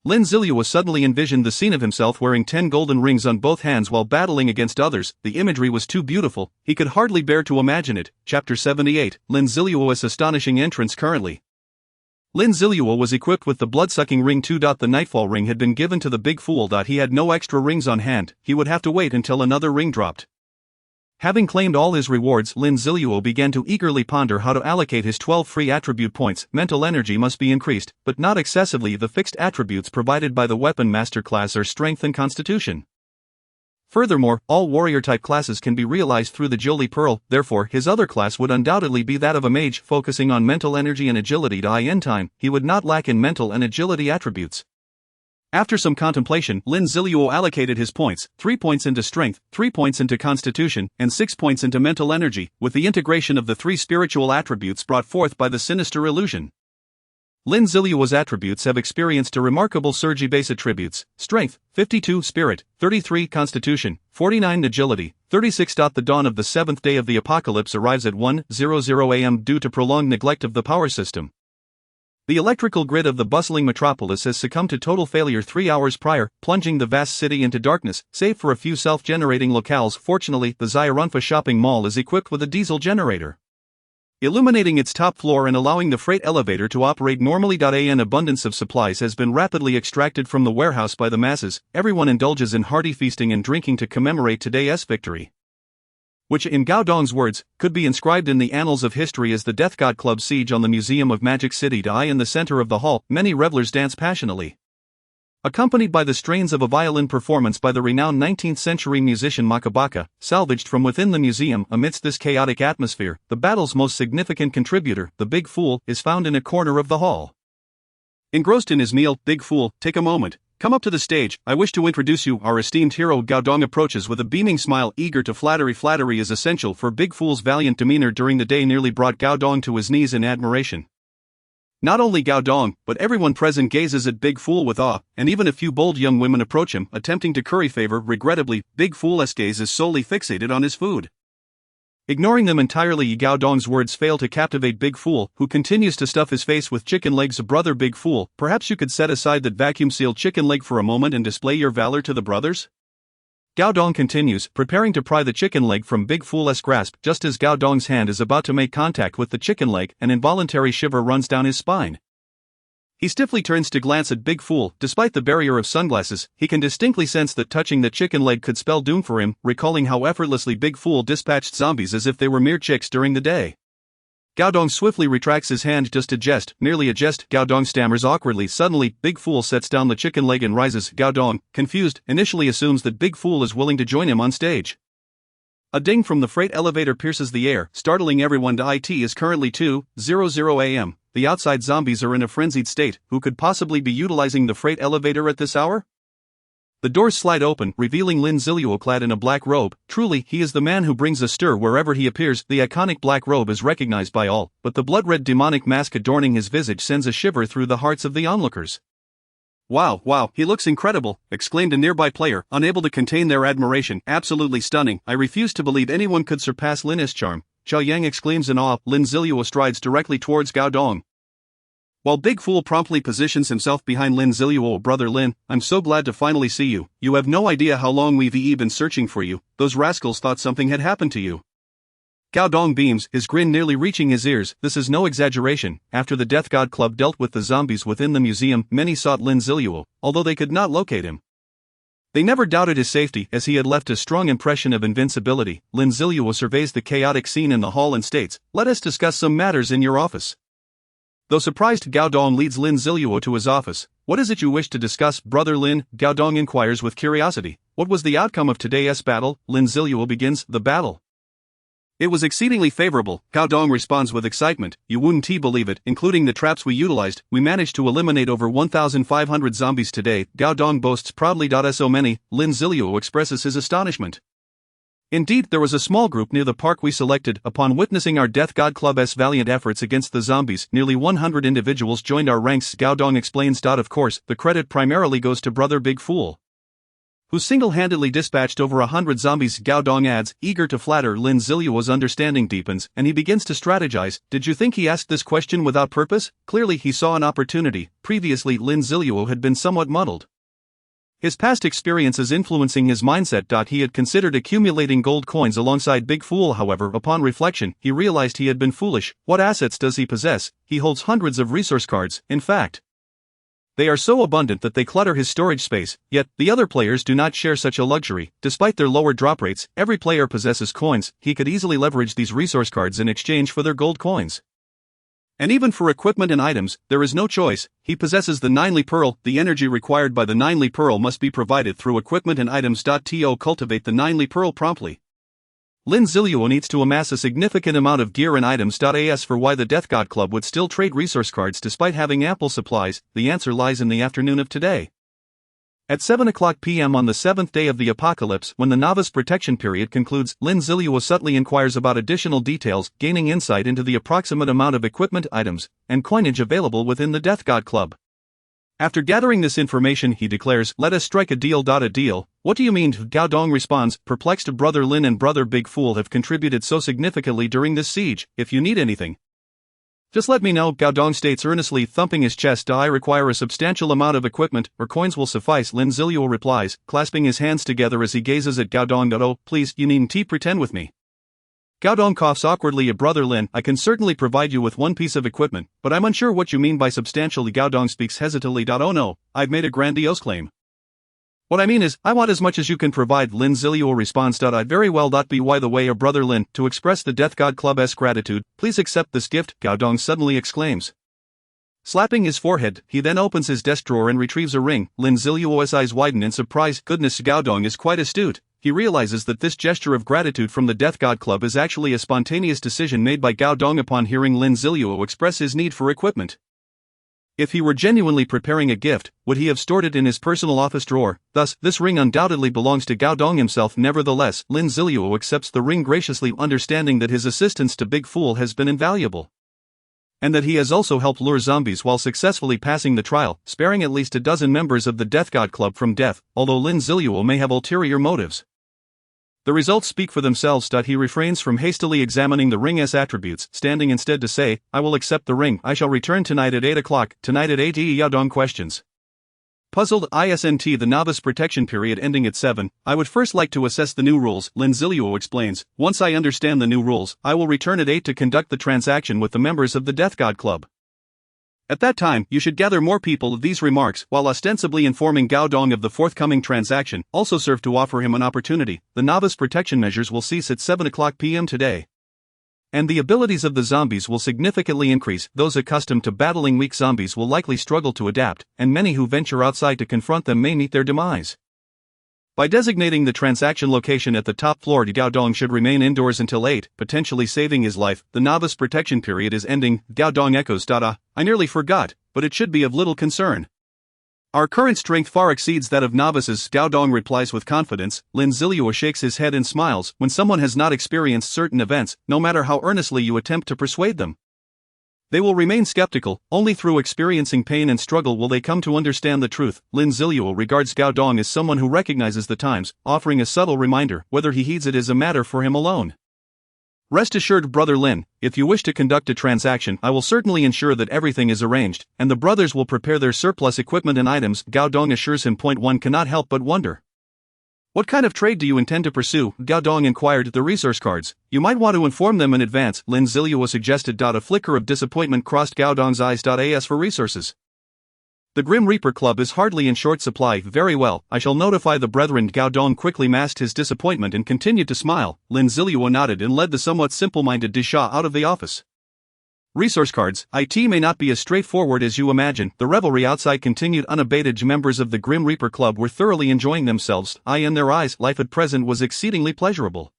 Lin Zilu suddenly envisioned the scene of himself wearing 10 golden rings on both hands while battling against others. The imagery was too beautiful, he could hardly bear to imagine it. Chapter 78, Lin Zilu's astonishing entrance. Currently, Lin Zilu was equipped with the blood-sucking ring 2. The nightfall ring had been given to the big fool. He had no extra rings on hand, he would have to wait until another ring dropped. Having claimed all his rewards, Lin Zilu began to eagerly ponder how to allocate his 12 free attribute points. Mental energy must be increased, but not excessively. The fixed attributes provided by the weapon master class are strength and constitution. Furthermore, all warrior-type classes can be realized through the Jolie Pearl, therefore his other class would undoubtedly be that of a mage, focusing on mental energy and agility. In time, he would not lack in mental and agility attributes. After some contemplation, Lin Zilu allocated his points, 3 points into strength, 3 points into constitution, and 6 points into mental energy, with the integration of the 3 spiritual attributes brought forth by the sinister illusion. Lin Zilu's attributes have experienced a remarkable surge. Base attributes: strength, 52, spirit, 33, constitution, 49, agility, 36. The dawn of the 7th day of the apocalypse arrives at 1:00 a.m. due to prolonged neglect of the power system. The electrical grid of the bustling metropolis has succumbed to total failure 3 hours prior, plunging the vast city into darkness, save for a few self-generating locales. Fortunately, the Zairanfa shopping mall is equipped with a diesel generator, illuminating its top floor and allowing the freight elevator to operate normally. An abundance of supplies has been rapidly extracted from the warehouse by the masses. Everyone indulges in hearty feasting and drinking to commemorate today's victory, which, in Gao Dong's words, could be inscribed in the annals of history as the Death God Club siege on the Museum of Magic City. In the center of the hall, many revelers dance passionately, accompanied by the strains of a violin performance by the renowned 19th-century musician Makabaka, salvaged from within the museum. Amidst this chaotic atmosphere, the battle's most significant contributor, the Big Fool, is found in a corner of the hall. Engrossed in his meal, Big Fool, take a moment. Come up to the stage. I wish to introduce you, our esteemed hero. Gao Dong approaches with a beaming smile, eager to flattery. Flattery is essential, for Big Fool's valiant demeanor during the day nearly brought Gao Dong to his knees in admiration. Not only Gao Dong, but everyone present gazes at Big Fool with awe, and even a few bold young women approach him, attempting to curry favor. Regrettably, Big Fool's gaze is solely fixated on his food. Ignoring them entirely, Gao Dong's words fail to captivate Big Fool, who continues to stuff his face with chicken legs. Brother Big Fool, perhaps you could set aside that vacuum-sealed chicken leg for a moment and display your valor to the brothers? Gao Dong continues, preparing to pry the chicken leg from Big Fool's grasp. Just as Gao Dong's hand is about to make contact with the chicken leg, an involuntary shiver runs down his spine. He stiffly turns to glance at Big Fool. Despite the barrier of sunglasses, he can distinctly sense that touching the chicken leg could spell doom for him, recalling how effortlessly Big Fool dispatched zombies as if they were mere chicks during the day. Gao Dong swiftly retracts his hand just a jest, merely a jest. Gao Dong stammers awkwardly. Suddenly, Big Fool sets down the chicken leg and rises. Gao Dong, confused, initially assumes that Big Fool is willing to join him on stage. A ding from the freight elevator pierces the air, startling everyone. It is currently 2:00 a.m. The outside zombies are in a frenzied state. Who could possibly be utilizing the freight elevator at this hour? The doors slide open, revealing Lin Zilu clad in a black robe. Truly, he is the man who brings a stir wherever he appears. The iconic black robe is recognized by all, but the blood-red demonic mask adorning his visage sends a shiver through the hearts of the onlookers. Wow, he looks incredible, exclaimed a nearby player, unable to contain their admiration. Absolutely stunning. I refuse to believe anyone could surpass Lin's charm. Xiao Yang exclaims in awe. Lin Zilu strides directly towards Gao Dong. While Big Fool promptly positions himself behind Lin Zilu. Brother Lin, I'm so glad to finally see you. You have no idea how long we've been searching for you. Those rascals thought something had happened to you. Gao Dong beams, his grin nearly reaching his ears. This is no exaggeration. After the Death God Club dealt with the zombies within the museum, many sought Lin Zilu, although they could not locate him. They never doubted his safety, as he had left a strong impression of invincibility. Lin Zilu surveys the chaotic scene in the hall and states, "Let us discuss some matters in your office." Though surprised, Gao Dong leads Lin Zilu to his office. "What is it you wish to discuss, Brother Lin?" Gao Dong inquires with curiosity. "What was the outcome of today's battle?" Lin Zilu begins. "The battle. It was exceedingly favorable," Gao Dong responds with excitement. "You wouldn't believe it, including the traps we utilized. We managed to eliminate over 1,500 zombies today." Gao Dong boasts proudly. So many, Lin Zilu expresses his astonishment. "Indeed, there was a small group near the park we selected. Upon witnessing our Death God Club's valiant efforts against the zombies, nearly 100 individuals joined our ranks," Gao Dong explains. Of course, the credit primarily goes to Brother Big Fool, who single-handedly dispatched over 100 zombies. Gao Dong adds, eager to flatter. Lin Zilu's understanding deepens, and he begins to strategize. Did you think he asked this question without purpose? Clearly he saw an opportunity. Previously, Lin Zilu had been somewhat muddled, his past experiences influencing his mindset. He had considered accumulating gold coins alongside Big Fool. However, upon reflection, he realized he had been foolish. What assets does he possess? He holds hundreds of resource cards. In fact, they are so abundant that they clutter his storage space, yet the other players do not share such a luxury. Despite their lower drop rates, every player possesses coins. He could easily leverage these resource cards in exchange for their gold coins. And even for equipment and items, there is no choice. He possesses the 9Li Pearl. The energy required by the 9Li Pearl must be provided through equipment and items. To cultivate the 9Li Pearl promptly, Lin Zilu needs to amass a significant amount of gear and items. As for why the Death God Club would still trade resource cards despite having ample supplies, the answer lies in the afternoon of today. At 7:00 p.m. on the 7th day of the apocalypse, when the novice protection period concludes, Lin Zilu subtly inquires about additional details, gaining insight into the approximate amount of equipment, items, and coinage available within the Death God Club. After gathering this information, he declares, "Let us strike a deal. A deal? What do you mean?" Gao Dong responds, perplexed. Brother Lin and Brother Big Fool have contributed so significantly during this siege. If you need anything, just let me know, Gao Dong states earnestly, thumping his chest. I require a substantial amount of equipment, or coins will suffice, Lin Zilu replies, clasping his hands together as he gazes at Gao Dong. Oh, please, you needn't pretend with me. Gao Dong coughs awkwardly. Brother Lin, I can certainly provide you with one piece of equipment, but I'm unsure what you mean by substantially. Gao Dong speaks hesitantly. Oh no, I've made a grandiose claim. What I mean is, I want as much as you can provide, Lin Zilu responds. I very well. By the way, Brother Lin, to express the Death God Club's gratitude, please accept this gift, Gao Dong suddenly exclaims. Slapping his forehead, he then opens his desk drawer and retrieves a ring. Lin Zilu's eyes widen in surprise. Goodness, Gao Dong is quite astute. He realizes that this gesture of gratitude from the Death God Club is actually a spontaneous decision made by Gao Dong upon hearing Lin Zilu express his need for equipment. If he were genuinely preparing a gift, would he have stored it in his personal office drawer? Thus, this ring undoubtedly belongs to Gao Dong himself. Nevertheless, Lin Zilu accepts the ring graciously, understanding that his assistance to Big Fool has been invaluable, and that he has also helped lure zombies while successfully passing the trial, sparing at least a dozen members of the Death God Club from death, although Lin Zilu may have ulterior motives. The results speak for themselves. He refrains from hastily examining the ring's attributes, standing instead to say, I will accept the ring. I shall return tonight at 8 o'clock. Tonight at 8 Yao Dong questions. Puzzled, isn't the novice protection period ending at 7? I would first like to assess the new rules, Lin Zilu explains. Once I understand the new rules, I will return at 8 to conduct the transaction with the members of the Death God Club. At that time, you should gather more people. These remarks, while ostensibly informing Gao Dong of the forthcoming transaction, also serve to offer him an opportunity. The novice protection measures will cease at 7:00 p.m. today, and the abilities of the zombies will significantly increase. Those accustomed to battling weak zombies will likely struggle to adapt, and many who venture outside to confront them may meet their demise. By designating the transaction location at the top floor, Gao Dong should remain indoors until 8, potentially saving his life. The novice protection period is ending. Gao Dong echoes. I nearly forgot, but it should be of little concern. Our current strength far exceeds that of novices, Gao Dong replies with confidence. Lin Zilu shakes his head and smiles. When someone has not experienced certain events, no matter how earnestly you attempt to persuade them, they will remain skeptical. Only through experiencing pain and struggle will they come to understand the truth. Lin Zilu regards Gao Dong as someone who recognizes the times, offering a subtle reminder. Whether he heeds it is a matter for him alone. Rest assured, Brother Lin, if you wish to conduct a transaction, I will certainly ensure that everything is arranged, and the brothers will prepare their surplus equipment and items, Gao Dong assures him. One cannot help but wonder. What kind of trade do you intend to pursue? Gao Dong inquired. The resource cards. You might want to inform them in advance, Lin Zilu suggested. A flicker of disappointment crossed Gao Dong's eyes. As for resources, the Grim Reaper Club is hardly in short supply. Very well, I shall notify the brethren. Gao Dong quickly masked his disappointment and continued to smile. Lin Zilu nodded and led the somewhat simple-minded Disha out of the office. Resource cards. It may not be as straightforward as you imagine. The revelry outside continued unabated. Members of the Grim Reaper Club were thoroughly enjoying themselves. In their eyes, life at present was exceedingly pleasurable.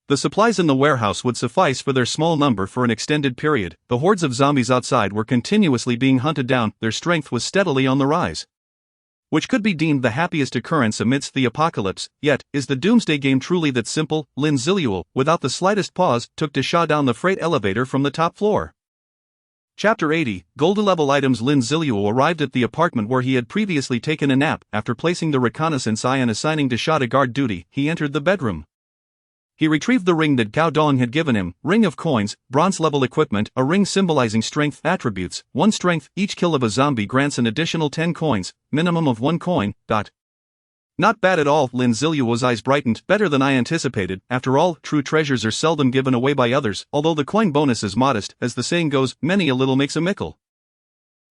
The supplies in the warehouse would suffice for their small number for an extended period. The hordes of zombies outside were continuously being hunted down. Their strength was steadily on the rise, which could be deemed the happiest occurrence amidst the apocalypse. Yet, is the doomsday game truly that simple? Lin Zilu, without the slightest pause, took Disha down the freight elevator from the top floor. Chapter 80, Golden Level Items. Lin Zilu arrived at the apartment where he had previously taken a nap. After placing the reconnaissance eye and assigning Disha to guard duty, he entered the bedroom. He retrieved the ring that Gao Dong had given him, ring of coins, bronze-level equipment, a ring symbolizing strength, attributes, 1 strength, each kill of a zombie grants an additional 10 coins, minimum of 1 coin. Not bad at all, Lin Zilu's eyes brightened. Better than I anticipated. After all, true treasures are seldom given away by others, although the coin bonus is modest. As the saying goes, many a little makes a mickle.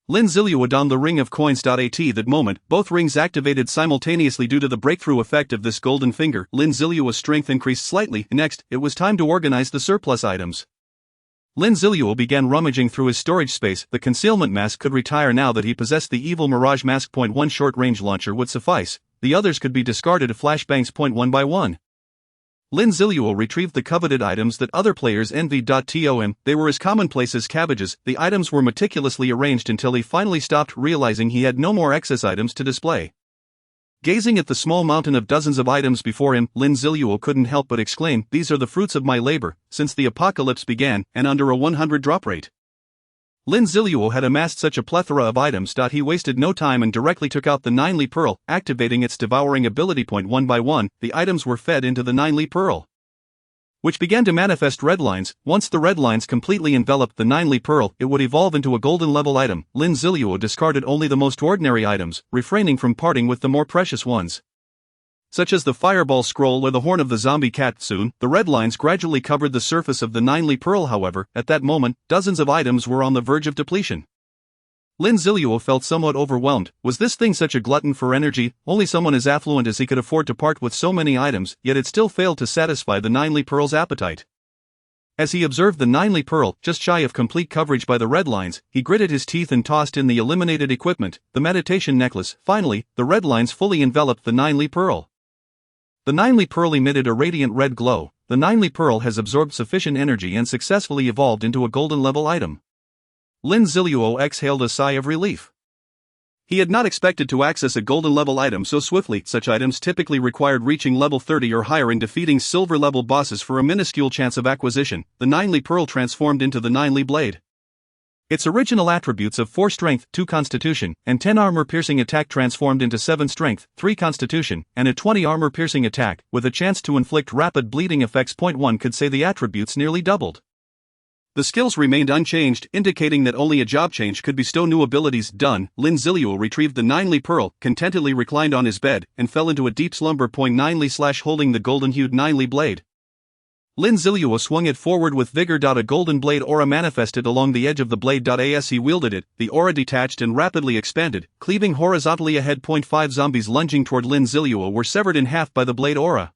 Lin Zilu donned the ring of coins. At that moment, both rings activated simultaneously due to the breakthrough effect of this golden finger. Lin Zilu's strength increased slightly. Next, it was time to organize the surplus items. Lin Zilu began rummaging through his storage space. The concealment mask could retire now that he possessed the evil mirage mask. 1 short-range launcher would suffice. The others could be discarded. Flashbangs. 1 by 1. Lin Zilu retrieved the coveted items that other players envied. They were as commonplace as cabbages. The items were meticulously arranged until he finally stopped, realizing he had no more excess items to display. Gazing at the small mountain of dozens of items before him, Lin Zilu couldn't help but exclaim, "These are the fruits of my labor, since the apocalypse began, and under a 100 drop rate." Lin Zilu had amassed such a plethora of items. He wasted no time and directly took out the 9-Li Pearl, activating its devouring ability. 1 by 1, the items were fed into the 9-Li Pearl, which began to manifest red lines. Once the red lines completely enveloped the 9-Li Pearl, it would evolve into a golden level item. Lin Zilu discarded only the most ordinary items, refraining from parting with the more precious ones, such as the fireball scroll or the horn of the zombie cat. Soon, the red lines gradually covered the surface of the 9-Li Pearl. However, at that moment, dozens of items were on the verge of depletion. Lin Zilu felt somewhat overwhelmed. Was this thing such a glutton for energy? Only someone as affluent as he could afford to part with so many items, yet it still failed to satisfy the 9-Li Pearl's appetite. As he observed the 9-Li Pearl, just shy of complete coverage by the red lines, he gritted his teeth and tossed in the eliminated equipment, the meditation necklace. Finally, the red lines fully enveloped the 9-Li Pearl. The 9-Li Pearl emitted a radiant red glow. The 9-Li Pearl has absorbed sufficient energy and successfully evolved into a golden level item. Lin Zilu exhaled a sigh of relief. He had not expected to access a golden level item so swiftly. Such items typically required reaching level 30 or higher and defeating silver level bosses for a minuscule chance of acquisition. The 9-Li Pearl transformed into the 9-Li Blade. Its original attributes of 4 strength, 2 constitution, and 10 armor-piercing attack transformed into 7 strength, 3 constitution, and a 20 armor-piercing attack, with a chance to inflict rapid bleeding effects. 1 could say the attributes nearly doubled. The skills remained unchanged, indicating that only a job change could bestow new abilities. Done. Lin Zilu retrieved the 9-Li Pearl, contentedly reclined on his bed, and fell into a deep slumber. 9-Li / holding the golden-hued 9-Li blade. Lin Zilu swung it forward with vigor. A golden blade aura manifested along the edge of the blade. As he wielded it, the aura detached and rapidly expanded, cleaving horizontally ahead. 5 zombies lunging toward Lin Zilu were severed in half by the blade aura,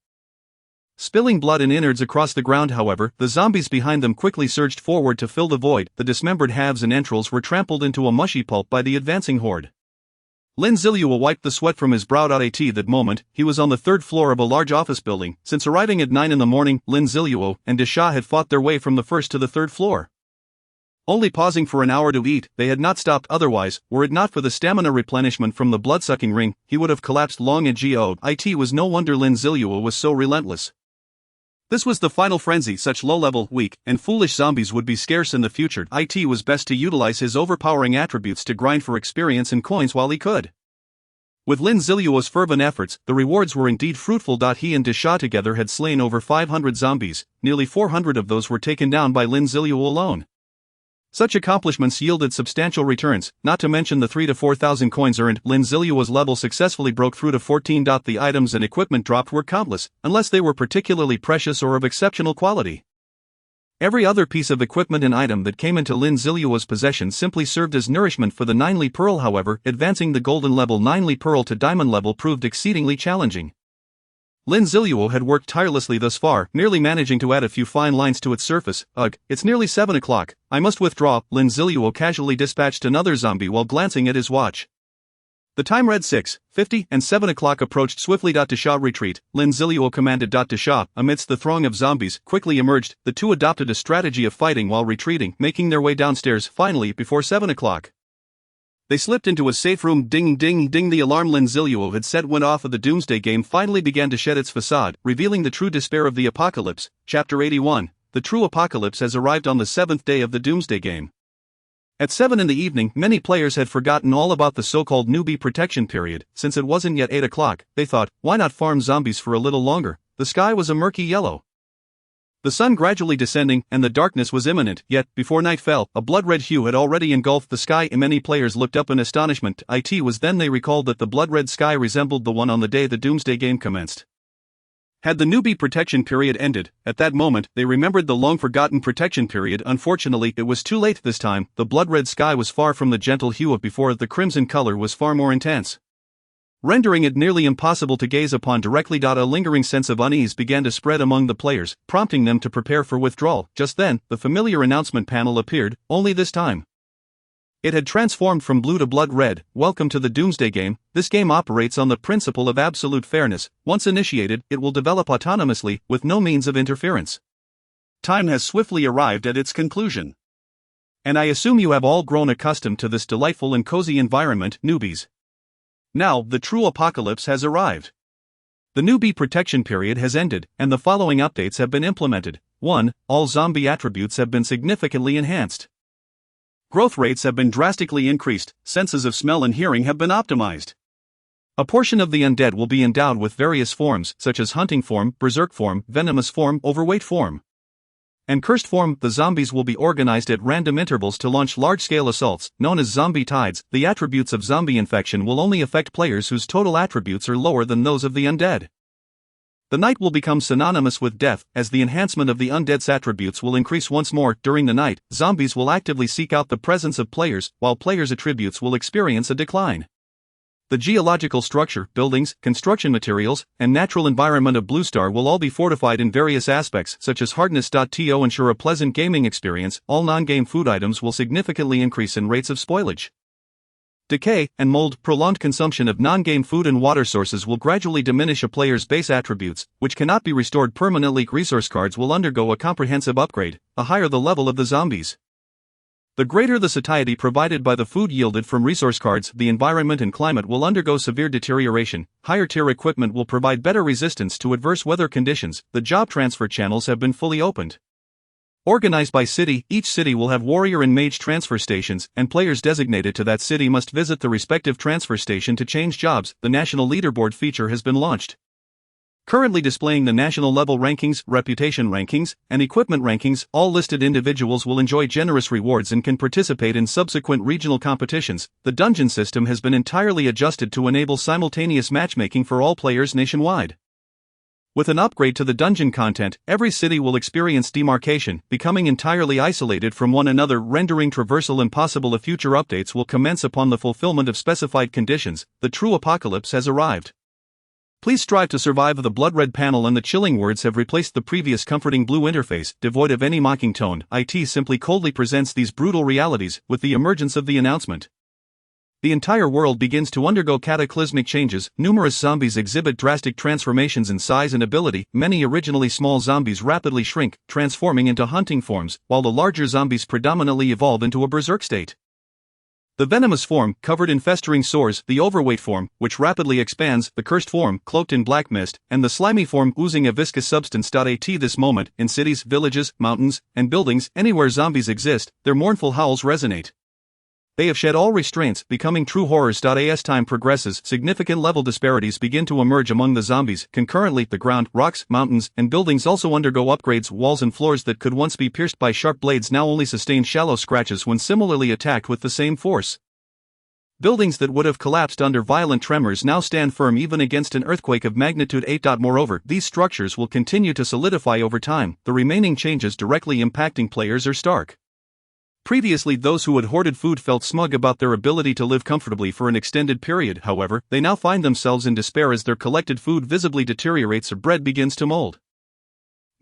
spilling blood and innards across the ground. However, the zombies behind them quickly surged forward to fill the void. The dismembered halves and entrails were trampled into a mushy pulp by the advancing horde. Lin Zilu wiped the sweat from his brow. At that moment, he was on the 3rd floor of a large office building. Since arriving at 9 in the morning, Lin Zilu and Disha had fought their way from the 1st to the 3rd floor. only pausing for an hour to eat. They had not stopped otherwise. Were it not for the stamina replenishment from the blood-sucking ring, he would have collapsed long ago. It was no wonder Lin Zilu was so relentless. This was the final frenzy. Such low-level, weak, and foolish zombies would be scarce in the future. It was best to utilize his overpowering attributes to grind for experience and coins while he could. With Lin Zilu's fervent efforts, the rewards were indeed fruitful. He and Dasha together had slain over 500 zombies, nearly 400 of those were taken down by Lin Zilu alone. Such accomplishments yielded substantial returns, not to mention the 3,000 to 4,000 coins earned. Lin Zilu's level successfully broke through to 14. The items and equipment dropped were countless, unless they were particularly precious or of exceptional quality. Every other piece of equipment and item that came into Lin Zilu's possession simply served as nourishment for the 9 Li Pearl. However, advancing the golden level 9 Li Pearl to diamond level proved exceedingly challenging. Lin Zilu had worked tirelessly thus far, merely managing to add a few fine lines to its surface. Ugh, it's nearly 7 o'clock, I must withdraw. Lin Zilu casually dispatched another zombie while glancing at his watch. The time read 6:50 and 7 o'clock approached swiftly. Dasha retreat. Lin Zilu commanded. Dasha, amidst the throng of zombies, quickly emerged. The two adopted a strategy of fighting while retreating, making their way downstairs, finally, before 7 o'clock. They slipped into a safe room. Ding ding ding. The alarm Lin Zilu had set went off. The doomsday game finally began to shed its facade, revealing the true despair of the apocalypse. Chapter 81. The true apocalypse has arrived on the 7th day of the doomsday game. At 7 in the evening, many players had forgotten all about the so-called newbie protection period. Since it wasn't yet 8 o'clock, they thought, why not farm zombies for a little longer? The sky was a murky yellow. The sun gradually descending, and the darkness was imminent, yet, before night fell, a blood-red hue had already engulfed the sky. Many players looked up in astonishment. It was then they recalled that the blood-red sky resembled the one on the day the doomsday game commenced. Had the newbie protection period ended, at that moment, they remembered the long-forgotten protection period. Unfortunately, it was too late this time. The blood-red sky was far from the gentle hue of before. The crimson color was far more intense, rendering it nearly impossible to gaze upon directly. A lingering sense of unease began to spread among the players, prompting them to prepare for withdrawal. Just then, the familiar announcement panel appeared, only this time it had transformed from blue to blood red. Welcome to the Doomsday game. This game operates on the principle of absolute fairness. Once initiated, it will develop autonomously, with no means of interference. Time has swiftly arrived at its conclusion, and I assume you have all grown accustomed to this delightful and cozy environment, newbies. Now, the true apocalypse has arrived. The newbie protection period has ended, and the following updates have been implemented. 1. All zombie attributes have been significantly enhanced. Growth rates have been drastically increased, senses of smell and hearing have been optimized. A portion of the undead will be endowed with various forms, such as hunting form, berserk form, venomous form, overweight form, and cursed form. The zombies will be organized at random intervals to launch large-scale assaults, known as zombie tides. The attributes of zombie infection will only affect players whose total attributes are lower than those of the undead. The night will become synonymous with death, as the enhancement of the undead's attributes will increase once more. During the night, zombies will actively seek out the presence of players, while players' attributes will experience a decline. The geological structure, buildings, construction materials, and natural environment of Blue Star will all be fortified in various aspects, such as hardness. To ensure a pleasant gaming experience, all non-game food items will significantly increase in rates of spoilage. Decay and mold. Prolonged consumption of non-game food and water sources will gradually diminish a player's base attributes, which cannot be restored permanently. Resource cards will undergo a comprehensive upgrade. The higher the level of the zombies, the greater the satiety provided by the food yielded from resource cards. The environment and climate will undergo severe deterioration. Higher tier equipment will provide better resistance to adverse weather conditions. The job transfer channels have been fully opened. Organized by city, each city will have warrior and mage transfer stations, and players designated to that city must visit the respective transfer station to change jobs. The national leaderboard feature has been launched, currently displaying the national level rankings, reputation rankings, and equipment rankings. All listed individuals will enjoy generous rewards and can participate in subsequent regional competitions. The dungeon system has been entirely adjusted to enable simultaneous matchmaking for all players nationwide. With an upgrade to the dungeon content, every city will experience demarcation, becoming entirely isolated from one another, rendering traversal impossible. Future updates will commence upon the fulfillment of specified conditions. The true apocalypse has arrived. Please strive to survive. The blood-red panel and the chilling words have replaced the previous comforting blue interface, devoid of any mocking tone. It simply coldly presents these brutal realities, with the emergence of the announcement. The entire world begins to undergo cataclysmic changes. Numerous zombies exhibit drastic transformations in size and ability. Many originally small zombies rapidly shrink, transforming into hunting forms, while the larger zombies predominantly evolve into a berserk state. The venomous form, covered in festering sores, the overweight form, which rapidly expands, the cursed form, cloaked in black mist, and the slimy form, oozing a viscous substance. At this moment, in cities, villages, mountains, and buildings, anywhere zombies exist, their mournful howls resonate. They have shed all restraints, becoming true horrors. As time progresses, significant level disparities begin to emerge among the zombies. Concurrently, the ground, rocks, mountains, and buildings also undergo upgrades. Walls and floors that could once be pierced by sharp blades now only sustain shallow scratches when similarly attacked with the same force. Buildings that would have collapsed under violent tremors now stand firm even against an earthquake of magnitude 8. Moreover, these structures will continue to solidify over time. The remaining changes directly impacting players are stark. Previously, those who had hoarded food felt smug about their ability to live comfortably for an extended period. However, they now find themselves in despair as their collected food visibly deteriorates or bread begins to mold.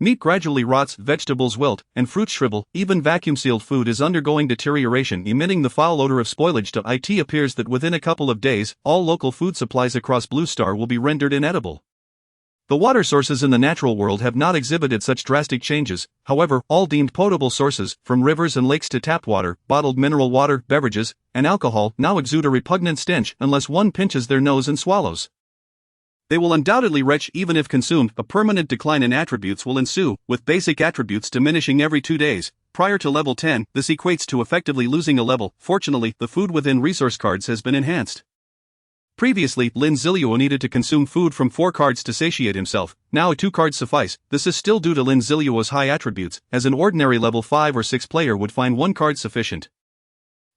Meat gradually rots, vegetables wilt, and fruits shrivel. Even vacuum-sealed food is undergoing deterioration, emitting the foul odor of spoilage. It appears that within a couple of days, all local food supplies across Blue Star will be rendered inedible. The water sources in the natural world have not exhibited such drastic changes. However, all deemed potable sources, from rivers and lakes to tap water, bottled mineral water, beverages, and alcohol, now exude a repugnant stench unless one pinches their nose and swallows. They will undoubtedly retch even if consumed. A permanent decline in attributes will ensue, with basic attributes diminishing every 2 days. Prior to level 10, this equates to effectively losing a level. Fortunately, the food within resource cards has been enhanced. Previously, Lin Zilu needed to consume food from 4 cards to satiate himself. Now 2 cards suffice. This is still due to Lin Zilu's high attributes, as an ordinary level 5 or 6 player would find 1 card sufficient.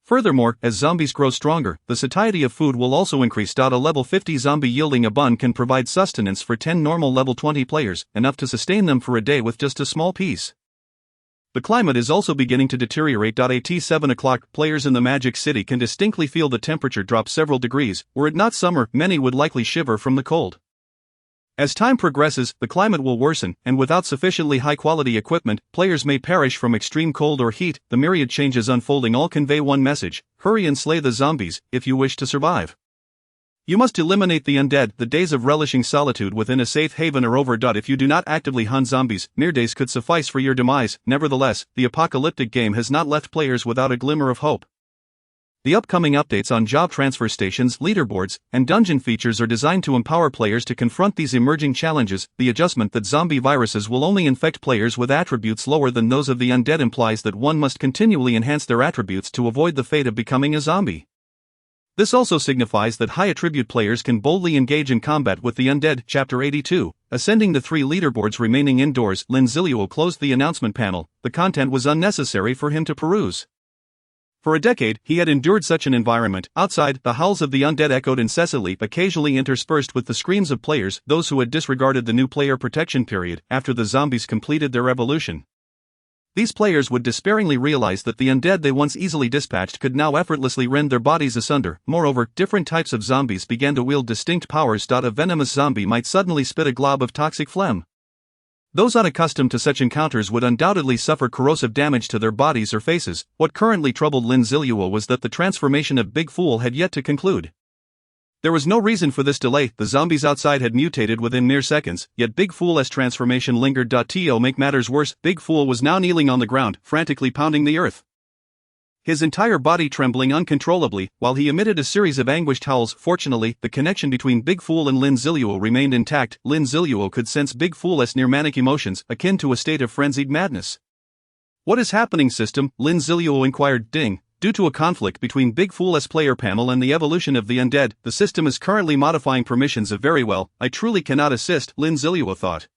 Furthermore, as zombies grow stronger, the satiety of food will also increase. A level 50 zombie yielding a bun can provide sustenance for 10 normal level 20 players, enough to sustain them for a day with just a small piece. The climate is also beginning to deteriorate. At 7 o'clock, players in the Magic City can distinctly feel the temperature drop several degrees. Were it not summer, many would likely shiver from the cold. As time progresses, the climate will worsen, and without sufficiently high-quality equipment, players may perish from extreme cold or heat. The myriad changes unfolding all convey one message: hurry and slay the zombies, if you wish to survive. You must eliminate the undead. The days of relishing solitude within a safe haven are over. If you do not actively hunt zombies, mere days could suffice for your demise. Nevertheless, the apocalyptic game has not left players without a glimmer of hope. The upcoming updates on job transfer stations, leaderboards, and dungeon features are designed to empower players to confront these emerging challenges. The adjustment that zombie viruses will only infect players with attributes lower than those of the undead implies that one must continually enhance their attributes to avoid the fate of becoming a zombie. This also signifies that high-attribute players can boldly engage in combat with the undead. Chapter 82, Ascending the 3 leaderboards remaining indoors. Lin Zilu closed the announcement panel. The content was unnecessary for him to peruse. For a decade, he had endured such an environment. Outside, the howls of the undead echoed incessantly, occasionally interspersed with the screams of players, those who had disregarded the new player protection period after the zombies completed their evolution. These players would despairingly realize that the undead they once easily dispatched could now effortlessly rend their bodies asunder. Moreover, different types of zombies began to wield distinct powers. A venomous zombie might suddenly spit a glob of toxic phlegm. Those unaccustomed to such encounters would undoubtedly suffer corrosive damage to their bodies or faces. What currently troubled Lin Zilu was that the transformation of Big Fool had yet to conclude. There was no reason for this delay. The zombies outside had mutated within mere seconds, yet Big Fool's transformation lingered. To make matters worse, Big Fool was now kneeling on the ground, frantically pounding the earth, his entire body trembling uncontrollably, while he emitted a series of anguished howls. Fortunately, the connection between Big Fool and Lin Zilu remained intact. Lin Zilu could sense Big Fool's near manic emotions, akin to a state of frenzied madness. "What is happening, system?" Lin Zilu inquired. Ding. Due to a conflict between Big Fool's player panel and the evolution of the undead, the system is currently modifying permissions of very well. I truly cannot assist, Lin Zilu thought,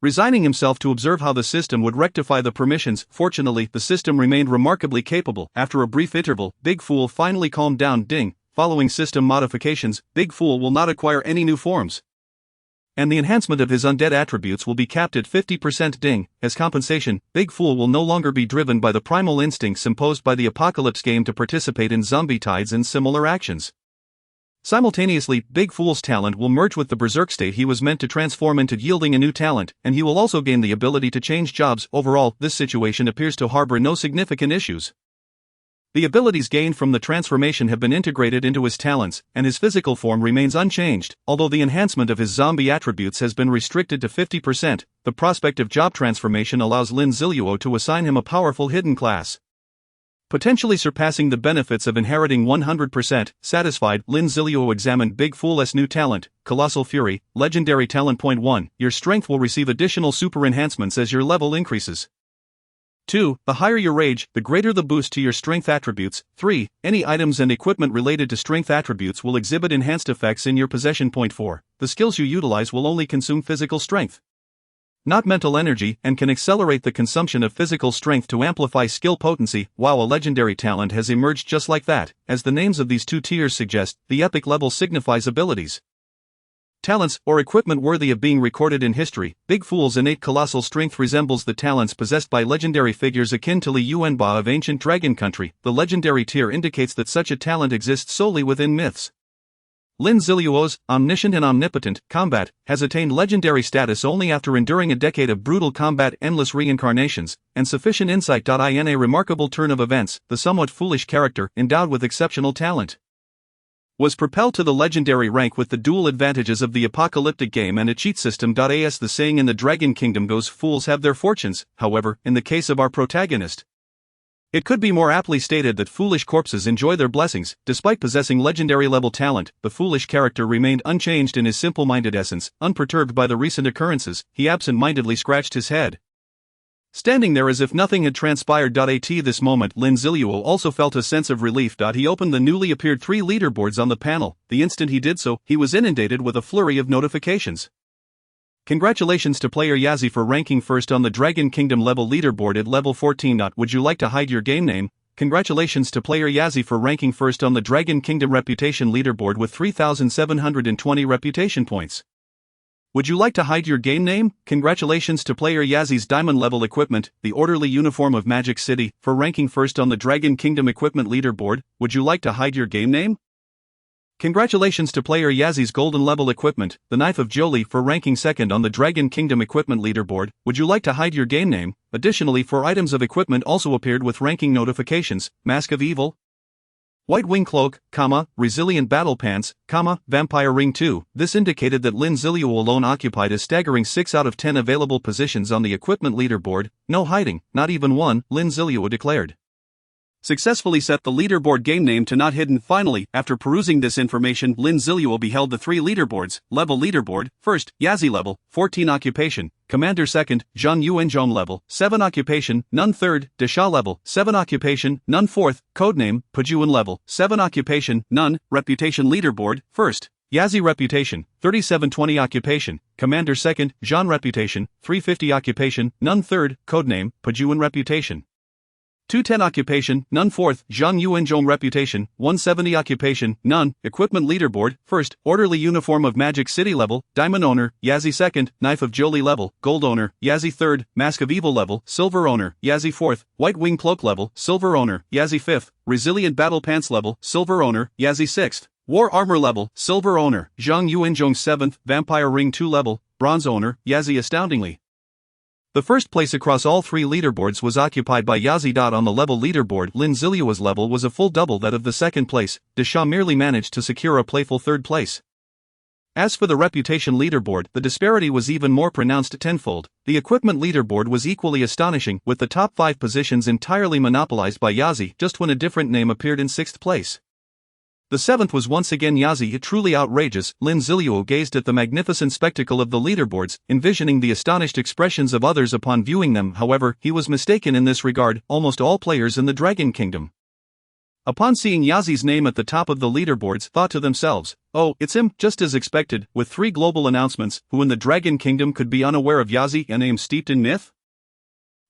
resigning himself to observe how the system would rectify the permissions. Fortunately, the system remained remarkably capable. After a brief interval, Big Fool finally calmed down. Ding. Following system modifications, Big Fool will not acquire any new forms, and the enhancement of his undead attributes will be capped at 50%. Ding. As compensation, Big Fool will no longer be driven by the primal instincts imposed by the Apocalypse game to participate in zombie tides and similar actions. Simultaneously, Big Fool's talent will merge with the berserk state he was meant to transform into, yielding a new talent, and he will also gain the ability to change jobs. Overall, this situation appears to harbor no significant issues. The abilities gained from the transformation have been integrated into his talents, and his physical form remains unchanged. Although the enhancement of his zombie attributes has been restricted to 50%, the prospect of job transformation allows Lin Zilu to assign him a powerful hidden class, potentially surpassing the benefits of inheriting 100%. Satisfied, Lin Zilu examined Big Fool's new talent, Colossal Fury, Legendary Talent. Point 1. Your strength will receive additional super enhancements as your level increases. 2. The higher your rage, the greater the boost to your strength attributes. 3. Any items and equipment related to strength attributes will exhibit enhanced effects in your possession. Point 4. The skills you utilize will only consume physical strength, not mental energy, and can accelerate the consumption of physical strength to amplify skill potency. While a legendary talent has emerged just like that, as the names of these two tiers suggest, the epic level signifies abilities, talents, or equipment worthy of being recorded in history. Big Fool's innate colossal strength resembles the talents possessed by legendary figures akin to Li Yuanba of ancient dragon country. The legendary tier indicates that such a talent exists solely within myths. Lin Zilu's omniscient and omnipotent combat has attained legendary status only after enduring a decade of brutal combat, endless reincarnations, and sufficient insight. In a remarkable turn of events, the somewhat foolish character, endowed with exceptional talent, was propelled to the legendary rank with the dual advantages of the apocalyptic game and a cheat system. As the saying in the Dragon Kingdom goes, fools have their fortunes. However, in the case of our protagonist, it could be more aptly stated that foolish corpses enjoy their blessings. Despite possessing legendary level talent, the foolish character remained unchanged in his simple-minded essence. Unperturbed by the recent occurrences, he absent-mindedly scratched his head, standing there as if nothing had transpired. At this moment, Lin Zilu also felt a sense of relief. He opened the newly appeared 3 leaderboards on the panel. The instant he did so, he was inundated with a flurry of notifications. Congratulations to player Yazi for ranking first on the Dragon Kingdom level leaderboard at level 14. Would you like to hide your game name? Congratulations to player Yazi for ranking first on the Dragon Kingdom reputation leaderboard with 3,720 reputation points. Would you like to hide your game name? Congratulations to player Yazi's diamond level equipment, the orderly uniform of Magic City, for ranking first on the Dragon Kingdom equipment leaderboard. Would you like to hide your game name? Congratulations to player Yazi's golden level equipment, the Knife of Jolie, for ranking second on the Dragon Kingdom equipment leaderboard. Would you like to hide your game name? Additionally, 4 items of equipment also appeared with ranking notifications: Mask of Evil, White Wing Cloak, Resilient Battle Pants, Vampire Ring 2. This indicated that Lin Zilu alone occupied a staggering 6 out of 10 available positions on the equipment leaderboard. No hiding, not even one, Lin Zilu declared. Successfully set the leaderboard game name to not hidden. Finally, after perusing this information, Lin Zilu beheld the 3 leaderboards. Level leaderboard: first, Yazi level, 14 occupation, Commander; second, Zhang Yuanzhong level, 7 occupation, Nun; third, Desha level, 7 occupation, Nun; fourth, codename, Pajuan level, 7 occupation, Nun. Reputation leaderboard: first, Yazi reputation, 3720 occupation, Commander; second, Zhang reputation, 350 occupation, Nun; third, codename, Pajuan reputation, 210 occupation, Nun; fourth, Zhang Yuanzhong reputation, 170 occupation, Nun. Equipment leaderboard: first, orderly uniform of Magic City level, diamond owner, Yazi; second, Knife of Jolie level, gold owner, Yazi; third, Mask of Evil level, silver owner, Yazi; fourth, White Wing Cloak level, silver owner, Yazi; fifth, Resilient Battle Pants level, silver owner, Yazi; sixth, War Armor level, silver owner, Zhang Yuanzhong; seventh, Vampire Ring 2 level, bronze owner, Yazi. Astoundingly, the first place across all 3 leaderboards was occupied by Yazi. On the level leaderboard, Lin Zilu's level was a full double that of the second place. Desha merely managed to secure a playful third place. As for the reputation leaderboard, the disparity was even more pronounced tenfold. The equipment leaderboard was equally astonishing, with the top 5 positions entirely monopolized by Yazi, just when a different name appeared in 6th place. The 7th was once again Yazi. Truly outrageous. Lin Zilu gazed at the magnificent spectacle of the leaderboards, envisioning the astonished expressions of others upon viewing them. However, he was mistaken in this regard. Almost all players in the Dragon Kingdom, upon seeing Yazi's name at the top of the leaderboards, thought to themselves, "Oh, it's him," just as expected. With 3 global announcements, who in the Dragon Kingdom could be unaware of Yazi, a name steeped in myth?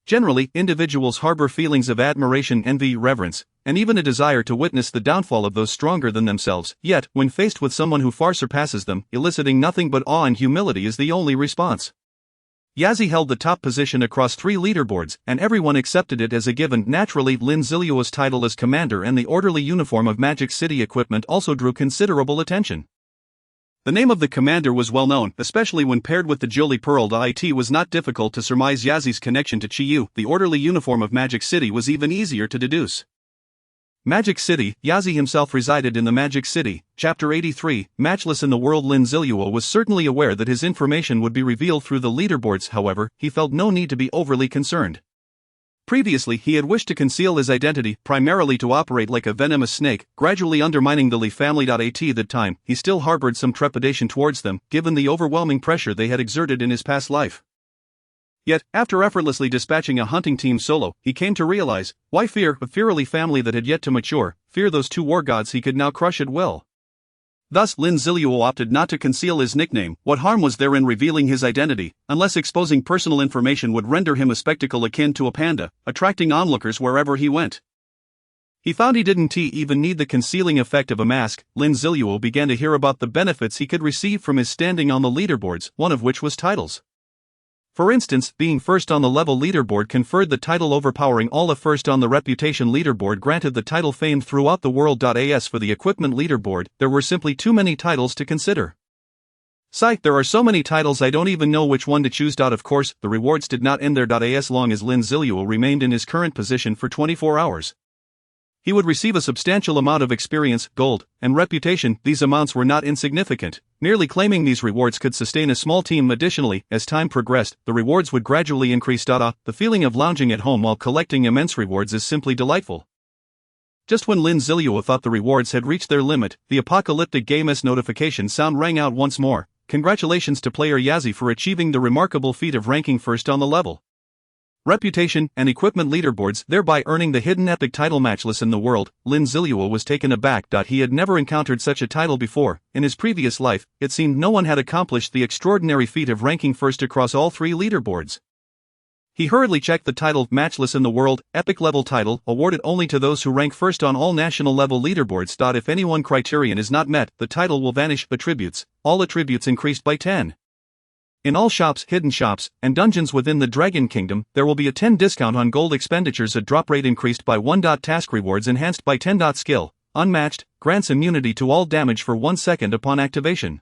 Generally, individuals harbor feelings of admiration, envy, reverence, and even a desire to witness the downfall of those stronger than themselves. Yet, when faced with someone who far surpasses them, eliciting nothing but awe and humility is the only response. Yazi held the top position across 3 leaderboards, and everyone accepted it as a given. Naturally, Lin Zilu's title as commander and the orderly uniform of Magic City equipment also drew considerable attention. The name of the commander was well known, especially when paired with the Jolie Pearl. It was not difficult to surmise Yazi's connection to Chiyu. The orderly uniform of Magic City was even easier to deduce. Magic City. Yazi himself resided in the Magic City. Chapter 83, Matchless in the World. Lin Zilu was certainly aware that his information would be revealed through the leaderboards, however, he felt no need to be overly concerned. Previously, he had wished to conceal his identity, primarily to operate like a venomous snake, gradually undermining the Li family. At that time, he still harbored some trepidation towards them, given the overwhelming pressure they had exerted in his past life. Yet, after effortlessly dispatching a hunting team solo, he came to realize, why fear a Li family that had yet to mature, fear those two war gods he could now crush at will. Thus, Lin Zilu opted not to conceal his nickname. What harm was there in revealing his identity, unless exposing personal information would render him a spectacle akin to a panda, attracting onlookers wherever he went? He found he didn't even need the concealing effect of a mask. Lin Zilu began to hear about the benefits he could receive from his standing on the leaderboards, one of which was titles. For instance, being first on the level leaderboard conferred the title overpowering all. A first on the reputation leaderboard granted the title famed throughout the world. As for the equipment leaderboard, there were simply too many titles to consider. Psych, there are so many titles I don't even know which one to choose. Of course, the rewards did not end there. As long as Lin Zilu remained in his current position for 24 hours. He would receive a substantial amount of experience, gold, and reputation. These amounts were not insignificant. Merely claiming these rewards could sustain a small team. Additionally, as time progressed, the rewards would gradually increase. The feeling of lounging at home while collecting immense rewards is simply delightful. Just when Lin Zilu thought the rewards had reached their limit, the apocalyptic game's notification sound rang out once more. Congratulations to player Yazi for achieving the remarkable feat of ranking first on the level reputation and equipment leaderboards, thereby earning the hidden epic title Matchless in the World. Lin Zilu was taken aback. He had never encountered such a title before. In his previous life, it seemed no one had accomplished the extraordinary feat of ranking first across all three leaderboards. He hurriedly checked the title Matchless in the World, epic level title, awarded only to those who rank first on all national level leaderboards. If any one criterion is not met, the title will vanish. Attributes, all attributes increased by 10. In all shops, hidden shops, and dungeons within the Dragon Kingdom, there will be a 10 discount on gold expenditures. A drop rate increased by 1. Task rewards enhanced by 10. Skill, unmatched, grants immunity to all damage for 1 second upon activation.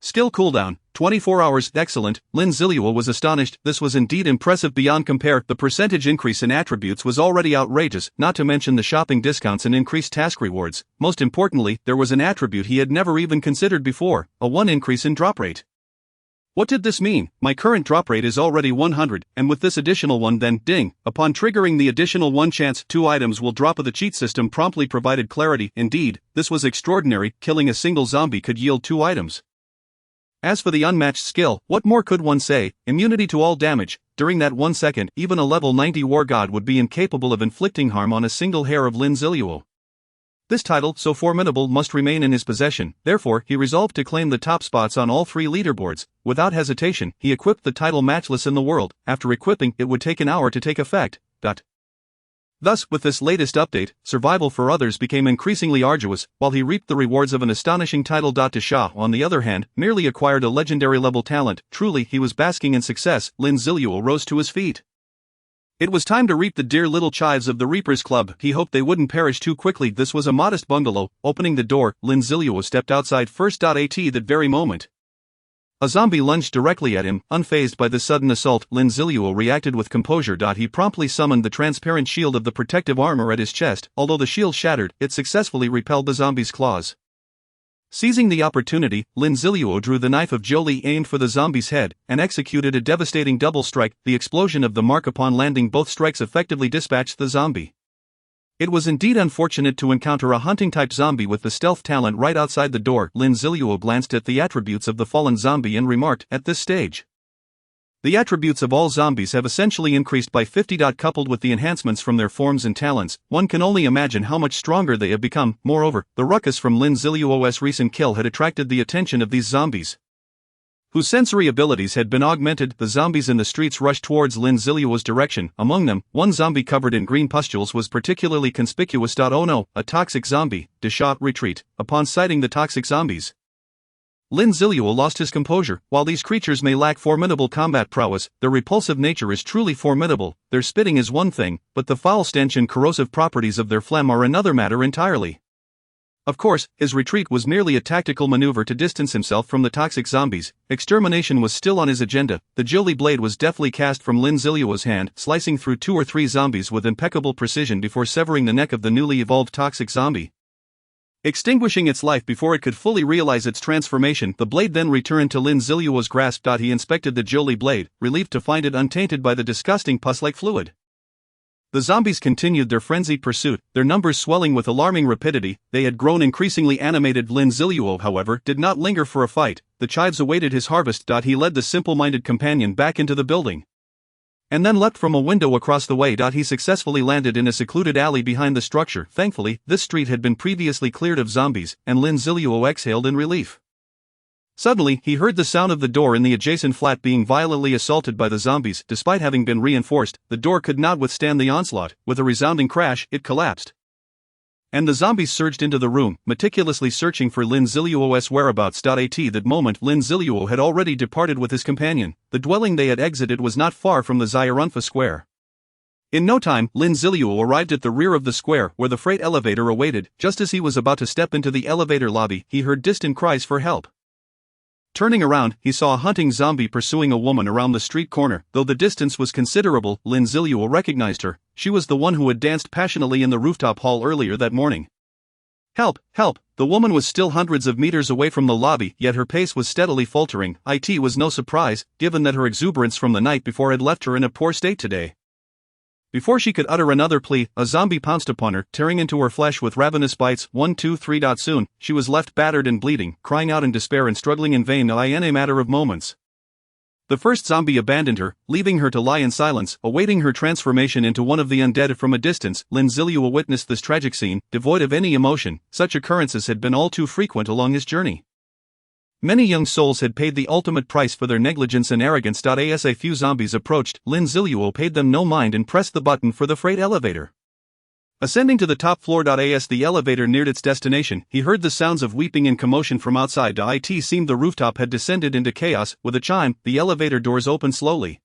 Skill cooldown, 24 hours. Excellent. Lin Zilu was astonished. This was indeed impressive beyond compare. The percentage increase in attributes was already outrageous, not to mention the shopping discounts and increased task rewards. Most importantly, there was an attribute he had never even considered before, a 1 increase in drop rate. What did this mean? My current drop rate is already 100, and with this additional one, then, ding, upon triggering the additional 1 chance, 2 items will drop. The cheat system promptly provided clarity. Indeed, this was extraordinary. Killing a single zombie could yield 2 items. As for the unmatched skill, what more could one say? Immunity to all damage. During that 1 second, even a level 90 war god would be incapable of inflicting harm on a single hair of Lin Zilu. This title, so formidable, must remain in his possession. Therefore, he resolved to claim the top spots on all three leaderboards. Without hesitation, he equipped the title Matchless in the World. After equipping, it would take an hour to take effect. Thus, with this latest update, survival for others became increasingly arduous, while he reaped the rewards of an astonishing title. Shah, on the other hand, merely acquired a legendary level talent. Truly, he was basking in success. Lin Zilu rose to his feet. It was time to reap the dear little chives of the Reapers Club. He hoped they wouldn't perish too quickly. This was a modest bungalow. Opening the door, Lin Zilu stepped outside first. At that very moment, a zombie lunged directly at him. Unfazed by this sudden assault, Lin Zilu reacted with composure. He promptly summoned the transparent shield of the protective armor at his chest. Although the shield shattered, it successfully repelled the zombie's claws. Seizing the opportunity, Lin Zilu drew the knife of Jolie, aimed for the zombie's head, and executed a devastating double strike. The explosion of the mark upon landing both strikes effectively dispatched the zombie. It was indeed unfortunate to encounter a hunting-type zombie with the stealth talent right outside the door. Lin Zilu glanced at the attributes of the fallen zombie and remarked, at this stage, the attributes of all zombies have essentially increased by 50. Coupled with the enhancements from their forms and talents, one can only imagine how much stronger they have become. Moreover, the ruckus from Lin Zilu's recent kill had attracted the attention of these zombies, whose sensory abilities had been augmented. The zombies in the streets rushed towards Lin Zilu's direction. Among them, one zombie covered in green pustules was particularly conspicuous. Oh no, a toxic zombie. Shah, retreat. Upon sighting the toxic zombies, Lin Zilu lost his composure. While these creatures may lack formidable combat prowess, their repulsive nature is truly formidable. Their spitting is one thing, but the foul stench and corrosive properties of their phlegm are another matter entirely. Of course, his retreat was merely a tactical maneuver to distance himself from the toxic zombies. Extermination was still on his agenda. The Jolly blade was deftly cast from Lin Ziluo's hand, slicing through 2 or 3 zombies with impeccable precision before severing the neck of the newly evolved toxic zombie. Extinguishing its life before it could fully realize its transformation, the blade then returned to Lin Ziluo's grasp. He inspected the Jolly blade, relieved to find it untainted by the disgusting pus-like fluid. The zombies continued their frenzied pursuit, their numbers swelling with alarming rapidity. They had grown increasingly animated. Lin Ziluo, however, did not linger for a fight. The chives awaited his harvest. He led the simple-minded companion back into the building, and then leapt from a window across the way. He successfully landed in a secluded alley behind the structure. Thankfully, this street had been previously cleared of zombies, and Lin Ziluo exhaled in relief. Suddenly, he heard the sound of the door in the adjacent flat being violently assaulted by the zombies. Despite having been reinforced, the door could not withstand the onslaught. With a resounding crash, it collapsed, and the zombies surged into the room, meticulously searching for Lin Ziluo's whereabouts. At that moment, Lin Ziluo had already departed with his companion. The dwelling they had exited was not far from the Zyaranfa square. In no time, Lin Ziluo arrived at the rear of the square, where the freight elevator awaited. Just as he was about to step into the elevator lobby, he heard distant cries for help. Turning around, he saw a hunting zombie pursuing a woman around the street corner. Though the distance was considerable, Lin Ziluo recognized her. She was the one who had danced passionately in the rooftop hall earlier that morning. Help! Help! The woman was still hundreds of meters away from the lobby, yet her pace was steadily faltering. It was no surprise, given that her exuberance from the night before had left her in a poor state today. Before she could utter another plea, a zombie pounced upon her, tearing into her flesh with ravenous bites. 1, 2, 3. Soon, she was left battered and bleeding, crying out in despair and struggling in vain. In a matter of moments, the first zombie abandoned her, leaving her to lie in silence, awaiting her transformation into one of the undead. From a distance, Lin Ziluo witnessed this tragic scene, devoid of any emotion. Such occurrences had been all too frequent along his journey. Many young souls had paid the ultimate price for their negligence and arrogance. As a few zombies approached, Lin Ziluo paid them no mind and pressed the button for the freight elevator. Ascending to the top floor. As the elevator neared its destination, he heard the sounds of weeping and commotion from outside. It seemed the rooftop had descended into chaos. With a chime, the elevator doors opened slowly,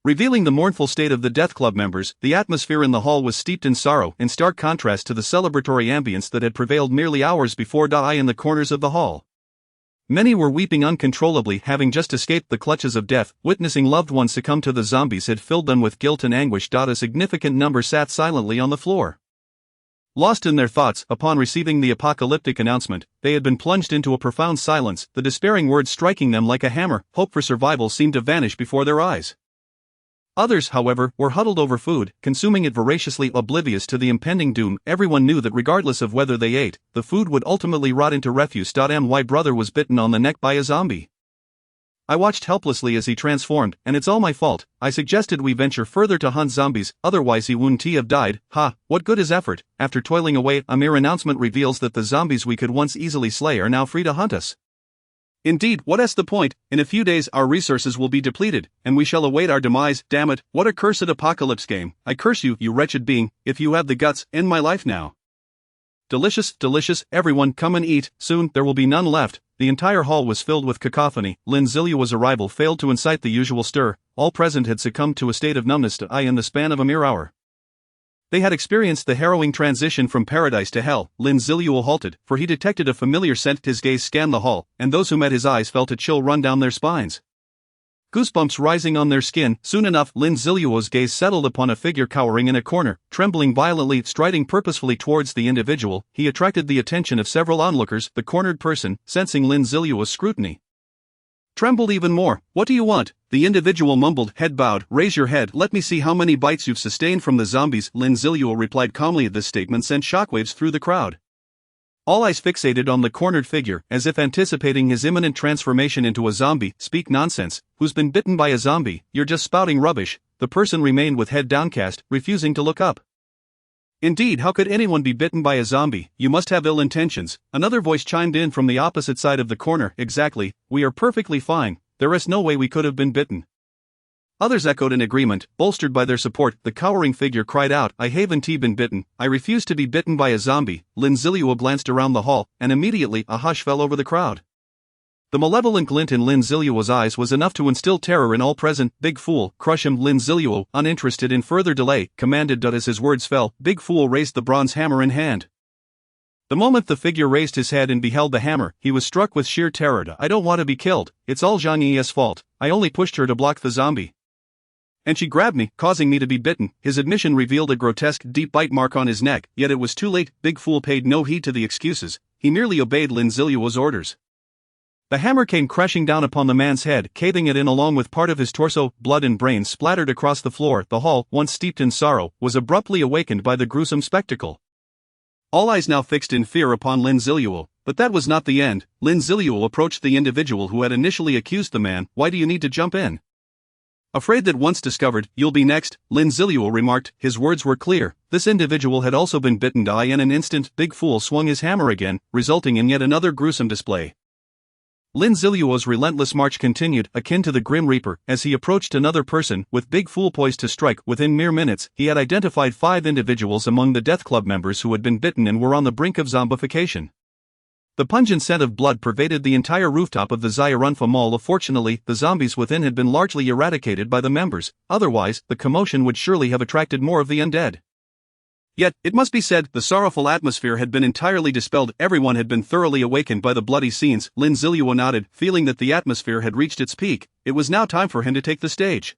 revealing the mournful state of the Death Club members. The atmosphere in the hall was steeped in sorrow, in stark contrast to the celebratory ambience that had prevailed merely hours before. In the corners of the hall, many were weeping uncontrollably, having just escaped the clutches of death. Witnessing loved ones succumb to the zombies had filled them with guilt and anguish. A significant number sat silently on the floor, lost in their thoughts. Upon receiving the apocalyptic announcement, they had been plunged into a profound silence, the despairing words striking them like a hammer. Hope for survival seemed to vanish before their eyes. Others, however, were huddled over food, consuming it voraciously, oblivious to the impending doom. Everyone knew that regardless of whether they ate, the food would ultimately rot into refuse. My brother was bitten on the neck by a zombie. I watched helplessly as he transformed, and it's all my fault. I suggested we venture further to hunt zombies, otherwise he wouldn't have died. What good is effort? After toiling away, a mere announcement reveals that the zombies we could once easily slay are now free to hunt us. Indeed, what's the point? In a few days our resources will be depleted, and we shall await our demise. Damn it, what a cursed apocalypse game. I curse you, you wretched being. If you have the guts, end my life now. Delicious, delicious, everyone come and eat. Soon there will be none left. The entire hall was filled with cacophony. Lin Ziluo's arrival failed to incite the usual stir. All present had succumbed to a state of numbness in the span of a mere hour. They had experienced the harrowing transition from paradise to hell. Lin Ziluo halted, for he detected a familiar scent. His gaze scanned the hall, and those who met his eyes felt a chill run down their spines, goosebumps rising on their skin. Soon enough, Lin Ziluo's gaze settled upon a figure cowering in a corner, trembling violently. Striding purposefully towards the individual, he attracted the attention of several onlookers. The cornered person, sensing Lin Ziluo's scrutiny, trembled even more. What do you want? The individual mumbled, head bowed. Raise your head, let me see how many bites you've sustained from the zombies. Lin Ziluo replied calmly. This statement sent shockwaves through the crowd. All eyes fixated on the cornered figure, as if anticipating his imminent transformation into a zombie. Speak nonsense. Who's been bitten by a zombie? You're just spouting rubbish. The person remained with head downcast, refusing to look up. Indeed, how could anyone be bitten by a zombie? You must have ill intentions. Another voice chimed in from the opposite side of the corner. Exactly, we are perfectly fine. There is no way we could have been bitten. Others echoed in agreement, bolstered by their support. The cowering figure cried out, I haven't been bitten. I refuse to be bitten by a zombie. Lin Ziluo glanced around the hall, and immediately a hush fell over the crowd. The malevolent glint in Lin Ziluo's eyes was enough to instill terror in all present. Big fool, crush him. Lin Ziluo, uninterested in further delay, commanded. As his words fell, Big Fool raised the bronze hammer in hand. The moment the figure raised his head and beheld the hammer, he was struck with sheer terror. I don't want to be killed, it's all Zhang Yi's fault, I only pushed her to block the zombie. And she grabbed me, causing me to be bitten. His admission revealed a grotesque deep bite mark on his neck, yet it was too late. Big Fool paid no heed to the excuses, he merely obeyed Lin Zilu's orders. The hammer came crashing down upon the man's head, caving it in along with part of his torso. Blood and brains splattered across the floor. The hall, once steeped in sorrow, was abruptly awakened by the gruesome spectacle. All eyes now fixed in fear upon Lin Zilu, but that was not the end. Lin Zilu approached the individual who had initially accused the man. Why do you need to jump in? Afraid that once discovered, you'll be next, Lin Zilu remarked. His words were clear. This individual had also been bitten. In an instant, Big Fool swung his hammer again, resulting in yet another gruesome display. Lin Zilu's relentless march continued, akin to the Grim Reaper, as he approached another person, with Big Fool poised to strike. Within mere minutes, he had identified 5 individuals among the Death Club members who had been bitten and were on the brink of zombification. The pungent scent of blood pervaded the entire rooftop of the Ziyarunfa Mall. Fortunately, the zombies within had been largely eradicated by the members, otherwise, the commotion would surely have attracted more of the undead. Yet, it must be said, the sorrowful atmosphere had been entirely dispelled. Everyone had been thoroughly awakened by the bloody scenes. Lin Zilu nodded, feeling that the atmosphere had reached its peak. It was now time for him to take the stage.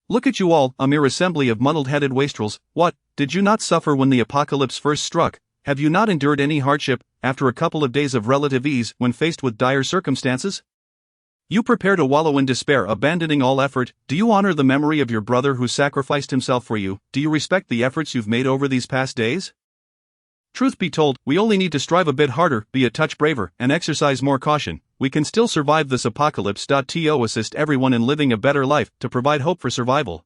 Look at you all, a mere assembly of muddled-headed wastrels. What, did you not suffer when the apocalypse first struck? Have you not endured any hardship, after a couple of days of relative ease, when faced with dire circumstances? You prepare to wallow in despair, abandoning all effort. Do you honor the memory of your brother who sacrificed himself for you? Do you respect the efforts you've made over these past days? Truth be told, we only need to strive a bit harder, be a touch braver, and exercise more caution. We can still survive this apocalypse. To assist everyone in living a better life, to provide hope for survival.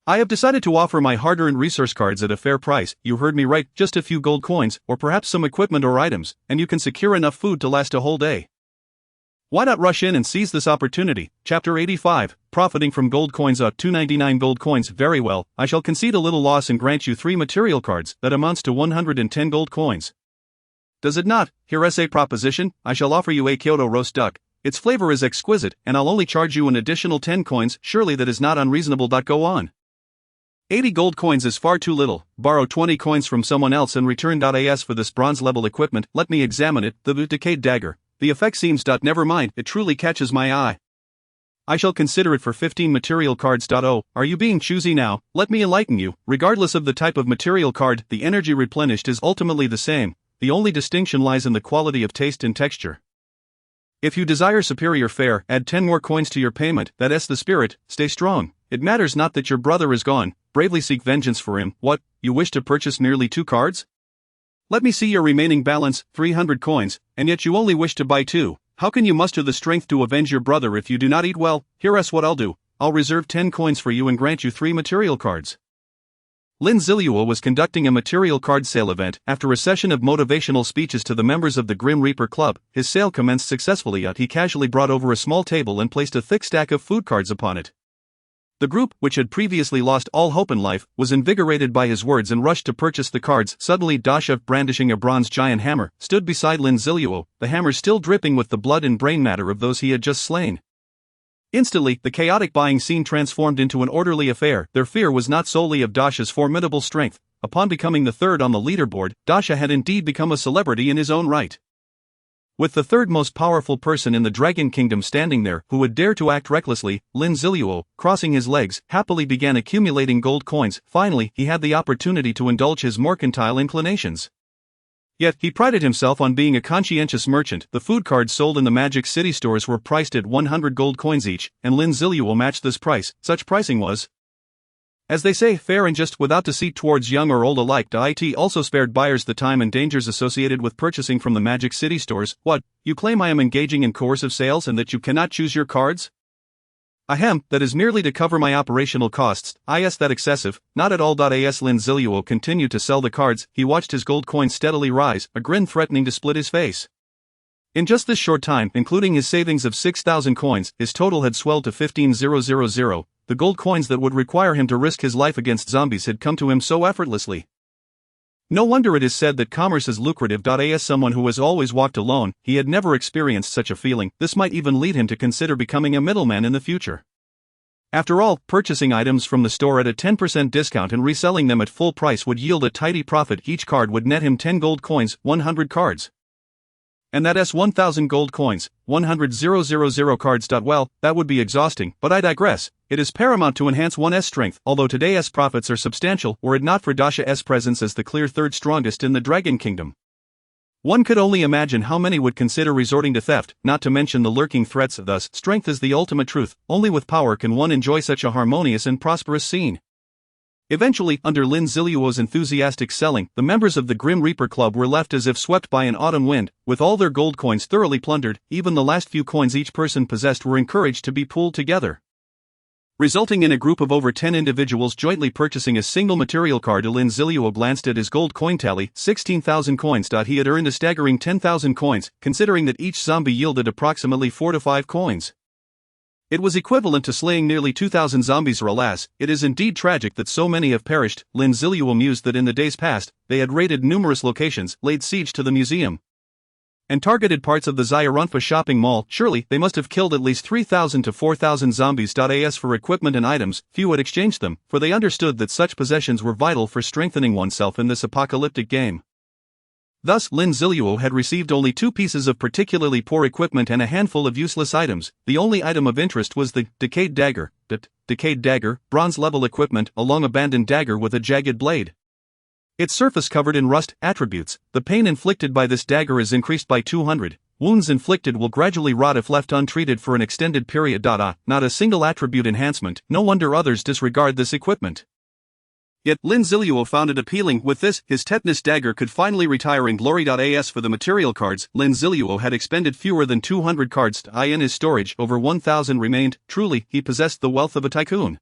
I have decided to offer my hard-earned resource cards at a fair price. You heard me right, just a few gold coins, or perhaps some equipment or items, and you can secure enough food to last a whole day. Why not rush in and seize this opportunity? Chapter 85, Profiting from Gold Coins. 299 gold coins. Very well, I shall concede a little loss and grant you 3 material cards, that amounts to 110 gold coins. Does it not? Here's a proposition, I shall offer you a Kyoto roast duck. Its flavor is exquisite, and I'll only charge you an additional 10 coins, surely that is not unreasonable. Go on. 80 gold coins is far too little. Borrow 20 coins from someone else and return. As for this bronze-level equipment, let me examine it. The decayed dagger. The effect seems. Never mind, it truly catches my eye. I shall consider it for 15 material cards. Oh, are you being choosy now? Let me enlighten you. Regardless of the type of material card, the energy replenished is ultimately the same. The only distinction lies in the quality of taste and texture. If you desire superior fare, add 10 more coins to your payment. That's the spirit. Stay strong. It matters not that your brother is gone. Bravely seek vengeance for him. What, you wish to purchase merely 2 cards? Let me see your remaining balance, 300 coins, and yet you only wish to buy 2. How can you muster the strength to avenge your brother if you do not eat well? Here's what I'll do. I'll reserve 10 coins for you and grant you 3 material cards. Lin Zilu was conducting a material card sale event. After a session of motivational speeches to the members of the Grim Reaper Club, his sale commenced successfully. He casually brought over a small table and placed a thick stack of food cards upon it. The group, which had previously lost all hope in life, was invigorated by his words and rushed to purchase the cards. Suddenly Dasha, brandishing a bronze giant hammer, stood beside Lin Zilu, the hammer still dripping with the blood and brain matter of those he had just slain. Instantly, the chaotic buying scene transformed into an orderly affair. Their fear was not solely of Dasha's formidable strength. Upon becoming the 3rd on the leaderboard, Dasha had indeed become a celebrity in his own right. With the 3rd most powerful person in the Dragon Kingdom standing there, who would dare to act recklessly, Lin Zilu, crossing his legs, happily began accumulating gold coins. Finally, he had the opportunity to indulge his mercantile inclinations. Yet, he prided himself on being a conscientious merchant. The food cards sold in the Magic City stores were priced at 100 gold coins each, and Lin Zilu matched this price. Such pricing was, as they say, fair and just, without deceit towards young or old alike. It also spared buyers the time and dangers associated with purchasing from the Magic City stores. What, you claim I am engaging in coercive sales and that you cannot choose your cards? Ahem, that is merely to cover my operational costs. Is that excessive? Not at all. As Lin Zilu continued to sell the cards, he watched his gold coins steadily rise, a grin threatening to split his face. In just this short time, including his savings of 6,000 coins, his total had swelled to 15,000. The gold coins that would require him to risk his life against zombies had come to him so effortlessly. No wonder it is said that commerce is lucrative. As someone who has always walked alone, he had never experienced such a feeling. This might even lead him to consider becoming a middleman in the future. After all, purchasing items from the store at a 10% discount and reselling them at full price would yield a tidy profit. Each card would net him 10 gold coins, 100 cards. And that's 1,000 gold coins, 100,000 cards. Well, that would be exhausting, but I digress. It is paramount to enhance one's strength, although today's profits are substantial were it not for Dasha's presence as the clear third strongest in the Dragon Kingdom. One could only imagine how many would consider resorting to theft, not to mention the lurking threats. Thus, strength is the ultimate truth. Only with power can one enjoy such a harmonious and prosperous scene. Eventually, under Lin Ziluo's enthusiastic selling, the members of the Grim Reaper Club were left as if swept by an autumn wind, with all their gold coins thoroughly plundered. Even the last few coins each person possessed were encouraged to be pooled together, resulting in a group of over 10 individuals jointly purchasing a single material card. Lin Ziluo glanced at his gold coin tally, 16,000 coins. He had earned a staggering 10,000 coins, considering that each zombie yielded approximately 4 to 5 coins. It was equivalent to slaying nearly 2,000 zombies. Alas, it is indeed tragic that so many have perished. Lin Ziluo mused that in the days past, they had raided numerous locations, laid siege to the museum, and targeted parts of the Xiaorunfa shopping mall. Surely, they must have killed at least 3,000 to 4,000 zombies. As for equipment and items, few had exchanged them, for they understood that such possessions were vital for strengthening oneself in this apocalyptic game. Thus, Lin Ziluo had received only 2 pieces of particularly poor equipment and a handful of useless items. The only item of interest was the Decayed Dagger. Decayed Dagger, bronze-level equipment, a long-abandoned dagger with a jagged blade. Its surface covered in rust. Attributes: the pain inflicted by this dagger is increased by 200. Wounds inflicted will gradually rot if left untreated for an extended period. Not a single attribute enhancement. No wonder others disregard this equipment. Yet, Lin Ziluo found it appealing. With this, his tetanus dagger could finally retire in glory. As for the material cards, Lin Ziluo had expended fewer than 200 cards in his storage. Over 1,000 remained. Truly, he possessed the wealth of a tycoon.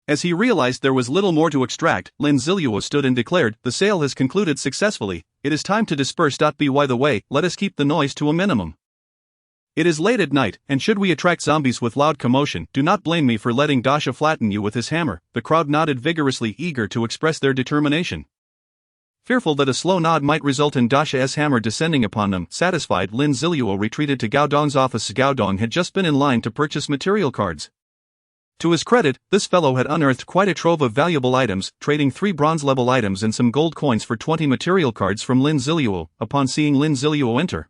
As he realized there was little more to extract, Lin Ziluo stood and declared, "The sale has concluded successfully. It is time to disperse. By the way, let us keep the noise to a minimum. It is late at night, and should we attract zombies with loud commotion, do not blame me for letting Dasha flatten you with his hammer." The crowd nodded vigorously, eager to express their determination. Fearful that a slow nod might result in Dasha's hammer descending upon them, satisfied, Lin Ziluo retreated to Gao Dong's office. Gao Dong had just been in line to purchase material cards. To his credit, this fellow had unearthed quite a trove of valuable items, trading 3 bronze-level items and some gold coins for 20 material cards from Lin Ziluo. Upon seeing Lin Ziluo enter,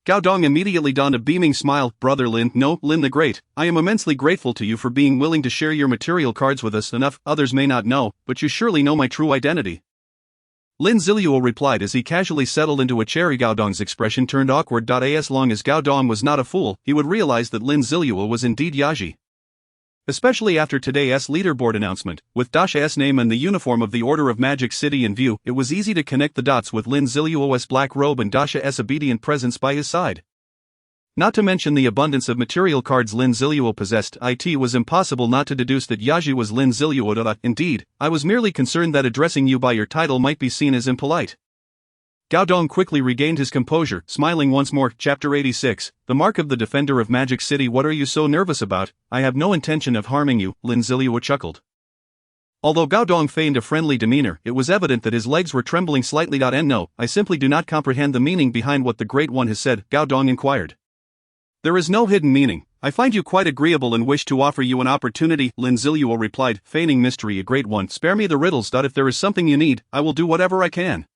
Gao Dong immediately donned a beaming smile. "Brother Lin, no, Lin the Great, I am immensely grateful to you for being willing to share your material cards with us. Enough, others may not know, but you surely know my true identity." Lin Ziluo replied as he casually settled into a chair. Gao Dong's expression turned awkward. As long as Gao Dong was not a fool, he would realize that Lin Ziluo was indeed Yaji. Especially after today's leaderboard announcement, with Dasha's name and the uniform of the Order of Magic City in view, it was easy to connect the dots with Lin Ziluo's black robe and Dasha's obedient presence by his side. Not to mention the abundance of material cards Lin Ziluo possessed, it was impossible not to deduce that Yaji was Lin Ziluo. Indeed, I was merely concerned that addressing you by your title might be seen as impolite. Gao Dong quickly regained his composure, smiling once more. Chapter 86, The Mark of the Defender of Magic City. What are you so nervous about? I have no intention of harming you, Lin Ziluo chuckled. Although Gao Dong feigned a friendly demeanor, it was evident that his legs were trembling slightly. And no, I simply do not comprehend the meaning behind what the Great One has said, Gao Dong inquired. There is no hidden meaning. I find you quite agreeable and wish to offer you an opportunity, Lin Ziluo replied, feigning mystery. A Great One, spare me the riddles. If there is something you need, I will do whatever I can.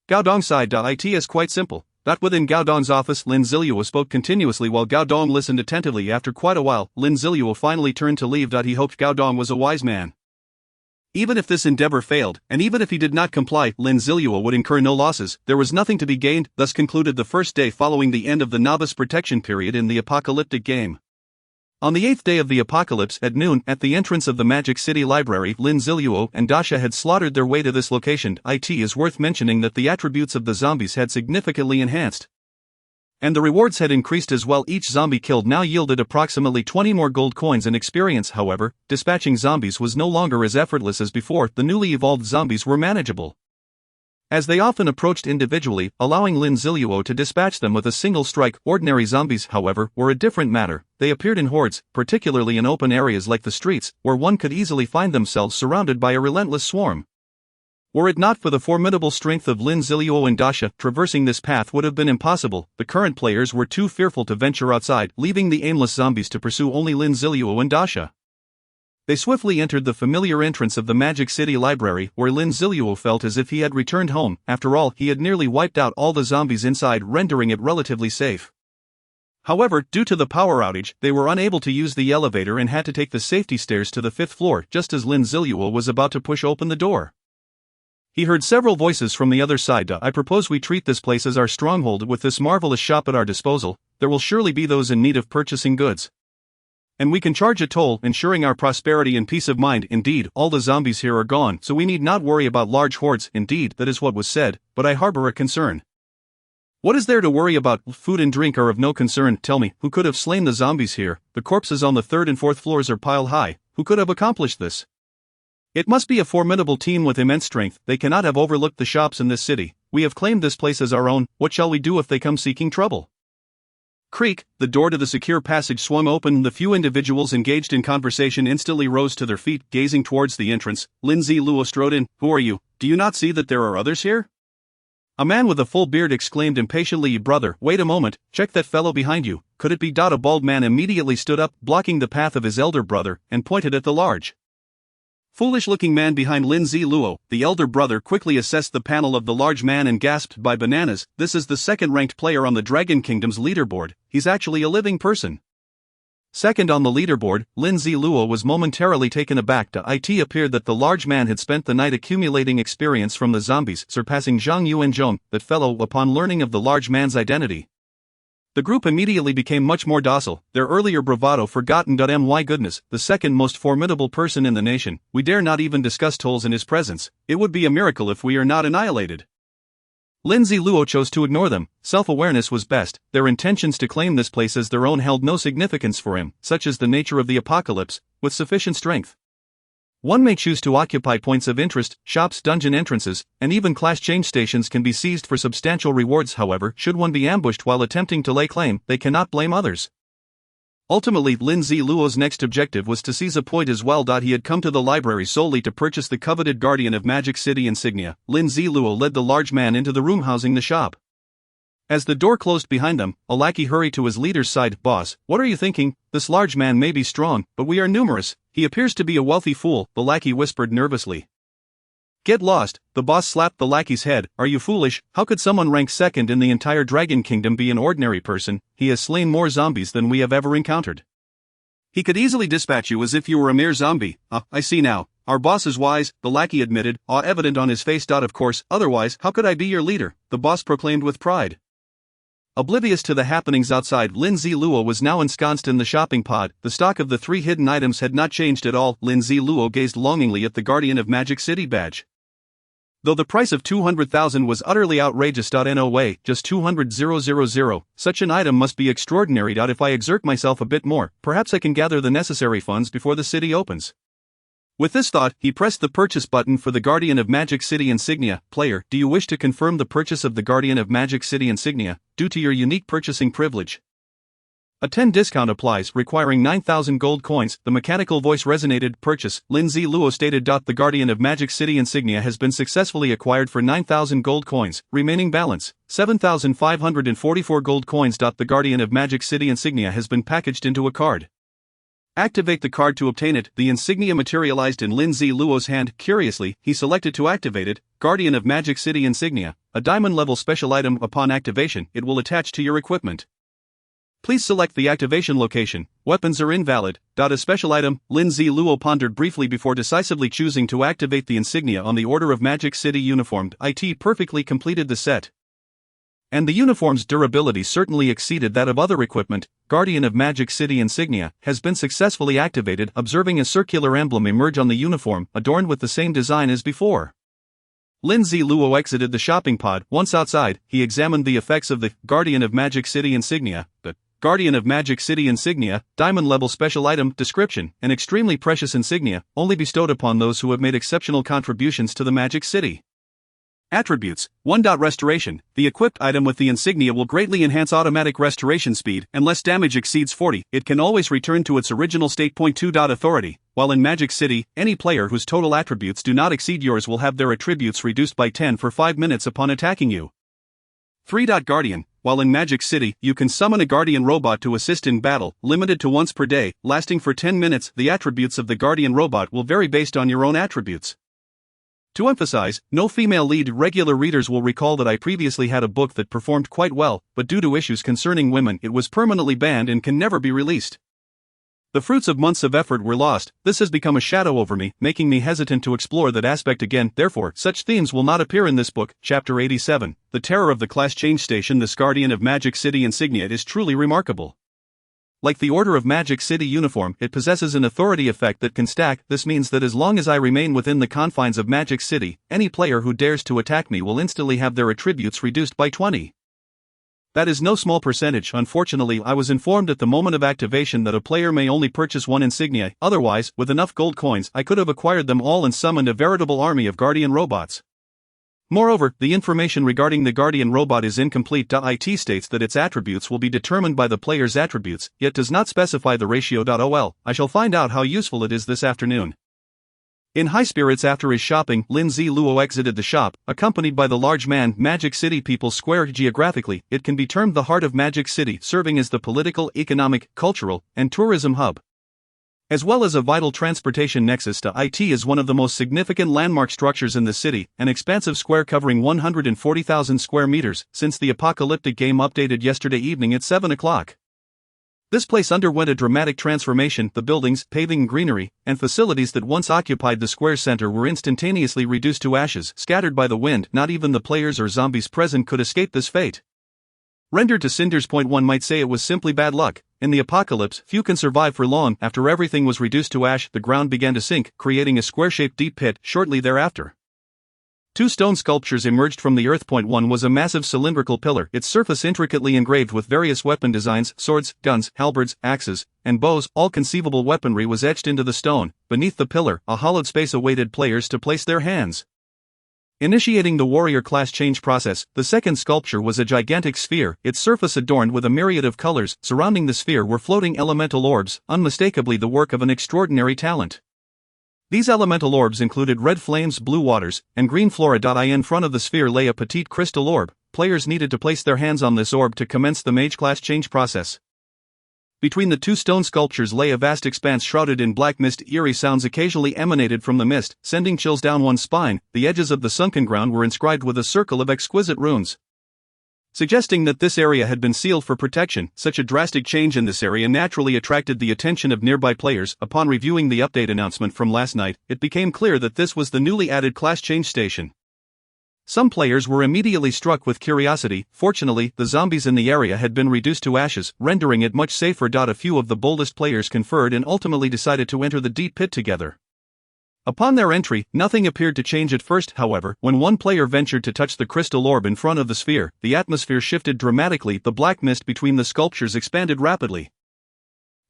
Gao Dong sighed. It is quite simple. Within Gao Dong's office, Lin Ziluo spoke continuously while Gao Dong listened attentively. After quite a while, Lin Ziluo finally turned to leave. He hoped Gao Dong was a wise man. Even if this endeavor failed, and even if he did not comply, Lin Ziluo would incur no losses. There was nothing to be gained. Thus concluded the first day following the end of the novice protection period in the apocalyptic game. On the 8th day of the apocalypse, at noon, at the entrance of the Magic City Library, Lin Ziluo and Dasha had slaughtered their way to this location. It is worth mentioning that the attributes of the zombies had significantly enhanced, and the rewards had increased as well. Each zombie killed now yielded approximately 20 more gold coins and experience. However, dispatching zombies was no longer as effortless as before. The newly evolved zombies were manageable, as they often approached individually, allowing Lin Ziluo to dispatch them with a single strike. Ordinary zombies, however, were a different matter. They appeared in hordes, particularly in open areas like the streets, where one could easily find themselves surrounded by a relentless swarm. Were it not for the formidable strength of Lin Ziluo and Dasha, traversing this path would have been impossible. The current players were too fearful to venture outside, leaving the aimless zombies to pursue only Lin Ziluo and Dasha. They swiftly entered the familiar entrance of the Magic City Library, where Lin Zilu felt as if he had returned home. After all, he had nearly wiped out all the zombies inside, rendering it relatively safe. However, due to the power outage, they were unable to use the elevator and had to take the safety stairs to the 5th floor just as Lin Zilu was about to push open the door. He heard several voices from the other side. I propose we treat this place as our stronghold. With this marvelous shop at our disposal, there will surely be those in need of purchasing goods. And we can charge a toll, ensuring our prosperity and peace of mind. Indeed, all the zombies here are gone, so we need not worry about large hordes. Indeed, that is what was said, but I harbor a concern. What is there to worry about? Food and drink are of no concern. Tell me, who could have slain the zombies here? The corpses on the 3rd and 4th floors are piled high. Who could have accomplished this? It must be a formidable team with immense strength. They cannot have overlooked the shops in this city. We have claimed this place as our own. What shall we do if they come seeking trouble? Creak, the door to the secure passage swung open. The few individuals engaged in conversation instantly rose to their feet, gazing towards the entrance. Lin Zilu strode in. Who are you? Do you not see that there are others here? A man with a full beard exclaimed impatiently. Brother, wait a moment, check that fellow behind you. Could it be? A bald man immediately stood up, blocking the path of his elder brother, and pointed at the large, foolish-looking man behind Lin Zilu. The elder brother quickly assessed the panel of the large man and gasped, by bananas, this is the second-ranked player on the Dragon Kingdom's leaderboard. He's actually a living person. Second on the leaderboard, Lin Zilu was momentarily taken aback. It appeared that the large man had spent the night accumulating experience from the zombies, surpassing Zhang Yu and Zhong. That fellow, upon learning of the large man's identity, the group immediately became much more docile, their earlier bravado forgotten. My goodness, the second most formidable person in the nation. We dare not even discuss tolls in his presence. It would be a miracle if we are not annihilated. Lin Zilu chose to ignore them. Self-awareness was best. Their intentions to claim this place as their own held no significance for him, such as the nature of the apocalypse, with sufficient strength. One may choose to occupy points of interest, shops, dungeon entrances, and even class change stations can be seized for substantial rewards. However, should one be ambushed while attempting to lay claim, they cannot blame others. Ultimately, Lin Zilu's next objective was to seize a point as well. He had come to the library solely to purchase the coveted Guardian of Magic City insignia. Lin Zilu led the large man into the room housing the shop. As the door closed behind them, a lackey hurried to his leader's side. Boss, what are you thinking? This large man may be strong, but we are numerous. He appears to be a wealthy fool, the lackey whispered nervously. Get lost, the boss slapped the lackey's head. Are you foolish? How could someone ranked second in the entire Dragon Kingdom be an ordinary person? He has slain more zombies than we have ever encountered. He could easily dispatch you as if you were a mere zombie. I see now. Our boss is wise, the lackey admitted, awe evident on his face. Of course, otherwise, how could I be your leader? The boss proclaimed with pride. Oblivious to the happenings outside, Lin Zilu was now ensconced in the shopping pod. The stock of the 3 hidden items had not changed at all. Lin Zilu gazed longingly at the Guardian of Magic City badge. Though the price of 200,000 was utterly outrageous. No way, just 200,000. Such an item must be extraordinary. If I exert myself a bit more, perhaps I can gather the necessary funds before the city opens. With this thought, he pressed the purchase button for the Guardian of Magic City insignia. Player, do you wish to confirm the purchase of the Guardian of Magic City insignia, due to your unique purchasing privilege? A 10 discount applies, requiring 9,000 gold coins. The mechanical voice resonated. Purchase. Lin Zilu stated. The Guardian of Magic City insignia has been successfully acquired for 9,000 gold coins. Remaining balance, 7,544 gold coins. The Guardian of Magic City insignia has been packaged into a card. Activate the card to obtain it. The insignia materialized in Lin Zilu's hand. Curiously, he selected to activate it. Guardian of Magic City insignia, a diamond-level special item. Upon activation, it will attach to your equipment. Please select the activation location. Weapons are invalid. A special item. Lin Zilu pondered briefly before decisively choosing to activate the insignia on the Order of Magic City uniformed. It perfectly completed the set. And the uniform's durability certainly exceeded that of other equipment. Guardian of Magic City insignia has been successfully activated. Observing a circular emblem emerge on the uniform, adorned with the same design as before, Lin Zilu exited the shopping pod. Once outside, he examined the effects of the Guardian of Magic City insignia. The Guardian of Magic City insignia, diamond-level special item. Description: an extremely precious insignia, only bestowed upon those who have made exceptional contributions to the Magic City. Attributes: 1. Restoration. The equipped item with the insignia will greatly enhance automatic restoration speed, unless damage exceeds 40, it can always return to its original state. 2. Authority. While in Magic City, any player whose total attributes do not exceed yours will have their attributes reduced by 10 for 5 minutes upon attacking you. 3. Guardian. while in Magic City, you can summon a Guardian Robot to assist in battle, limited to once per day, lasting for 10 minutes. The attributes of the Guardian Robot will vary based on your own attributes. To emphasize, no female lead. Regular readers will recall that I previously had a book that performed quite well, but due to issues concerning women, it was permanently banned and can never be released. The fruits of months of effort were lost. This has become a shadow over me, making me hesitant to explore that aspect again. Therefore, such themes will not appear in this book. Chapter 87, The Terror of the Class Change Station. This Guardian of Magic City insignia is truly remarkable. Like the Order of Magic City uniform, it possesses an authority effect that can stack. This means that as long as I remain within the confines of Magic City, any player who dares to attack me will instantly have their attributes reduced by 20. That is no small percentage. Unfortunately, I was informed at the moment of activation that a player may only purchase one insignia. Otherwise, with enough gold coins, I could have acquired them all and summoned a veritable army of Guardian robots. Moreover, the information regarding the Guardian Robot is incomplete. It states that its attributes will be determined by the player's attributes, yet does not specify the ratio. Ol. I shall find out how useful it is this afternoon. In high spirits after his shopping, Lin Zilu exited the shop, accompanied by the large man. Magic City People's Square. Geographically, it can be termed the heart of Magic City, serving as the political, economic, cultural, and tourism hub, as well as a vital transportation nexus. It is one of the most significant landmark structures in the city, an expansive square covering 140,000 square meters, since the apocalyptic game updated yesterday evening at 7 o'clock. This place underwent a dramatic transformation. The buildings, paving, greenery, and facilities that once occupied the square's center were instantaneously reduced to ashes, scattered by the wind. Not even the players or zombies present could escape this fate. Rendered to cinders. One might say it was simply bad luck. In the apocalypse, few can survive for long. After everything was reduced to ash, the ground began to sink, creating a square-shaped deep pit. Shortly thereafter, two stone sculptures emerged from the earth. One was a massive cylindrical pillar, its surface intricately engraved with various weapon designs: swords, guns, halberds, axes, and bows. All conceivable weaponry was etched into the stone. Beneath the pillar, a hollowed space awaited players to place their hands. Initiating the warrior class change process, the second sculpture was a gigantic sphere, its surface adorned with a myriad of colors. Surrounding the sphere were floating elemental orbs, unmistakably the work of an extraordinary talent. These elemental orbs included red flames, blue waters, and green flora. In front of the sphere lay a petite crystal orb. Players needed to place their hands on this orb to commence the mage class change process. Between the two stone sculptures lay a vast expanse shrouded in black mist. Eerie sounds occasionally emanated from the mist, sending chills down one's spine. The edges of the sunken ground were inscribed with a circle of exquisite runes, suggesting that this area had been sealed for protection. Such a drastic change in this area naturally attracted the attention of nearby players. Upon reviewing the update announcement from last night, it became clear that this was the newly added class change station. Some players were immediately struck with curiosity. Fortunately, the zombies in the area had been reduced to ashes, rendering it much safer. A few of the boldest players conferred and ultimately decided to enter the deep pit together. Upon their entry, nothing appeared to change at first. However, when one player ventured to touch the crystal orb in front of the sphere, the atmosphere shifted dramatically. The black mist between the sculptures expanded rapidly,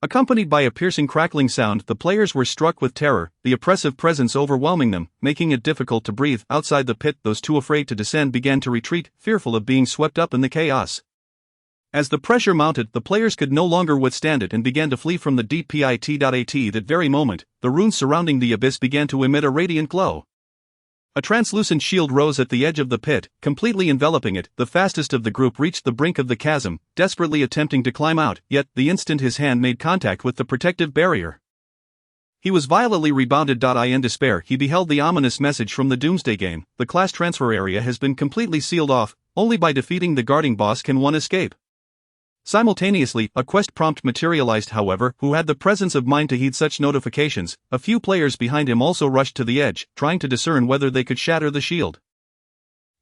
accompanied by a piercing crackling sound. The players were struck with terror, the oppressive presence overwhelming them, making it difficult to breathe. Outside the pit, those too afraid to descend began to retreat, fearful of being swept up in the chaos. As the pressure mounted, the players could no longer withstand it and began to flee from the deep pit. At that very moment, the runes surrounding the abyss began to emit a radiant glow. A translucent shield rose at the edge of the pit, completely enveloping it. The fastest of the group reached the brink of the chasm, desperately attempting to climb out, yet, the instant his hand made contact with the protective barrier, he was violently rebounded. In despair, he beheld the ominous message from the Doomsday game: the class transfer area has been completely sealed off, only by defeating the guarding boss can one escape. Simultaneously, a quest prompt materialized. However, who had the presence of mind to heed such notifications? A few players behind him also rushed to the edge, trying to discern whether they could shatter the shield.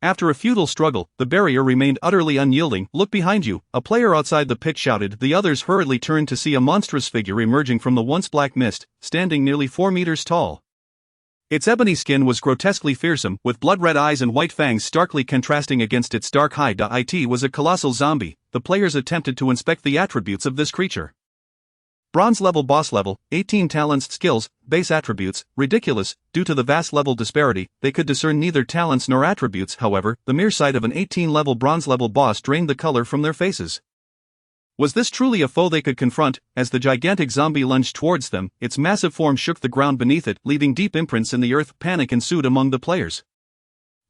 After a futile struggle, the barrier remained utterly unyielding. Look behind you, a player outside the pit shouted. The others hurriedly turned to see a monstrous figure emerging from the once black mist, standing nearly 4 meters tall. Its ebony skin was grotesquely fearsome, with blood-red eyes and white fangs starkly contrasting against its dark hide. It was a colossal zombie. The players attempted to inspect the attributes of this creature. Bronze level, boss level, 18 talents, skills, base attributes, ridiculous. Due to the vast level disparity, they could discern neither talents nor attributes. However, the mere sight of an 18-level bronze level boss drained the color from their faces. Was this truly a foe they could confront? As the gigantic zombie lunged towards them, its massive form shook the ground beneath it, leaving deep imprints in the earth. Panic ensued among the players.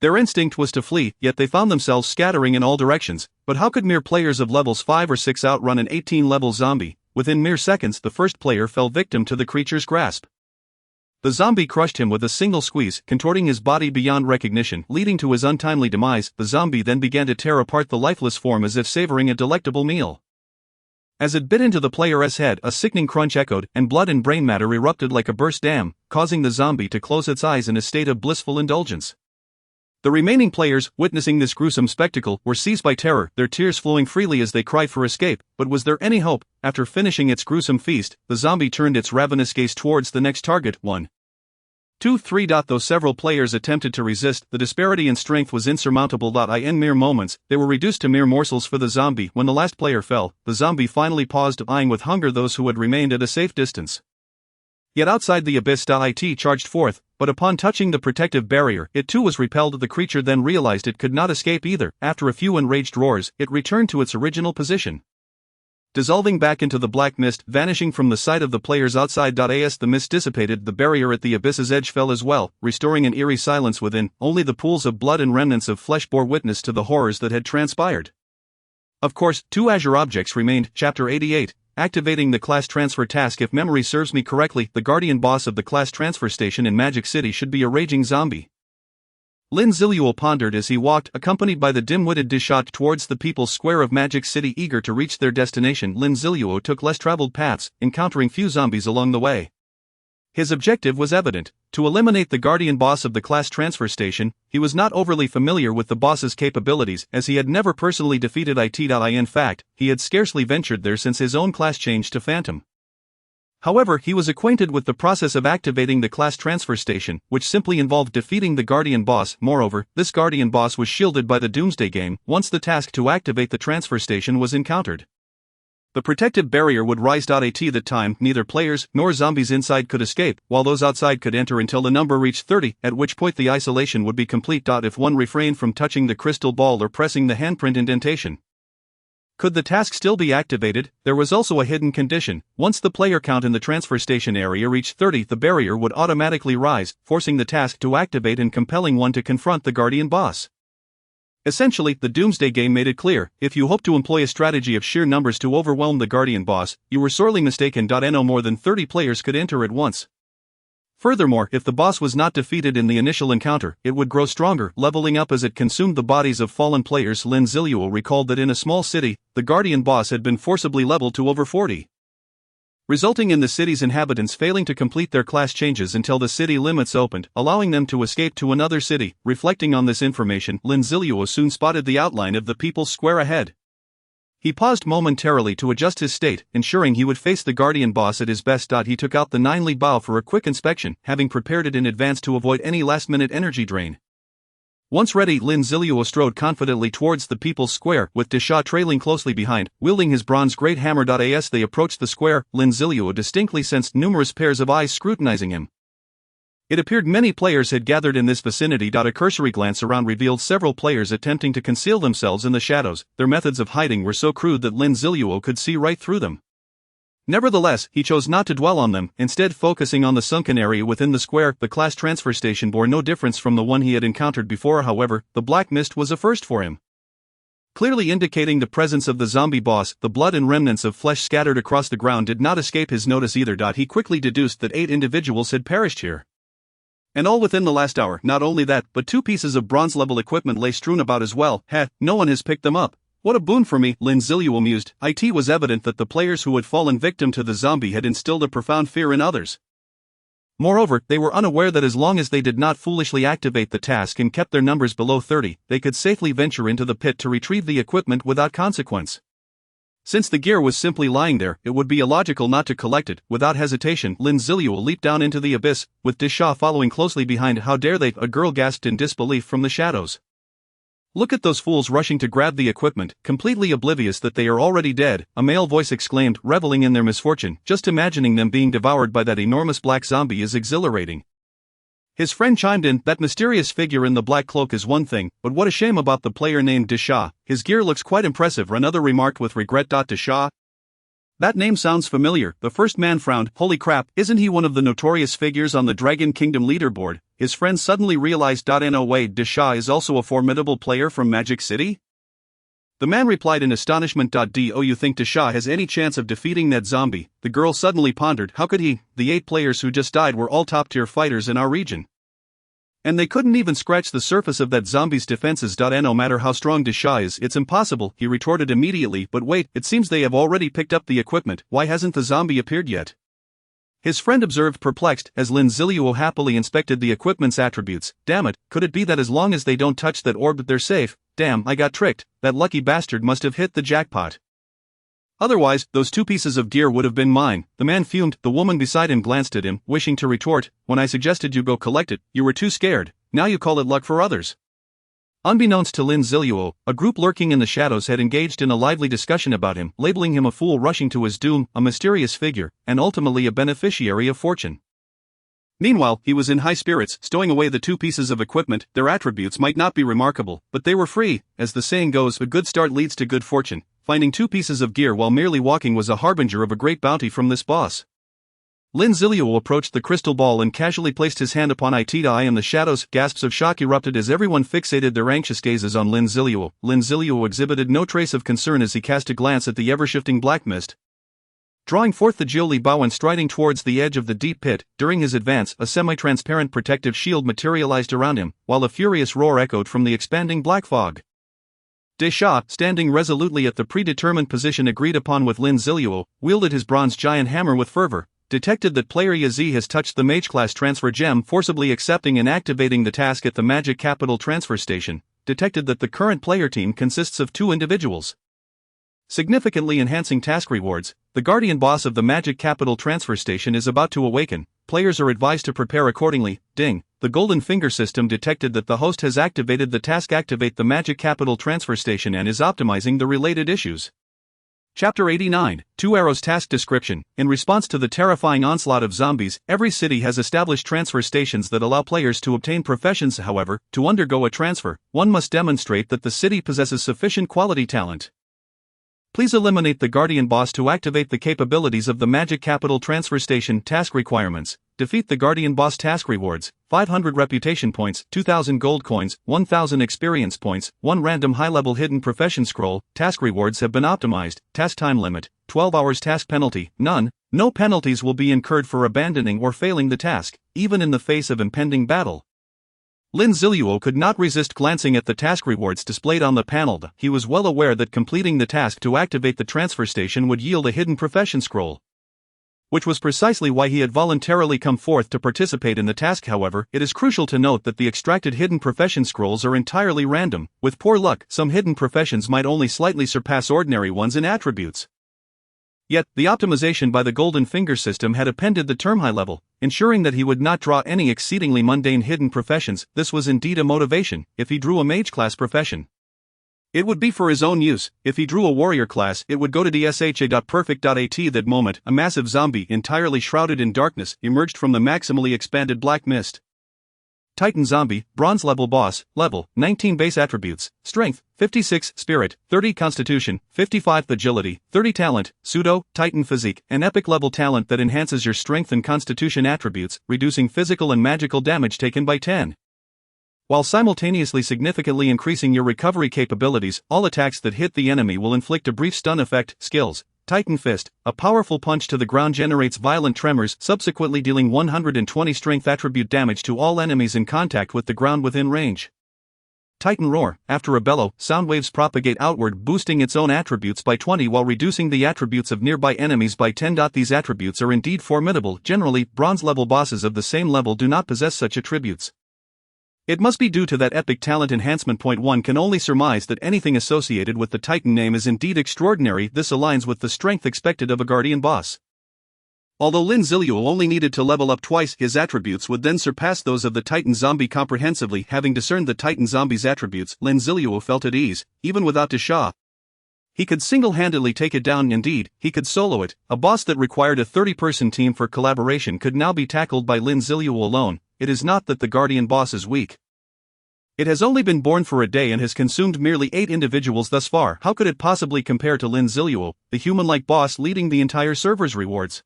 Their instinct was to flee, yet they found themselves scattering in all directions. But how could mere players of levels 5 or 6 outrun an 18-level zombie? Within mere seconds, the first player fell victim to the creature's grasp. The zombie crushed him with a single squeeze, contorting his body beyond recognition, leading to his untimely demise. The zombie then began to tear apart the lifeless form as if savoring a delectable meal. As it bit into the player's head, a sickening crunch echoed, and blood and brain matter erupted like a burst dam, causing the zombie to close its eyes in a state of blissful indulgence. The remaining players, witnessing this gruesome spectacle, were seized by terror, their tears flowing freely as they cried for escape. But was there any hope? After finishing its gruesome feast, the zombie turned its ravenous gaze towards the next target. 1, 2, 3. Though several players attempted to resist, the disparity in strength was insurmountable. In mere moments, they were reduced to mere morsels for the zombie. When the last player fell, the zombie finally paused, eyeing with hunger those who had remained at a safe distance. Yet outside the abyss, it charged forth, but upon touching the protective barrier, it too was repelled. The creature then realized it could not escape either. After a few enraged roars, it returned to its original position, dissolving back into the black mist, vanishing from the sight of the players outside. As the mist dissipated, the barrier at the abyss's edge fell as well, restoring an eerie silence within. Only the pools of blood and remnants of flesh bore witness to the horrors that had transpired. Of course, 2 azure objects remained. Chapter 88. Activating the class transfer task. If memory serves me correctly, the guardian boss of the class transfer station in Magic City should be a raging zombie. Lin Zilu pondered as he walked, accompanied by the dim-witted Dishot, towards the People's Square of Magic City. Eager to reach their destination, Lin Zilu took less traveled paths, encountering few zombies along the way. His objective was evident: to eliminate the guardian boss of the class transfer station. He was not overly familiar with the boss's capabilities, as he had never personally defeated it. In fact, he had scarcely ventured there since his own class changed to Phantom. However, he was acquainted with the process of activating the class transfer station, which simply involved defeating the guardian boss. Moreover, this guardian boss was shielded by the Doomsday game once the task to activate the transfer station was encountered. The protective barrier would rise. At that time, neither players nor zombies inside could escape, while those outside could enter until the number reached 30, at which point the isolation would be complete. If one refrained from touching the crystal ball or pressing the handprint indentation, could the task still be activated? There was also a hidden condition: once the player count in the transfer station area reached 30, the barrier would automatically rise, forcing the task to activate and compelling one to confront the guardian boss. Essentially, the Doomsday game made it clear: if you hope to employ a strategy of sheer numbers to overwhelm the guardian boss, you were sorely mistaken. No more than 30 players could enter at once. Furthermore, if the boss was not defeated in the initial encounter, it would grow stronger, leveling up as it consumed the bodies of fallen players. Lin Zilu recalled that in a small city, the guardian boss had been forcibly leveled to over 40. Resulting in the city's inhabitants failing to complete their class changes until the city limits opened, allowing them to escape to another city. Reflecting on this information, Lin Zilu soon spotted the outline of the People's Square ahead. He paused momentarily to adjust his state, ensuring he would face the guardian boss at his best. He took out the 9-Li bow for a quick inspection, having prepared it in advance to avoid any last-minute energy drain. Once ready, Lin Zilu strode confidently towards the People's Square, with Dishot trailing closely behind, wielding his bronze great hammer. As they approached the square, Lin Zilu distinctly sensed numerous pairs of eyes scrutinizing him. It appeared many players had gathered in this vicinity. A cursory glance around revealed several players attempting to conceal themselves in the shadows. Their methods of hiding were so crude that Lin Zilu could see right through them. Nevertheless, he chose not to dwell on them, instead focusing on the sunken area within the square. The class transfer station bore no difference from the one he had encountered before. However, the black mist was a first for him. Clearly indicating the presence of the zombie boss, the blood and remnants of flesh scattered across the ground did not escape his notice either. He quickly deduced that 8 individuals had perished here, and all within the last hour. Not only that, but 2 pieces of bronze-level equipment lay strewn about as well. No one has picked them up. What a boon for me, Lin Zilu mused. It was evident that the players who had fallen victim to the zombie had instilled a profound fear in others. Moreover, they were unaware that as long as they did not foolishly activate the task and kept their numbers below 30, they could safely venture into the pit to retrieve the equipment without consequence. Since the gear was simply lying there, it would be illogical not to collect it. Without hesitation, Lin Zilu leaped down into the abyss, with Dishot following closely behind. How dare they? A girl gasped in disbelief from the shadows. Look at those fools rushing to grab the equipment, completely oblivious that they are already dead, a male voice exclaimed, reveling in their misfortune. Just imagining them being devoured by that enormous black zombie is exhilarating. His friend chimed in, that mysterious figure in the black cloak is one thing, but what a shame about the player named Dishot. His gear looks quite impressive, another remarked with regret. Dishot? That name sounds familiar. The first man frowned. Holy crap, isn't he one of the notorious figures on the Dragon Kingdom leaderboard? his friend suddenly realized. No way, Desha is also a formidable player from Magic City? The man replied in astonishment. Do you think Desha has any chance of defeating that zombie? The girl suddenly pondered, how could he? The 8 players who just died were all top-tier fighters in our region. And they couldn't even scratch the surface of that zombie's defenses. No matter how strong Desha is, it's impossible, he retorted immediately. But wait, it seems they have already picked up the equipment. Why hasn't the zombie appeared yet? His friend observed perplexed, as Lin Zilu happily inspected the equipment's attributes. Damn it, could it be that as long as they don't touch that orb they're safe? Damn, I got tricked, that lucky bastard must have hit the jackpot. Otherwise, those 2 pieces of gear would have been mine. The man fumed. The woman beside him glanced at him, wishing to retort, when I suggested you go collect it, you were too scared. Now you call it luck for others. Unbeknownst to Lin Zilu, a group lurking in the shadows had engaged in a lively discussion about him, labeling him a fool rushing to his doom, a mysterious figure, and ultimately a beneficiary of fortune. Meanwhile, he was in high spirits, stowing away the 2 pieces of equipment. Their attributes might not be remarkable, but they were free. As the saying goes, a good start leads to good fortune. Finding 2 pieces of gear while merely walking was a harbinger of a great bounty from this boss. Lin Zilu approached the crystal ball and casually placed his hand upon it. In the shadows, gasps of shock erupted as everyone fixated their anxious gazes on Lin Zilu. Lin Zilu exhibited no trace of concern as he cast a glance at the ever-shifting black mist. Drawing forth the Jiuli bow and striding towards the edge of the deep pit, during his advance, a semi-transparent protective shield materialized around him, while a furious roar echoed from the expanding black fog. Desha, standing resolutely at the predetermined position agreed upon with Lin Zilu, wielded his bronze giant hammer with fervor, detected that player Yazi has touched the mage-class transfer gem, forcibly accepting and activating the task at the Magic Capital transfer station, detected that the current player team consists of 2 individuals. Significantly enhancing task rewards, the guardian boss of the Magic Capital transfer station is about to awaken. Players are advised to prepare accordingly. Ding, the golden finger system detected that the host has activated the task activate the Magic Capital transfer station and is optimizing the related issues. Chapter 89, 2 Arrows Task Description. In response to the terrifying onslaught of zombies, every city has established transfer stations that allow players to obtain professions. However, to undergo a transfer, one must demonstrate that the city possesses sufficient quality talent. Please eliminate the Guardian Boss to activate the capabilities of the Magic Capital Transfer Station. Task requirements. Defeat the Guardian Boss. Task rewards: 500 reputation points, 2,000 gold coins, 1,000 experience points, 1 random high-level hidden profession scroll. Task rewards have been optimized. Task time limit: 12 hours. Task penalty: none. No penalties will be incurred for abandoning or failing the task, even in the face of impending battle. Lin Zilu could not resist glancing at the task rewards displayed on the panel. He was well aware that completing the task to activate the transfer station would yield a hidden profession scroll, which was precisely why he had voluntarily come forth to participate in the task. However, it is crucial to note that the extracted hidden profession scrolls are entirely random. With poor luck, some hidden professions might only slightly surpass ordinary ones in attributes. Yet, the optimization by the Golden Finger system had appended the term high level, ensuring that he would not draw any exceedingly mundane hidden professions. This was indeed a motivation. If he drew a mage class profession, it would be for his own use. If he drew a warrior class, it would go to dsha.perfect. At that moment, a massive zombie, entirely shrouded in darkness, emerged from the maximally expanded black mist. Titan Zombie, Bronze Level Boss, Level 19 Base Attributes: Strength 56, Spirit 30, Constitution 55, Agility 30, Talent, Pseudo, Titan Physique, an epic level talent that enhances your strength and constitution attributes, reducing physical and magical damage taken by 10. While simultaneously significantly increasing your recovery capabilities. All attacks that hit the enemy will inflict a brief stun effect. Skills: Titan Fist, a powerful punch to the ground generates violent tremors, subsequently dealing 120 strength attribute damage to all enemies in contact with the ground within range. Titan Roar, after a bellow, sound waves propagate outward, boosting its own attributes by 20 while reducing the attributes of nearby enemies by 10. These attributes are indeed formidable. Generally, bronze level bosses of the same level do not possess such attributes. It must be due to that epic talent enhancement. One can only surmise that anything associated with the Titan name is indeed extraordinary. This aligns with the strength expected of a guardian boss. Although Lin Zilu only needed to level up twice, his attributes would then surpass those of the Titan Zombie comprehensively. Having discerned the Titan Zombie's attributes, Lin Zilu felt at ease, even without Desha. He could single-handedly take it down. Indeed, he could solo it. A boss that required a 30-person team for collaboration could now be tackled by Lin Zilu alone. It is not that the guardian boss is weak. It has only been born for a day and has consumed merely 8 individuals thus far. How could it possibly compare to Lin Zilu, the human-like boss leading the entire server's rewards?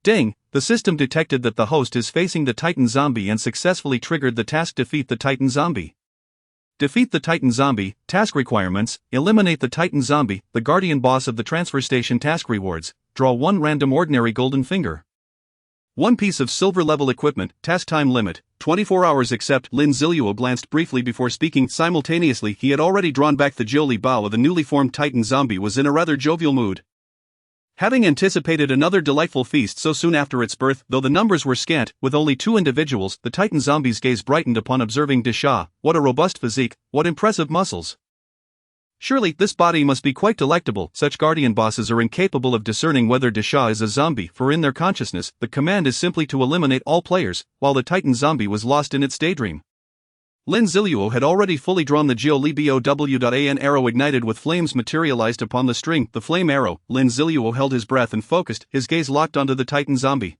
Ding! The The system detected that the host is facing the Titan zombie and successfully triggered the task Defeat the Titan zombie. Defeat the Titan zombie, task requirements, eliminate the Titan zombie, the guardian boss of the transfer station. Task rewards, draw 1 random ordinary golden finger. 1 piece of silver level equipment. Task time limit, 24 hours. Except Lin Zilu glanced briefly before speaking. Simultaneously he had already drawn back the Jiuli Bao. The newly formed Titan zombie was in a rather jovial mood. Having anticipated another delightful feast so soon after its birth, though the numbers were scant, with only 2 individuals, the Titan zombie's gaze brightened upon observing Disha. What a robust physique, what impressive muscles. Surely this body must be quite delectable. Such guardian bosses are incapable of discerning whether Disha is a zombie, for in their consciousness, the command is simply to eliminate all players, while the Titan zombie was lost in its daydream. Lin Zilu had already fully drawn the Jiuli Bao. An arrow ignited with flames materialized upon the string. The flame arrow. Lin Zilu held his breath and focused, his gaze locked onto the Titan zombie.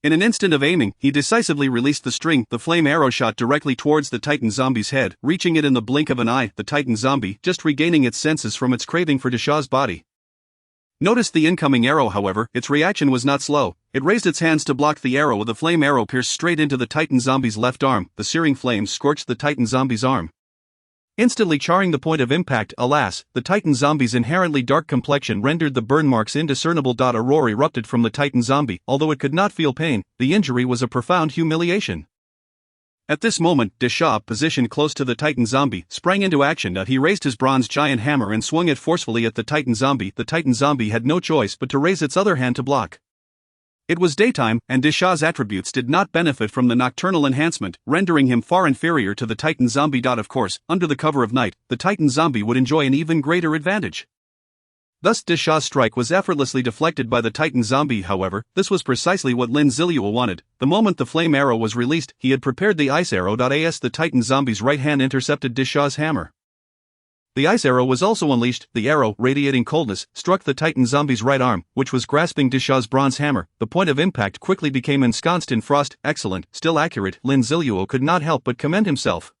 In an instant of aiming, he decisively released the string. The flame arrow shot directly towards the Titan zombie's head, reaching it in the blink of an eye. The Titan zombie, just regaining its senses from its craving for Disha's body, noticed the incoming arrow. However, its reaction was not slow. It raised its hands to block the arrow. The flame arrow pierced straight into the Titan zombie's left arm. The searing flames scorched the Titan zombie's arm, instantly charring the point of impact. Alas, the Titan zombie's inherently dark complexion rendered the burn marks indiscernible. A roar erupted from the Titan zombie. Although it could not feel pain, the injury was a profound humiliation. At this moment, Disha, positioned close to the Titan zombie, sprang into action. He raised his bronze giant hammer and swung it forcefully at the Titan zombie. The Titan zombie had no choice but to raise its other hand to block. It was daytime, and Disha's attributes did not benefit from the nocturnal enhancement, rendering him far inferior to the Titan zombie. Of course, under the cover of night, the Titan zombie would enjoy an even greater advantage. Thus Disha's strike was effortlessly deflected by the Titan zombie. However, this was precisely what Lin Zilu wanted. The moment the flame arrow was released, he had prepared the ice arrow. As the Titan zombie's right hand intercepted Disha's hammer, the ice arrow was also unleashed. The arrow, radiating coldness, struck the Titan zombie's right arm, which was grasping Disha's bronze hammer. The point of impact quickly became ensconced in frost. Excellent, still accurate. Lin Zilu could not help but commend himself.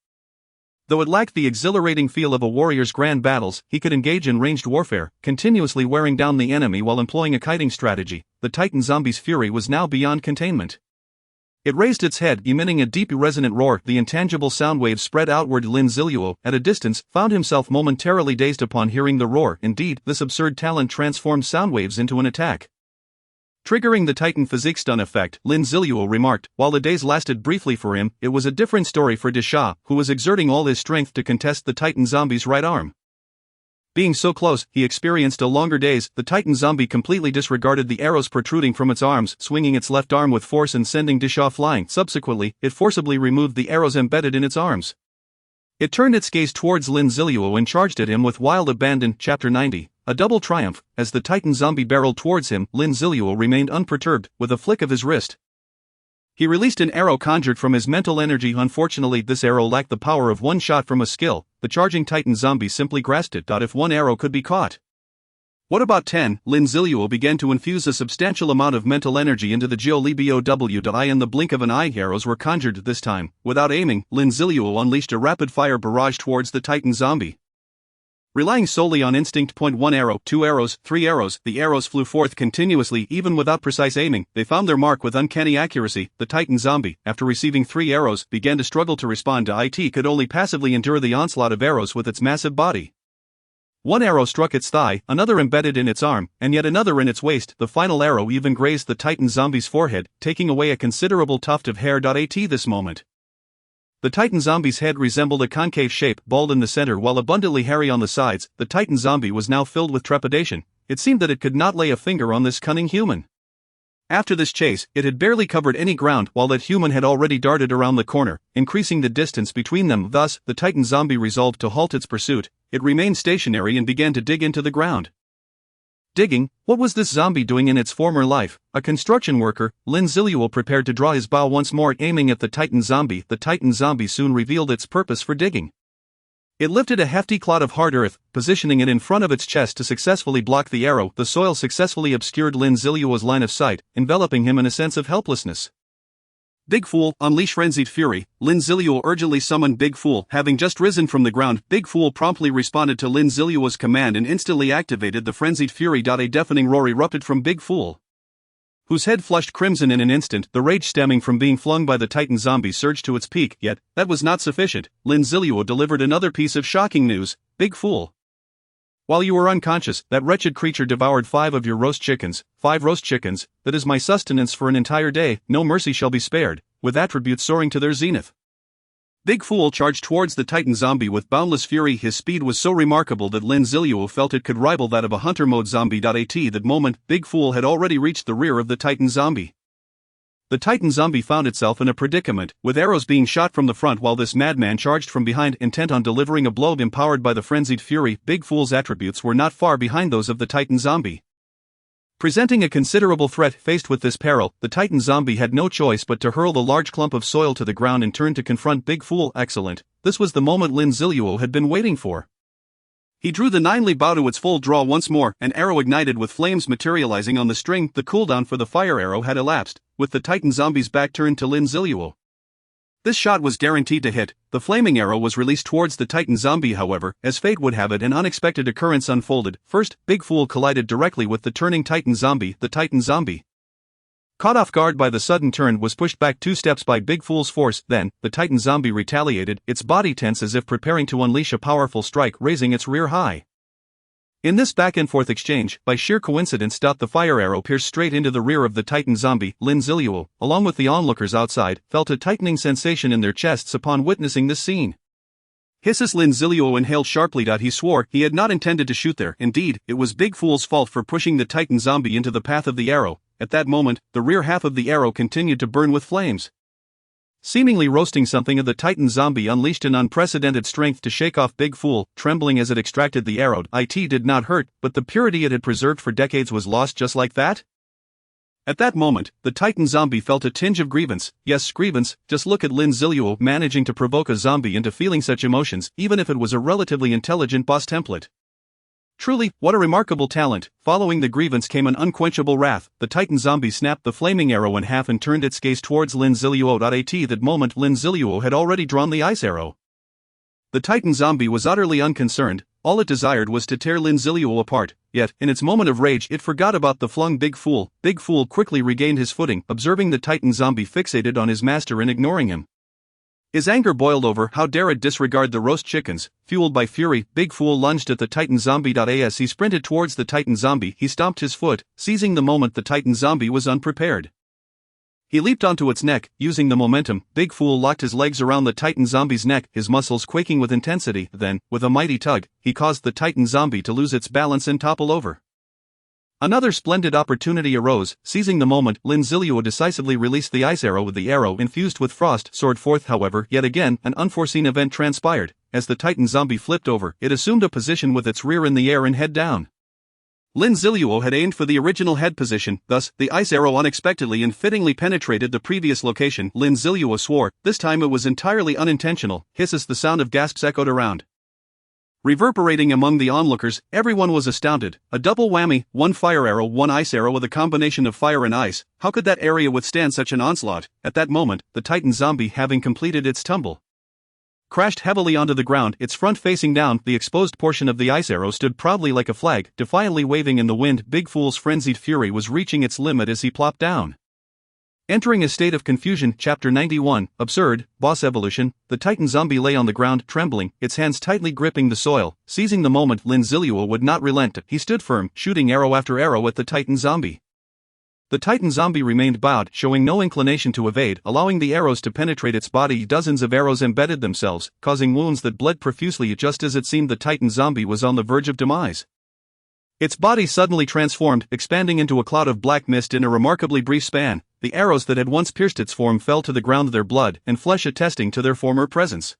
Though it lacked the exhilarating feel of a warrior's grand battles, he could engage in ranged warfare, continuously wearing down the enemy while employing a kiting strategy. The Titan zombie's fury was now beyond containment. It raised its head, emitting a deep resonant roar. The intangible sound waves spread outward. Lin Zilu, at a distance, found himself momentarily dazed upon hearing the roar. Indeed, this absurd talent transformed sound waves into an attack, triggering the Titan physique stun effect. Lin Zilu remarked. While the daze lasted briefly for him, it was a different story for Disha, who was exerting all his strength to contest the Titan zombie's right arm. Being so close, he experienced a longer daze. The Titan zombie completely disregarded the arrows protruding from its arms, swinging its left arm with force and sending Disha flying. Subsequently, it forcibly removed the arrows embedded in its arms. It turned its gaze towards Lin Zilu and charged at him with wild abandon. Chapter 90. A double triumph. As the Titan zombie barreled towards him, Lin Zilu remained unperturbed. With a flick of his wrist, he released an arrow conjured from his mental energy. Unfortunately, this arrow lacked the power of one shot from a skill. The charging Titan zombie simply grasped it. If one arrow could be caught, what about 10? Lin Zilu began to infuse a substantial amount of mental energy into the Jiuli Bao. In the blink of an eye, arrows were conjured. This time, without aiming, Lin Zilu unleashed a rapid-fire barrage towards the Titan zombie. Relying solely on instinct. 1 arrow, 2 arrows, 3 arrows, the arrows flew forth continuously. Even without precise aiming, they found their mark with uncanny accuracy. The Titan zombie, after receiving 3 arrows, began to struggle to respond. It could only passively endure the onslaught of arrows with its massive body. 1 arrow struck its thigh, another embedded in its arm, and yet another in its waist. The final arrow even grazed the Titan zombie's forehead, taking away a considerable tuft of hair. At this moment, the Titan zombie's head resembled a concave shape, bald in the center while abundantly hairy on the sides. The Titan zombie was now filled with trepidation. It seemed that it could not lay a finger on this cunning human. After this chase, it had barely covered any ground, while that human had already darted around the corner, increasing the distance between them. Thus, the Titan zombie resolved to halt its pursuit. It remained stationary and began to dig into the ground. Digging? What was this zombie doing in its former life? A construction worker. Lin Zilu prepared to draw his bow once more, aiming at the Titan zombie. The Titan zombie soon revealed its purpose for digging. It lifted a hefty clod of hard earth, positioning it in front of its chest to successfully block the arrow. The soil successfully obscured Lin Zilu's line of sight, enveloping him in a sense of helplessness. Big Fool, unleash frenzied fury. Lin Zilu urgently summoned Big Fool. Having just risen from the ground, Big Fool promptly responded to Lin Zilu's command and instantly activated the frenzied fury. A deafening roar erupted from Big Fool. whose head flushed crimson in an instant. The rage stemming from being flung by the Titan zombie surged to its peak, yet that was not sufficient. Lin Zilu delivered another piece of shocking news. Big fool. While you were unconscious, that wretched creature devoured 5 of your roast chickens. 5 roast chickens, that is my sustenance for an entire day. No mercy shall be spared, with attributes soaring to their zenith. Big Fool charged towards the Titan zombie with boundless fury. His speed was so remarkable that Lin Zilu felt it could rival that of a hunter mode zombie. At that moment, Big Fool had already reached the rear of the Titan zombie. The Titan zombie found itself in a predicament, with arrows being shot from the front while this madman charged from behind, intent on delivering a blow. Empowered by the frenzied fury, Big Fool's attributes were not far behind those of the Titan zombie. Presenting a considerable threat, faced with this peril, the Titan zombie had no choice but to hurl the large clump of soil to the ground in turn to confront Big Fool. Excellent. This was the moment Lin Zilu had been waiting for. He drew the 9-li bow to its full draw once more, an arrow ignited with flames materializing on the string. The cooldown for the fire arrow had elapsed, with the Titan zombie's back turned to Lin Zilu. This shot was guaranteed to hit. The flaming arrow was released towards the Titan zombie. However, as fate would have it, an unexpected occurrence unfolded. First, Big Fool collided directly with the turning Titan zombie. The Titan zombie, caught off guard by the sudden turn, was pushed back 2 steps by Big Fool's force. Then, the Titan zombie retaliated, its body tense as if preparing to unleash a powerful strike, raising its rear high. In this back-and-forth exchange, by sheer coincidence, the fire arrow pierced straight into the rear of the Titan zombie. Lin Zilu, along with the onlookers outside, felt a tightening sensation in their chests upon witnessing this scene. Hisses. Lin Zilu inhaled sharply. He swore he had not intended to shoot there. Indeed, it was Big Fool's fault for pushing the Titan zombie into the path of the arrow. At that moment, the rear half of the arrow continued to burn with flames. Seemingly roasting something, of the Titan zombie unleashed an unprecedented strength to shake off Big Fool, trembling as it extracted the arrow. It did not hurt, but the purity it had preserved for decades was lost just like that? At that moment, the Titan zombie felt a tinge of grievance. Yes, grievance. Just look at Lin Zilu managing to provoke a zombie into feeling such emotions, even if it was a relatively intelligent boss template. Truly, what a remarkable talent. Following the grievance came an unquenchable wrath. The Titan zombie snapped the flaming arrow in half and turned its gaze towards Lin Zilu. At that moment, Lin Zilu had already drawn the ice arrow. The Titan zombie was utterly unconcerned. All it desired was to tear Lin Zilu apart. Yet, in its moment of rage, it forgot about the flung Big Fool. Big Fool quickly regained his footing, observing the Titan zombie fixated on his master and ignoring him. His anger boiled over. How dare it disregard the roast chickens? Fueled by fury, Big Fool lunged at the Titan zombie. As he sprinted towards the Titan zombie, he stomped his foot, seizing the moment the Titan zombie was unprepared. He leaped onto its neck, using the momentum. Big Fool locked his legs around the Titan zombie's neck, his muscles quaking with intensity. Then, with a mighty tug, he caused the Titan zombie to lose its balance and topple over. Another splendid opportunity arose. Seizing the moment, Lin Zilu decisively released the ice arrow. With the arrow infused with frost soared forth. However, yet again, an unforeseen event transpired. As the Titan zombie flipped over, it assumed a position with its rear in the air and head down. Lin Zilu had aimed for the original head position, thus, the ice arrow unexpectedly and fittingly penetrated the previous location. Lin Zilu swore, this time it was entirely unintentional. Hisses. The sound of gasps echoed around, reverberating among the onlookers. Everyone was astounded. A double whammy, 1 fire arrow, 1 ice arrow with a combination of fire and ice. How could that area withstand such an onslaught? At that moment, the Titan zombie, having completed its tumble, crashed heavily onto the ground, its front facing down. The exposed portion of the ice arrow stood proudly like a flag, defiantly waving in the wind. Big Fool's frenzied fury was reaching its limit as he plopped down. Entering a state of confusion. Chapter 91, Absurd, Boss Evolution. The Titan zombie lay on the ground, trembling, its hands tightly gripping the soil. Seizing the moment, Lin Zilu would not relent. He stood firm, shooting arrow after arrow at the Titan zombie. The Titan zombie remained bowed, showing no inclination to evade, allowing the arrows to penetrate its body. Dozens of arrows embedded themselves, causing wounds that bled profusely. Just as it seemed the Titan zombie was on the verge of demise, its body suddenly transformed, expanding into a cloud of black mist in a remarkably brief span. The arrows that had once pierced its form fell to the ground, their blood and flesh attesting to their former presence.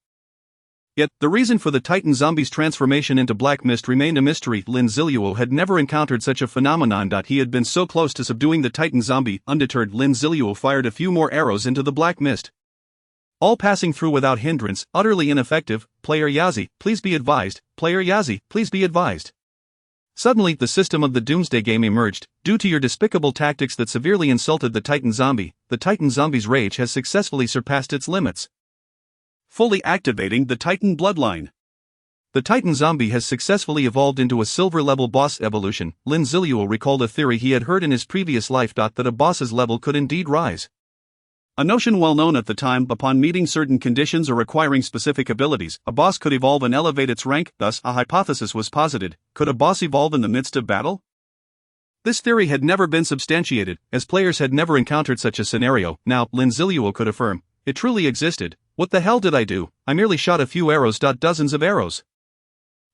Yet, the reason for the Titan zombie's transformation into black mist remained a mystery. Lin Zilu had never encountered such a phenomenon. He had been so close to subduing the Titan zombie. Undeterred, Lin Zilu fired a few more arrows into the black mist, all passing through without hindrance, utterly ineffective. Player Yazi, please be advised. Player Yazi, please be advised. Suddenly, the system of the Doomsday game emerged. Due to your despicable tactics that severely insulted the Titan zombie's rage has successfully surpassed its limits, fully activating the Titan bloodline. The Titan zombie has successfully evolved into a silver-level boss evolution. Lin Zilu recalled a theory he had heard in his previous life that a boss's level could indeed rise. A notion well known at the time. Upon meeting certain conditions or acquiring specific abilities, a boss could evolve and elevate its rank. Thus, a hypothesis was posited: could a boss evolve in the midst of battle? This theory had never been substantiated, as players had never encountered such a scenario. Now, Lin Zilu could affirm, it truly existed. What the hell did I do? I merely shot a few arrows. Dozens of arrows.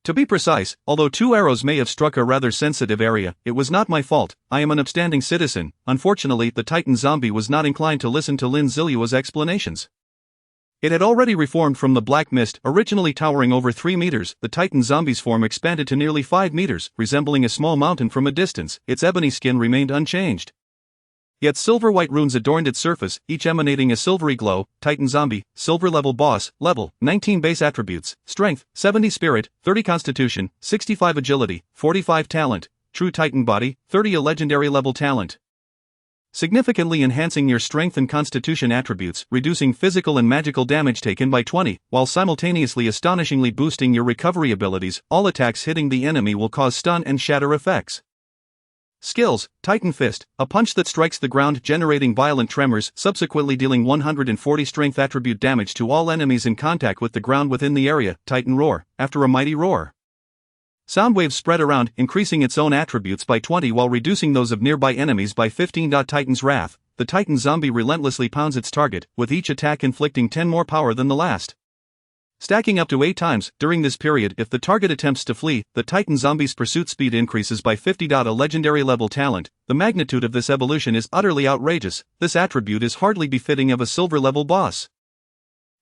To be precise, although 2 arrows may have struck a rather sensitive area, it was not my fault. I am an upstanding citizen. Unfortunately, the Titan zombie was not inclined to listen to Lin Zilu's explanations. It had already reformed from the black mist, originally towering over 3 meters. The Titan zombie's form expanded to nearly 5 meters, resembling a small mountain from a distance. Its ebony skin remained unchanged. Yet silver-white runes adorned its surface, each emanating a silvery glow. Titan zombie, silver-level boss, level, 19 base attributes, strength, 70 spirit, 30 constitution, 65 agility, 45 talent, true Titan body, 30 a legendary level talent. Significantly enhancing your strength and constitution attributes, reducing physical and magical damage taken by 20, while simultaneously astonishingly boosting your recovery abilities. All attacks hitting the enemy will cause stun and shatter effects. Skills: Titan Fist, a punch that strikes the ground generating violent tremors, subsequently dealing 140 strength attribute damage to all enemies in contact with the ground within the area. Titan Roar, after a mighty roar. Sound waves spread around, increasing its own attributes by 20 while reducing those of nearby enemies by 15. Titan's Wrath, the Titan zombie relentlessly pounds its target, with each attack inflicting 10 more power than the last. Stacking up to 8 times. During this period, if the target attempts to flee, the Titan zombie's pursuit speed increases by 50. A legendary level talent. The magnitude of this evolution is utterly outrageous. This attribute is hardly befitting of a silver-level boss.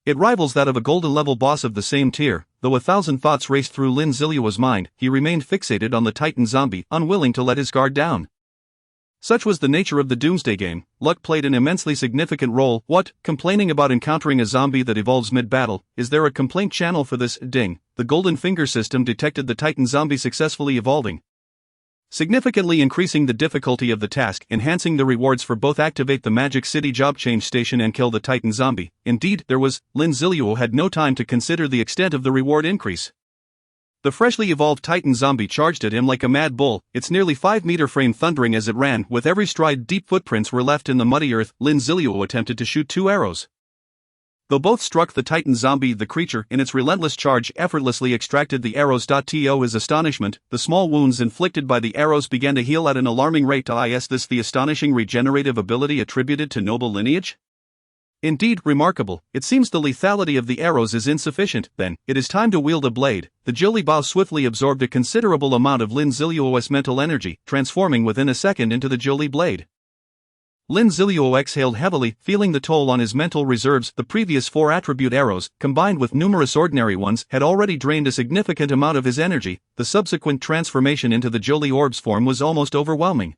It rivals that of a golden-level boss of the same tier. Though 1,000 thoughts raced through Lin Zilu's mind, he remained fixated on the Titan zombie, unwilling to let his guard down. Such was the nature of the Doomsday game. Luck played an immensely significant role. What? Complaining about encountering a zombie that evolves mid-battle? Is there a complaint channel for this? Ding. The Golden Finger system detected the Titan zombie successfully evolving, significantly increasing the difficulty of the task, enhancing the rewards for both. Activate the Magic City job change station and kill the Titan zombie. Indeed, Lin Zilu had no time to consider the extent of the reward increase. The freshly evolved Titan zombie charged at him like a mad bull, its nearly 5-meter frame thundering as it ran. With every stride, deep footprints were left in the muddy earth. Lin Zilu attempted to shoot 2 arrows. Though both struck the Titan zombie, the creature, in its relentless charge, effortlessly extracted the arrows. To his astonishment, the small wounds inflicted by the arrows began to heal at an alarming rate. Is this the astonishing regenerative ability attributed to noble lineage? Indeed, remarkable. It seems the lethality of the arrows is insufficient. Then, it is time to wield a blade. The Jili Bao swiftly absorbed a considerable amount of Lin Zilu's mental energy, transforming within a second into the Jili blade. Lin Zilu exhaled heavily, feeling the toll on his mental reserves. The previous 4 attribute arrows, combined with numerous ordinary ones, had already drained a significant amount of his energy. The subsequent transformation into the Jili orb's form was almost overwhelming.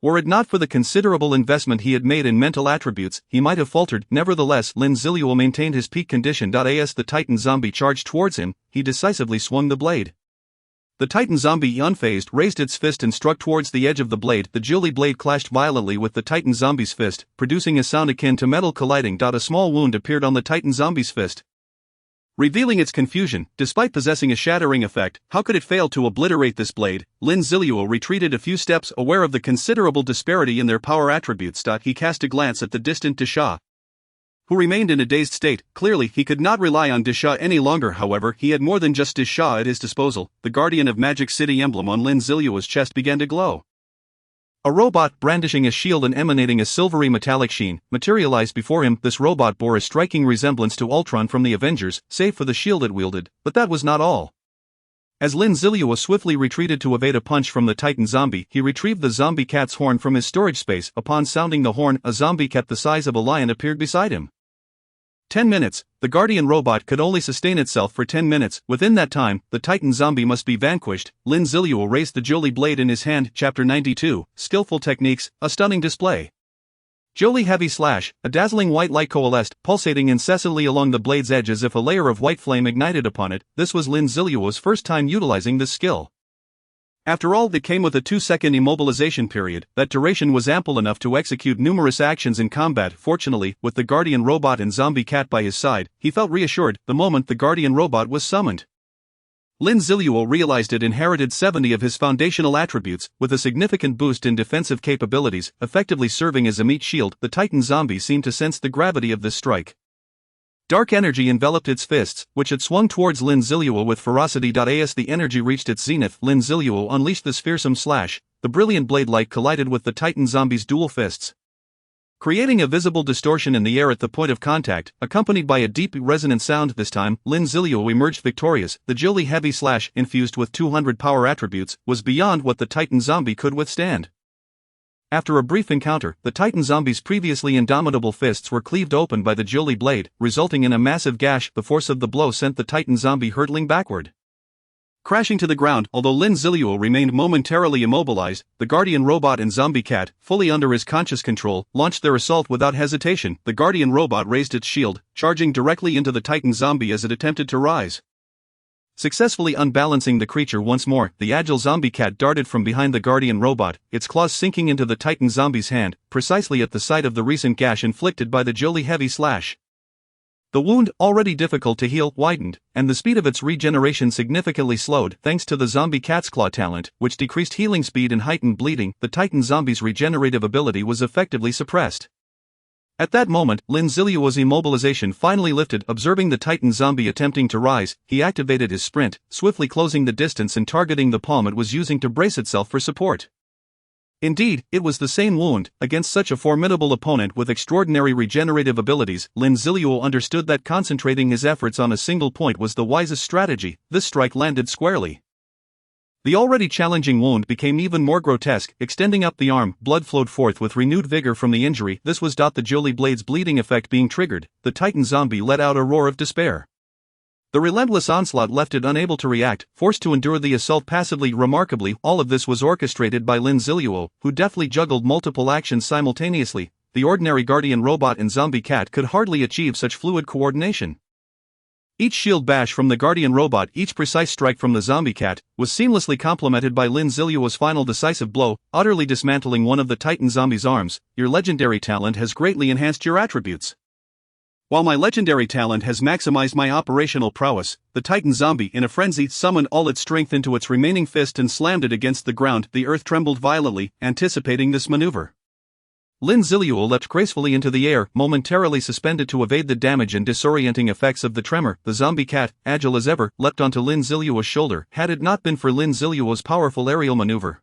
Were it not for the considerable investment he had made in mental attributes, he might have faltered. Nevertheless, Lin Zilu maintained his peak condition. As the Titan zombie charged towards him, he decisively swung the blade. The Titan zombie, unfazed, raised its fist and struck towards the edge of the blade. The Jili blade clashed violently with the Titan zombie's fist, producing a sound akin to metal colliding. A small wound appeared on the Titan zombie's fist, revealing its confusion. Despite possessing a shattering effect, how could it fail to obliterate this blade? Lin Zilu retreated a few steps, aware of the considerable disparity in their power attributes. He cast a glance at the distant Disha, who remained in a dazed state. Clearly, he could not rely on Disha any longer. However, he had more than just Disha at his disposal. The Guardian of Magic City emblem on Lin Zilu's chest began to glow. A robot, brandishing a shield and emanating a silvery metallic sheen, materialized before him. This robot bore a striking resemblance to Ultron from the Avengers, save for the shield it wielded, but that was not all. As Lin Zilu swiftly retreated to evade a punch from the Titan zombie, he retrieved the zombie cat's horn from his storage space. Upon sounding the horn, a zombie cat the size of a lion appeared beside him. 10 minutes. The Guardian robot could only sustain itself for 10 minutes. Within that time, the Titan zombie must be vanquished. Lin Zilu raised the Jili blade in his hand. Chapter 92, Skillful Techniques, a stunning display. Joli heavy slash, a dazzling white light coalesced, pulsating incessantly along the blade's edge as if a layer of white flame ignited upon it. This was Lin Zilu's first time utilizing this skill. After all, it came with a 2-second immobilization period. That duration was ample enough to execute numerous actions in combat. Fortunately, with the Guardian robot and zombie cat by his side, he felt reassured the moment the Guardian robot was summoned. Lin Zilu realized it inherited 70 of his foundational attributes, with a significant boost in defensive capabilities, effectively serving as a meat shield. The Titan zombie seemed to sense the gravity of this strike. Dark energy enveloped its fists, which had swung towards Lin Zilu with ferocity. As the energy reached its zenith, Lin Zilu unleashed this fearsome slash. The brilliant blade light collided with the Titan zombie's dual fists, creating a visible distortion in the air at the point of contact, accompanied by a deep, resonant sound. This time, Lin Zilu emerged victorious. The Jilly heavy slash, infused with 200 power attributes, was beyond what the Titan zombie could withstand. After a brief encounter, the Titan zombie's previously indomitable fists were cleaved open by the Jilly blade, resulting in a massive gash. The force of the blow sent the Titan zombie hurtling backward, crashing to the ground. Although Lin Zilu remained momentarily immobilized, the Guardian Robot and Zombie Cat, fully under his conscious control, launched their assault without hesitation. The Guardian Robot raised its shield, charging directly into the Titan zombie as it attempted to rise. Successfully unbalancing the creature once more, the agile Zombie Cat darted from behind the Guardian Robot, its claws sinking into the Titan zombie's hand, precisely at the site of the recent gash inflicted by the Jilly heavy slash. The wound, already difficult to heal, widened, and the speed of its regeneration significantly slowed thanks to the Zombie Cat's claw talent, which decreased healing speed and heightened bleeding. The Titan zombie's regenerative ability was effectively suppressed. At that moment, Lin Zilu's immobilization finally lifted. Observing the Titan zombie attempting to rise, he activated his sprint, swiftly closing the distance and targeting the palm it was using to brace itself for support. Indeed, it was the same wound. Against such a formidable opponent with extraordinary regenerative abilities, Lin Zilu understood that concentrating his efforts on a single point was the wisest strategy. This strike landed squarely. The already challenging wound became even more grotesque. Extending up the arm, blood flowed forth with renewed vigor from the injury. This was the Jilly blade's bleeding effect being triggered. The Titan zombie let out a roar of despair. The relentless onslaught left it unable to react, forced to endure the assault passively. Remarkably, all of this was orchestrated by Lin Zilu, who deftly juggled multiple actions simultaneously. The ordinary Guardian Robot and Zombie Cat could hardly achieve such fluid coordination. Each shield bash from the Guardian Robot, each precise strike from the Zombie Cat, was seamlessly complemented by Lin Zilu's final decisive blow, utterly dismantling one of the Titan zombie's arms. Your legendary talent has greatly enhanced your attributes. While my legendary talent has maximized my operational prowess, the Titan zombie, in a frenzy, summoned all its strength into its remaining fist and slammed it against the ground. The earth trembled violently, anticipating this maneuver. Lin Zilu leapt gracefully into the air, momentarily suspended to evade the damage and disorienting effects of the tremor. The Zombie Cat, agile as ever, leapt onto Lin Zilu's shoulder. Had it not been for Lin Zilu's powerful aerial maneuver,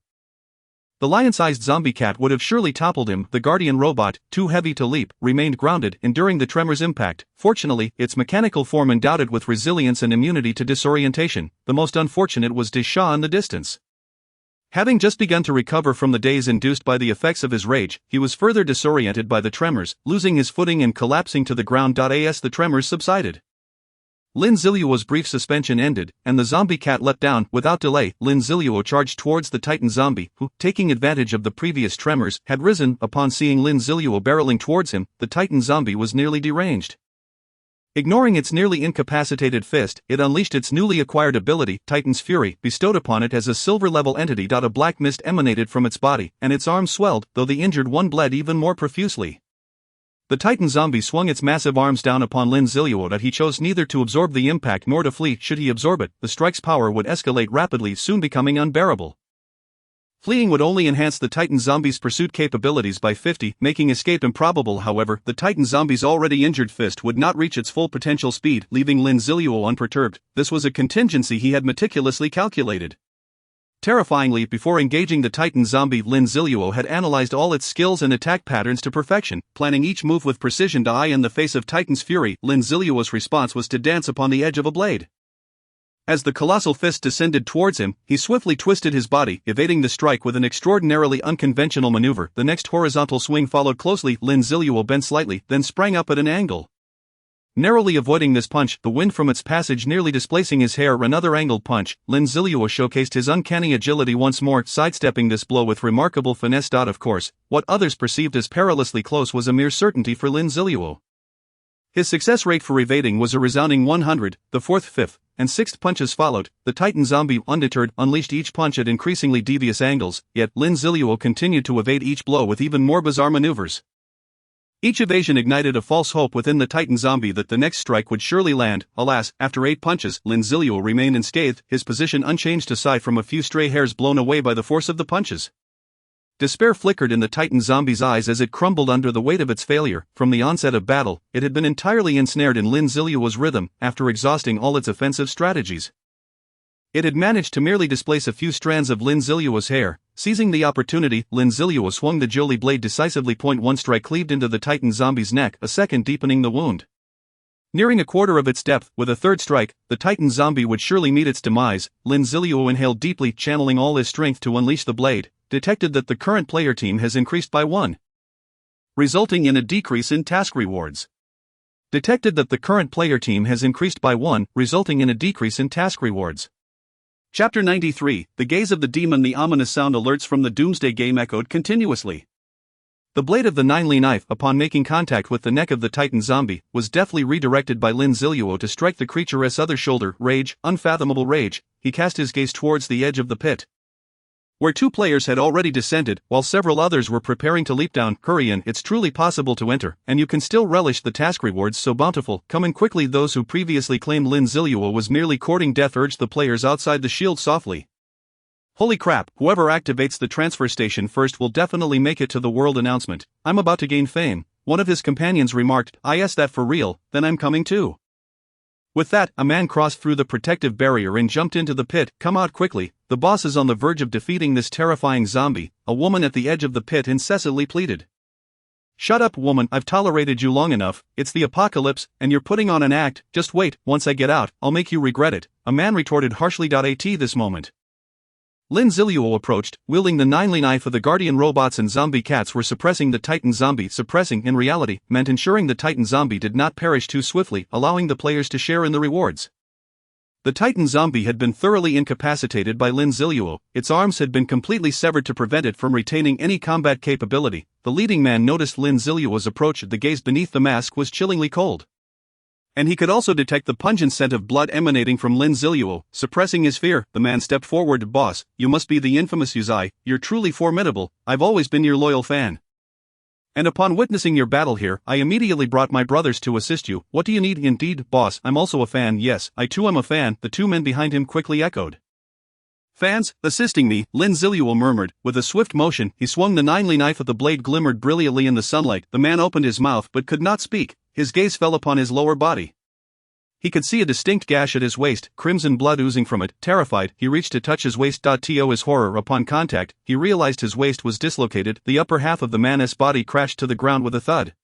the lion-sized Zombie Cat would have surely toppled him. The Guardian Robot, too heavy to leap, remained grounded, enduring the tremor's impact. Fortunately, its mechanical form endowed it with resilience and immunity to disorientation. The most unfortunate was De Shah in the distance. Having just begun to recover from the daze induced by the effects of his rage, he was further disoriented by the tremors, losing his footing and collapsing to the ground. As the tremors subsided, Lin Zilu's brief suspension ended, and the Zombie Cat leapt down. Without delay, Lin Zilu charged towards the Titan zombie, who, taking advantage of the previous tremors, had risen. Upon seeing Lin Zilu barreling towards him, the Titan zombie was nearly deranged. Ignoring its nearly incapacitated fist, it unleashed its newly acquired ability, Titan's Fury, bestowed upon it as a silver-level entity. A black mist emanated from its body, and its arms swelled, though the injured one bled even more profusely. The Titan zombie swung its massive arms down upon Lin Zilu, but he chose neither to absorb the impact nor to flee. Should he absorb it, the strike's power would escalate rapidly, soon becoming unbearable. Fleeing would only enhance the Titan zombie's pursuit capabilities by 50, making escape improbable. However, the Titan zombie's already injured fist would not reach its full potential speed, leaving Lin Zilu unperturbed. This was a contingency he had meticulously calculated. Terrifyingly, before engaging the Titan zombie, Lin Zilu had analyzed all its skills and attack patterns to perfection, planning each move with precision. In the face of Titan's fury, Lin Zilu's response was to dance upon the edge of a blade. As the colossal fist descended towards him, he swiftly twisted his body, evading the strike with an extraordinarily unconventional maneuver. The next horizontal swing followed closely. Lin Zilu bent slightly, then sprang up at an angle, narrowly avoiding this punch, the wind from its passage nearly displacing his hair. Another angled punch. Lin Zilu showcased his uncanny agility once more, sidestepping this blow with remarkable finesse. Of course, what others perceived as perilously close was a mere certainty for Lin Zilu. His success rate for evading was a resounding 100. The fourth, fifth, and sixth punches followed. The Titan zombie, undeterred, unleashed each punch at increasingly devious angles, yet Lin Zilu continued to evade each blow with even more bizarre maneuvers. Each evasion ignited a false hope within the Titan zombie that the next strike would surely land. Alas, after 8 punches, Lin Zilu remained unscathed, his position unchanged aside from a few stray hairs blown away by the force of the punches. Despair flickered in the Titan zombie's eyes as it crumbled under the weight of its failure. From the onset of battle, it had been entirely ensnared in Lin Zilu's rhythm, after exhausting all its offensive strategies. It had managed to merely displace a few strands of Lin Zilu's hair. Seizing the opportunity, Lin Zilu swung the Jolie blade decisively. One strike cleaved into the Titan zombie's neck, a second deepening the wound. Nearing a quarter of its depth, with a third strike, the Titan zombie would surely meet its demise. Lin Zilu inhaled deeply, channeling all his strength to unleash the blade. Detected that the current player team has increased by 1, resulting in a decrease in task rewards. Detected that the current player team has increased by 1, resulting in a decrease in task rewards. Chapter 93, The Gaze of the Demon. The ominous sound alerts from the Doomsday game echoed continuously. The blade of the 9Li knife, upon making contact with the neck of the Titan zombie, was deftly redirected by Lin Zilu to strike the creature's other shoulder. Rage, unfathomable rage. He cast his gaze towards the edge of the pit, where 2 players had already descended, while several others were preparing to leap down. Hurry in, it's truly possible to enter, and you can still relish the task rewards so bountiful. Come in quickly. Those who previously claimed Lin Zilu was merely courting death urged the players outside the shield softly. Holy crap, whoever activates the transfer station first will definitely make it to the world announcement. I'm about to gain fame, one of his companions remarked. Is that for real? Then I'm coming too. With that, a man crossed through the protective barrier and jumped into the pit. Come out quickly, the boss is on the verge of defeating this terrifying zombie, a woman at the edge of the pit incessantly pleaded. Shut up, woman, I've tolerated you long enough, it's the apocalypse, and you're putting on an act. Just wait, once I get out, I'll make you regret it, a man retorted harshly. At this moment, Lin Zilu approached, wielding the 9Li knife. Of the guardian robots and zombie cats were suppressing the Titan zombie. Suppressing, in reality, meant ensuring the Titan zombie did not perish too swiftly, allowing the players to share in the rewards. The Titan zombie had been thoroughly incapacitated by Lin Zilu. Its arms had been completely severed to prevent it from retaining any combat capability. The leading man noticed Lin Zilu's approach. The gaze beneath the mask was chillingly cold, and he could also detect the pungent scent of blood emanating from Lin Zilu. Suppressing his fear, the man stepped forward. Boss, you must be the infamous Uzai, you're truly formidable, I've always been your loyal fan. And upon witnessing your battle here, I immediately brought my brothers to assist you. What do you need? Indeed, boss, I'm also a fan. Yes, I too am a fan, the 2 men behind him quickly echoed. Fans, assisting me, Lin Zilu murmured. With a swift motion, he swung the 9Li knife. The blade glimmered brilliantly in the sunlight. The man opened his mouth but could not speak. His gaze fell upon his lower body. He could see a distinct gash at his waist, crimson blood oozing from it. Terrified, he reached to touch his waist. To his horror, upon contact, he realized his waist was dislocated. The upper half of the man's body crashed to the ground with a thud.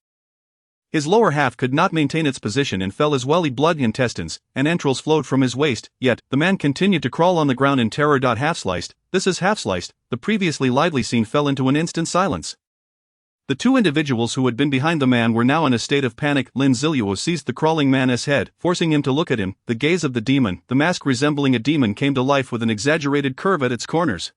His lower half could not maintain its position and fell as well. Blood, intestines, and entrails flowed from his waist, yet, the man continued to crawl on the ground in terror. Half-sliced, this is half-sliced, the previously lively scene fell into an instant silence. The 2 individuals who had been behind the man were now in a state of panic. Lin Zilu seized the crawling man's head, forcing him to look at him. The gaze of the demon, the mask resembling a demon, came to life with an exaggerated curve at its corners.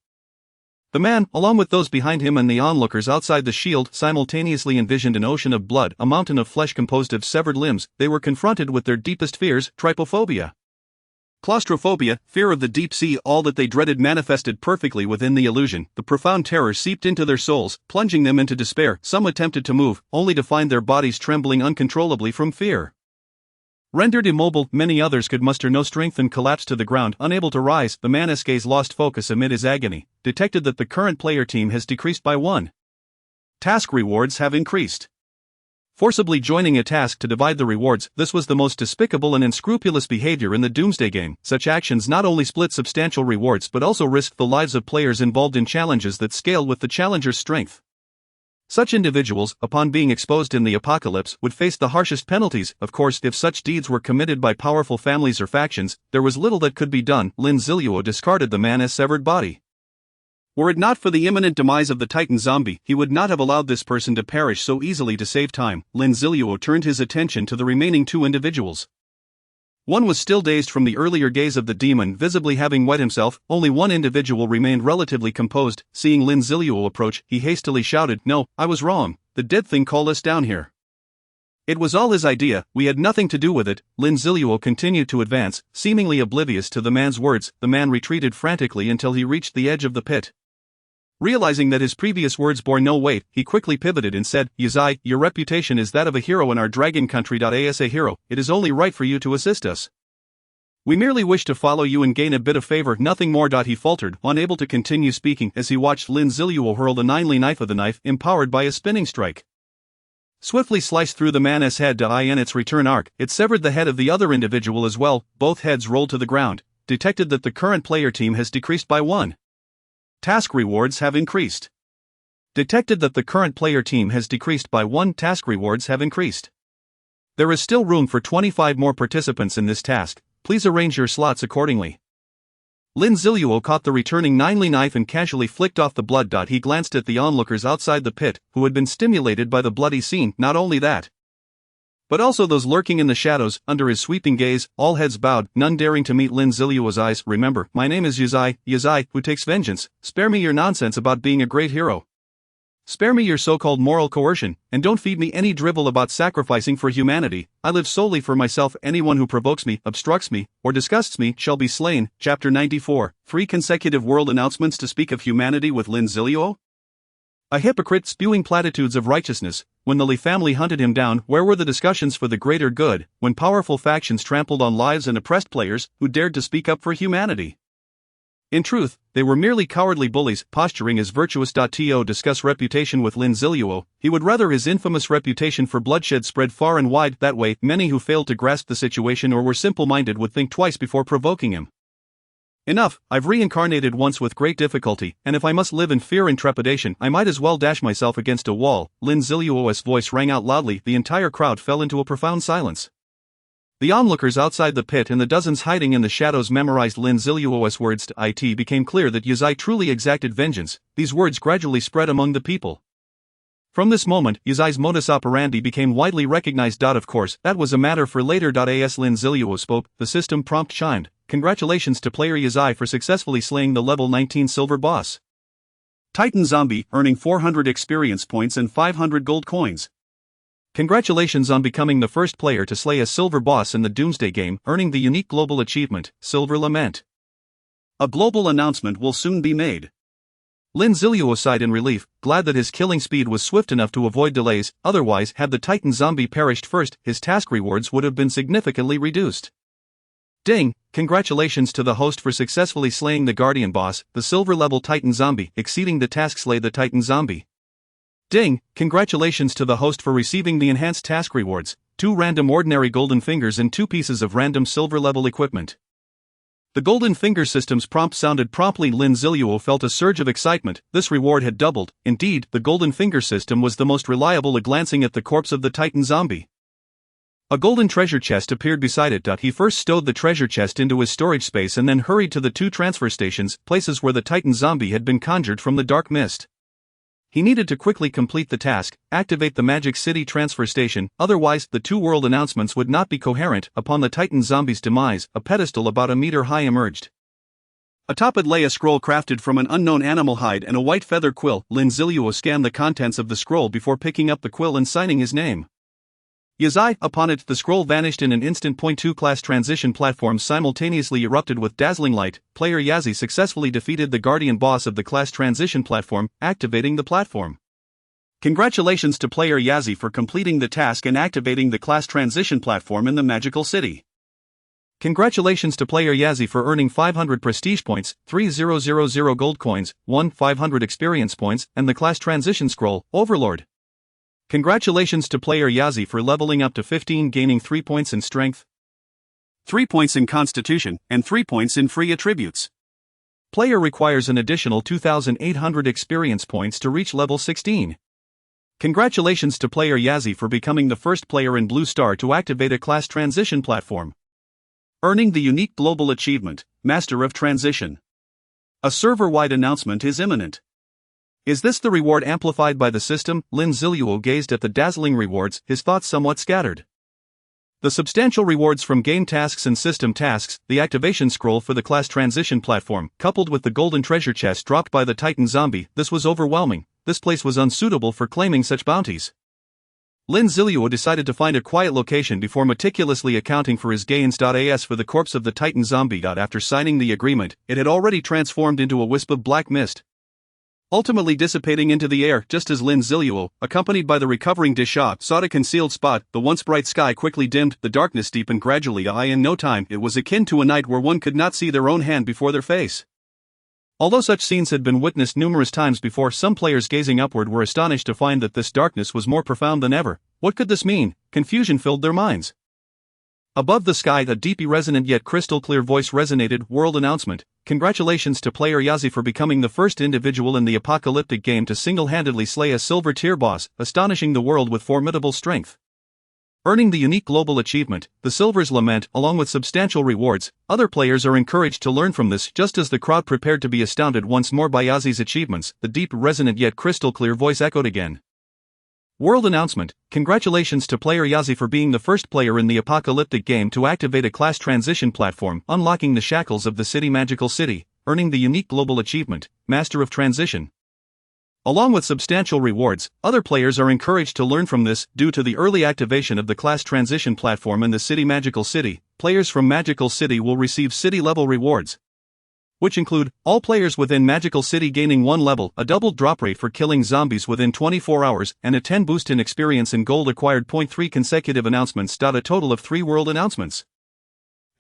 The man, along with those behind him and the onlookers outside the shield, simultaneously envisioned an ocean of blood, a mountain of flesh composed of severed limbs. They were confronted with their deepest fears: trypophobia, claustrophobia, fear of the deep sea. All that they dreaded manifested perfectly within the illusion. The profound terror seeped into their souls, plunging them into despair. Some attempted to move, only to find their bodies trembling uncontrollably from fear. Rendered immobile, many others could muster no strength and collapsed to the ground, unable to rise. The man's gaze lost focus amid his agony, detected that the current player team has decreased by 1. Task rewards have increased. Forcibly joining a task to divide the rewards, this was the most despicable and unscrupulous behavior in the Doomsday game. Such actions not only split substantial rewards but also risked the lives of players involved in challenges that scaled with the challenger's strength. Such individuals, upon being exposed in the apocalypse, would face the harshest penalties. Of course, if such deeds were committed by powerful families or factions, there was little that could be done. Lin Zilu discarded the man's severed body. Were it not for the imminent demise of the Titan zombie, he would not have allowed this person to perish so easily. To save time, Lin Zilu turned his attention to the remaining 2 individuals. One was still dazed from the earlier gaze of the demon, visibly having wet himself. Only one individual remained relatively composed. Seeing Lin Zilu approach, he hastily shouted, "No, I was wrong. The dead thing called us down here. It was all his idea, we had nothing to do with it." Lin Zilu continued to advance, seemingly oblivious to the man's words. The man retreated frantically until he reached the edge of the pit. Realizing that his previous words bore no weight, he quickly pivoted and said, Yazai, your reputation is that of a hero in our dragon country. As a hero, it is only right for you to assist us. We merely wish to follow you and gain a bit of favor, nothing more. He faltered, unable to continue speaking as he watched Lin Zilu hurl the ninely knife of the knife, empowered by a spinning strike. Swiftly sliced through the man's head. In its return arc, it severed the head of the other individual as well. Both heads rolled to the ground. Detected that the current player team has decreased by 1. Task rewards have increased. Detected that the current player team has decreased by 1. Task rewards have increased. There is still room for 25 more participants in this task. Please arrange your slots accordingly. Lin Zilu caught the returning ninely knife and casually flicked off the blood. He glanced at the onlookers outside the pit, who had been stimulated by the bloody scene. Not only that, but also those lurking in the shadows. Under his sweeping gaze, all heads bowed, none daring to meet Lin Zilu's eyes. Remember, my name is Yazai, who takes vengeance. Spare me your nonsense about being a great hero. Spare me your so-called moral coercion, and don't feed me any drivel about sacrificing for humanity. I live solely for myself. Anyone who provokes me, obstructs me, or disgusts me shall be slain. Chapter 94, 3 consecutive world announcements to speak of humanity with Lin Zilu? A hypocrite spewing platitudes of righteousness. When the Li family hunted him down, where were the discussions for the greater good, when powerful factions trampled on lives and oppressed players who dared to speak up for humanity? In truth, they were merely cowardly bullies, posturing as virtuous. To discuss reputation with Lin Zilu, he would rather his infamous reputation for bloodshed spread far and wide. That way, many who failed to grasp the situation or were simple-minded would think twice before provoking him. Enough, I've reincarnated once with great difficulty, and if I must live in fear and trepidation, I might as well dash myself against a wall. Lin Zilu's voice rang out loudly. The entire crowd fell into a profound silence. The onlookers outside the pit and the dozens hiding in the shadows memorized Lin Zilu's words. It became clear that Yazai truly exacted vengeance. These words gradually spread among the people. From this moment, Yazai's modus operandi became widely recognized. Of course, that was a matter for later. As Lin Zilu spoke, the system prompt chimed. Congratulations to player Yazai for successfully slaying the level 19 silver boss Titan Zombie, earning 400 experience points and 500 gold coins. Congratulations on becoming the first player to slay a silver boss in the Doomsday game, earning the unique global achievement, Silver Lament. A global announcement will soon be made. Lin Zilu sighed in relief, glad that his killing speed was swift enough to avoid delays. Otherwise, had the Titan Zombie perished first, his task rewards would have been significantly reduced. Ding! Congratulations to the host for successfully slaying the Guardian boss, the silver-level Titan Zombie, exceeding the task slay the Titan Zombie. Ding! Congratulations to the host for receiving the enhanced task rewards, 2 random ordinary golden fingers and 2 pieces of random silver-level equipment. The golden finger system's prompt sounded promptly. Lin Zilu felt a surge of excitement. This reward had doubled. Indeed, the golden finger system was the most reliable. Glancing at the corpse of the Titan Zombie, a golden treasure chest appeared beside it. He first stowed the treasure chest into his storage space and then hurried to the 2 transfer stations, places where the Titan Zombie had been conjured from the dark mist. He needed to quickly complete the task, activate the Magic City transfer station, otherwise the 2 world announcements would not be coherent. Upon the Titan Zombie's demise, a pedestal about a meter high emerged. Atop it lay a scroll crafted from an unknown animal hide and a white feather quill. Lin Zilu scanned the contents of the scroll before picking up the quill and signing his name. Yazai. Upon it, the scroll vanished in an instant. 2 class transition platforms simultaneously erupted with dazzling light. Player Yazai successfully defeated the guardian boss of the class transition platform, activating the platform. Congratulations to player Yazai for completing the task and activating the class transition platform in the magical city. Congratulations to player Yazai for earning 500 prestige points, 3000 gold coins, 500 experience points, and the class transition scroll, Overlord. Congratulations to player Yazai for leveling up to 15, gaining 3 points in strength, 3 points in constitution, and 3 points in free attributes. Player requires an additional 2,800 experience points to reach level 16. Congratulations to player Yazai for becoming the first player in Blue Star to activate a class transition platform, earning the unique global achievement, Master of Transition. A server-wide announcement is imminent. Is this the reward amplified by the system? Lin Zilu gazed at the dazzling rewards, his thoughts somewhat scattered. The substantial rewards from game tasks and system tasks, the activation scroll for the class transition platform, coupled with the golden treasure chest dropped by the Titan Zombie, this was overwhelming. This place was unsuitable for claiming such bounties. Lin Zilu decided to find a quiet location before meticulously accounting for his gains. As for the corpse of the Titan Zombie. After signing the agreement, it had already transformed into a wisp of black mist. ultimately dissipating into the air just as Lin Zilu, accompanied by the recovering Disha, sought a concealed spot. The once bright sky quickly dimmed, the darkness deepened gradually. In no time, it was akin to a night where one could not see their own hand before their face. Although such scenes had been witnessed numerous times before, some players gazing upward were astonished to find that this darkness was more profound than ever. What could this mean? Confusion filled their minds. Above the sky, a deeply resonant yet crystal clear voice resonated. World announcement. Congratulations to player Yazi for becoming the first individual in the apocalyptic game to single-handedly slay a silver tier boss, astonishing the world with formidable strength. Earning the unique global achievement, the Silver's Lament, along with substantial rewards. Other players are encouraged to learn from this, just as the crowd prepared to be astounded once more by Yazi's achievements. The deep, resonant yet crystal clear voice echoed again. World announcement. Congratulations to player Yazi for being the first player in the apocalyptic game to activate a class transition platform, unlocking the shackles of the city magical city, earning the unique global achievement, Master of Transition. Along with substantial rewards, other players are encouraged to learn from this. Due to the early activation of the class transition platform in the city magical city, players from Magical City will receive city-level rewards, which include all players within Magical City gaining 1 level, a double drop rate for killing zombies within 24 hours, and a 10 boost in experience and gold acquired. 3 consecutive announcements. A total of 3 world announcements.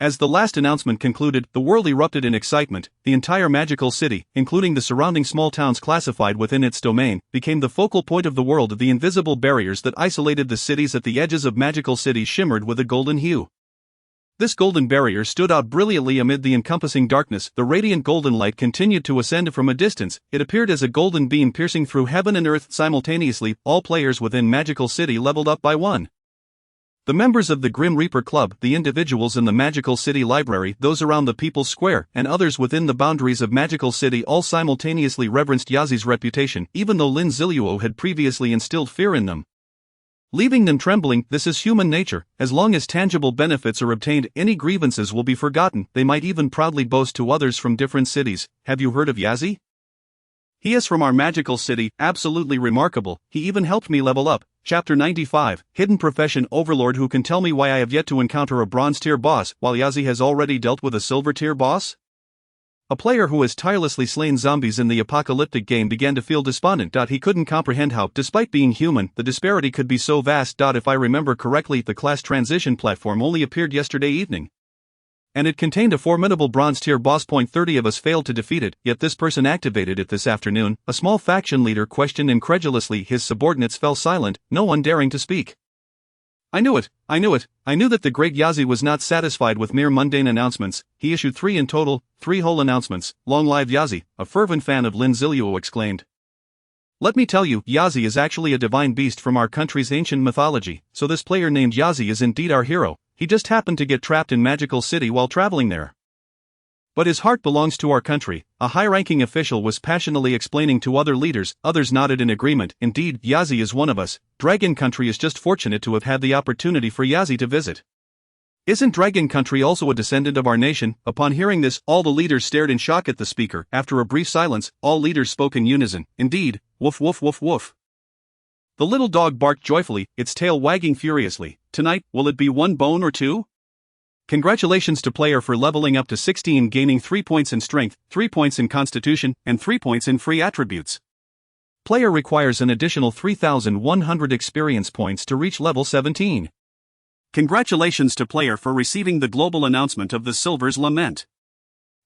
As the last announcement concluded, the world erupted in excitement. The entire Magical City, including the surrounding small towns classified within its domain, became the focal point of the world. The invisible barriers that isolated the cities at the edges of Magical City shimmered with a golden hue. This golden barrier stood out brilliantly amid the encompassing darkness. The radiant golden light continued to ascend from a distance. It appeared as a golden beam piercing through heaven and earth simultaneously. All players within Magical City leveled up by 1. The members of the Grim Reaper Club, the individuals in the Magical City Library, those around the People's Square, and others within the boundaries of Magical City all simultaneously reverenced Yazi's reputation, even though Lin Zilu had previously instilled fear in them, leaving them trembling. This is human nature. As long as tangible benefits are obtained, any grievances will be forgotten. They might even proudly boast to others from different cities, "Have you heard of Yazi? He is from our Magical City, absolutely remarkable, he even helped me level up." Chapter 95, Hidden Profession Overlord. Who can tell me why I have yet to encounter a bronze tier boss, while Yazi has already dealt with a silver tier boss? A player who has tirelessly slain zombies in the apocalyptic game began to feel despondent. He couldn't comprehend how, despite being human, the disparity could be so vast. If I remember correctly, the class transition platform only appeared yesterday evening, and it contained a formidable bronze tier boss. 30 of us failed to defeat it, yet this person activated it this afternoon. A small faction leader questioned incredulously. His subordinates fell silent, no one daring to speak. I knew it. I knew that the great Yazi was not satisfied with mere mundane announcements. He issued 3 in total, 3 whole announcements. Long live Yazi, a fervent fan of Lin Zilu exclaimed. Let me tell you, Yazi is actually a divine beast from our country's ancient mythology, so this player named Yazi is indeed our hero. He just happened to get trapped in Magical City while traveling there, but his heart belongs to our country, a high-ranking official was passionately explaining to other leaders. Others nodded in agreement. Indeed, Yazi is one of us. Dragon Country is just fortunate to have had the opportunity for Yazi to visit. Isn't Dragon Country also a descendant of our nation? Upon hearing this, all the leaders stared in shock at the speaker. After a brief silence, all leaders spoke in unison. Indeed, woof woof woof woof. The little dog barked joyfully, its tail wagging furiously. Tonight, will it be 1 bone or 2? Congratulations to player for leveling up to 16, gaining 3 points in strength, 3 points in constitution, and 3 points in free attributes. Player requires an additional 3,100 experience points to reach level 17. Congratulations to player for receiving the global announcement of the Silver's Lament.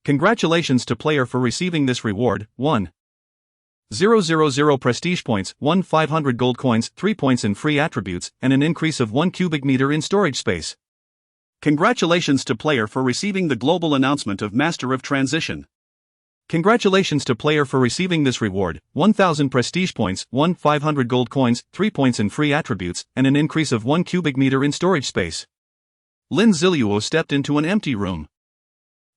Congratulations to player for receiving this reward. 1,000 prestige points, 1,500 gold coins, 3 points in free attributes, and an increase of 1 cubic meter in storage space. Congratulations to player for receiving the global announcement of Master of Transition. Congratulations to player for receiving this reward. 1,000 prestige points, 1,500 gold coins, 3 points in free attributes, and an increase of 1 cubic meter in storage space. Lin Zilu stepped into an empty room,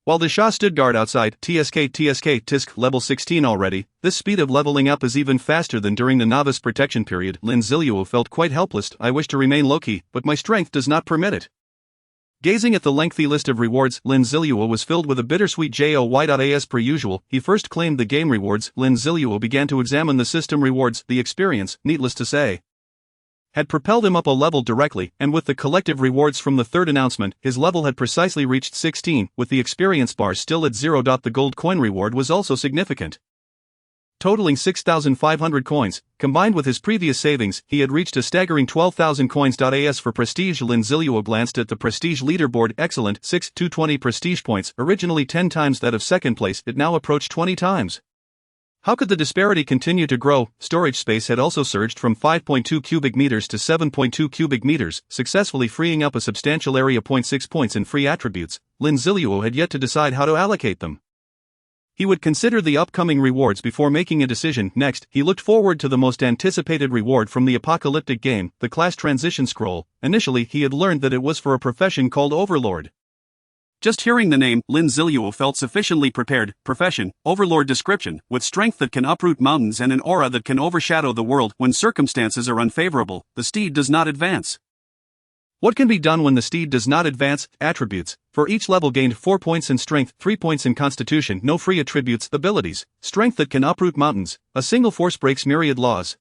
while the Shah stood guard outside. Tisk, level 16 already. This speed of leveling up is even faster than during the novice protection period. Lin Zilu felt quite helpless. I wish to remain low-key, but my strength does not permit it. Gazing at the lengthy list of rewards, Lin Zilu was filled with a bittersweet joy. As per usual, he first claimed the game rewards. Lin Zilu began to examine the system rewards. The experience, needless to say, had propelled him up a level directly, and with the collective rewards from the third announcement, his level had precisely reached 16, with the experience bar still at 0. The gold coin reward was also significant. totaling 6,500 coins. Combined with his previous savings, he had reached a staggering 12,000 coins. As for prestige, Lin Zilu glanced at the prestige leaderboard. Excellent, 6,220 prestige points, originally 10 times that of second place, it now approached 20 times. How could the disparity continue to grow? Storage space had also surged from 5.2 cubic meters to 7.2 cubic meters, successfully freeing up a substantial area. 0.6 points in free attributes. Lin Zilu had yet to decide how to allocate them. He would consider the upcoming rewards before making a decision. Next, he looked forward to the most anticipated reward from the apocalyptic game, the class transition scroll. Initially, he had learned that it was for a profession called Overlord. Just hearing the name, Lin Zilu felt sufficiently prepared. Profession, Overlord description, with strength that can uproot mountains and an aura that can overshadow the world when circumstances are unfavorable. The steed does not advance. What can be done when the steed does not advance? Attributes. For each level gained 4 points in strength, 3 points in constitution. No free attributes. Abilities. Strength that can uproot mountains. A single force breaks myriad laws.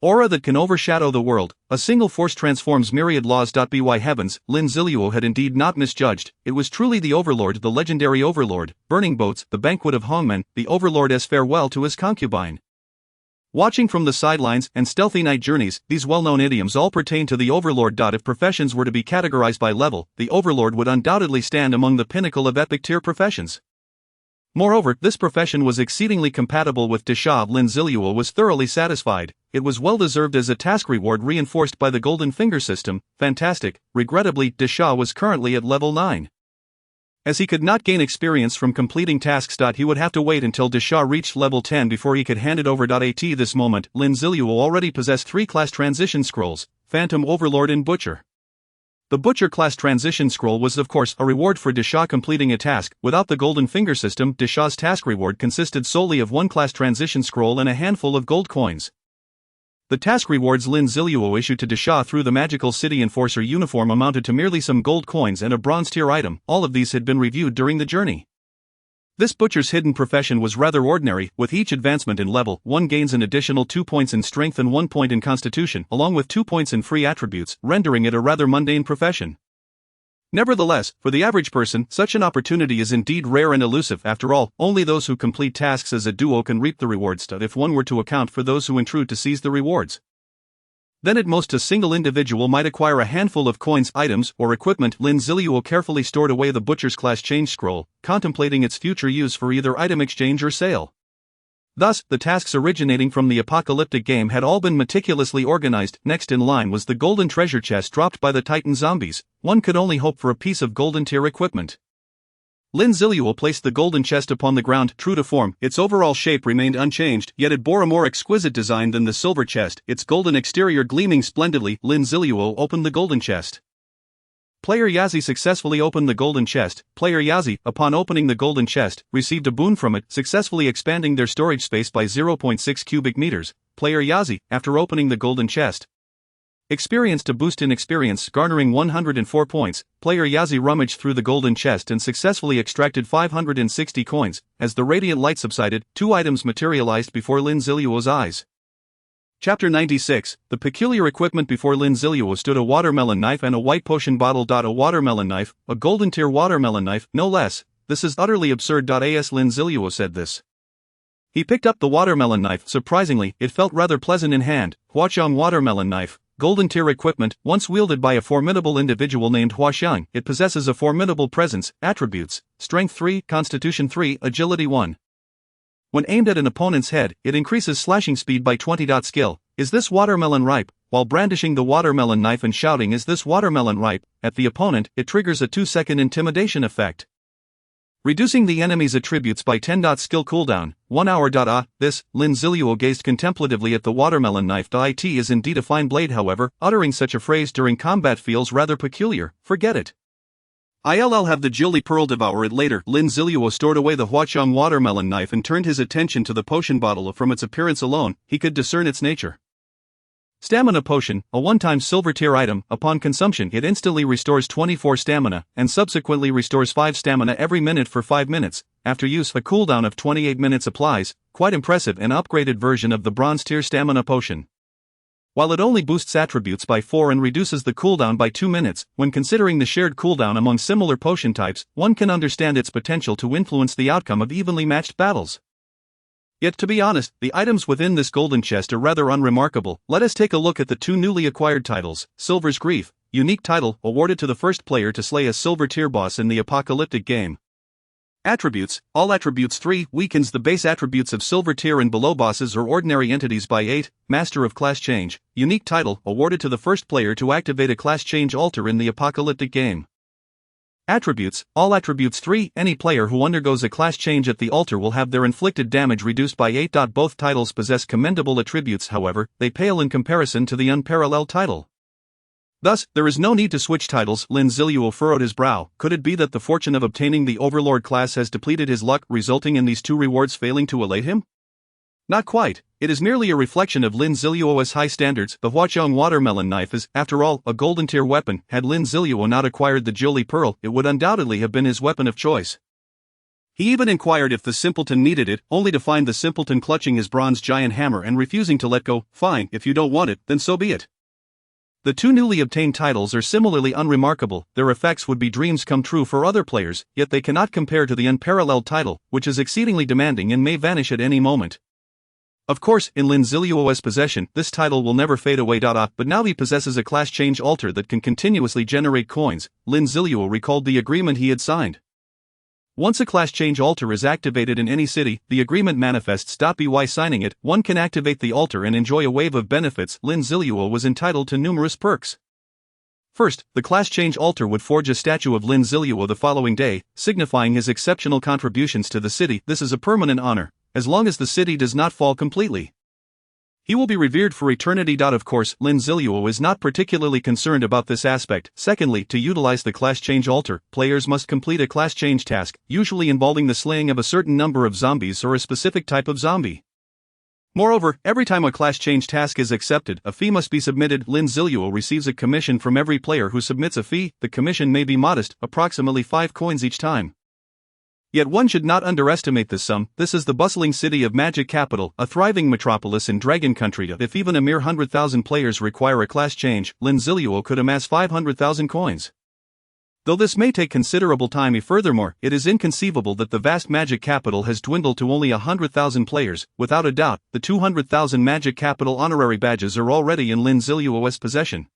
Aura that can overshadow the world. A single force transforms myriad laws. By heavens, Lin Zilu had indeed not misjudged. It was truly the Overlord, the legendary Overlord. Burning boats, the banquet of hangmen, the Overlord's farewell to his concubine. Watching from the sidelines and stealthy night journeys, these well-known idioms all pertain to the Overlord. If professions were to be categorized by level, the Overlord would undoubtedly stand among the pinnacle of epic tier professions. Moreover, this profession was exceedingly compatible with Desha. Lin Zilu was thoroughly satisfied. It was well deserved as a task reward reinforced by the golden finger system. Fantastic. Regrettably, Desha was currently at level 9. As he could not gain experience from completing tasks. He would have to wait until Desha reached level 10 before he could hand it over. At this moment, Lin Zilu already possessed 3 class transition scrolls: Phantom, Overlord and Butcher. The Butcher class transition scroll was of course a reward for Desha completing a task. Without the golden finger system, Desha's task reward consisted solely of 1 class transition scroll and a handful of gold coins. The task rewards Lin Zilu issued to Desha through the magical city enforcer uniform amounted to merely some gold coins and a bronze tier item. All of these had been reviewed during the journey. This butcher's hidden profession was rather ordinary. With each advancement in level, one gains an additional 2 points in strength and 1 point in constitution, along with 2 points in free attributes, rendering it a rather mundane profession. Nevertheless, for the average person, such an opportunity is indeed rare and elusive. After all, only those who complete tasks as a duo can reap the rewards. If one were to account for those who intrude to seize the rewards, then at most a single individual might acquire a handful of coins, items, or equipment. Lin Zilu carefully stored away the Butcher's class change scroll, contemplating its future use for either item exchange or sale. Thus, the tasks originating from the apocalyptic game had all been meticulously organized. Next in line was the golden treasure chest dropped by the Titan zombies. One could only hope for a piece of golden tier equipment. Lin Zilu placed the golden chest upon the ground. True to form, its overall shape remained unchanged, yet it bore a more exquisite design than the silver chest, its golden exterior gleaming splendidly. Lin Zilu opened the golden chest. Player Yazi successfully opened the golden chest. Player Yazi, upon opening the golden chest, received a boon from it, successfully expanding their storage space by 0.6 cubic meters. Player Yazi, after opening the golden chest, experienced a boost in experience, garnering 104 points. Player Yazi rummaged through the golden chest and successfully extracted 560 coins. As the radiant light subsided, 2 items materialized before Lin Zilu's eyes. Chapter 96, The peculiar equipment. Before Lin Zilu stood a watermelon knife and a white potion bottle. A watermelon knife, a golden tier watermelon knife, no less. This is utterly absurd. As Lin Zilu said this, he picked up the watermelon knife. Surprisingly, it felt rather pleasant in hand. Huaqiang watermelon knife, golden tier equipment, once wielded by a formidable individual named Huaqiang. It possesses a formidable presence. Attributes: Strength 3, Constitution 3, Agility 1. When aimed at an opponent's head, it increases slashing speed by 20. Skill: Is this watermelon ripe? While brandishing the watermelon knife and shouting "Is this watermelon ripe?" at the opponent, it triggers a 2-second intimidation effect, reducing the enemy's attributes by 10. Skill cooldown: 1 hour. This, Lin Zilu gazed contemplatively at the watermelon knife. It is indeed a fine blade. However, uttering such a phrase during combat feels rather peculiar. Forget it. I'll have the Jilly Pearl devour it later. Lin Zilu stored away the Huaqiang watermelon knife and turned his attention to the potion bottle. From its appearance alone, he could discern its nature. Stamina potion, a one-time silver tier item. Upon consumption, it instantly restores 24 stamina, and subsequently restores 5 stamina every minute for 5 minutes. After use, a cooldown of 28 minutes applies. Quite impressive. An upgraded version of the bronze tier stamina potion. While it only boosts attributes by 4 and reduces the cooldown by 2 minutes, when considering the shared cooldown among similar potion types, one can understand its potential to influence the outcome of evenly matched battles. Yet to be honest, the items within this golden chest are rather unremarkable. Let us take a look at the two newly acquired titles. Silver's Grief, unique title, awarded to the first player to slay a silver tier boss in the apocalyptic game. Attributes, all attributes 3, weakens the base attributes of silver tier and below bosses or ordinary entities by 8, master of class change, unique title, awarded to the first player to activate a class change altar in the apocalyptic game. Attributes, all attributes 3, any player who undergoes a class change at the altar will have their inflicted damage reduced by 8. Both titles possess commendable attributes, however, they pale in comparison to the unparalleled title. Thus, there is no need to switch titles. Lin Zilu furrowed his brow. Could it be that the fortune of obtaining the Overlord class has depleted his luck, resulting in these two rewards failing to elate him? Not quite. It is merely a reflection of Lin Ziluo's high standards. The Huachong watermelon knife is, after all, a golden tier weapon. Had Lin Zilu not acquired the Jolie Pearl, it would undoubtedly have been his weapon of choice. He even inquired if the simpleton needed it, only to find the simpleton clutching his bronze giant hammer and refusing to let go. Fine, if you don't want it, then so be it. The two newly obtained titles are similarly unremarkable. Their effects would be dreams come true for other players, yet they cannot compare to the unparalleled title, which is exceedingly demanding and may vanish at any moment. Of course, in Lin Ziluo's possession, this title will never fade away. But now he possesses a class change altar that can continuously generate coins. Lin Zilu recalled the agreement he had signed. Once a class change altar is activated in any city, the agreement manifests. By signing it, one can activate the altar and enjoy a wave of benefits. Lin Zilu was entitled to numerous perks. First, the class change altar would forge a statue of Lin Zilu the following day, signifying his exceptional contributions to the city. This is a permanent honor, as long as the city does not fall completely. He will be revered for eternity. Of course, Lin Zilu is not particularly concerned about this aspect. Secondly, to utilize the class change altar, players must complete a class change task, usually involving the slaying of a certain number of zombies or a specific type of zombie. Moreover, every time a class change task is accepted, a fee must be submitted. Lin Zilu receives a commission from every player who submits a fee. The commission may be modest, approximately 5 coins each time. Yet one should not underestimate this sum. This is the bustling city of Magic Capital, a thriving metropolis in Dragon Country. If even a mere 100,000 players require a class change, Lin Zilu could amass 500,000 coins. Though this may take considerable time. Furthermore, it is inconceivable that the vast Magic Capital has dwindled to only 100,000 players. Without a doubt, the 200,000 Magic Capital honorary badges are already in Lin Ziluo's possession.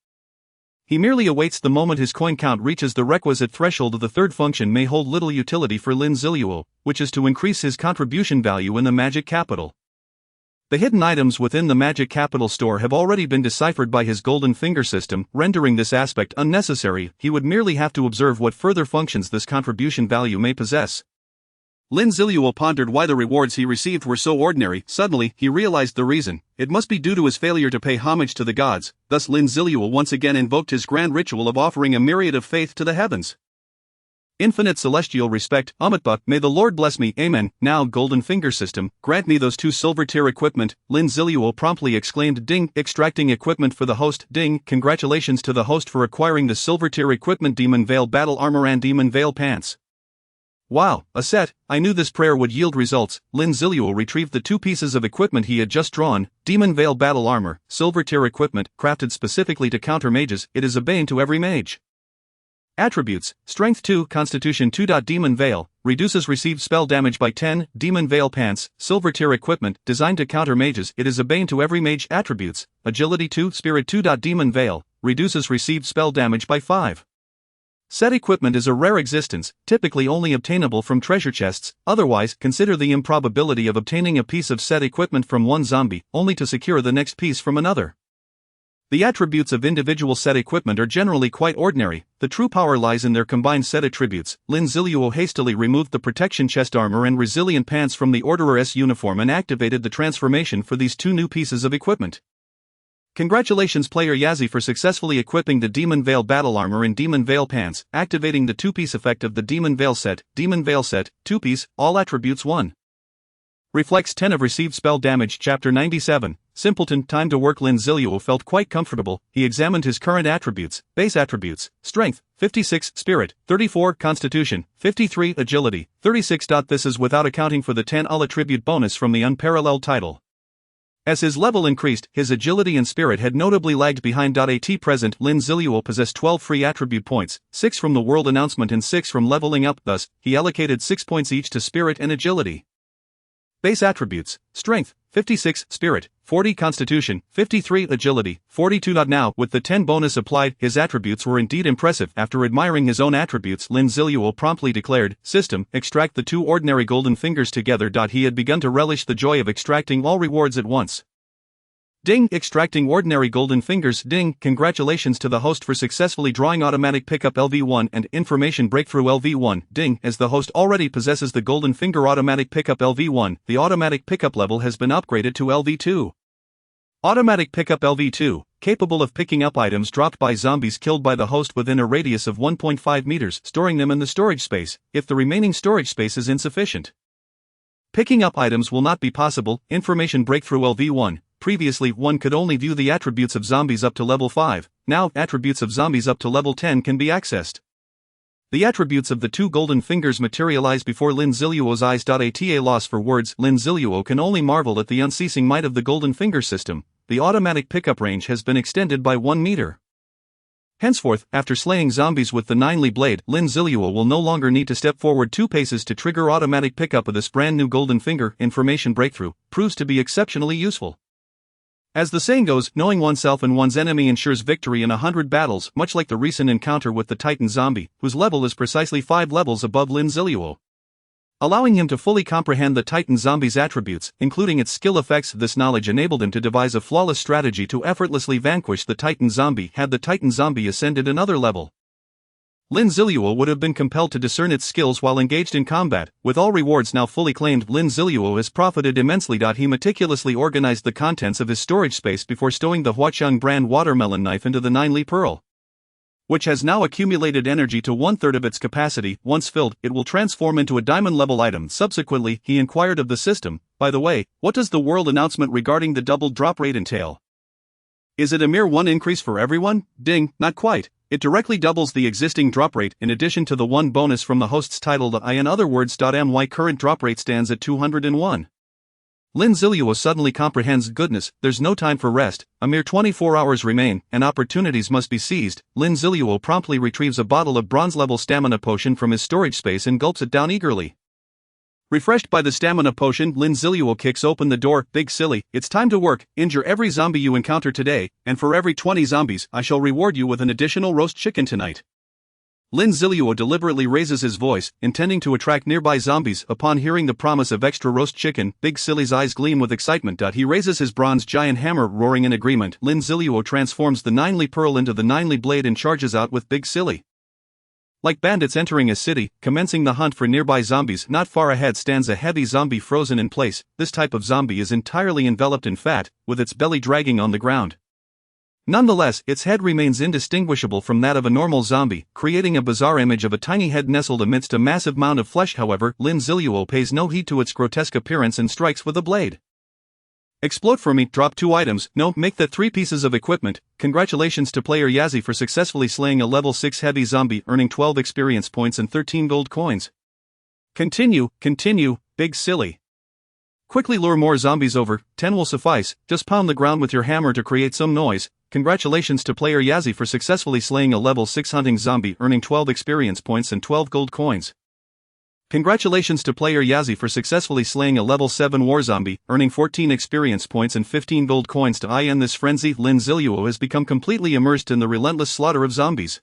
He merely awaits the moment his coin count reaches the requisite threshold. The third function may hold little utility for Lin Zilu, which is to increase his contribution value in the Magic Capital. The hidden items within the Magic Capital store have already been deciphered by his golden finger system, rendering this aspect unnecessary. He would merely have to observe what further functions this contribution value may possess. Lin Zilu pondered why the rewards he received were so ordinary. Suddenly, he realized the reason. It must be due to his failure to pay homage to the gods. Thus Lin Zilu once again invoked his grand ritual of offering a myriad of faith to the heavens. Infinite celestial respect, Amitba, may the Lord bless me, amen. Now golden finger system, grant me those 2 silver tier equipment. Lin Zilu promptly exclaimed, ding, extracting equipment for the host. Ding, congratulations to the host for acquiring the silver tier equipment, Demon Veil Battle Armor and Demon Veil Pants. Wow, a set. I knew this prayer would yield results. Lin Zilu retrieved the 2 pieces of equipment he had just drawn. Demon Veil Battle Armor, silver tier equipment, crafted specifically to counter mages. It is a bane to every mage. Attributes, Strength 2, Constitution 2. Demon Veil, reduces received spell damage by 10. Demon Veil Pants, silver tier equipment, designed to counter mages. It is a bane to every mage. Attributes, Agility 2, Spirit 2. Demon Veil, reduces received spell damage by 5. Set equipment is a rare existence, typically only obtainable from treasure chests. Otherwise, consider the improbability of obtaining a piece of set equipment from one zombie, only to secure the next piece from another. The attributes of individual set equipment are generally quite ordinary. The true power lies in their combined set attributes. Lin Zilu hastily removed the protection chest armor and resilient pants from the Orderer's uniform and activated the transformation for these 2 new pieces of equipment. Congratulations player Yazzie for successfully equipping the Demon Veil Battle Armor and Demon Veil Pants, activating the 2-piece effect of the Demon Veil set, 2-piece, all attributes 1. Reflects 10 of received spell damage. Chapter 97, Simpleton, time to work. Lin Zilu felt quite comfortable. He examined his current attributes, base attributes, Strength, 56, Spirit, 34, Constitution, 53, Agility, 36. This is without accounting for the 10 all attribute bonus from the unparalleled title. As his level increased, his agility and spirit had notably lagged behind. At present, Lin Zilu possessed 12 free attribute points, 6 from the world announcement and 6 from leveling up. Thus, he allocated 6 points each to spirit and agility. Base attributes: Strength, 56, Spirit, 40 Constitution, 53 Agility, 42. Now, with the 10 bonus applied, his attributes were indeed impressive. After admiring his own attributes, Lin Zilu promptly declared, "System, extract the 2 ordinary golden fingers together." He had begun to relish the joy of extracting all rewards at once. Ding! Extracting ordinary golden fingers. Ding! Congratulations to the host for successfully drawing automatic pickup LV1 and information breakthrough LV1. Ding! As the host already possesses the golden finger automatic pickup LV1, the automatic pickup level has been upgraded to LV2. Automatic pickup LV2, capable of picking up items dropped by zombies killed by the host within a radius of 1.5 meters, storing them in the storage space, if the remaining storage space is insufficient. Picking up items will not be possible. Information breakthrough LV1. Previously, one could only view the attributes of zombies up to level 5, now, attributes of zombies up to level 10 can be accessed. The attributes of the 2 golden fingers materialize before Lin Ziluo's eyes. Ata loss for words. Lin Ziluo can only marvel at the unceasing might of the golden finger system. The automatic pickup range has been extended by 1 meter. Henceforth, after slaying zombies with the 9-li blade, Lin Ziluo will no longer need to step forward 2 paces to trigger automatic pickup of this brand new golden finger. Information breakthrough proves to be exceptionally useful. As the saying goes, knowing oneself and one's enemy ensures victory in 100 battles, much like the recent encounter with the Titan zombie, whose level is precisely 5 levels above Lin Ziluo. Allowing him to fully comprehend the Titan zombie's attributes, including its skill effects, this knowledge enabled him to devise a flawless strategy to effortlessly vanquish the Titan zombie had the Titan zombie ascended another level. Lin Ziluo would have been compelled to discern its skills while engaged in combat. With all rewards now fully claimed, Lin Ziluo has profited immensely. He meticulously organized the contents of his storage space before stowing the Huaqiang brand watermelon knife into the 9-li pearl, which has now accumulated energy to 1/3 of its capacity. Once filled, it will transform into a diamond-level item. Subsequently, he inquired of the system, "By the way, what does the world announcement regarding the doubled drop rate entail? Is it a mere 1 increase for everyone?" Ding! Not quite. It directly doubles the existing drop rate in addition to the 1 bonus from the host's title. In other words, my current drop rate stands at 201. Lin Ziluo suddenly comprehends. Goodness, there's no time for rest, a mere 24 hours remain, and opportunities must be seized. Lin Ziluo promptly retrieves a bottle of bronze-level stamina potion from his storage space and gulps it down eagerly. Refreshed by the stamina potion, Lin Ziluo kicks open the door. "Big silly, it's time to work. Injure every zombie you encounter today, and for every 20 zombies, I shall reward you with an additional roast chicken tonight." Lin Ziluo deliberately raises his voice, intending to attract nearby zombies. Upon hearing the promise of extra roast chicken, Big Silly's eyes gleam with excitement. He raises his bronze giant hammer, roaring in agreement. Lin Ziluo transforms the 9-li pearl into the 9-li blade and charges out with Big Silly. Like bandits entering a city, commencing the hunt for nearby zombies. Not far ahead stands a heavy zombie frozen in place. This type of zombie is entirely enveloped in fat, with its belly dragging on the ground. Nonetheless, its head remains indistinguishable from that of a normal zombie, creating a bizarre image of a tiny head nestled amidst a massive mound of flesh. However, Lin Ziluo pays no heed to its grotesque appearance and strikes with a blade. "Explode for me, drop 2 items, no, make that 3 pieces of equipment." Congratulations to player Yazi for successfully slaying a level 6 heavy zombie, earning 12 experience points and 13 gold coins. Continue, Big Silly. Quickly lure more zombies over, 10 will suffice, just pound the ground with your hammer to create some noise. Congratulations to player Yazi for successfully slaying a level 6 hunting zombie, earning 12 experience points and 12 gold coins. Congratulations to player Yazi for successfully slaying a level 7 war zombie, earning 14 experience points and 15 gold coins. To end this frenzy, Lin Ziluo has become completely immersed in the relentless slaughter of zombies,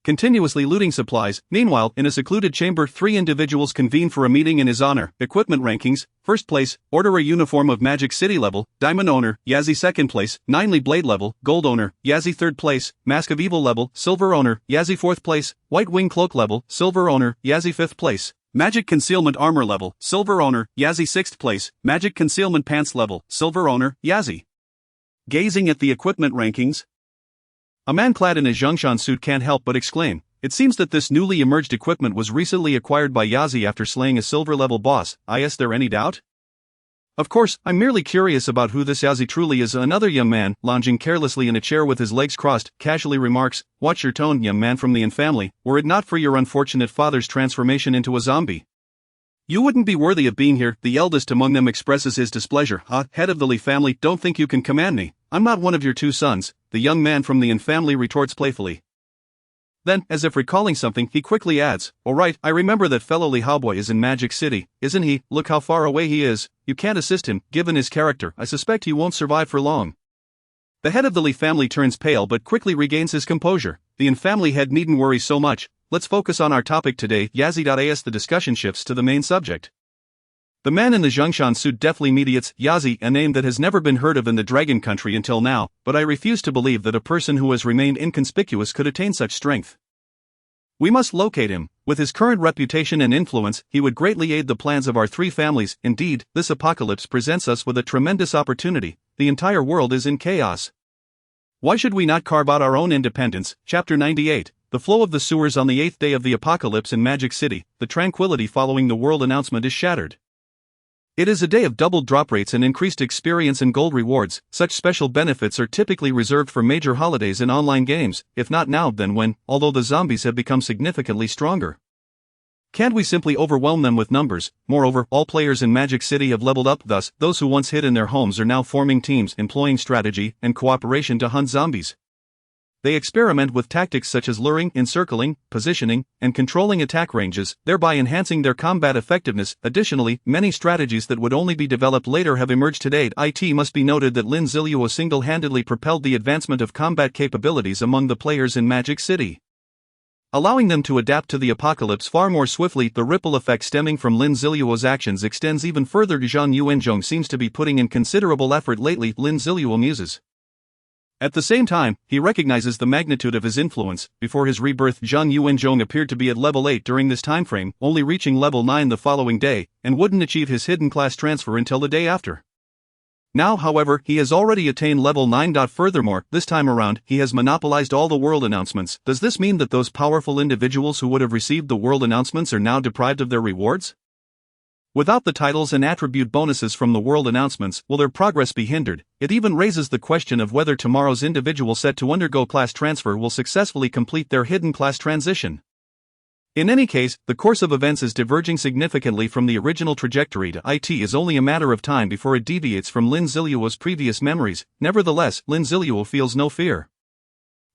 continuously looting supplies. Meanwhile, in a secluded chamber, 3 individuals convene for a meeting in his honor. Equipment rankings: first place, order a uniform of Magic City level, diamond owner, Yazi. Second place, 9-li blade level, gold owner, Yazi. Third place, mask of evil level, silver owner, Yazi. Fourth place, white wing cloak level, silver owner, Yazi. Fifth place, magic concealment armor level, silver owner, Yazi. Sixth place, magic concealment pants level, silver owner, Yazi. Gazing at the equipment rankings, a man clad in a Zhongshan suit can't help but exclaim, "It seems that this newly emerged equipment was recently acquired by Yazi after slaying a silver-level boss. Is there any doubt?" "Of course, I'm merely curious about who this Yazi truly is." Another young man, lounging carelessly in a chair with his legs crossed, casually remarks, "Watch your tone, young man from the Yin family. Were it not for your unfortunate father's transformation into a zombie, you wouldn't be worthy of being here." The eldest among them expresses his displeasure. "Head of the Li family, don't think you can command me. I'm not one of your 2 sons," the young man from the Yin family retorts playfully. Then, as if recalling something, he quickly adds, "Oh right, I remember that fellow Li Haoboy is in Magic City, isn't he? Look how far away he is. You can't assist him, given his character. I suspect he won't survive for long." The head of the Li family turns pale but quickly regains his composure. The Yin family head needn't worry so much. Let's focus on our topic today. Yazi.as. The discussion shifts to the main subject. The man in the Zhongshan suit deftly mediates. Yazi, a name that has never been heard of in the Dragon Country until now, but I refuse to believe that a person who has remained inconspicuous could attain such strength. We must locate him. With his current reputation and influence, he would greatly aid the plans of our three families. Indeed, this apocalypse presents us with a tremendous opportunity. The entire world is in chaos. Why should we not carve out our own independence? Chapter 98. The flow of the sewers on the 8th day of the apocalypse in Magic City. The tranquility following the world announcement is shattered. It is a day of doubled drop rates and increased experience and gold rewards. Such special benefits are typically reserved for major holidays in online games, if not now then when, although the zombies have become significantly stronger. Can't we simply overwhelm them with numbers? Moreover, all players in Magic City have leveled up, thus, those who once hid in their homes are now forming teams, employing strategy and cooperation to hunt zombies. They experiment with tactics such as luring, encircling, positioning, and controlling attack ranges, thereby enhancing their combat effectiveness. Additionally, many strategies that would only be developed later have emerged today. It must be noted that Lin Zilu single-handedly propelled the advancement of combat capabilities among the players in Magic City, allowing them to adapt to the apocalypse far more swiftly. The ripple effect stemming from Lin Ziluo's actions extends even further. Zhang Yuanzhong seems to be putting in considerable effort lately, Lin Ziluo muses. At the same time, he recognizes the magnitude of his influence. Before his rebirth, Zhang Yuanzhong appeared to be at level 8 during this timeframe, only reaching level 9 the following day, and wouldn't achieve his hidden class transfer until the day after. Now, however, he has already attained level 9. Furthermore, this time around, he has monopolized all the world announcements. Does this mean that those powerful individuals who would have received the world announcements are now deprived of their rewards? Without the titles and attribute bonuses from the world announcements, will their progress be hindered? It even raises the question of whether tomorrow's individual set to undergo class transfer will successfully complete their hidden class transition. In any case, the course of events is diverging significantly from the original trajectory. It is only a matter of time before it deviates from Lin Ziluo's previous memories. Nevertheless, Lin Ziluo feels no fear.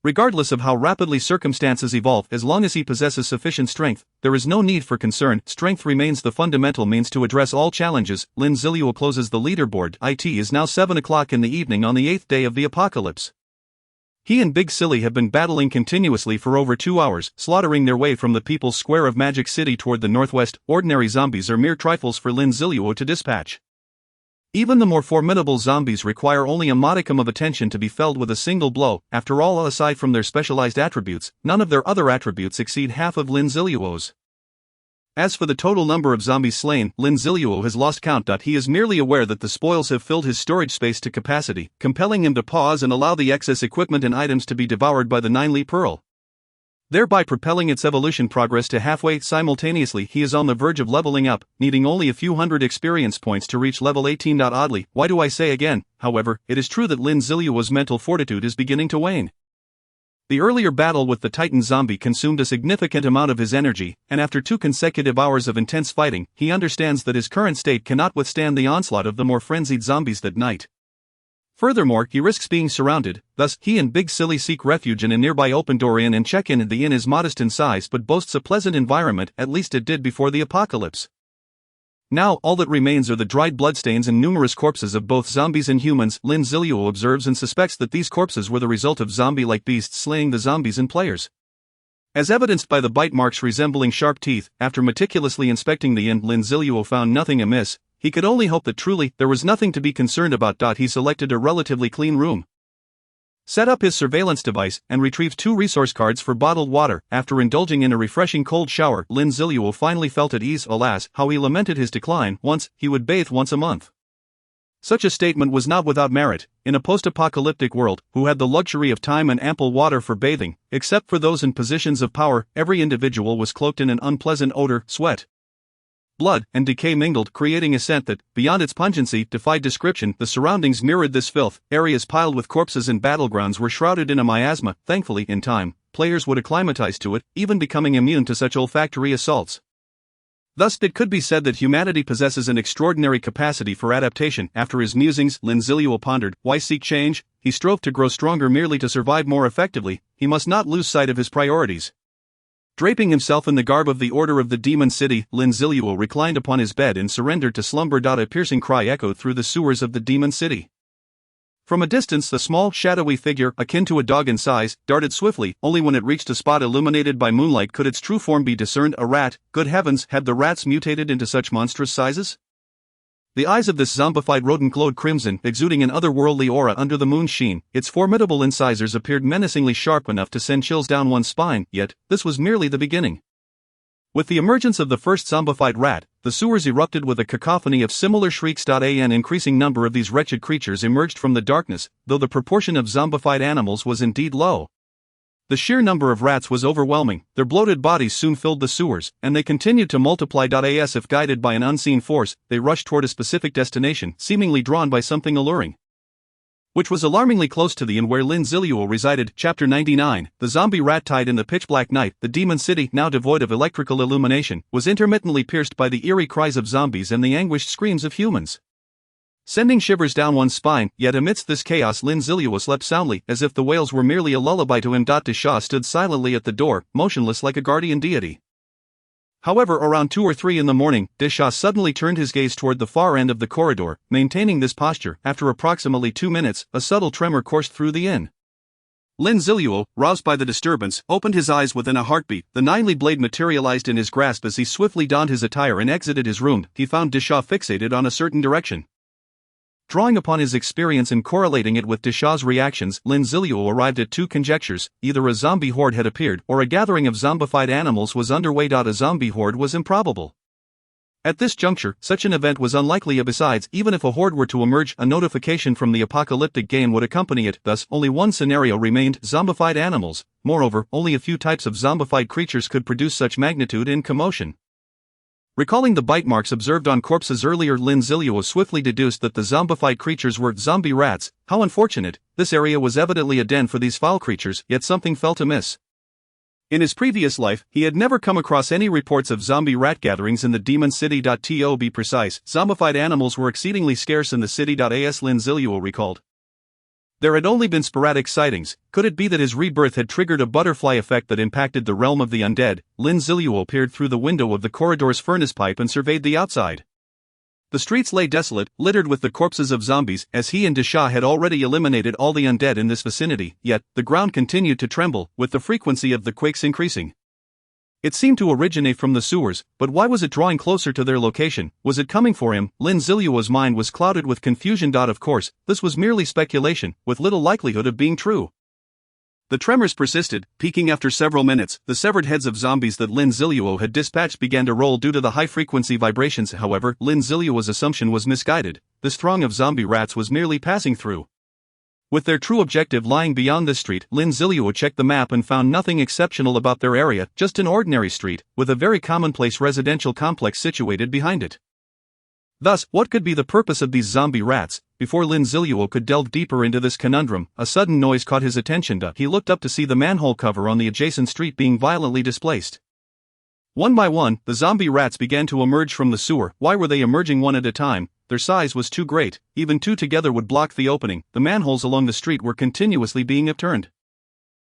Regardless of how rapidly circumstances evolve, as long as he possesses sufficient strength, there is no need for concern. Strength remains the fundamental means to address all challenges. Lin Ziluo closes the leaderboard. It is now 7 o'clock in the evening on the 8th day of the apocalypse. He and Big Silly have been battling continuously for over 2 hours, slaughtering their way from the People's Square of Magic City toward the northwest. Ordinary zombies are mere trifles for Lin Ziluo to dispatch. Even the more formidable zombies require only a modicum of attention to be felled with a single blow. After all, aside from their specialized attributes, none of their other attributes exceed half of Lin Ziluo's. As for the total number of zombies slain, Lin Ziluo has lost count. He is merely aware that the spoils have filled his storage space to capacity, compelling him to pause and allow the excess equipment and items to be devoured by the Nine-Li Pearl, thereby propelling its evolution progress to halfway. Simultaneously, he is on the verge of leveling up, needing only a few hundred experience points to reach level 18. Oddly, why do I say again, however, it is true that Lin Ziluo's mental fortitude is beginning to wane. The earlier battle with the Titan zombie consumed a significant amount of his energy, and after 2 consecutive hours of intense fighting, he understands that his current state cannot withstand the onslaught of the more frenzied zombies that night. Furthermore, he risks being surrounded, thus, he and Big Silly seek refuge in a nearby open-door inn and check-in. The inn is modest in size but boasts a pleasant environment, at least it did before the apocalypse. Now, all that remains are the dried bloodstains and numerous corpses of both zombies and humans. Lin Ziluo observes and suspects that these corpses were the result of zombie-like beasts slaying the zombies and players. As evidenced by the bite marks resembling sharp teeth, after meticulously inspecting the inn, Lin Ziluo found nothing amiss. He could only hope that truly, there was nothing to be concerned about. He selected a relatively clean room, set up his surveillance device, and retrieved 2 resource cards for bottled water. After indulging in a refreshing cold shower, Lin Ziluo finally felt at ease. Alas, how he lamented his decline. Once, he would bathe once a month. Such a statement was not without merit. In a post-apocalyptic world, who had the luxury of time and ample water for bathing, except for those in positions of power, every individual was cloaked in an unpleasant odor, sweat, blood, and decay mingled, creating a scent that, beyond its pungency, defied description. The surroundings mirrored this filth. Areas piled with corpses and battlegrounds were shrouded in a miasma. Thankfully, in time, players would acclimatize to it, even becoming immune to such olfactory assaults. Thus, it could be said that humanity possesses an extraordinary capacity for adaptation. After his musings, Lin Ziluo pondered, why seek change? He strove to grow stronger merely to survive more effectively. He must not lose sight of his priorities. Draping himself in the garb of the Order of the Demon City, Lin Zilu reclined upon his bed and surrendered to slumber. A piercing cry echoed through the sewers of the Demon City. From a distance, a small, shadowy figure, akin to a dog in size, darted swiftly. Only when it reached a spot illuminated by moonlight could its true form be discerned. A rat. Good heavens, had the rats mutated into such monstrous sizes? The eyes of this zombified rodent glowed crimson, exuding an otherworldly aura under the moon's sheen. Its formidable incisors appeared menacingly sharp enough to send chills down one's spine, yet this was merely the beginning. With the emergence of the first zombified rat, the sewers erupted with a cacophony of similar shrieks. An increasing number of these wretched creatures emerged from the darkness, though the proportion of zombified animals was indeed low. The sheer number of rats was overwhelming. Their bloated bodies soon filled the sewers, and they continued to multiply. As if guided by an unseen force, they rushed toward a specific destination, seemingly drawn by something alluring, which was alarmingly close to the inn where Lin Zilu resided. Chapter 99. The zombie rat tied in the pitch-black night. The demon city, now devoid of electrical illumination, was intermittently pierced by the eerie cries of zombies and the anguished screams of humans, sending shivers down one's spine. Yet amidst this chaos, Lin Zilu slept soundly, as if the wails were merely a lullaby to him. Disha stood silently at the door, motionless like a guardian deity. However, around 2 or 3 in the morning, Disha suddenly turned his gaze toward the far end of the corridor. Maintaining this posture, after approximately 2 minutes, a subtle tremor coursed through the inn. Lin Zilu, roused by the disturbance, opened his eyes within a heartbeat. The ninely blade materialized in his grasp as he swiftly donned his attire and exited his room. He found Disha fixated on a certain direction. Drawing upon his experience and correlating it with Disha's reactions, Lin Zilu arrived at 2 conjectures: either a zombie horde had appeared, or a gathering of zombified animals was underway. A zombie horde was improbable. At this juncture, such an event was unlikely. Besides, even if a horde were to emerge, a notification from the apocalyptic game would accompany it. Thus, only one scenario remained: zombified animals. Moreover, only a few types of zombified creatures could produce such magnitude in commotion. Recalling the bite marks observed on corpses earlier, Lin Zilu swiftly deduced that the zombified creatures were zombie rats. How unfortunate! This area was evidently a den for these foul creatures, yet something felt amiss. In his previous life, he had never come across any reports of zombie rat gatherings in the Demon City. To be precise, zombified animals were exceedingly scarce in the city. As Lin Zilu recalled, there had only been sporadic sightings. Could it be that his rebirth had triggered a butterfly effect that impacted the realm of the undead? Lin Zilu peered through the window of the corridor's furnace pipe and surveyed the outside. The streets lay desolate, littered with the corpses of zombies, as he and Disha had already eliminated all the undead in this vicinity. Yet, the ground continued to tremble, with the frequency of the quakes increasing. It seemed to originate from the sewers, but why was it drawing closer to their location? Was it coming for him? Lin Zilu's mind was clouded with confusion. Of course, this was merely speculation, with little likelihood of being true. The tremors persisted, peaking after several minutes. The severed heads of zombies that Lin Zilu had dispatched began to roll due to the high-frequency vibrations. However, Lin Zilu's assumption was misguided. This throng of zombie rats was merely passing through. With their true objective lying beyond this street, Lin Zilu checked the map and found nothing exceptional about their area, just an ordinary street, with a very commonplace residential complex situated behind it. Thus, what could be the purpose of these zombie rats? Before Lin Zilu could delve deeper into this conundrum, a sudden noise caught his attention. He looked up to see the manhole cover on the adjacent street being violently displaced. One by one, the zombie rats began to emerge from the sewer. Why were they emerging one at a time? Their size was too great. Even 2 together would block the opening. The manholes along the street were continuously being upturned,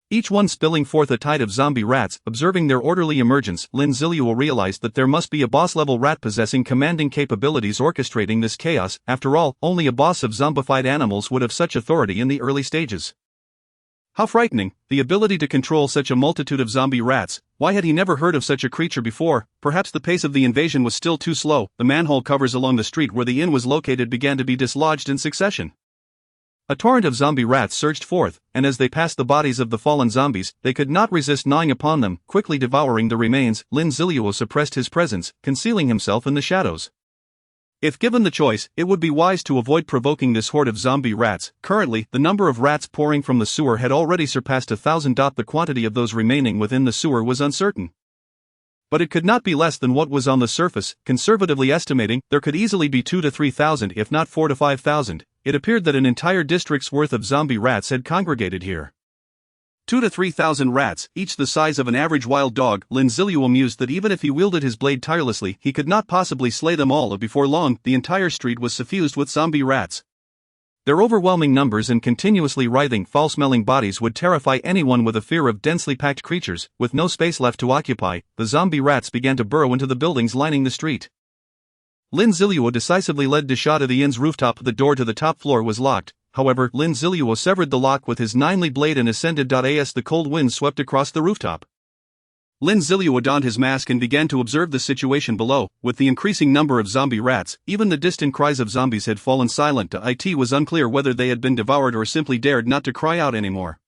each one spilling forth a tide of zombie rats. Observing their orderly emergence, Lin Zilu realized that there must be a boss-level rat possessing commanding capabilities orchestrating this chaos. After all, only a boss of zombified animals would have such authority in the early stages. How frightening, the ability to control such a multitude of zombie rats. Why had he never heard of such a creature before? Perhaps the pace of the invasion was still too slow. The manhole covers along the street where the inn was located began to be dislodged in succession. A torrent of zombie rats surged forth, and as they passed the bodies of the fallen zombies, they could not resist gnawing upon them, quickly devouring the remains. Lin Zilu suppressed his presence, concealing himself in the shadows. If given the choice, it would be wise to avoid provoking this horde of zombie rats. Currently, the number of rats pouring from the sewer had already surpassed 1,000. The quantity of those remaining within the sewer was uncertain, but it could not be less than what was on the surface. Conservatively estimating, there could easily be 2,000 to 3,000, if not 4,000 to 5,000. It appeared that an entire district's worth of zombie rats had congregated here. 2,000 to 3,000 rats, each the size of an average wild dog. Lin Zilu mused that even if he wielded his blade tirelessly, he could not possibly slay them all. Before long, the entire street was suffused with zombie rats. Their overwhelming numbers and continuously writhing, foul-smelling bodies would terrify anyone with a fear of densely packed creatures. With no space left to occupy, the zombie rats began to burrow into the buildings lining the street. Lin Zilu decisively led Disha to the inn's rooftop. The door to the top floor was locked, however, Lin Zilu severed the lock with his 9-ly blade and ascended. As the cold wind swept across the rooftop, Lin Zilu donned his mask and began to observe the situation below. With the increasing number of zombie rats, even the distant cries of zombies had fallen silent. It was unclear whether they had been devoured or simply dared not to cry out anymore.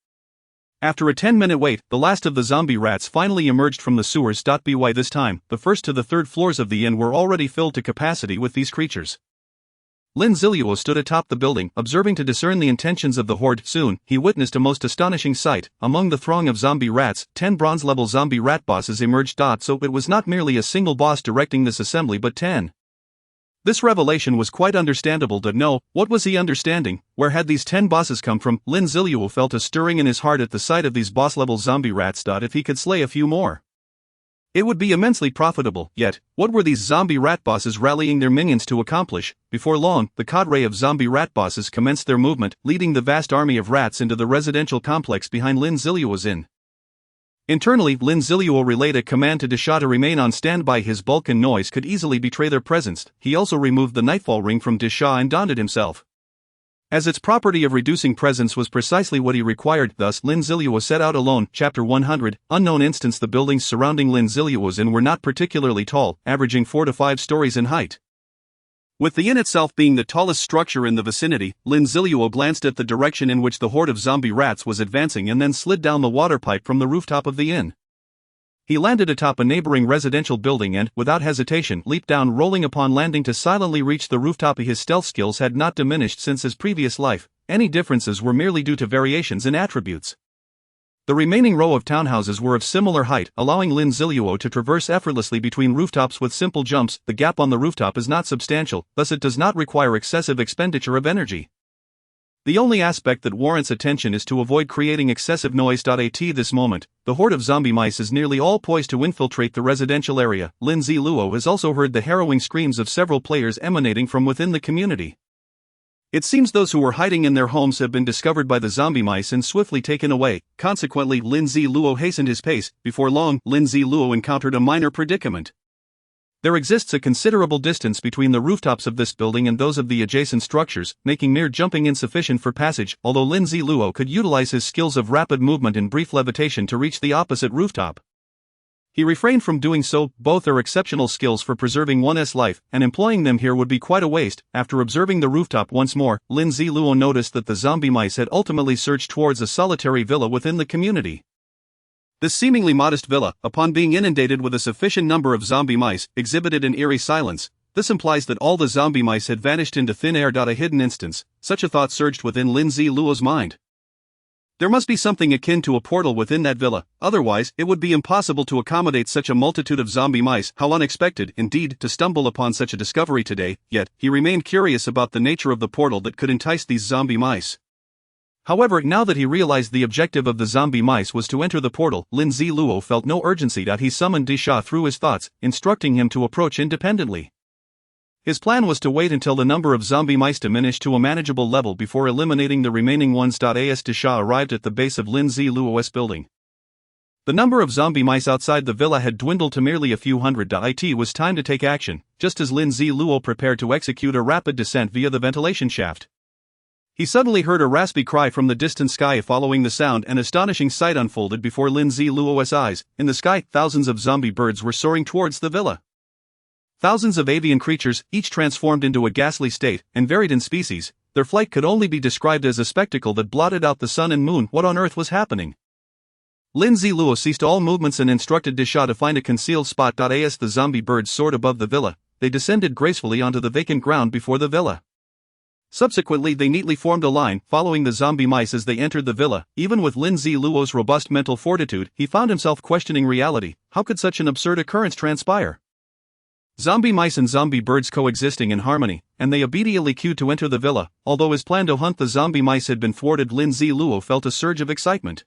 After a 10-minute wait, the last of the zombie rats finally emerged from the sewers. By this time, the first to the third floors of the inn were already filled to capacity with these creatures. Lin Zilu stood atop the building, observing to discern the intentions of the horde. Soon, he witnessed a most astonishing sight. Among the throng of zombie rats, 10 bronze-level zombie rat bosses emerged. So it was not merely a single boss directing this assembly but 10. This revelation was quite understandable. No, what was he understanding? Where had these 10 bosses come from? Lin Zilu felt a stirring in his heart at the sight of these boss-level zombie rats. If he could slay a few more, it would be immensely profitable. Yet, what were these zombie rat bosses rallying their minions to accomplish? Before long, the cadre of zombie rat bosses commenced their movement, leading the vast army of rats into the residential complex behind Lin Zilu's inn. Internally, Lin Zilu relayed a command to Disha to remain on standby. His bulk and noise could easily betray their presence. He also removed the nightfall ring from Disha and donned it himself, as its property of reducing presence was precisely what he required. Thus, Lin Zilu set out alone. Chapter 100, Unknown Instance. The buildings surrounding Lin Zilu's inn were not particularly tall, averaging 4 to 5 stories in height. With the inn itself being the tallest structure in the vicinity, Lin Zilu glanced at the direction in which the horde of zombie rats was advancing and then slid down the water pipe from the rooftop of the inn. He landed atop a neighboring residential building and, without hesitation, leaped down, rolling upon landing to silently reach the rooftop. His stealth skills had not diminished since his previous life. Any differences were merely due to variations in attributes. The remaining row of townhouses were of similar height, allowing Lin Zilu to traverse effortlessly between rooftops with simple jumps. The gap on the rooftop is not substantial, thus it does not require excessive expenditure of energy. The only aspect that warrants attention is to avoid creating excessive noise. At this moment, the horde of zombie mice is nearly all poised to infiltrate the residential area. Lin Zilu has also heard the harrowing screams of several players emanating from within the community. It seems those who were hiding in their homes have been discovered by the zombie mice and swiftly taken away. Consequently, Lin Zilu hastened his pace. Before long, Lin Zilu encountered a minor predicament. There exists a considerable distance between the rooftops of this building and those of the adjacent structures, making mere jumping insufficient for passage. Although Lin Zilu could utilize his skills of rapid movement and brief levitation to reach the opposite rooftop, he refrained from doing so. Both are exceptional skills for preserving one's life, and employing them here would be quite a waste. After observing the rooftop once more, Lin Zilu noticed that the zombie mice had ultimately surged towards a solitary villa within the community. This seemingly modest villa, upon being inundated with a sufficient number of zombie mice, exhibited an eerie silence. This implies that all the zombie mice had vanished into thin air. A hidden instance. Such a thought surged within Lin Zilu's mind. There must be something akin to a portal within that villa, otherwise, it would be impossible to accommodate such a multitude of zombie mice. How unexpected, indeed, to stumble upon such a discovery today, yet, he remained curious about the nature of the portal that could entice these zombie mice. However, now that he realized the objective of the zombie mice was to enter the portal, Lin Zilu felt no urgency. He summoned Disha through his thoughts, instructing him to approach independently. His plan was to wait until the number of zombie mice diminished to a manageable level before eliminating the remaining ones. As Disha arrived at the base of Lin Zilu's building, the number of zombie mice outside the villa had dwindled to merely a few hundred. It was time to take action, just as Lin Zilu prepared to execute a rapid descent via the ventilation shaft. He suddenly heard a raspy cry from the distant sky. Following the sound, an astonishing sight unfolded before Lin Zilu's eyes. In the sky, thousands of zombie birds were soaring towards the villa. Thousands of avian creatures, each transformed into a ghastly state, and varied in species. Their flight could only be described as a spectacle that blotted out the sun and moon. What on earth was happening? Lin Zilu ceased all movements and instructed Disha to find a concealed spot. As the zombie birds soared above the villa, they descended gracefully onto the vacant ground before the villa. Subsequently, they neatly formed a line, following the zombie mice as they entered the villa. Even with Lin Zilu's robust mental fortitude, he found himself questioning reality. How could such an absurd occurrence transpire? Zombie mice and zombie birds coexisting in harmony, and they obediently queued to enter the villa. Although his plan to hunt the zombie mice had been thwarted, Lin Zilu felt a surge of excitement.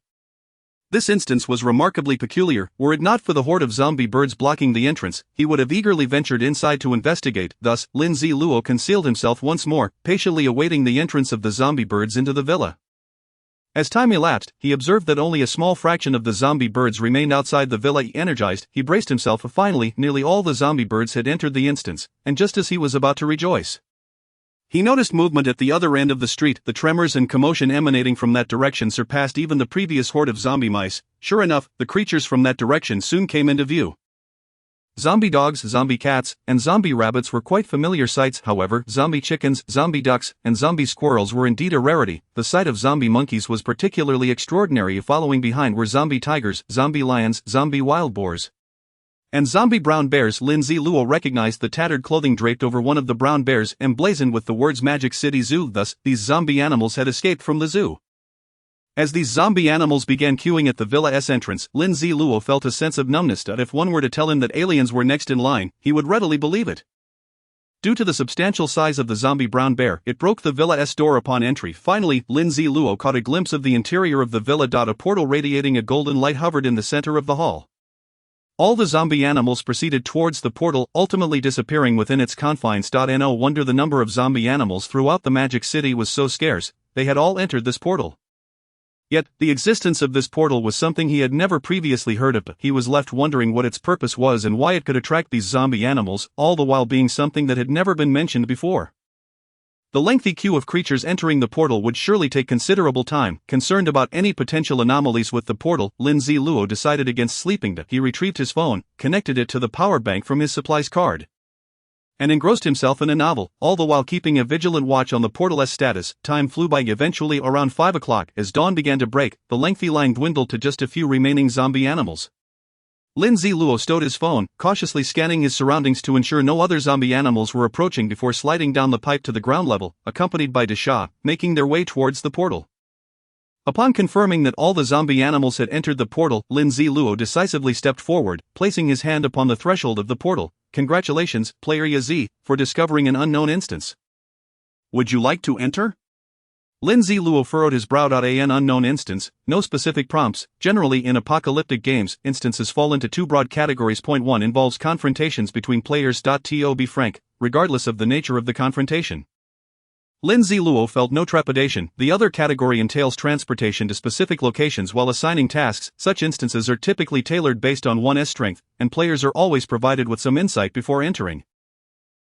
This instance was remarkably peculiar. Were it not for the horde of zombie birds blocking the entrance, he would have eagerly ventured inside to investigate. Thus, Lin Zilu concealed himself once more, patiently awaiting the entrance of the zombie birds into the villa. As time elapsed, he observed that only a small fraction of the zombie birds remained outside the villa. Energized, he braced himself. Finally, nearly all the zombie birds had entered the instance, and just as he was about to rejoice, he noticed movement at the other end of the street. The tremors and commotion emanating from that direction surpassed even the previous horde of zombie mice. Sure enough, the creatures from that direction soon came into view. Zombie dogs, zombie cats, and zombie rabbits were quite familiar sights. However, zombie chickens, zombie ducks, and zombie squirrels were indeed a rarity. The sight of zombie monkeys was particularly extraordinary. Following behind were zombie tigers, zombie lions, zombie wild boars, and zombie brown bears. Lin Zilu recognized the tattered clothing draped over one of the brown bears, emblazoned with the words Magic City Zoo. Thus, these zombie animals had escaped from the zoo. As these zombie animals began queuing at the villa's entrance, Lin Zilu felt a sense of numbness. If one were to tell him that aliens were next in line, he would readily believe it. Due to the substantial size of the zombie brown bear, it broke the villa's door upon entry. Finally, Lin Zilu caught a glimpse of the interior of the villa. A portal radiating a golden light hovered in the center of the hall. All the zombie animals proceeded towards the portal, ultimately disappearing within its confines. No wonder the number of zombie animals throughout the Magic City was so scarce. They had all entered this portal. Yet, the existence of this portal was something he had never previously heard of. He was left wondering what its purpose was and why it could attract these zombie animals, all the while being something that had never been mentioned before. The lengthy queue of creatures entering the portal would surely take considerable time. Concerned about any potential anomalies with the portal, Lin Zilu decided against sleeping. He retrieved his phone, connected it to the power bank from his supplies card, and engrossed himself in a novel, all the while keeping a vigilant watch on the portal's status. Time flew by. Eventually, around 5 o'clock, as dawn began to break, the lengthy line dwindled to just a few remaining zombie animals. Lin Zilu stowed his phone, cautiously scanning his surroundings to ensure no other zombie animals were approaching before sliding down the pipe to the ground level, accompanied by Desha, making their way towards the portal. Upon confirming that all the zombie animals had entered the portal, Lin Zilu decisively stepped forward, placing his hand upon the threshold of the portal. Congratulations, Player YZ, for discovering an unknown instance. Would you like to enter? Lin Zilu furrowed his brow. An unknown instance, no specific prompts. Generally in apocalyptic games, instances fall into two broad categories. Point 1 involves confrontations between players. To be frank, regardless of the nature of the confrontation, Lin Zilu felt no trepidation. The other category entails transportation to specific locations while assigning tasks. Such instances are typically tailored based on one's strength, and players are always provided with some insight before entering.